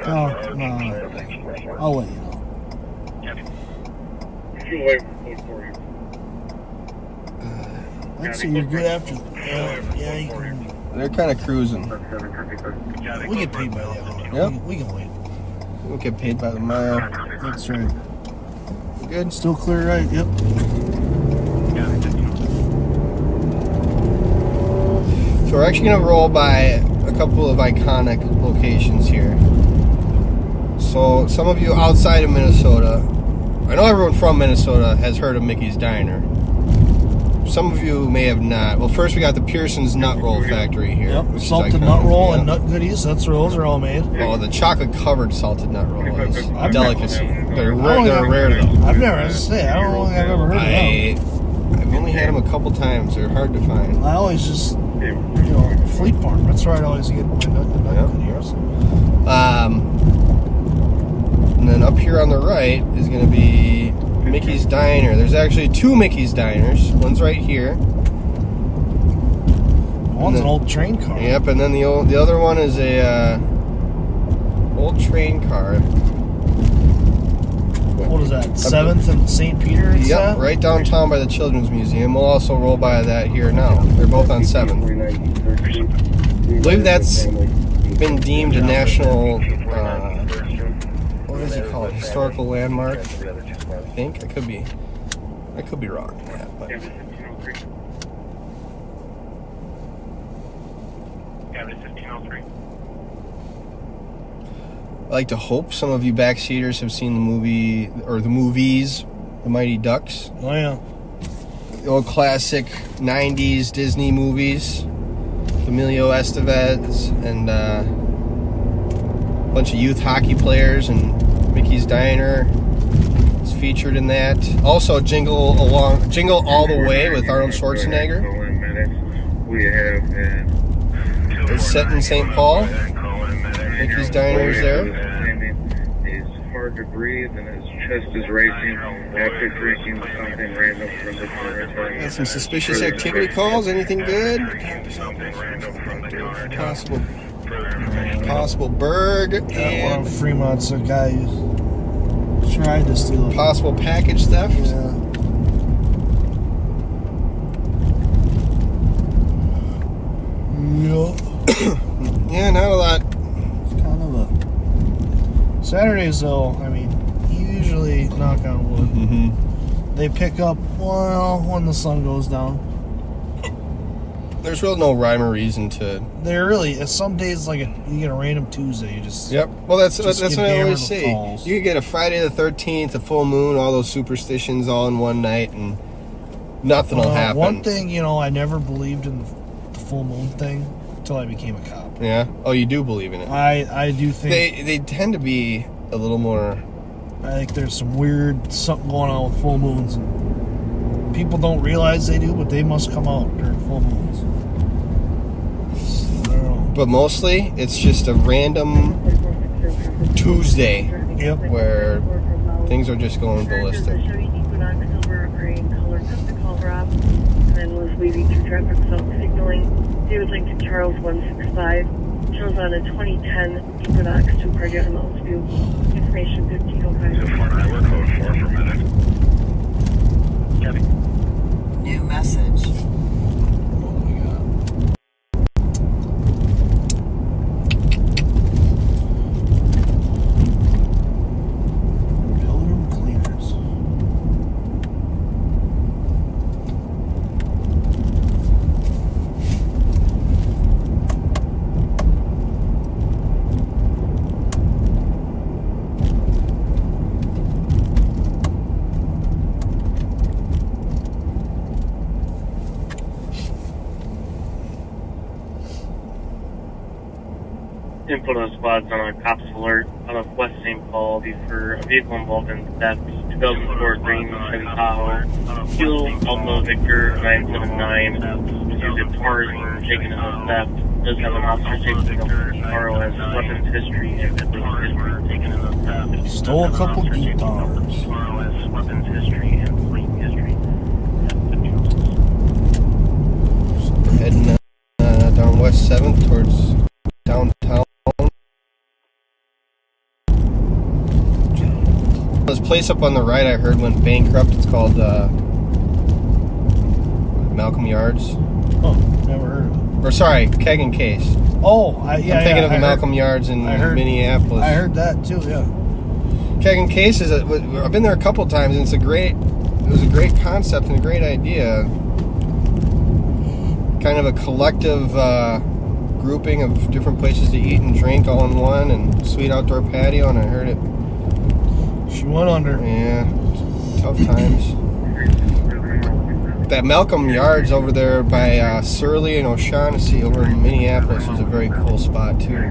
Oh, no. I'll let you know. I'd say you're good after. Yeah, you can. They're kind of cruising. We get paid by the hour. Yep. We can wait. We don't get paid by the mile. That's right. Good. Still clear, right? Yep. So we're actually going to roll by a couple of iconic locations here. So some of you outside of Minnesota, I know everyone from Minnesota has heard of Mickey's Diner. some of you may have not. Well, first we got the Pearson's Nut Roll Factory here. Yep, which is salted iconic. nut roll Yeah. and nut goodies. Those are all made. Oh, the chocolate-covered salted nut roll is a I've delicacy. They're never- rare though. I've never, as I say, I don't think I've ever heard of them. I've only had them a couple times. They're hard to find. I always just, Fleet Farm. That's where I'd always get my nut goodies. And then up here on the right is going to be Mickey's Diner. There's actually two Mickey's Diners. One's right here. One's an old train car. Yep, and then the other one is a old train car. What is that? 7th and St. Peter? Yep, right downtown by the Children's Museum. We'll also roll by that here now. They're both on 7th. I believe that's been deemed a national, what is it called? Historical landmark, I think. I could be wrong on that, but. I like to hope some of you backseaters have seen the movie, or the movies, The Mighty Ducks. Oh, yeah. The old classic 90s Disney movies. Emilio Estevez and a bunch of youth hockey players, and Mickey's Diner is featured in that. Also, Jingle All the Way with Arnold Schwarzenegger. It's set in St. Paul. Mickey's Diner is there. He's hard to breathe and his chest is racing after drinking something random from the corner. Got some suspicious activity calls. Anything good? Possible Berg. One of Fremont's a guy who tried to steal it. Possible package theft. Yeah. Yeah, not a lot. It's kind of a Saturdays though. I mean, usually, knock on wood, they pick up when the sun goes down. There's really no rhyme or reason to. There really, some days like you get a random Tuesday. You just Yep. Well, that's just what get I hammered always with say. calls. You could get a Friday the 13th, a full moon, all those superstitions all in one night, and nothing will happen. One thing, I never believed in the full moon thing until I became a cop. Yeah. Oh, you do believe in it? I do think they tend to be a little more. I think there's some weird something going on with full moons, and people don't realize they do, but they must come out during full moons. But mostly, it's just a random Tuesday where things are just going ballistic. And then was leaving through traffic without signaling. David Lincoln Charles 165. Shows on a 2010 Equinox to Cardiac Mountain View. Information 1505. New message. Input on squads on a cops alert out of West St. Paul for a vehicle involved in theft. 2004 green Chevy Tahoe. Fuel Alpha Victor 979. Was used at Tarzan, taken out of theft. Does have an officer safety Carl has weapons history and police history. Taken out of theft. Stole a couple guitars. Carl has weapons history and police history. Heading down West 7th towards downtown. This place up on the right I heard went bankrupt. It's called Malcolm Yards. Oh, never heard of it. Or sorry, Keg and Case. Oh, I'm thinking of Malcolm Yards in Minneapolis. I heard that too, yeah. Keg and Case is I've been there a couple times, and it was a great concept and a great idea. Kind of a collective grouping of different places to eat and drink all in one, and sweet outdoor patio, and I heard it. She went under. Yeah, tough times. that Malcolm Yards over there by Surly and O'Shaughnessy over in Minneapolis is a very cool spot too.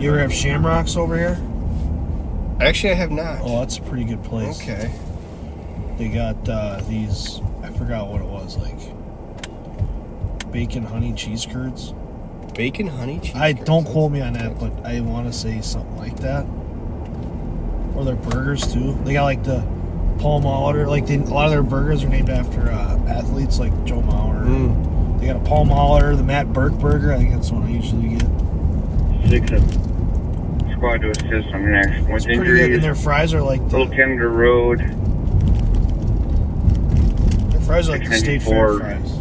You ever have shamrocks over here? Actually, I have not. Oh, that's a pretty good place. Okay. They got these, I forgot what it was, like bacon honey cheese curds. Bacon honey cheese curds? Don't quote me on that, but I want to say something like that. Or their burgers too. They got like the Paul Mauer, like a lot of their burgers are named after athletes like Joe Mauer. They got a Paul Mauer, the Matt Burke burger. I think that's what I usually get. 6 squad to assist on an accident with injuries. And their fries are like Little Canada Road. Their fries are like the State Fair fries.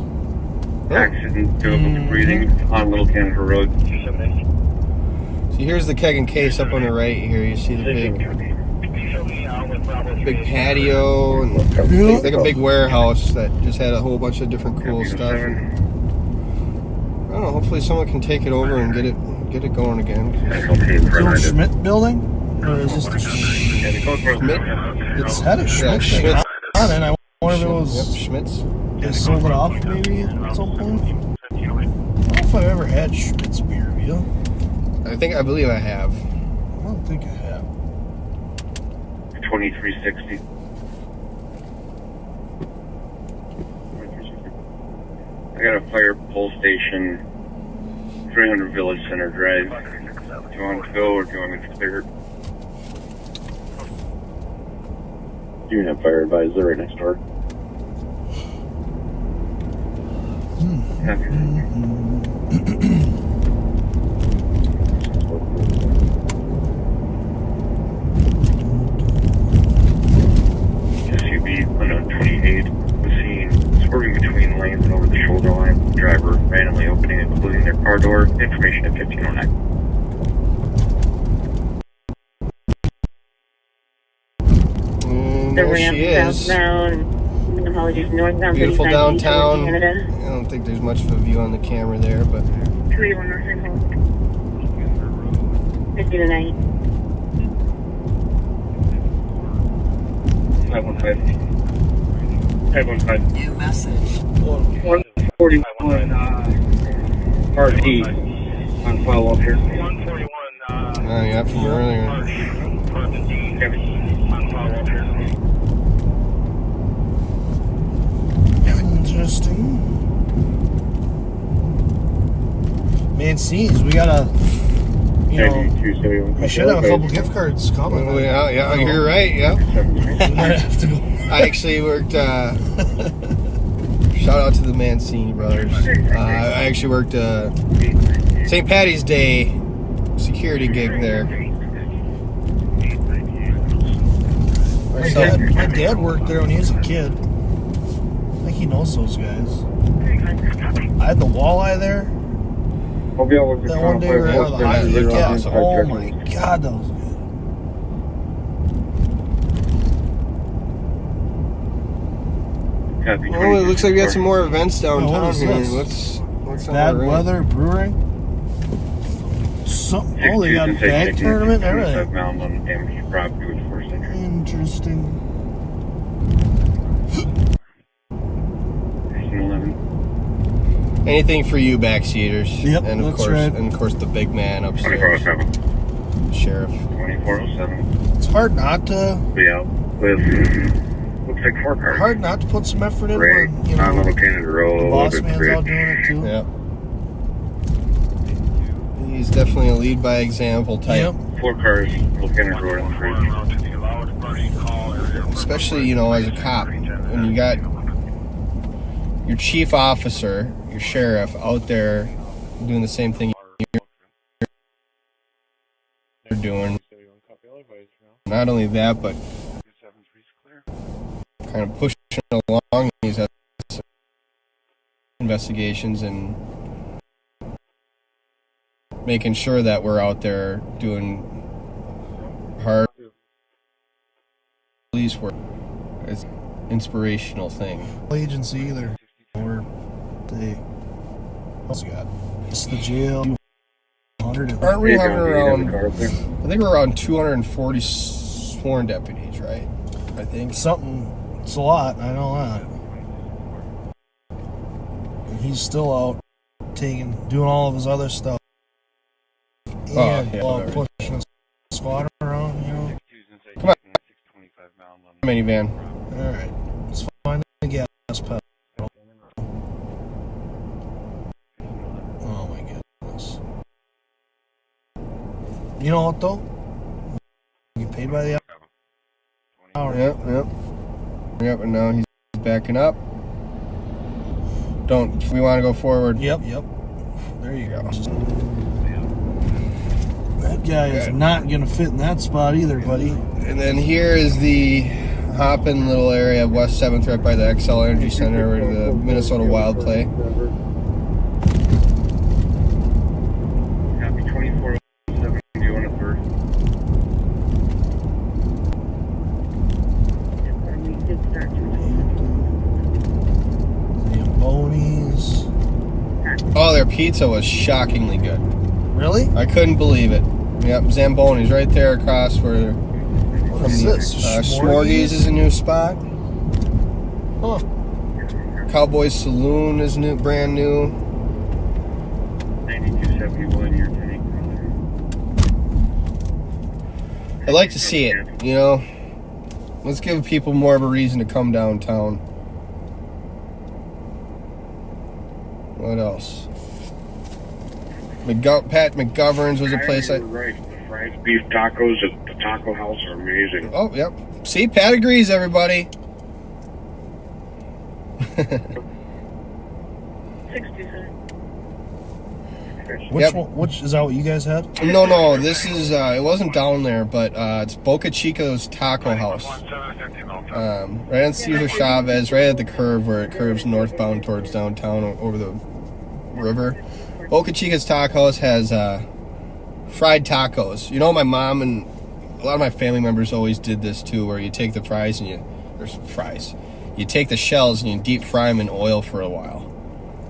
Accident, difficulty breathing on Little Canada Road. So here's the keg and case up on the right here. You see the big patio and like a big warehouse that just had a whole bunch of different cool stuff. I don't know. Hopefully someone can take it over and get it going again. The Schmidt building, or is this the Schmidt? It's had a Schmidt thing on it. I wonder if it was Schmidt's. They sold it off maybe at some point. I don't know if I've ever had Schmidt's beer. Have you? I believe I have. I don't think I have. 2360. I got a fire pole station, 300 Village Center Drive. Do you want to go or do you want me to clear it? You have fire advisor right next door. SUV unknown 28 was seen swerving between lanes and over the shoulder line. Driver randomly opening and closing their car door. Information at 1509. There she is. Beautiful downtown. I don't think there's much of a view on the camera there, but 281 North Home. 50 to 9. 515. New message. 141 RT on follow-up here. 141 yeah, from earlier. Interesting. Mancini's, we got we should have a couple gift cards coming. Yeah, you're right. Yeah. Might have to go. I actually worked. Shout out to the Mancini brothers. I actually worked St. Patty's Day security gig there. My dad worked there when he was a kid. I think he knows those guys. I had the walleye there. That one day we were out of the hockey gas. Oh my god, that was good. Oh, it looks like we got some more events downtown here. What's Bad Weather Brewing? Oh, they got a bag tournament and everything. Interesting. Anything for you backseaters. Yep, and of course the big man upstairs. 2407. Sheriff. 2407. It's hard not to. Yeah, with looks like 4 cars. Hard not to put some effort in. Right. When, you know, on Little Canada Road. the boss man's out doing it too. Yeah. He's definitely a lead by example type. Yep. 4 cars. Little Canada Road on the bridge. Especially, as a cop, when you got your chief officer, your sheriff out there doing the same thing you're doing. Not only that, but kind of pushing along these investigations and making sure that we're out there doing hard police work. It's an inspirational thing. Agency either. Or they also got it's the jail. Aren't we having around I think we're around 240 sworn deputies, right? I think. Something. It's a lot. I know that. And he's still out doing all of his other stuff. And pushing his squad around, you know. Come on. Minivan. All right. Let's find the gas pedal. Oh my goodness. You know what though? You get paid by the hour. Yep. And now he's backing up. We want to go forward. Yep. There you go. That guy is not going to fit in that spot either, buddy. And then here is the hop-in little area of West 7th, right by the XL Energy Center, where the Minnesota Wild play. Happy 24/7. Do you want to first? Zambonis. Oh, their pizza was shockingly good. Really? I couldn't believe it. Yep, Zamboni's right there across from Schmorgies is a new spot. Huh. Cowboy Saloon is brand new. 9271, your tank. I'd like to see it, you know. Let's give people more of a reason to come downtown. What else? Pat McGovern's was a place I... Right, the fried beef tacos at the Taco House are amazing. Oh, yep. See, Pat agrees, everybody. 67. Which is that what you guys had? No, this is, it wasn't down there, but it's Boca Chica's Taco House. Right on Cesar Chavez, right at the curve where it curves northbound towards downtown over the river. Boca Chica's Taco House has fried tacos. You know, my mom and a lot of my family members always did this too, where you take the fries and you take the shells and you deep fry them in oil for a while.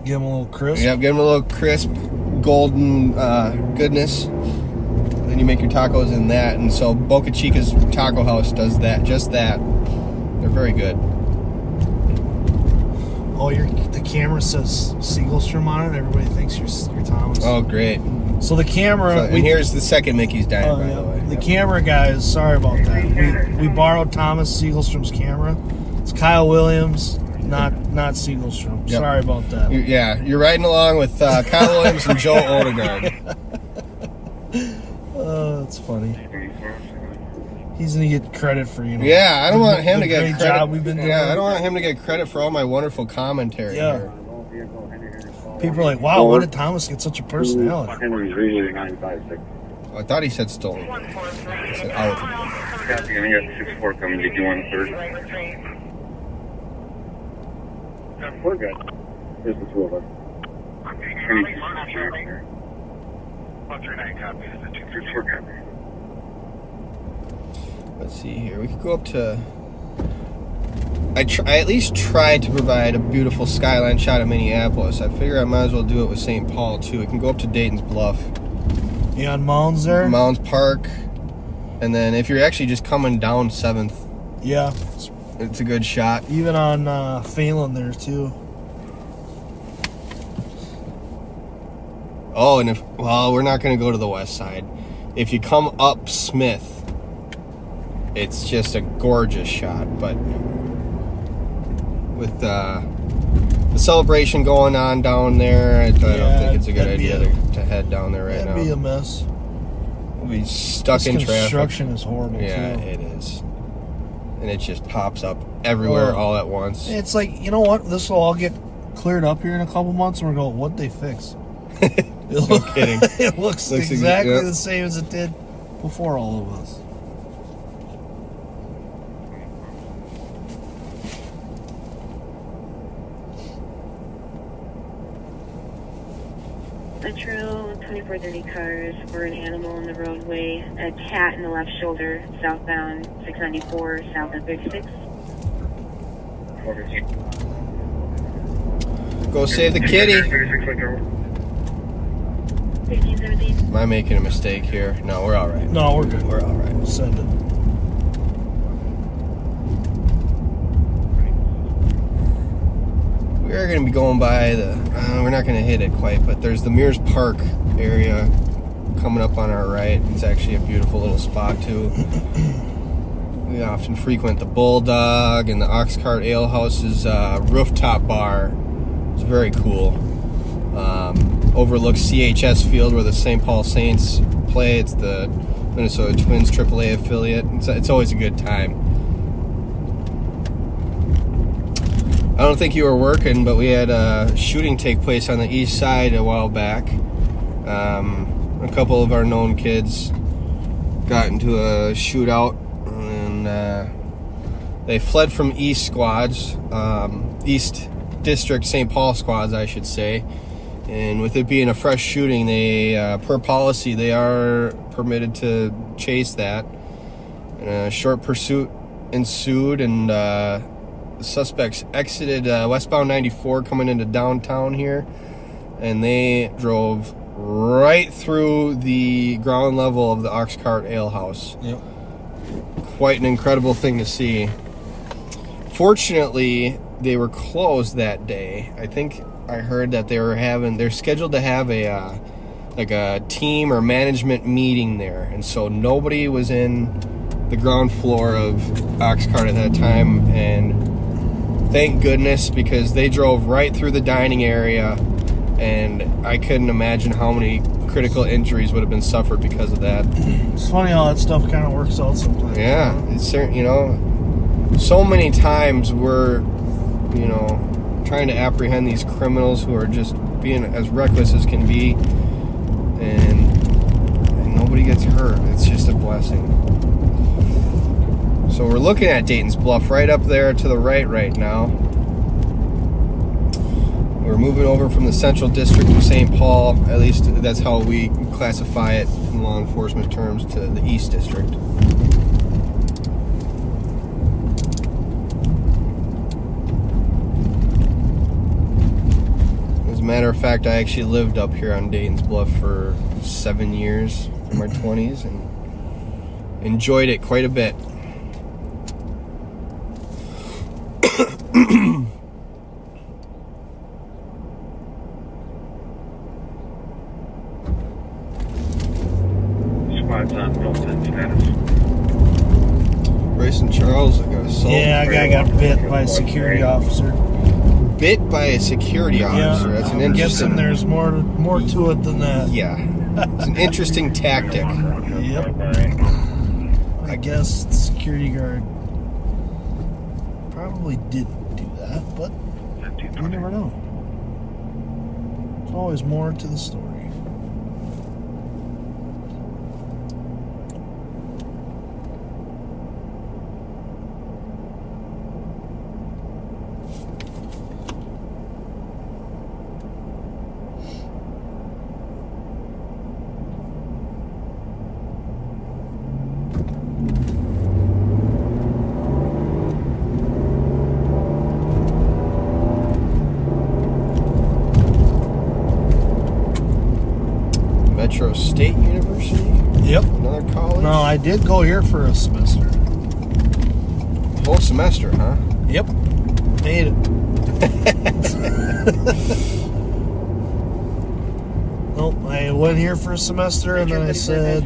Give them a little crisp? Yeah, give them a little crisp, golden goodness. Then you make your tacos in that. And so Boca Chica's Taco House does that, just that. They're very good. Oh, the camera says Siegelstrom on it. Everybody thinks you're Thomas. Oh, great. So the camera... and here's the second Mickey's diner, by the way. The camera guys, sorry about that. We borrowed Thomas Siegelstrom's camera. It's Kyle Williams, not Siegelstrom. Yep. Sorry about that. You're riding along with Kyle Williams and Joe Odegaard. Oh, that's funny. He's gonna get credit for, you know. Yeah, I don't want him to get great credit. Job we've been doing. Yeah, I don't want him to get credit for all my wonderful commentary here. People are like, "Wow, why did Thomas get such a personality?" Henry's really 956. I thought he said stolen. I said out. Copy, and I got 64 coming. Did you want a third? We're good. There's the two of us. 139 copies. 64 copies. Let's see here. We could go up to... I at least tried to provide a beautiful skyline shot of Minneapolis. I figure I might as well do it with St. Paul, too. We can go up to Dayton's Bluff. Yeah, on Mounds there? Mounds Park. And then if you're actually just coming down 7th... Yeah. It's a good shot. Even on Phelan there, too. Oh, and we're not going to go to the west side. If you come up Smith... It's just a gorgeous shot, but with the celebration going on down there, I don't think it's a good idea to head down there right now. That'd be a mess. We'll be stuck in traffic. Construction is horrible, yeah, too. it is. And it just pops up everywhere all at once. It's like, you know what? This will all get cleared up here in a couple months, and we're going, what'd they fix? No kidding. It looks exactly the same as it did before all of us. Metro 2430 cars for an animal on the roadway, a cat in the left shoulder, southbound 694, south of 36. Go save the kitty. Am I making a mistake here? No, we're all right. No, we're good. We're all right. Send it. We are going to be going by the, we're not going to hit it quite, but there's the Mears Park area coming up on our right. It's actually a beautiful little spot too. We often frequent the Bulldog and the Oxcart Ale House's rooftop bar. It's very cool. Overlooks CHS Field where the St. Paul Saints play. It's the Minnesota Twins AAA affiliate. It's always a good time. I don't think you were working, but we had a shooting take place on the east side a while back. A couple of our known kids got into a shootout, and they fled from East squads, East District St. Paul squads, I should say. And with it being a fresh shooting, they, per policy, they are permitted to chase that. And a short pursuit ensued, and the suspects exited westbound 94 coming into downtown here, and they drove right through the ground level of the Oxcart Ale House. Yep. Quite an incredible thing to see. Fortunately, they were closed that day. I think I heard that they're scheduled to have a like a team or management meeting there, and so nobody was in the ground floor of Oxcart at that time, and thank goodness, because they drove right through the dining area, and I couldn't imagine how many critical injuries would have been suffered because of that. It's funny how that stuff kind of works out sometimes. Yeah, it's certain, you know, so many times we're, you know, trying to apprehend these criminals who are just being as reckless as can be, and nobody gets hurt. It's just a blessing. So we're looking at Dayton's Bluff right up there to the right now. We're moving over from the Central District of St. Paul, at least that's how we classify it in law enforcement terms, to the East District. As a matter of fact, I actually lived up here on Dayton's Bluff for 7 years in my 20s and enjoyed it quite a bit. Squad's on built-in status. Bryson Charles, I got assault. Yeah, a guy got bit by a security officer. Bit by a security officer? That's an I'm interesting... guessing there's more to it than that. Yeah. It's an interesting tactic. Yep. I guess the security guard probably didn't do that, but you never know. There's always more to the story. Metro State University? Yep. Another college? No, I did go here for a semester. Whole semester, huh? Yep. Made it. Nope, I went here for a semester and then I said,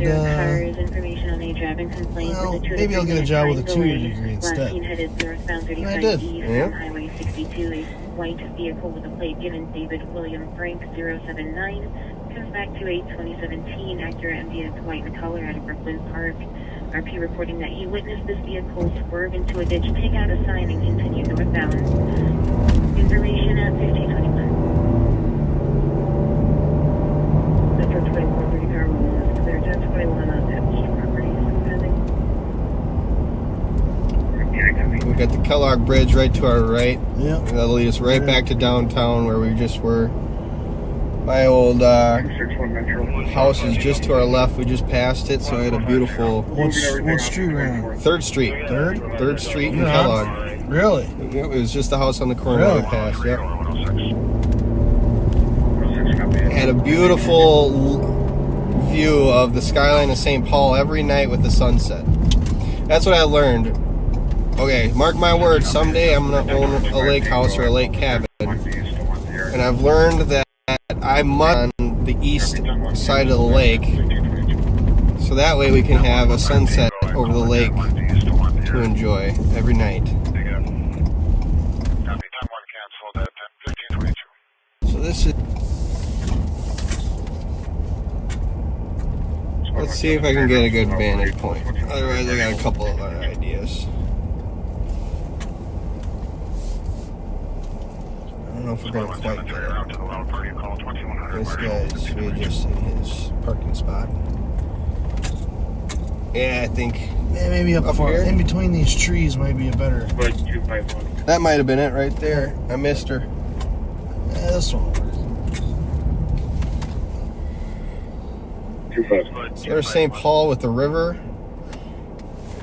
well, maybe I'll get a job with a 2-year degree instead. And I did. Yeah. Highway 62, a white vehicle with a plate given David William Frank 079 comes back to a 2017 Acura MDX white in color out of Brooklyn Park. RP reporting that he witnessed this vehicle swerve into a ditch, take out a sign, and continue northbound. Information at 1521. Metro 2430 car was cleared 1021 on Tapestry property. We got the Kellogg Bridge right to our right. Yeah. And that'll lead us right back to downtown where we just were. My old house is just to our left. We just passed it, so I had a beautiful... What street were you on? 3rd Street. 3rd Street in Kellogg. Really? It was just the house on the corner that we passed, yep. It had a beautiful view of the skyline of St. Paul every night with the sunset. That's what I learned. Okay, mark my words, someday I'm going to own a lake house or a lake cabin. And I've learned that I must on the east side of the lake, so that way we can have a sunset over the lake to enjoy every night. So this is... Let's see if I can get a good vantage point. Otherwise I got a couple of other ideas. I don't know if we're going to quite get it. This guy's readjusting his parking spot. Yeah, I think... Yeah, maybe up here. In between these trees might be a better... That might have been it right there. I missed her. Yeah, this one works. So there's St. Paul with the river.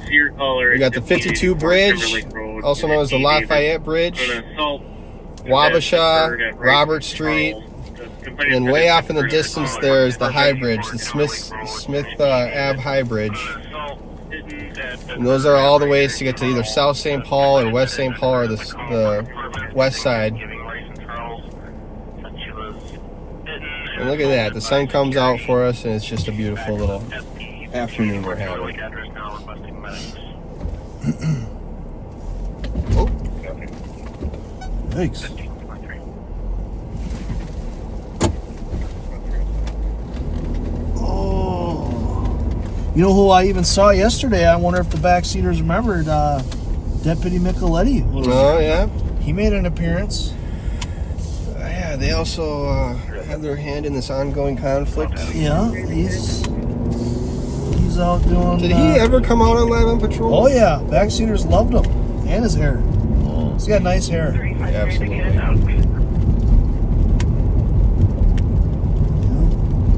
We got the 52 Bridge, also known as the Lafayette Bridge. Wabasha, Robert Street, and then way off in the distance there's the High Bridge, the Smith Ave High Bridge. And those are all the ways to get to either South St. Paul or West St. Paul or the west side. And look at that, the sun comes out for us and it's just a beautiful little afternoon we're having. Oh. Thanks. Oh. You know who I even saw yesterday? I wonder if the backseaters remembered Deputy Micheletti. Oh, yeah? He made an appearance. Yeah, they also have their hand in this ongoing conflict. Yeah, he's out doing... Did he ever come out on Live on Patrol? Oh, yeah. Backseaters loved him. And his hair. He's got nice hair. Absolutely.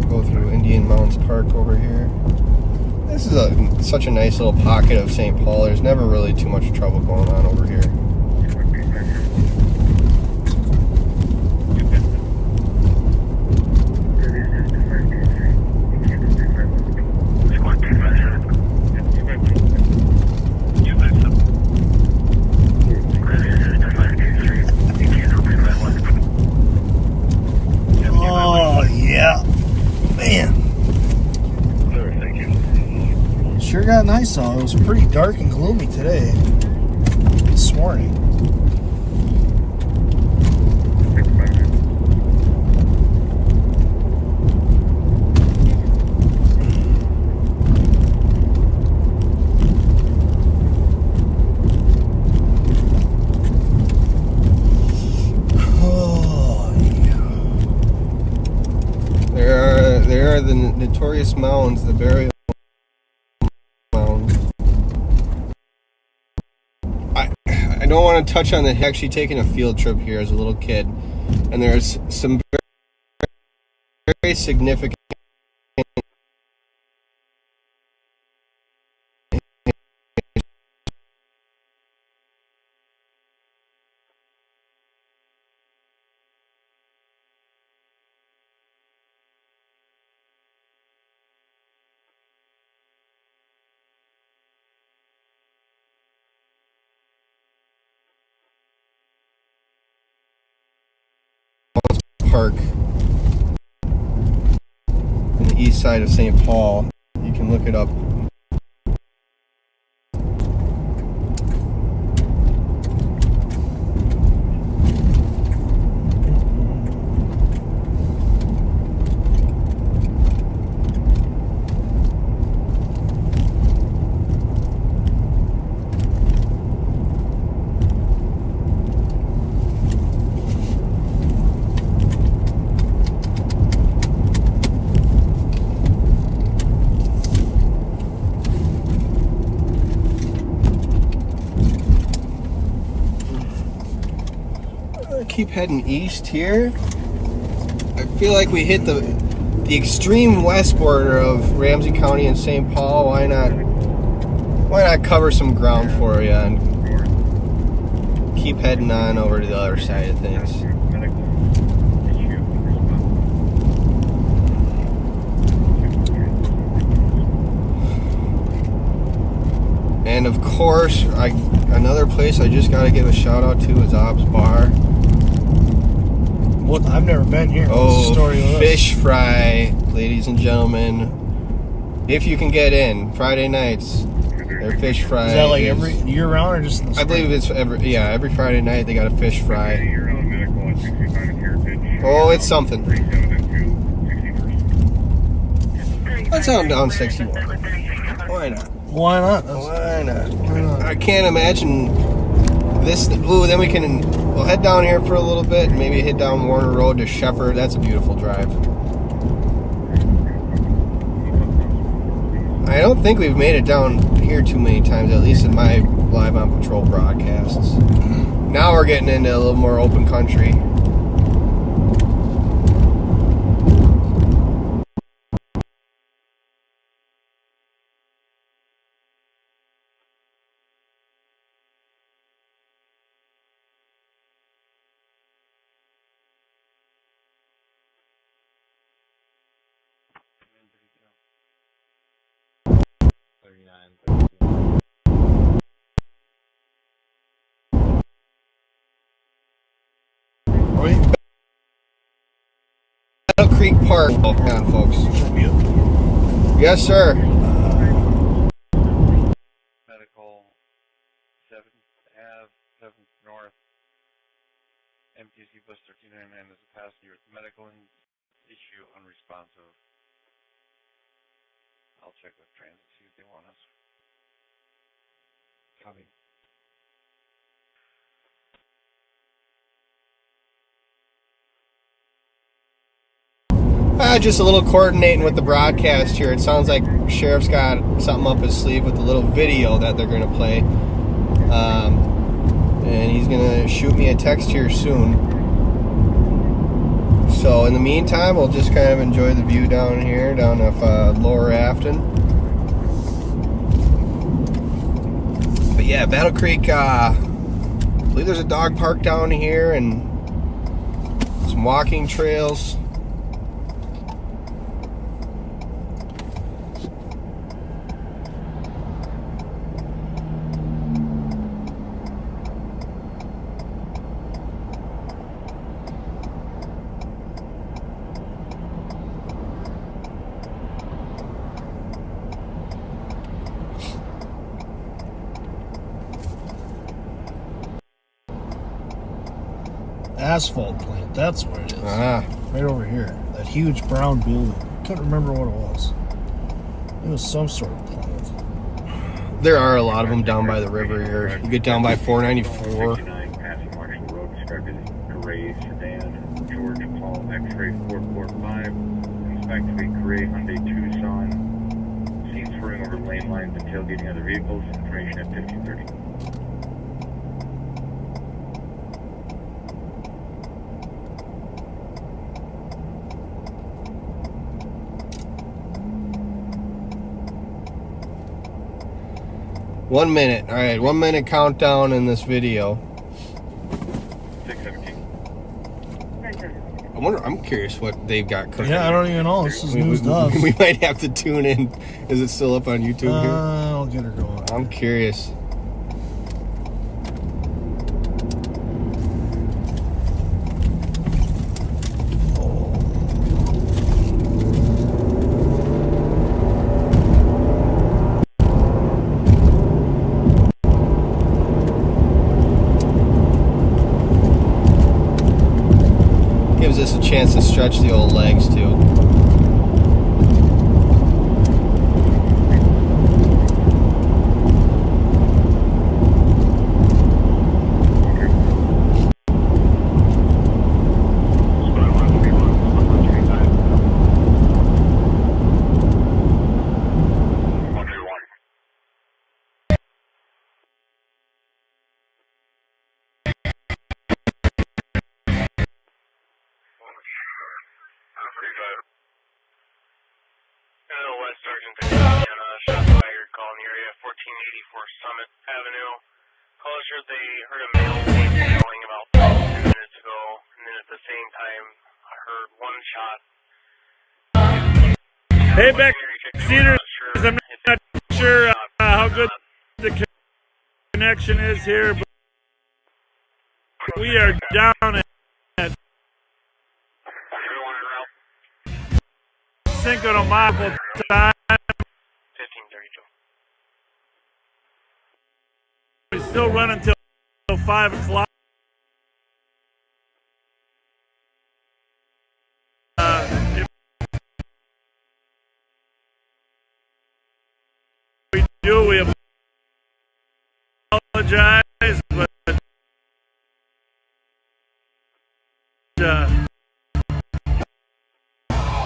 Go through Indian Mounds Park over here. This is such a nice little pocket of St. Paul. There's never really too much trouble going on over here. Oh, yeah. Man. Sure got nice out. It was pretty dark and gloomy today. This morning. There are the notorious mounds, the burial mounds. I don't want to touch on the actually taking a field trip here as a little kid, and there's some very, very significant park on the east side of St. Paul. You can look it up. Keep heading east here. I feel like we hit the extreme west border of Ramsey County and St. Paul. Why not cover some ground for you and keep heading on over to the other side of things. And of course, another place I just got to give a shout out to is Ob's Bar. What? I've never been here. Oh, What's the story of fish fry, ladies and gentlemen. If you can get in, Friday nights, their fish fry. Is that like every year round or just in the spring? I believe it's every Friday night they got a fish fry. Oh, it's something. Let's down 61. Why not? Why not? Why not? I can't imagine this. Ooh, then we'll head down here for a little bit. Maybe head down Warner Road to Shepherd. That's a beautiful drive. I don't think we've made it down here too many times, at least in my Live on Patrol broadcasts. Now we're getting into a little more open country. Battle Creek Park. Oh, come on, folks. Yes, sir. Medical 7th Ave, 7th North. MTC bus 1399 is a passenger with medical issue unresponsive. I'll check with transit, see if they want us. Copy. Just a little coordinating with the broadcast here. It sounds like Sheriff's got something up his sleeve with a little video that they're going to play. And he's going to shoot me a text here soon. So in the meantime, we'll just kind of enjoy the view down here, down off Lower Afton. But yeah, Battle Creek, I believe there's a dog park down here and some walking trails. Asphalt plant, that's where it is. Right over here. That huge brown building. I couldn't remember what it was. It was some sort of plant. There are a lot of them down by the river here. You get down by 494. Passing Marshall Road, described as gray sedan. George Paul X-ray 445. Inspected to be gray Hyundai Tucson. Seen swerving over lane lines and tailgating other vehicles. Information at 1530. 1 minute. All right, 1 minute countdown in this video. 617. I'm curious what they've got cooking. Yeah, I don't even know. This is news to us. We might have to tune in. Is it still up on YouTube here? I'll get her going. I'm curious. Us a chance to stretch the old legs too. Hey, backseaters, I'm not sure how good the connection is here, but we are down at Cinco de Mayo time. 15:32. We still run until 5 o'clock. If we do, we apologize, but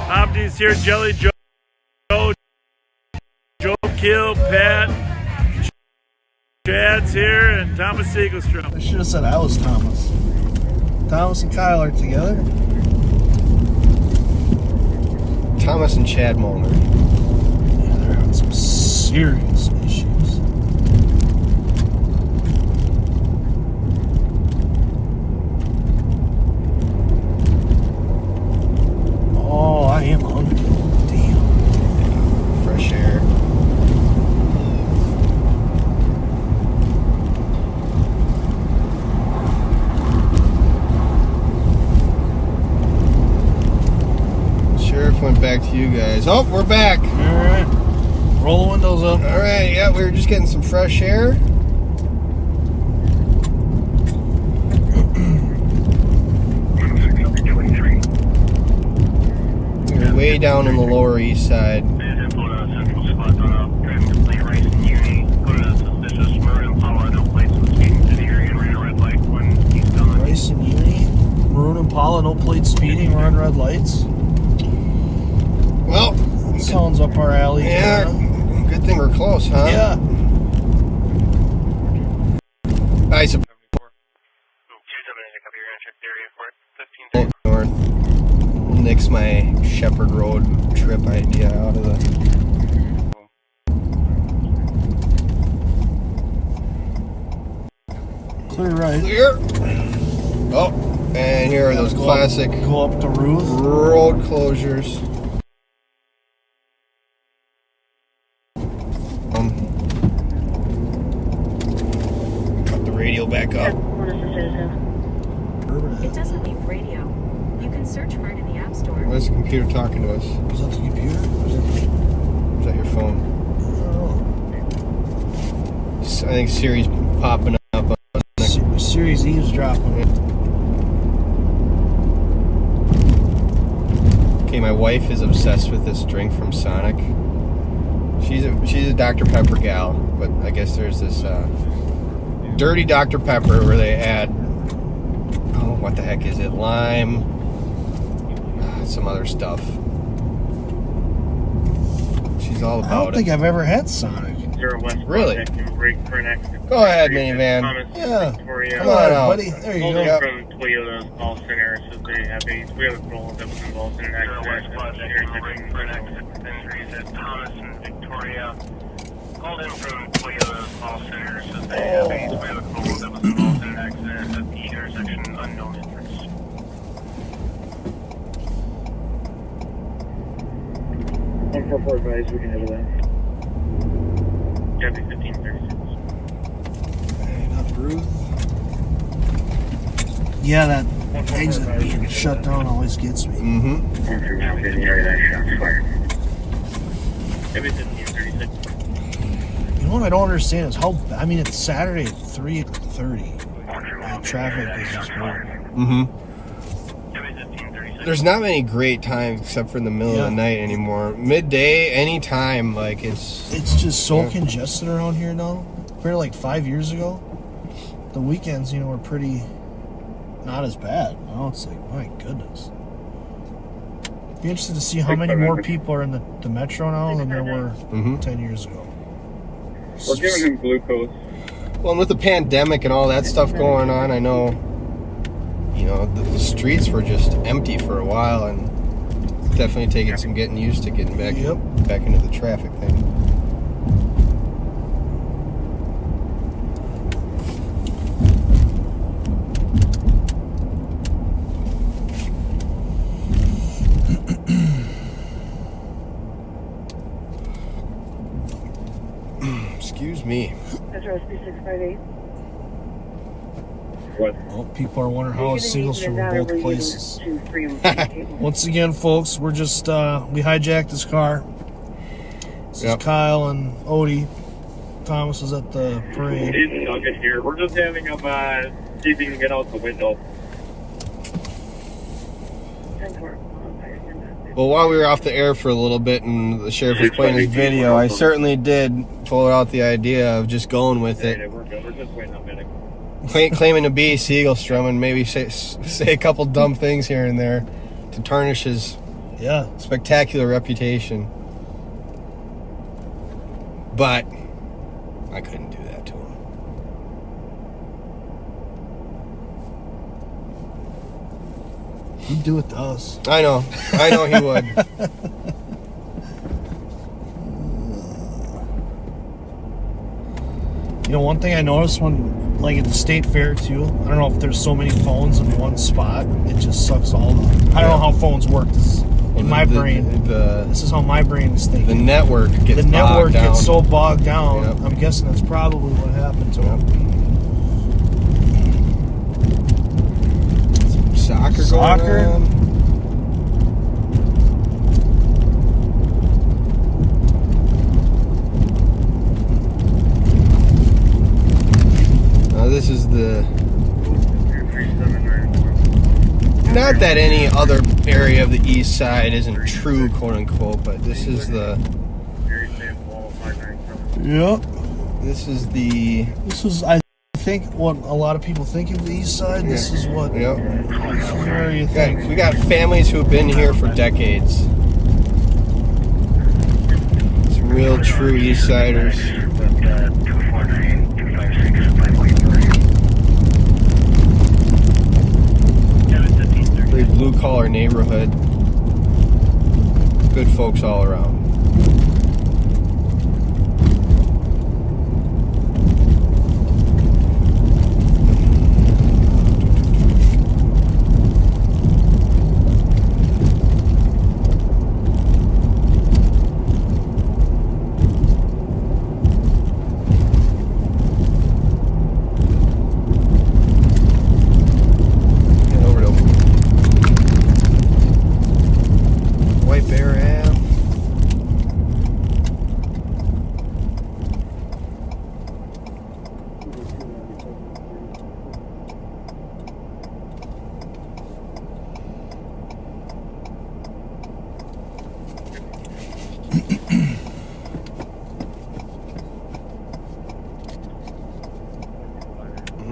Abdi's here, Jelly Joe, Joe Kill, Pat, Chad's here, and Thomas Siegelstrom. I should have said I was Thomas. Thomas and Kyle are together. Thomas and Chad Molnar. Yeah, they're having some serious issues. Oh, I am hungry. Damn. Fresh air. Sheriff went back to you guys. Oh, we're back. All right. Roll the windows up. All right. Yeah, we were just getting some fresh air. We're way down in the Lower East Side. Rice and Uni, Maroon Impala, no plate speeding, run red lights. Well, that sounds up our alley. Yeah, good thing we're close, huh? Yeah. I suppose. North. Nix my Shepherd Road trip idea out of the. Clear right. Clear. Oh, and here are those classic go up to Ruth road closures. Cut the radio back up. It doesn't need radio. You can search for it in the App Store. Where's the computer talking to us? Was that the computer? Is that your phone? I think Siri's popping up. Siri's eavesdropping. Okay, my wife is obsessed with this drink from Sonic. She's a Dr. Pepper gal, but I guess there's this dirty Dr. Pepper where they add, oh, what the heck is it? Lime, some other stuff. She's all about it. I don't think I've ever had Sonic. Really? Go ahead, minivan. Yeah. Victoria. Come on out. Buddy. There you Called go. in from Toyota's call center, so they have a Toyota Corolla that was involved in an accident. Thomas and Victoria. Called in from Toyota's call center, so they have a Toyota Corolla that was involved in an accident at the intersection unknown entrance. 144 advised, we can handle that. Chevy 1536. Up Ruth. Yeah, that exit being shut down always gets me. Mm-hmm. Chevy 1536. You know what I don't understand is how, I mean, it's Saturday at 3:30. Traffic is just weird. Mm-hmm. There's not many great times except for in the middle of the night anymore. Midday, anytime, like it's just so congested around here now. Compared to like 5 years ago, the weekends, were pretty not as bad. Now it's like, my goodness. Be interested to see how many more people are in the metro now than there were 10 years ago. We're giving him glucose. Well, and with the pandemic and all that stuff going on, I know, the streets were just empty for a while, and definitely taking some getting used to getting back into the traffic thing. Excuse just me. That's Recipe 658. Well, people are wondering how is singles from both places. Once again, folks, we're just we hijacked this car. This is Kyle and Odie. Thomas is at the parade. He's stuck in here. We're just having him see if he can get out the window. Well, while we were off the air for a little bit and the sheriff was playing his video, I certainly did pull out the idea of just going with it. We're good. We're just waiting a minute. Claiming to be Siegelstrom and maybe say a couple dumb things here and there to tarnish his spectacular reputation. But I couldn't do that to him. He'd do it to us. I know he would. You know, one thing I noticed when, like at the state fair too, I don't know if there's so many phones in one spot, it just sucks all the. I don't know how phones work. This is, in my brain, this is how my brain is thinking. The network gets so bogged down. Yep. I'm guessing that's probably what happened to him. Some soccer going on. This is the... Not that any other area of the east side isn't true, quote-unquote, but this is the... Yep. This is the... This is, I think, what a lot of people think of the east side. This is what... Yep. This is where you think. We got families who have been here for decades. Some real true east siders. Blue collar neighborhood. Good folks all around.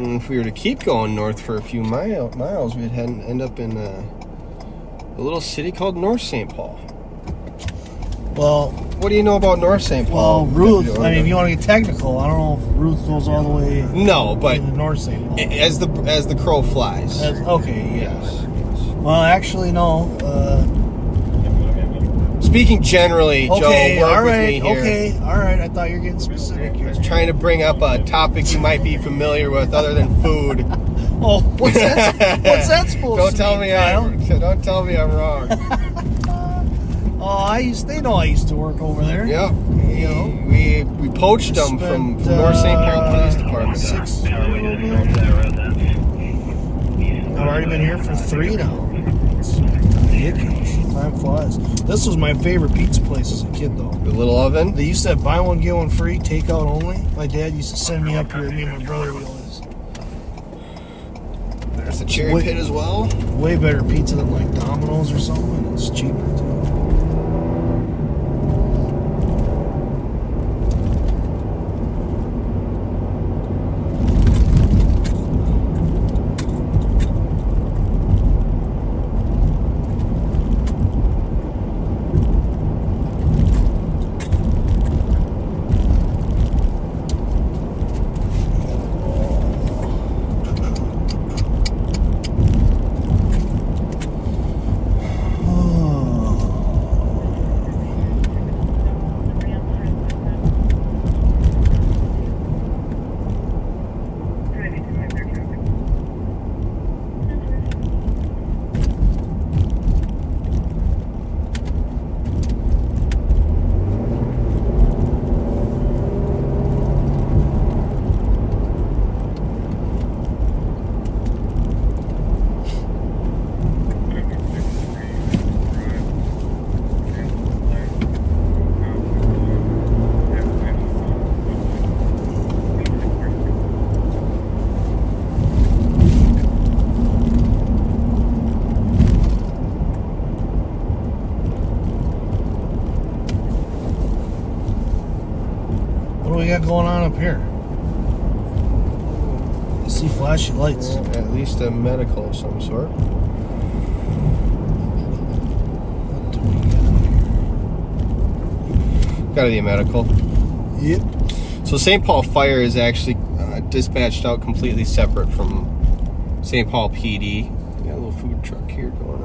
If we were to keep going north for a few miles, we'd end up in a little city called North St. Paul. Well, what do you know about North St. Paul? Well, Ruth, I mean, if you want to get technical, I don't know if Ruth goes all the way but to North St. Paul. As the crow flies. Okay, yes. Well, actually, no. Speaking generally, Joe, work with me here. Okay, all right. I thought you were getting specific here. I was trying to bring up a topic you might be familiar with other than food. Oh, what's that supposed to mean, Kyle? Don't tell me I'm wrong. They know I used to work over there. Yeah. You know, we poached them from North St. Paul Police Department. 6 I've already been here for 3 now. It's ridiculous. Time flies. This was my favorite pizza place as a kid, though. The Little Oven? They used to have buy one, get one free, takeout only. My dad used to send me up here, me and my brother would always. There's the Cherry Pit as well. Way better pizza than like Domino's or something. It's cheaper, too. got going on up here? I see flashy lights. At least a medical of some sort. What do we got here? Gotta be a medical. Yep. So St. Paul Fire is actually dispatched out completely separate from St. Paul PD. Got a little food truck here going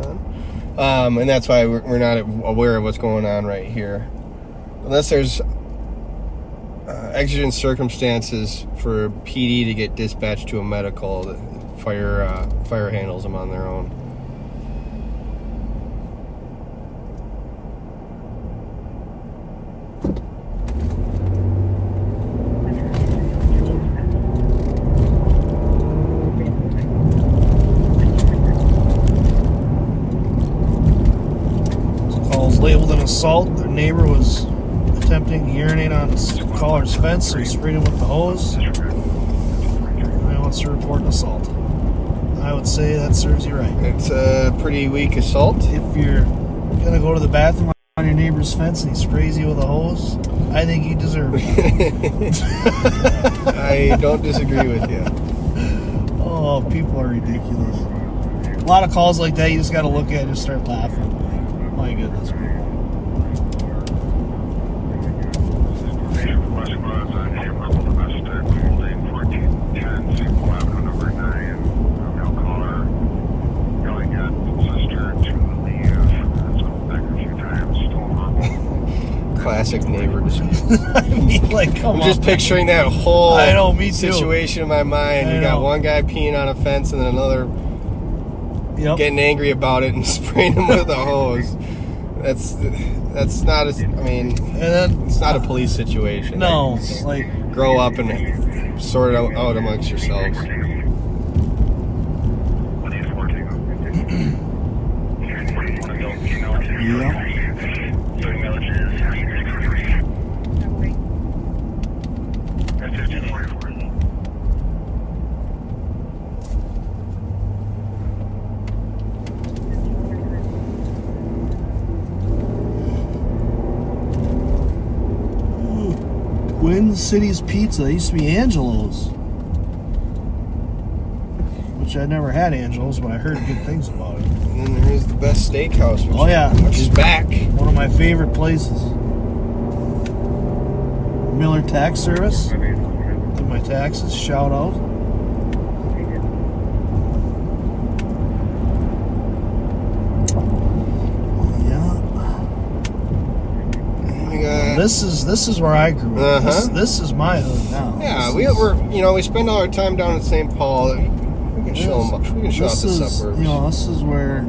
on. And that's why we're not aware of what's going on right here. Unless there's exigent circumstances for PD to get dispatched to a medical, the fire handles them on their own. Labeled an assault. Their neighbor was attempting to urinate on his caller's fence, so he sprayed him with the hose. And he wants to report an assault. I would say that serves you right. It's a pretty weak assault. If you're gonna go to the bathroom on your neighbor's fence and he sprays you with a hose, I think you deserve it. I don't disagree with you. Oh, people are ridiculous. A lot of calls like that, you just gotta look at it and start laughing. My goodness, people. Classic neighbor dispute. I mean, like, come on. I'm just picturing that whole I know, me too. situation in my mind. You got one guy peeing on a fence and then another getting angry about it and spraying him with a hose. That's not it's not a police situation. No, like grow up and sort it out amongst yourselves. Yeah. Twin Cities Pizza. It used to be Angelo's. Which I never had Angelo's, but I heard good things about it. And then there's the Best Steakhouse, which is back. One of my favorite places. Miller Tax Service. Do my taxes. Shout out. This is where I grew up. This is my hood now. Yeah, we spend all our time down in St. Paul. We can show off the suburbs. This is where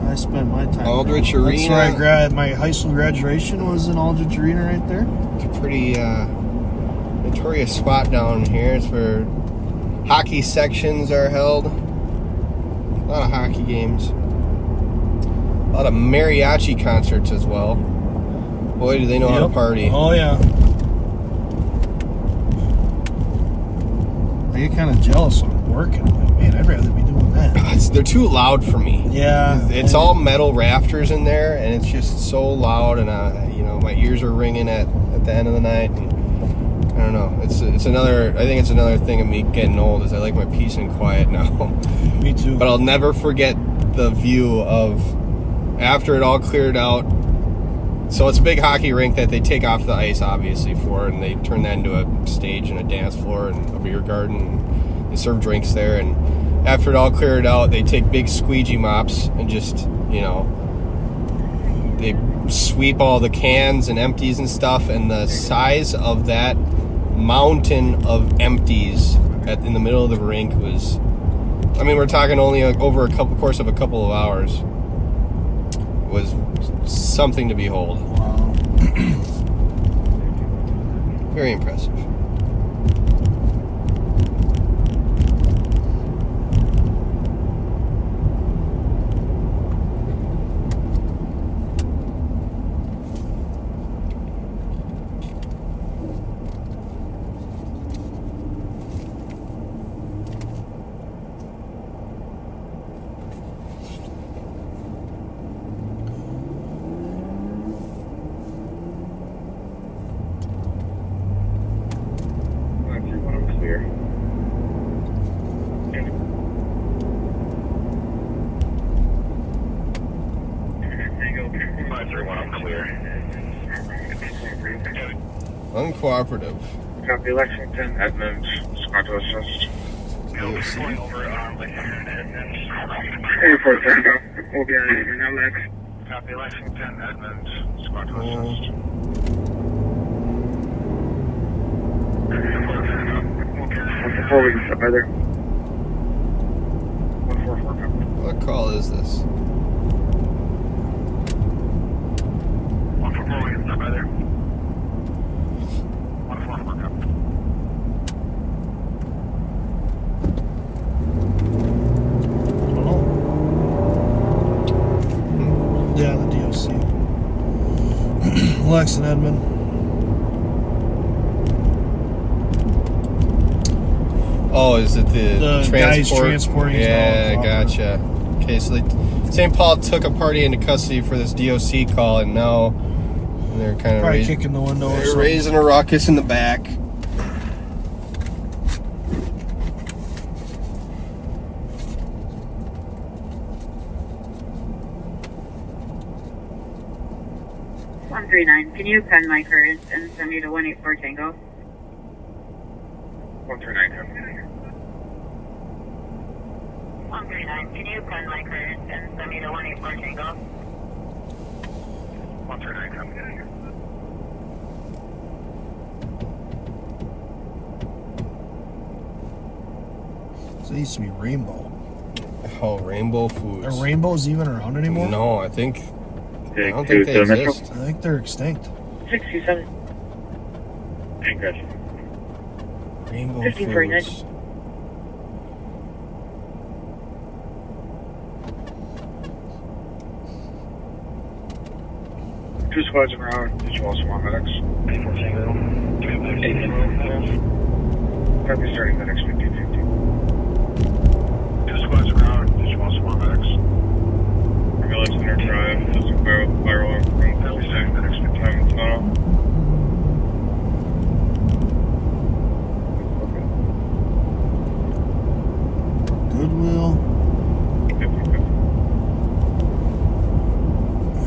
I spent my time. Aldrich Arena. That's where my high school graduation was in Aldrich Arena right there. It's a pretty notorious spot down here. It's where hockey sections are held. A lot of hockey games. A lot of mariachi concerts as well. Boy, do they know how to party. Oh, yeah. I get kind of jealous when I'm working. Man, I'd rather be doing that. They're too loud for me. Yeah. It's all metal rafters in there, and it's just so loud, and my ears are ringing at the end of the night. And I don't know. I think it's another thing of me getting old is I like my peace and quiet now. Me too. But I'll never forget the view of after it all cleared out. So it's a big hockey rink that they take off the ice, obviously, for, and they turn that into a stage and a dance floor and a beer garden. And they serve drinks there, and after it all cleared out, they take big squeegee mops and just, they sweep all the cans and empties and stuff, and the size of that mountain of empties in the middle of the rink was, we're talking only over course of a couple of hours, was something to behold. Wow. Very impressive. Uncooperative. Copy Lexington, Edmonds, squad to assist. Pulling over on Lexington, Edmonds. 84 Tango, we'll be on it now, Lex. Copy Lexington, Edmonds, squad to assist. 144, we can stop by there. 144, copy. What call is this? 144, we can stop by there. 144, copy. Yeah, the DOC. Lex and Edmund. Oh, is it the guys transporting? Yeah, gotcha. Okay, so St. Paul took a party into custody for this DOC call, and now they're kind of kicking the window. They're raising a ruckus in the back. Can you pen my current and send me to 184 Tango? 139, copy. 139, can you pen my current and send me to 184 Tango? 139, copy. So it used to be Rainbow. Oh, Rainbow Foods. Are rainbows even around anymore? No, I don't think they exist. I think they're extinct. 67. Ain't gotcha. Rainbow 1549. Foods. Two squads around. Did you also want medics? 84 Tango. Copy, starting medics 1550. Two squads around. Did you also want medics? Ambulance Inner Drive. Physical viral from starting medics 15 time tomorrow. Goodwill.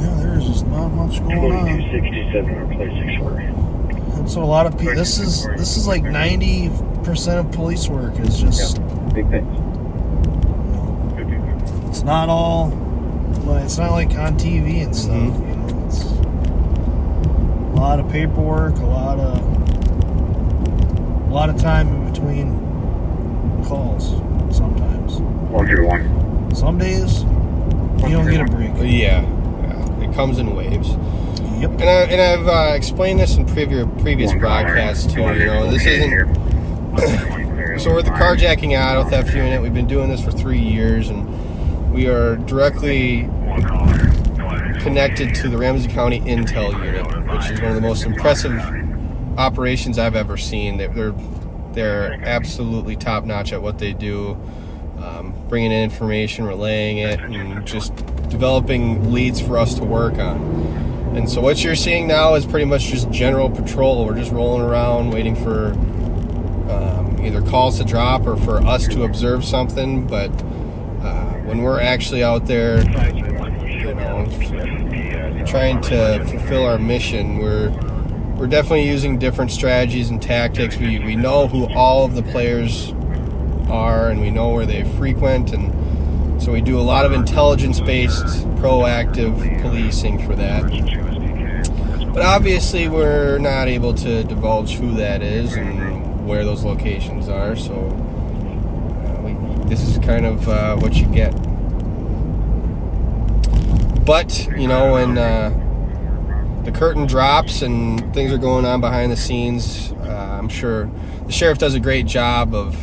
Yeah, there's just not much going on. 267 replacing short. And so a lot of people. This is like 90% of police work is just big things. It's not all. It's not like on TV and stuff. You know, it's a lot of paperwork, a lot of time in between calls. Sometimes. 101. Some days you don't get a break. Yeah, it comes in waves. Yep. And I've explained this in previous broadcasts too. You know, this isn't. So we're the carjacking auto theft unit. We've been doing this for 3 years, and we are directly connected to the Ramsey County Intel Unit, which is one of the most impressive operations I've ever seen. They're absolutely top notch at what they do, bringing in information, relaying it, and just developing leads for us to work on. And so what you're seeing now is pretty much just general patrol. We're just rolling around waiting for either calls to drop or for us to observe something. But when we're actually out there, you know, trying to fulfill our mission, we're definitely using different strategies and tactics. We know who all of the players are, and we know where they frequent, and so we do a lot of intelligence-based, proactive policing for that. But obviously, we're not able to divulge who that is and where those locations are, so this is kind of what you get. But, you know, when the curtain drops and things are going on behind the scenes, I'm sure the sheriff does a great job of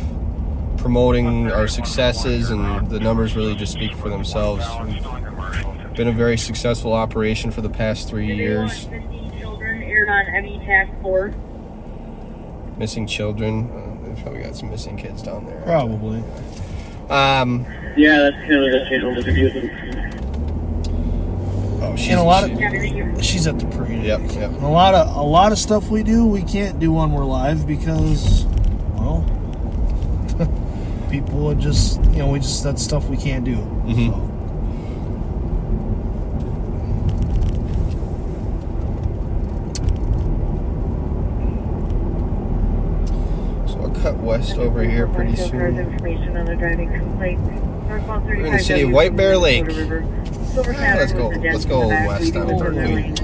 promoting our successes, and the numbers really just speak for themselves. It's been a very successful operation for the past 3 years. 15 children aired on ME Task Force. Missing children. They've probably got some missing kids down there. Probably. Yeah, that's kind of the channel to do with. Oh, she's at the parade. Yep. And a lot of stuff we do, we can't do when we're live because, well, people would just, you know, that's stuff we can't do. So. west over here pretty soon. Information on a driving complaint. We're in the city of White Bear Lake. Let's go west on Berkeley.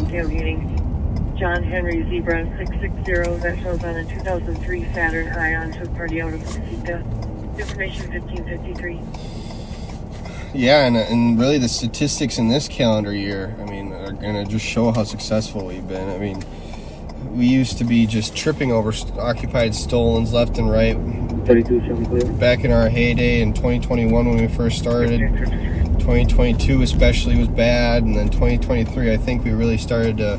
John Henry Zebra 660 that shows on a 2003 Saturn Ion took party out of Pacifica. Information 1553. Yeah, and really the statistics in this calendar year, I mean, are going to just show how successful we've been. I mean, we used to be just tripping over occupied stolens left and right. 32 back in our heyday in 2021 when we first started. 2022 especially was bad, and then 2023 I think we really started to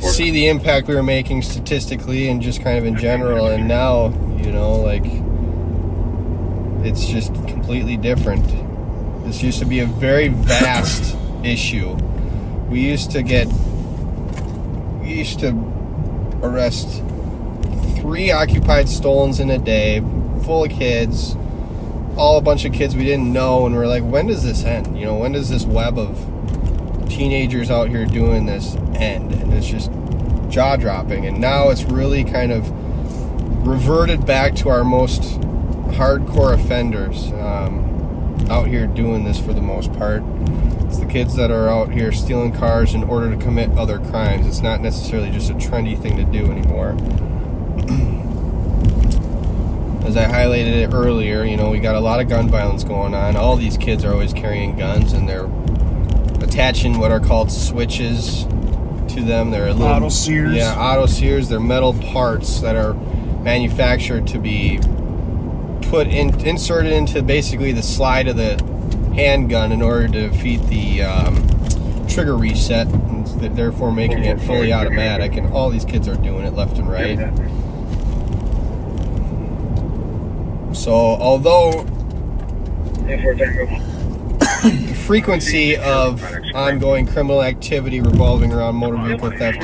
see the impact we were making statistically and just kind of in general, and now, you know, like, it's just completely different. This used to be a very vast issue. We used to arrest 3 occupied stolens in a day, full of kids, all a bunch of kids we didn't know, and we're like, when does this end? You know, when does this web of teenagers out here doing this end? And it's just jaw-dropping. And now it's really kind of reverted back to our most hardcore offenders out here doing this for the most part. It's the kids that are out here stealing cars in order to commit other crimes. It's not necessarily just a trendy thing to do anymore. As I highlighted it earlier, you know, we got a lot of gun violence going on. All these kids are always carrying guns, and they're attaching what are called switches to them. They're little auto sears. Yeah, auto sears. They're metal parts that are manufactured to be inserted into basically the slide of the handgun in order to defeat the trigger reset, and therefore making it fully automatic. And all these kids are doing it left and right. So although the frequency of ongoing criminal activity revolving around motor vehicle theft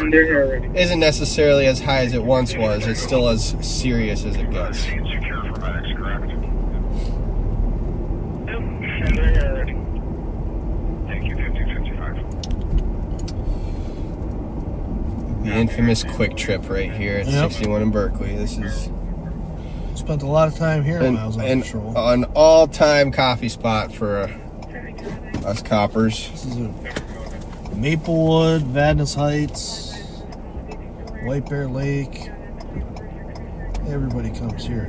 isn't necessarily as high as it once was, it's still as serious as it gets. The infamous Quick Trip right here at 61 in Berkeley. This is... Spent a lot of time here when I was on patrol. An all-time coffee spot for us coppers. This is Maplewood, Vadnais Heights, White Bear Lake. Everybody comes here.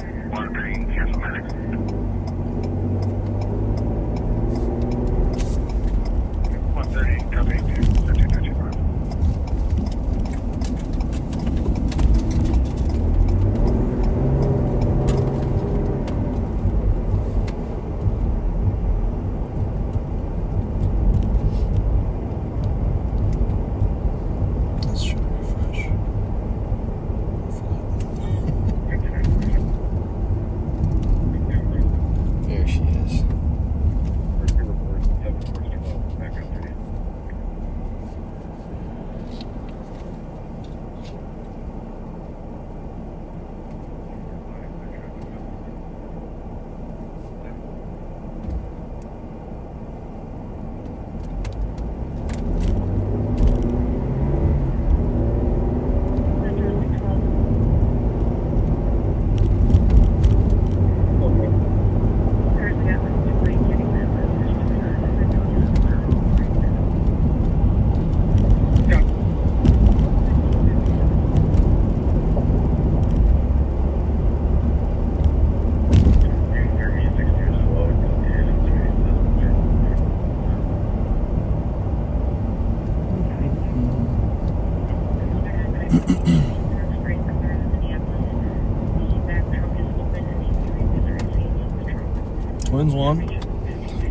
Twins won.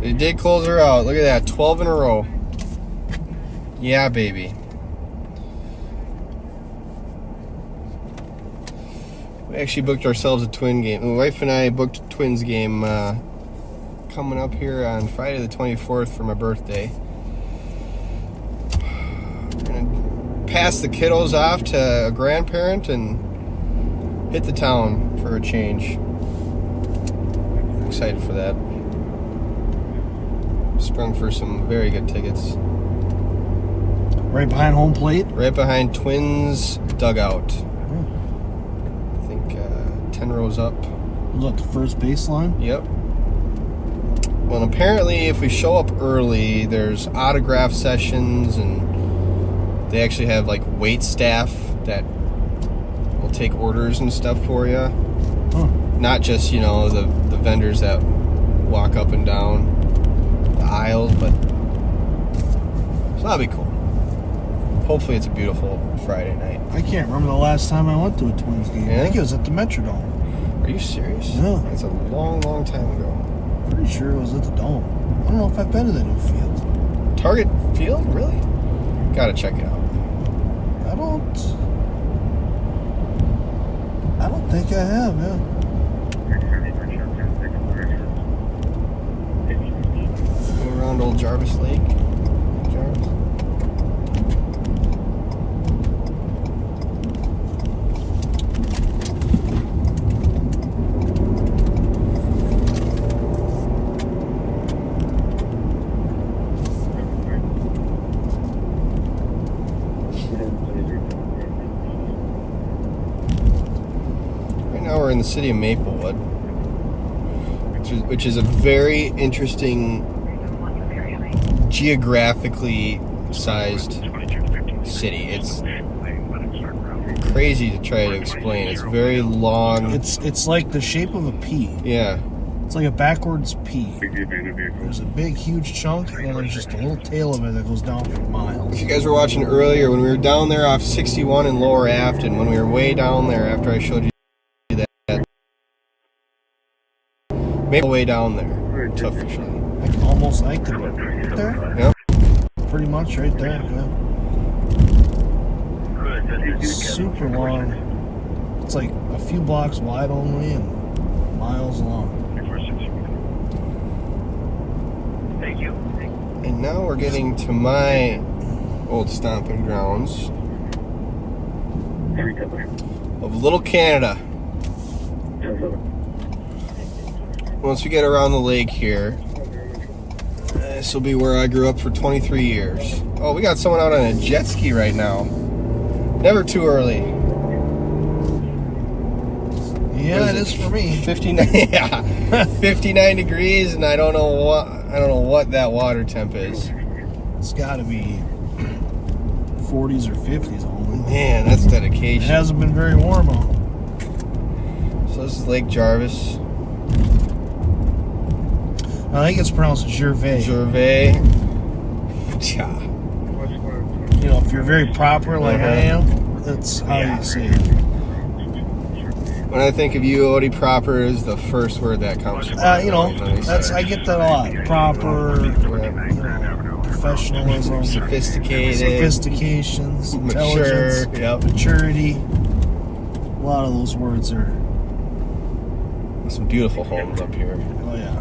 They did close her out. Look at that, 12 in a row. Yeah, baby. We actually booked ourselves a twin game. My wife and I booked a Twins game coming up here on Friday the 24th for my birthday. We're gonna pass the kiddos off to a grandparent and hit the town for a change. I'm excited for that. Sprung for some very good tickets. Right behind home plate? Right behind Twins dugout. I think 10 rows up. Was that the first baseline? Yep. Well, apparently if we show up early, there's autograph sessions, and they actually have like wait staff that will take orders and stuff for you. Huh. Not just, you know, the vendors that walk up and down the aisles, but so that'll be cool. Hopefully it's a beautiful Friday night. I can't remember the last time I went to a Twins game. Yeah? I think it was at the Metrodome. Are you serious? Yeah. That's a long, long time ago. Pretty sure it was at the Dome. I don't know if I've been to the new field. Target Field? Really? Gotta check it out. I don't think I have, yeah. Go around Old Jarvis Lake. Jarvis. In the city of Maplewood, which is a very interesting geographically sized city. It's crazy to try to explain. It's very long. It's like the shape of a pea. Yeah. It's like a backwards pea. There's a big, huge chunk, and then there's just a little tail of it that goes down for miles. If you guys were watching earlier, when we were down there off 61 in Lower Afton, when we were way down there after I showed you maybe way down there to officially. Almost like the right there? Yep. Pretty much right there, yeah. It's super long. It's like a few blocks wide only and miles long. Thank you. And now we're getting to my old stomping grounds of Little Canada. Once we get around the lake here, this will be where I grew up for 23 years. Oh, we got someone out on a jet ski right now. Never too early. Yeah, it is for me. 59, yeah, 59 degrees, and I don't know what that water temp is. It's got to be 40s or 50s only. Man, that's dedication. It hasn't been very warm out. So this is Lake Jarvis. I think it's pronounced Gervais. Gervais. You know, if you're very proper like I am, that's how you say it. When I think of you, Odie, proper is the first word that comes to mind. You know, I get that a lot. Proper, you know, professionalism, sophistications, intelligence, maturity. A lot of those words are. Some beautiful homes up here. Oh yeah.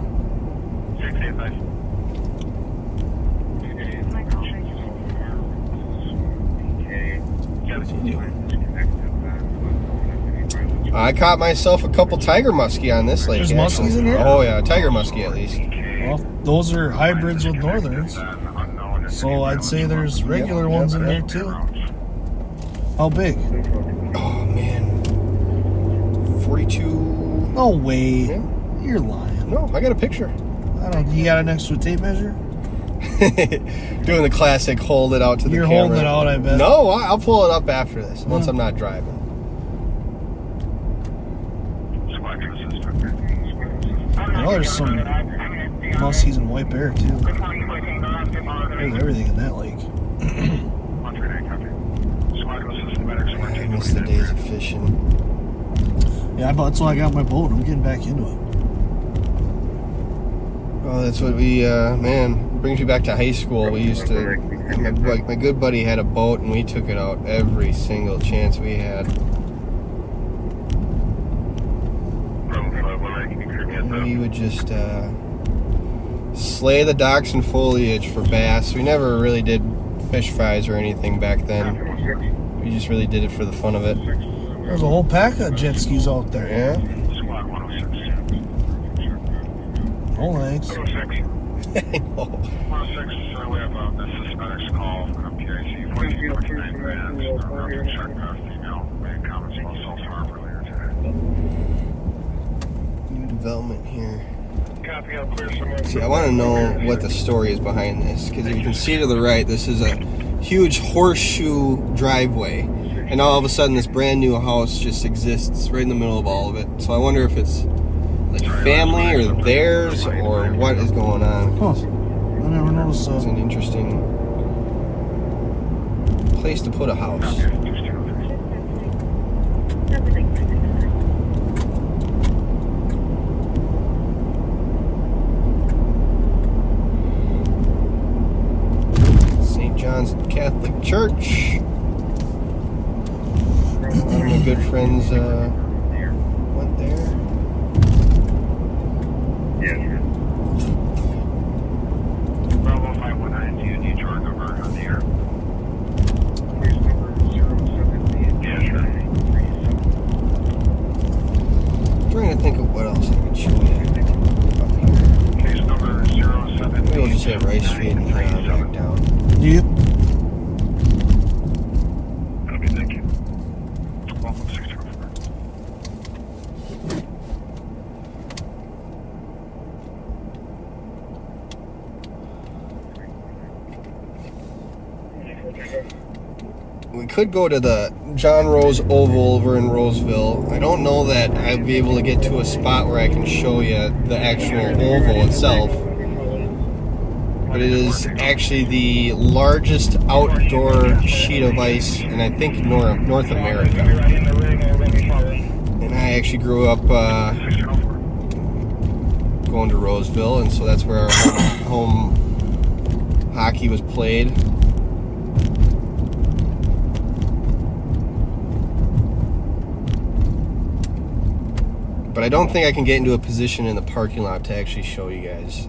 I caught myself a couple tiger muskie on this lake. There's muskies in here? Oh yeah, tiger muskie at least. Well, those are hybrids with northerns. So I'd say there's regular ones in there too. How big? Oh man, 42. No way. Yeah. You're lying. No, I got a picture. You got it next to a tape measure? Doing the classic hold it out to the camera. You're holding it out, I bet. No, I'll pull it up after this, once I'm not driving. Well, there's some muskies and white bear, too. There's everything in that lake. I miss the days of fishing. Yeah, that's why I got my boat. I'm getting back into it. Oh, that's what we, man, brings me back to high school. We used to, my good buddy had a boat, and we took it out every single chance we had. And we would just slay the docks and foliage for bass. We never really did fish fries or anything back then. We just really did it for the fun of it. There's a whole pack of jet skis out there. Yeah. No thanks. I know. 106, we have the suspect's call from PIC 1449 grams. Roger check female made comments about self-harm earlier today. development here. Copy, I'll clear someone. See, I want to know what the story is behind this, because if you can see to the right, this is a huge horseshoe driveway, and all of a sudden this brand new house just exists right in the middle of all of it. So I wonder if it's like family or theirs or what is going on. Huh. I never noticed that. It's an interesting place to put a house. St. John's Catholic Church. One of my good friends went there. Yeah, sure. Bravo 519, do you need charge over on the air? Case number 078. Yeah, sure. I'm trying to think of what else I could show you. Case number 078. Maybe we'll just hit Rice Street and back down. Yep. Okay, thank you. Welcome 604. We could go to the John Rose Oval over in Roseville. I don't know that I'd be able to get to a spot where I can show you the actual oval itself. But it is actually the largest outdoor sheet of ice in, I think, North America. And I actually grew up going to Roseville, and so that's where our home hockey was played. But I don't think I can get into a position in the parking lot to actually show you guys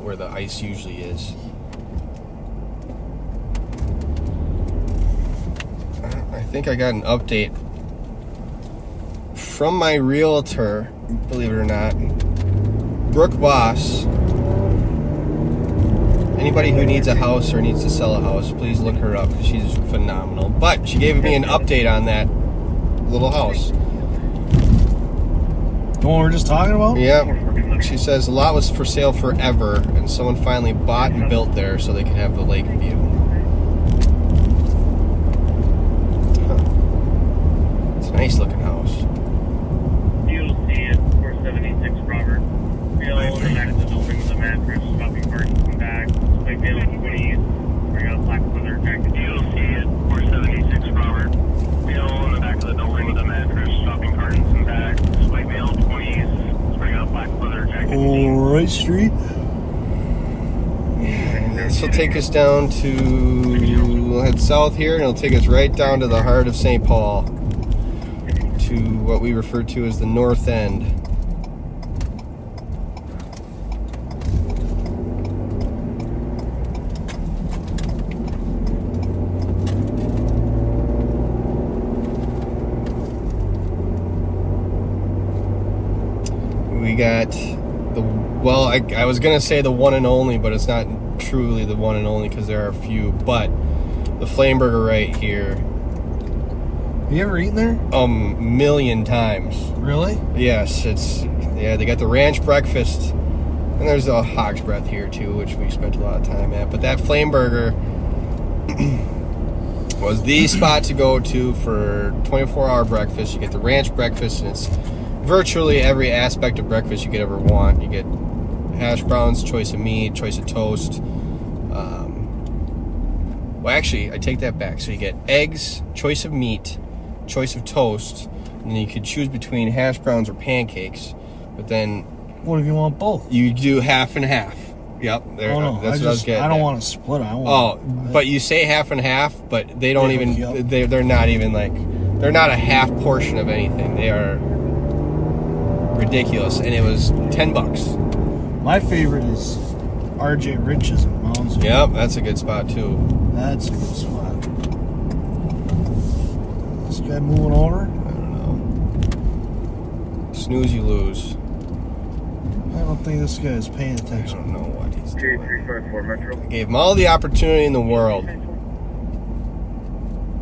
where the ice usually is. I think I got an update from my realtor, believe it or not, Brooke Boss. Anybody who needs a house or needs to sell a house, please look her up. She's phenomenal. But she gave me an update on that little house. The one we were just talking about? Yep. She says the lot was for sale forever, and someone finally bought and built there so they could have the lake view. Huh. It's a nice looking house. You'll see it, 476 Robert. Bill in the back of the building with a mattress, shopping cart, come back. Spike Bill 20s, bring out black leather jacket. You'll see it, 476 Robert. Bill in the back of the building with a mattress, shopping cart, come back. Spike Bill 20s, bring out black leather jacket. Rice Street. This will take us down to, we'll head south here, and it'll take us right down to the heart of St. Paul, to what we refer to as the North End. We got well, I was going to say the one and only, but it's not truly the one and only because there are a few, but the Flame Burger right here. Have you ever eaten there? A million times. Really? Yes, they got the ranch breakfast, and there's a Hog's Breath here too, which we spent a lot of time at, but that Flame Burger was the spot to go to for 24-hour breakfast. You get the ranch breakfast, and it's virtually every aspect of breakfast you could ever want. You get hash browns, choice of meat, choice of toast. Well, actually, I take that back. So you get eggs, choice of meat, choice of toast, and then you could choose between hash browns or pancakes. But then, what if you want both? You do half and half. Yep, that's what I was getting. I don't want to split. But you say half and half, but they don't even. They're not even like. They're not a half portion of anything. They are ridiculous, and it was $10. My favorite is RJ Rich's in Moundsville. Yep, that's a good spot too. That's a good spot. This guy moving over? I don't know. Snooze, you lose. I don't think this guy is paying attention. I don't know what he's doing. 354 Metro. I gave him all the opportunity in the world.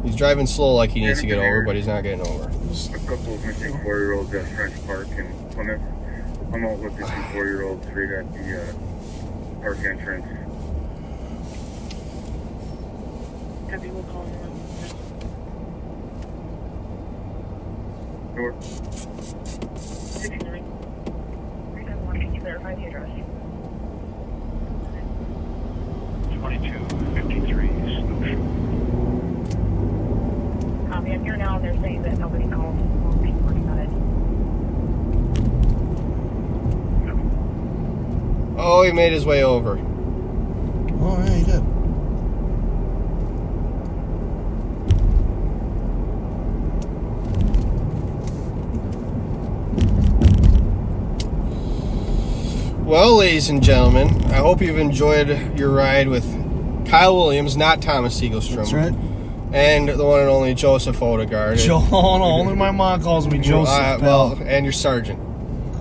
He's driving slow like he needs to get over, but he's not getting over. A couple of missing 4-year-olds at French Park in Plymouth. I'm out with the 2 4-year-olds right at the park entrance. Debbie will call you. Sure. 69. 371, can you verify the address? 2253 Snowshoe. Copy, I'm here now, and they're saying that nobody called. People working on it. Oh, he made his way over. Oh, yeah, he did. Well, ladies and gentlemen, I hope you've enjoyed your ride with Kyle Williams, not Thomas Siegelstrom. That's right. And the one and only Joseph Odegaard. Only my mom calls me Joseph. Well, and your sergeant.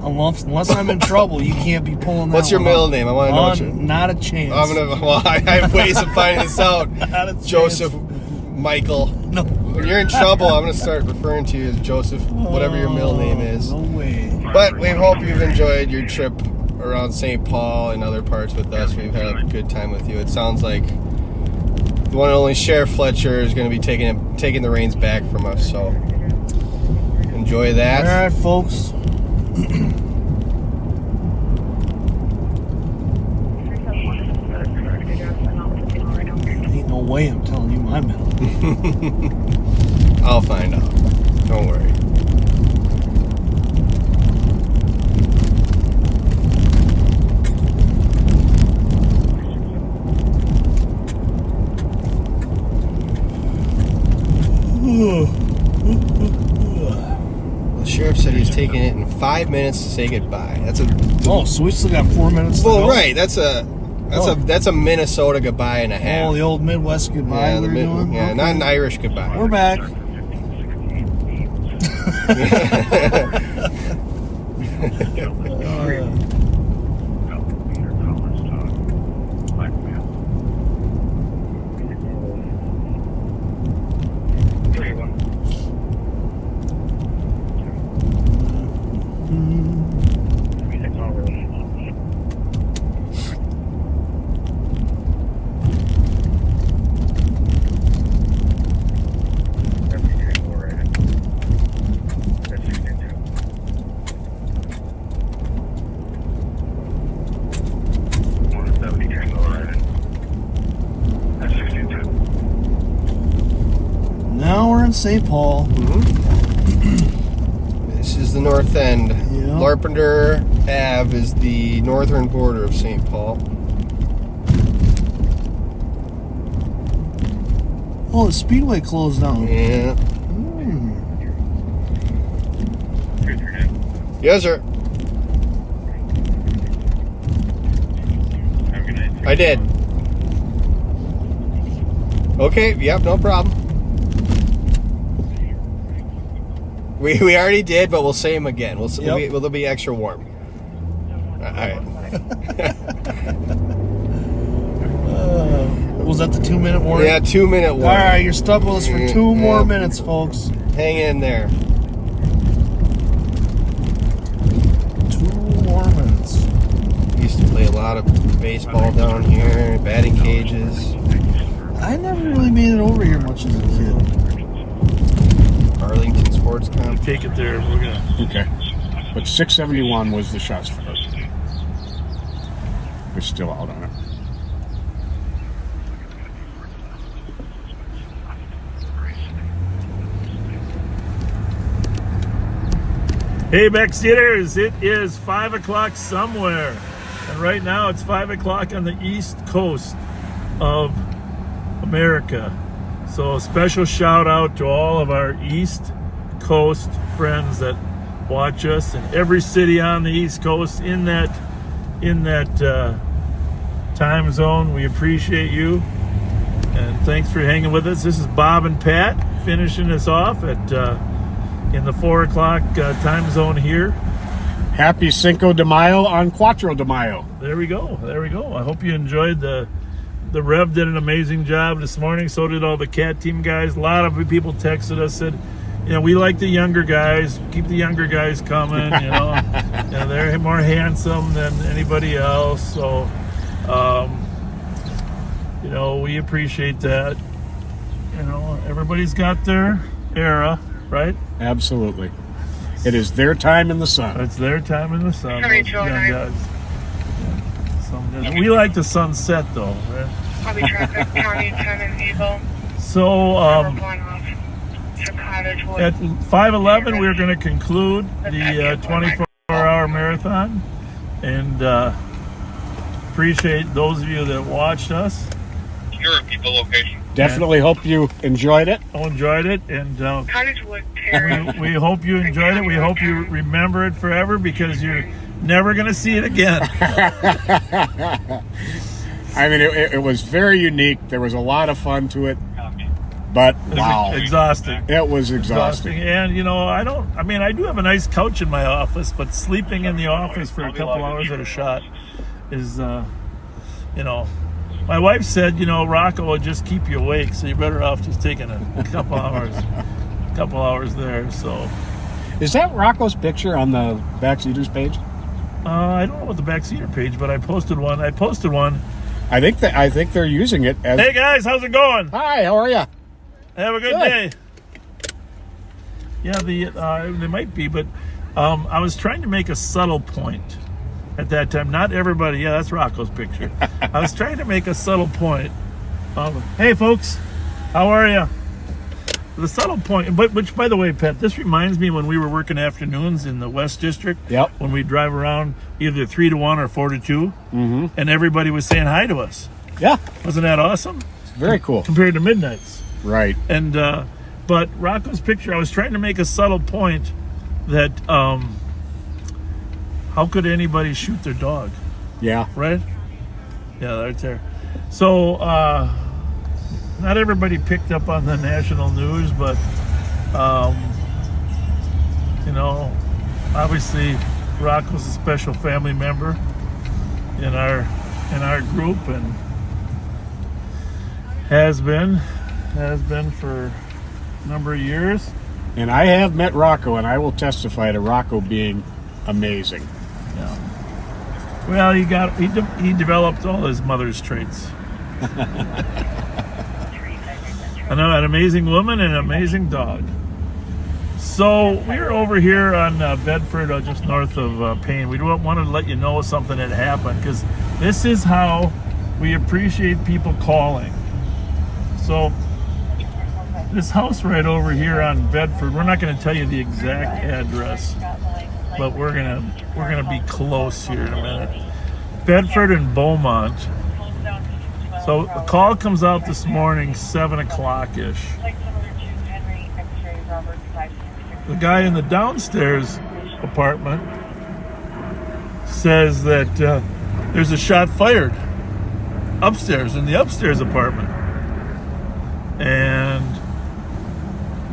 Unless I'm in trouble, you can't be pulling that. What's your middle name? I want to know what your... Not a chance. I have ways of finding this out. Not a Joseph Michael. No. When you're in trouble, I'm going to start referring to you as Joseph, whatever your middle name is. No way. But we hope you've enjoyed your trip around St. Paul and other parts with us. We've had a good time with you. It sounds like the one and only Sheriff Fletcher is going to be taking the reins back from us. So enjoy that. All right, folks. Ain't no way I'm telling you my middle. I'll find out. Don't worry. The sheriff said he's taking it in 5 minutes to say goodbye. So we still got 4 minutes to go? Well, right. That's a Minnesota goodbye and a half. Oh, the old Midwest goodbye Yeah, we're doing? yeah, Okay. not an Irish goodbye. We're back. Now we're in St. Paul. This is the north end. Yeah. Larpenteur Ave is the northern border of St. Paul. Oh, the Speedway closed down. Yeah. Yes, sir. I did. Okay, yep, no problem. We already did, but we'll say them again. They'll be extra warm. All right. Was that the 2 minute warning? Yeah, 2 minute warning. All right, you're stuck with us for 2 more minutes, folks. Hang in there. 2 more minutes. Used to play a lot of baseball down here, batting cages. I never really made it over here much as a kid. Arlington Sports Comp. Take it there. We're gonna. Okay. But 671 was the shots fired. We're still out on it. Hey, backseaters, it is 5 o'clock somewhere. And right now it's 5 o'clock on the East Coast of America. So a special shout out to all of our East Coast friends that watch us in every city on the East Coast in that time zone. We appreciate you. And thanks for hanging with us. This is Bob and Pat finishing us off at in the 4 o'clock time zone here. Happy Cinco de Mayo on Cuatro de Mayo. There we go. There we go. I hope you enjoyed the Rev did an amazing job this morning. So did all the CAT team guys. A lot of people texted us, said you know, we like the younger guys. Keep the younger guys coming, you know. And they're more handsome than anybody else. So, you know, we appreciate that. You know, everybody's got their era, right? Absolutely. It is their time in the sun. It's their time in the sun. Sorry, those Joe, young I- guys. We like the sunset, though, right? Probably traffic, County 10 and Eagle. So, Going off to Cottage Wood. at 5:11, we're going to conclude the 24-hour marathon, and appreciate those of you that watched us. Sure, keep the location. Definitely hope you enjoyed it. Enjoyed it, and Cottage Wood Terrace. we hope you enjoyed it. We hope you remember it forever, because you're never going to see it again. I mean, it was very unique. There was a lot of fun to it, but wow, Exhausting. it was exhausting. And you know, I do have a nice couch in my office, but sleeping in the office for a couple hours at a shot is, you know, my wife said, you know, Rocco will just keep you awake, so you're better off just taking a couple hours there. So, is that Rocco's picture on the Backseaters page? I don't know what the Backseater page, but I posted one. I think they're using it as. Hey guys, how's it going? Hi, how are you? Have a good day. Yeah, they might be, but I was trying to make a subtle point at that time. Not everybody. Yeah, that's Rocco's picture. I was trying to make a subtle point. Hey, folks, how are you? The subtle point, but which, by the way, Pat, this reminds me when we were working afternoons in the West District. Yep. When we drive around either 3 to 1 or 4 to 2, and everybody was saying hi to us. Yeah. Wasn't that awesome? Very cool. Compared to Midnight's. Right. And but Rocco's picture, I was trying to make a subtle point that how could anybody shoot their dog? Yeah. Right? Yeah, right there. So not everybody picked up on the national news, but you know, obviously Rocco's a special family member in our group, and has been for a number of years. And I have met Rocco, and I will testify to Rocco being amazing. Yeah. Well, he developed all his mother's traits. An amazing woman and an amazing dog. So we're over here on Bedford, just north of Payne. We wanted to let you know something that happened, because this is how we appreciate people calling. So this house right over here on Bedford, we're not going to tell you the exact address, but we're gonna be close here in a minute. Bedford and Beaumont. So the call comes out this morning, 7 o'clock-ish. The guy in the downstairs apartment says that there's a shot fired upstairs in the upstairs apartment. And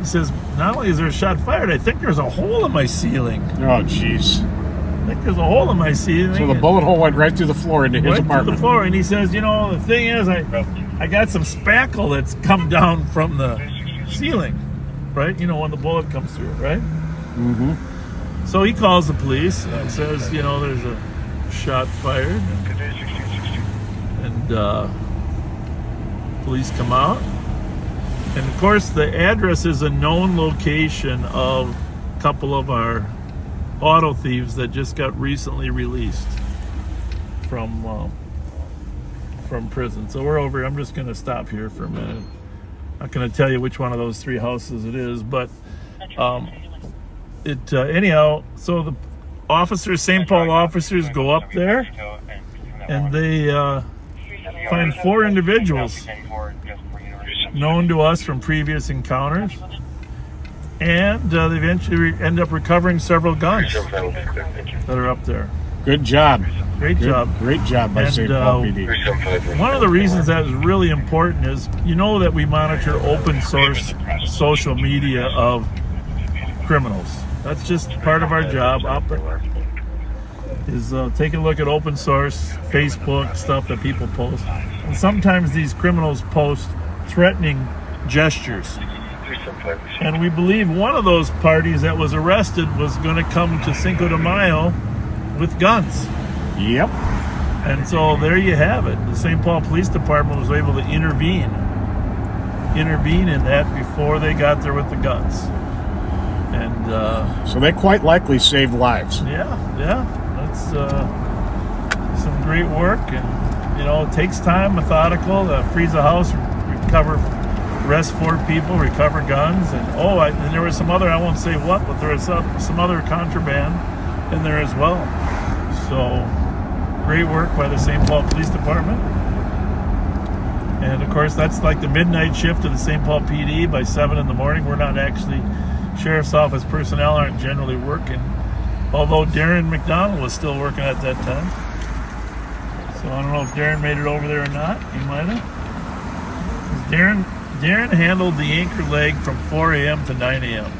he says, not only is there a shot fired, I think there's a hole in my ceiling. Oh, jeez. I think there's a hole in my ceiling. So the bullet hole went right through the floor into his apartment. Through the floor, and he says, you know, the thing is, I got some spackle that's come down from the ceiling, right? You know, when the bullet comes through, right? Mm-hmm. So he calls the police and says, you know, there's a shot fired, and police come out. And of course, the address is a known location of a couple of our auto thieves that just got recently released from prison. So we're over here. I'm just going to stop here for a minute. I'm not going to tell you which one of those 3 houses it is, but anyhow, so the officers, St. Paul officers, go up there, and they find 4 individuals known to us from previous encounters, and they eventually end up recovering several guns that are up there. Good job. Great job. Great job by St. Paul PD. One of the reasons that is really important is, you know, that we monitor open source social media of criminals. That's just part of our job. Is take a look at open source Facebook stuff that people post. And sometimes these criminals post threatening gestures. And we believe one of those parties that was arrested was going to come to Cinco de Mayo with guns. Yep. And so there you have it. The St. Paul Police Department was able to intervene in that before they got there with the guns. And so they quite likely saved lives. Yeah. That's some great work. And, you know, it takes time, methodical, to freeze a house, arrest 4 people, recover guns. And and there was some other, I won't say what, but there was some other contraband in there as well. So great work by the St. Paul Police Department. And of course, that's like the midnight shift of the St. Paul PD. By 7 in the morning, we're not actually, Sheriff's Office personnel aren't generally working. Although Darren McDonald was still working at that time. So I don't know if Darren made it over there or not. He might have. Darren handled the anchor leg from 4 a.m. to 9 a.m.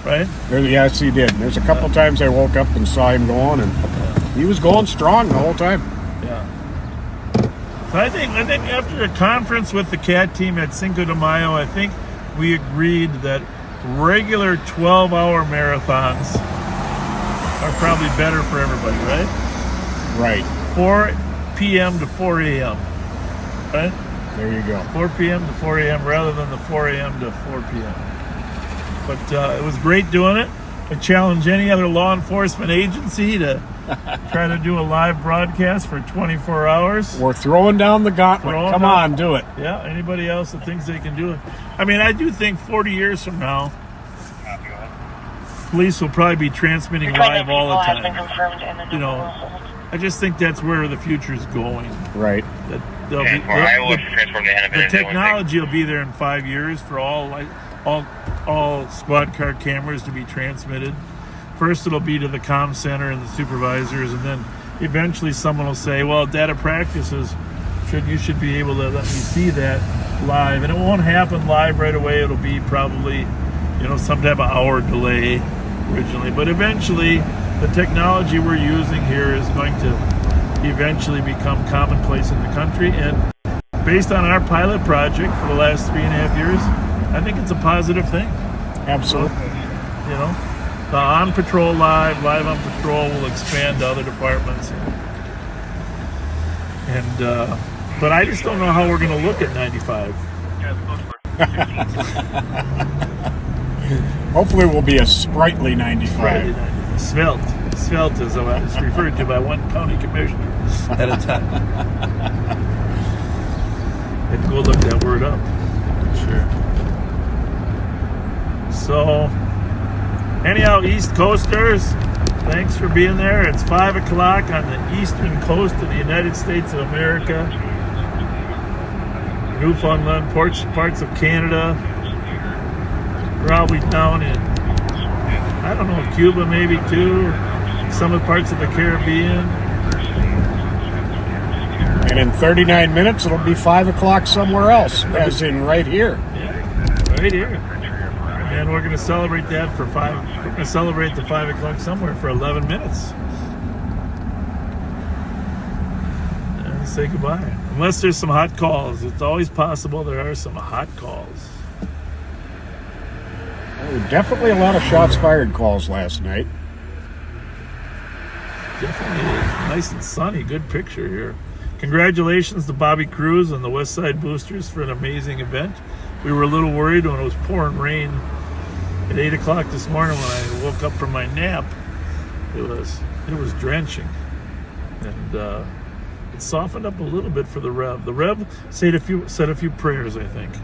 Right? Yes, he did. There's a couple times I woke up and saw him going, and he was going strong the whole time. Yeah. So I think after a conference with the CAT team at Cinco de Mayo, I think we agreed that regular 12-hour marathons are probably better for everybody, right? Right. 4 p.m. to 4 a.m. Right? There you go. 4 p.m. to 4 a.m. rather than the 4 a.m. to 4 p.m. But it was great doing it. I challenge any other law enforcement agency to try to do a live broadcast for 24 hours. We're throwing down the gauntlet. Come on, do it. Yeah, anybody else that thinks they can do it. I mean, I do think 40 years from now, police will probably be transmitting live all the time. You know, I just think that's where the future is going. Right. That the technology will be there in 5 years for all squad car cameras to be transmitted. First, it'll be to the comm center and the supervisors, and then eventually someone will say, "Well, data practices, you should be able to let me see that live." And it won't happen live right away. It'll be probably, some type of hour delay originally. But eventually, the technology we're using here is going to eventually become commonplace in the country. And based on our pilot project for the last 3.5 years, I think it's a positive thing. Absolutely. The on patrol live on patrol will expand to other departments. And but I just don't know how we're going to look at 95. Hopefully we'll be a sprightly 95. Svelte is how it's referred to by one county commissioner at a time. Had to go look that word up. Sure. So, anyhow, East Coasters, thanks for being there. It's 5 o'clock on the eastern coast of the United States of America. Newfoundland, parts of Canada, probably down in, I don't know, Cuba maybe too, some of the parts of the Caribbean. And in 39 minutes, it'll be 5 o'clock somewhere else, as in right here. Yeah, right here. And we're going to celebrate that for 5. We're going to celebrate the 5 o'clock somewhere for 11 minutes. And say goodbye. Unless there's some hot calls. It's always possible there are some hot calls. Definitely a lot of shots fired calls last night. Definitely nice and sunny. Good picture here. Congratulations to Bobby Cruz and the West Side Boosters for an amazing event. We were a little worried when it was pouring rain at 8 o'clock this morning when I woke up from my nap. It was drenching. And it softened up a little bit for the Rev. The Rev said a few prayers, I think.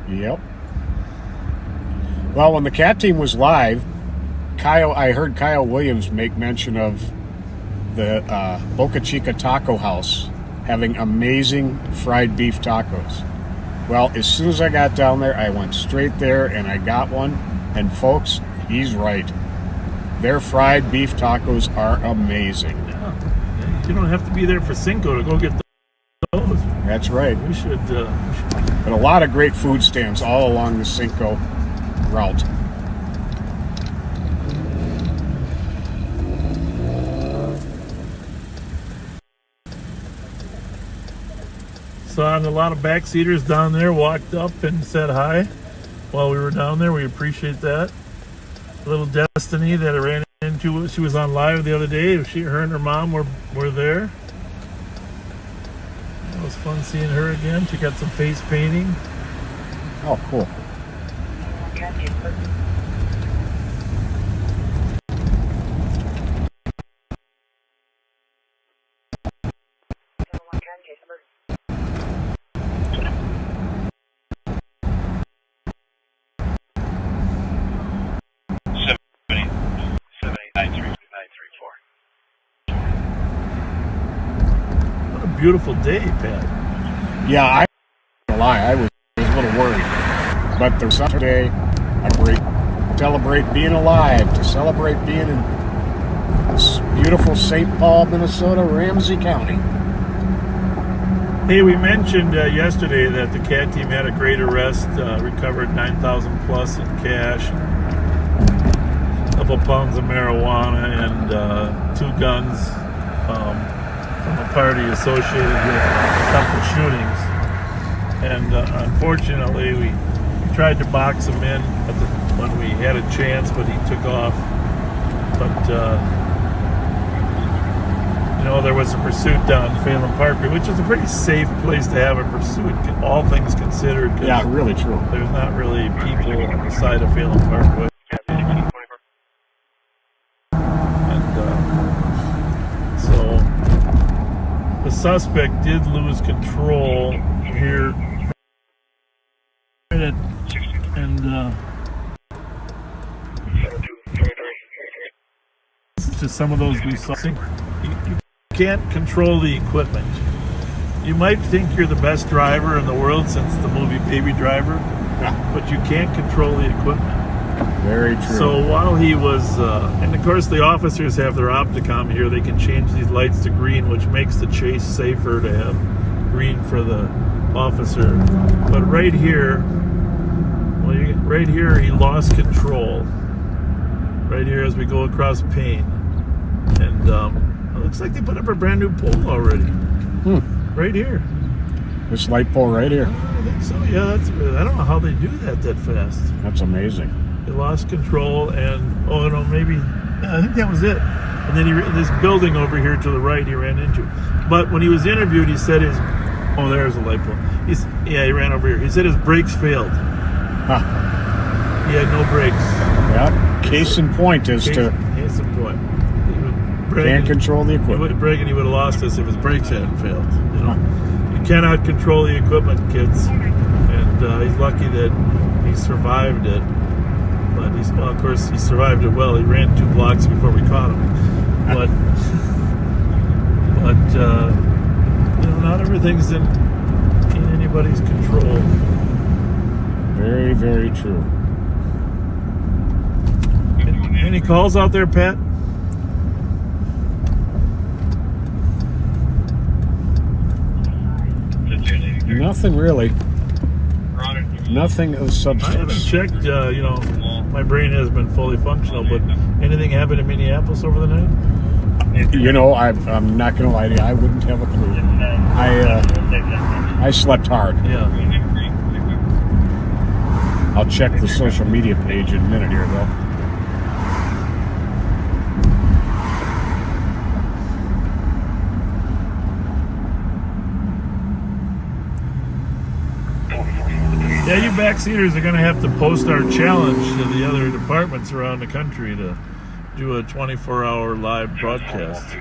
Yep. Well, when the CAT team was live, I heard Kyle Williams make mention of the Boca Chica Taco House having amazing fried beef tacos. Well, as soon as I got down there, I went straight there and I got one. And folks, he's right. Their fried beef tacos are amazing. Yeah. You don't have to be there for Cinco to go get those. That's right. We should. But a lot of great food stands all along the Cinco route. So saw a lot of backseaters down there, walked up and said hi while we were down there. We appreciate that. Little Destiny that I ran into, she was on live the other day. Her and her mom were there. It was fun seeing her again. She got some face painting. Oh, cool. What a beautiful day, Pat. Yeah, I don't lie, I was a little worried. But there's Sunday, I celebrate being alive, to celebrate being in this beautiful St. Paul, Minnesota, Ramsey County. Hey, we mentioned yesterday that the CAT team had a great arrest, recovered $9,000 plus in cash, a couple pounds of marijuana, and 2 guns from a party associated with a couple shootings. And unfortunately, we tried to box him in when we had a chance, but he took off. But there was a pursuit down Phelan Parkway, which is a pretty safe place to have a pursuit, all things considered. Yeah, really true. There's not really people on the side of Phelan Parkway. And so the suspect did lose control here. And to some of those we saw. You can't control the equipment. You might think you're the best driver in the world since the movie Baby Driver, but you can't control the equipment. Very true. So while he was, and of course the officers have their Opticom here, they can change these lights to green, which makes the chase safer to have green for the officer. But right here, he lost control. Right here as we go across Payne. And it looks like they put up a brand new pole already. Right here. This light pole right here. I think so. Yeah, I don't know how they do that fast. That's amazing. They lost control and I think that was it. And then this building over here to the right he ran into. But when he was interviewed, he said there's a light pole. He ran over here. He said his brakes failed. He had no brakes. Yeah. Case in point. Can't control the equipment. He would have lost us if his brakes hadn't failed. You cannot control the equipment, kids. And he's lucky that he survived it. But of course, he survived it well. He ran 2 blocks before we caught him. But not everything's in anybody's control. Very, very true. Any calls out there, Pat? Nothing really. Nothing of substance. I haven't checked. My brain has been fully functional, but anything happened in Minneapolis over the night? I'm not going to lie to you. I wouldn't have a clue. I slept hard. Yeah. I'll check the social media page in a minute here, though. Yeah, you backseaters are going to have to post our challenge to the other departments around the country to do a 24-hour live broadcast.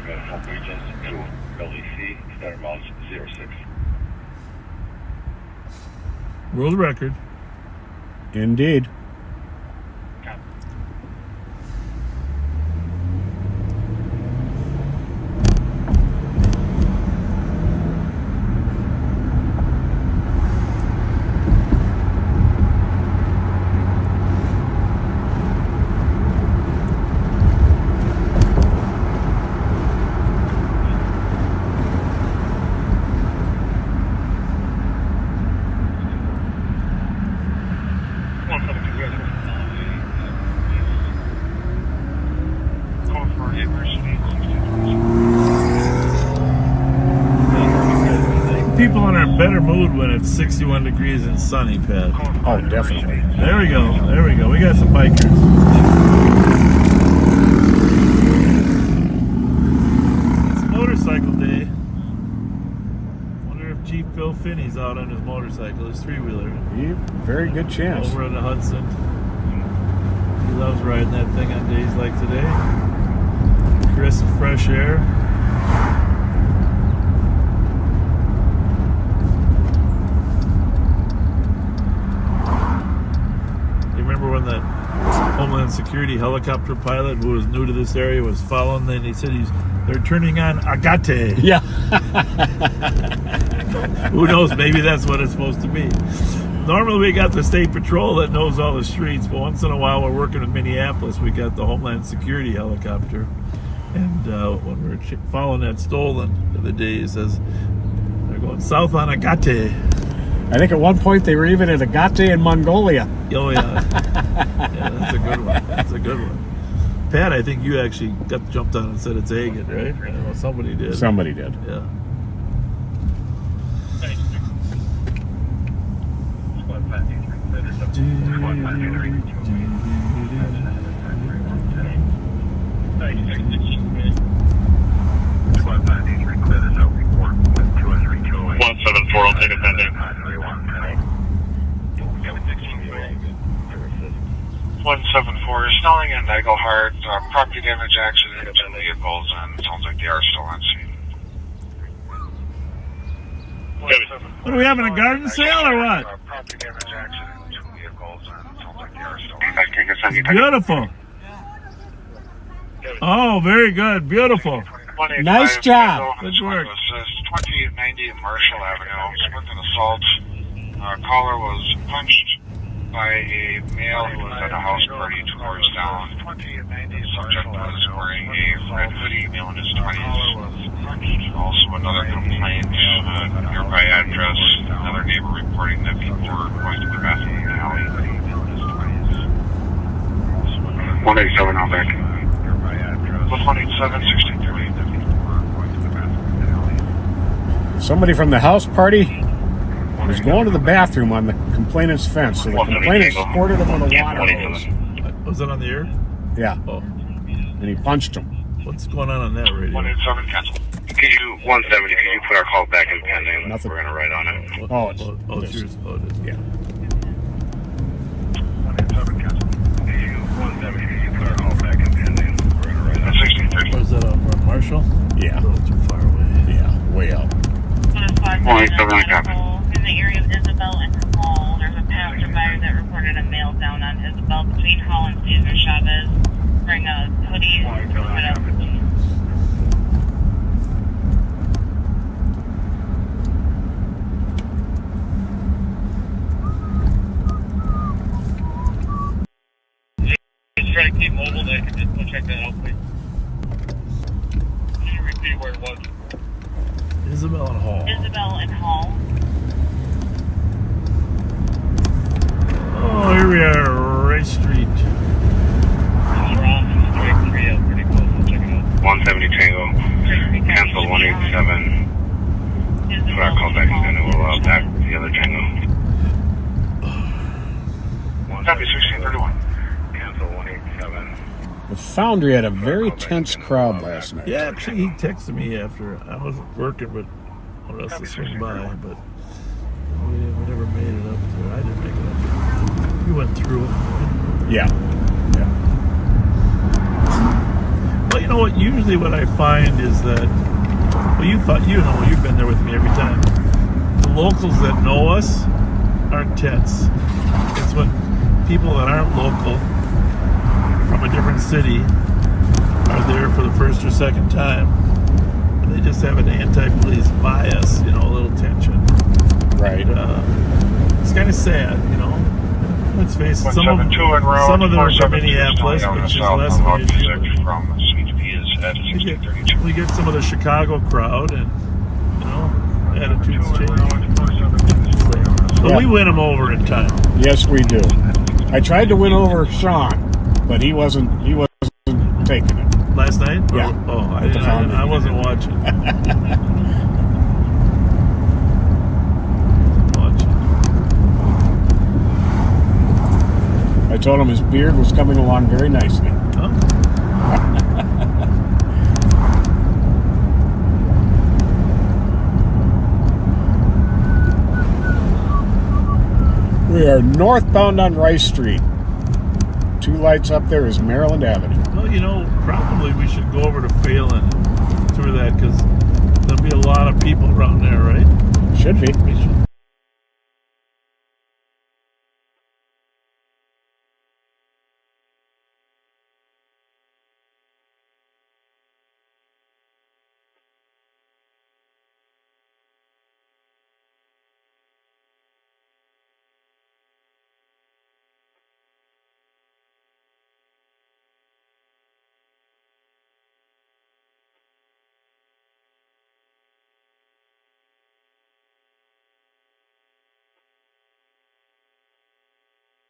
World record. Indeed. people in a better mood when it's 61 degrees and sunny, Pat. Oh, definitely. There we go. There we go. We got some bikers. It's motorcycle day. Wonder if Chief Bill Finney's out on his motorcycle, his three-wheeler. Very good chance. Over in the Hudson. He loves riding that thing on days like today. Crisp, fresh air. Remember when that Homeland Security helicopter pilot who was new to this area was following, then he said they're turning on Agate. Yeah. Who knows, maybe that's what it's supposed to be. Normally we got the state patrol that knows all the streets, but once in a while we're working with Minneapolis, we got the Homeland Security helicopter. And when we were following that stolen the other day, it says they're going south on Agate. I think at one point they were even at Agate in Mongolia. Oh, yeah. Yeah, that's a good one. That's a good one. Pat, I think you actually got jumped on and said it's Agate, right? Well, somebody did. Somebody did. Yeah. I'll take a pending. 174 is snowing in Nagelhart. Property damage accident, 2 vehicles, and sounds like they are still on scene. What are we having, a garden sale or what? Property damage accident, 2 vehicles, and sounds like they are still on scene. Beautiful. Oh, very good. Beautiful. Nice job. Good work. 2890 Marshall Avenue. With an assault. Caller was punched by a male who was at a house party 2 doors down. The subject was wearing a red hoodie, male in his 20s. Also another complaint, nearby address, another neighbor reporting that people were going to the bathroom in the alley. 187 out back. With 187, 63. Somebody from the house party was going to the bathroom on the complainant's fence, so the complainant supported him with a water hose. Was that on the air? Yeah. Oh. And he punched him. What's going on that radio? 187, cancel. Could you, 170, could you put our call back in pending? Nothing. We're going to write on it. Oh, it's yours. Oh, it is. Yeah. 187, cancel. 170, could you put our call back in pending? We're going to write on it. 1630. Was that on Marshall? Yeah. A little too far away. Yeah, way out. 187, I copy. In the area of Isabel and Hall, there's a passerby that reported a male down on Isabel between Hall and Cesar Chavez wearing a hoodie. Try to keep mobile, that can just go check that out, please. Can you repeat where it was? Isabel and Hall. Isabel and Hall. Oh, here we are, Rice Street. Pretty close. We'll check it out. 170 Tango. Cancel 187. Put our call back in and we'll back the other Tango. 1631. Cancel 187. The Foundry had a very tense crowd last night. Yeah, actually, he texted me after. I wasn't working, but I wanted us to swing by, but we never made it up there. I didn't make it up there. You went through it. Yeah. Yeah. Well, you know what? Usually what I find is that, well, you've been there with me every time. The locals that know us aren't tense. It's when people that aren't local from a different city are there for the first or second time, and they just have an anti-police bias, a little tension. Right. It's kind of sad, Let's face it, some of them are from Minneapolis, which is less of an issue. We get some of the Chicago crowd, and, attitudes change. But we win them over in time. Yes, we do. I tried to win over Sean, but he wasn't taking it. Last night? Yeah. I wasn't watching. told him his beard was coming along very nicely. Oh. We are northbound on Rice Street. 2 lights up there is Maryland Avenue. Well, you know, probably we should go over to Phelan through that because there'll be a lot of people around there, right? Should be. We should.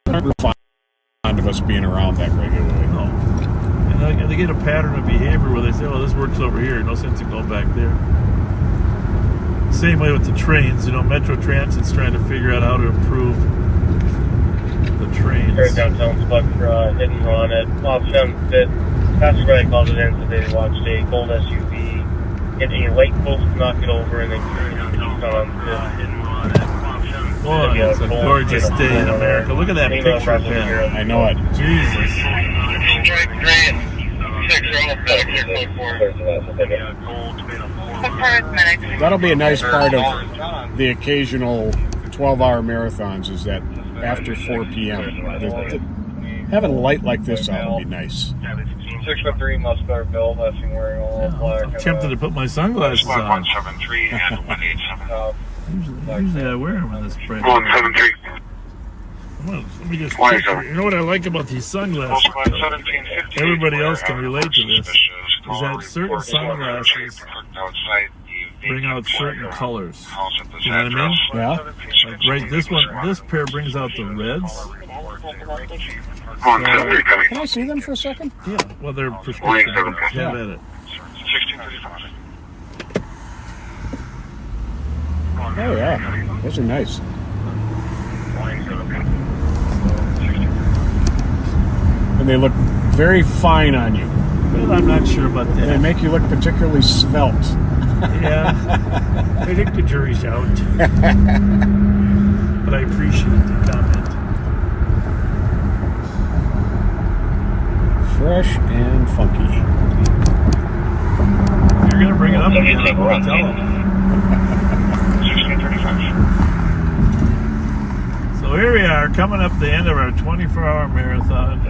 Never fond of us being around that regularly. No. And they get a pattern of behavior where they say, "Oh, this works over here. No sense in going back there." Same way with the trains. You know, Metro Transit's trying to figure out how to improve the trains. Here downtown Spectra, hit and run at off 7th. Pastor Guy called it in today to watch a gold SUV hit a light post, knock it over, and then east on 5th. Boy, it's a gorgeous day in America. Look at that picture, Ben. I know it. Jesus. That'll be a nice part of the occasional 12-hour marathons is that after 4 p.m. Having a light like this out would be nice. 613 muscular build, I've seen wearing all black. I'm tempted to put my sunglasses on. 173 and 187. Usually I wear them in this bright. 173. Well, let me just check. You know what I like about these sunglasses? Everybody else can relate to this. Is that certain sunglasses bring out certain colors. You know what I mean? Yeah. Like right, this pair brings out the reds. Can I see them for a second? Yeah. Well, they're prescription. Have at it. 1635. Oh yeah, those are nice. And they look very fine on you. Well, I'm not sure about that. They make you look particularly svelte. Yeah, I think the jury's out. But I appreciate the comment. Fresh and funky. If you're gonna bring it up again, I won't tell them. 1635. So here we are, coming up the end of our 24-hour marathon.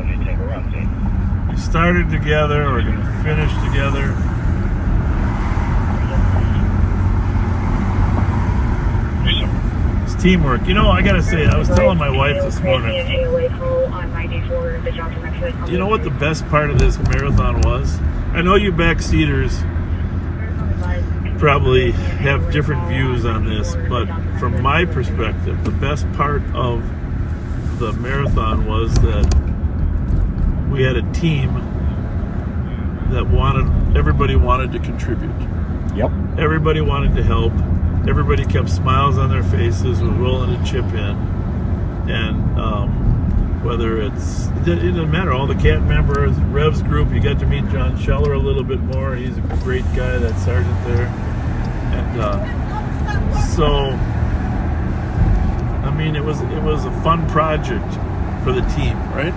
We started together, we're going to finish together. It's teamwork. You know, I got to say, I was telling my wife this morning, you know what the best part of this marathon was? I know you backseaters probably have different views on this, but from my perspective, the best part of the marathon was that we had a team that everybody wanted to contribute. Yep. Everybody wanted to help. Everybody kept smiles on their faces, was willing to chip in. And whether it doesn't matter, all the CAT members, Rev's group, you got to meet John Scheller a little bit more. He's a great guy, that sergeant there. And so, I mean, it was a fun project for the team, right?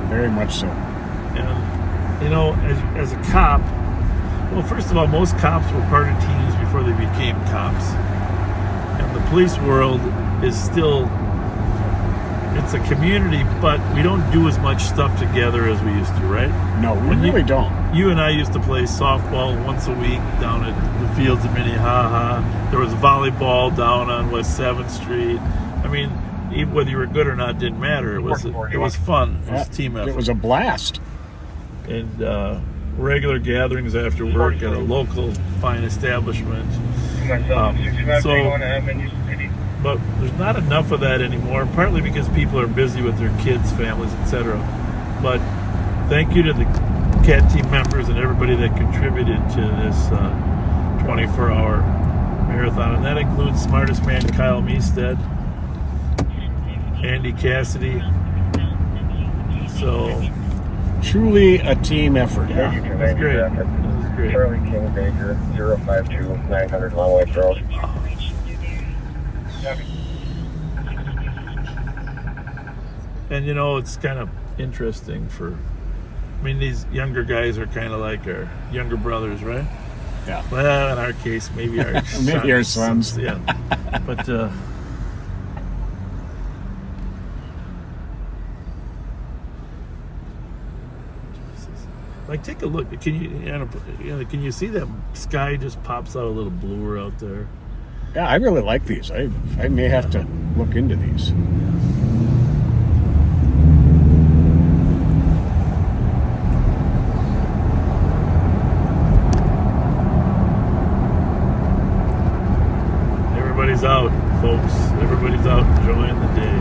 Very much so. And, you know, as a cop, well, first of all, most cops were part of teams before they became cops. And the police world is still, it's a community, but we don't do as much stuff together as we used to, right? No, we really don't. You and I used to play softball once a week down at the fields of Minneapolis. There was volleyball down on West 7th Street. I mean, even whether you were good or not didn't matter. It was fun. It was a team effort. It was a blast. And regular gatherings after work at a local fine establishment. But there's not enough of that anymore, partly because people are busy with their kids, families, etc. But thank you to the CAT team members and everybody that contributed to this 24-hour marathon. And that includes Smartest Man Kyle Meestead, Andy Cassidy, So truly a team effort. yeah, that's great. That's great. Charlie King Baker, 052 900 Long Lake Road. And you know, it's kind of interesting I mean, these younger guys are kind of like our younger brothers, right? Yeah. Well, in our case, maybe our maybe our sons. Yeah. But like, take a look. Can you see that sky just pops out a little bluer out there? Yeah, I really like these. I may have to look into these. Everybody's out, folks. Everybody's out enjoying the day.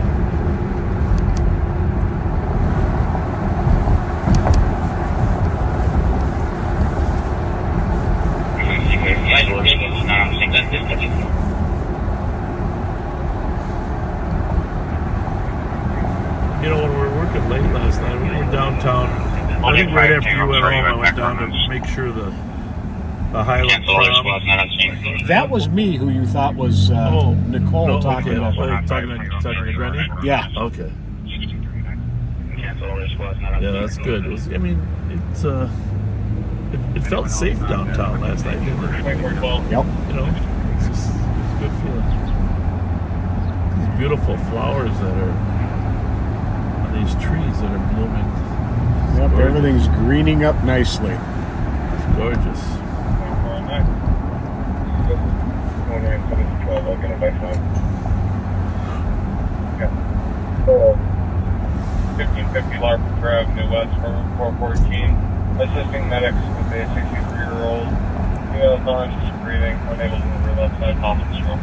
You know, when we were working late last night, we were downtown. I think right after you went home, I went down to make sure the Highland Prom. That was me who you thought was Nicole talking about. Talking to Granny? Yeah. Okay. Yeah, that's good. It was. I mean, it felt safe downtown last night, didn't it? Yep. You know, it's a good feeling. These beautiful flowers that are on these trees that are blooming. Yep, everything's greening up nicely. It's gorgeous. So, 1550 Larkin Drive, New West, from 414. Assisting medics with a 63-year-old female conscious breathing, unable to move her left side hospice room.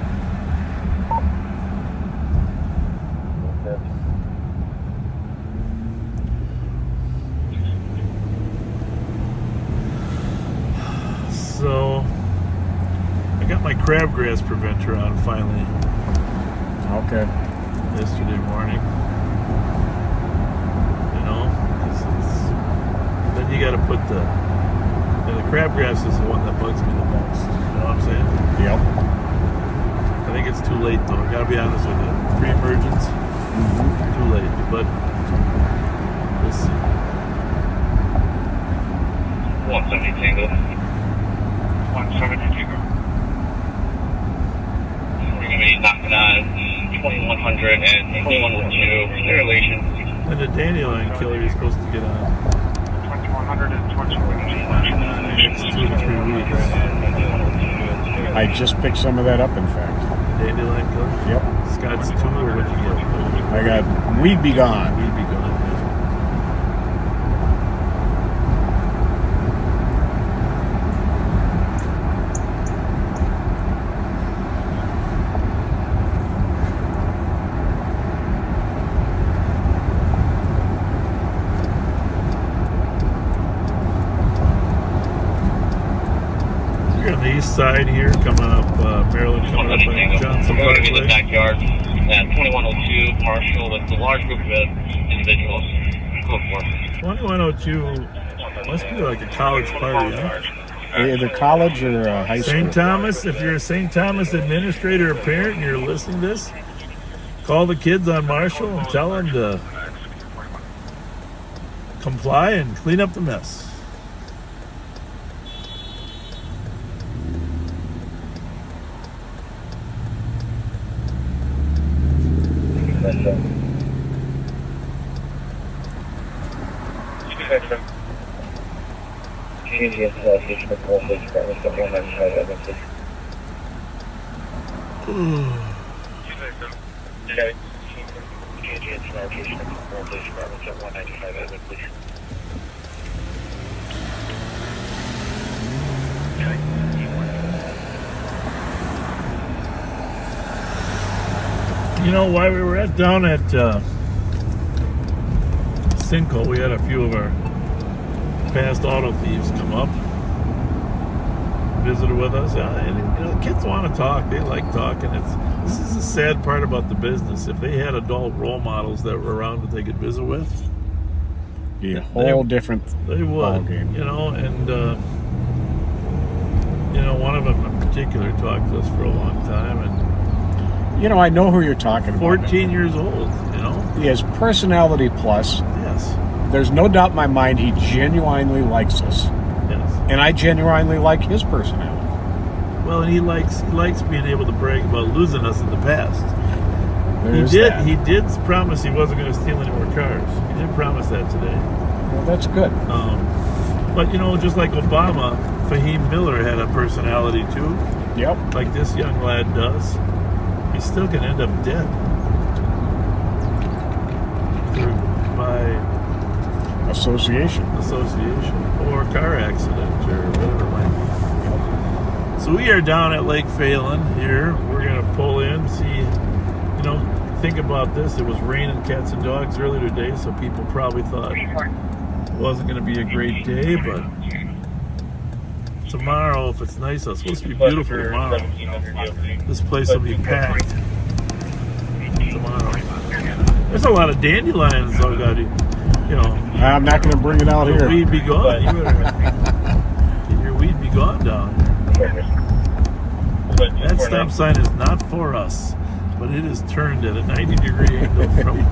So, I got my crabgrass preventer on finally. Okay. Yesterday morning. You know, then you got to put the crabgrass is the one that bugs me the most. You know what I'm saying? Yep. I think it's too late though. I got to be honest with you. Pre-emergence, too late. But we'll see. 170 Tango. 170 Tango. We're going to be knocking on 2100 and 2102 in relation. And the dandelion killer you're supposed to get on. 2100 and 2102. It's 2 to 3 weeks. I just picked some of that up, in fact. Dandelion killer? Yep. Scott's 2 or what you get? I got Weed Be Gone. Weed Be Gone. East side here, coming up, Maryland coming up on Johnson Parkway. In the backyard at 2102 Marshall with a large group of individuals. Look for 2102 must be like a college party, huh? Either college or high school. St. Thomas, if you're a St. Thomas administrator or parent and you're listening to this, call the kids on Marshall and tell them to comply and clean up the mess. You know, while we were down at Cinco, we had a few of our past auto thieves come up, visited with us. And you know, the kids want to talk. They like talking. This is the sad part about the business. If they had adult role models that were around that they could visit with, Be a whole different they would, ball game. you know, and you know, one of them in particular talked to us for a long time, and you know, I know who you're talking about. 14 years old, you know. He has personality plus. Yes. There's no doubt in my mind he genuinely likes us. Yes. And I genuinely like his personality. Well, and he likes being able to brag about losing us in the past. He did promise he wasn't going to steal any more cars. He did promise that today. Well, that's good. But you know, just like Obama, Fahim Miller had a personality too. Yep. Like this young lad does. He still can end up dead by association or car accident or whatever it might be. So we are down at Lake Phelan here. We're gonna pull in, see, you know, think about this. It was raining cats and dogs earlier today, so people probably thought it wasn't gonna be a great day, but tomorrow, if it's nice, it's supposed to be beautiful tomorrow. This place will be packed tomorrow. There's a lot of dandelions though, got you know. I'm not going to bring it out here. Weed be gone. You better get your weed be gone down. That stop sign is not for us, but it is turned at a 90-degree angle from it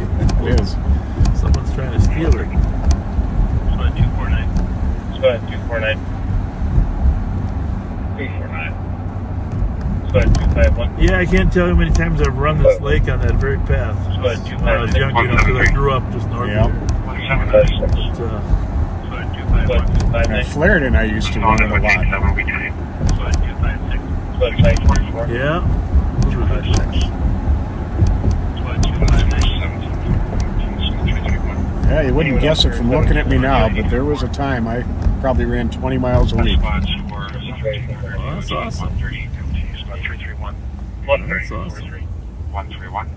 is. Someone's trying to steal it. Spot 249. Spot 249. 249. Spot 251. Yeah, I can't tell you how many times I've run this lake on that very path. When I was young, you know, because I grew up just north of here. And Flared and I used to run it a lot. Yeah. Yeah, you wouldn't guess it from looking at me now, but there was a time I probably ran 20 miles a week. Well, that's awesome. That's awesome. 131.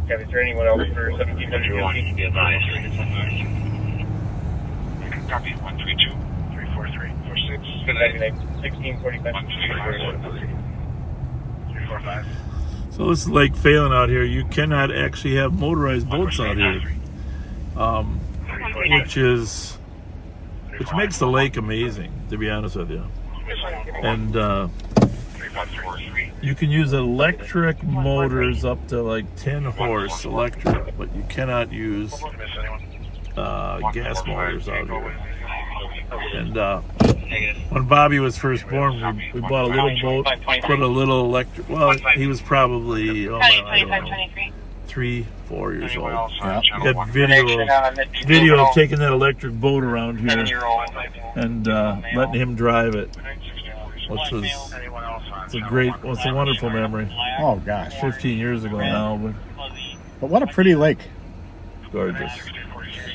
Is there anyone else for 1700? Copy 132 343 46. 1645. 345. So this is Lake Phelan out here. You cannot actually have motorized boats out here, which makes the lake amazing, to be honest with you. And you can use electric motors up to like 10 horse electric, but you cannot use gas motors out here. And when Bobby was first born, we bought a little boat, put a little electric. Well, he was probably I don't know, 3, 4 years old. Yeah. We got video of taking that electric boat around here and letting him drive it, which was it's a wonderful memory. Oh gosh, 15 years ago now, but what a pretty lake. Gorgeous.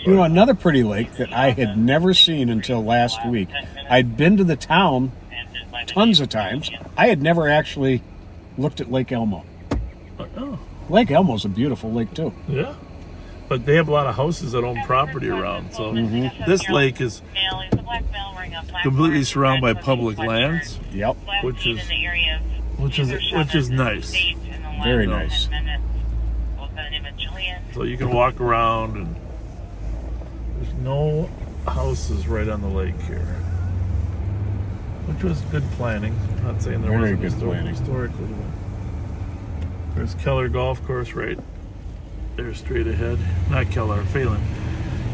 You know, another pretty lake that I had never seen until last week. I'd been to the town tons of times. I had never actually looked at Lake Elmo. Oh. Lake Elmo's a beautiful lake too. Yeah, but they have a lot of houses that own property around. So this lake is completely surrounded by public lands. Yep. Which is nice. Very nice. So you can walk around, and there's no houses right on the lake here, which was good planning. I'm not saying there wasn't good planning historically. There's Keller Golf Course right there, straight ahead. Not Keller, Phelan.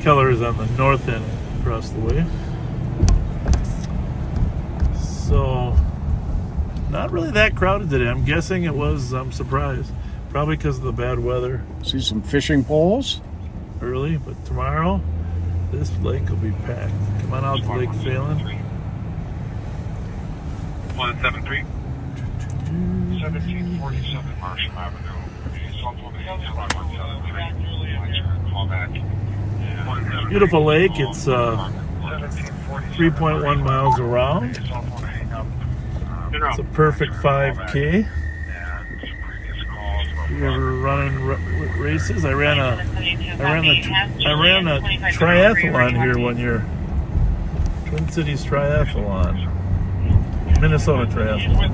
Keller is on the north end, across the way. So, not really that crowded today. I'm guessing it was. I'm surprised. Probably because of the bad weather. See some fishing poles early, but tomorrow this lake will be packed. Come on out to Lake Phelan. 173. 1747 Marshall Avenue. Beautiful lake. It's 3.1 miles around. It's a perfect 5K. You ever running races? I ran a triathlon here one year. Twin Cities Triathlon, Minnesota Triathlon.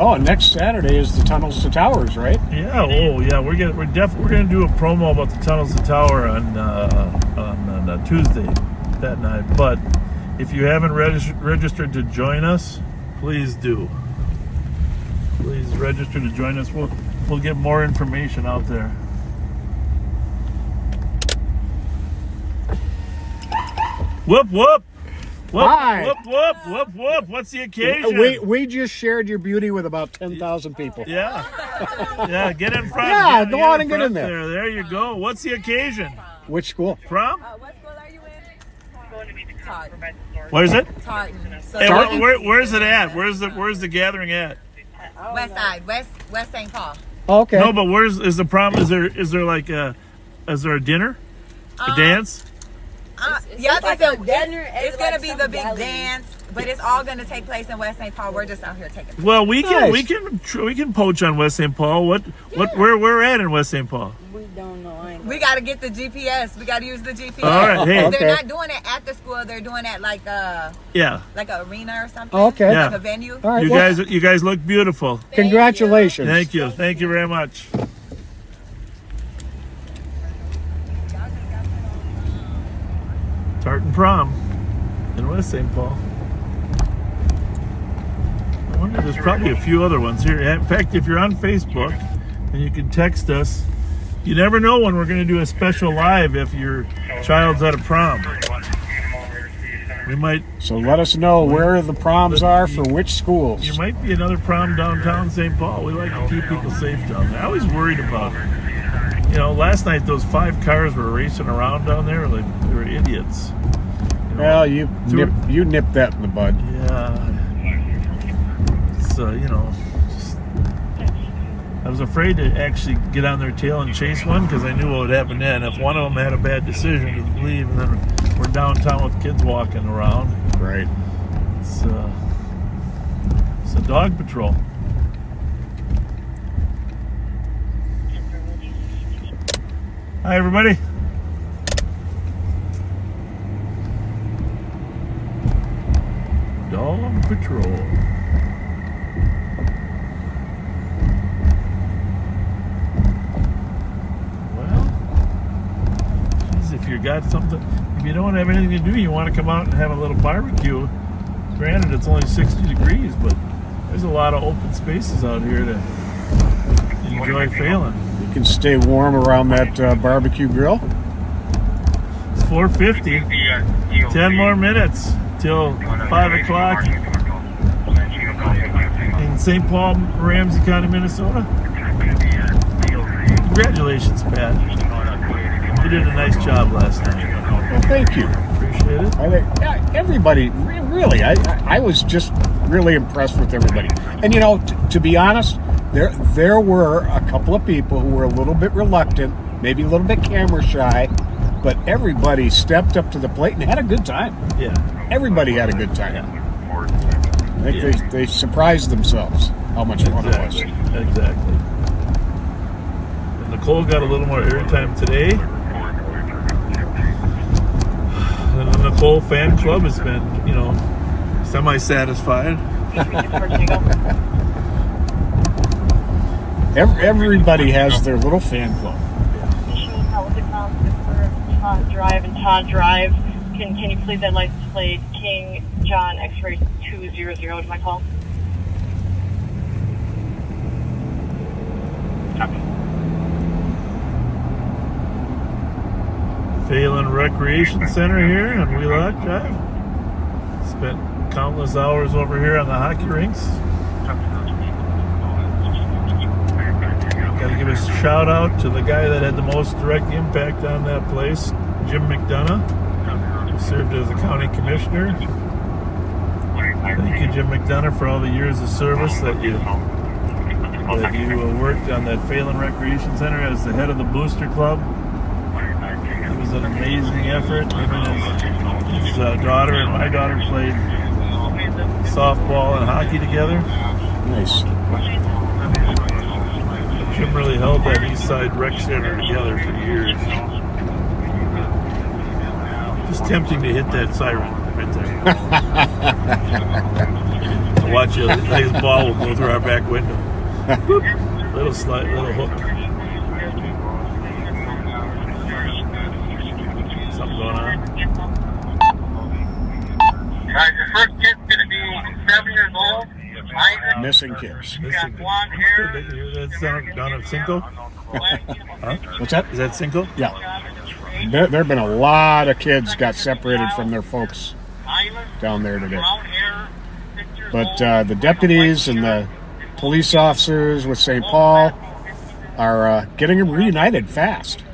Oh, and next Saturday is the Tunnels to Towers, right? Yeah. Oh, yeah. We're gonna do a promo about the Tunnels to Tower on Tuesday that night. But if you haven't registered to join us, please do. Please register to join us. We'll get more information out there. Whoop whoop. Whoop, Hi. whoop, whoop, whoop, whoop. What's the occasion? We just shared your beauty with about 10,000 people. Yeah. Yeah, get in front. Yeah, go on and get in there. There you go. What's the occasion? Which school? Prom? What school are you in? Taunton. Where's it? Taunton. So Hey, where's it at? Where's the gathering at? West Side, West St. Paul. Okay. No, but is the prom? Is there like a dinner? A dance? Yeah, like a dinner. It's gonna be the big dance, but it's all gonna take place in West St. Paul. We're just out here taking. Well, we can poach on West St. Paul. Where we're at in West St. Paul? We don't know. We got to get the GPS. We got to use the GPS. All right, hey. They're not doing it at the school. They're doing it like an arena or something. Okay. Like a venue. All right, You guys look beautiful. Congratulations. Thank you very much. Tartan Prom in West St. Paul. I wonder, there's probably a few other ones here. In fact, if you're on Facebook and you can text us, you never know when we're going to do a special live if your child's at a prom. We might. So let us know where the proms are for which schools. There might be another prom downtown St. Paul. We like to keep people safe down there. I was worried about it. Last night those 5 cars were racing around down there like they were idiots. Well, you nipped that in the bud. Yeah. I was afraid to actually get on their tail and chase one because I knew what would happen then. If one of them had a bad decision to leave, and then we're downtown with kids walking around. Right. It's a dog patrol. Hi, everybody. Dog patrol. If you got something, if you don't have anything to do, you want to come out and have a little barbecue. Granted, it's only 60 degrees, but there's a lot of open spaces out here to enjoy Phelan. You can stay warm around that barbecue grill. It's 4:50. 10 more minutes till 5 o'clock in St. Paul, Ramsey County, Minnesota. Congratulations, Pat. You did a nice job last night. Well, thank you. Appreciate it. I think everybody, really, I was just really impressed with everybody. And to be honest, there were a couple of people who were a little bit reluctant, maybe a little bit camera shy, but everybody stepped up to the plate and had a good time. Yeah. Everybody had a good time. Yeah. I think they surprised themselves how much fun it was. Exactly. And Nicole got a little more airtime today. The Nicole fan club has been, semi-satisfied. Everybody has their little fan club. Drive and Todd Drive. Can you please that license plate King John X-ray 200 to my call? Phelan Recreation Center here on Wheelock Drive. Spent countless hours over here on the hockey rinks. Got to give a shout out to the guy that had the most direct impact on that place, Jim McDonough, who served as a county commissioner. Thank you, Jim McDonough, for all the years of service that you worked on that Phelan Recreation Center as the head of the Booster Club. It was an amazing effort. Him and his daughter and my daughter played softball and hockey together. Nice. Jim really held that East Side Rec Center together for years. Just tempting to hit that siren right there. Watch a nice ball will go through our back window. Little hook. Something going on? Guys, your first kid's going to be 7 years old. Missing kids. Missing kids. That's down at Cinco? Huh? What's that? Is that Cinco? Yeah. There have been a lot of kids got separated from their folks down there today. But the deputies and the police officers with St. Paul are getting them reunited fast.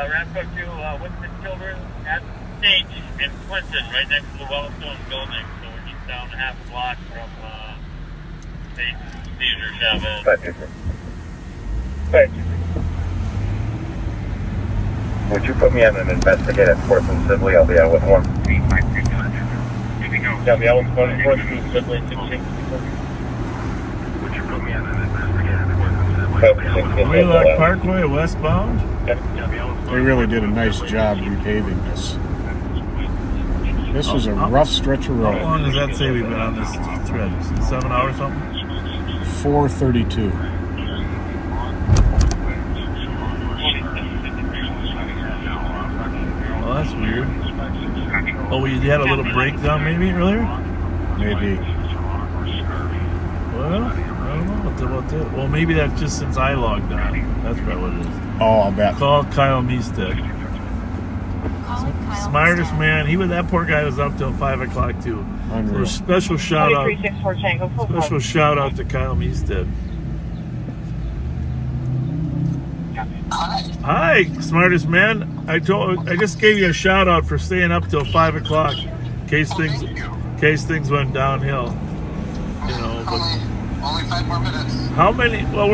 Ramsey 2, what's the children at the stage in Clinton, right next to the Wellstone building. So we're just down a half a block from Caesar Chavez. Thank you. Would you put me on an investigative course in Sibley? I'll be out with one. Yeah, the Allen County Course in Sibley. Would you put me on an investigative course in Sibley? Wheelock Parkway westbound? They really did a nice job repaving this. This was a rough stretch of road. How long does that say we've been on this thread? 7 hours something? 4:32. Well, that's weird. Oh, we had a little breakdown maybe earlier? Maybe. Well, I don't know about that. Well, maybe that's just since I logged on. That's probably what it is. Oh, I'll bet. Call Kyle Meestead. Smartest man. That poor guy was up till 5 o'clock too. So special shout out. Special shout out to Kyle Meestead. Hi, smartest man. I just gave you a shout out for staying up till 5 o'clock, in case things went downhill. You know, but only 5 more minutes. How many? Well,